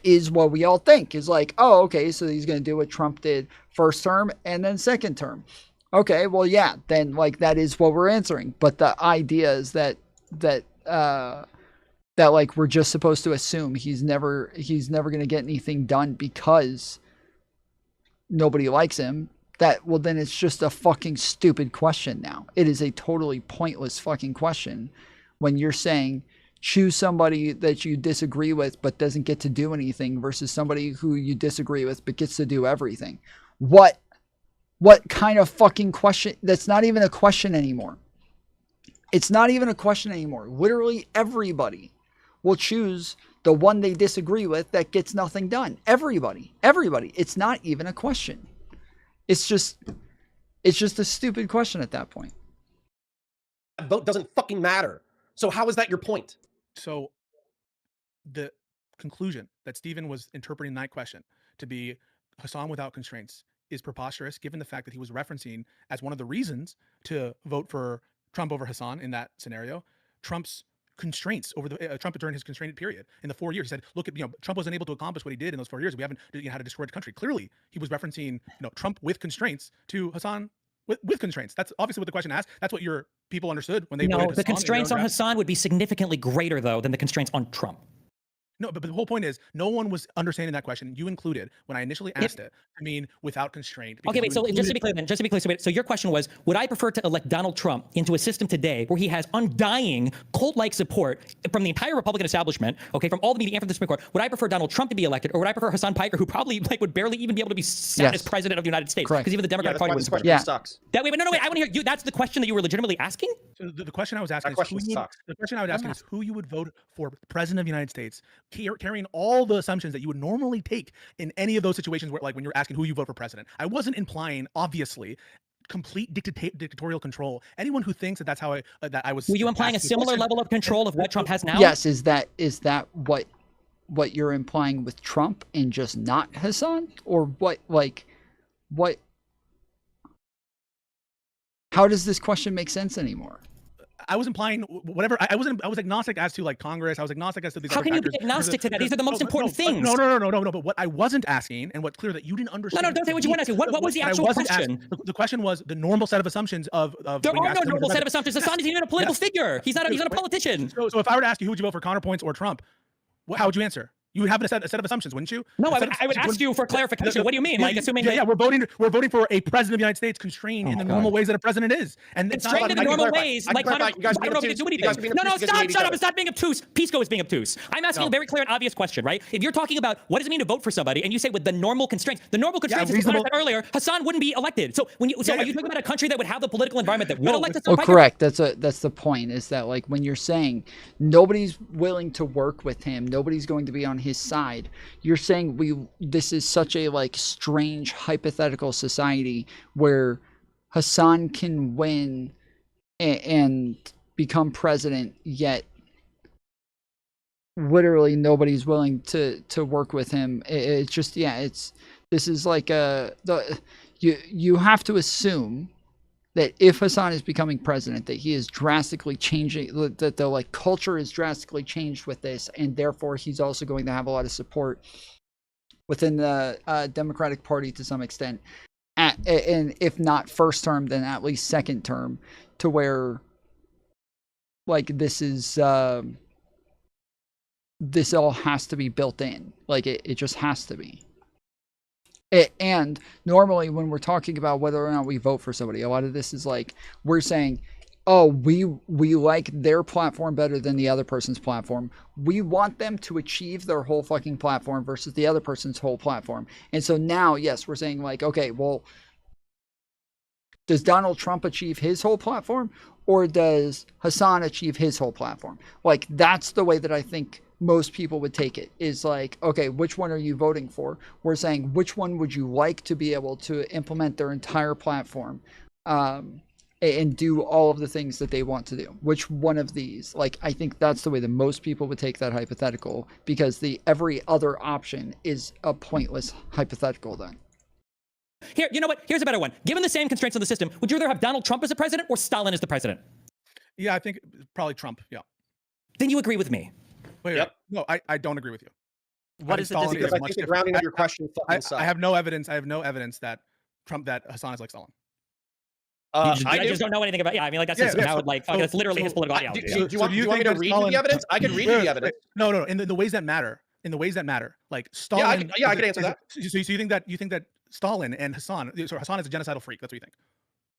is what we all think is like, oh, okay, so he's going to do what Trump did first term and then second term. Okay, well, yeah, then like that is what we're answering. But the idea is that like we're just supposed to assume he's never going to get anything done because nobody likes him. Well, then it's just a fucking stupid question now. It is a totally pointless fucking question when you're saying choose somebody that you disagree with but doesn't get to do anything versus somebody who you disagree with but gets to do everything. What kind of fucking question? That's not even a question anymore. It's not even a question anymore. Literally everybody will choose the one they disagree with that gets nothing done. Everybody. It's not even a question. It's just a stupid question at that point. That vote doesn't fucking matter. So how is that your point? So the conclusion that Stephen was interpreting that question to be Hassan without constraints is preposterous, given the fact that he was referencing as one of the reasons to vote for Trump over Hassan in that scenario, Trump's constraints over the Trump during his constrained period in the 4 years. He said, look, Trump wasn't able to accomplish what he did in those 4 years. We haven't had to destroy the country. Clearly, he was referencing Trump with constraints to Hassan with constraints. That's obviously what the question asked. That's what your people understood when they No, voted the Hassan in their constraints own on draft. Hassan would be significantly greater, though, than the constraints on Trump. No, but the whole point is no one was understanding that question. You included when I initially asked it. I mean, without constraint. Okay, wait. So just to be clear, then, so your question was, would I prefer to elect Donald Trump into a system today where he has undying cult-like support from the entire Republican establishment, okay, from all the media and from the Supreme Court? Would I prefer Donald Trump to be elected, or would I prefer Hassan Piker, who probably would barely even be able to be sat as president of the United States, because even the Democratic Party would support him? Sucks. That way, but no, wait. I want to hear you. That's the question that you were legitimately asking. So the question I was asking is who you would vote for president of the United States, carrying all the assumptions that you would normally take in any of those situations where, like, when you're asking who you vote for president. I wasn't implying, obviously, complete dictatorial control. Anyone who thinks that that's how I was. Were you implying a similar level of control of what Trump has now? Yes. Is that what you're implying with Trump and just not Hassan, or what? Like, what? How does this question make sense anymore? I was implying whatever. I was agnostic as to like Congress. I was agnostic as to these. How other can you be factors. agnostic to that? These are the most important things. No. But what I wasn't asking, and what's clear that you didn't understand. No, don't say what you weren't asking. What was the actual question? The question was the normal set of assumptions of. There are no normal set of assumptions. Hassan isn't even a political figure. He's not a politician. So if I were to ask you who would you vote for, counterpoints or Trump, how would you answer? You would have a set of assumptions, wouldn't you? No, I would ask you for clarification. What do you mean? Like assuming? Yeah, we're voting for a president of the United States constrained in the normal ways that a president is, and constrained in the normal ways. Like I don't know if you can do anything. No, shut up! Stop being obtuse. Pisco is being obtuse. I'm asking a very clear and obvious question, right? If you're talking about what does it mean to vote for somebody, and you say with the normal constraints, as I said earlier, Hassan wouldn't be elected. So are you talking about a country that would have the political environment that would elect Hassan Piker? Correct. That's the point. Is that like when you're saying nobody's willing to work with him, nobody's going to be on his side. You're saying this is such a like strange hypothetical society where Hassan can win and become president, yet literally nobody's willing to work with him. It's just this is like you have to assume that if Hassan is becoming president, that he is drastically changing, that the like culture is drastically changed with this, and therefore he's also going to have a lot of support within the Democratic Party to some extent, and if not first term, then at least second term, to where like this all has to be built in, like it just has to be. And normally when we're talking about whether or not we vote for somebody, a lot of this is like we're saying, oh, we like their platform better than the other person's platform. We want them to achieve their whole fucking platform versus the other person's whole platform. And so now, yes, we're saying like, okay, well, does Donald Trump achieve his whole platform, or does Hassan achieve his whole platform? Like, that's the way that I think most people would take it, is like, okay, which one are you voting for? We're saying, which one would you like to be able to implement their entire platform and do all of the things that they want to do? Which one of these? Like, I think that's the way that most people would take that hypothetical, because every other option is a pointless hypothetical then. Here, you know what? Here's a better one. Given the same constraints on the system, would you rather have Donald Trump as the president or Stalin as the president? Yeah, I think probably Trump. Yeah. Then you agree with me. Wait, no, I don't agree with you. What is the because I think the grounding of your question fucking sucks. I have no evidence. I have no evidence that Hassan is like Stalin. I just don't know anything about. Yeah, I mean, like that's just how like fucking. That's literally his political ideology. Do you want me to read you the evidence? I can read you the evidence. No. In the ways that matter. Like Stalin. Yeah, I can answer that. So you think that Stalin and Hassan. So Hassan is a genocidal freak. That's what you think.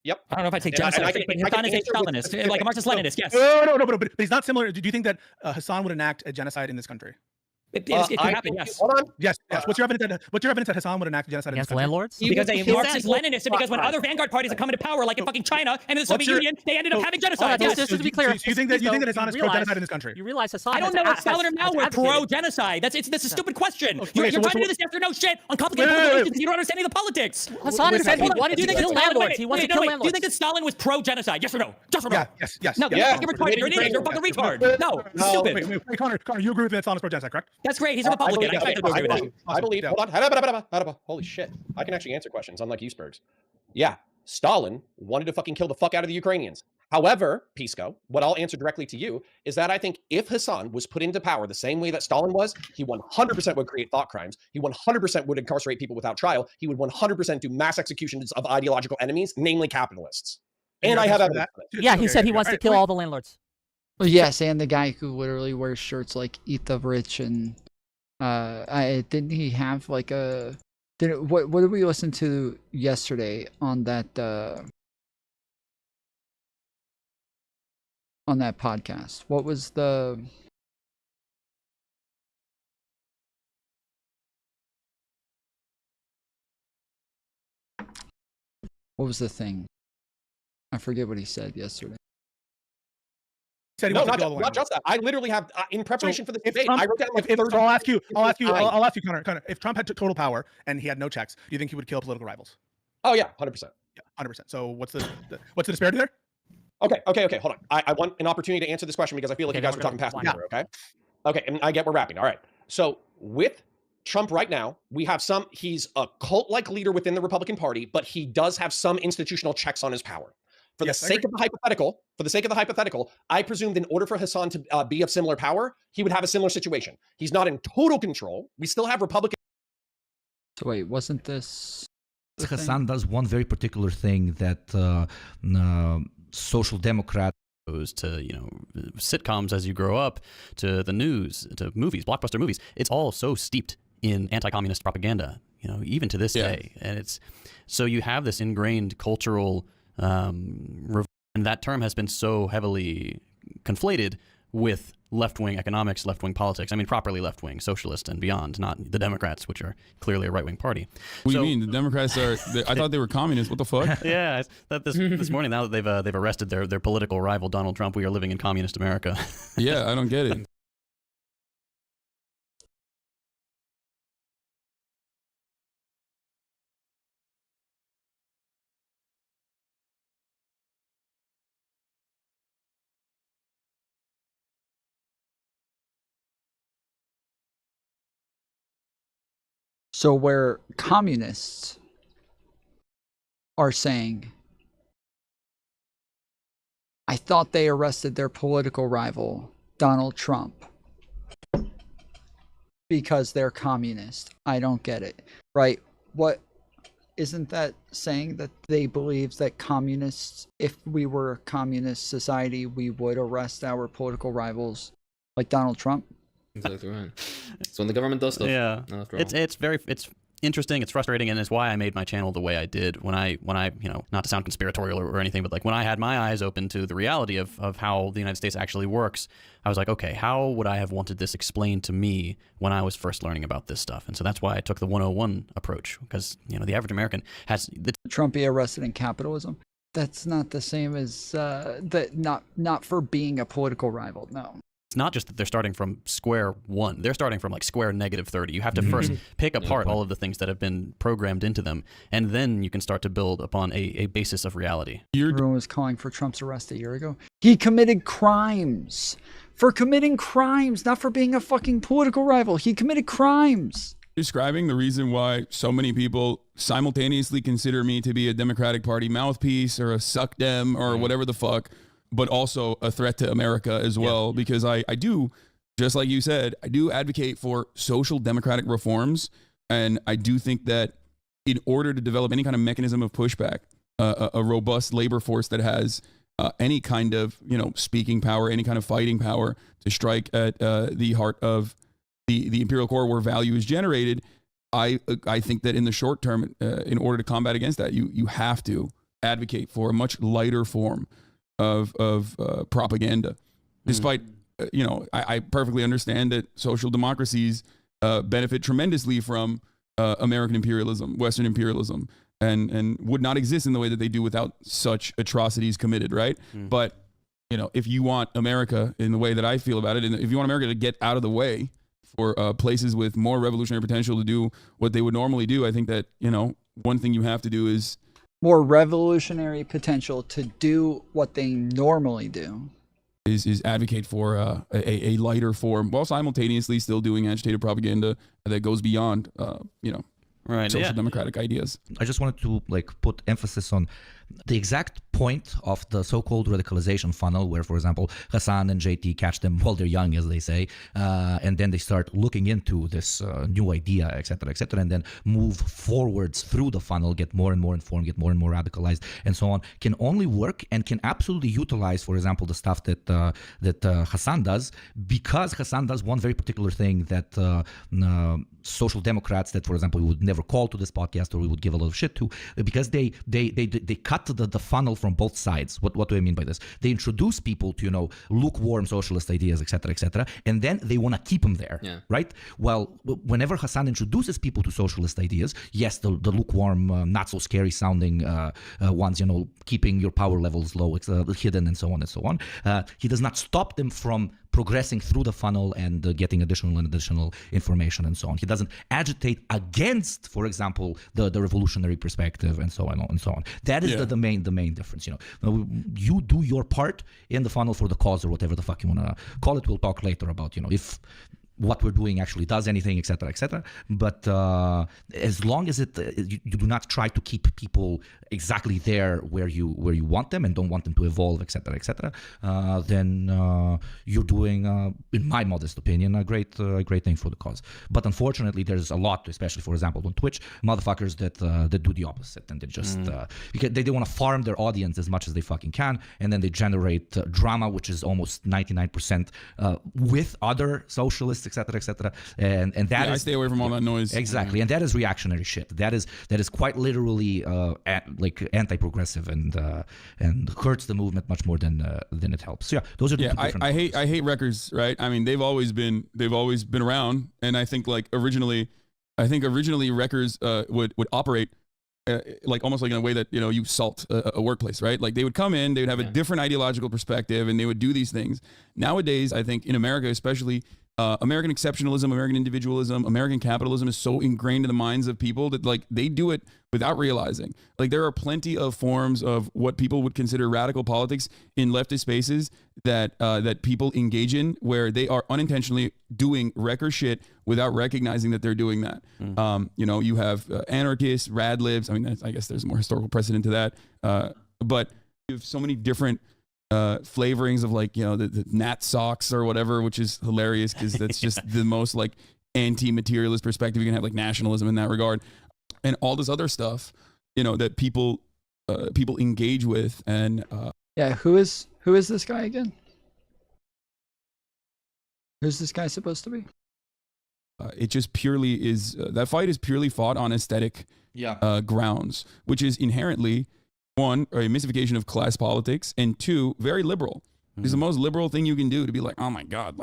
Yep. I don't know if I take genocide. But Hassan is a Stalinist, like a Marxist-Leninist. Yes. No, but he's not similar. Do you think that Hassan would enact a genocide in this country? It could happen, yes. Hold on. Yes. What's your evidence that Hassan would enact a genocide against in this landlords? Because a Marxist-Leninist, and because when other vanguard parties are coming to power, like in fucking China and in the Soviet Union, they ended up having genocide. Just to be clear, you think that Hassan is pro-genocide in this country? You realize Hassan? I don't know if Stalin or Mao were pro-genocide. That's a stupid question. You're trying to do this yes or no shit on complicated political issues. You don't understand any of the politics. Hassan said he wanted to kill landlords. He wanted to kill landlords. Do you think that Stalin was pro-genocide? Yes or no? Yes or no? Yes. No. You're retarded. You're an idiot. You're a fucking retard. No. Stupid. Wait, Connor, you agree with that Stalin's pro-genocide, correct? That's great. He's a Republican. I believe. Hold on. Holy shit! I can actually answer questions, unlike you, Spurgs. Yeah, Stalin wanted to fucking kill the fuck out of the Ukrainians. However, Pisco, what I'll answer directly to you is that I think if Hassan was put into power the same way that Stalin was, he 100% would create thought crimes. He 100% would incarcerate people without trial. He would 100% do mass executions of ideological enemies, namely capitalists. And I have evidence for that. Yeah, he said he wants to kill all the landlords. Well, yes, and the guy who literally wears shirts like "Eat the Rich" and didn't he have like a what did we listen to yesterday on that podcast? What was the thing? I forget what he said yesterday. Said he No, wants to kill all the not just that. I literally have, in preparation for this debate, Trump, I wrote down like so I'll ask you, Connor, if Trump had total power and he had no checks, do you think he would kill political rivals? Oh yeah, 100%. Yeah, 100%. So what's the disparity there? Okay, hold on. I want an opportunity to answer this question because I feel like you guys are talking past me here, okay? Okay, and I get we're wrapping. All right. So with Trump right now, we have he's a cult-like leader within the Republican Party, but he does have some institutional checks on his power. For the sake of the hypothetical, I presumed in order for Hassan to be of similar power, he would have a similar situation. He's not in total control. We still have Republican. So wait, wasn't this? Hassan does one very particular thing that social democrats to sitcoms as you grow up, to the news, to movies, blockbuster movies. It's all so steeped in anti-communist propaganda, even to this day. And it's so you have this ingrained cultural and that term has been so heavily conflated with left-wing economics, left-wing politics. I mean, properly left-wing, socialist and beyond, not the Democrats, which are clearly a right-wing party. What do you mean? The Democrats are? I thought they were communists. What the fuck? Yeah, that this morning, now that they've arrested their political rival Donald Trump, we are living in communist America. Yeah, I don't get it. So where communists are saying, I thought they arrested their political rival, Donald Trump, because they're communist. I don't get it. Right? What isn't that saying that they believe that communists, if we were a communist society, we would arrest our political rivals like Donald Trump? Exactly right. So when the government does stuff, yeah, it's interesting. It's frustrating, and it's why I made my channel the way I did. When I not to sound conspiratorial or anything, but like when I had my eyes open to the reality of how the United States actually works, I was like, okay, how would I have wanted this explained to me when I was first learning about this stuff? And so that's why I took the 101 approach, because the average American has Trump be arrested in capitalism. That's not the same as not for being a political rival. No. It's not just that they're starting from square one. They're starting from like square -30. You have to first pick apart all of the things that have been programmed into them, and then you can start to build upon a basis of reality. Everyone was calling for Trump's arrest a year ago. He committed crimes. For committing crimes, not for being a fucking political rival. He committed crimes. Describing the reason why so many people simultaneously consider me to be a Democratic Party mouthpiece or a suck dem or whatever the fuck, but also a threat to America as well, because I do, just like you said, I do advocate for social democratic reforms, and I do think that in order to develop any kind of mechanism of pushback, a robust labor force that has any kind of speaking power, any kind of fighting power to strike at the heart of the imperial core where value is generated, I think that in the short term, in order to combat against that, you have to advocate for a much lighter form of propaganda. Despite I perfectly understand that social democracies benefit tremendously from American imperialism, Western imperialism, and would not exist in the way that they do without such atrocities committed, right? But if you want America in the way that I feel about it, and if you want America to get out of the way for places with more revolutionary potential to do what they would normally do, I think that one thing you have to do is more revolutionary potential to do what they normally do is advocate for a lighter form while simultaneously still doing agitated propaganda that goes beyond social democratic ideas. I just wanted to put emphasis on the exact point of the so-called radicalization funnel, where, for example, Hassan and JT catch them while they're young, as they say, and then they start looking into this new idea, etc., and then move forwards through the funnel, get more and more informed, get more and more radicalized, and so on, can only work and can absolutely utilize, for example, the stuff that Hassan does, because Hassan does one very particular thing that social democrats that, for example, we would never call to this podcast or we would give a lot of shit to, because they cut the funnel from both sides. What do I mean by this? They introduce people to lukewarm socialist ideas, etc., and then they want to keep them there, right? Well, whenever Hassan introduces people to socialist ideas, yes, the lukewarm, not so scary sounding ones, keeping your power levels low, hidden, and so on and so on. He does not stop them from progressing through the funnel and getting additional information and so on. He doesn't agitate against, for example, the revolutionary perspective and so on and so on. That is the main difference. You do your part in the funnel for the cause or whatever the fuck you want to call it. We'll talk later about if what we're doing actually does anything, etc. But as long as you do not try to keep people exactly there where you want them and don't want them to evolve, etc., then you're doing, in my modest opinion, a great thing for the cause. But unfortunately, there's a lot, especially for example on Twitch, motherfuckers that do the opposite, and they just because they want to farm their audience as much as they fucking can, and then they generate drama, which is almost 99% with other socialists, etc., and that is, I stay away from all that noise. Exactly, and that is reactionary shit. That is quite literally anti-progressive and hurts the movement much more than it helps. So yeah, those are the two different. I hate Wreckers, right? I mean, they've always been around, and I think originally Wreckers would operate almost like in a way that you salt a workplace, right? Like they would come in, they would have a different ideological perspective, and they would do these things. Nowadays, I think in America especially, American exceptionalism, American individualism, American capitalism is so ingrained in the minds of people that they do it without realizing. There are plenty of forms of what people would consider radical politics in leftist spaces that people engage in, where they are unintentionally doing wrecker shit without recognizing that they're doing that. You have anarchists, rad libs. I mean, I guess there's more historical precedent to that. But you have so many different flavorings of the Nat socks or whatever, which is hilarious because that's just the most anti-materialist perspective. You can have nationalism in that regard, and all this other stuff, that people engage with. And who is this guy again? Who's this guy supposed to be? It just purely is that fight is purely fought on aesthetic grounds, which is inherently, one, a mystification of class politics, and two, very liberal. It's the most liberal thing you can do, to be like, oh my God,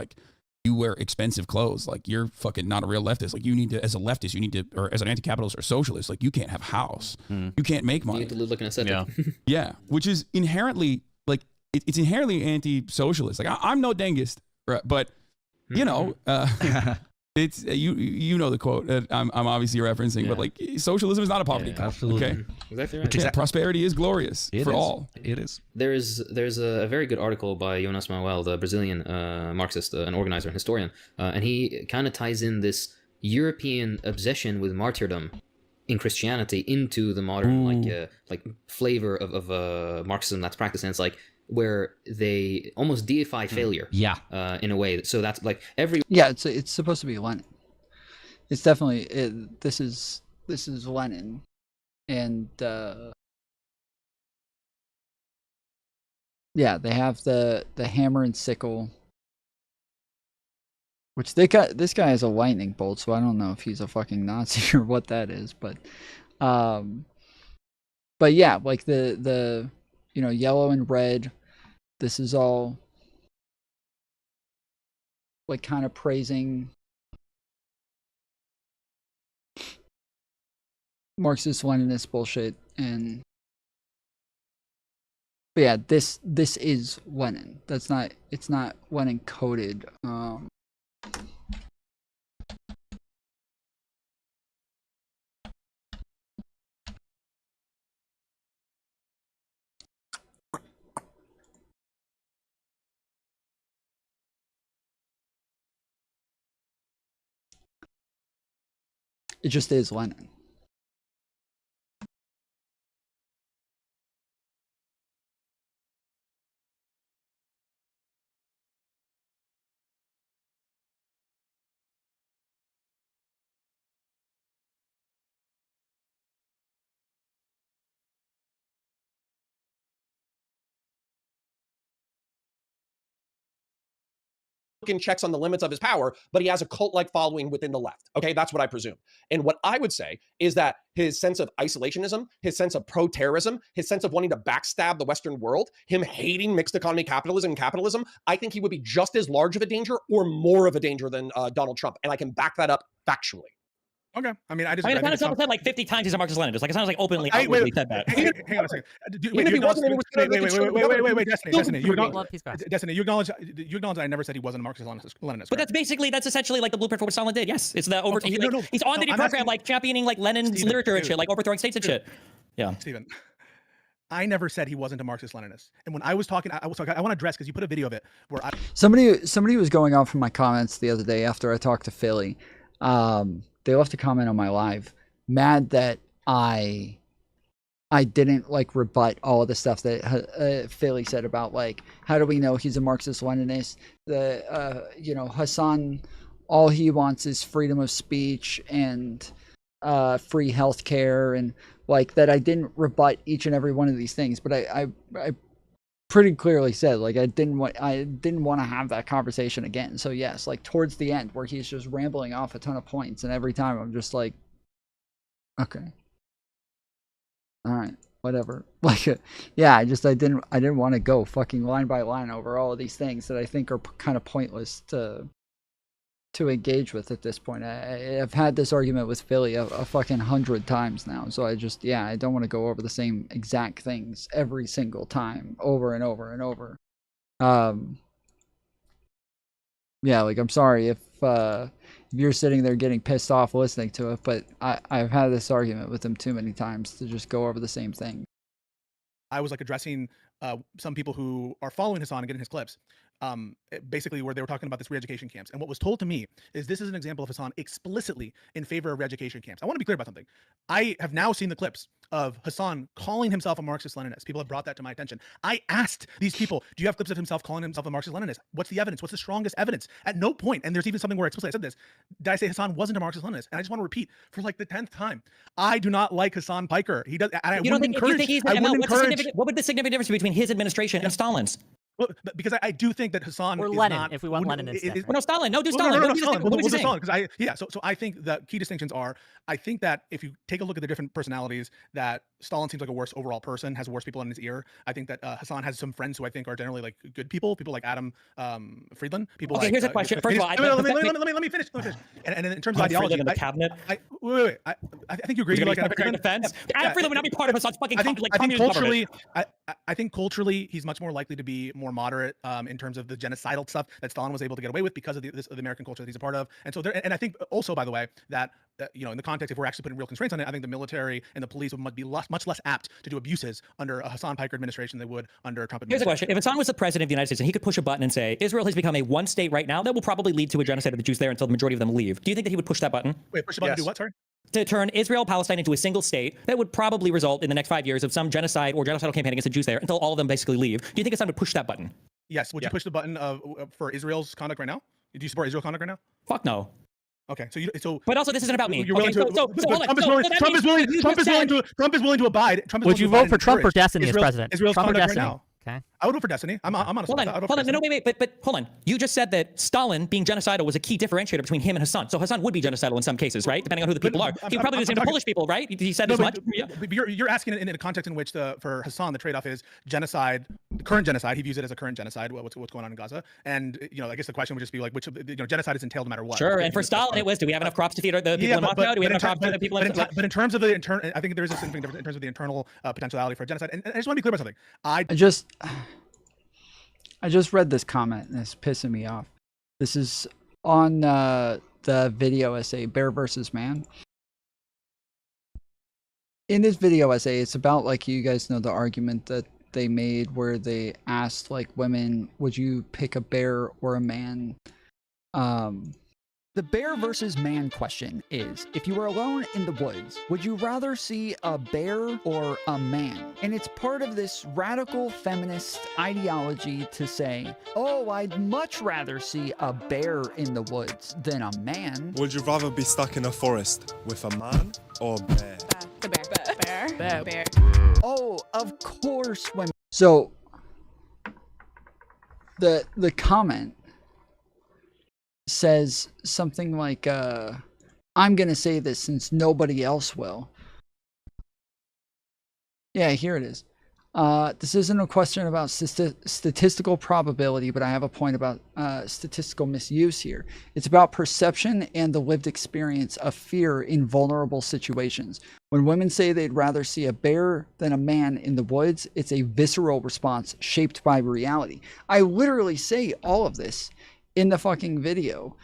you wear expensive clothes, you're fucking not a real leftist. You need to, as a leftist, or as an anti-capitalist or socialist, you can't have a house. You can't make money. You need to live like an ascetic. Yeah, which is inherently, it's inherently anti-socialist. I'm no dengist, right? But, it's you know the quote that I'm obviously referencing, but socialism is not a poverty cult. Absolutely. Okay, exactly right. Prosperity is glorious for all. It is. There's a very good article by Jonas Manuel, the Brazilian Marxist, an organizer and historian, and he kind of ties in this European obsession with martyrdom in Christianity into the modern flavor of Marxism that's practiced, and it's where they almost deify failure. In a way. So that's it's supposed to be Lenin. It's definitely this is Lenin, and they have the hammer and sickle, which this guy has a lightning bolt, so I don't know if he's a fucking Nazi or what that is, but yeah, the yellow and red. This is all kind of praising Marxist Leninist bullshit, and but yeah, this is Lenin. It's not Lenin coded. It just is Lenin. in checks on the limits of his power, but he has a cult-like following within the left. Okay, that's what I presume. And what I would say is that his sense of isolationism, his sense of pro-terrorism, his sense of wanting to backstab the Western world, him hating mixed economy capitalism and capitalism, I think he would be just as large of a danger or more of a danger than Donald Trump. And I can back that up factually. Okay. I mean, I mean, it sounds said like 50 times he's a Marxist-Leninist. Like, it sounds like openly, wait, outwardly said that. Hang on a second. Destiny, you acknowledge that I never said he wasn't a Marxist-Leninist. But that's essentially like the blueprint for what Stalin did. Yes, it's the he's on the program, like championing like Lenin's literature and shit, like overthrowing states and shit. Yeah. Stephen, I never said he wasn't a Marxist-Leninist. And when I was talking, I want to address, because you put a video of it where somebody was going off in my comments the other day after I talked to Philly. They left a comment on my live, mad that I didn't like rebut all of the stuff that Philly said about like, how do we know he's a Marxist-Leninist? Hassan, all he wants is freedom of speech and free healthcare, and like that. I didn't rebut each and every one of these things, but I pretty clearly said like I didn't want to have that conversation again. So yes, like towards the end where he's just rambling off a ton of points, and every time I'm just like, okay, all right, whatever. Like, yeah, I didn't want to go fucking line by line over all of these things that I think are kind of pointless to engage with at this point. I've had this argument with Philly a fucking 100 times now, so I don't want to go over the same exact things every single time over and over and over. Yeah, like I'm sorry if you're sitting there getting pissed off listening to it, but I've had this argument with him too many times to just go over the same thing. I was like addressing some people who are following Hassan and getting his clips, basically where they were talking about this re-education camps. And what was told to me is this is an example of Hassan explicitly in favor of re-education camps. I want to be clear about something. I have now seen the clips of Hassan calling himself a Marxist-Leninist. People have brought that to my attention. I asked these people, do you have clips of himself calling himself a Marxist-Leninist? What's the evidence? What's the strongest evidence? At no point, and there's even something where explicitly I said this, did I say Hassan wasn't a Marxist-Leninist? And I just want to repeat for like the 10th time, I do not like Hassan Piker. He does, and I wouldn't encourage. What would the significant difference between his administration and Stalin's? Well, because I do think that Hassan or is Lenin, not, if we want Lenin instead. No, Stalin. No, do Stalin. No, Stalin. We'll do Stalin because so I think the key distinctions are, I think that if you take a look at the different personalities, that Stalin seems like a worse overall person, has worse people in his ear. I think that Hassan has some friends who I think are generally like good people like Adam Friedland. People. Okay, like, here's a question. First of all, let me finish. And in terms of ideology, in the cabinet. Wait. I think you agree. You like Adam Friedland would not be part of Hassan's fucking I think culturally he's much more likely to be more moderate in terms of the genocidal stuff that Stalin was able to get away with because of the American culture that he's a part of. And so and I think also, by the way, that in the context, if we're actually putting real constraints on it, I think the military and the police would be much less apt to do abuses under a Hassan Piker administration than they would under a Trump administration. Here's a question. If Hassan was the president of the United States and he could push a button and say, Israel has become a one state right now that will probably lead to a genocide of the Jews there until the majority of them leave, do you think that he would push that button? Wait, push the button to do what, sorry? To turn Israel, Palestine into a single state that would probably result in the next 5 years of some genocide or genocidal campaign against the Jews there until all of them basically leave. Do you think Hassan would push that button? Yes. Would you push the button for Israel's conduct right now? Do you support Israel's conduct right now? Fuck no. Okay, but also this isn't about me. You're willing to. Trump is willing to abide. Would you vote for Trump or Destiny as president? Israel's Trump or conduct Destiny? right now. Okay. I would vote for Destiny. I'm honest. Hold on. No, wait. But hold on. You just said that Stalin being genocidal was a key differentiator between him and Hassan. So Hassan would be genocidal in some cases, right? Depending on who the people are. He probably was into Polish people, right? He said as much. You're asking in a context in which for Hassan the trade-off is genocide, the current genocide. He views it as a current genocide. What's going on in Gaza? And I guess the question would just be like, which genocide is entailed no matter what. Sure. And for Stalin, it was, do we have enough crops to feed the people in Moscow? Do we have enough crops to feed the people in? But in terms of the I think there is something different in terms of the internal potentiality for genocide. And I just want to be clear about something. I just read this comment and it's pissing me off. This is on the video essay, Bear versus Man. In this video essay, it's about, like, you guys know the argument that they made where they asked, like, women, would you pick a bear or a man? The bear versus man question is, if you were alone in the woods, would you rather see a bear or a man? And it's part of this radical feminist ideology to say, oh, I'd much rather see a bear in the woods than a man. Would you rather be stuck in a forest with a man or a bear? The bear. Bear. Oh, of course, women. So, the comment says something like, I'm going to say this since nobody else will. Yeah, here it is. This isn't a question about statistical probability, but I have a point about statistical misuse here. It's about perception and the lived experience of fear in vulnerable situations. When women say they'd rather see a bear than a man in the woods, it's a visceral response shaped by reality. I literally say all of this in the fucking video.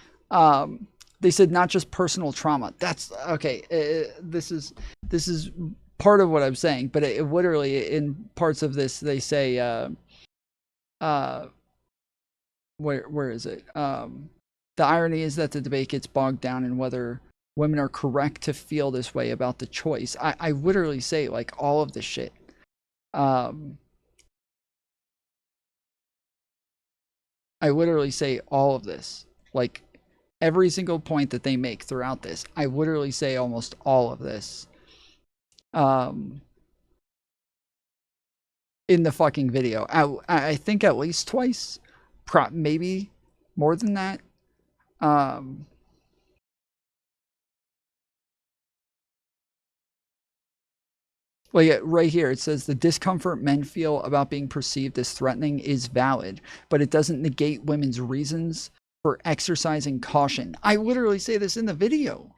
They said not just personal trauma. That's okay. This is part of what I'm saying, but it literally in parts of this they say where is it? The irony is that the debate gets bogged down in whether women are correct to feel this way about the choice. I literally say like all of this shit. I literally say all of this. Like every single point that they make throughout this. I literally say almost all of this. In the fucking video. I think at least twice, maybe more than that. Like right here, it says the discomfort men feel about being perceived as threatening is valid, but it doesn't negate women's reasons for exercising caution. I literally say this in the video.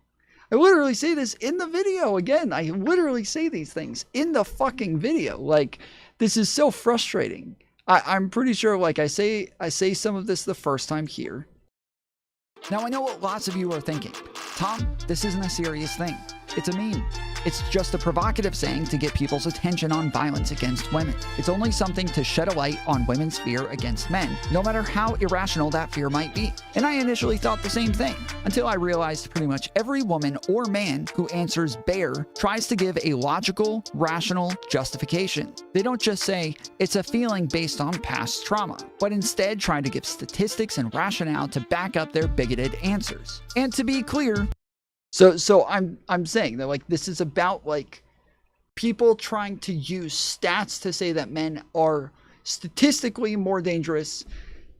I literally say this in the video again. I literally say these things in the fucking video. Like, this is so frustrating. I'm pretty sure, like, I say some of this the first time here. Now, I know what lots of you are thinking. Tom, this isn't a serious thing. It's a meme. It's just a provocative saying to get people's attention on violence against women. It's only something to shed a light on women's fear against men, no matter how irrational that fear might be. And I initially thought the same thing, until I realized pretty much every woman or man who answers bear tries to give a logical, rational justification. They don't just say, it's a feeling based on past trauma, but instead try to give statistics and rationale to back up their bigoted answers. And to be clear, so I'm saying that like this is about like people trying to use stats to say that men are statistically more dangerous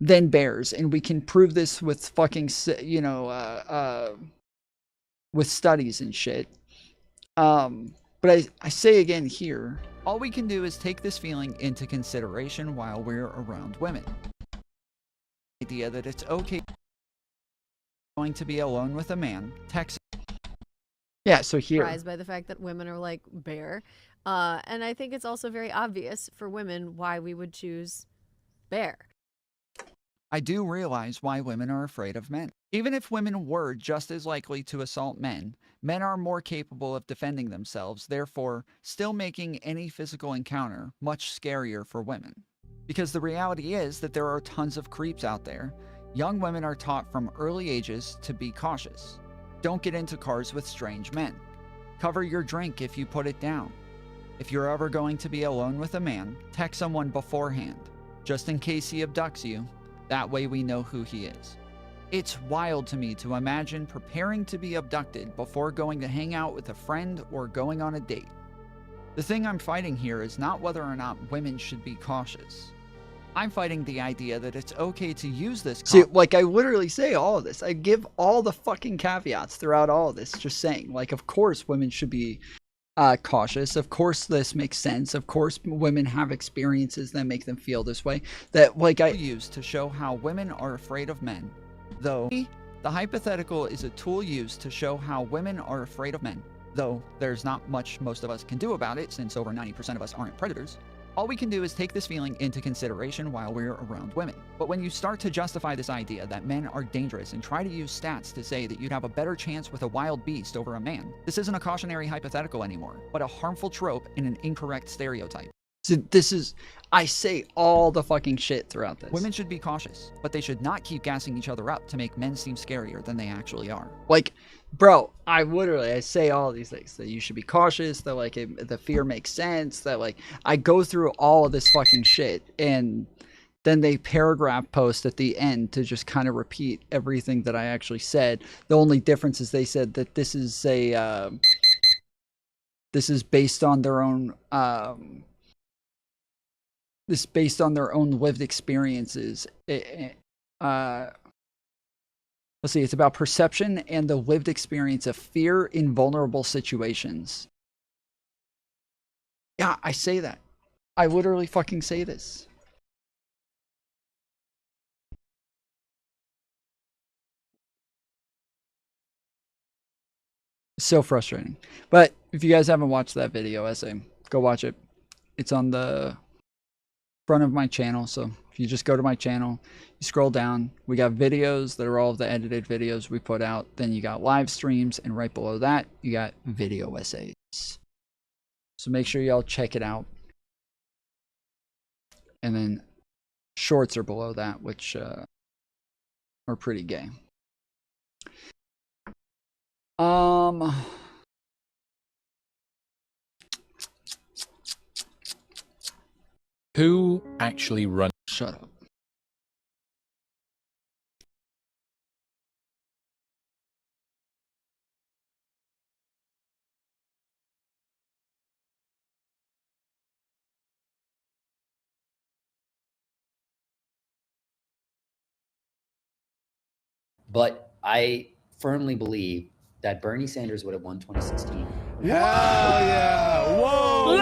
than bears, and we can prove this with fucking with studies and shit. But I say again here, all we can do is take this feeling into consideration while we're around women. The idea that it's okay going to be alone with a man, text. Yeah, so here. Surprised by the fact that women are like bear. And I think it's also very obvious for women why we would choose bear. I do realize why women are afraid of men. Even if women were just as likely to assault men, men are more capable of defending themselves, therefore still making any physical encounter much scarier for women. Because the reality is that there are tons of creeps out there. Young women are taught from early ages to be cautious. Don't get into cars with strange men. Cover your drink if you put it down. If you're ever going to be alone with a man, text someone beforehand, just in case he abducts you. That way we know who he is. It's wild to me to imagine preparing to be abducted before going to hang out with a friend or going on a date. The thing I'm fighting here is not whether or not women should be cautious. I'm fighting the idea that it's okay to use this. See, like I literally say all of this. I give all the fucking caveats throughout all of this, just saying, like, of course women should be cautious. Of course this makes sense. Of course women have experiences that make them feel this way. That, like, I use to show how women are afraid of men. Though, the hypothetical is a tool used to show how women are afraid of men. Though, there's not much most of us can do about it, since over 90% of us aren't predators. All we can do is take this feeling into consideration while we're around women. But when you start to justify this idea that men are dangerous and try to use stats to say that you'd have a better chance with a wild beast over a man, this isn't a cautionary hypothetical anymore, but a harmful trope and an incorrect stereotype. So this is, I say all the fucking shit throughout this. Women should be cautious, but they should not keep gassing each other up to make men seem scarier than they actually are. Like, bro, I say all these things, that you should be cautious, that like the fear makes sense, that like I go through all of this fucking shit, and then they paragraph post at the end to just kind of repeat everything that I actually said. The only difference is they said that this is a this is based on their own lived experiences. let's see, it's about perception and the lived experience of fear in vulnerable situations. Yeah, I say that. I literally fucking say this. So frustrating. But if you guys haven't watched that video essay, go watch it. It's on the front of my channel. So if you just go to my channel, you scroll down, we got videos that are all of the edited videos we put out. Then you got live streams, and right below that, you got video essays. So make sure y'all check it out. And then shorts are below that, which are pretty gay. Who actually runs? Shut up. But I firmly believe that Bernie Sanders would have won 2016. Hell yeah! Whoa!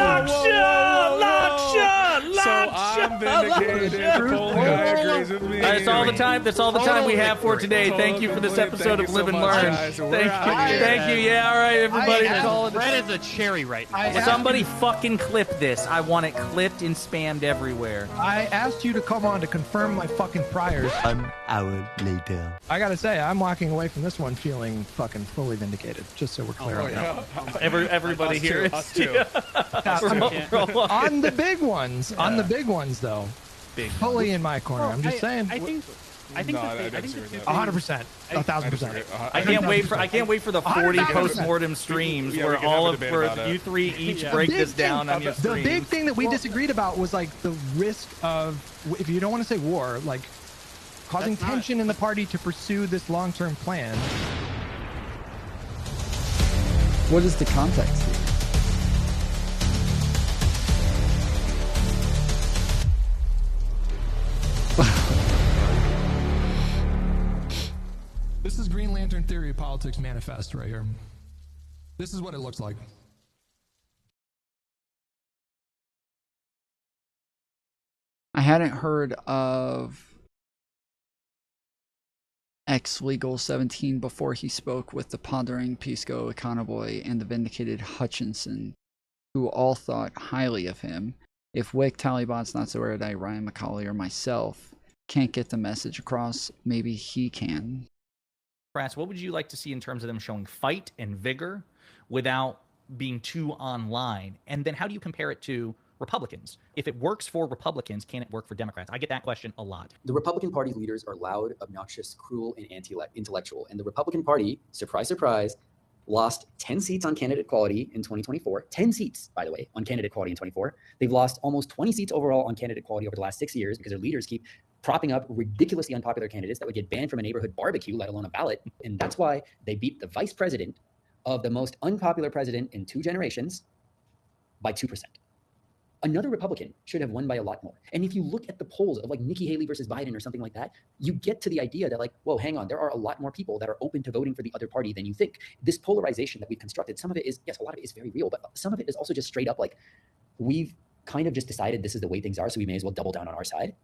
So I'm vindicated. The polling guy agrees with me. That's all the time. That's all the time we have for today. Thank you for this episode of Live and Learn. Thank you. Yeah, all right, everybody. That's all. Red is a cherry right now. Somebody fucking clip this. I want it clipped and spammed everywhere. I asked you to come on to confirm my fucking priors. An hour later. I gotta say, I'm walking away from this one feeling fucking fully vindicated. Just so we're clear on that. Everybody here is. Us too. On the big ones. On the big ones, though. Fully in my corner. I'm just saying. I think. I think. No, I I think disagree with 100%, 1,000%. I can't wait for the 40 post-mortem streams Yeah, we where can have all a of debate where about it. you three each The break big this thing- down on your The stream. big thing that we disagreed about was like the risk of, if you don't want to say war, like causing tension in the party to pursue this long-term plan. What is the context here? This is Green Lantern Theory of Politics Manifest right here. This is what it looks like. I hadn't heard of ex-legal 17 before he spoke with the pondering Pisco, Econoboy, and the vindicated Hutchinson, who all thought highly of him. If Whick, Talibot's not so erudite, Ryan Macaulay, or myself can't get the message across, maybe he can. Brass, what would you like to see in terms of them showing fight and vigor without being too online? And then how do you compare it to Republicans? If it works for Republicans, can it work for Democrats? I get that question a lot. The Republican Party leaders are loud, obnoxious, cruel, and anti-intellectual. And the Republican Party, surprise, surprise, lost 10 seats on candidate quality in 2024. 10 seats, by the way, on candidate quality in 2024. They've lost almost 20 seats overall on candidate quality over the last 6 years because their leaders keep propping up ridiculously unpopular candidates that would get banned from a neighborhood barbecue, let alone a ballot. And that's why they beat the vice president of the most unpopular president in 2 generations by 2%. Another Republican should have won by a lot more. And if you look at the polls of like Nikki Haley versus Biden or something like that, you get to the idea that like, whoa, hang on, there are a lot more people that are open to voting for the other party than you think. This polarization that we've constructed, some of it is, yes, a lot of it is very real, but some of it is also just straight up like, we've kind of just decided this is the way things are, so we may as well double down on our side.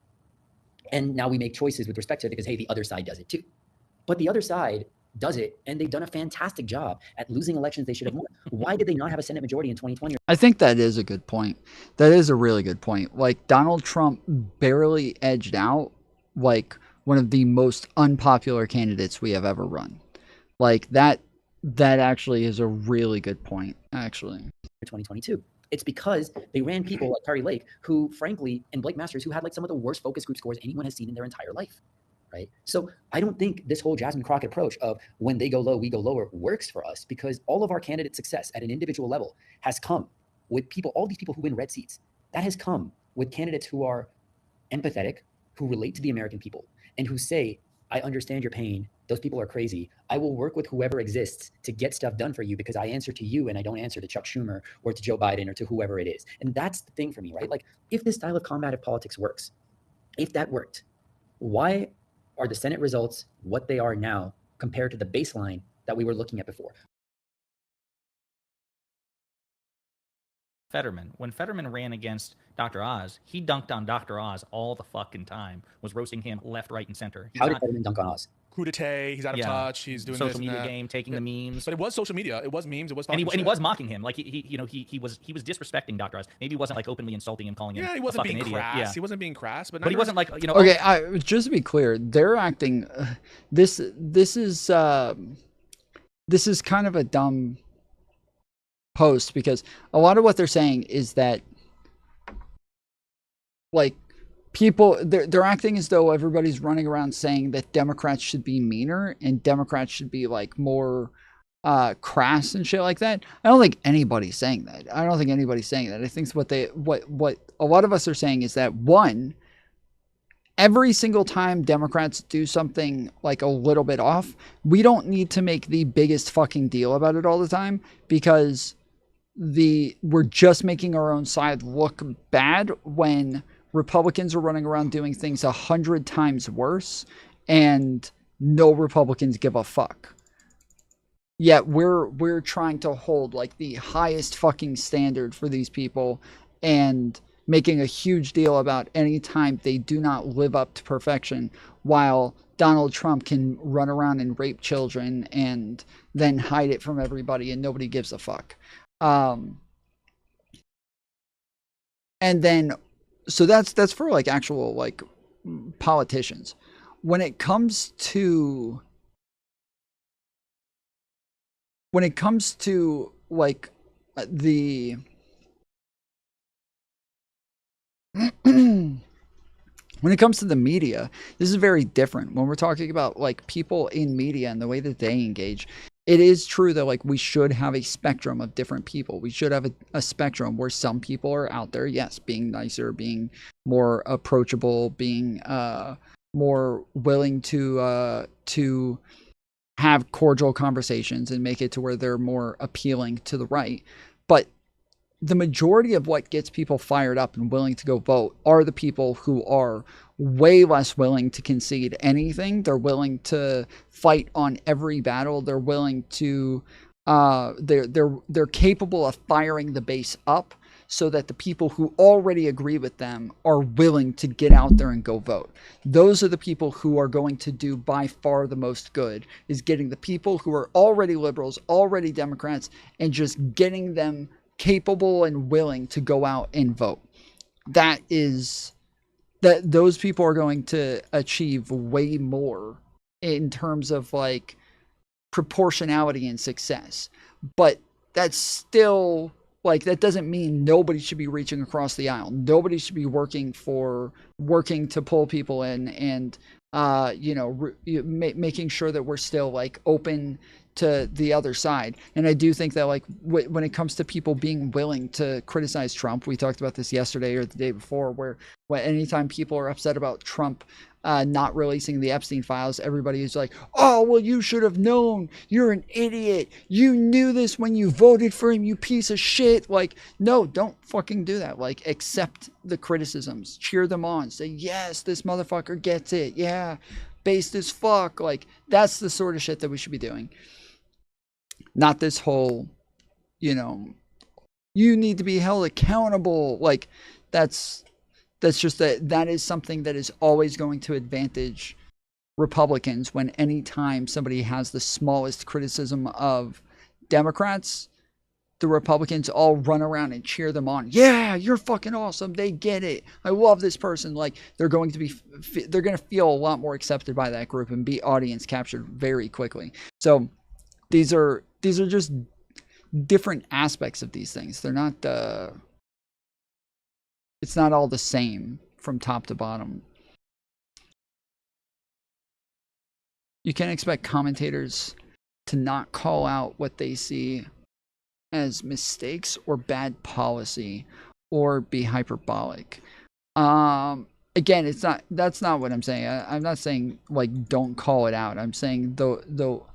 And now we make choices with respect to it because, hey, the other side does it too. But the other side does it, and they've done a fantastic job at losing elections they should have won. Why did they not have a Senate majority in 2020? I think that is a good point. That is a really good point. Like, Donald Trump barely edged out like one of the most unpopular candidates we have ever run. Like, that actually is a really good point, actually. 2022. It's because they ran people like Kari Lake, who frankly, and Blake Masters, who had like some of the worst focus group scores anyone has seen in their entire life. Right? So I don't think this whole Jasmine Crockett approach of when they go low, we go lower works for us, because all of our candidate success at an individual level has come with people, all these people who win red seats, that has come with candidates who are empathetic, who relate to the American people, and who say, I understand your pain. Those people are crazy. I will work with whoever exists to get stuff done for you because I answer to you and I don't answer to Chuck Schumer or to Joe Biden or to whoever it is. And that's the thing for me, right? Like, if this style of combative politics works, if that worked, why are the Senate results what they are now compared to the baseline that we were looking at before. Fetterman. When Fetterman ran against Dr. Oz, he dunked on Dr. Oz all the fucking time, was roasting him left, right, and center. How did Fetterman dunk on Oz? Coup d'etat, he's out of touch, he's doing social this and media that. game, taking the memes. But it was social media, it was memes, it was And talking he shit. was mocking him, like he was disrespecting Dr. Oz. Maybe he wasn't like openly insulting him, calling him Yeah, he a wasn't fucking being idiot. crass. Yeah. He wasn't being crass, but he wasn't like Okay, just to be clear, they're acting. This is kind of a dumb post, because a lot of what they're saying is that, like, people, they're acting as though everybody's running around saying that Democrats should be meaner and Democrats should be like more crass and shit like that. I don't think anybody's saying that. I think what a lot of us are saying is that, one, every single time Democrats do something like a little bit off, we don't need to make the biggest fucking deal about it all the time, because we're just making our own side look bad when Republicans are running around doing things 100 times worse and no Republicans give a fuck. Yet we're trying to hold like the highest fucking standard for these people and making a huge deal about any time they do not live up to perfection, while Donald Trump can run around and rape children and then hide it from everybody and nobody gives a fuck. And then, so that's for like actual like politicians. When it comes to like the when it comes to the media, this is very different. When we're talking about like people in media and the way that they engage, it is true that like we should have a spectrum of different people. We should have a spectrum where some people are out there, yes, being nicer, being more approachable, being more willing to have cordial conversations and make it to where they're more appealing to the right. But the majority of what gets people fired up and willing to go vote are the people who are way less willing to concede anything. They're willing to fight on every battle. They're willing to they're capable of firing the base up so that the people who already agree with them are willing to get out there and go vote. Those are the people who are going to do by far the most good, is getting the people who are already liberals, already Democrats, and just getting them capable and willing to go out and vote. Those people are going to achieve way more in terms of like proportionality and success. But that's still like, that doesn't mean nobody should be reaching across the aisle. Nobody should be working to pull people in and making sure that we're still like open to the other side. And I do think that like when it comes to people being willing to criticize Trump, we talked about this yesterday or the day before, where anytime people are upset about Trump not releasing the Epstein files, everybody is like, oh, well, you should have known. You're an idiot. You knew this when you voted for him, you piece of shit. Like, no, don't fucking do that. Like, accept the criticisms, cheer them on, say, yes, this motherfucker gets it. Yeah, based as fuck. Like, that's the sort of shit that we should be doing. Not this whole, you need to be held accountable. Like, that's just that is something that is always going to advantage Republicans. When any time somebody has the smallest criticism of Democrats, the Republicans all run around and cheer them on. Yeah, you're fucking awesome. They get it. I love this person. Like, they're going to feel a lot more accepted by that group and be audience captured very quickly. So these are just different aspects of these things. They're not it's not all the same from top to bottom. You can't expect commentators to not call out what they see as mistakes or bad policy or be hyperbolic. Again, that's not what I'm saying. I'm not saying like don't call it out. I'm saying though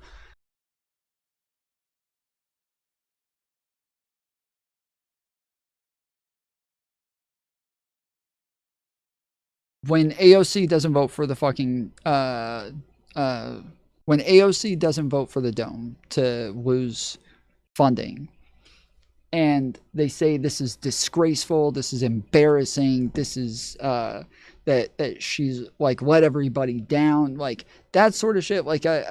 when AOC doesn't vote for the fucking when AOC doesn't vote for the dome to lose funding, and they say this is disgraceful, this is embarrassing, this is that she's like let everybody down, like that sort of shit. Like I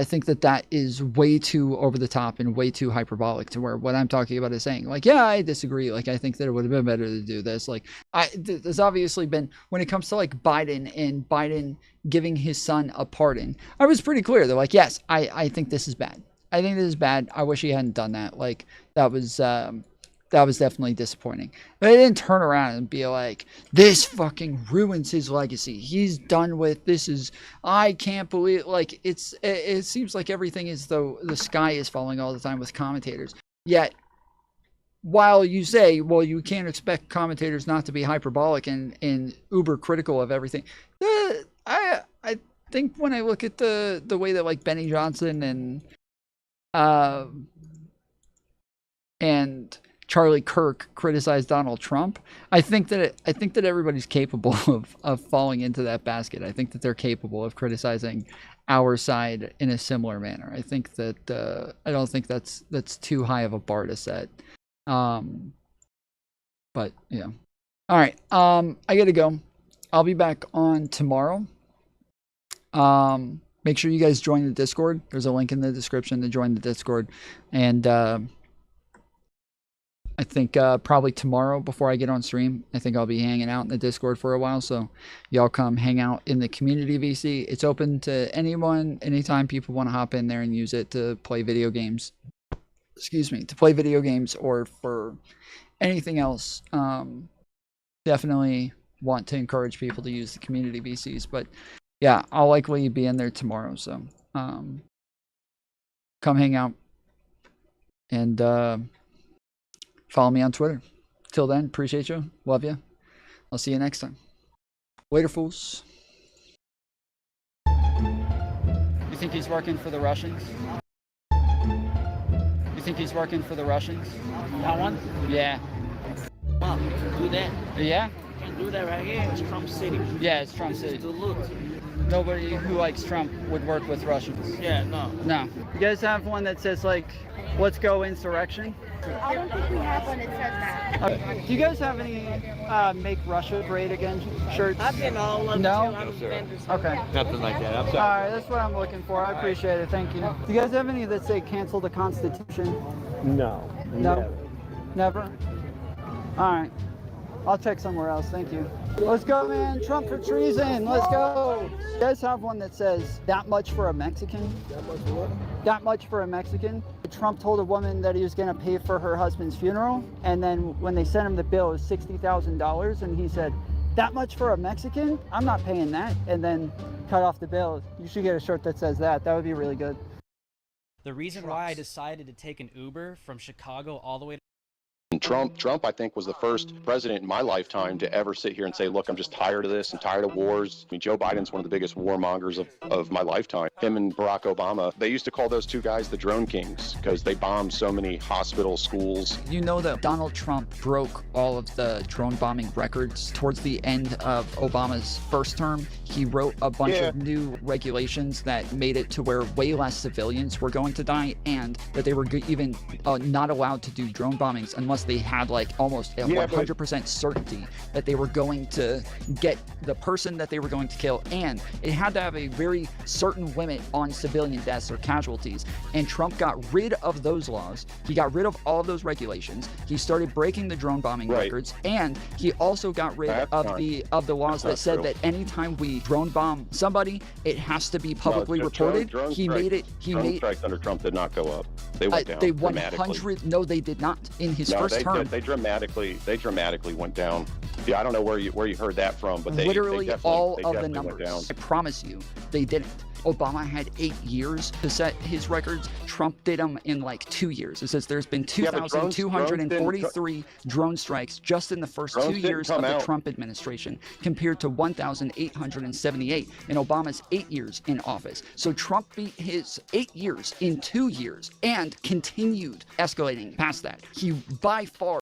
think that is way too over the top and way too hyperbolic to where what I'm talking about is saying like, yeah, I disagree. Like, I think that it would have been better to do this. Like, there's obviously been, when it comes to like Biden and Biden giving his son a pardon, I was pretty clear. They're like, yes, I think this is bad. I think this is bad. I wish he hadn't done that. Like, that was definitely disappointing. But they didn't turn around and be like, this fucking ruins his legacy. He's done with this. I can't believe, like, it seems like everything is though the sky is falling all the time with commentators. Yet, while you say, well, you can't expect commentators not to be hyperbolic and uber critical of everything, I think when I look at the way that like Benny Johnson and Charlie Kirk criticized Donald Trump, I think that everybody's capable of falling into that basket. I think that they're capable of criticizing our side in a similar manner. I think that I don't think that's too high of a bar to set. But yeah. All right. I gotta go. I'll be back on tomorrow. Make sure you guys join the Discord. There's a link in the description to join the Discord. And I think probably tomorrow before I get on stream, I think I'll be hanging out in the Discord for a while. So y'all come hang out in the community VC. It's open to anyone, anytime people want to hop in there and use it to play video games. Excuse me, to play video games or for anything else. Definitely want to encourage people to use the community VCs. But yeah, I'll likely be in there tomorrow. So come hang out and follow me on Twitter. Till then, appreciate you. Love you. I'll see you next time. Later, fools. You think he's working for the Russians? You think he's working for the Russians? That one? Yeah. Well, do that. Yeah? Can't do that right here. It's Trump City. Yeah, it's Trump City. To loot. Nobody who likes Trump would work with Russians. Yeah, no. No. You guys have one that says, like, let's go insurrection? I don't think we have one that says that. Do you guys have any Make Russia Great Again shirts? I've been all of them. No? Okay. Nothing like that. I'm sorry. All right, that's what I'm looking for. I appreciate it. Thank you. Do you guys have any that say cancel the Constitution? No. No? Never? All right. I'll check somewhere else. Thank you. Let's go, man. Trump for treason. Let's go. You guys have one that says, that much for a Mexican? That much for what? That much for a Mexican. Trump told a woman that he was going to pay for her husband's funeral. And then when they sent him the bill, it was $60,000. And he said, that much for a Mexican? I'm not paying that. And then cut off the bill. You should get a shirt that says that. That would be really good. The reason why I decided to take an Uber from Chicago all the way to Trump, I think, was the first president in my lifetime to ever sit here and say, look, I'm just tired of this and tired of wars. I mean, Joe Biden's one of the biggest warmongers of my lifetime. Him and Barack Obama, they used to call those two guys the drone kings because they bombed so many hospitals, schools. You know that Donald Trump broke all of the drone bombing records towards the end of Obama's first term. He wrote a bunch of new regulations that made it to where way less civilians were going to die and that they were even not allowed to do drone bombings unless they had like almost 100% certainty that they were going to get the person that they were going to kill, and it had to have a very certain limit on civilian deaths or casualties. And Trump got rid of those laws. He got rid of all of those regulations. He started breaking the drone bombing records, and he also got rid of the laws that said that anytime we drone bomb somebody, it has to be publicly reported. Drone strikes under Trump did not go up. They went down. They dramatically. No, they did not in his first term. They dramatically went down. Yeah, I don't know where you heard that from, but they literally all of the went numbers. down. I promise you, they didn't. Obama had 8 years to set his records. Trump did them in like 2 years. It says there's been 2,243 drone strikes just in the first 2 years of the Trump administration, compared to 1,878 in Obama's 8 years in office. So Trump beat his 8 years in 2 years and continued escalating past that. He by far